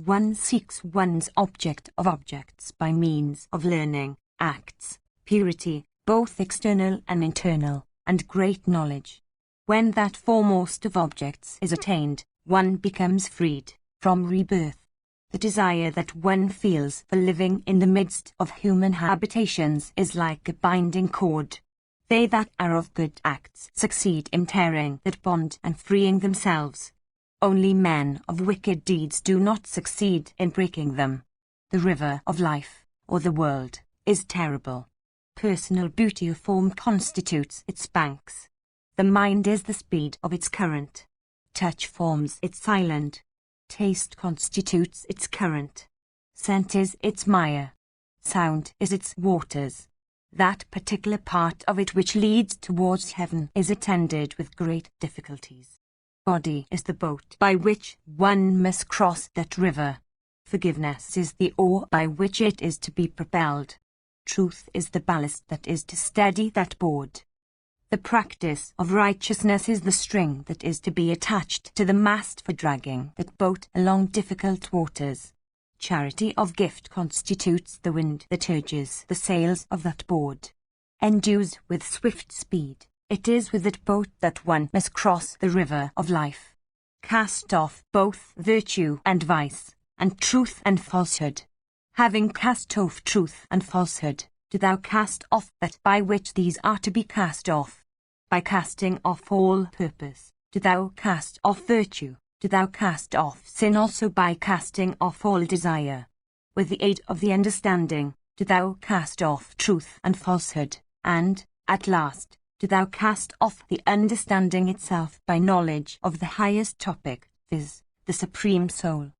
One seeks one's object of objects by means of learning, acts, purity, both external and internal, and great knowledge. When that foremost of objects is attained, one becomes freed from rebirth. The desire that one feels for living in the midst of human habitations is like a binding cord. They that are of good acts succeed in tearing that bond and freeing themselves. Only men of wicked deeds do not succeed in breaking them. The river of life, or the world, is terrible. Personal beauty of form constitutes its banks. The mind is the speed of its current. Touch forms its island. Taste constitutes its current. Scent is its mire. Sound is its waters. That particular part of it which leads towards heaven is attended with great difficulties. Body is the boat by which one must cross that river. Forgiveness is the oar by which it is to be propelled. Truth is the ballast that is to steady that board. The practice of righteousness is the string that is to be attached to the mast for dragging that boat along difficult waters. Charity of gift constitutes the wind that urges the sails of that board. Endues with swift speed, it is with that boat that one must cross the river of life. Cast off both virtue and vice, and truth and falsehood. Having cast off truth and falsehood, do thou cast off that by which these are to be cast off. By casting off all purpose, do thou cast off virtue, do thou cast off sin also by casting off all desire. With the aid of the understanding, do thou cast off truth and falsehood, and, at last, do thou cast off the understanding itself by knowledge of the highest topic, viz., the Supreme Soul.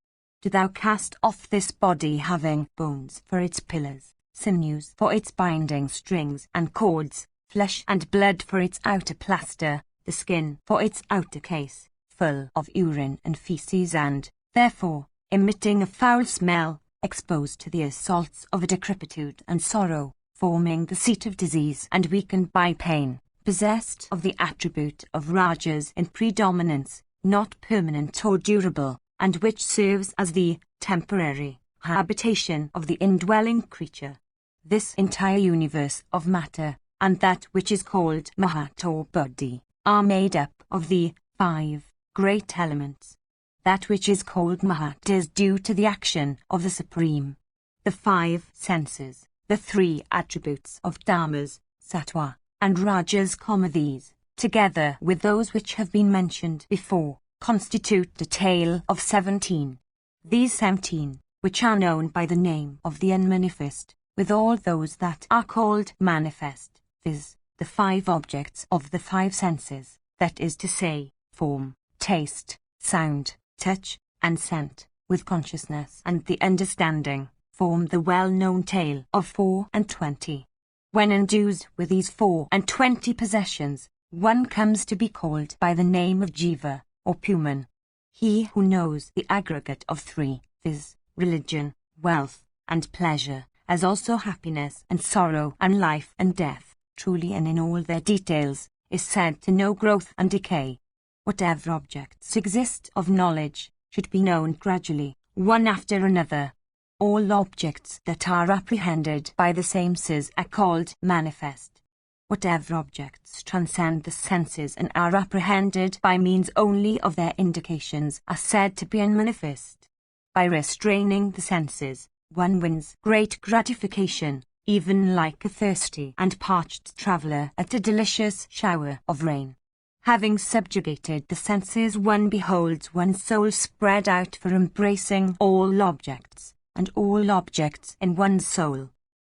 Do thou cast off this body having bones for its pillars, sinews for its binding strings and cords, flesh and blood for its outer plaster, the skin for its outer case, full of urine and feces and, therefore, emitting a foul smell, exposed to the assaults of a decrepitude and sorrow, forming the seat of disease and weakened by pain, possessed of the attribute of rajas in predominance, not permanent or durable, and which serves as the temporary habitation of the indwelling creature. This entire universe of matter, and that which is called Mahat or body, are made up of the 5 great elements. That which is called Mahat is due to the action of the Supreme. The 5 senses, the 3 attributes of Dharmas, Sattva, and Rajas, these, together with those which have been mentioned before, constitute the tale of 17. These 17, which are known by the name of the unmanifest, with all those that are called manifest, viz., the 5 objects of the 5 senses, that is to say, form, taste, sound, touch, and scent, with consciousness and the understanding, form the well-known tale of 24. When endued with these 24 possessions, one comes to be called by the name of Jiva, or Puman. He who knows the aggregate of 3, viz., religion, wealth, and pleasure, as also happiness and sorrow and life and death, truly and in all their details, is said to know growth and decay. Whatever objects exist of knowledge should be known gradually, one after another. All objects that are apprehended by the senses are called manifest. Whatever objects transcend the senses and are apprehended by means only of their indications are said to be unmanifest. By restraining the senses, one wins great gratification, even like a thirsty and parched traveller at a delicious shower of rain. Having subjugated the senses, one beholds one's soul spread out for embracing all objects, and all objects in one's soul.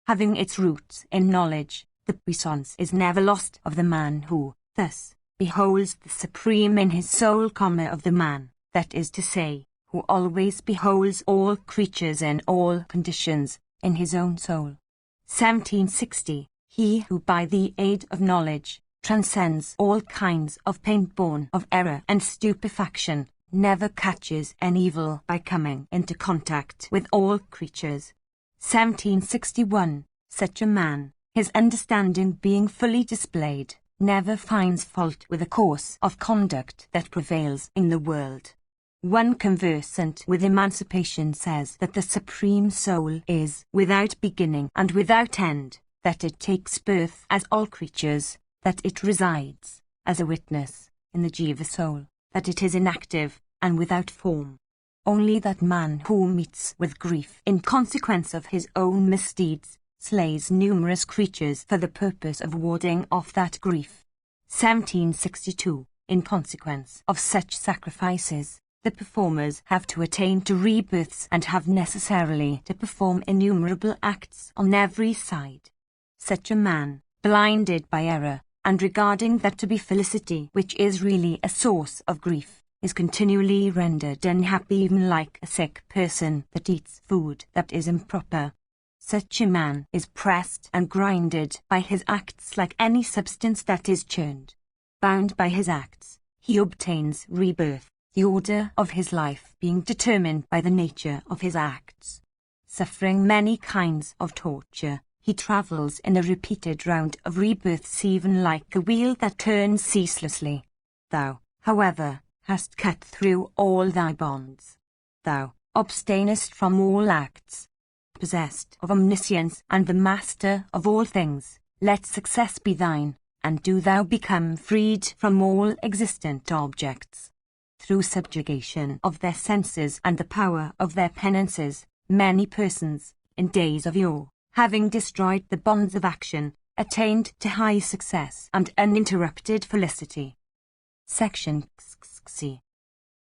Having its roots in knowledge, the puissance is never lost of the man who, thus, beholds the supreme in his soul, of the man, that is to say, who always beholds all creatures in all conditions, in his own soul. 1760. He who by the aid of knowledge transcends all kinds of pain born of error and stupefaction, never catches an evil by coming into contact with all creatures. 1761. Such a man, his understanding being fully displayed, never finds fault with the course of conduct that prevails in the world. One conversant with emancipation says that the Supreme Soul is without beginning and without end, that it takes birth as all creatures, that it resides, as a witness, in the Jiva soul, that it is inactive and without form. Only that man who meets with grief in consequence of his own misdeeds slays numerous creatures for the purpose of warding off that grief. 1762. In consequence of such sacrifices, the performers have to attain to rebirths and have necessarily to perform innumerable acts on every side. Such a man, blinded by error, and regarding that to be felicity which is really a source of grief, is continually rendered unhappy, even like a sick person that eats food that is improper. Such a man is pressed and grinded by his acts like any substance that is churned. Bound by his acts, he obtains rebirth, the order of his life being determined by the nature of his acts. Suffering many kinds of torture, he travels in a repeated round of rebirths, even like a wheel that turns ceaselessly. Thou, however, hast cut through all thy bonds. Thou abstainest from all acts. Possessed of omniscience and the master of all things, let success be thine, and do thou become freed from all existent objects. Through subjugation of their senses and the power of their penances, many persons, in days of yore, having destroyed the bonds of action, attained to high success and uninterrupted felicity. Section C.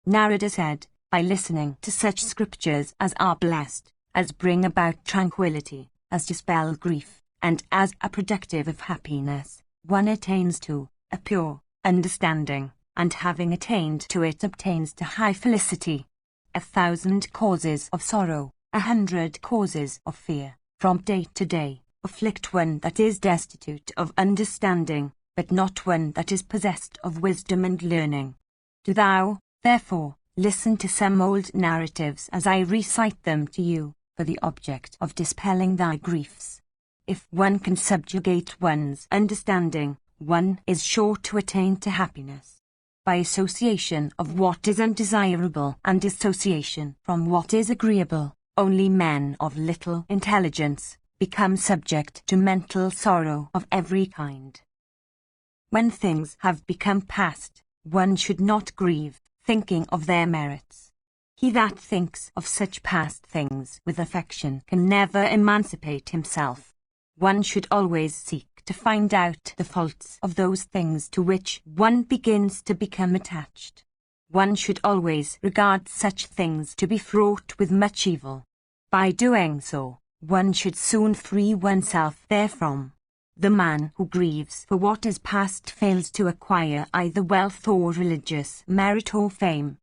Narada said, by listening to such scriptures as are blessed, as bring about tranquility, as dispel grief, and as are productive of happiness, one attains to a pure understanding, and having attained to it obtains to high felicity. 1,000 causes of sorrow, 100 causes of fear, from day to day, afflict one that is destitute of understanding, but not one that is possessed of wisdom and learning. Do thou, therefore, listen to some old narratives as I recite them to you, for the object of dispelling thy griefs. If one can subjugate one's understanding, one is sure to attain to happiness. By association of what is undesirable and dissociation from what is agreeable, only men of little intelligence become subject to mental sorrow of every kind. When things have become past, one should not grieve, thinking of their merits. He that thinks of such past things with affection can never emancipate himself. One should always seek to find out the faults of those things to which one begins to become attached. One should always regard such things to be fraught with much evil. By doing so, one should soon free oneself therefrom. The man who grieves for what is past fails to acquire either wealth or religious merit or fame.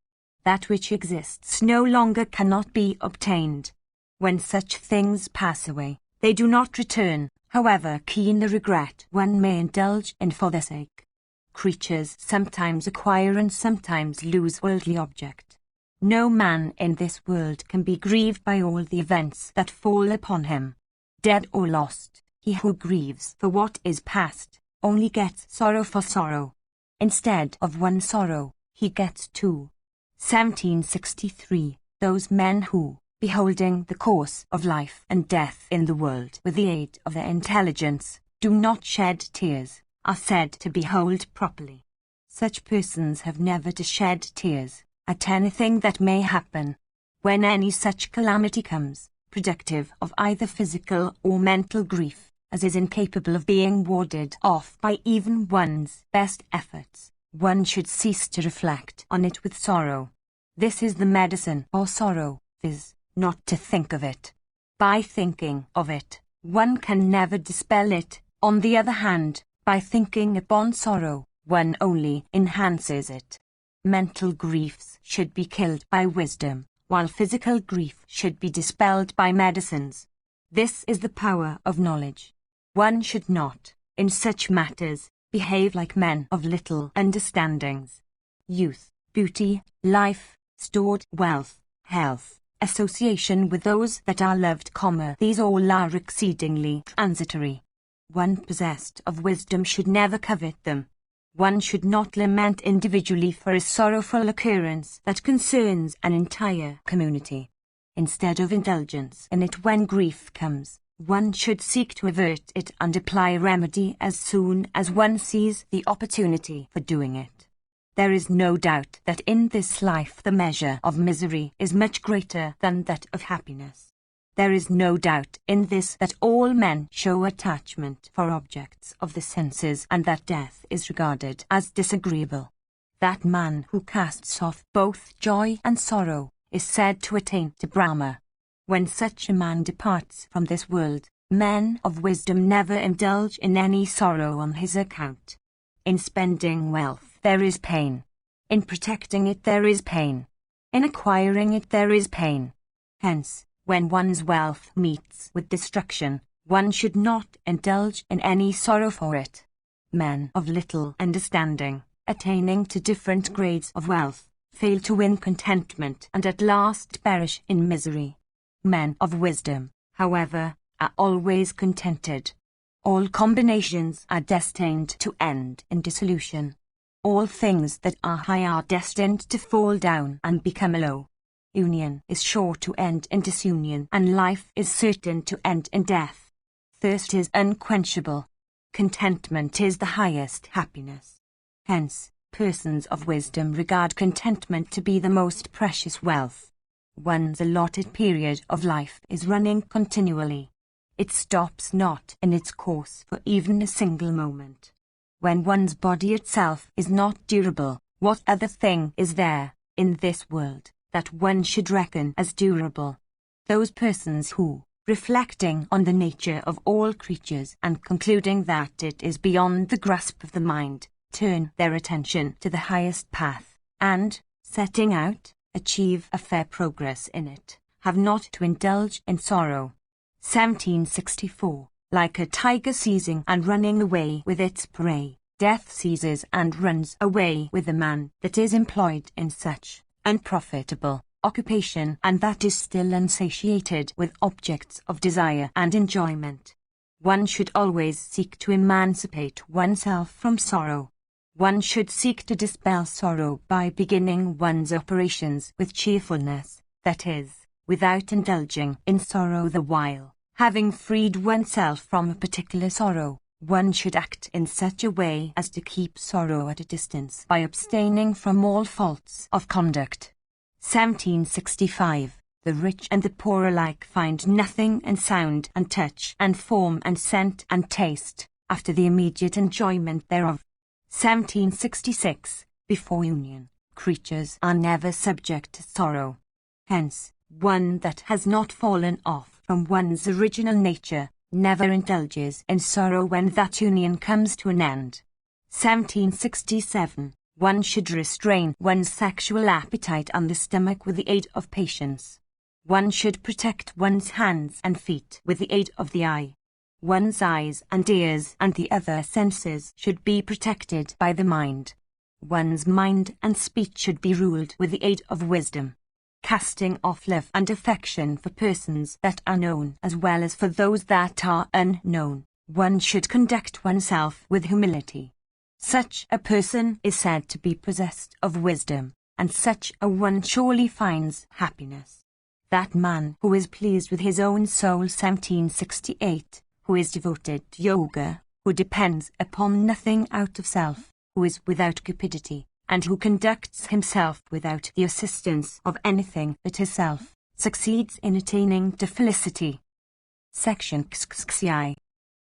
That which exists no longer cannot be obtained. When such things pass away, they do not return, however keen the regret one may indulge in for their sake. Creatures sometimes acquire and sometimes lose worldly object. No man in this world can be grieved by all the events that fall upon him. Dead or lost, he who grieves for what is past only gets sorrow for sorrow. Instead of one sorrow, he gets two. 1763. Those men who, beholding the course of life and death in the world with the aid of their intelligence, do not shed tears, are said to behold properly. Such persons have never to shed tears at anything that may happen. When any such calamity comes, productive of either physical or mental grief, as is incapable of being warded off by even one's best efforts, one should cease to reflect on it with sorrow. This is the medicine for sorrow, viz., not to think of it. By thinking of it, one can never dispel it. On the other hand, by thinking upon sorrow, one only enhances it. Mental griefs should be killed by wisdom, while physical grief should be dispelled by medicines. This is the power of knowledge. One should not, in such matters, behave like men of little understandings. Youth, beauty, life, stored wealth, health, association with those that are loved, these all are exceedingly transitory. One possessed of wisdom should never covet them. One should not lament individually for a sorrowful occurrence that concerns an entire community. Instead of indulgence in it when grief comes, one should seek to avert it and apply remedy as soon as one sees the opportunity for doing it. There is no doubt that in this life the measure of misery is much greater than that of happiness. There is no doubt in this that all men show attachment for objects of the senses and that death is regarded as disagreeable. That man who casts off both joy and sorrow is said to attain to Brahma. When such a man departs from this world, men of wisdom never indulge in any sorrow on his account. In spending wealth there is pain. In protecting it there is pain. In acquiring it there is pain. Hence, when one's wealth meets with destruction, one should not indulge in any sorrow for it. Men of little understanding, attaining to different grades of wealth, fail to win contentment and at last perish in misery. Men of wisdom, however, are always contented. All combinations are destined to end in dissolution. All things that are high are destined to fall down and become low. Union is sure to end in disunion, and life is certain to end in death. Thirst is unquenchable. Contentment is the highest happiness. Hence, persons of wisdom regard contentment to be the most precious wealth. One's allotted period of life is running continually. It stops not in its course for even a single moment. When one's body itself is not durable, what other thing is there, in this world, that one should reckon as durable? Those persons who, reflecting on the nature of all creatures and concluding that it is beyond the grasp of the mind, turn their attention to the highest path, and, setting out, achieve a fair progress in it, have not to indulge in sorrow. 1764. Like a tiger seizing and running away with its prey, death seizes and runs away with the man that is employed in such unprofitable occupation and that is still unsatiated with objects of desire and enjoyment. One should always seek to emancipate oneself from sorrow. One should seek to dispel sorrow by beginning one's operations with cheerfulness, that is, without indulging in sorrow the while. Having freed oneself from a particular sorrow, one should act in such a way as to keep sorrow at a distance by abstaining from all faults of conduct. 1765. The rich and the poor alike find nothing in sound and touch and form and scent and taste, after the immediate enjoyment thereof. 1766. Before union, creatures are never subject to sorrow. Hence, one that has not fallen off from one's original nature never indulges in sorrow when that union comes to an end. 1767. One should restrain one's sexual appetite and the stomach with the aid of patience. One should protect one's hands and feet with the aid of the eye. One's eyes and ears and the other senses should be protected by the mind. One's mind and speech should be ruled with the aid of wisdom. Casting off love and affection for persons that are known as well as for those that are unknown, one should conduct oneself with humility. Such a person is said to be possessed of wisdom, and such a one surely finds happiness. That man who is pleased with his own soul. 1768. Who is devoted to yoga, who depends upon nothing out of self, who is without cupidity, and who conducts himself without the assistance of anything but his self, succeeds in attaining to felicity. Section XXI.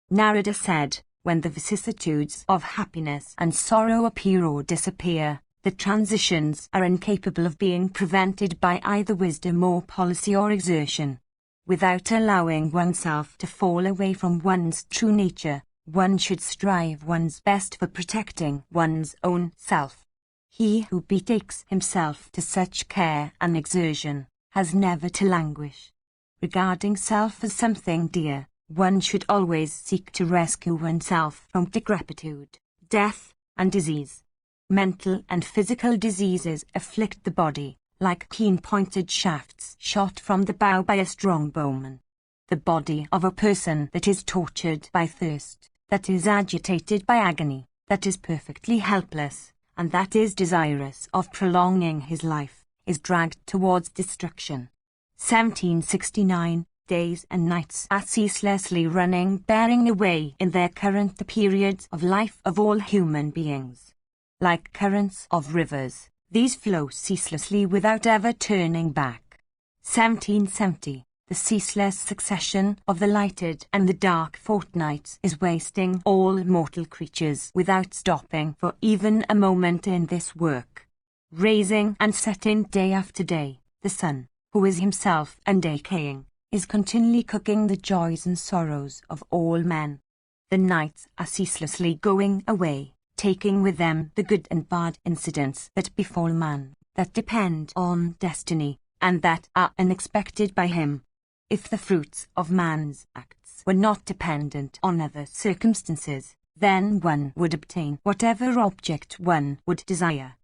Narada said, when the vicissitudes of happiness and sorrow appear or disappear, the transitions are incapable of being prevented by either wisdom or policy or exertion. Without allowing oneself to fall away from one's true nature, one should strive one's best for protecting one's own self. He who betakes himself to such care and exertion has never to languish. Regarding self as something dear, one should always seek to rescue oneself from decrepitude, death, and disease. Mental and physical diseases afflict the body, like keen-pointed shafts shot from the bow by a strong bowman. The body of a person that is tortured by thirst, that is agitated by agony, that is perfectly helpless, and that is desirous of prolonging his life, is dragged towards destruction. 1769. Days and nights are ceaselessly running, bearing away in their current the periods of life of all human beings. Like currents of rivers, these flow ceaselessly without ever turning back. 1770. The ceaseless succession of the lighted and the dark fortnights is wasting all mortal creatures without stopping for even a moment in this work. Raising and setting day after day, the sun, who is himself undecaying, is continually cooking the joys and sorrows of all men. The nights are ceaselessly going away, taking with them the good and bad incidents that befall man, that depend on destiny, and that are unexpected by him. If the fruits of man's acts were not dependent on other circumstances, then one would obtain whatever object one would desire.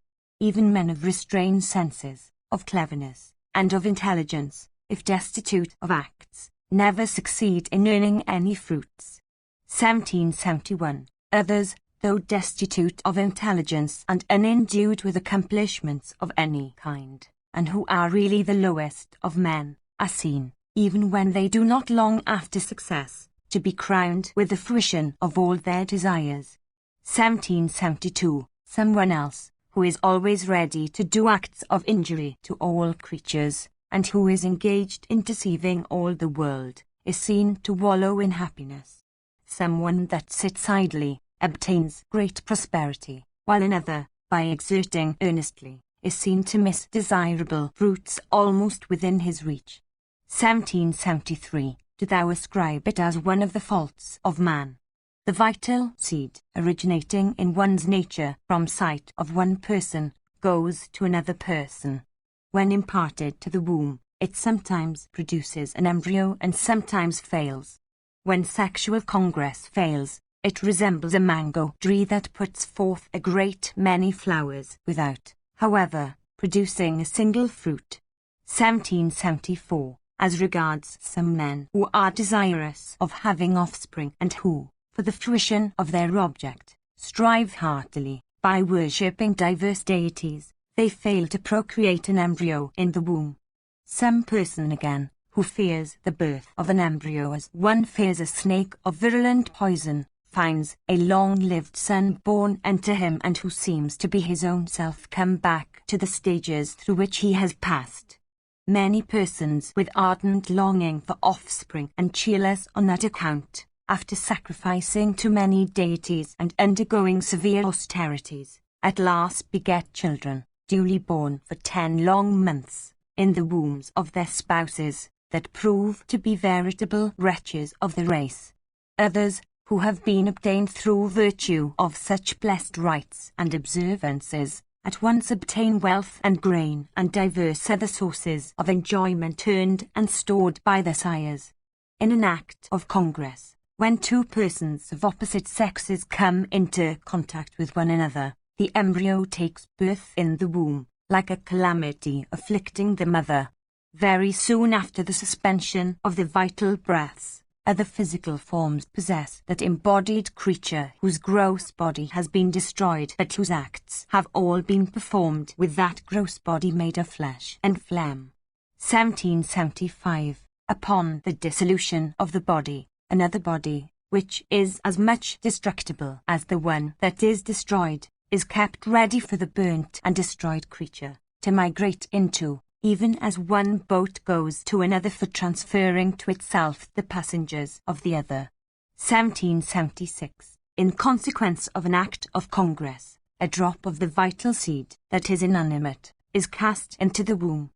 Even men of restrained senses, of cleverness, and of intelligence, if destitute of acts, never succeed in earning any fruits. 1771. Others, though destitute of intelligence and unendued with accomplishments of any kind, and who are really the lowest of men, are seen, even when they do not long after success, to be crowned with the fruition of all their desires. 1772. Someone else, who is always ready to do acts of injury to all creatures, and who is engaged in deceiving all the world, is seen to wallow in happiness. Someone that sits idly obtains great prosperity, while another, by exerting earnestly, is seen to miss desirable fruits almost within his reach. 1773. Do thou ascribe it as one of the faults of man? The vital seed, originating in one's nature from sight of one person, goes to another person. When imparted to the womb, it sometimes produces an embryo and sometimes fails. When sexual congress fails, it resembles a mango tree that puts forth a great many flowers without, however, producing a single fruit. 1774. As regards some men who are desirous of having offspring and who, for the fruition of their object, strive heartily, by worshipping diverse deities, they fail to procreate an embryo in the womb. Some person again, who fears the birth of an embryo as one fears a snake of virulent poison, finds a long-lived son born unto him and who seems to be his own self come back to the stages through which he has passed. Many persons with ardent longing for offspring and cheerless on that account, after sacrificing to many deities and undergoing severe austerities, at last beget children, duly born for 10 long months, in the wombs of their spouses, that prove to be veritable wretches of the race. Others, who have been obtained through virtue of such blessed rites and observances, at once obtain wealth and grain and diverse other sources of enjoyment earned and stored by their sires. In an act of congress, when two persons of opposite sexes come into contact with one another, the embryo takes birth in the womb, like a calamity afflicting the mother. Very soon after the suspension of the vital breaths, other physical forms possess that embodied creature whose gross body has been destroyed but whose acts have all been performed with that gross body made of flesh and phlegm. 1775. Upon the dissolution of the body, another body, which is as much destructible as the one that is destroyed, is kept ready for the burnt and destroyed creature to migrate into, even as one boat goes to another for transferring to itself the passengers of the other. 1776. In consequence of an act of Congress, a drop of the vital seed that is inanimate is cast into the womb.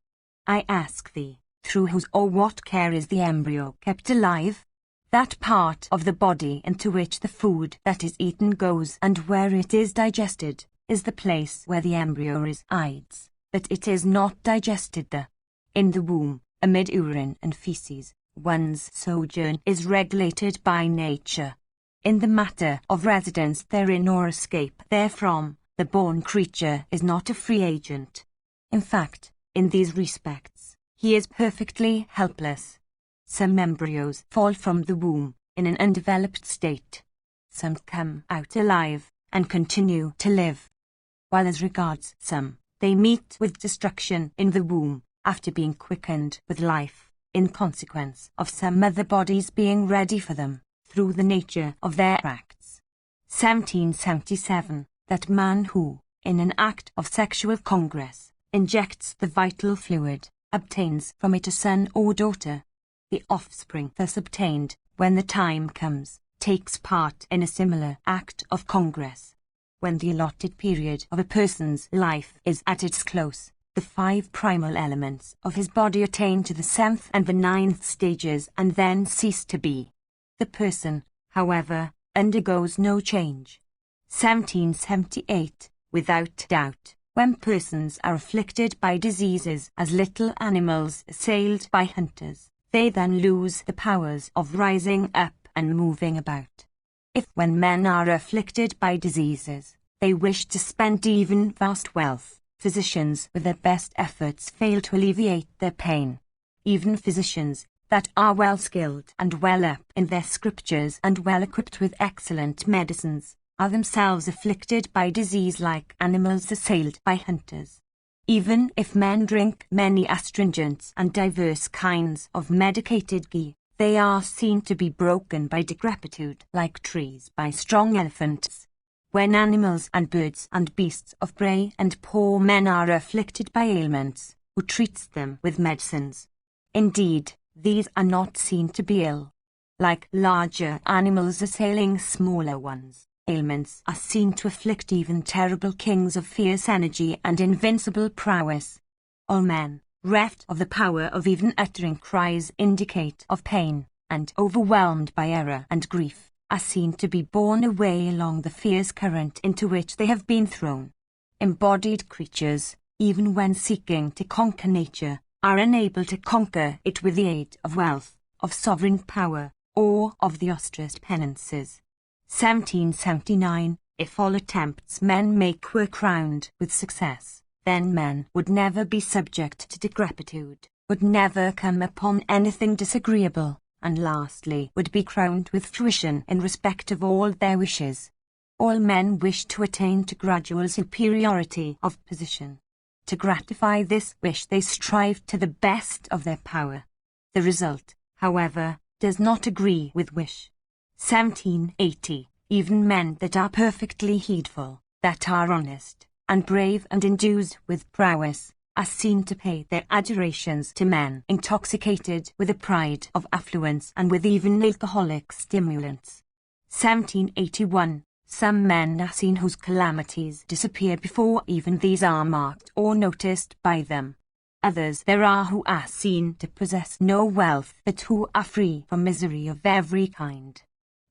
I ask thee, through whose or what care is the embryo kept alive? That part of the body into which the food that is eaten goes and where it is digested, is the place where the embryo resides, but it is not digested there. In the womb, amid urine and feces, one's sojourn is regulated by nature. In the matter of residence therein or escape therefrom, the born creature is not a free agent. In fact, in these respects, he is perfectly helpless. Some embryos fall from the womb in an undeveloped state. Some come out alive, and continue to live. While as regards some, they meet with destruction in the womb, after being quickened with life, in consequence of some other bodies being ready for them, through the nature of their acts. 1777. That man who, in an act of sexual congress, injects the vital fluid, obtains from it a son or daughter. The offspring thus obtained, when the time comes, takes part in a similar act of congress. When the allotted period of a person's life is at its close, the 5 primal elements of his body attain to the 7th and the 9th stages and then cease to be. The person, however, undergoes no change. 1778. Without doubt, when persons are afflicted by diseases as little animals assailed by hunters, they then lose the powers of rising up and moving about. If when men are afflicted by diseases, they wish to spend even vast wealth, physicians with their best efforts fail to alleviate their pain. Even physicians that are well skilled and well up in their scriptures and well equipped with excellent medicines, are themselves afflicted by disease like animals assailed by hunters. Even if men drink many astringents and diverse kinds of medicated ghee, they are seen to be broken by decrepitude like trees by strong elephants. When animals and birds and beasts of prey and poor men are afflicted by ailments, who treats them with medicines? Indeed, these are not seen to be ill. Like larger animals assailing smaller ones, ailments are seen to afflict even terrible kings of fierce energy and invincible prowess. All men, reft of the power of even uttering cries indicate of pain, and overwhelmed by error and grief, are seen to be borne away along the fierce current into which they have been thrown. Embodied creatures, even when seeking to conquer nature, are unable to conquer it with the aid of wealth, of sovereign power, or of the austerest penances. 1779. If all attempts men make were crowned with success, then men would never be subject to decrepitude, would never come upon anything disagreeable, and lastly would be crowned with fruition in respect of all their wishes. All men wish to attain to gradual superiority of position. To gratify this wish they strive to the best of their power. The result, however, does not agree with wish. 1780. Even men that are perfectly heedful, that are honest, and brave and endued with prowess, are seen to pay their adorations to men intoxicated with the pride of affluence and with even alcoholic stimulants. 1781. Some men are seen whose calamities disappear before even these are marked or noticed by them. Others there are who are seen to possess no wealth but who are free from misery of every kind.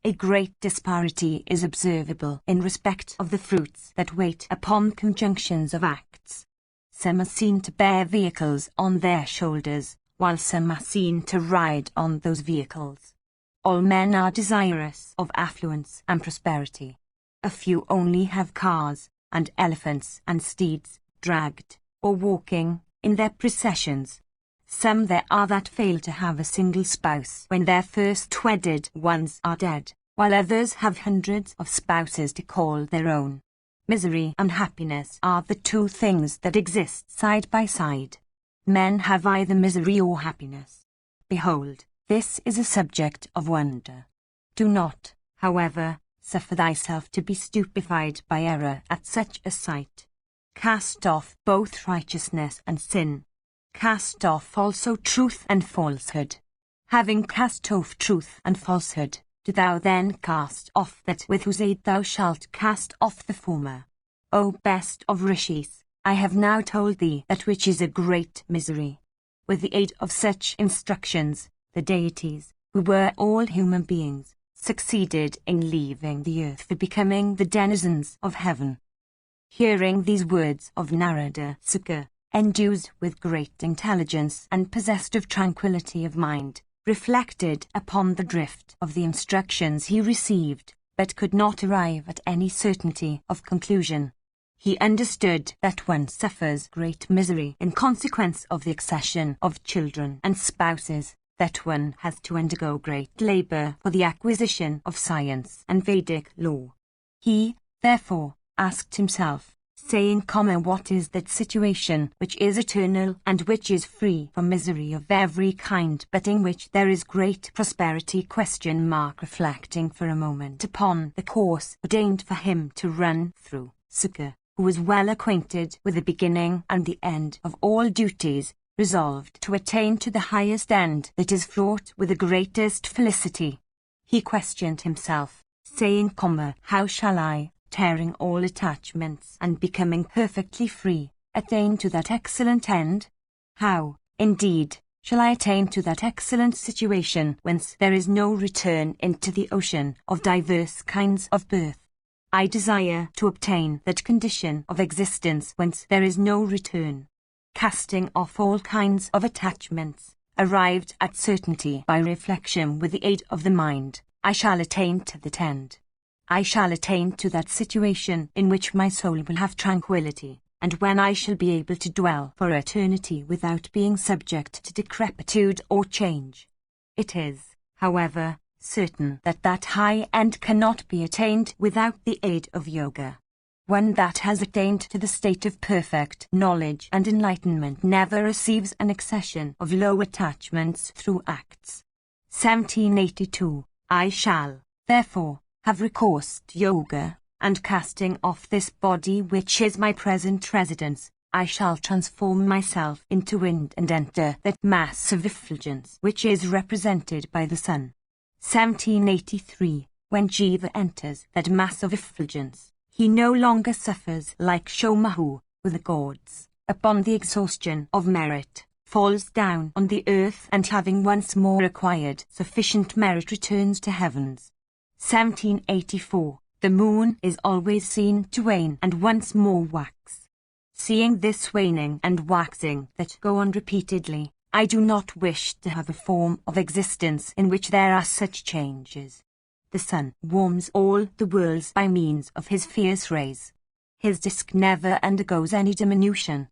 A great disparity is observable in respect of the fruits that wait upon conjunctions of acts. Some are seen to bear vehicles on their shoulders, while some are seen to ride on those vehicles. All men are desirous of affluence and prosperity. A few only have cars, and elephants and steeds, dragged, or walking, in their processions. Some there are that fail to have a single spouse when their first wedded ones are dead, while others have hundreds of spouses to call their own. Misery and happiness are the two things that exist side by side. Men have either misery or happiness. Behold, this is a subject of wonder. Do not, however, suffer thyself to be stupefied by error at such a sight. Cast off both righteousness and sin. Cast off also truth and falsehood. Having cast off truth and falsehood, do thou then cast off that with whose aid thou shalt cast off the former. O best of rishis, I have now told thee that which is a great misery. With the aid of such instructions, the deities, who were all human beings, succeeded in leaving the earth for becoming the denizens of heaven. Hearing these words of Narada Sukha, endued with great intelligence and possessed of tranquility of mind, reflected upon the drift of the instructions he received, but could not arrive at any certainty of conclusion. He understood that one suffers great misery in consequence of the accession of children and spouses, that one has to undergo great labor for the acquisition of science and Vedic law. He, therefore, asked himself, saying, what is that situation which is eternal and which is free from misery of every kind, but in which there is great prosperity? Reflecting for a moment upon the course ordained for him to run through, Sukha, who was well acquainted with the beginning and the end of all duties, resolved to attain to the highest end that is fraught with the greatest felicity. He questioned himself, saying, how shall I, tearing all attachments and becoming perfectly free, attain to that excellent end? How, indeed, shall I attain to that excellent situation whence there is no return into the ocean of diverse kinds of birth? I desire to obtain that condition of existence whence there is no return. Casting off all kinds of attachments, arrived at certainty by reflection with the aid of the mind, I shall attain to that end. I shall attain to that situation in which my soul will have tranquility, and when I shall be able to dwell for eternity without being subject to decrepitude or change. It is, however, certain that that high end cannot be attained without the aid of yoga. One that has attained to the state of perfect knowledge and enlightenment never receives an accession of low attachments through acts. 1782. I shall, therefore, have recourse to yoga, and casting off this body which is my present residence, I shall transform myself into wind and enter that mass of effulgence which is represented by the sun. 1783. When Jiva enters that mass of effulgence, he no longer suffers like Shomahu, with the gods, upon the exhaustion of merit, falls down on the earth, and having once more acquired sufficient merit returns to heavens. 1784. The moon is always seen to wane and once more wax. Seeing this waning and waxing that go on repeatedly, I do not wish to have a form of existence in which there are such changes. The sun warms all the worlds by means of his fierce rays. His disk never undergoes any diminution.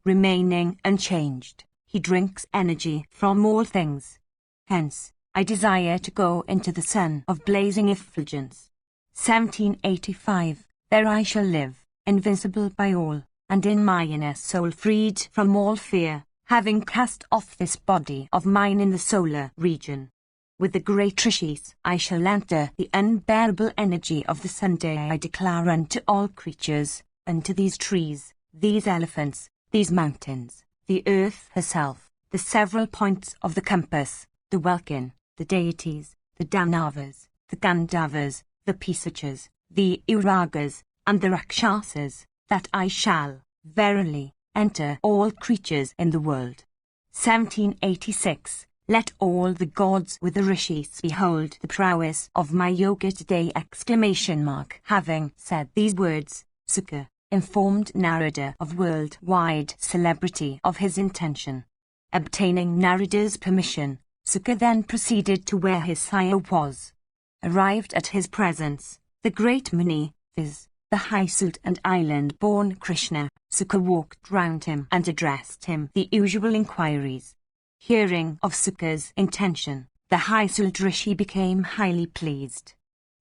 Remaining unchanged, he drinks energy from all things. Hence, I desire to go into the sun of blazing effulgence. 1785. There I shall live, invincible by all, and in my inner soul freed from all fear, having cast off this body of mine in the solar region. With the great rishis I shall enter the unbearable energy of the Sunday. I declare unto all creatures, unto these trees, these elephants, these mountains, the earth herself, the several points of the compass, the welkin, the deities, the Danavas, the Gandhavas, the Pisachas, the Uragas, and the Rakshasas, that I shall, verily, enter all creatures in the world. 1786. Let all the gods with the rishis behold the prowess of my yoga today! Having said these words, Sukha informed Narada of worldwide celebrity of his intention. Obtaining Narada's permission, Sukha then proceeded to where his sire was. Arrived at his presence, the great Muni, viz., the high-suit and island-born Krishna, Sukha walked round him and addressed him the usual inquiries. Hearing of Sukha's intention, the high-suit rishi became highly pleased.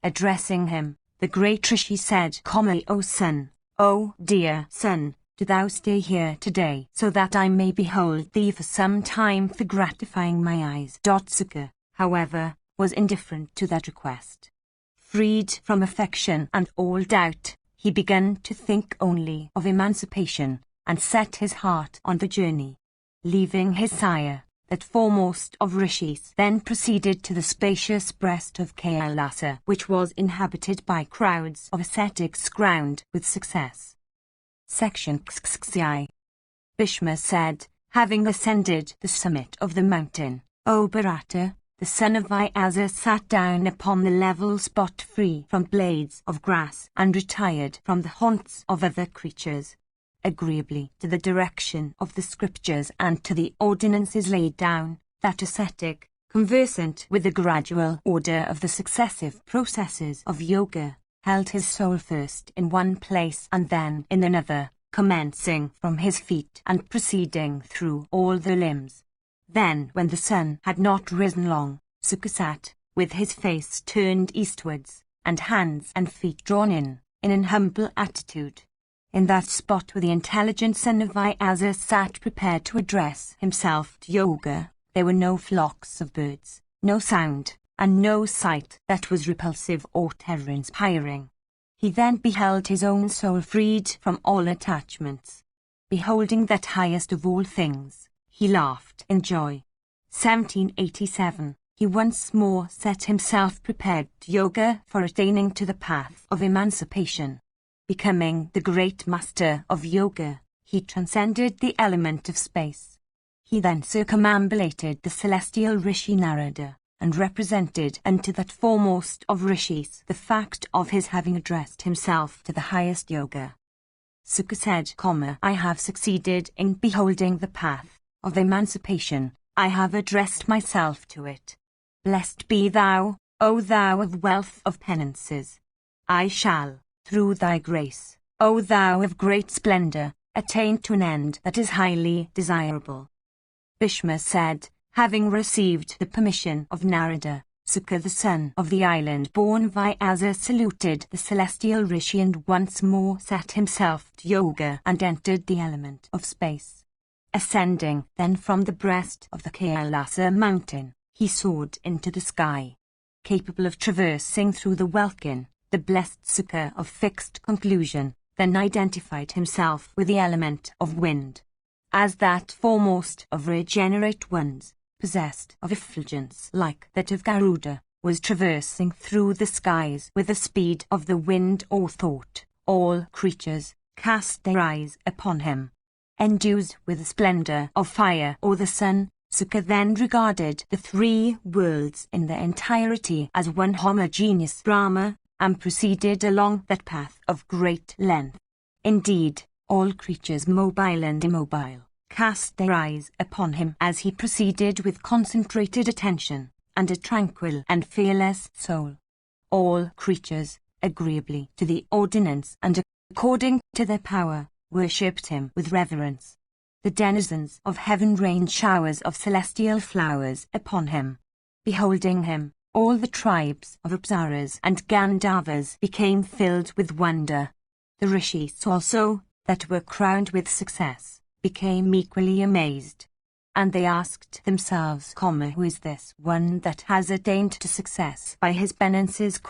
Addressing him, the great rishi said, O son, O dear son, do thou stay here today, so that I may behold thee for some time for gratifying my eyes. Sukha, however, was indifferent to that request. Freed from affection and all doubt, he began to think only of emancipation, and set his heart on the journey. Leaving his sire, that foremost of rishis then proceeded to the spacious breast of Kailasa, which was inhabited by crowds of ascetics crowned with success. Section XXI. Bhishma said, having ascended the summit of the mountain, O Bharata, the son of Vyasa sat down upon the level spot free from blades of grass and retired from the haunts of other creatures. Agreeably to the direction of the scriptures and to the ordinances laid down, that ascetic, conversant with the gradual order of the successive processes of yoga, held his soul first in one place and then in another, commencing from his feet and proceeding through all the limbs. Then, when the sun had not risen long, Sukha sat, with his face turned eastwards, and hands and feet drawn in, in an humble attitude. In that spot where the intelligent son of Vyasa sat prepared to address himself to yoga, there were no flocks of birds, no sound, and no sight that was repulsive or terror-inspiring. He then beheld his own soul freed from all attachments. Beholding that highest of all things, he laughed in joy. 1787. He once more set himself prepared to yoga for attaining to the path of emancipation. Becoming the great master of yoga, he transcended the element of space. He then circumambulated the celestial Rishi Narada, and represented unto that foremost of rishis the fact of his having addressed himself to the highest yoga. Sukha said, I have succeeded in beholding the path of emancipation. I have addressed myself to it. Blessed be thou, O thou of wealth of penances. I shall, through thy grace, O thou of great splendor, attain to an end that is highly desirable. Bhishma said, having received the permission of Narada, Sukha the son of the island-born Vyasa saluted the celestial rishi and once more set himself to yoga and entered the element of space. Ascending then from the breast of the Kailasa mountain, he soared into the sky. Capable of traversing through the welkin, the blessed Sukha of fixed conclusion then identified himself with the element of wind. As that foremost of regenerate ones, possessed of effulgence like that of Garuda, was traversing through the skies with the speed of the wind or thought, all creatures cast their eyes upon him. Endued with the splendor of fire or the sun, Sukha then regarded the three worlds in their entirety as one homogeneous Brahma, and proceeded along that path of great length. Indeed, all creatures mobile and immobile cast their eyes upon him as he proceeded with concentrated attention, and a tranquil and fearless soul. All creatures, agreeably to the ordinance and according to their power, worshipped him with reverence. The denizens of heaven rained showers of celestial flowers upon him. Beholding him, all the tribes of Apsaras and Gandharvas became filled with wonder. The rishis also, that were crowned with success, became equally amazed. And they asked themselves, who is this one that has attained to success by his penances?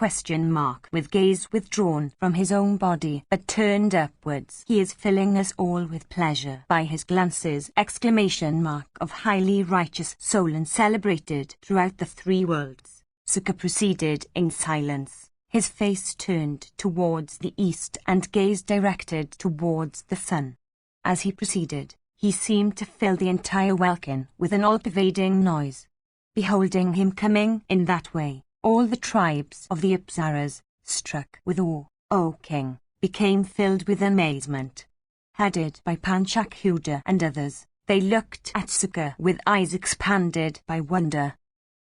With gaze withdrawn from his own body but turned upwards, he is filling us all with pleasure by his glances! Of highly righteous soul and celebrated throughout the three worlds. Sukha proceeded in silence, his face turned towards the east and gaze directed towards the sun. As he proceeded, he seemed to fill the entire welkin with an all-pervading noise. Beholding him coming in that way, all the tribes of the Apsaras, struck with awe, O king, became filled with amazement. Headed by Panchakuda and others, they looked at Sukha with eyes expanded by wonder.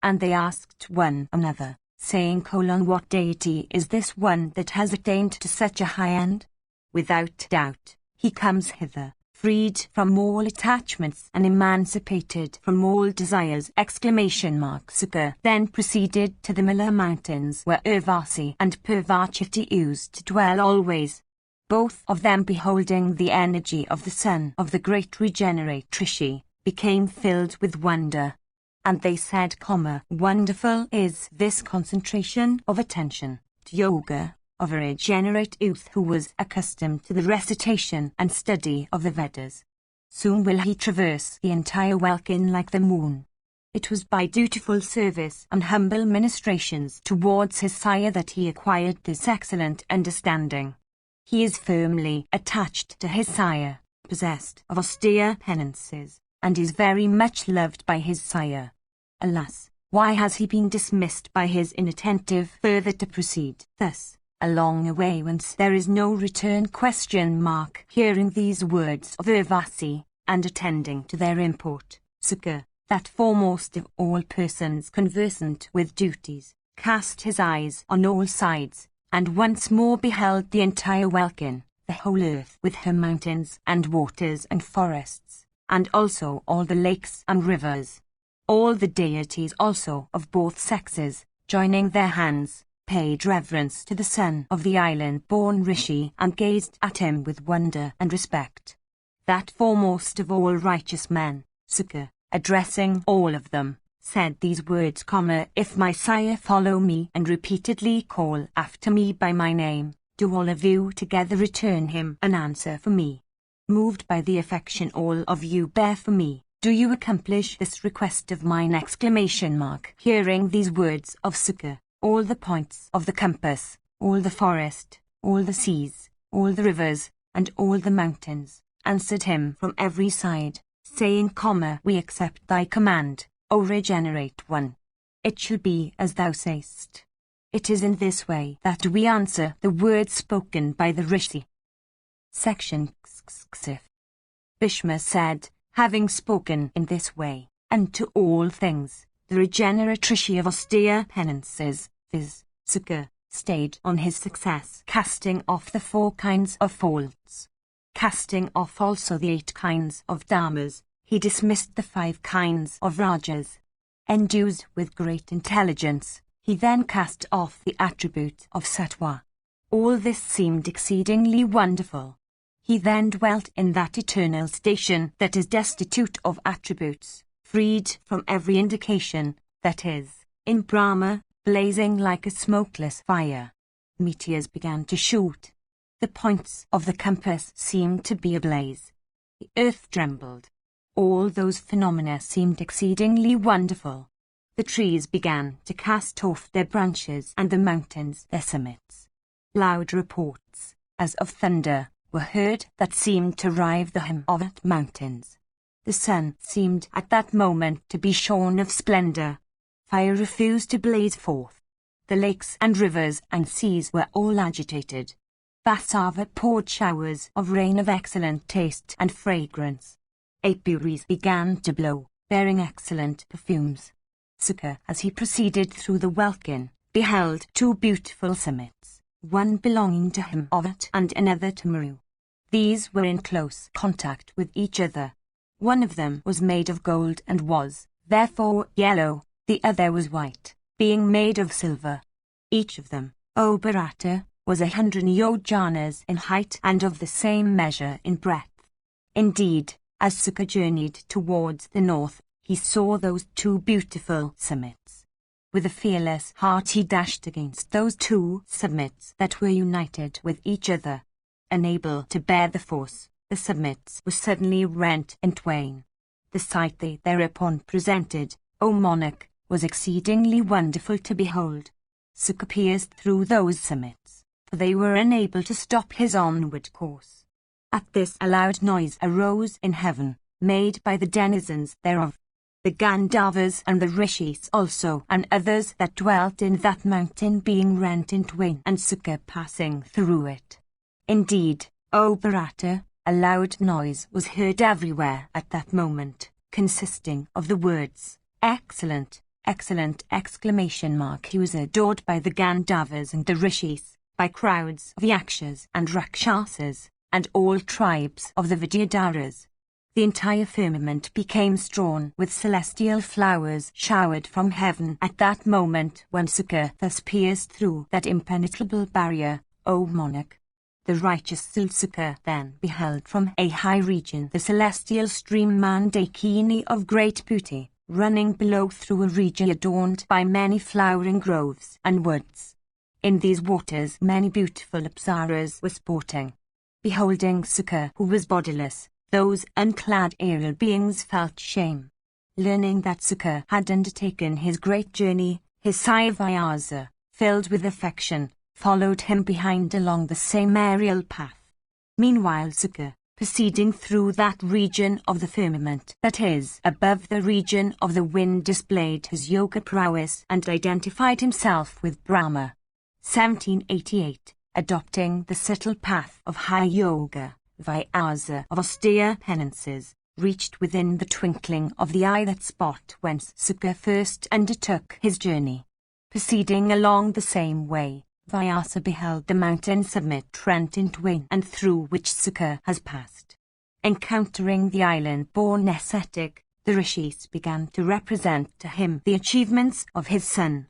And they asked one another, saying, what deity is this one that has attained to such a high end? Without doubt, he comes hither, freed from all attachments and emancipated from all desires! Sukha then proceeded to the Mala mountains where Urvasi and Purvachiti used to dwell always. Both of them, beholding the energy of the son of the great regenerate Rishi, became filled with wonder. And they said, wonderful is this concentration of attention to yoga of a regenerate youth who was accustomed to the recitation and study of the Vedas. Soon will he traverse the entire welkin like the moon. It was by dutiful service and humble ministrations towards his sire that he acquired this excellent understanding. He is firmly attached to his sire, possessed of austere penances, and is very much loved by his sire. Alas, why has he been dismissed by his inattentive further to proceed thus along a way whence there is no return? Hearing these words of Urvasi, and attending to their import, Sukha, that foremost of all persons conversant with duties, cast his eyes on all sides, and once more beheld the entire welkin, the whole earth with her mountains and waters and forests, and also all the lakes and rivers. All the deities also of both sexes, joining their hands, paid reverence to the son of the island-born Rishi and gazed at him with wonder and respect. That foremost of all righteous men, Sukha, addressing all of them, said these words, "If my sire follow me and repeatedly call after me by my name, do all of you together return him an answer for me. Moved by the affection all of you bear for me, do you accomplish this request of mine!" Hearing these words of Sukha, all the points of the compass, all the forest, all the seas, all the rivers, and all the mountains, answered him from every side, saying, "We accept thy command, O regenerate one. It shall be as thou sayest." It is in this way that we answer the words spoken by the Rishi. Section Bhishma said, having spoken in this way, unto all things, the regenerate Rishi of austere penances, viz., Sukha, stayed on his success, casting off the 4 kinds of faults. Casting off also the 8 kinds of dharmas, he dismissed the 5 kinds of rajas. Endued with great intelligence, he then cast off the attribute of sattva. All this seemed exceedingly wonderful. He then dwelt in that eternal station that is destitute of attributes, freed from every indication, that is, in Brahma, blazing like a smokeless fire. Meteors began to shoot. The points of the compass seemed to be ablaze. The earth trembled. All those phenomena seemed exceedingly wonderful. The trees began to cast off their branches and the mountains their summits. Loud reports, as of thunder, were heard that seemed to rive the Himavat mountains. The sun seemed at that moment to be shorn of splendor. Fire refused to blaze forth. The lakes and rivers and seas were all agitated. Vasava poured showers of rain of excellent taste and fragrance. Apiaries began to blow, bearing excellent perfumes. Sukha, as he proceeded through the welkin, beheld 2 beautiful summits, one belonging to Himavat and another to Meru. These were in close contact with each other. One of them was made of gold and was, therefore, yellow, the other was white, being made of silver. Each of them, O Bharata, was 100 yojanas in height and of the same measure in breadth. Indeed, as Sukha journeyed towards the north, he saw those 2 beautiful summits. With a fearless heart he dashed against those 2 summits that were united with each other. Unable to bear the force, the summits were suddenly rent in twain. The sight they thereupon presented, O monarch, was exceedingly wonderful to behold. Sukha pierced through those summits, for they were unable to stop his onward course. At this a loud noise arose in heaven, made by the denizens thereof. The Gandharvas and the Rishis also and others that dwelt in that mountain being rent in twain and Sukha passing through it. Indeed, O Bharata, a loud noise was heard everywhere at that moment, consisting of the words, "Excellent, excellent!" He was adored by the Gandharvas and the Rishis, by crowds of Yakshas and Rakshasas, and all tribes of the Vidyadharas. The entire firmament became strewn with celestial flowers showered from heaven at that moment when Sukha thus pierced through that impenetrable barrier, O monarch. The righteous Sukha then beheld from a high region the celestial stream Mandakini of great beauty, running below through a region adorned by many flowering groves and woods. In these waters many beautiful apsaras were sporting. Beholding Sukha, who was bodiless, those unclad aerial beings felt shame. Learning that Sukha had undertaken his great journey, his sire Vyasa, filled with affection, followed him behind along the same aerial path. Meanwhile Sukha, proceeding through that region of the firmament that is above the region of the wind, displayed his yoga prowess and identified himself with Brahma. 1788, adopting the subtle path of high yoga, Vyasa of austere penances, reached within the twinkling of the eye that spot whence Sukha first undertook his journey. Proceeding along the same way, Vyasa beheld the mountain summit rent in twain and through which Sukha has passed. Encountering the island-born ascetic, the rishis began to represent to him the achievements of his son.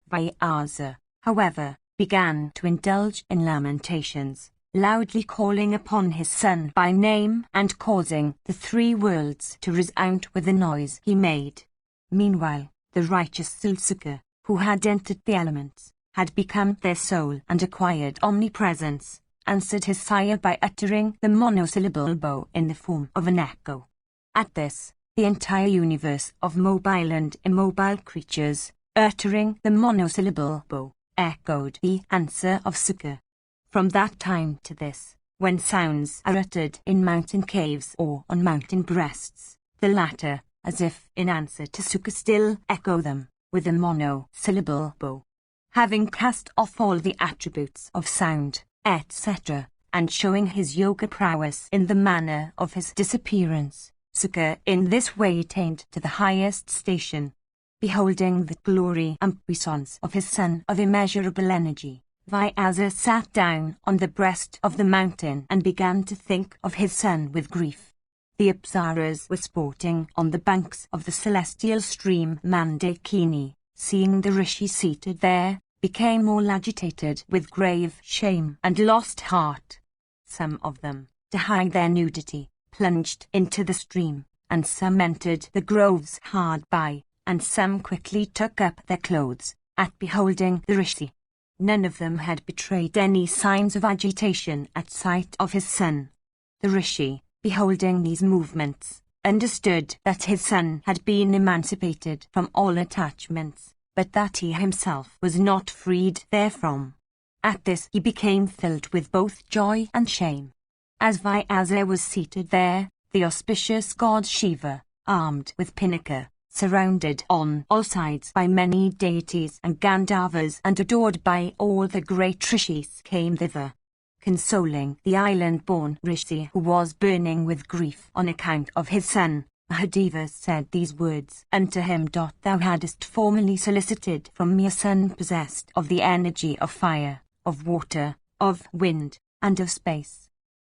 Vyasa, however, began to indulge in lamentations, loudly calling upon his son by name and causing the three worlds to resound with the noise he made. Meanwhile, the righteous Suka, who had entered the elements, had become their soul and acquired omnipresence, answered his sire by uttering the monosyllable bo in the form of an echo. At this, the entire universe of mobile and immobile creatures, uttering the monosyllable bo, echoed the answer of Suka. From that time to this, when sounds are uttered in mountain caves or on mountain breasts, the latter, as if in answer to Suka, still echo them, with a monosyllable bo. Having cast off all the attributes of sound, etc., and showing his yoga prowess in the manner of his disappearance, Suka in this way attained to the highest station. Beholding the glory and puissance of his son of immeasurable energy, Vyasa sat down on the breast of the mountain and began to think of his son with grief. The Apsaras were sporting on the banks of the celestial stream Mandakini, seeing the rishi seated there, became all agitated with grave shame and lost heart. Some of them, to hide their nudity, plunged into the stream, and some entered the groves hard by, and some quickly took up their clothes, at beholding the rishi. None of them had betrayed any signs of agitation at sight of his son. The rishi, beholding these movements, understood that his son had been emancipated from all attachments, but that he himself was not freed therefrom. At this he became filled with both joy and shame. As Vyasa was seated there, the auspicious god Shiva, armed with Pinaka, surrounded on all sides by many deities and Gandharvas and adored by all the great rishis, came thither. Consoling the island-born rishi who was burning with grief on account of his son, Mahadeva said these words unto him: Thou hadst formerly solicited from me a son possessed of the energy of fire, of water, of wind, and of space.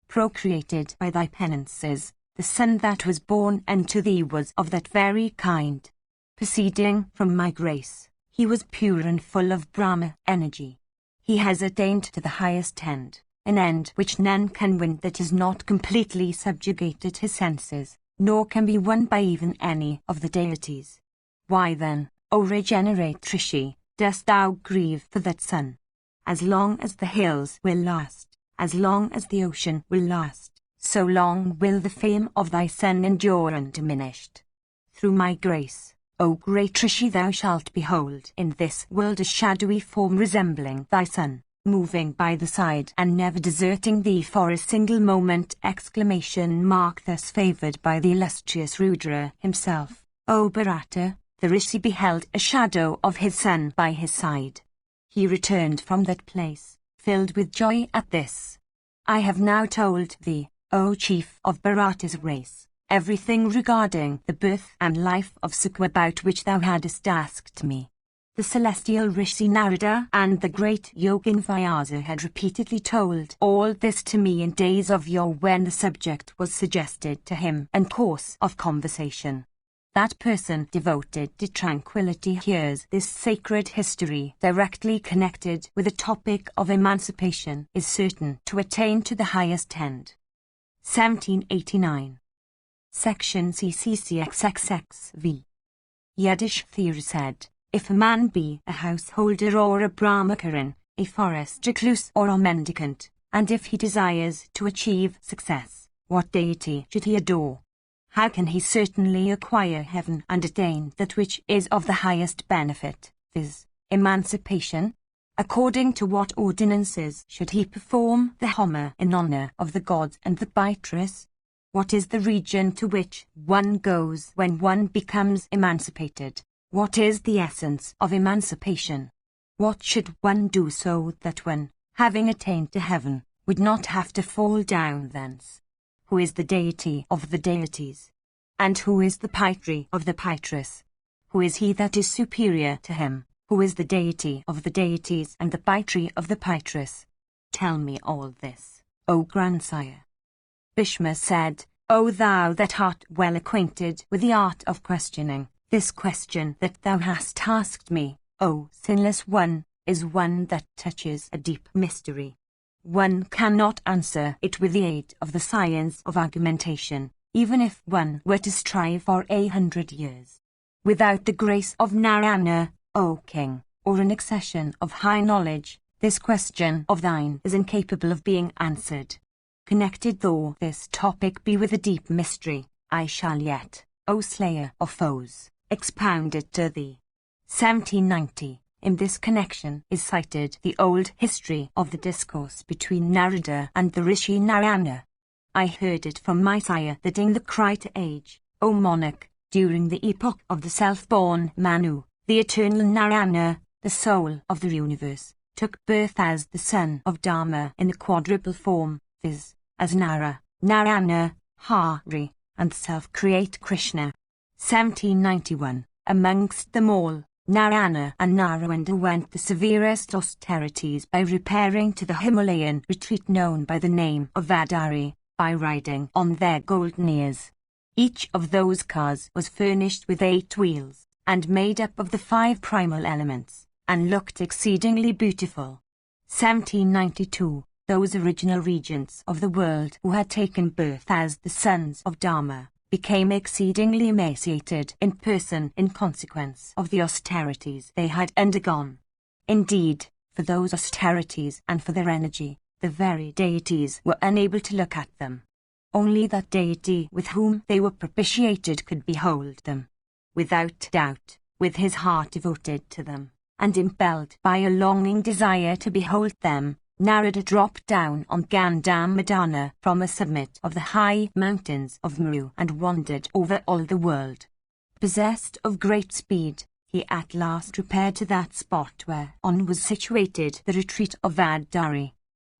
Procreated by thy penances, the son that was born unto thee was of that very kind. Proceeding from my grace, he was pure and full of Brahma energy. He has attained to the highest end, an end which none can win that has not completely subjugated his senses, nor can be won by even any of the deities. Why then, O regenerate Rishi, dost thou grieve for that son? As long as the hills will last, as long as the ocean will last, so long will the fame of thy son endure undiminished. Through my grace, O great Rishi, thou shalt behold in this world a shadowy form resembling thy son, moving by the side and never deserting thee for a single moment! Thus favoured by the illustrious Rudra himself, O Bharata, the Rishi beheld a shadow of his son by his side. He returned from that place, filled with joy at this. I have now told thee, O chief of Bharata's race, everything regarding the birth and life of Suka about which thou hadst asked me. The celestial Rishi Narada and the great Yogin Vyasa had repeatedly told all this to me in days of yore when the subject was suggested to him in course of conversation. That person devoted to tranquility hears this sacred history directly connected with the topic of emancipation is certain to attain to the highest end. 1789. Section CCCXXXV. Yudhishthira said, if a man be a householder or a brahmacharin, a forest recluse or a mendicant, and if he desires to achieve success, what deity should he adore? How can he certainly acquire heaven and attain that which is of the highest benefit, viz., emancipation? According to what ordinances should he perform the Homa in honor of the gods and the Pitris? What is the region to which one goes when one becomes emancipated? What is the essence of emancipation? What should one do so that one, having attained to heaven, would not have to fall down thence? Who is the deity of the deities? And who is the Pitri of the Pitris? Who is he that is superior to him? Who is the deity of the deities and the Pitri of the Pitris? Tell me all this, O grandsire. Bhishma said, O thou that art well acquainted with the art of questioning, this question that thou hast asked me, O sinless one, is one that touches a deep mystery. One cannot answer it with the aid of the science of argumentation, even if one were to strive for 100 years. Without the grace of Narayana, O king, or an accession of high knowledge, this question of thine is incapable of being answered. Connected though this topic be with a deep mystery, I shall yet, O slayer of foes, expound it to thee. 1790. In this connection is cited the old history of the discourse between Narada and the Rishi Narayana. I heard it from my sire that in the Krita age, O monarch, during the epoch of the self-born Manu, the eternal Narayana, the soul of the universe, took birth as the son of Dharma in the quadruple form, viz., as Nara, Narayana, Hari, and self-create Krishna. 1791. Amongst them all, Narayana and Nara underwent the severest austerities by repairing to the Himalayan retreat known by the name of Vadari, by riding on their golden ears. Each of those cars was furnished with 8 wheels, and made up of the 5 primal elements, and looked exceedingly beautiful. 1792. Those original regents of the world who had taken birth as the sons of Dharma, became exceedingly emaciated in person in consequence of the austerities they had undergone. Indeed, for those austerities and for their energy, the very deities were unable to look at them. Only that deity with whom they were propitiated could behold them. Without doubt, with his heart devoted to them, and impelled by a longing desire to behold them, Narada dropped down on Gandhamadana from a summit of the high mountains of Meru and wandered over all the world. Possessed of great speed, he at last repaired to that spot whereon was situated the retreat of Vadari.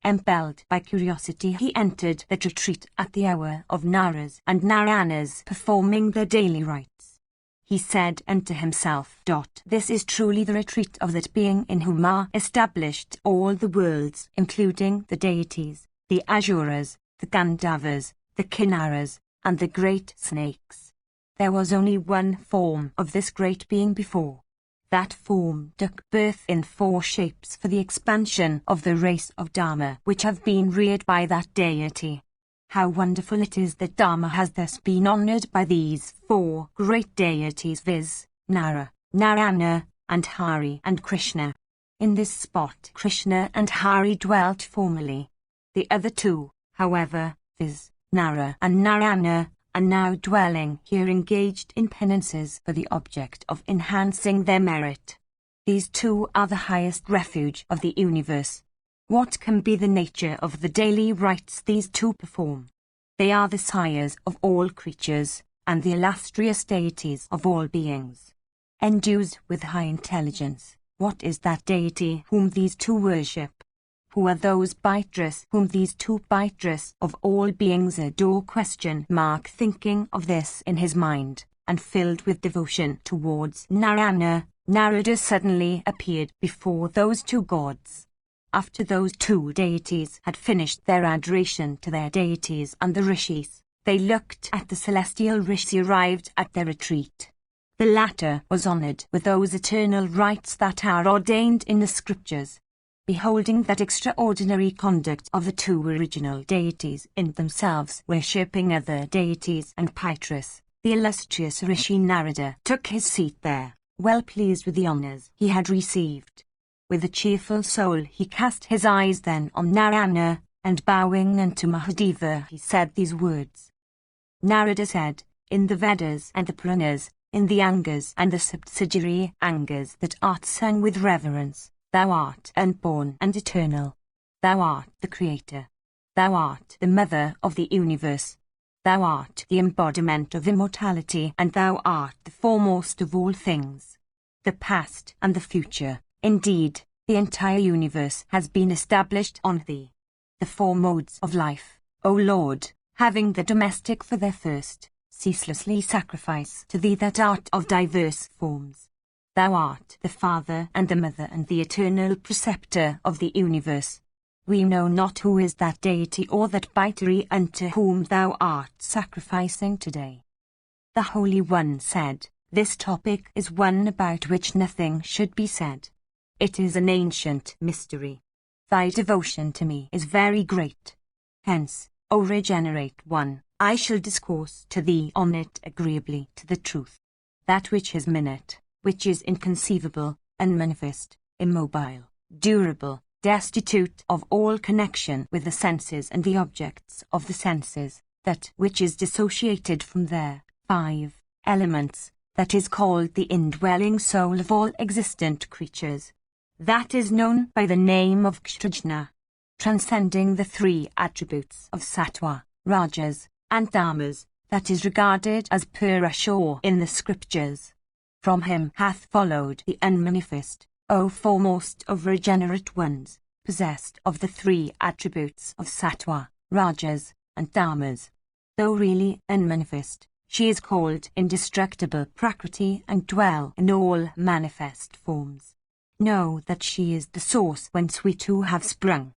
Impelled by curiosity he entered that retreat at the hour of Nara's and Narayana's performing their daily rites. He said unto himself, This is truly the retreat of that being in whom are established all the worlds, including the deities, the Asuras, the Gandharvas, the Kinnaras, and the great snakes. There was only one form of this great being before. That form took birth in 4 shapes for the expansion of the race of Dharma which have been reared by that deity. How wonderful it is that Dharma has thus been honored by these 4 great deities, viz., Nara, Narayana, and Hari and Krishna. In this spot Krishna and Hari dwelt formerly. The other 2, however, viz., Nara and Narayana, are now dwelling here engaged in penances for the object of enhancing their merit. These 2 are the highest refuge of the universe. What can be the nature of the daily rites these 2 perform? They are the sires of all creatures, and the illustrious deities of all beings. Endued with high intelligence, what is that deity whom these 2 worship? Who are those Baitres whom these 2 Baitres of all beings adore? Thinking of this in his mind, and filled with devotion towards Narayana, Narada suddenly appeared before those 2 gods. After those 2 deities had finished their adoration to their deities and the rishis, they looked at the celestial rishi arrived at their retreat. The latter was honored with those eternal rites that are ordained in the scriptures. Beholding that extraordinary conduct of the 2 original deities in themselves worshipping other deities and Baitres, the illustrious Rishi Narada took his seat there, well pleased with the honors he had received. With a cheerful soul he cast his eyes then on Narayana, and bowing unto Mahadeva he said these words. Narada said, In the Vedas and the Puranas, in the Angas and the subsidiary Angas that art sung with reverence, thou art unborn and eternal. Thou art the Creator. Thou art the Mother of the universe. Thou art the embodiment of immortality, and thou art the foremost of all things. The past and the future. Indeed, the entire universe has been established on thee. The 4 modes of life, O Lord, having the domestic for their first, ceaselessly sacrifice to thee that art of diverse forms. Thou art the Father and the Mother and the eternal preceptor of the universe. We know not who is that deity or that Bhaitari unto whom thou art sacrificing today. The Holy One said, This topic is one about which nothing should be said. It is an ancient mystery. Thy devotion to me is very great. Hence, O regenerate one, I shall discourse to thee on it agreeably to the truth. That which is minute, which is inconceivable, unmanifest, immobile, durable, destitute of all connection with the senses and the objects of the senses, that which is dissociated from their 5 elements, that is called the indwelling soul of all existent creatures. That is known by the name of Kshrajna, transcending the 3 attributes of Sattva, Rajas, and Tamas, that is regarded as Purusha in the scriptures. From him hath followed the unmanifest, O foremost of regenerate ones, possessed of the 3 attributes of Sattva, Rajas, and Tamas. Though really unmanifest, she is called indestructible Prakriti and dwell in all manifest forms. Know that she is the source whence we too have sprung.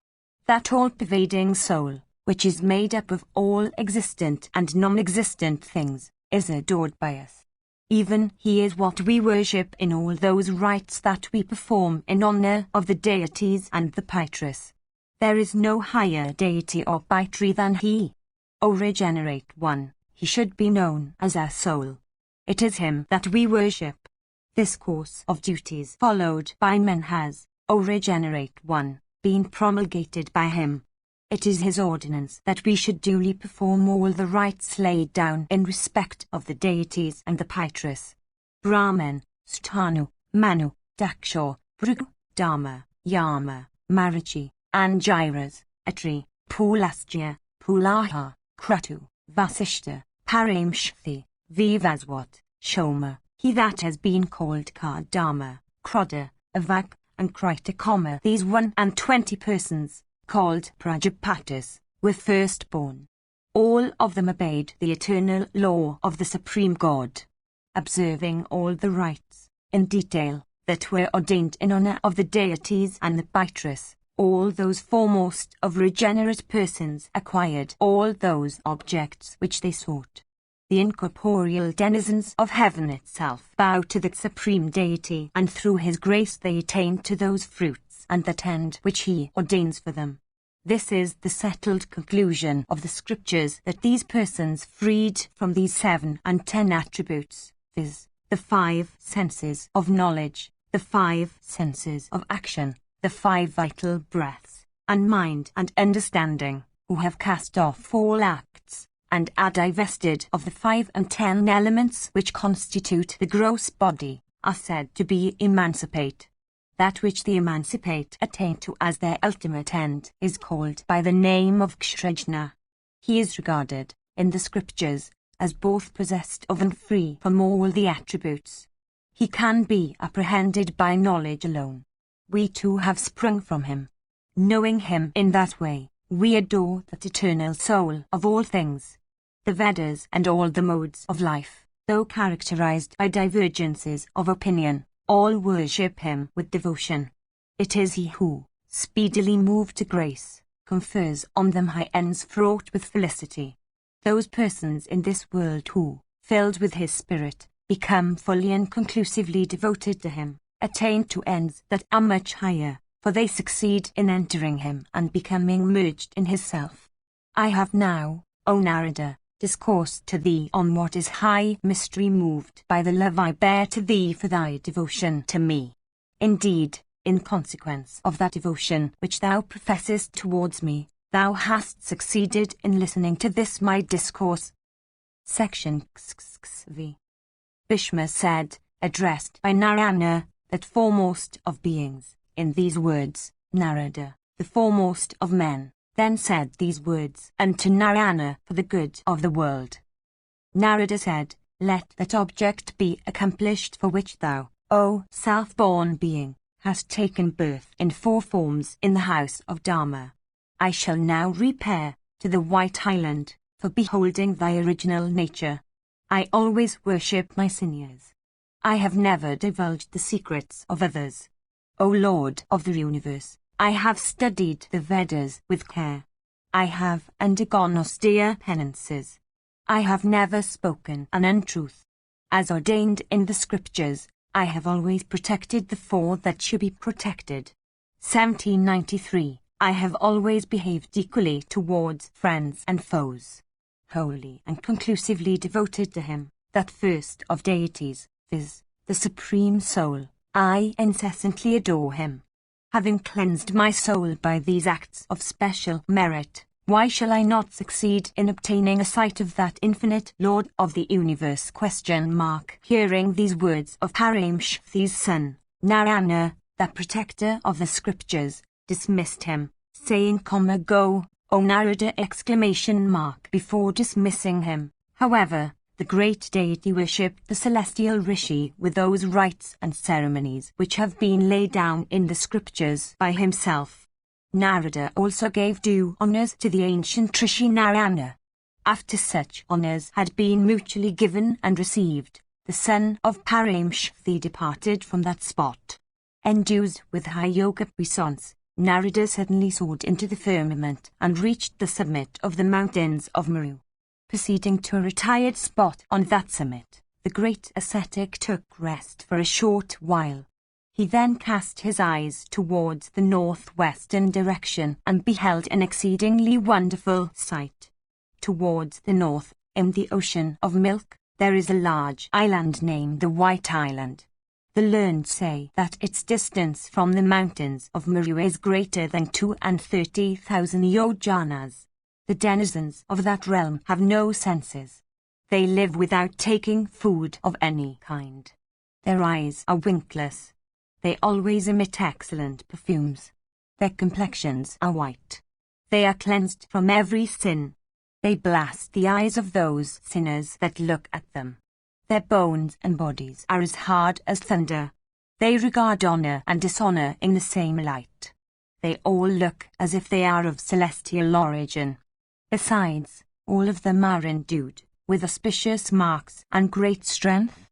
That all-pervading soul, which is made up of all existent and non-existent things, is adored by us. Even he is what we worship in all those rites that we perform in honor of the deities and the Pitris. There is no higher deity or Pitri than he. O regenerate one, he should be known as our soul. It is him that we worship. This course of duties followed by men has, O regenerate one, been promulgated by him. It is his ordinance that we should duly perform all the rites laid down in respect of the deities and the Pitris. Brahman, Sthanu, Manu, Daksha, Bhrigu, Dharma, Yama, Marichi, Angiras, Atri, Pulastya, Pulaha, Kratu, Vasishta, Paramshthi, Vivaswat, Shoma, he that has been called Kardama, Kroda, Avak, and Kritakoma. These 21 persons, called Prajapatis, were first born. All of them obeyed the eternal law of the Supreme God, observing all the rites, in detail, that were ordained in honor of the deities and the Pitris. All those foremost of regenerate persons acquired all those objects which they sought. The incorporeal denizens of heaven itself bow to the Supreme Deity, and through his grace they attain to those fruits and that end which he ordains for them. This is the settled conclusion of the scriptures, that these persons freed from these 7 and 10 attributes, viz., the 5 senses of knowledge, the 5 senses of action, the 5 vital breaths, and mind and understanding, who have cast off all acts, and are divested of the 5 and 10 elements which constitute the gross body, are said to be emancipate. That which the emancipate attain to as their ultimate end is called by the name of Kshrajna. He is regarded, in the scriptures, as both possessed of and free from all the attributes. He can be apprehended by knowledge alone. We too have sprung from him. Knowing him in that way, we adore that eternal soul of all things. The Vedas and all the modes of life, though characterized by divergences of opinion, all worship him with devotion. It is he who, speedily moved to grace, confers on them high ends fraught with felicity. Those persons in this world who, filled with his spirit, become fully and conclusively devoted to him, attain to ends that are much higher, for they succeed in entering him and becoming merged in his self. I have now, O Narada, discoursed to thee on what is high mystery, moved by the love I bear to thee for thy devotion to me. Indeed, in consequence of that devotion which thou professest towards me, thou hast succeeded in listening to this my discourse. Section XXV. Bhishma said, addressed by Narayana, that foremost of beings, in these words, Narada, the foremost of men, then said these words unto Narayana for the good of the world. Narada said, let that object be accomplished for which thou, O self-born being, hast taken birth in 4 forms in the house of Dharma. I shall now repair to the White Island, for beholding thy original nature. I always worship my seniors. I have never divulged the secrets of others. O Lord of the universe, I have studied the Vedas with care. I have undergone austere penances. I have never spoken an untruth. As ordained in the scriptures, I have always protected the four that should be protected. 1793. I have always behaved equally towards friends and foes. Wholly and conclusively devoted to him, that first of deities, viz., the Supreme Soul, I incessantly adore him. Having cleansed my soul by these acts of special merit, why shall I not succeed in obtaining a sight of that infinite Lord of the universe? Hearing these words of Paramshakti's son, Narayana, the protector of the scriptures, dismissed him, saying, "Go, O Narada!" Before dismissing him, however, the great deity worshipped the celestial rishi with those rites and ceremonies which have been laid down in the scriptures by himself. Narada also gave due honors to the ancient rishi Narayana. After such honors had been mutually given and received, the son of Paramshakti departed from that spot. Endued with high yoga puissance, Narada suddenly soared into the firmament and reached the summit of the mountains of Meru. Proceeding to a retired spot on that summit, the great ascetic took rest for a short while. He then cast his eyes towards the northwestern direction and beheld an exceedingly wonderful sight. Towards the north, in the ocean of milk, there is a large island named the White Island. The learned say that its distance from the mountains of Meru is greater than 32,000 yojanas. The denizens of that realm have no senses. They live without taking food of any kind. Their eyes are winkless. They always emit excellent perfumes. Their complexions are white. They are cleansed from every sin. They blast the eyes of those sinners that look at them. Their bones and bodies are as hard as thunder. They regard honor and dishonor in the same light. They all look as if they are of celestial origin. Besides, all of them are endued with auspicious marks and great strength.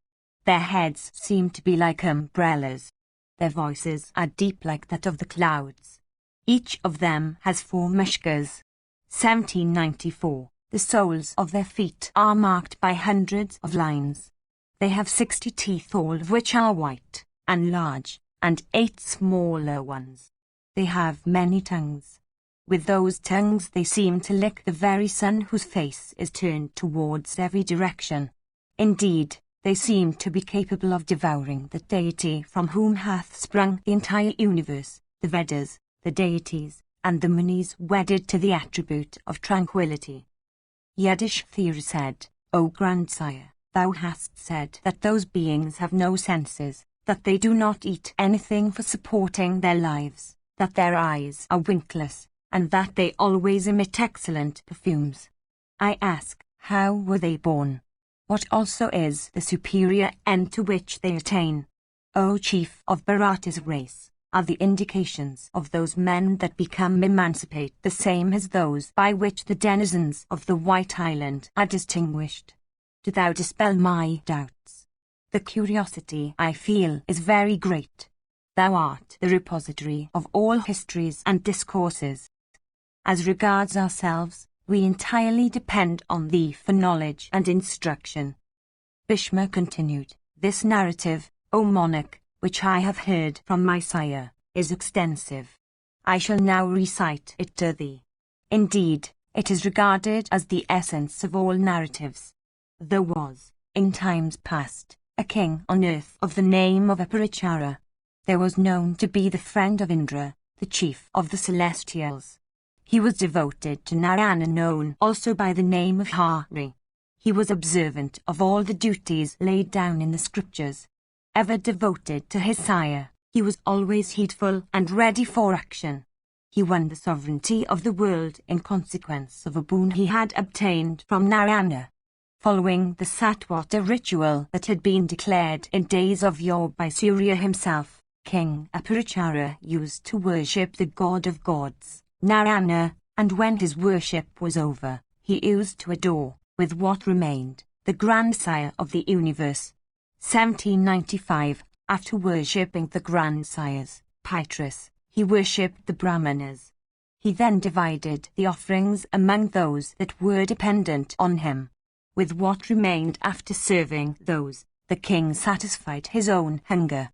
Their heads seem to be like umbrellas. Their voices are deep like that of the clouds. Each of them has 4 mushkas. 1794. The soles of their feet are marked by hundreds of lines. They have 60 teeth, all of which are white and large, and 8 smaller ones. They have many tongues. With those tongues they seem to lick the very sun whose face is turned towards every direction. Indeed, they seem to be capable of devouring the deity from whom hath sprung the entire universe, the Vedas, the deities, and the Munis wedded to the attribute of tranquility. Yudhishthira said, "O grandsire, thou hast said that those beings have no senses, that they do not eat anything for supporting their lives, that their eyes are winkless, and that they always emit excellent perfumes. I ask, how were they born? What also is the superior end to which they attain? O chief of Bharata's race, are the indications of those men that become emancipate the same as those by which the denizens of the White Island are distinguished? Do thou dispel my doubts. The curiosity I feel is very great. Thou art the repository of all histories and discourses. As regards ourselves, we entirely depend on thee for knowledge and instruction." Bhishma continued, "This narrative, O monarch, which I have heard from my sire, is extensive. I shall now recite it to thee. Indeed, it is regarded as the essence of all narratives. There was, in times past, a king on earth of the name of Aparichara. There was known to be the friend of Indra, the chief of the celestials. He was devoted to Narayana, known also by the name of Hari. He was observant of all the duties laid down in the scriptures. Ever devoted to his sire, he was always heedful and ready for action. He won the sovereignty of the world in consequence of a boon he had obtained from Narayana. Following the Satwata ritual that had been declared in days of yore by Surya himself, King Aparichara used to worship the god of gods, Narayana, and when his worship was over, he used to adore, with what remained, the grandsire of the universe. 1795. After worshipping the grandsires, Pitrus, he worshipped the Brahmanas. He then divided the offerings among those that were dependent on him. With what remained after serving those, the king satisfied his own hunger.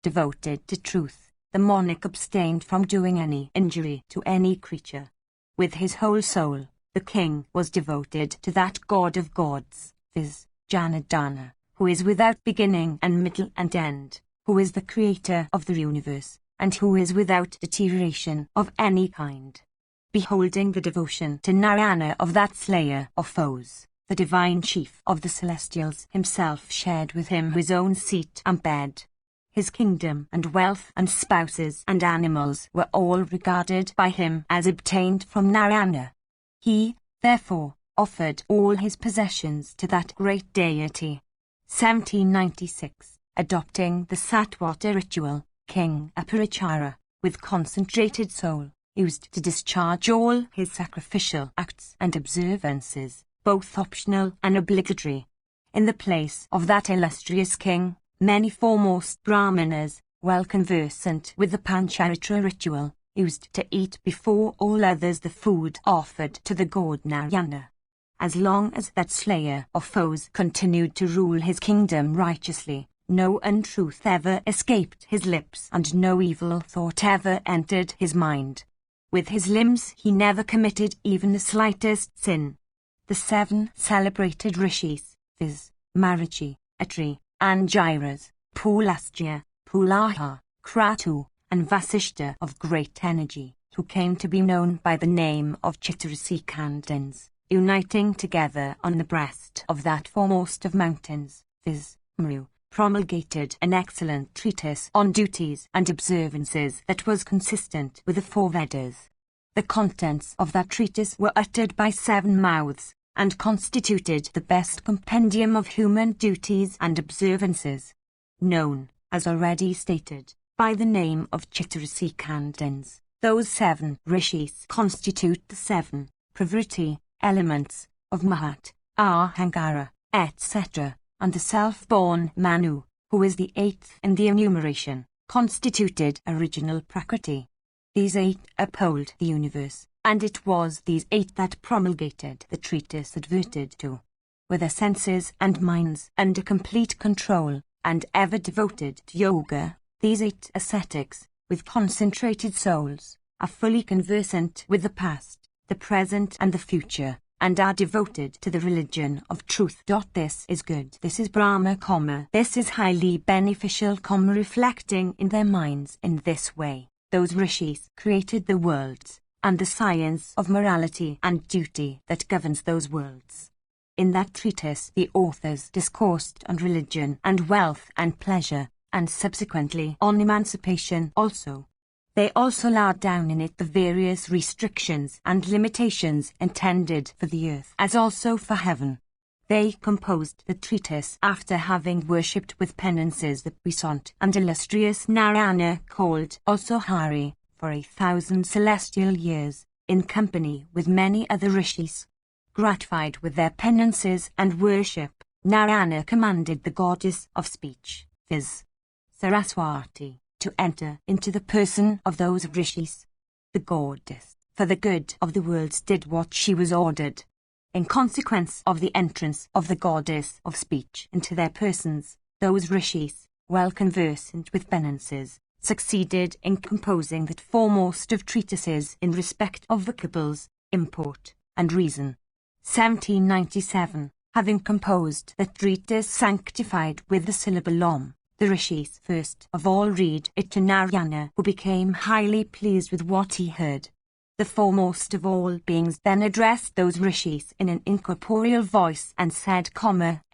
Devoted to truth, the monarch abstained from doing any injury to any creature. With his whole soul, the king was devoted to that God of gods, viz., Janardana, who is without beginning and middle and end, who is the creator of the universe, and who is without deterioration of any kind. Beholding the devotion to Narayana of that slayer of foes, the divine chief of the celestials himself shared with him his own seat and bed. His kingdom and wealth and spouses and animals were all regarded by him as obtained from Narayana. He, therefore, offered all his possessions to that great deity. 1796. Adopting the Satwata ritual, King Aparichara, with concentrated soul, used to discharge all his sacrificial acts and observances, both optional and obligatory. In the place of that illustrious king, many foremost Brahmanas, well conversant with the Pancharitra ritual, used to eat before all others the food offered to the god Narayana. As long as that slayer of foes continued to rule his kingdom righteously, no untruth ever escaped his lips and no evil thought ever entered his mind. With his limbs he never committed even the slightest sin. The 7 celebrated rishis, viz., Marichi, Atri, Angiras, Pulastya, Pulaha, Kratu, and Vasishta of great energy, who came to be known by the name of Chitrasikandins, uniting together on the breast of that foremost of mountains, viz., Mru, promulgated an excellent treatise on duties and observances that was consistent with the 4 Vedas. The contents of that treatise were uttered by 7 mouths, and constituted the best compendium of human duties and observances, known, as already stated, by the name of Chitrasikandins. Those 7 rishis constitute the 7 pravriti elements of Mahat, Ahangara, etc., and the self-born Manu, who is the 8th in the enumeration, constituted original Prakriti. These 8 uphold the universe, and it was these 8 that promulgated the treatise adverted to. With their senses and minds under complete control, and ever devoted to yoga, these 8 ascetics, with concentrated souls, are fully conversant with the past, the present and the future, and are devoted to the religion of truth. This is good. This is Brahma, this is highly beneficial, reflecting in their minds in this way. Those rishis created the worlds, and the science of morality and duty that governs those worlds. In that treatise the authors discoursed on religion and wealth and pleasure, and subsequently on emancipation also. They also laid down in it the various restrictions and limitations intended for the earth as also for heaven. They composed the treatise after having worshipped with penances the puissant and illustrious Narayana called also Hari, for 1,000 celestial years, in company with many other rishis. Gratified with their penances and worship, Narayana commanded the goddess of speech, viz., Saraswati, to enter into the person of those rishis. The goddess, for the good of the worlds, did what she was ordered. In consequence of the entrance of the goddess of speech into their persons, those rishis, well conversant with penances, succeeded in composing that foremost of treatises in respect of vocables, import, and reason. 1797. Having composed the treatise sanctified with the syllable Om, the rishis first of all read it to Narayana, who became highly pleased with what he heard. The foremost of all beings then addressed those rishis in an incorporeal voice and said,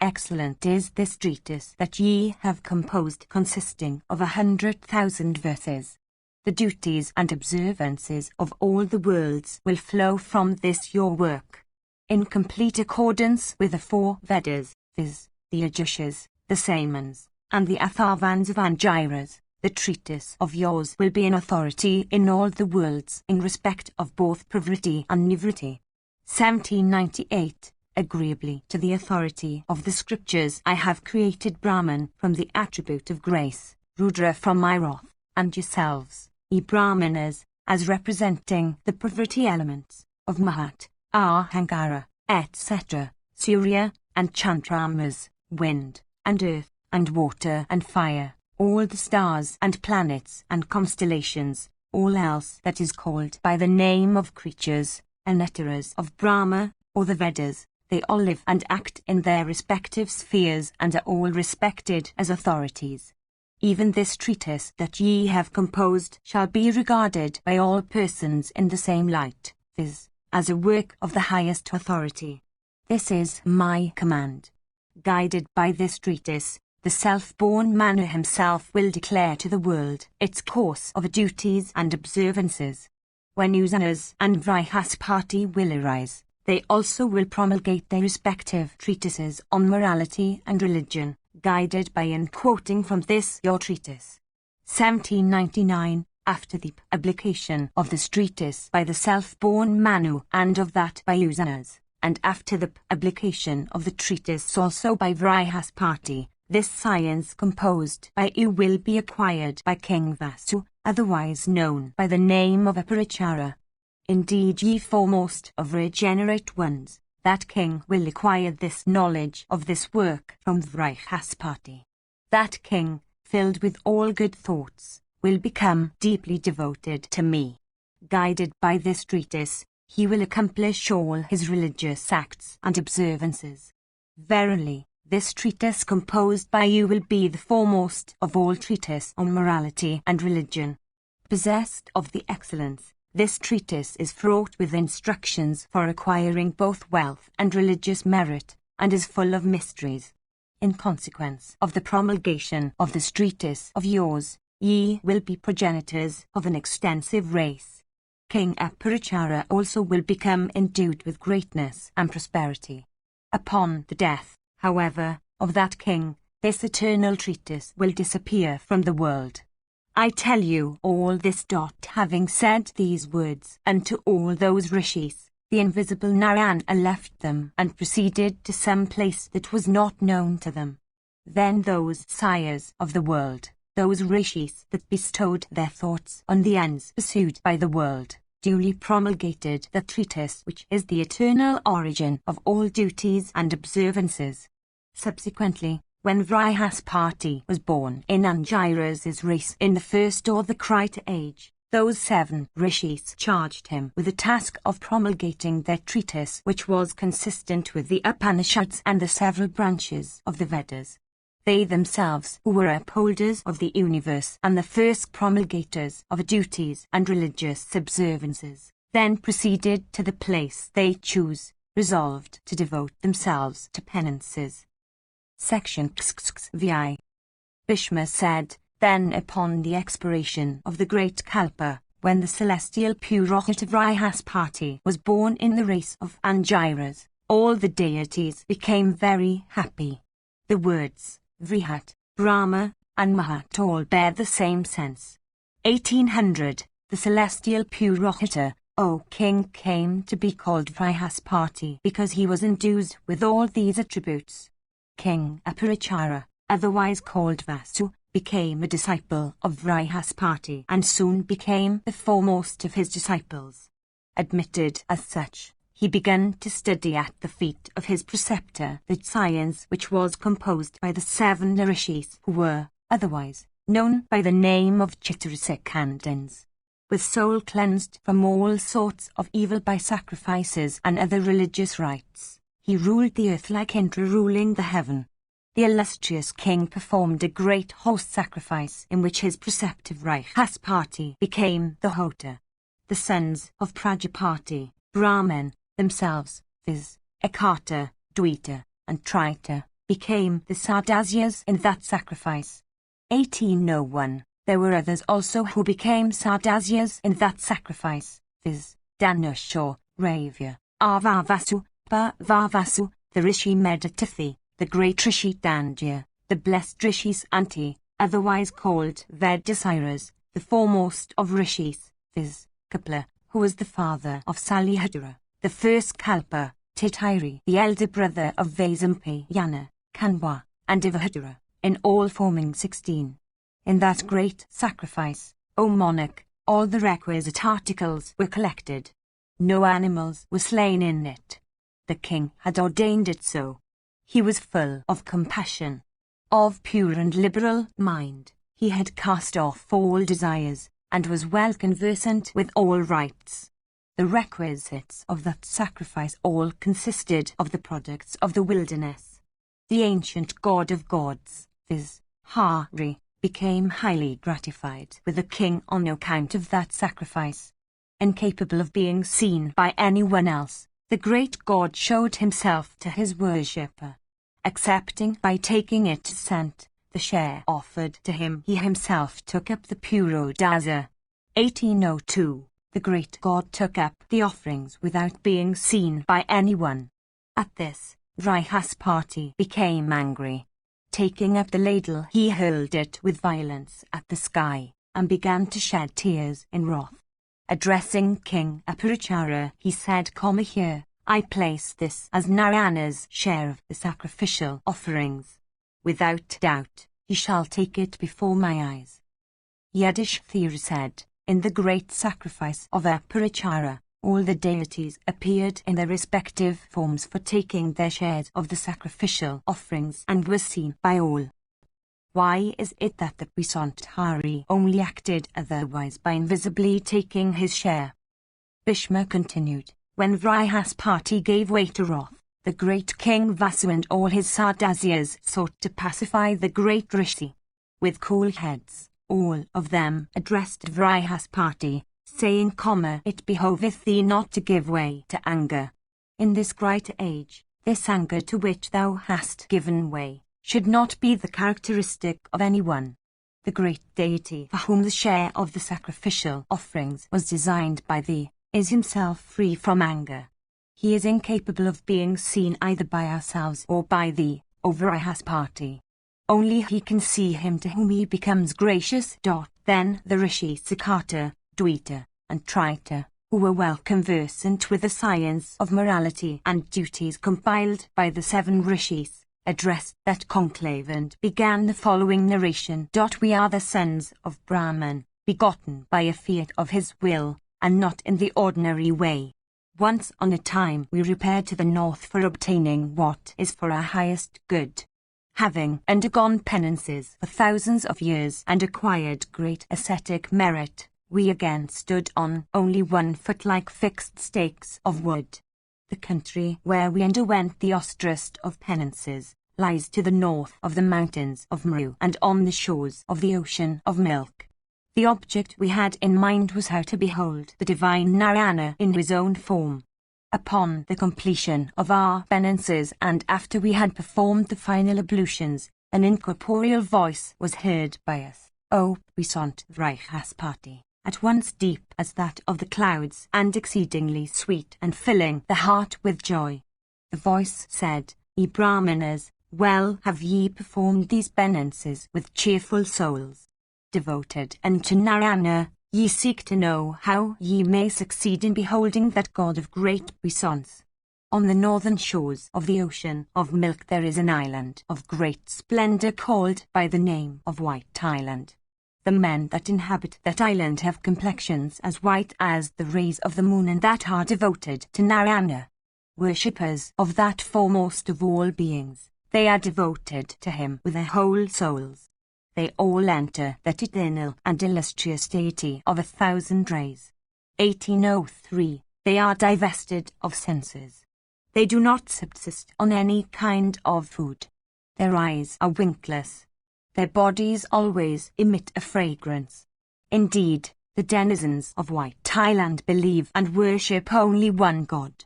Excellent is this treatise that ye have composed, consisting of 100,000 verses. The duties and observances of all the worlds will flow from this your work. In complete accordance with the 4 Vedas, viz., the Ajushas, the Samans, and the Atharvans of Angiras, the treatise of yours will be an authority in all the worlds in respect of both pravriti and nivriti. 1798. Agreeably to the authority of the scriptures, I have created Brahman from the attribute of grace, Rudra from my wrath, and yourselves, ye Brahmanas, as representing the pravriti elements of Mahat, Ahangara, etc., Surya, and Chandramas, wind, and earth, and water and fire, all the stars and planets and constellations, all else that is called by the name of creatures, and utterers of Brahma, or the Vedas, they all live and act in their respective spheres and are all respected as authorities. Even this treatise that ye have composed shall be regarded by all persons in the same light, viz., as a work of the highest authority. This is my command. Guided by this treatise, the self-born Manu himself will declare to the world its course of duties and observances. When Usanas and Vrihaspati will arise, they also will promulgate their respective treatises on morality and religion, guided by and quoting from this your treatise. 1799, after the publication of this treatise by the self-born Manu and of that by Usanas, and after the publication of the treatise also by Vrihaspati, this science composed by you will be acquired by King Vasu, otherwise known by the name of Aparichara. Indeed, ye foremost of regenerate ones, that king will acquire this knowledge of this work from Vrihaspati. That king, filled with all good thoughts, will become deeply devoted to me. Guided by this treatise, he will accomplish all his religious acts and observances. Verily, this treatise composed by you will be the foremost of all treatises on morality and religion. Possessed of the excellence, this treatise is fraught with instructions for acquiring both wealth and religious merit, and is full of mysteries. In consequence of the promulgation of this treatise of yours, ye will be progenitors of an extensive race. King Aparichara also will become endued with greatness and prosperity. Upon the death, however, of that king, this eternal treatise will disappear from the world. I tell you all this. Having said these words unto all those rishis, the invisible Narayana left them and proceeded to some place that was not known to them. Then those sires of the world, those rishis that bestowed their thoughts on the ends pursued by the world, duly promulgated the treatise which is the eternal origin of all duties and observances. Subsequently, when Vrihaspati was born in Angira's race in the first or the Krita age, those 7 rishis charged him with the task of promulgating their treatise which was consistent with the Upanishads and the several branches of the Vedas. They themselves, who were upholders of the universe and the first promulgators of duties and religious observances, then proceeded to the place they choose, resolved to devote themselves to penances. Section VI. Bhishma said, then upon the expiration of the great Kalpa, when the celestial Purohita Vrihaspati was born in the race of Angiras, all the deities became very happy. The words Vrihat, Brahma, and Mahat all bear the same sense. 1800, the celestial Purohita, O king, came to be called Vrihaspati because he was endued with all these attributes. King Aparichara, otherwise called Vasu, became a disciple of Vrihaspati and soon became the foremost of his disciples. Admitted as such, he began to study at the feet of his preceptor the science which was composed by the 7 rishis who were, otherwise, known by the name of Chitrasekhandans. With soul cleansed from all sorts of evil by sacrifices and other religious rites, he ruled the earth like Indra ruling the heaven. The illustrious king performed a great host sacrifice in which his preceptive Vrihaspati became the Hota. The sons of Prajapati, Brahman, themselves, viz., Ekata, Dvita, and Trita, became the Sardasyas in that sacrifice. 1801. There were others also who became Sardasyas in that sacrifice, viz., Danusha, Ravya, Avavasu, Vavasu, the Rishi Meditathi, the great Rishi Dandya, the blessed Rishis Anti, otherwise called Vedasiras, the foremost of Rishis, viz., Kapila, who was the father of Salihadra, the first Kalpa, Titairi, the elder brother of Vasampayana, Kanwa, and Devahadra, in all forming 16. In that great sacrifice, O monarch, all the requisite articles were collected. No animals were slain in it. The king had ordained it so. He was full of compassion. of pure and liberal mind, he had cast off all desires, and was well conversant with all rites. The requisites of that sacrifice all consisted of the products of the wilderness. The ancient god of gods, viz. Hari, became highly gratified with the king on account of that sacrifice. Incapable of being seen by anyone else, the great god showed himself to his worshipper. Accepting by taking it to scent, the share offered to him, he himself took up the Purodaza. 1802. The great god took up the offerings without being seen by anyone. At this, Brihaspati became angry. Taking up the ladle, he hurled it with violence at the sky, and began to shed tears in wrath. Addressing King Apurachara, he said, "Here, I place this as Narayana's share of the sacrificial offerings. Without doubt, he shall take it before my eyes." Yudhishthira said, "In the great sacrifice of Apurachara, all the deities appeared in their respective forms for taking their shares of the sacrificial offerings and were seen by all. Why is it that the puissant Hari only acted otherwise by invisibly taking his share?" Bhishma continued, "When Brihaspati gave way to wrath, the great king Vasu and all his Sardasyas sought to pacify the great Rishi. With cool heads, all of them addressed Brihaspati, saying, "It behoveth thee not to give way to anger. In this great age, this anger to which thou hast given way should not be the characteristic of anyone. The great deity for whom the share of the sacrificial offerings was designed by thee is himself free from anger. He is incapable of being seen either by ourselves or by thee, O Brihaspati. Only he can see him to whom he becomes gracious." Then the Rishi Sakata, Dwita, and Trita, who were well conversant with the science of morality and duties compiled by the 7 rishis, addressed that conclave and began the following narration. "We are the sons of Brahman, begotten by a fiat of his will, and not in the ordinary way. Once on a time we repaired to the north for obtaining what is for our highest good. Having undergone penances for thousands of years and acquired great ascetic merit, we again stood on only 1 foot like fixed stakes of wood. The country where we underwent the austerest of penances lies to the north of the mountains of Meru and on the shores of the ocean of milk. The object we had in mind was how to behold the divine Narayana in his own form. Upon the completion of our penances and after we had performed the final ablutions, an incorporeal voice was heard by us, O puissant Brihaspati, at once deep as that of the clouds and exceedingly sweet and filling the heart with joy. The voice said, Ye Brahmanas, well have ye performed these penances with cheerful souls. Devoted unto Narayana, ye seek to know how ye may succeed in beholding that God of great puissance. On the northern shores of the ocean of milk there is an island of great splendor called by the name of White Island. The men that inhabit that island have complexions as white as the rays of the moon and that are devoted to Narayana. Worshippers of that foremost of all beings, they are devoted to him with their whole souls. They all enter that eternal and illustrious deity of 1,000 rays. 1803. They are divested of senses. They do not subsist on any kind of food. Their eyes are winkless. Their bodies always emit a fragrance. Indeed, the denizens of White Island believe and worship only one God.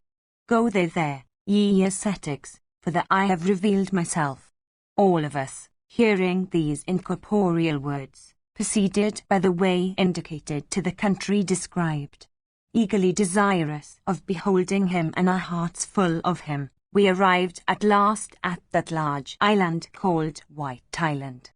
Go they there, ye ascetics, for that I have revealed myself. All of us, hearing these incorporeal words, proceeded by the way indicated to the country described. Eagerly desirous of beholding him and our hearts full of him, we arrived at last at that large island called White Island.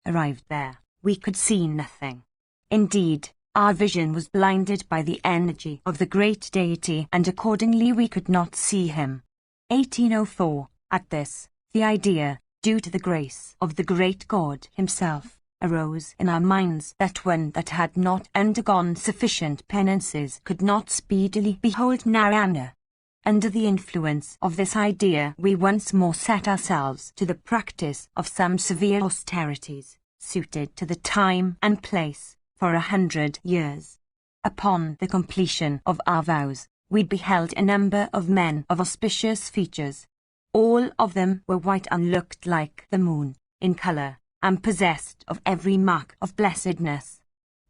Arrived there, we could see nothing. Indeed, our vision was blinded by the energy of the great deity and accordingly we could not see him. 1804. At this, the idea, due to the grace of the great God himself, arose in our minds that one that had not undergone sufficient penances could not speedily behold Narayana. Under the influence of this idea, we once more set ourselves to the practice of some severe austerities, suited to the time and place, for 100 years. Upon the completion of our vows, we beheld a number of men of auspicious features. All of them were white and looked like the moon, in colour, and possessed of every mark of blessedness.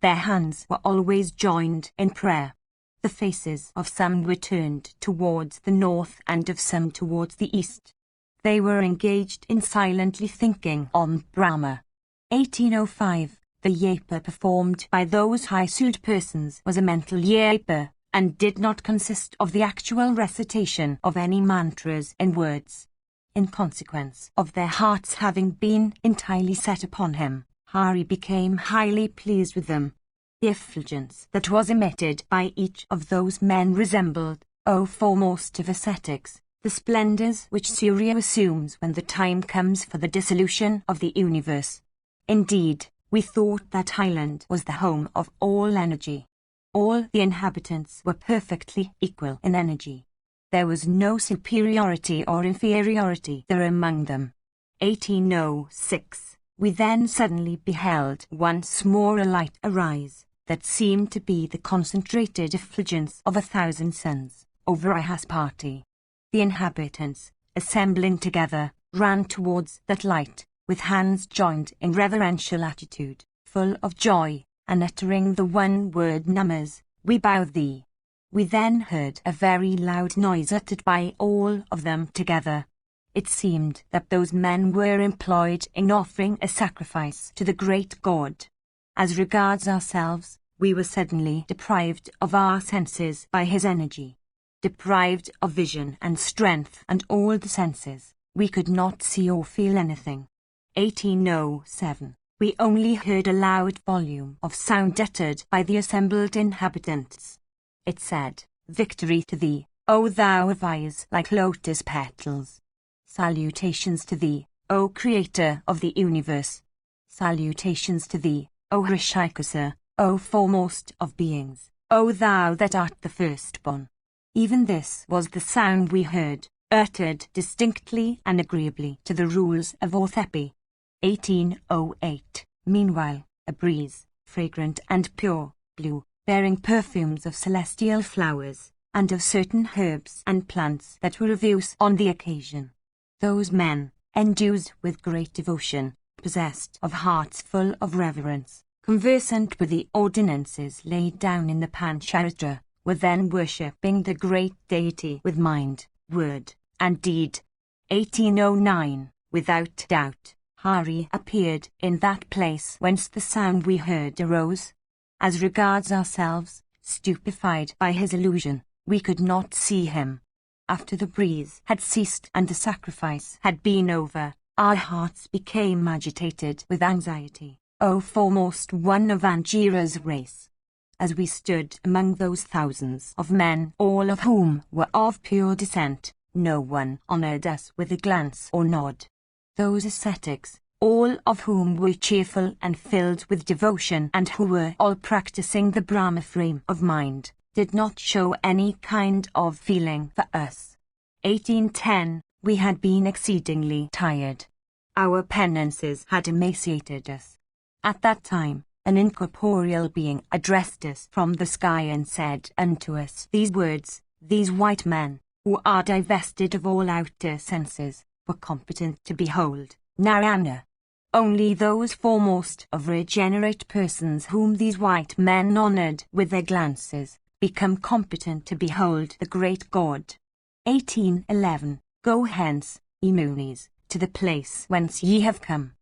Their hands were always joined in prayer. The faces of some were turned towards the north and of some towards the east. They were engaged in silently thinking on Brahma. 1805. The yapa performed by those high-souled persons was a mental yapa, and did not consist of the actual recitation of any mantras in words. In consequence of their hearts having been entirely set upon him, Hari became highly pleased with them. The effulgence that was emitted by each of those men resembled, O foremost of ascetics, the splendours which Surya assumes when the time comes for the dissolution of the universe. Indeed, we thought that island was the home of all energy. All the inhabitants were perfectly equal in energy. There was no superiority or inferiority there among them. 1806. We then suddenly beheld once more a light arise, that seemed to be the concentrated effulgence of 1,000 suns, over Ihaspati. The inhabitants, assembling together, ran towards that light, with hands joined in reverential attitude, full of joy, and uttering the one word Namas, we bow thee. We then heard a very loud noise uttered by all of them together. It seemed that those men were employed in offering a sacrifice to the great God. As regards ourselves, we were suddenly deprived of our senses by his energy. Deprived of vision and strength and all the senses, we could not see or feel anything. 1807. We only heard a loud volume of sound uttered by the assembled inhabitants. It said, "Victory to thee, O thou of eyes like lotus petals. Salutations to thee, O Creator of the universe. Salutations to thee, O Rishikasa, O foremost of beings, O thou that art the firstborn." Even this was the sound we heard, uttered distinctly and agreeably to the rules of Orthepi. 1808. Meanwhile, a breeze, fragrant and pure, blew, bearing perfumes of celestial flowers, and of certain herbs and plants that were of use on the occasion. Those men, endued with great devotion, possessed of hearts full of reverence, conversant with the ordinances laid down in the Pancharitra, were then worshipping the great deity with mind, word, and deed. 1809. Without doubt, Hari appeared in that place whence the sound we heard arose. As regards ourselves, stupefied by his illusion, we could not see him. After the breeze had ceased and the sacrifice had been over, our hearts became agitated with anxiety, O foremost one of Angira's race. As we stood among those thousands of men, all of whom were of pure descent, no one honoured us with a glance or nod. Those ascetics, all of whom were cheerful and filled with devotion and who were all practicing the Brahma frame of mind, did not show any kind of feeling for us. 1810. We had been exceedingly tired. Our penances had emaciated us. At that time, an incorporeal being addressed us from the sky and said unto us these words: "These white men, who are divested of all outer senses, were competent to behold Narayana. Only those foremost of regenerate persons whom these white men honoured with their glances, become competent to behold the great God." 1811. Go hence, ye Munis, to the place whence ye have come.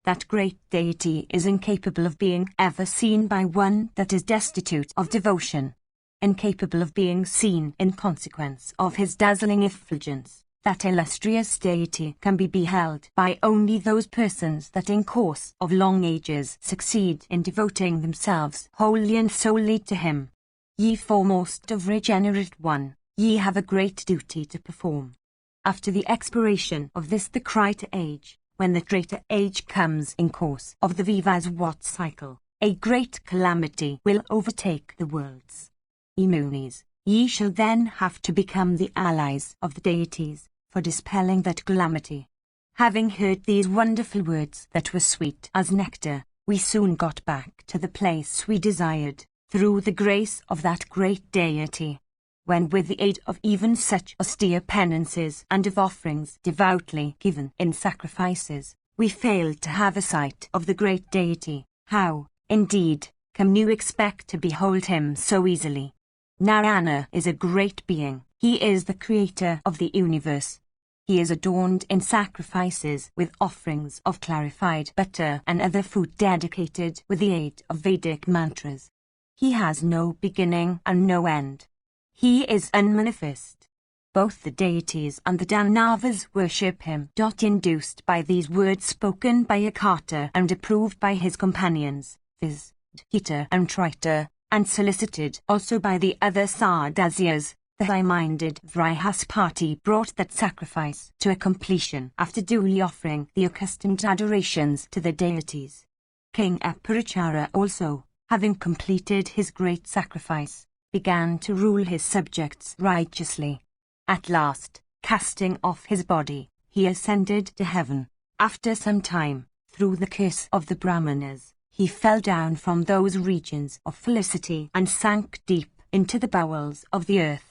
That great deity is incapable of being ever seen by one that is destitute of devotion, incapable of being seen in consequence of his dazzling effulgence. That illustrious deity can be beheld by only those persons that in course of long ages succeed in devoting themselves wholly and solely to him. Ye foremost of regenerate one, ye have a great duty to perform. After the expiration of this the Krita age, when the Treta age comes in course of the Vivaswat cycle, a great calamity will overtake the worlds. Ye Munis, Ye shall then have to become the allies of the deities, for dispelling that calamity. Having heard these wonderful words that were sweet as nectar, we soon got back to the place we desired, through the grace of that great deity. When with the aid of even such austere penances and of offerings devoutly given in sacrifices, we failed to have a sight of the great deity, how, indeed, can you expect to behold him so easily? Narayana is a great being. He is the creator of the universe. He is adorned in sacrifices with offerings of clarified butter and other food dedicated with the aid of Vedic mantras. He has no beginning and no end. He is unmanifest. Both the deities and the Danavas worship him. Induced by these words spoken by Akata and approved by his companions, viz. Hita and Trita, and solicited also by the other Sardasyas, the high-minded Vrihaspati brought that sacrifice to a completion after duly offering the accustomed adorations to the deities. King Aparachara also, having completed his great sacrifice, began to rule his subjects righteously. At last, casting off his body, he ascended to heaven. After some time, through the curse of the Brahmanas, he fell down from those regions of felicity and sank deep into the bowels of the earth.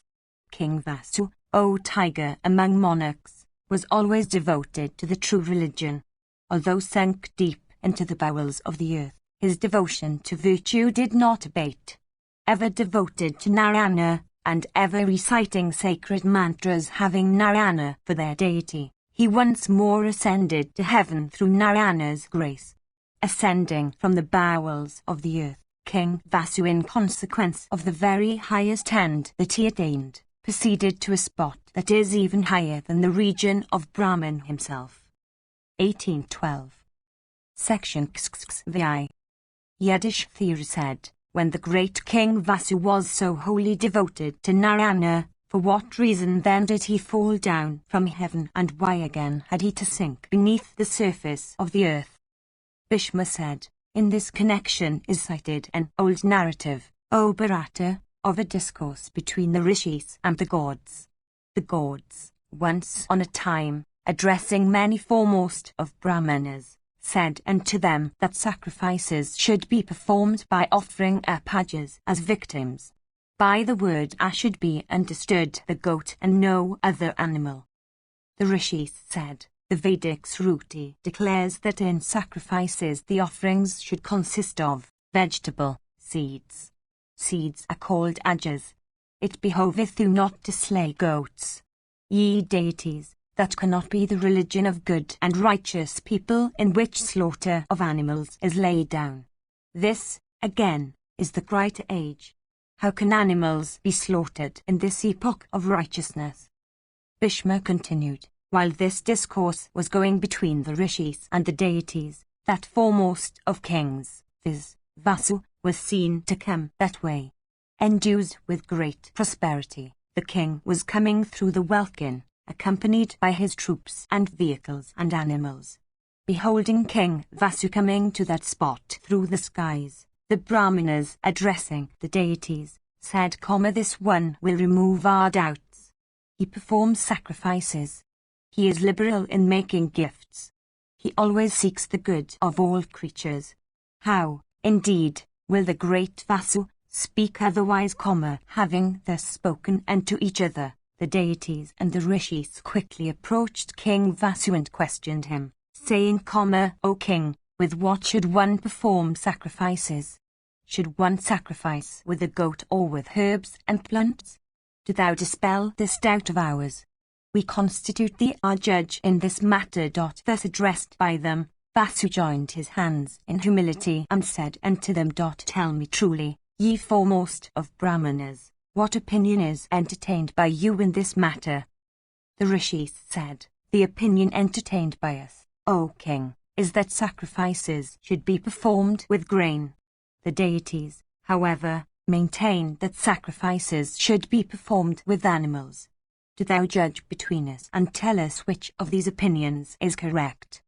King Vasu, O tiger among monarchs, was always devoted to the true religion. Although sunk deep into the bowels of the earth, his devotion to virtue did not abate. Ever devoted to Narayana, and ever reciting sacred mantras having Narayana for their deity, he once more ascended to heaven through Narayana's grace. Ascending from the bowels of the earth, King Vasu, in consequence of the very highest end that he attained, proceeded to a spot that is even higher than the region of Brahman himself. 1812. Section XXVI. Yudhishthira said, when the great King Vasu was so wholly devoted to Narayana, for what reason then did he fall down from heaven, and why again had he to sink beneath the surface of the earth? Bhishma said, in this connection is cited an old narrative, O Bharata, of a discourse between the rishis and the gods. The gods, once on a time, addressing many foremost of Brahmanas, said unto them that sacrifices should be performed by offering up ajahs as victims. By the word ash should be understood the goat and no other animal. The rishis said, the Vedic Shruti declares that in sacrifices the offerings should consist of vegetable seeds. Seeds are called ajahs. It behoveth you not to slay goats. Ye deities, that cannot be the religion of good and righteous people in which slaughter of animals is laid down. This, again, is the great age. How can animals be slaughtered in this epoch of righteousness? Bhishma continued, while this discourse was going between the rishis and the deities, that foremost of kings, viz. Vasu, was seen to come that way. Endued with great prosperity, the king was coming through the welkin, accompanied by his troops and vehicles and animals. Beholding King Vasu coming to that spot through the skies, the Brahmanas, addressing the deities, said, this one will remove our doubts. He performs sacrifices. He is liberal in making gifts. He always seeks the good of all creatures. How, indeed, will the great Vasu speak otherwise? Having thus spoken unto each other, the deities and the rishis quickly approached King Vasu and questioned him, saying, O king, with what should one perform sacrifices? Should one sacrifice with a goat or with herbs and plants? Do thou dispel this doubt of ours. We constitute thee our judge in this matter. Thus addressed by them, Vasu joined his hands in humility and said unto them, Tell me truly, ye foremost of Brahmanas, what opinion is entertained by you in this matter? The rishis said, the opinion entertained by us, O king, is that sacrifices should be performed with grain. The deities, however, maintain that sacrifices should be performed with animals. Do thou judge between us and tell us which of these opinions is correct.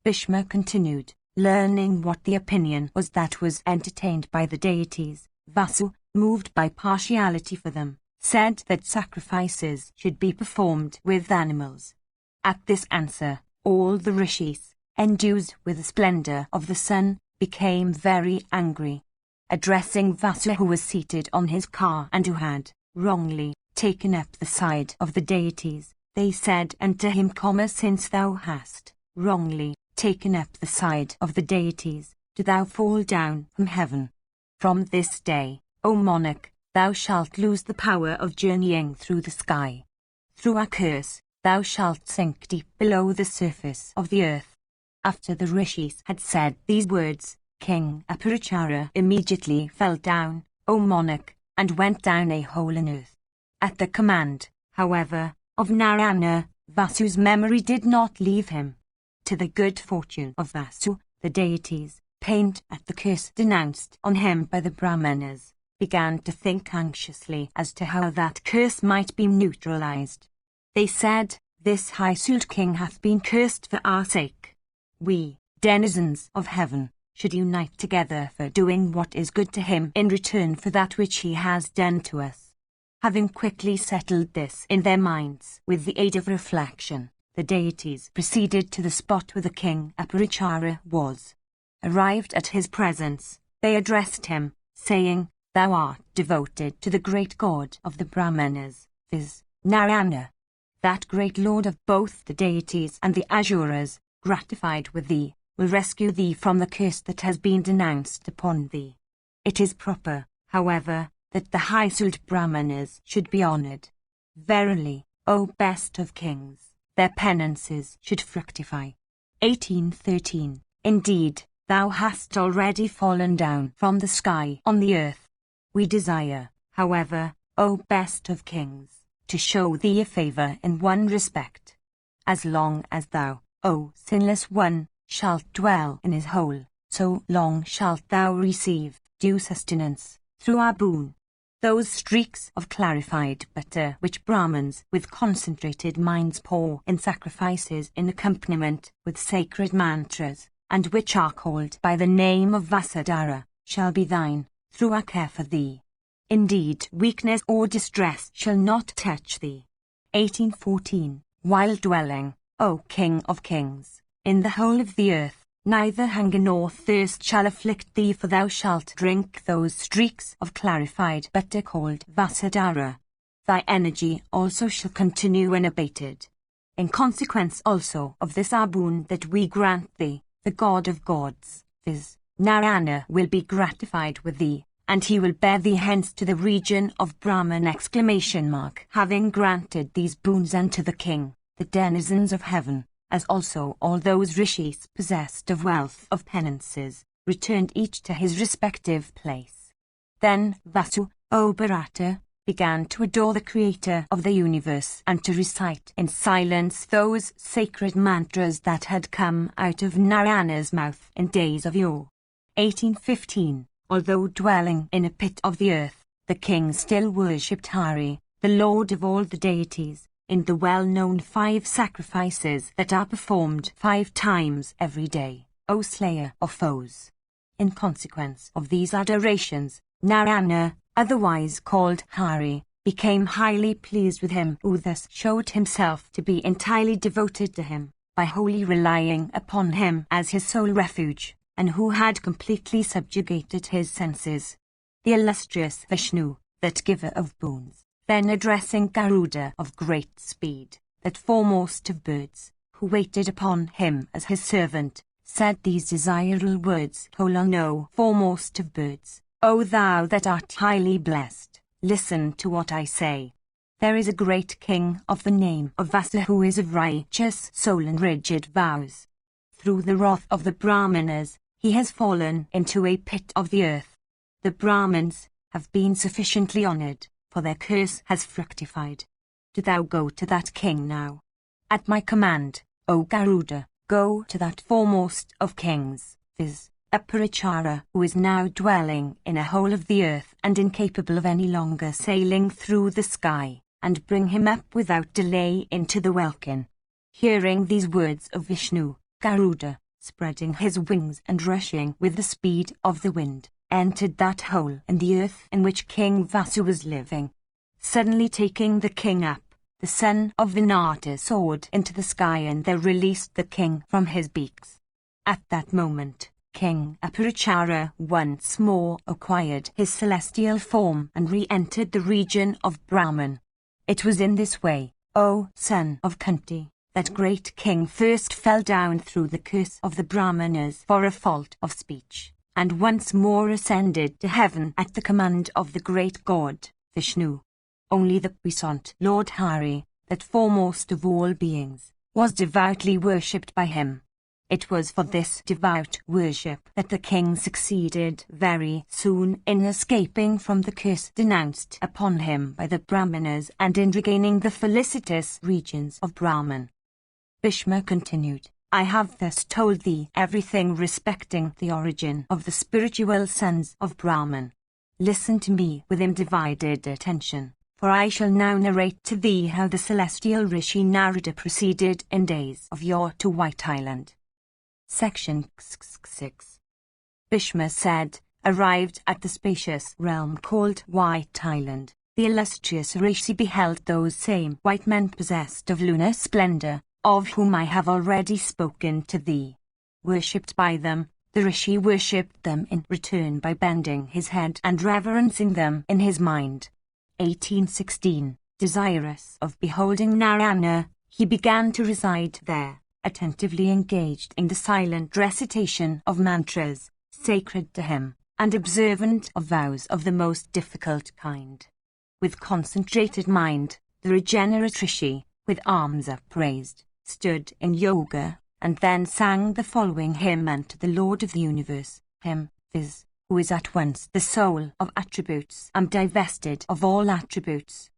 Bhishma continued, learning what the opinion was that was entertained by the deities. Vasu, moved by partiality for them, said that sacrifices should be performed with animals. At this answer, all the rishis, endued with the splendor of the sun, became very angry. Addressing Vasu, who was seated on his car and who had, wrongly, taken up the side of the deities, they said unto him, Since thou hast, wrongly, taken up the side of the deities, do thou fall down from heaven. From this day, O monarch, thou shalt lose the power of journeying through the sky. Through a curse, thou shalt sink deep below the surface of the earth. After the rishis had said these words, King Aparichara immediately fell down, O monarch, and went down a hole in earth. At the command, however, of Narayana, Vasu's memory did not leave him. To the good fortune of Vasu, the deities, pained at the curse denounced on him by the Brahmanas, began to think anxiously as to how that curse might be neutralized. They said, This high-souled king hath been cursed for our sake. We, denizens of heaven, should unite together for doing what is good to him in return for that which he has done to us. Having quickly settled this in their minds with the aid of reflection, the deities proceeded to the spot where the king Aparichara was. Arrived at his presence, they addressed him, saying, Thou art devoted to the great god of the Brahmanas, viz. Narayana. That great lord of both the deities and the Asuras, gratified with thee, will rescue thee from the curse that has been denounced upon thee. It is proper, however, that the high-souled Brahmanas should be honored. Verily, O best of kings, their penances should fructify. 1813. Indeed, thou hast already fallen down from the sky on the earth. We desire, however, O best of kings, to show thee a favor in one respect. As long as thou, O sinless one, shalt dwell in his hole, so long shalt thou receive due sustenance through our boon. Those streaks of clarified butter which Brahmins with concentrated minds pour in sacrifices in accompaniment with sacred mantras, and which are called by the name of Vasudhara, shall be thine, through our care for thee. Indeed, weakness or distress shall not touch thee. 1814. While dwelling, O King of Kings, in the whole of the earth, neither hunger nor thirst shall afflict thee, for thou shalt drink those streaks of clarified butter called Vasudhara. Thy energy also shall continue unabated. In consequence also of this our boon that we grant thee, the God of gods, viz. Narayana, will be gratified with thee, and he will bear thee hence to the region of Brahman! Having granted these boons unto the king, the denizens of heaven, as also all those rishis possessed of wealth of penances, returned each to his respective place. Then Vasu, O Bharata, began to adore the creator of the universe and to recite in silence those sacred mantras that had come out of Narayana's mouth in days of yore. 1815. Although dwelling in a pit of the earth, the king still worshipped Hari, the lord of all the deities, in the well-known 5 sacrifices that are performed 5 times every day, O slayer of foes. In consequence of these adorations, Narayana, otherwise called Hari, became highly pleased with him who thus showed himself to be entirely devoted to him, by wholly relying upon him as his sole refuge, and who had completely subjugated his senses. The illustrious Vishnu, that giver of boons, then addressing Garuda of great speed, that foremost of birds, who waited upon him as his servant, said these desirable words, O foremost of birds, O thou that art highly blessed, listen to what I say. There is a great king of the name of Vasa who is of righteous soul and rigid vows. Through the wrath of the Brahmanas, he has fallen into a pit of the earth. The Brahmins have been sufficiently honored, for their curse has fructified. Do thou go to that king now. At my command, O Garuda, go to that foremost of kings, viz. Aparichara, who is now dwelling in a hole of the earth and incapable of any longer sailing through the sky, and bring him up without delay into the welkin. Hearing these words of Vishnu, Garuda, spreading his wings and rushing with the speed of the wind, entered that hole in the earth in which King Vasu was living. suddenly taking the king up, the son of Vinata soared into the sky and there released the king from his beaks. At that moment, King Apurachara once more acquired his celestial form and re-entered the region of Brahman. It was in this way, O son of Kunti, that great king first fell down through the curse of the Brahmanas for a fault of speech, and once more ascended to heaven at the command of the great god, Vishnu. Only the puissant Lord Hari, that foremost of all beings, was devoutly worshipped by him. It was for this devout worship that the king succeeded very soon in escaping from the curse denounced upon him by the Brahmanas and in regaining the felicitous regions of Brahman. Bhishma continued, I have thus told thee everything respecting the origin of the spiritual sons of Brahman. Listen to me with undivided attention, for I shall now narrate to thee how the celestial Rishi Narada proceeded in days of yore to White Island. Section 6. Bhishma said, arrived at the spacious realm called White Island, the illustrious Rishi beheld those same white men possessed of lunar splendor, of whom I have already spoken to thee. Worshipped by them, the Rishi worshipped them in return by bending his head and reverencing them in his mind. 1816. Desirous of beholding Narayana, he began to reside there, attentively engaged in the silent recitation of mantras, sacred to him, and observant of vows of the most difficult kind. With concentrated mind, the regenerate Rishi, with arms upraised, stood in yoga, and then sang the following hymn unto the Lord of the universe, him, viz., who is at once the soul of attributes and divested of all attributes.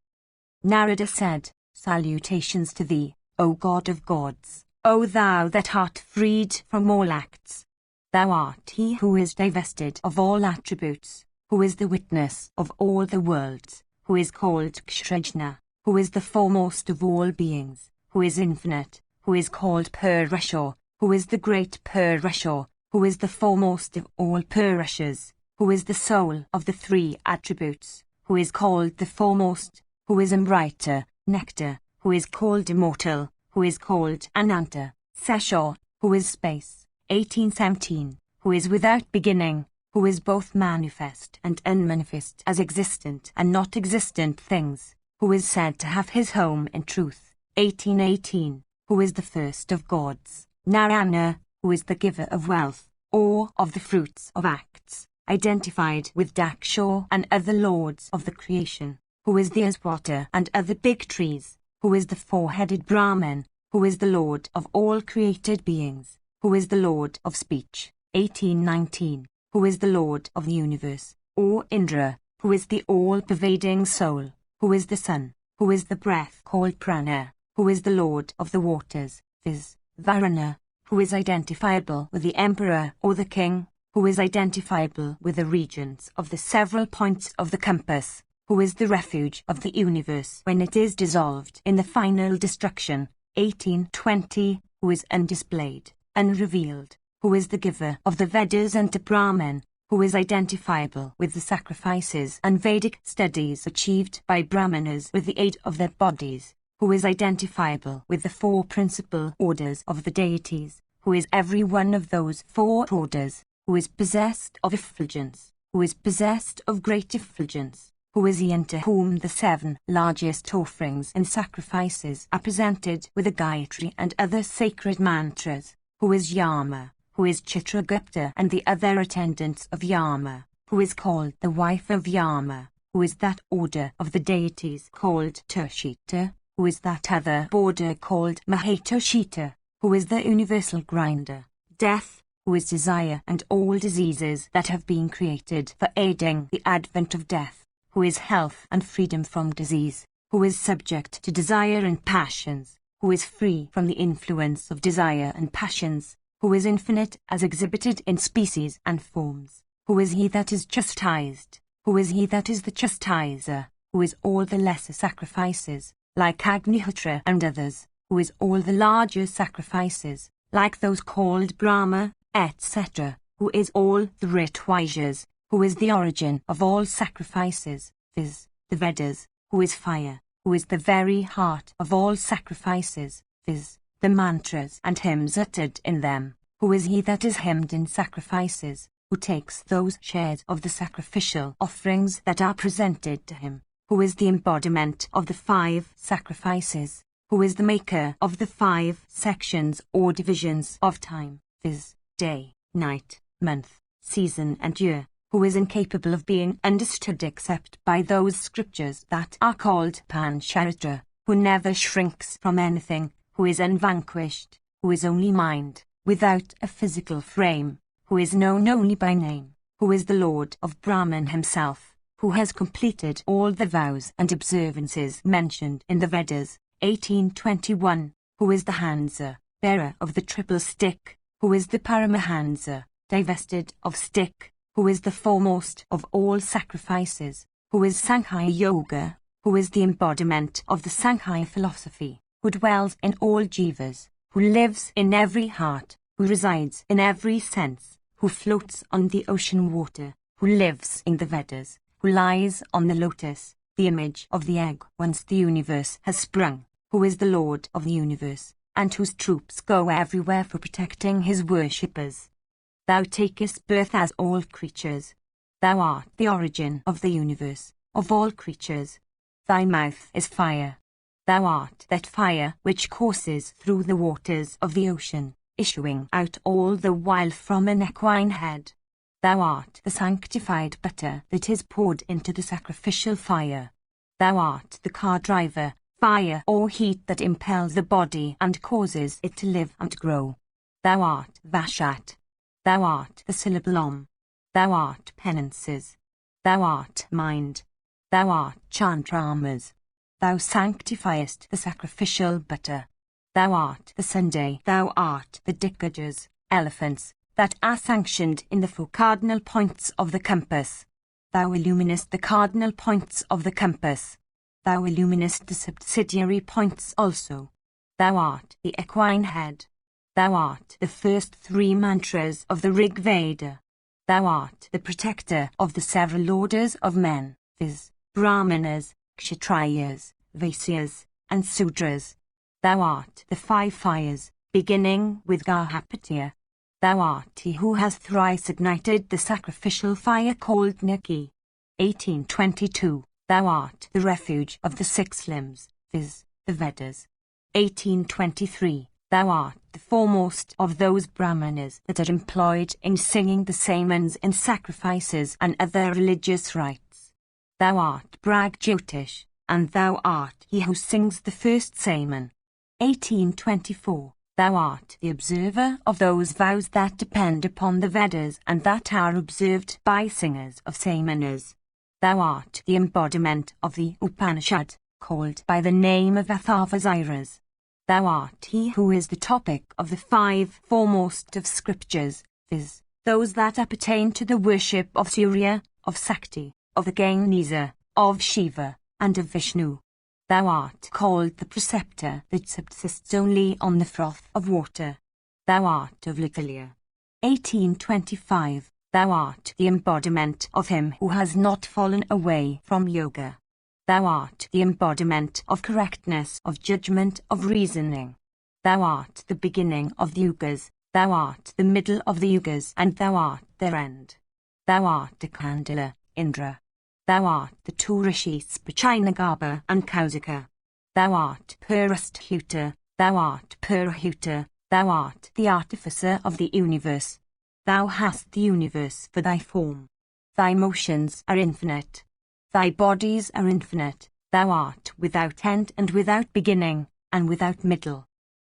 Narada said, salutations to thee, O God of gods, O thou that art freed from all acts. Thou art he who is divested of all attributes, who is the witness of all the worlds, who is called Kshrajna, who is the foremost of all beings, who is infinite, who is called Purusha, who is the great Purusha, who is the foremost of all Purushas, who is the soul of the three attributes, who is called the foremost, who is Amrita, nectar, who is called immortal, who is called Ananta, Sesha, who is space, 1817, who is without beginning, who is both manifest and unmanifest as existent and not existent things, who is said to have his home in truth, 1818, who is the first of gods, Narayana, who is the giver of wealth, or of the fruits of acts, identified with Daksha and other lords of the creation, who is the Aswata and other big trees, who is the four-headed Brahman, who is the Lord of all created beings, who is the Lord of speech, 1819, who is the Lord of the universe, or Indra, who is the all-pervading soul, who is the sun, who is the breath called prana, who is the Lord of the waters, viz., Varuna, who is identifiable with the emperor or the king, who is identifiable with the regions of the several points of the compass, who is the refuge of the universe when it is dissolved in the final destruction, 1820, who is undisplayed, unrevealed, who is the giver of the Vedas and to Brahman, who is identifiable with the sacrifices and Vedic studies achieved by Brahmanas with the aid of their bodies, who is identifiable with the four principal orders of the deities, who is every one of those four orders, who is possessed of effulgence, who is possessed of great effulgence, who is he unto whom the seven largest offerings and sacrifices are presented with the Gayatri and other sacred mantras, who is Yama, who is Chitragupta and the other attendants of Yama, who is called the wife of Yama, who is that order of the deities called Tushita, who is that other border called Mahatoshita, who is the universal grinder, death, who is desire and all diseases that have been created for aiding the advent of death, who is health and freedom from disease, who is subject to desire and passions, who is free from the influence of desire and passions, who is infinite as exhibited in species and forms, who is he that is chastised, who is he that is the chastiser, who is all the lesser sacrifices, like Agnihotra and others, who is all the larger sacrifices, like those called Brahma, etc., who is all the Ritvajas, who is the origin of all sacrifices, viz., the Vedas, who is fire, who is the very heart of all sacrifices, viz., the mantras and hymns uttered in them, who is he that is hymned in sacrifices, who takes those shares of the sacrificial offerings that are presented to him, who is the embodiment of the 5 sacrifices, who is the maker of the 5 sections or divisions of time, viz., day, night, month, season and year, who is incapable of being understood except by those scriptures that are called Pancharitra, who never shrinks from anything, who is unvanquished, who is only mind, without a physical frame, who is known only by name, who is the Lord of Brahman himself, who has completed all the vows and observances mentioned in the Vedas, 1821, who is the Hansa, bearer of the triple stick, who is the Paramahansa, divested of stick, who is the foremost of all sacrifices, who is Sankhya Yoga, who is the embodiment of the Sankhya philosophy, who dwells in all jivas, who lives in every heart, who resides in every sense, who floats on the ocean water, who lives in the Vedas, who lies on the lotus, the image of the egg whence the universe has sprung, who is the Lord of the universe, and whose troops go everywhere for protecting his worshippers. Thou takest birth as all creatures. Thou art the origin of the universe, of all creatures. Thy mouth is fire. Thou art that fire which courses through the waters of the ocean, issuing out all the while from an equine head. Thou art the sanctified butter that is poured into the sacrificial fire. Thou art the car driver, fire or heat that impels the body and causes it to live and grow. Thou art Vashat. Thou art the syllable Om. Thou art penances. Thou art mind. Thou art chandramas. Thou sanctifiest the sacrificial butter. Thou art the Sunday. Thou art the Dikajas, elephants, that are sanctioned in the 4 cardinal points of the compass. Thou illuminest the cardinal points of the compass. Thou illuminest the subsidiary points also. Thou art the equine head. Thou art the first 3 mantras of the Rig Veda. Thou art the protector of the several orders of men, viz., Brahmanas, Kshatriyas, Vaisyas, and Sudras. Thou art the 5 fires, beginning with Garhapatya. Thou art he who has thrice ignited the sacrificial fire called Naki. 1822. Thou art the refuge of the 6 limbs, viz., the Vedas. 1823. Thou art the foremost of those Brahmanas that are employed in singing the samans in sacrifices and other religious rites. Thou art Brag Jyotish, and thou art he who sings the first saman. 1824. Thou art the observer of those vows that depend upon the Vedas and that are observed by singers of samanas. Thou art the embodiment of the Upanishad, called by the name of Atharvasiras. Thou art he who is the topic of the 5 foremost of scriptures, viz., those that appertain to the worship of Surya, of Sakti, of the Ganesa, of Shiva, and of Vishnu. Thou art called the preceptor that subsists only on the froth of water. Thou art of Litalia. 1825. Thou art the embodiment of him who has not fallen away from yoga. Thou art the embodiment of correctness, of judgment, of reasoning. Thou art the beginning of the yugas, thou art the middle of the yugas, and thou art their end. Thou art the Kandala, Indra. Thou art the 2 rishis, Pachinagarbha and Kausika. Thou art Purasthuta, thou art Purahuta, thou art the artificer of the universe. Thou hast the universe for thy form. Thy motions are infinite. Thy bodies are infinite. Thou art without end and without beginning, and without middle.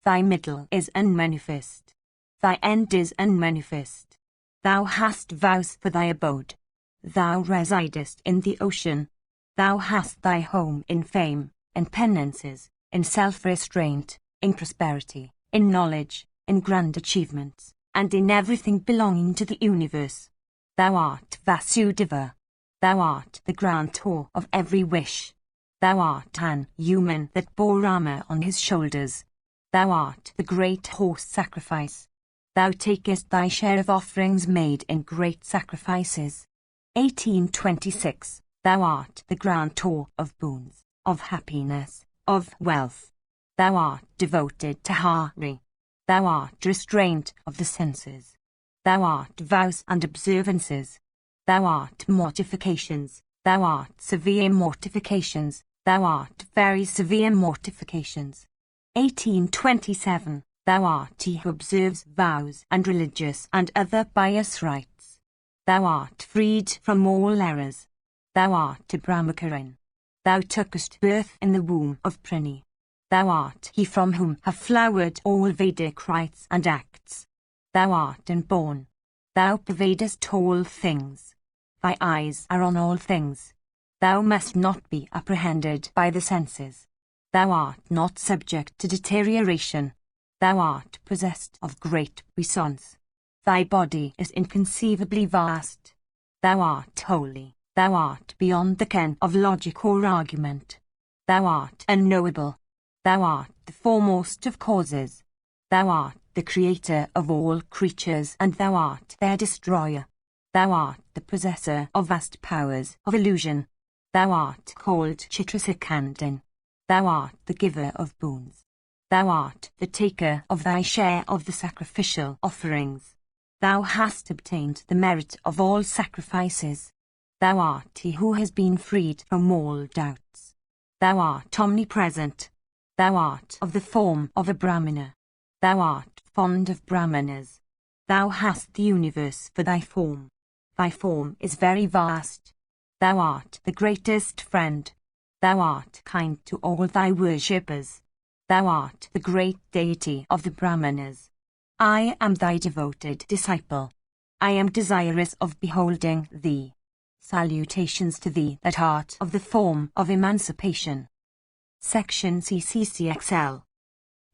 Thy middle is unmanifest. Thy end is unmanifest. Thou hast vows for thy abode. Thou residest in the ocean. Thou hast thy home in fame, in penances, in self-restraint, in prosperity, in knowledge, in grand achievements, and in everything belonging to the universe. Thou art Vasudeva. Thou art the grantor of every wish. Thou art an human that bore Rama on his shoulders. Thou art the great horse sacrifice. Thou takest thy share of offerings made in great sacrifices. 1826. Thou art the grantor of boons. of happiness, of wealth. Thou art devoted to Hari. Thou art restraint of the senses. Thou art vows and observances. Thou art mortifications. Thou art severe mortifications. Thou art very severe mortifications. 1827. Thou art he who observes vows and religious and other pious rites. Thou art freed from all errors. Thou art a Brahmacharin. Thou tookest birth in the womb of Prini. Thou art he from whom have flowered all Vedic rites and acts. Thou art unborn. Thou pervadest all things. Thy eyes are on all things. Thou must not be apprehended by the senses. Thou art not subject to deterioration. Thou art possessed of great puissance. Thy body is inconceivably vast. Thou art holy. Thou art beyond the ken of logic or argument. Thou art unknowable. Thou art the foremost of causes. Thou art the creator of all creatures, and thou art their destroyer. Thou art the possessor of vast powers of illusion. Thou art called Chitrasekandin. Thou art the giver of boons. Thou art the taker of thy share of the sacrificial offerings. Thou hast obtained the merit of all sacrifices. Thou art he who has been freed from all doubts. Thou art omnipresent. Thou art of the form of a Brahmana. Thou art fond of Brahmanas. Thou hast the universe for thy form. Thy form is very vast. Thou art the greatest friend. Thou art kind to all thy worshippers. Thou art the great deity of the Brahmanas. I am thy devoted disciple. I am desirous of beholding thee. Salutations to thee that art of the form of emancipation. Section CCCXL.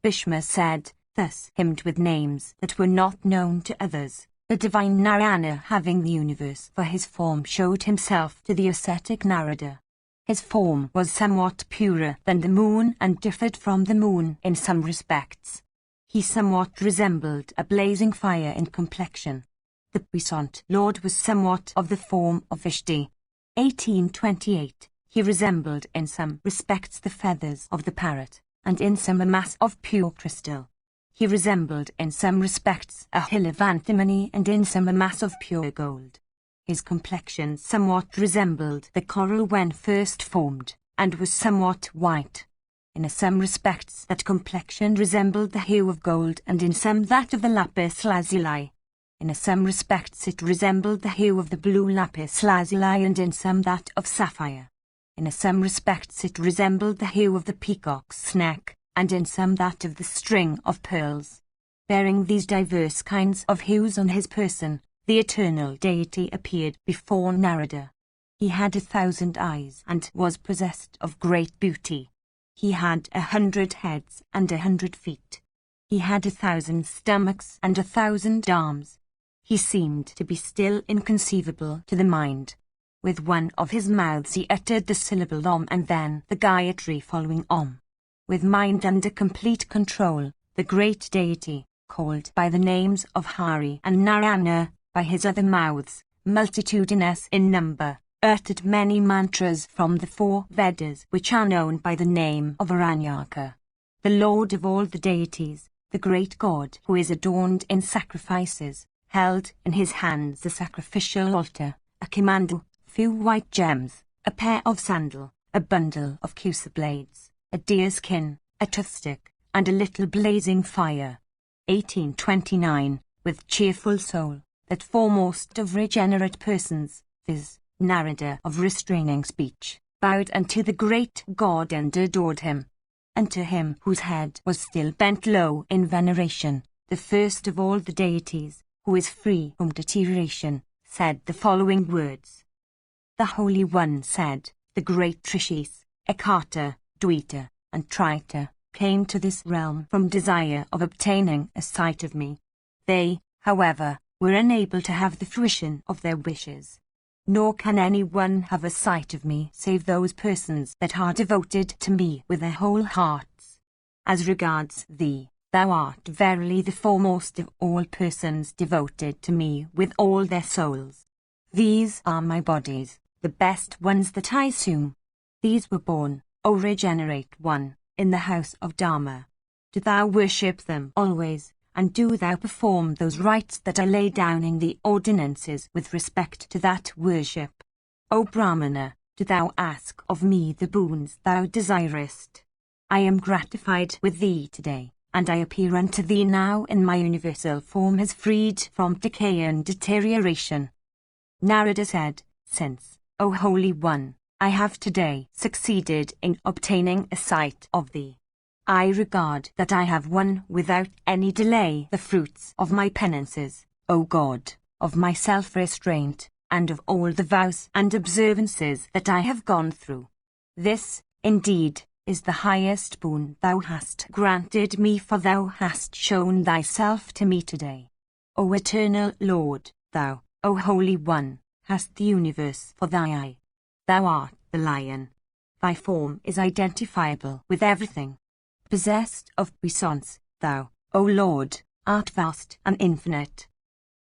Bhishma said, thus hymned with names that were not known to others, the divine Narayana, having the universe for his form, showed himself to the ascetic Narada. His form was somewhat purer than the moon and differed from the moon in some respects. He somewhat resembled a blazing fire in complexion. The puissant Lord was somewhat of the form of Vishti. 1828. He resembled in some respects the feathers of the parrot, and in some a mass of pure crystal. He resembled in some respects a hill of antimony, and in some a mass of pure gold. His complexion somewhat resembled the coral when first formed, and was somewhat white. In some respects that complexion resembled the hue of gold, and in some that of the lapis lazuli. In some respects it resembled the hue of the blue lapis lazuli, and in some that of sapphire. In some respects it resembled the hue of the peacock's neck, and in some that of the string of pearls. Bearing these diverse kinds of hues on his person, the eternal deity appeared before Narada. He had 1,000 eyes and was possessed of great beauty. He had 100 heads and 100 feet. He had 1,000 stomachs and 1,000 arms. He seemed to be still inconceivable to the mind. With one of his mouths he uttered the syllable Om and then the Gayatri following Om. With mind under complete control, the great deity, called by the names of Hari and Narayana, by his other mouths, multitudinous in number, uttered many mantras from the 4 Vedas which are known by the name of Aranyaka. The Lord of all the deities, the great God who is adorned in sacrifices, held in his hands the sacrificial altar, a kimandal, few white gems, a pair of sandal, a bundle of kusa blades, a deer skin, a toothstick, and a little blazing fire. 1829. With cheerful soul, that foremost of regenerate persons, viz., Narada of restraining speech, bowed unto the great God and adored him. Unto him whose head was still bent low in veneration, the first of all the deities, who is free from deterioration, said the following words. The Holy One said, the great Trishis, Ekata, Dvita, and Trita, came to this realm from desire of obtaining a sight of me. They, however, were unable to have the fruition of their wishes. Nor can any one have a sight of me save those persons that are devoted to me with their whole hearts. As regards thee, thou art verily the foremost of all persons devoted to me with all their souls. These are my bodies, the best ones that I assume. These were born, O regenerate one, in the house of Dharma. Do thou worship them always, and do thou perform those rites that I lay down in the ordinances with respect to that worship. O Brahmana, do thou ask of me the boons thou desirest. I am gratified with thee today, and I appear unto thee now in my universal form as freed from decay and deterioration. Narada said, Since, O Holy One, I have today succeeded in obtaining a sight of thee, I regard that I have won without any delay the fruits of my penances, O God, of my self-restraint, and of all the vows and observances that I have gone through. This, indeed, is the highest boon thou hast granted me, for thou hast shown thyself to me today. O eternal Lord, thou, O Holy One, hast the universe for thy eye. Thou art the lion. Thy form is identifiable with everything. Possessed of puissance, thou, O Lord, art vast and infinite.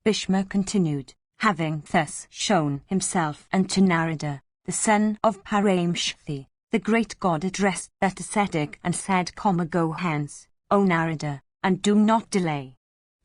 Bhishma continued, having thus shown himself unto Narada, the son of Paramshakti, the great god addressed that ascetic and said, Go hence, O Narada, and do not delay.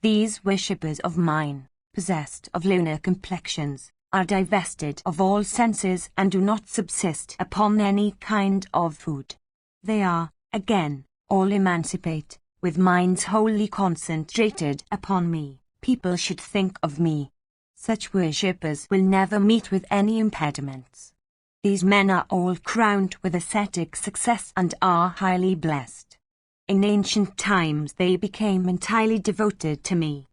These worshippers of mine, possessed of lunar complexions, are divested of all senses and do not subsist upon any kind of food. They are, again, all emancipate, with minds wholly concentrated upon me. People should think of me. Such worshippers will never meet with any impediments. These men are all crowned with ascetic success and are highly blessed. In ancient times they became entirely devoted to me.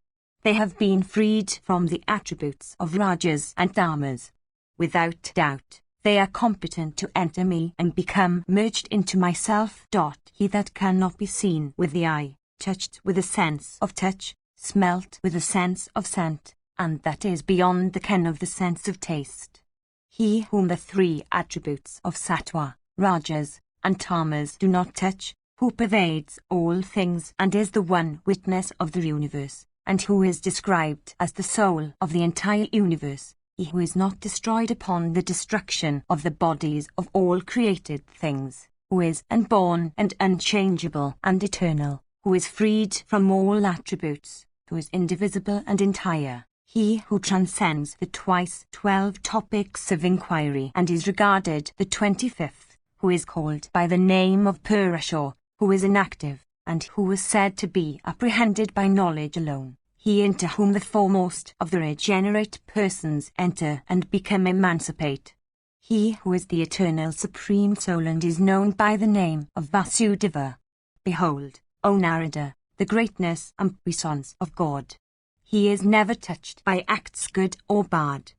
They have been freed from the attributes of Rajas and Dharmas. Without doubt, they are competent to enter me and become merged into myself. He that cannot be seen with the eye, touched with a sense of touch, smelt with a sense of scent, and that is beyond the ken of the sense of taste. He whom the three attributes of Sattva, Rajas, and Tamas do not touch, who pervades all things and is the one witness of the universe, and who is described as the soul of the entire universe, he who is not destroyed upon the destruction of the bodies of all created things, who is unborn and unchangeable and eternal, who is freed from all attributes, who is indivisible and entire, he who transcends the twice 12 topics of inquiry and is regarded the 25th, who is called by the name of Purusha, who is inactive, and who is said to be apprehended by knowledge alone, he into whom the foremost of the regenerate persons enter and become emancipate. He who is the eternal supreme soul and is known by the name of Vasudeva. Behold, O Narada, the greatness and puissance of God. He is never touched by acts good or bad.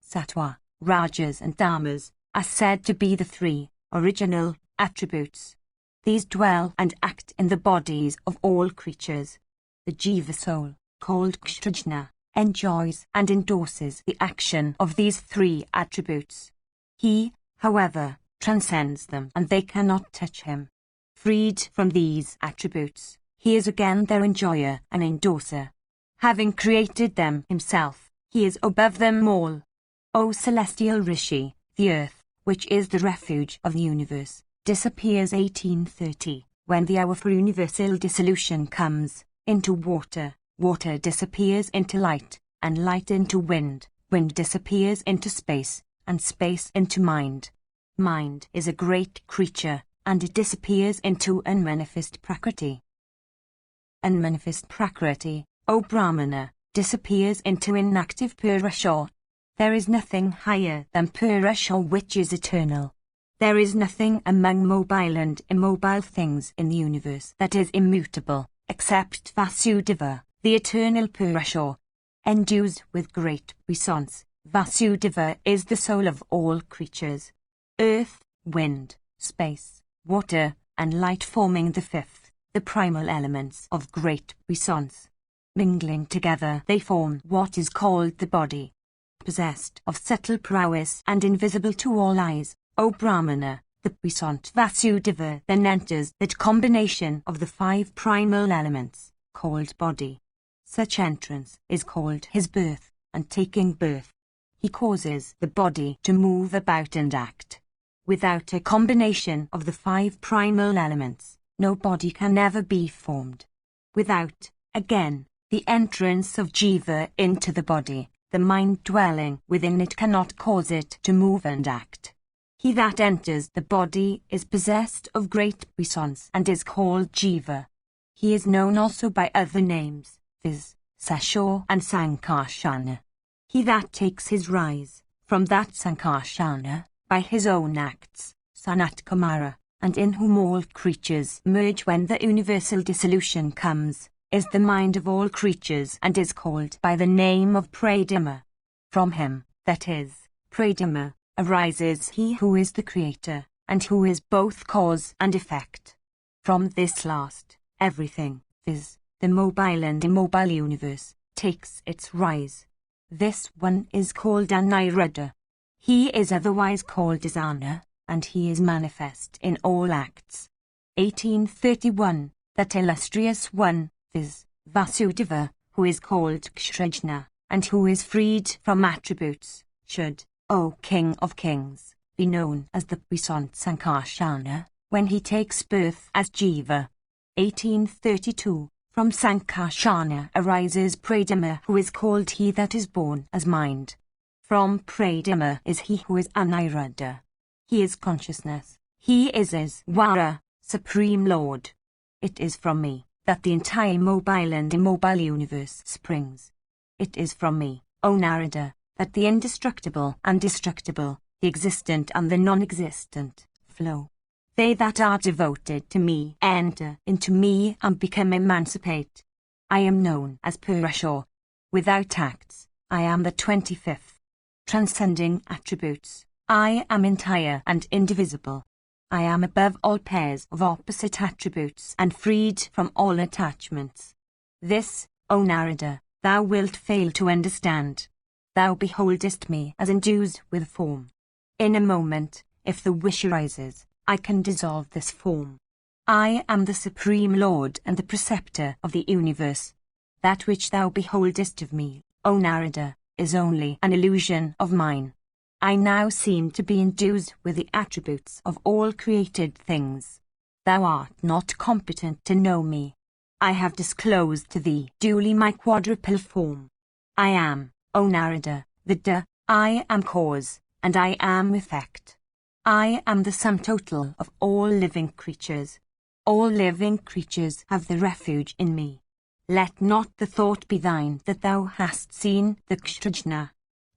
Sattva, Rajas and Dharmas are said to be the three original attributes. These dwell and act in the bodies of all creatures. The Jiva soul, called Kshatrajna, enjoys and endorses the action of these three attributes. He, however, transcends them and they cannot touch him. Freed from these attributes, he is again their enjoyer and endorser. Having created them himself, he is above them all. O celestial Rishi, the earth, which is the refuge of the universe, disappears 1830, when the hour for universal dissolution comes, into water, water disappears into light, and light into wind, wind disappears into space, and space into mind. Mind is a great creature, and it disappears into unmanifest Prakriti. Unmanifest Prakriti, O Brahmana, disappears into inactive Purusha. There is nothing higher than Purusha which is eternal. There is nothing among mobile and immobile things in the universe that is immutable, except Vasudeva, the eternal Purusha. Endued with great puissance, Vasudeva is the soul of all creatures. Earth, wind, space, water, and light forming the fifth, the primal elements of great puissance. Mingling together they form what is called the body. Possessed of subtle prowess and invisible to all eyes, O Brahmana, the puissant Vasudeva then enters that combination of the 5 primal elements, called body. Such entrance is called his birth, and taking birth, he causes the body to move about and act. Without a combination of the 5 primal elements, no body can ever be formed. Without, again, the entrance of Jiva into the body, the mind dwelling within it cannot cause it to move and act. He that enters the body is possessed of great puissance and is called Jiva. He is known also by other names, viz., Sashur and Sankarshana. He that takes his rise from that Sankarshana, by his own acts, Sanat Kumara, and in whom all creatures merge when the universal dissolution comes, is the mind of all creatures and is called by the name of Pradima. From him, that is, Pradima, arises he who is the creator, and who is both cause and effect. From this last, everything, viz., the mobile and immobile universe, takes its rise. This one is called Aniruddha. He is otherwise called Dhyana, and he is manifest in all acts. 1831, that illustrious one, viz., Vasudeva, who is called Kshrajna, and who is freed from attributes, should, O King of Kings, be known as the puissant Sankarshana, when he takes birth as Jiva. 1832, from Sankarshana arises Pradima, who is called he that is born as mind. From Pradima is he who is Aniruddha. He is consciousness. He is Iswara, Supreme Lord. It is from me that the entire mobile and immobile universe springs. It is from me, O Narada, that the indestructible and destructible, the existent and the non-existent, flow. They that are devoted to me enter into me and become emancipate. I am known as Purusha. Without acts, I am the 25th. Transcending attributes, I am entire and indivisible. I am above all pairs of opposite attributes and freed from all attachments. This, O Narada, thou wilt fail to understand. Thou beholdest me as endued with form. In a moment, if the wish arises, I can dissolve this form. I am the Supreme Lord and the Preceptor of the universe. That which thou beholdest of me, O Narada, is only an illusion of mine. I now seem to be endued with the attributes of all created things. Thou art not competent to know me. I have disclosed to thee duly my quadruple form. I am, O Narada, the I am cause, and I am effect. I am the sum total of all living creatures. All living creatures have their refuge in me. Let not the thought be thine that thou hast seen the Kshrajna.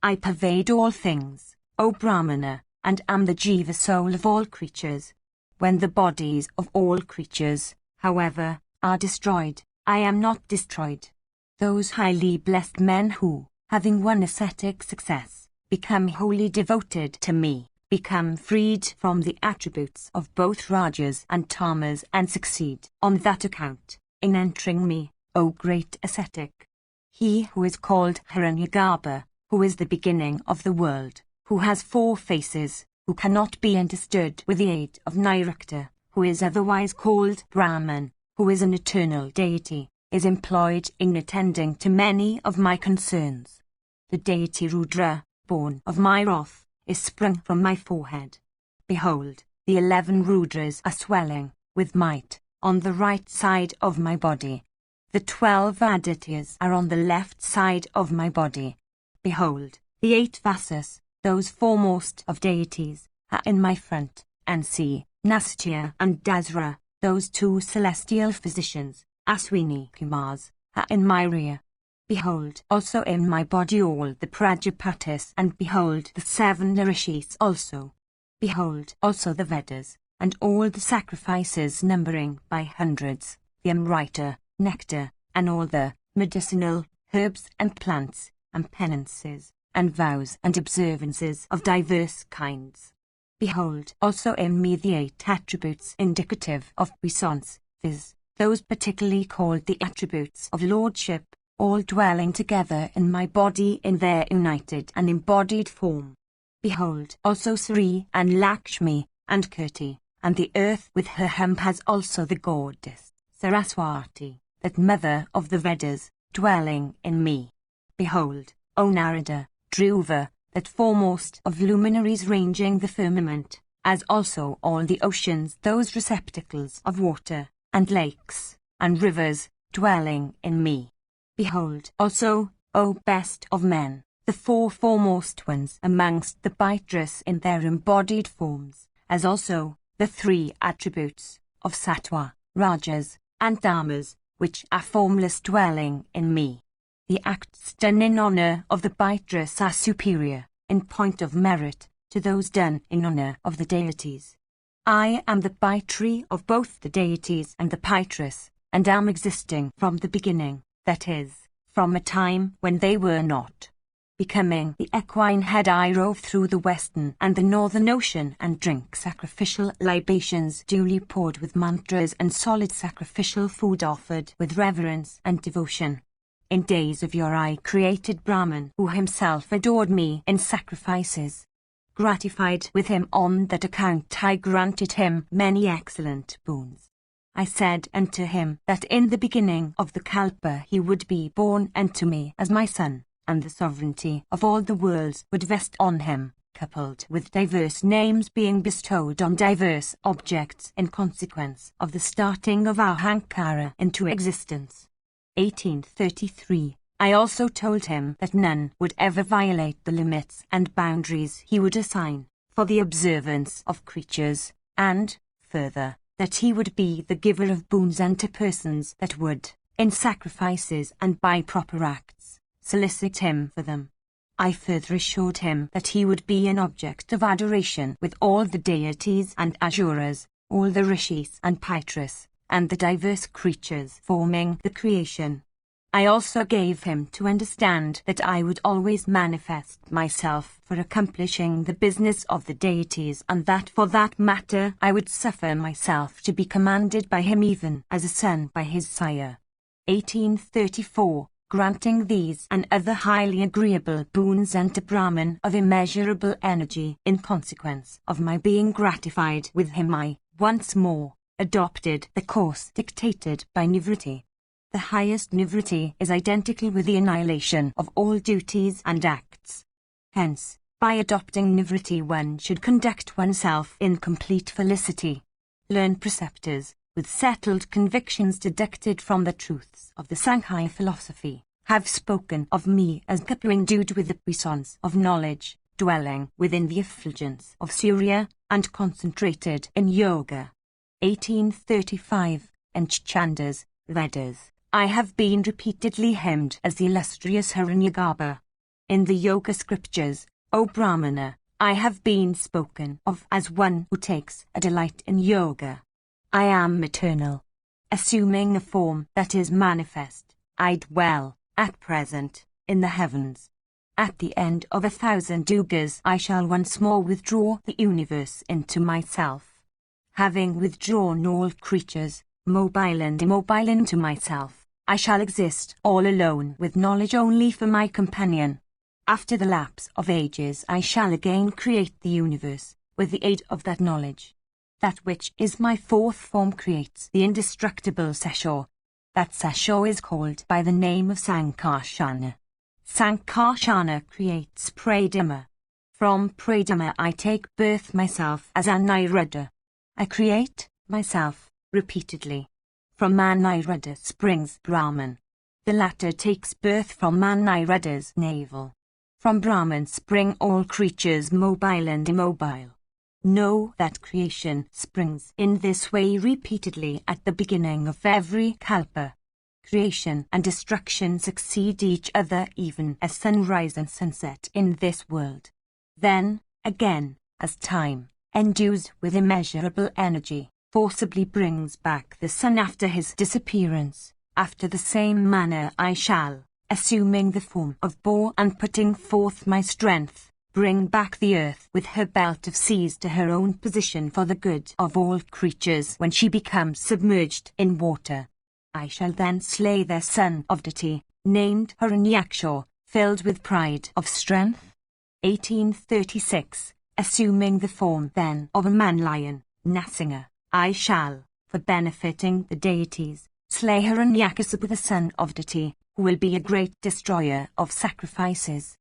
I pervade all things, O Brahmana, and am the Jiva soul of all creatures. When the bodies of all creatures, however, are destroyed, I am not destroyed. Those highly blessed men who, having won ascetic success, become wholly devoted to me, become freed from the attributes of both Rajas and Tamas and succeed, on that account, in entering me, O great ascetic. He who is called Hiranyagarbha, who is the beginning of the world, who has 4 faces, who cannot be understood with the aid of Nirukta, who is otherwise called Brahman, who is an eternal deity, is employed in attending to many of my concerns. The deity Rudra, born of my wrath, is sprung from my forehead. Behold, the 11 Rudras are swelling, with might, on the right side of my body. The 12 Adityas are on the left side of my body. Behold, the 8 Vasas, those foremost of deities, are in my front, and see, Nastya and Dasra, those 2 celestial physicians, Aswini Kumars, are in my rear. Behold also in my body all the Prajapatis, and behold the 7 Rishis also. Behold also the Vedas, and all the sacrifices numbering by hundreds, the Amrita, nectar, and all the medicinal herbs and plants, and penances, and vows and observances of diverse kinds. Behold also in me the 8 attributes indicative of puissance, viz., those particularly called the attributes of lordship, all dwelling together in my body in their united and embodied form. Behold also Sri and Lakshmi, and Kirti, and the earth with her hump has also the goddess, Saraswati, that mother of the Vedas, dwelling in me. Behold, O Narada, Dhruva, that foremost of luminaries ranging the firmament, as also all the oceans, those receptacles of water, and lakes, and rivers, dwelling in me. Behold also, O best of men, the four foremost ones amongst the Baitres in their embodied forms, as also the three attributes of Sattva, Rajas, and Tamas, which are formless, dwelling in me. The acts done in honor of the Baitres are superior, in point of merit, to those done in honor of the deities. I am the Baitre of both the deities and the Baitres, and am existing from the beginning, that is, from a time when they were not. Becoming the equine head, I rove through the western and the northern ocean and drink sacrificial libations duly poured with mantras and solid sacrificial food offered with reverence and devotion. In days of yore I created Brahman, who himself adored me in sacrifices. Gratified with him on that account, I granted him many excellent boons. I said unto him that in the beginning of the Kalpa he would be born unto me as my son, and the sovereignty of all the worlds would vest on him, coupled with diverse names being bestowed on diverse objects in consequence of the starting of Ahankara into existence. 1833. I also told him that none would ever violate the limits and boundaries he would assign for the observance of creatures, and, further, that he would be the giver of boons unto persons that would, in sacrifices and by proper acts, solicit him for them. I further assured him that he would be an object of adoration with all the deities and asuras, all the rishis and Baitres, and the diverse creatures forming the creation. I also gave him to understand that I would always manifest myself for accomplishing the business of the deities, and that for that matter I would suffer myself to be commanded by him even as a son by his sire. 1834. Granting these and other highly agreeable boons unto Brahman of immeasurable energy in consequence of my being gratified with him, I, once more, adopted the course dictated by Nivritti. The highest Nivritti is identical with the annihilation of all duties and acts. Hence, by adopting Nivritti one should conduct oneself in complete felicity. Learned preceptors, with settled convictions deducted from the truths of the Sankhya philosophy, have spoken of me as Kapla endued with the puissance of knowledge, dwelling within the effulgence of Surya, and concentrated in yoga. 1835. And Chandas, Vedas, I have been repeatedly hymned as the illustrious Hiranyagarbha. In the yoga scriptures, O Brahmana, I have been spoken of as one who takes a delight in yoga. I am eternal. Assuming a form that is manifest, I dwell, at present, in the heavens. At the end of 1,000 yugas I shall once more withdraw the universe into myself. Having withdrawn all creatures, mobile and immobile, into myself, I shall exist all alone with knowledge only for my companion. After the lapse of ages I shall again create the universe, with the aid of that knowledge. That which is my fourth form creates the indestructible Sesho. That Sesho is called by the name of Sankarshana. Sankarshana creates Pradama. From Pradama I take birth myself as Aniruddha. I create myself repeatedly. From Aniruddha springs Brahman. The latter takes birth from Aniruddha's navel. From Brahman spring all creatures mobile and immobile. Know that creation springs in this way repeatedly at the beginning of every kalpa. Creation and destruction succeed each other even as sunrise and sunset in this world. Then, again, as time, endues with immeasurable energy, forcibly brings back the sun after his disappearance, after the same manner I shall, assuming the form of boar and putting forth my strength, bring back the earth with her belt of seas to her own position for the good of all creatures when she becomes submerged in water. I shall then slay their son of deity, named Hiranyaksha, filled with pride of strength. 1836. Assuming the form then of a man-lion, Nasinga, I shall, for benefiting the deities, slay Hiranyakasipu the son of deity, who will be a great destroyer of sacrifices.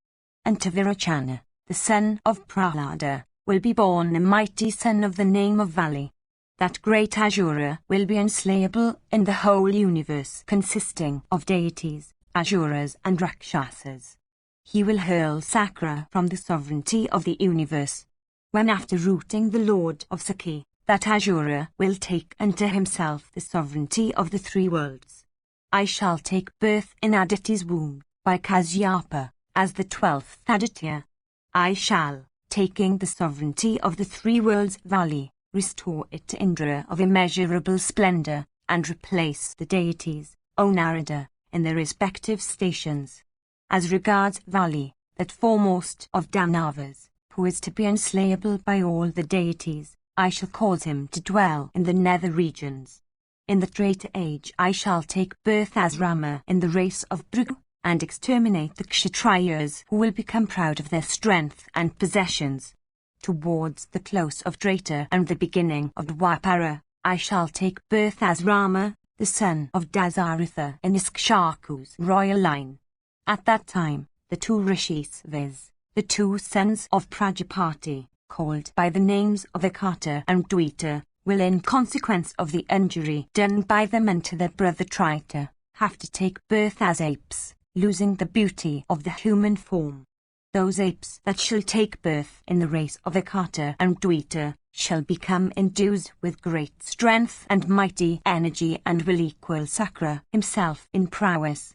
And Tavirachana, the son of Prahlada, will be born a mighty son of the name of Valley. That great Asura will be unslayable in the whole universe, consisting of deities, Asuras and Rakshasas. He will hurl Sakra from the sovereignty of the universe. When after rooting the Lord of Sakhi, that Asura will take unto himself the sovereignty of the three worlds. I shall take birth in Aditi's womb, by Kasyapa, as the 12th Aditya. I shall, taking the sovereignty of the three worlds Valley, restore it to Indra of immeasurable splendor, and replace the deities, O Narada, in their respective stations. As regards Valley, that foremost of Danavas, who is to be unslayable by all the deities, I shall cause him to dwell in the nether regions. In the Treta age I shall take birth as Rama in the race of Bhrigu, and exterminate the Kshatriyas who will become proud of their strength and possessions. Towards the close of Treta and the beginning of Dwapara, I shall take birth as Rama, the son of Dasaratha in Ikshaku's royal line. At that time, the two rishis, viz., the two sons of Prajapati, called by the names of Akata and Dwita, will in consequence of the injury done by them unto their brother Trita, have to take birth as apes, losing the beauty of the human form. Those apes that shall take birth in the race of Akata and Dwita shall become endued with great strength and mighty energy, and will equal Sakra himself in prowess.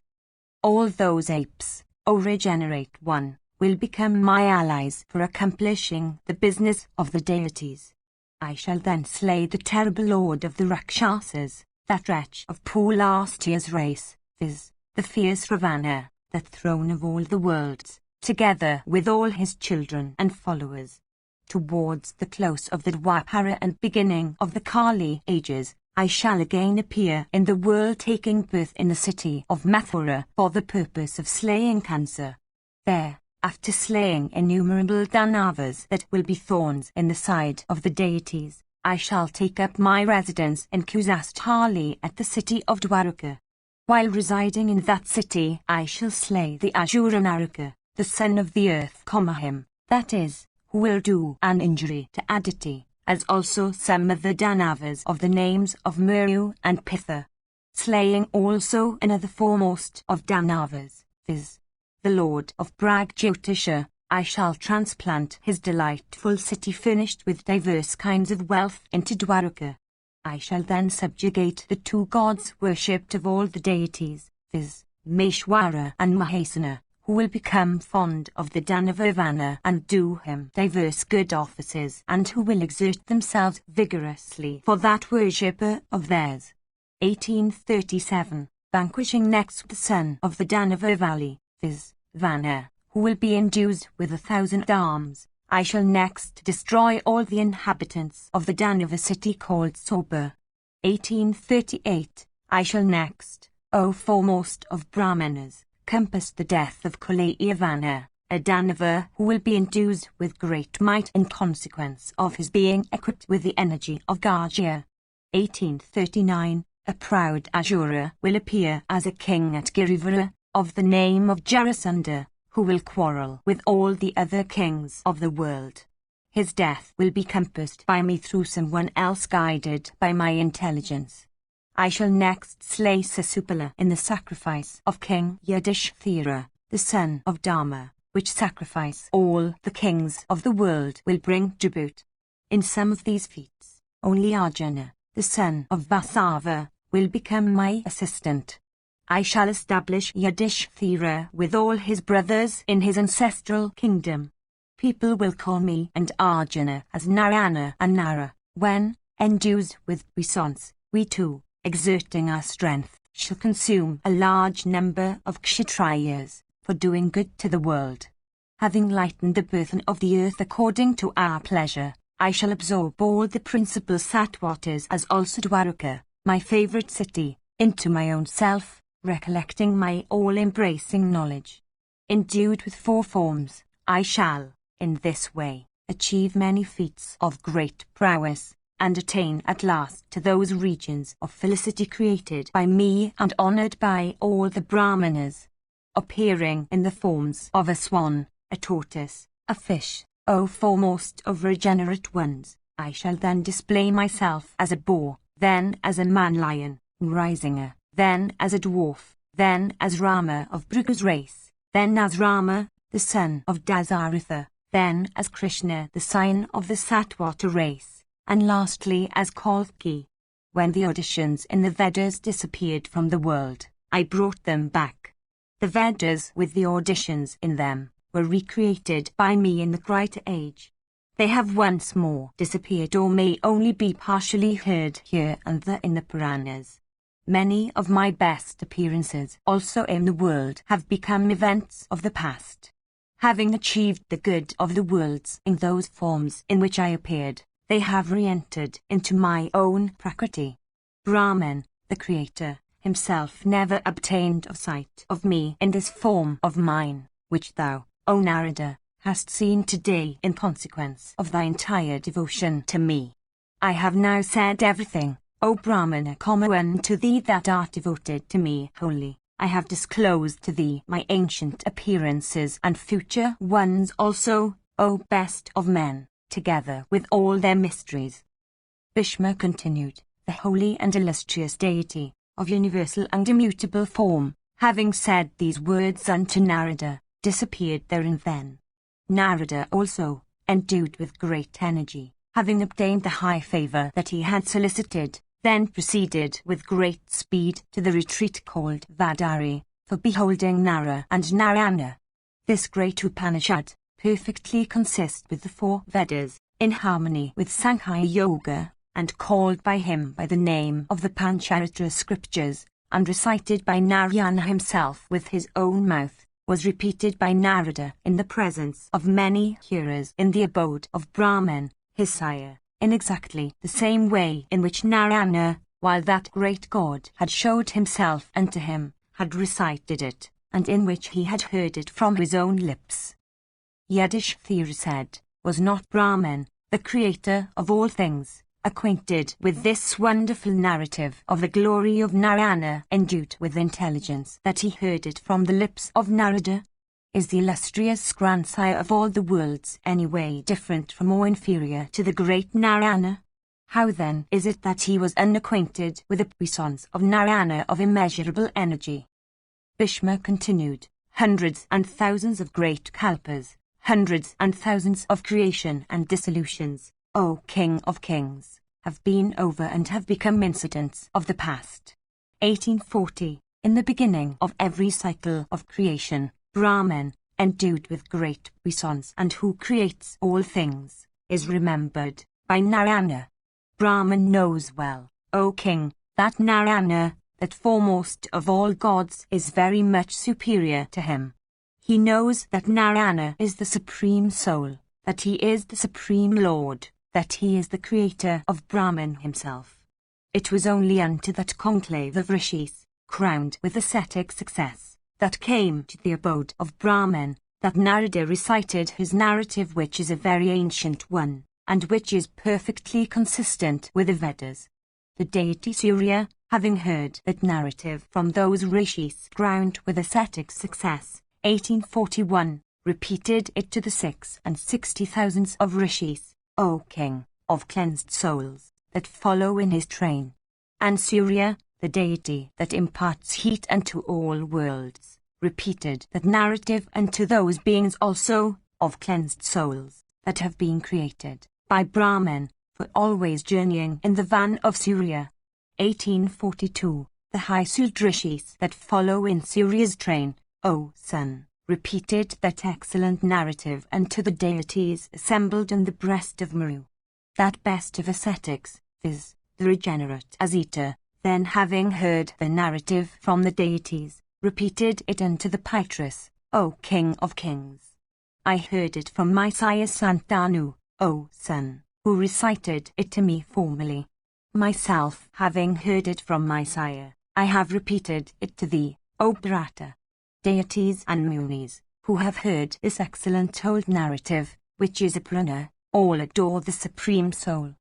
All those apes, O regenerate one, will become my allies for accomplishing the business of the deities. I shall then slay the terrible lord of the Rakshasas, that wretch of Pulastia's race, viz., the fierce Ravana, the throne of all the worlds, together with all his children and followers. Towards the close of the Dwapara and beginning of the Kali ages, I shall again appear in the world, taking birth in the city of Mathura for the purpose of slaying Kansa. There, after slaying innumerable Danavas that will be thorns in the side of the deities, I shall take up my residence in Kusasthali at the city of Dwaraka. While residing in that city I shall slay the Asura Naraka, the son of the earth, him, that is, who will do an injury to Aditi, as also some of the Danavas of the names of Muru and Pitha. Slaying also another foremost of Danavas, viz., the lord of Pragjyotisha, I shall transplant his delightful city furnished with diverse kinds of wealth into Dwaraka. I shall then subjugate the two gods worshipped of all the deities, viz., Maheshwara and Mahesana, who will become fond of the Danavavana and do him diverse good offices, and who will exert themselves vigorously for that worshipper of theirs. 1837. Vanquishing next the son of the Danava Valley, viz., Vana, who will be endued with 1,000 arms, I shall next destroy all the inhabitants of the Danava city called Soba. 1838. I shall next, O foremost of Brahmanas, compass the death of Kulayavana, a Danava who will be endued with great might in consequence of his being equipped with the energy of Gajya. 1839. A proud Asura will appear as a king at Girivara, of the name of Jarasandha, who will quarrel with all the other kings of the world. His death will be compassed by me through someone else guided by my intelligence. I shall next slay Sasupala in the sacrifice of King Yudhishthira, the son of Dharma, which sacrifice all the kings of the world will bring tribute. In some of these feats, only Arjuna, the son of Vasava, will become my assistant. I shall establish Yudhishthira with all his brothers in his ancestral kingdom. People will call me and Arjuna as Narayana and Nara, when, endued with puissance, we two, exerting our strength, shall consume a large number of Kshatriyas, for doing good to the world. Having lightened the burthen of the earth according to our pleasure, I shall absorb all the principal Satwatas as also Dwaraka, my favourite city, into my own self, recollecting my all-embracing knowledge. Endued with 4 forms, I shall, in this way, achieve many feats of great prowess, and attain at last to those regions of felicity created by me and honoured by all the Brahmanas. Appearing in the forms of a swan, a tortoise, a fish, O foremost of regenerate ones, I shall then display myself as a boar, then as a man-lion, Risinger, then as a dwarf, then as Rama of Bhrigu's race, then as Rama, the son of Dasaratha, then as Krishna, the scion of the Satvata race, and lastly as Kalki. When the auditions in the Vedas disappeared from the world, I brought them back. The Vedas with the auditions in them were recreated by me in the Krita age. They have once more disappeared or may only be partially heard here and there in the Puranas. Many of my best appearances also in the world have become events of the past. Having achieved the good of the worlds in those forms in which I appeared, they have re-entered into my own Prakriti. Brahman, the Creator, himself never obtained a sight of me in this form of mine, which thou, O Narada, hast seen today in consequence of thy entire devotion to me. I have now said everything, O Brahmana, unto thee that art devoted to me wholly. I have disclosed to thee my ancient appearances and future ones also, O best of men, together with all their mysteries. Bhishma continued, the holy and illustrious deity, of universal and immutable form, having said these words unto Narada, disappeared therein then. Narada also, endued with great energy, having obtained the high favour that he had solicited, then proceeded with great speed to the retreat called Vadari, for beholding Nara and Narayana. This great Upanishad perfectly consists with the four Vedas, in harmony with Sankhya Yoga, and called by him by the name of the Pancharatra scriptures, and recited by Narayana himself with his own mouth, was repeated by Narada in the presence of many hearers in the abode of Brahman, his sire, in exactly the same way in which Narayana, while that great God had showed himself unto him, had recited it, and in which he had heard it from his own lips. Yudhishthira said, was not Brahman, the creator of all things, acquainted with this wonderful narrative of the glory of Narayana, endued with intelligence that he heard it from the lips of Narada? Is the illustrious grandsire of all the worlds any way different from or inferior to the great Narayana? How then is it that he was unacquainted with the puissance of Narayana of immeasurable energy? Bhishma continued, hundreds and thousands of great kalpas, hundreds and thousands of creation and dissolutions, O King of Kings, have been over and have become incidents of the past. 1840, in the beginning of every cycle of creation, Brahman, endued with great puissance and who creates all things, is remembered by Narayana. Brahman knows well, O King, that Narayana, that foremost of all gods, is very much superior to him. He knows that Narayana is the Supreme Soul, that he is the Supreme Lord, that he is the creator of Brahman himself. It was only unto that conclave of rishis, crowned with ascetic success, that came to the abode of Brahman, that Narada recited his narrative, which is a very ancient one, and which is perfectly consistent with the Vedas. The deity Surya, having heard that narrative from those rishis crowned with ascetic success, 1841, repeated it to the 60,000 of rishis, O King of cleansed souls, that follow in his train. And Surya, the deity that imparts heat unto all worlds, repeated that narrative unto those beings also, of cleansed souls, that have been created by Brahman, for always journeying in the van of Surya. 1842, the high Sudrishis that follow in Surya's train, O Sun, repeated that excellent narrative unto the deities assembled in the breast of Meru. That best of ascetics, viz., the regenerate Asita, then having heard the narrative from the deities, repeated it unto the Pitris, O King of Kings. I heard it from my sire Santanu, O Sun, who recited it to me formerly. Myself having heard it from my sire, I have repeated it to thee, O Bharata. Deities and munis, who have heard this excellent old narrative, which is a Purana, all adore the Supreme Soul.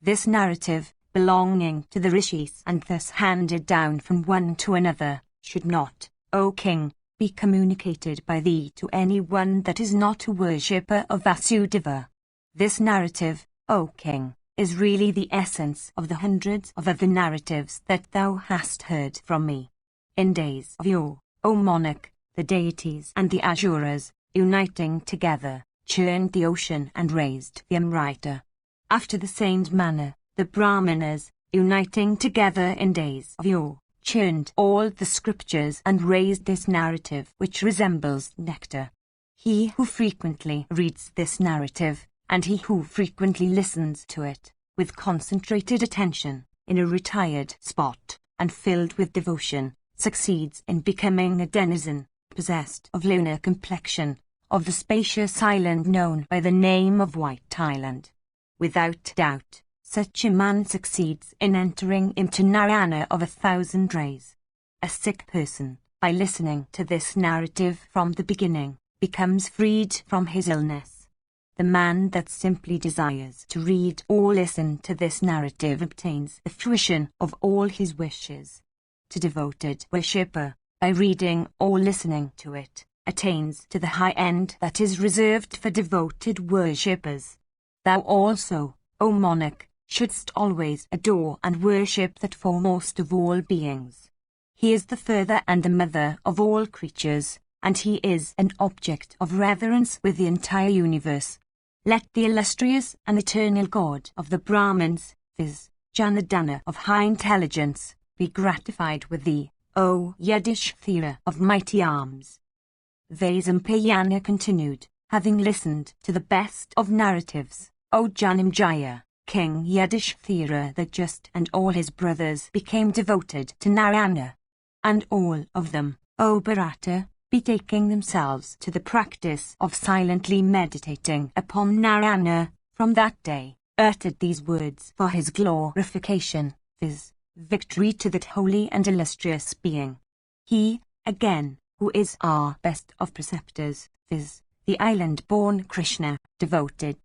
This narrative, belonging to the rishis and thus handed down from one to another, should not, O King, be communicated by thee to any one that is not a worshipper of Vasudeva. This narrative, O king, is really the essence of the hundreds of other narratives that thou hast heard from me. In days of yore, O monarch, the deities and the Asuras, uniting together, churned the ocean and raised the Amrita. After the same manner, the Brahmanas, uniting together in days of yore, churned all the scriptures and raised this narrative which resembles nectar. He who frequently reads this narrative, and he who frequently listens to it, with concentrated attention, in a retired spot, and filled with devotion, succeeds in becoming a denizen, possessed of lunar complexion, of the spacious island known by the name of White Island. Without doubt, such a man succeeds in entering into Narayana of 1,000 rays. A sick person, by listening to this narrative from the beginning, becomes freed from his illness. The man that simply desires to read or listen to this narrative obtains the fruition of all his wishes. The devoted worshipper, by reading or listening to it, attains to the high end that is reserved for devoted worshippers. Thou also, O monarch, shouldst always adore and worship that foremost of all beings. He is the father and the mother of all creatures, and he is an object of reverence with the entire universe. Let the illustrious and eternal God of the Brahmins, viz., Janardana of high intelligence, be gratified with thee, O Yudhishthira of mighty arms. Vaisampayana continued, having listened to the best of narratives, O Janamejaya, King Yudhishthira the Just and all his brothers became devoted to Narayana. And all of them, O Bharata, betaking themselves to the practice of silently meditating upon Narayana, from that day, uttered these words for his glorification, viz., victory to that holy and illustrious being. He, again, who is our best of preceptors, viz., the island-born Krishna, devoted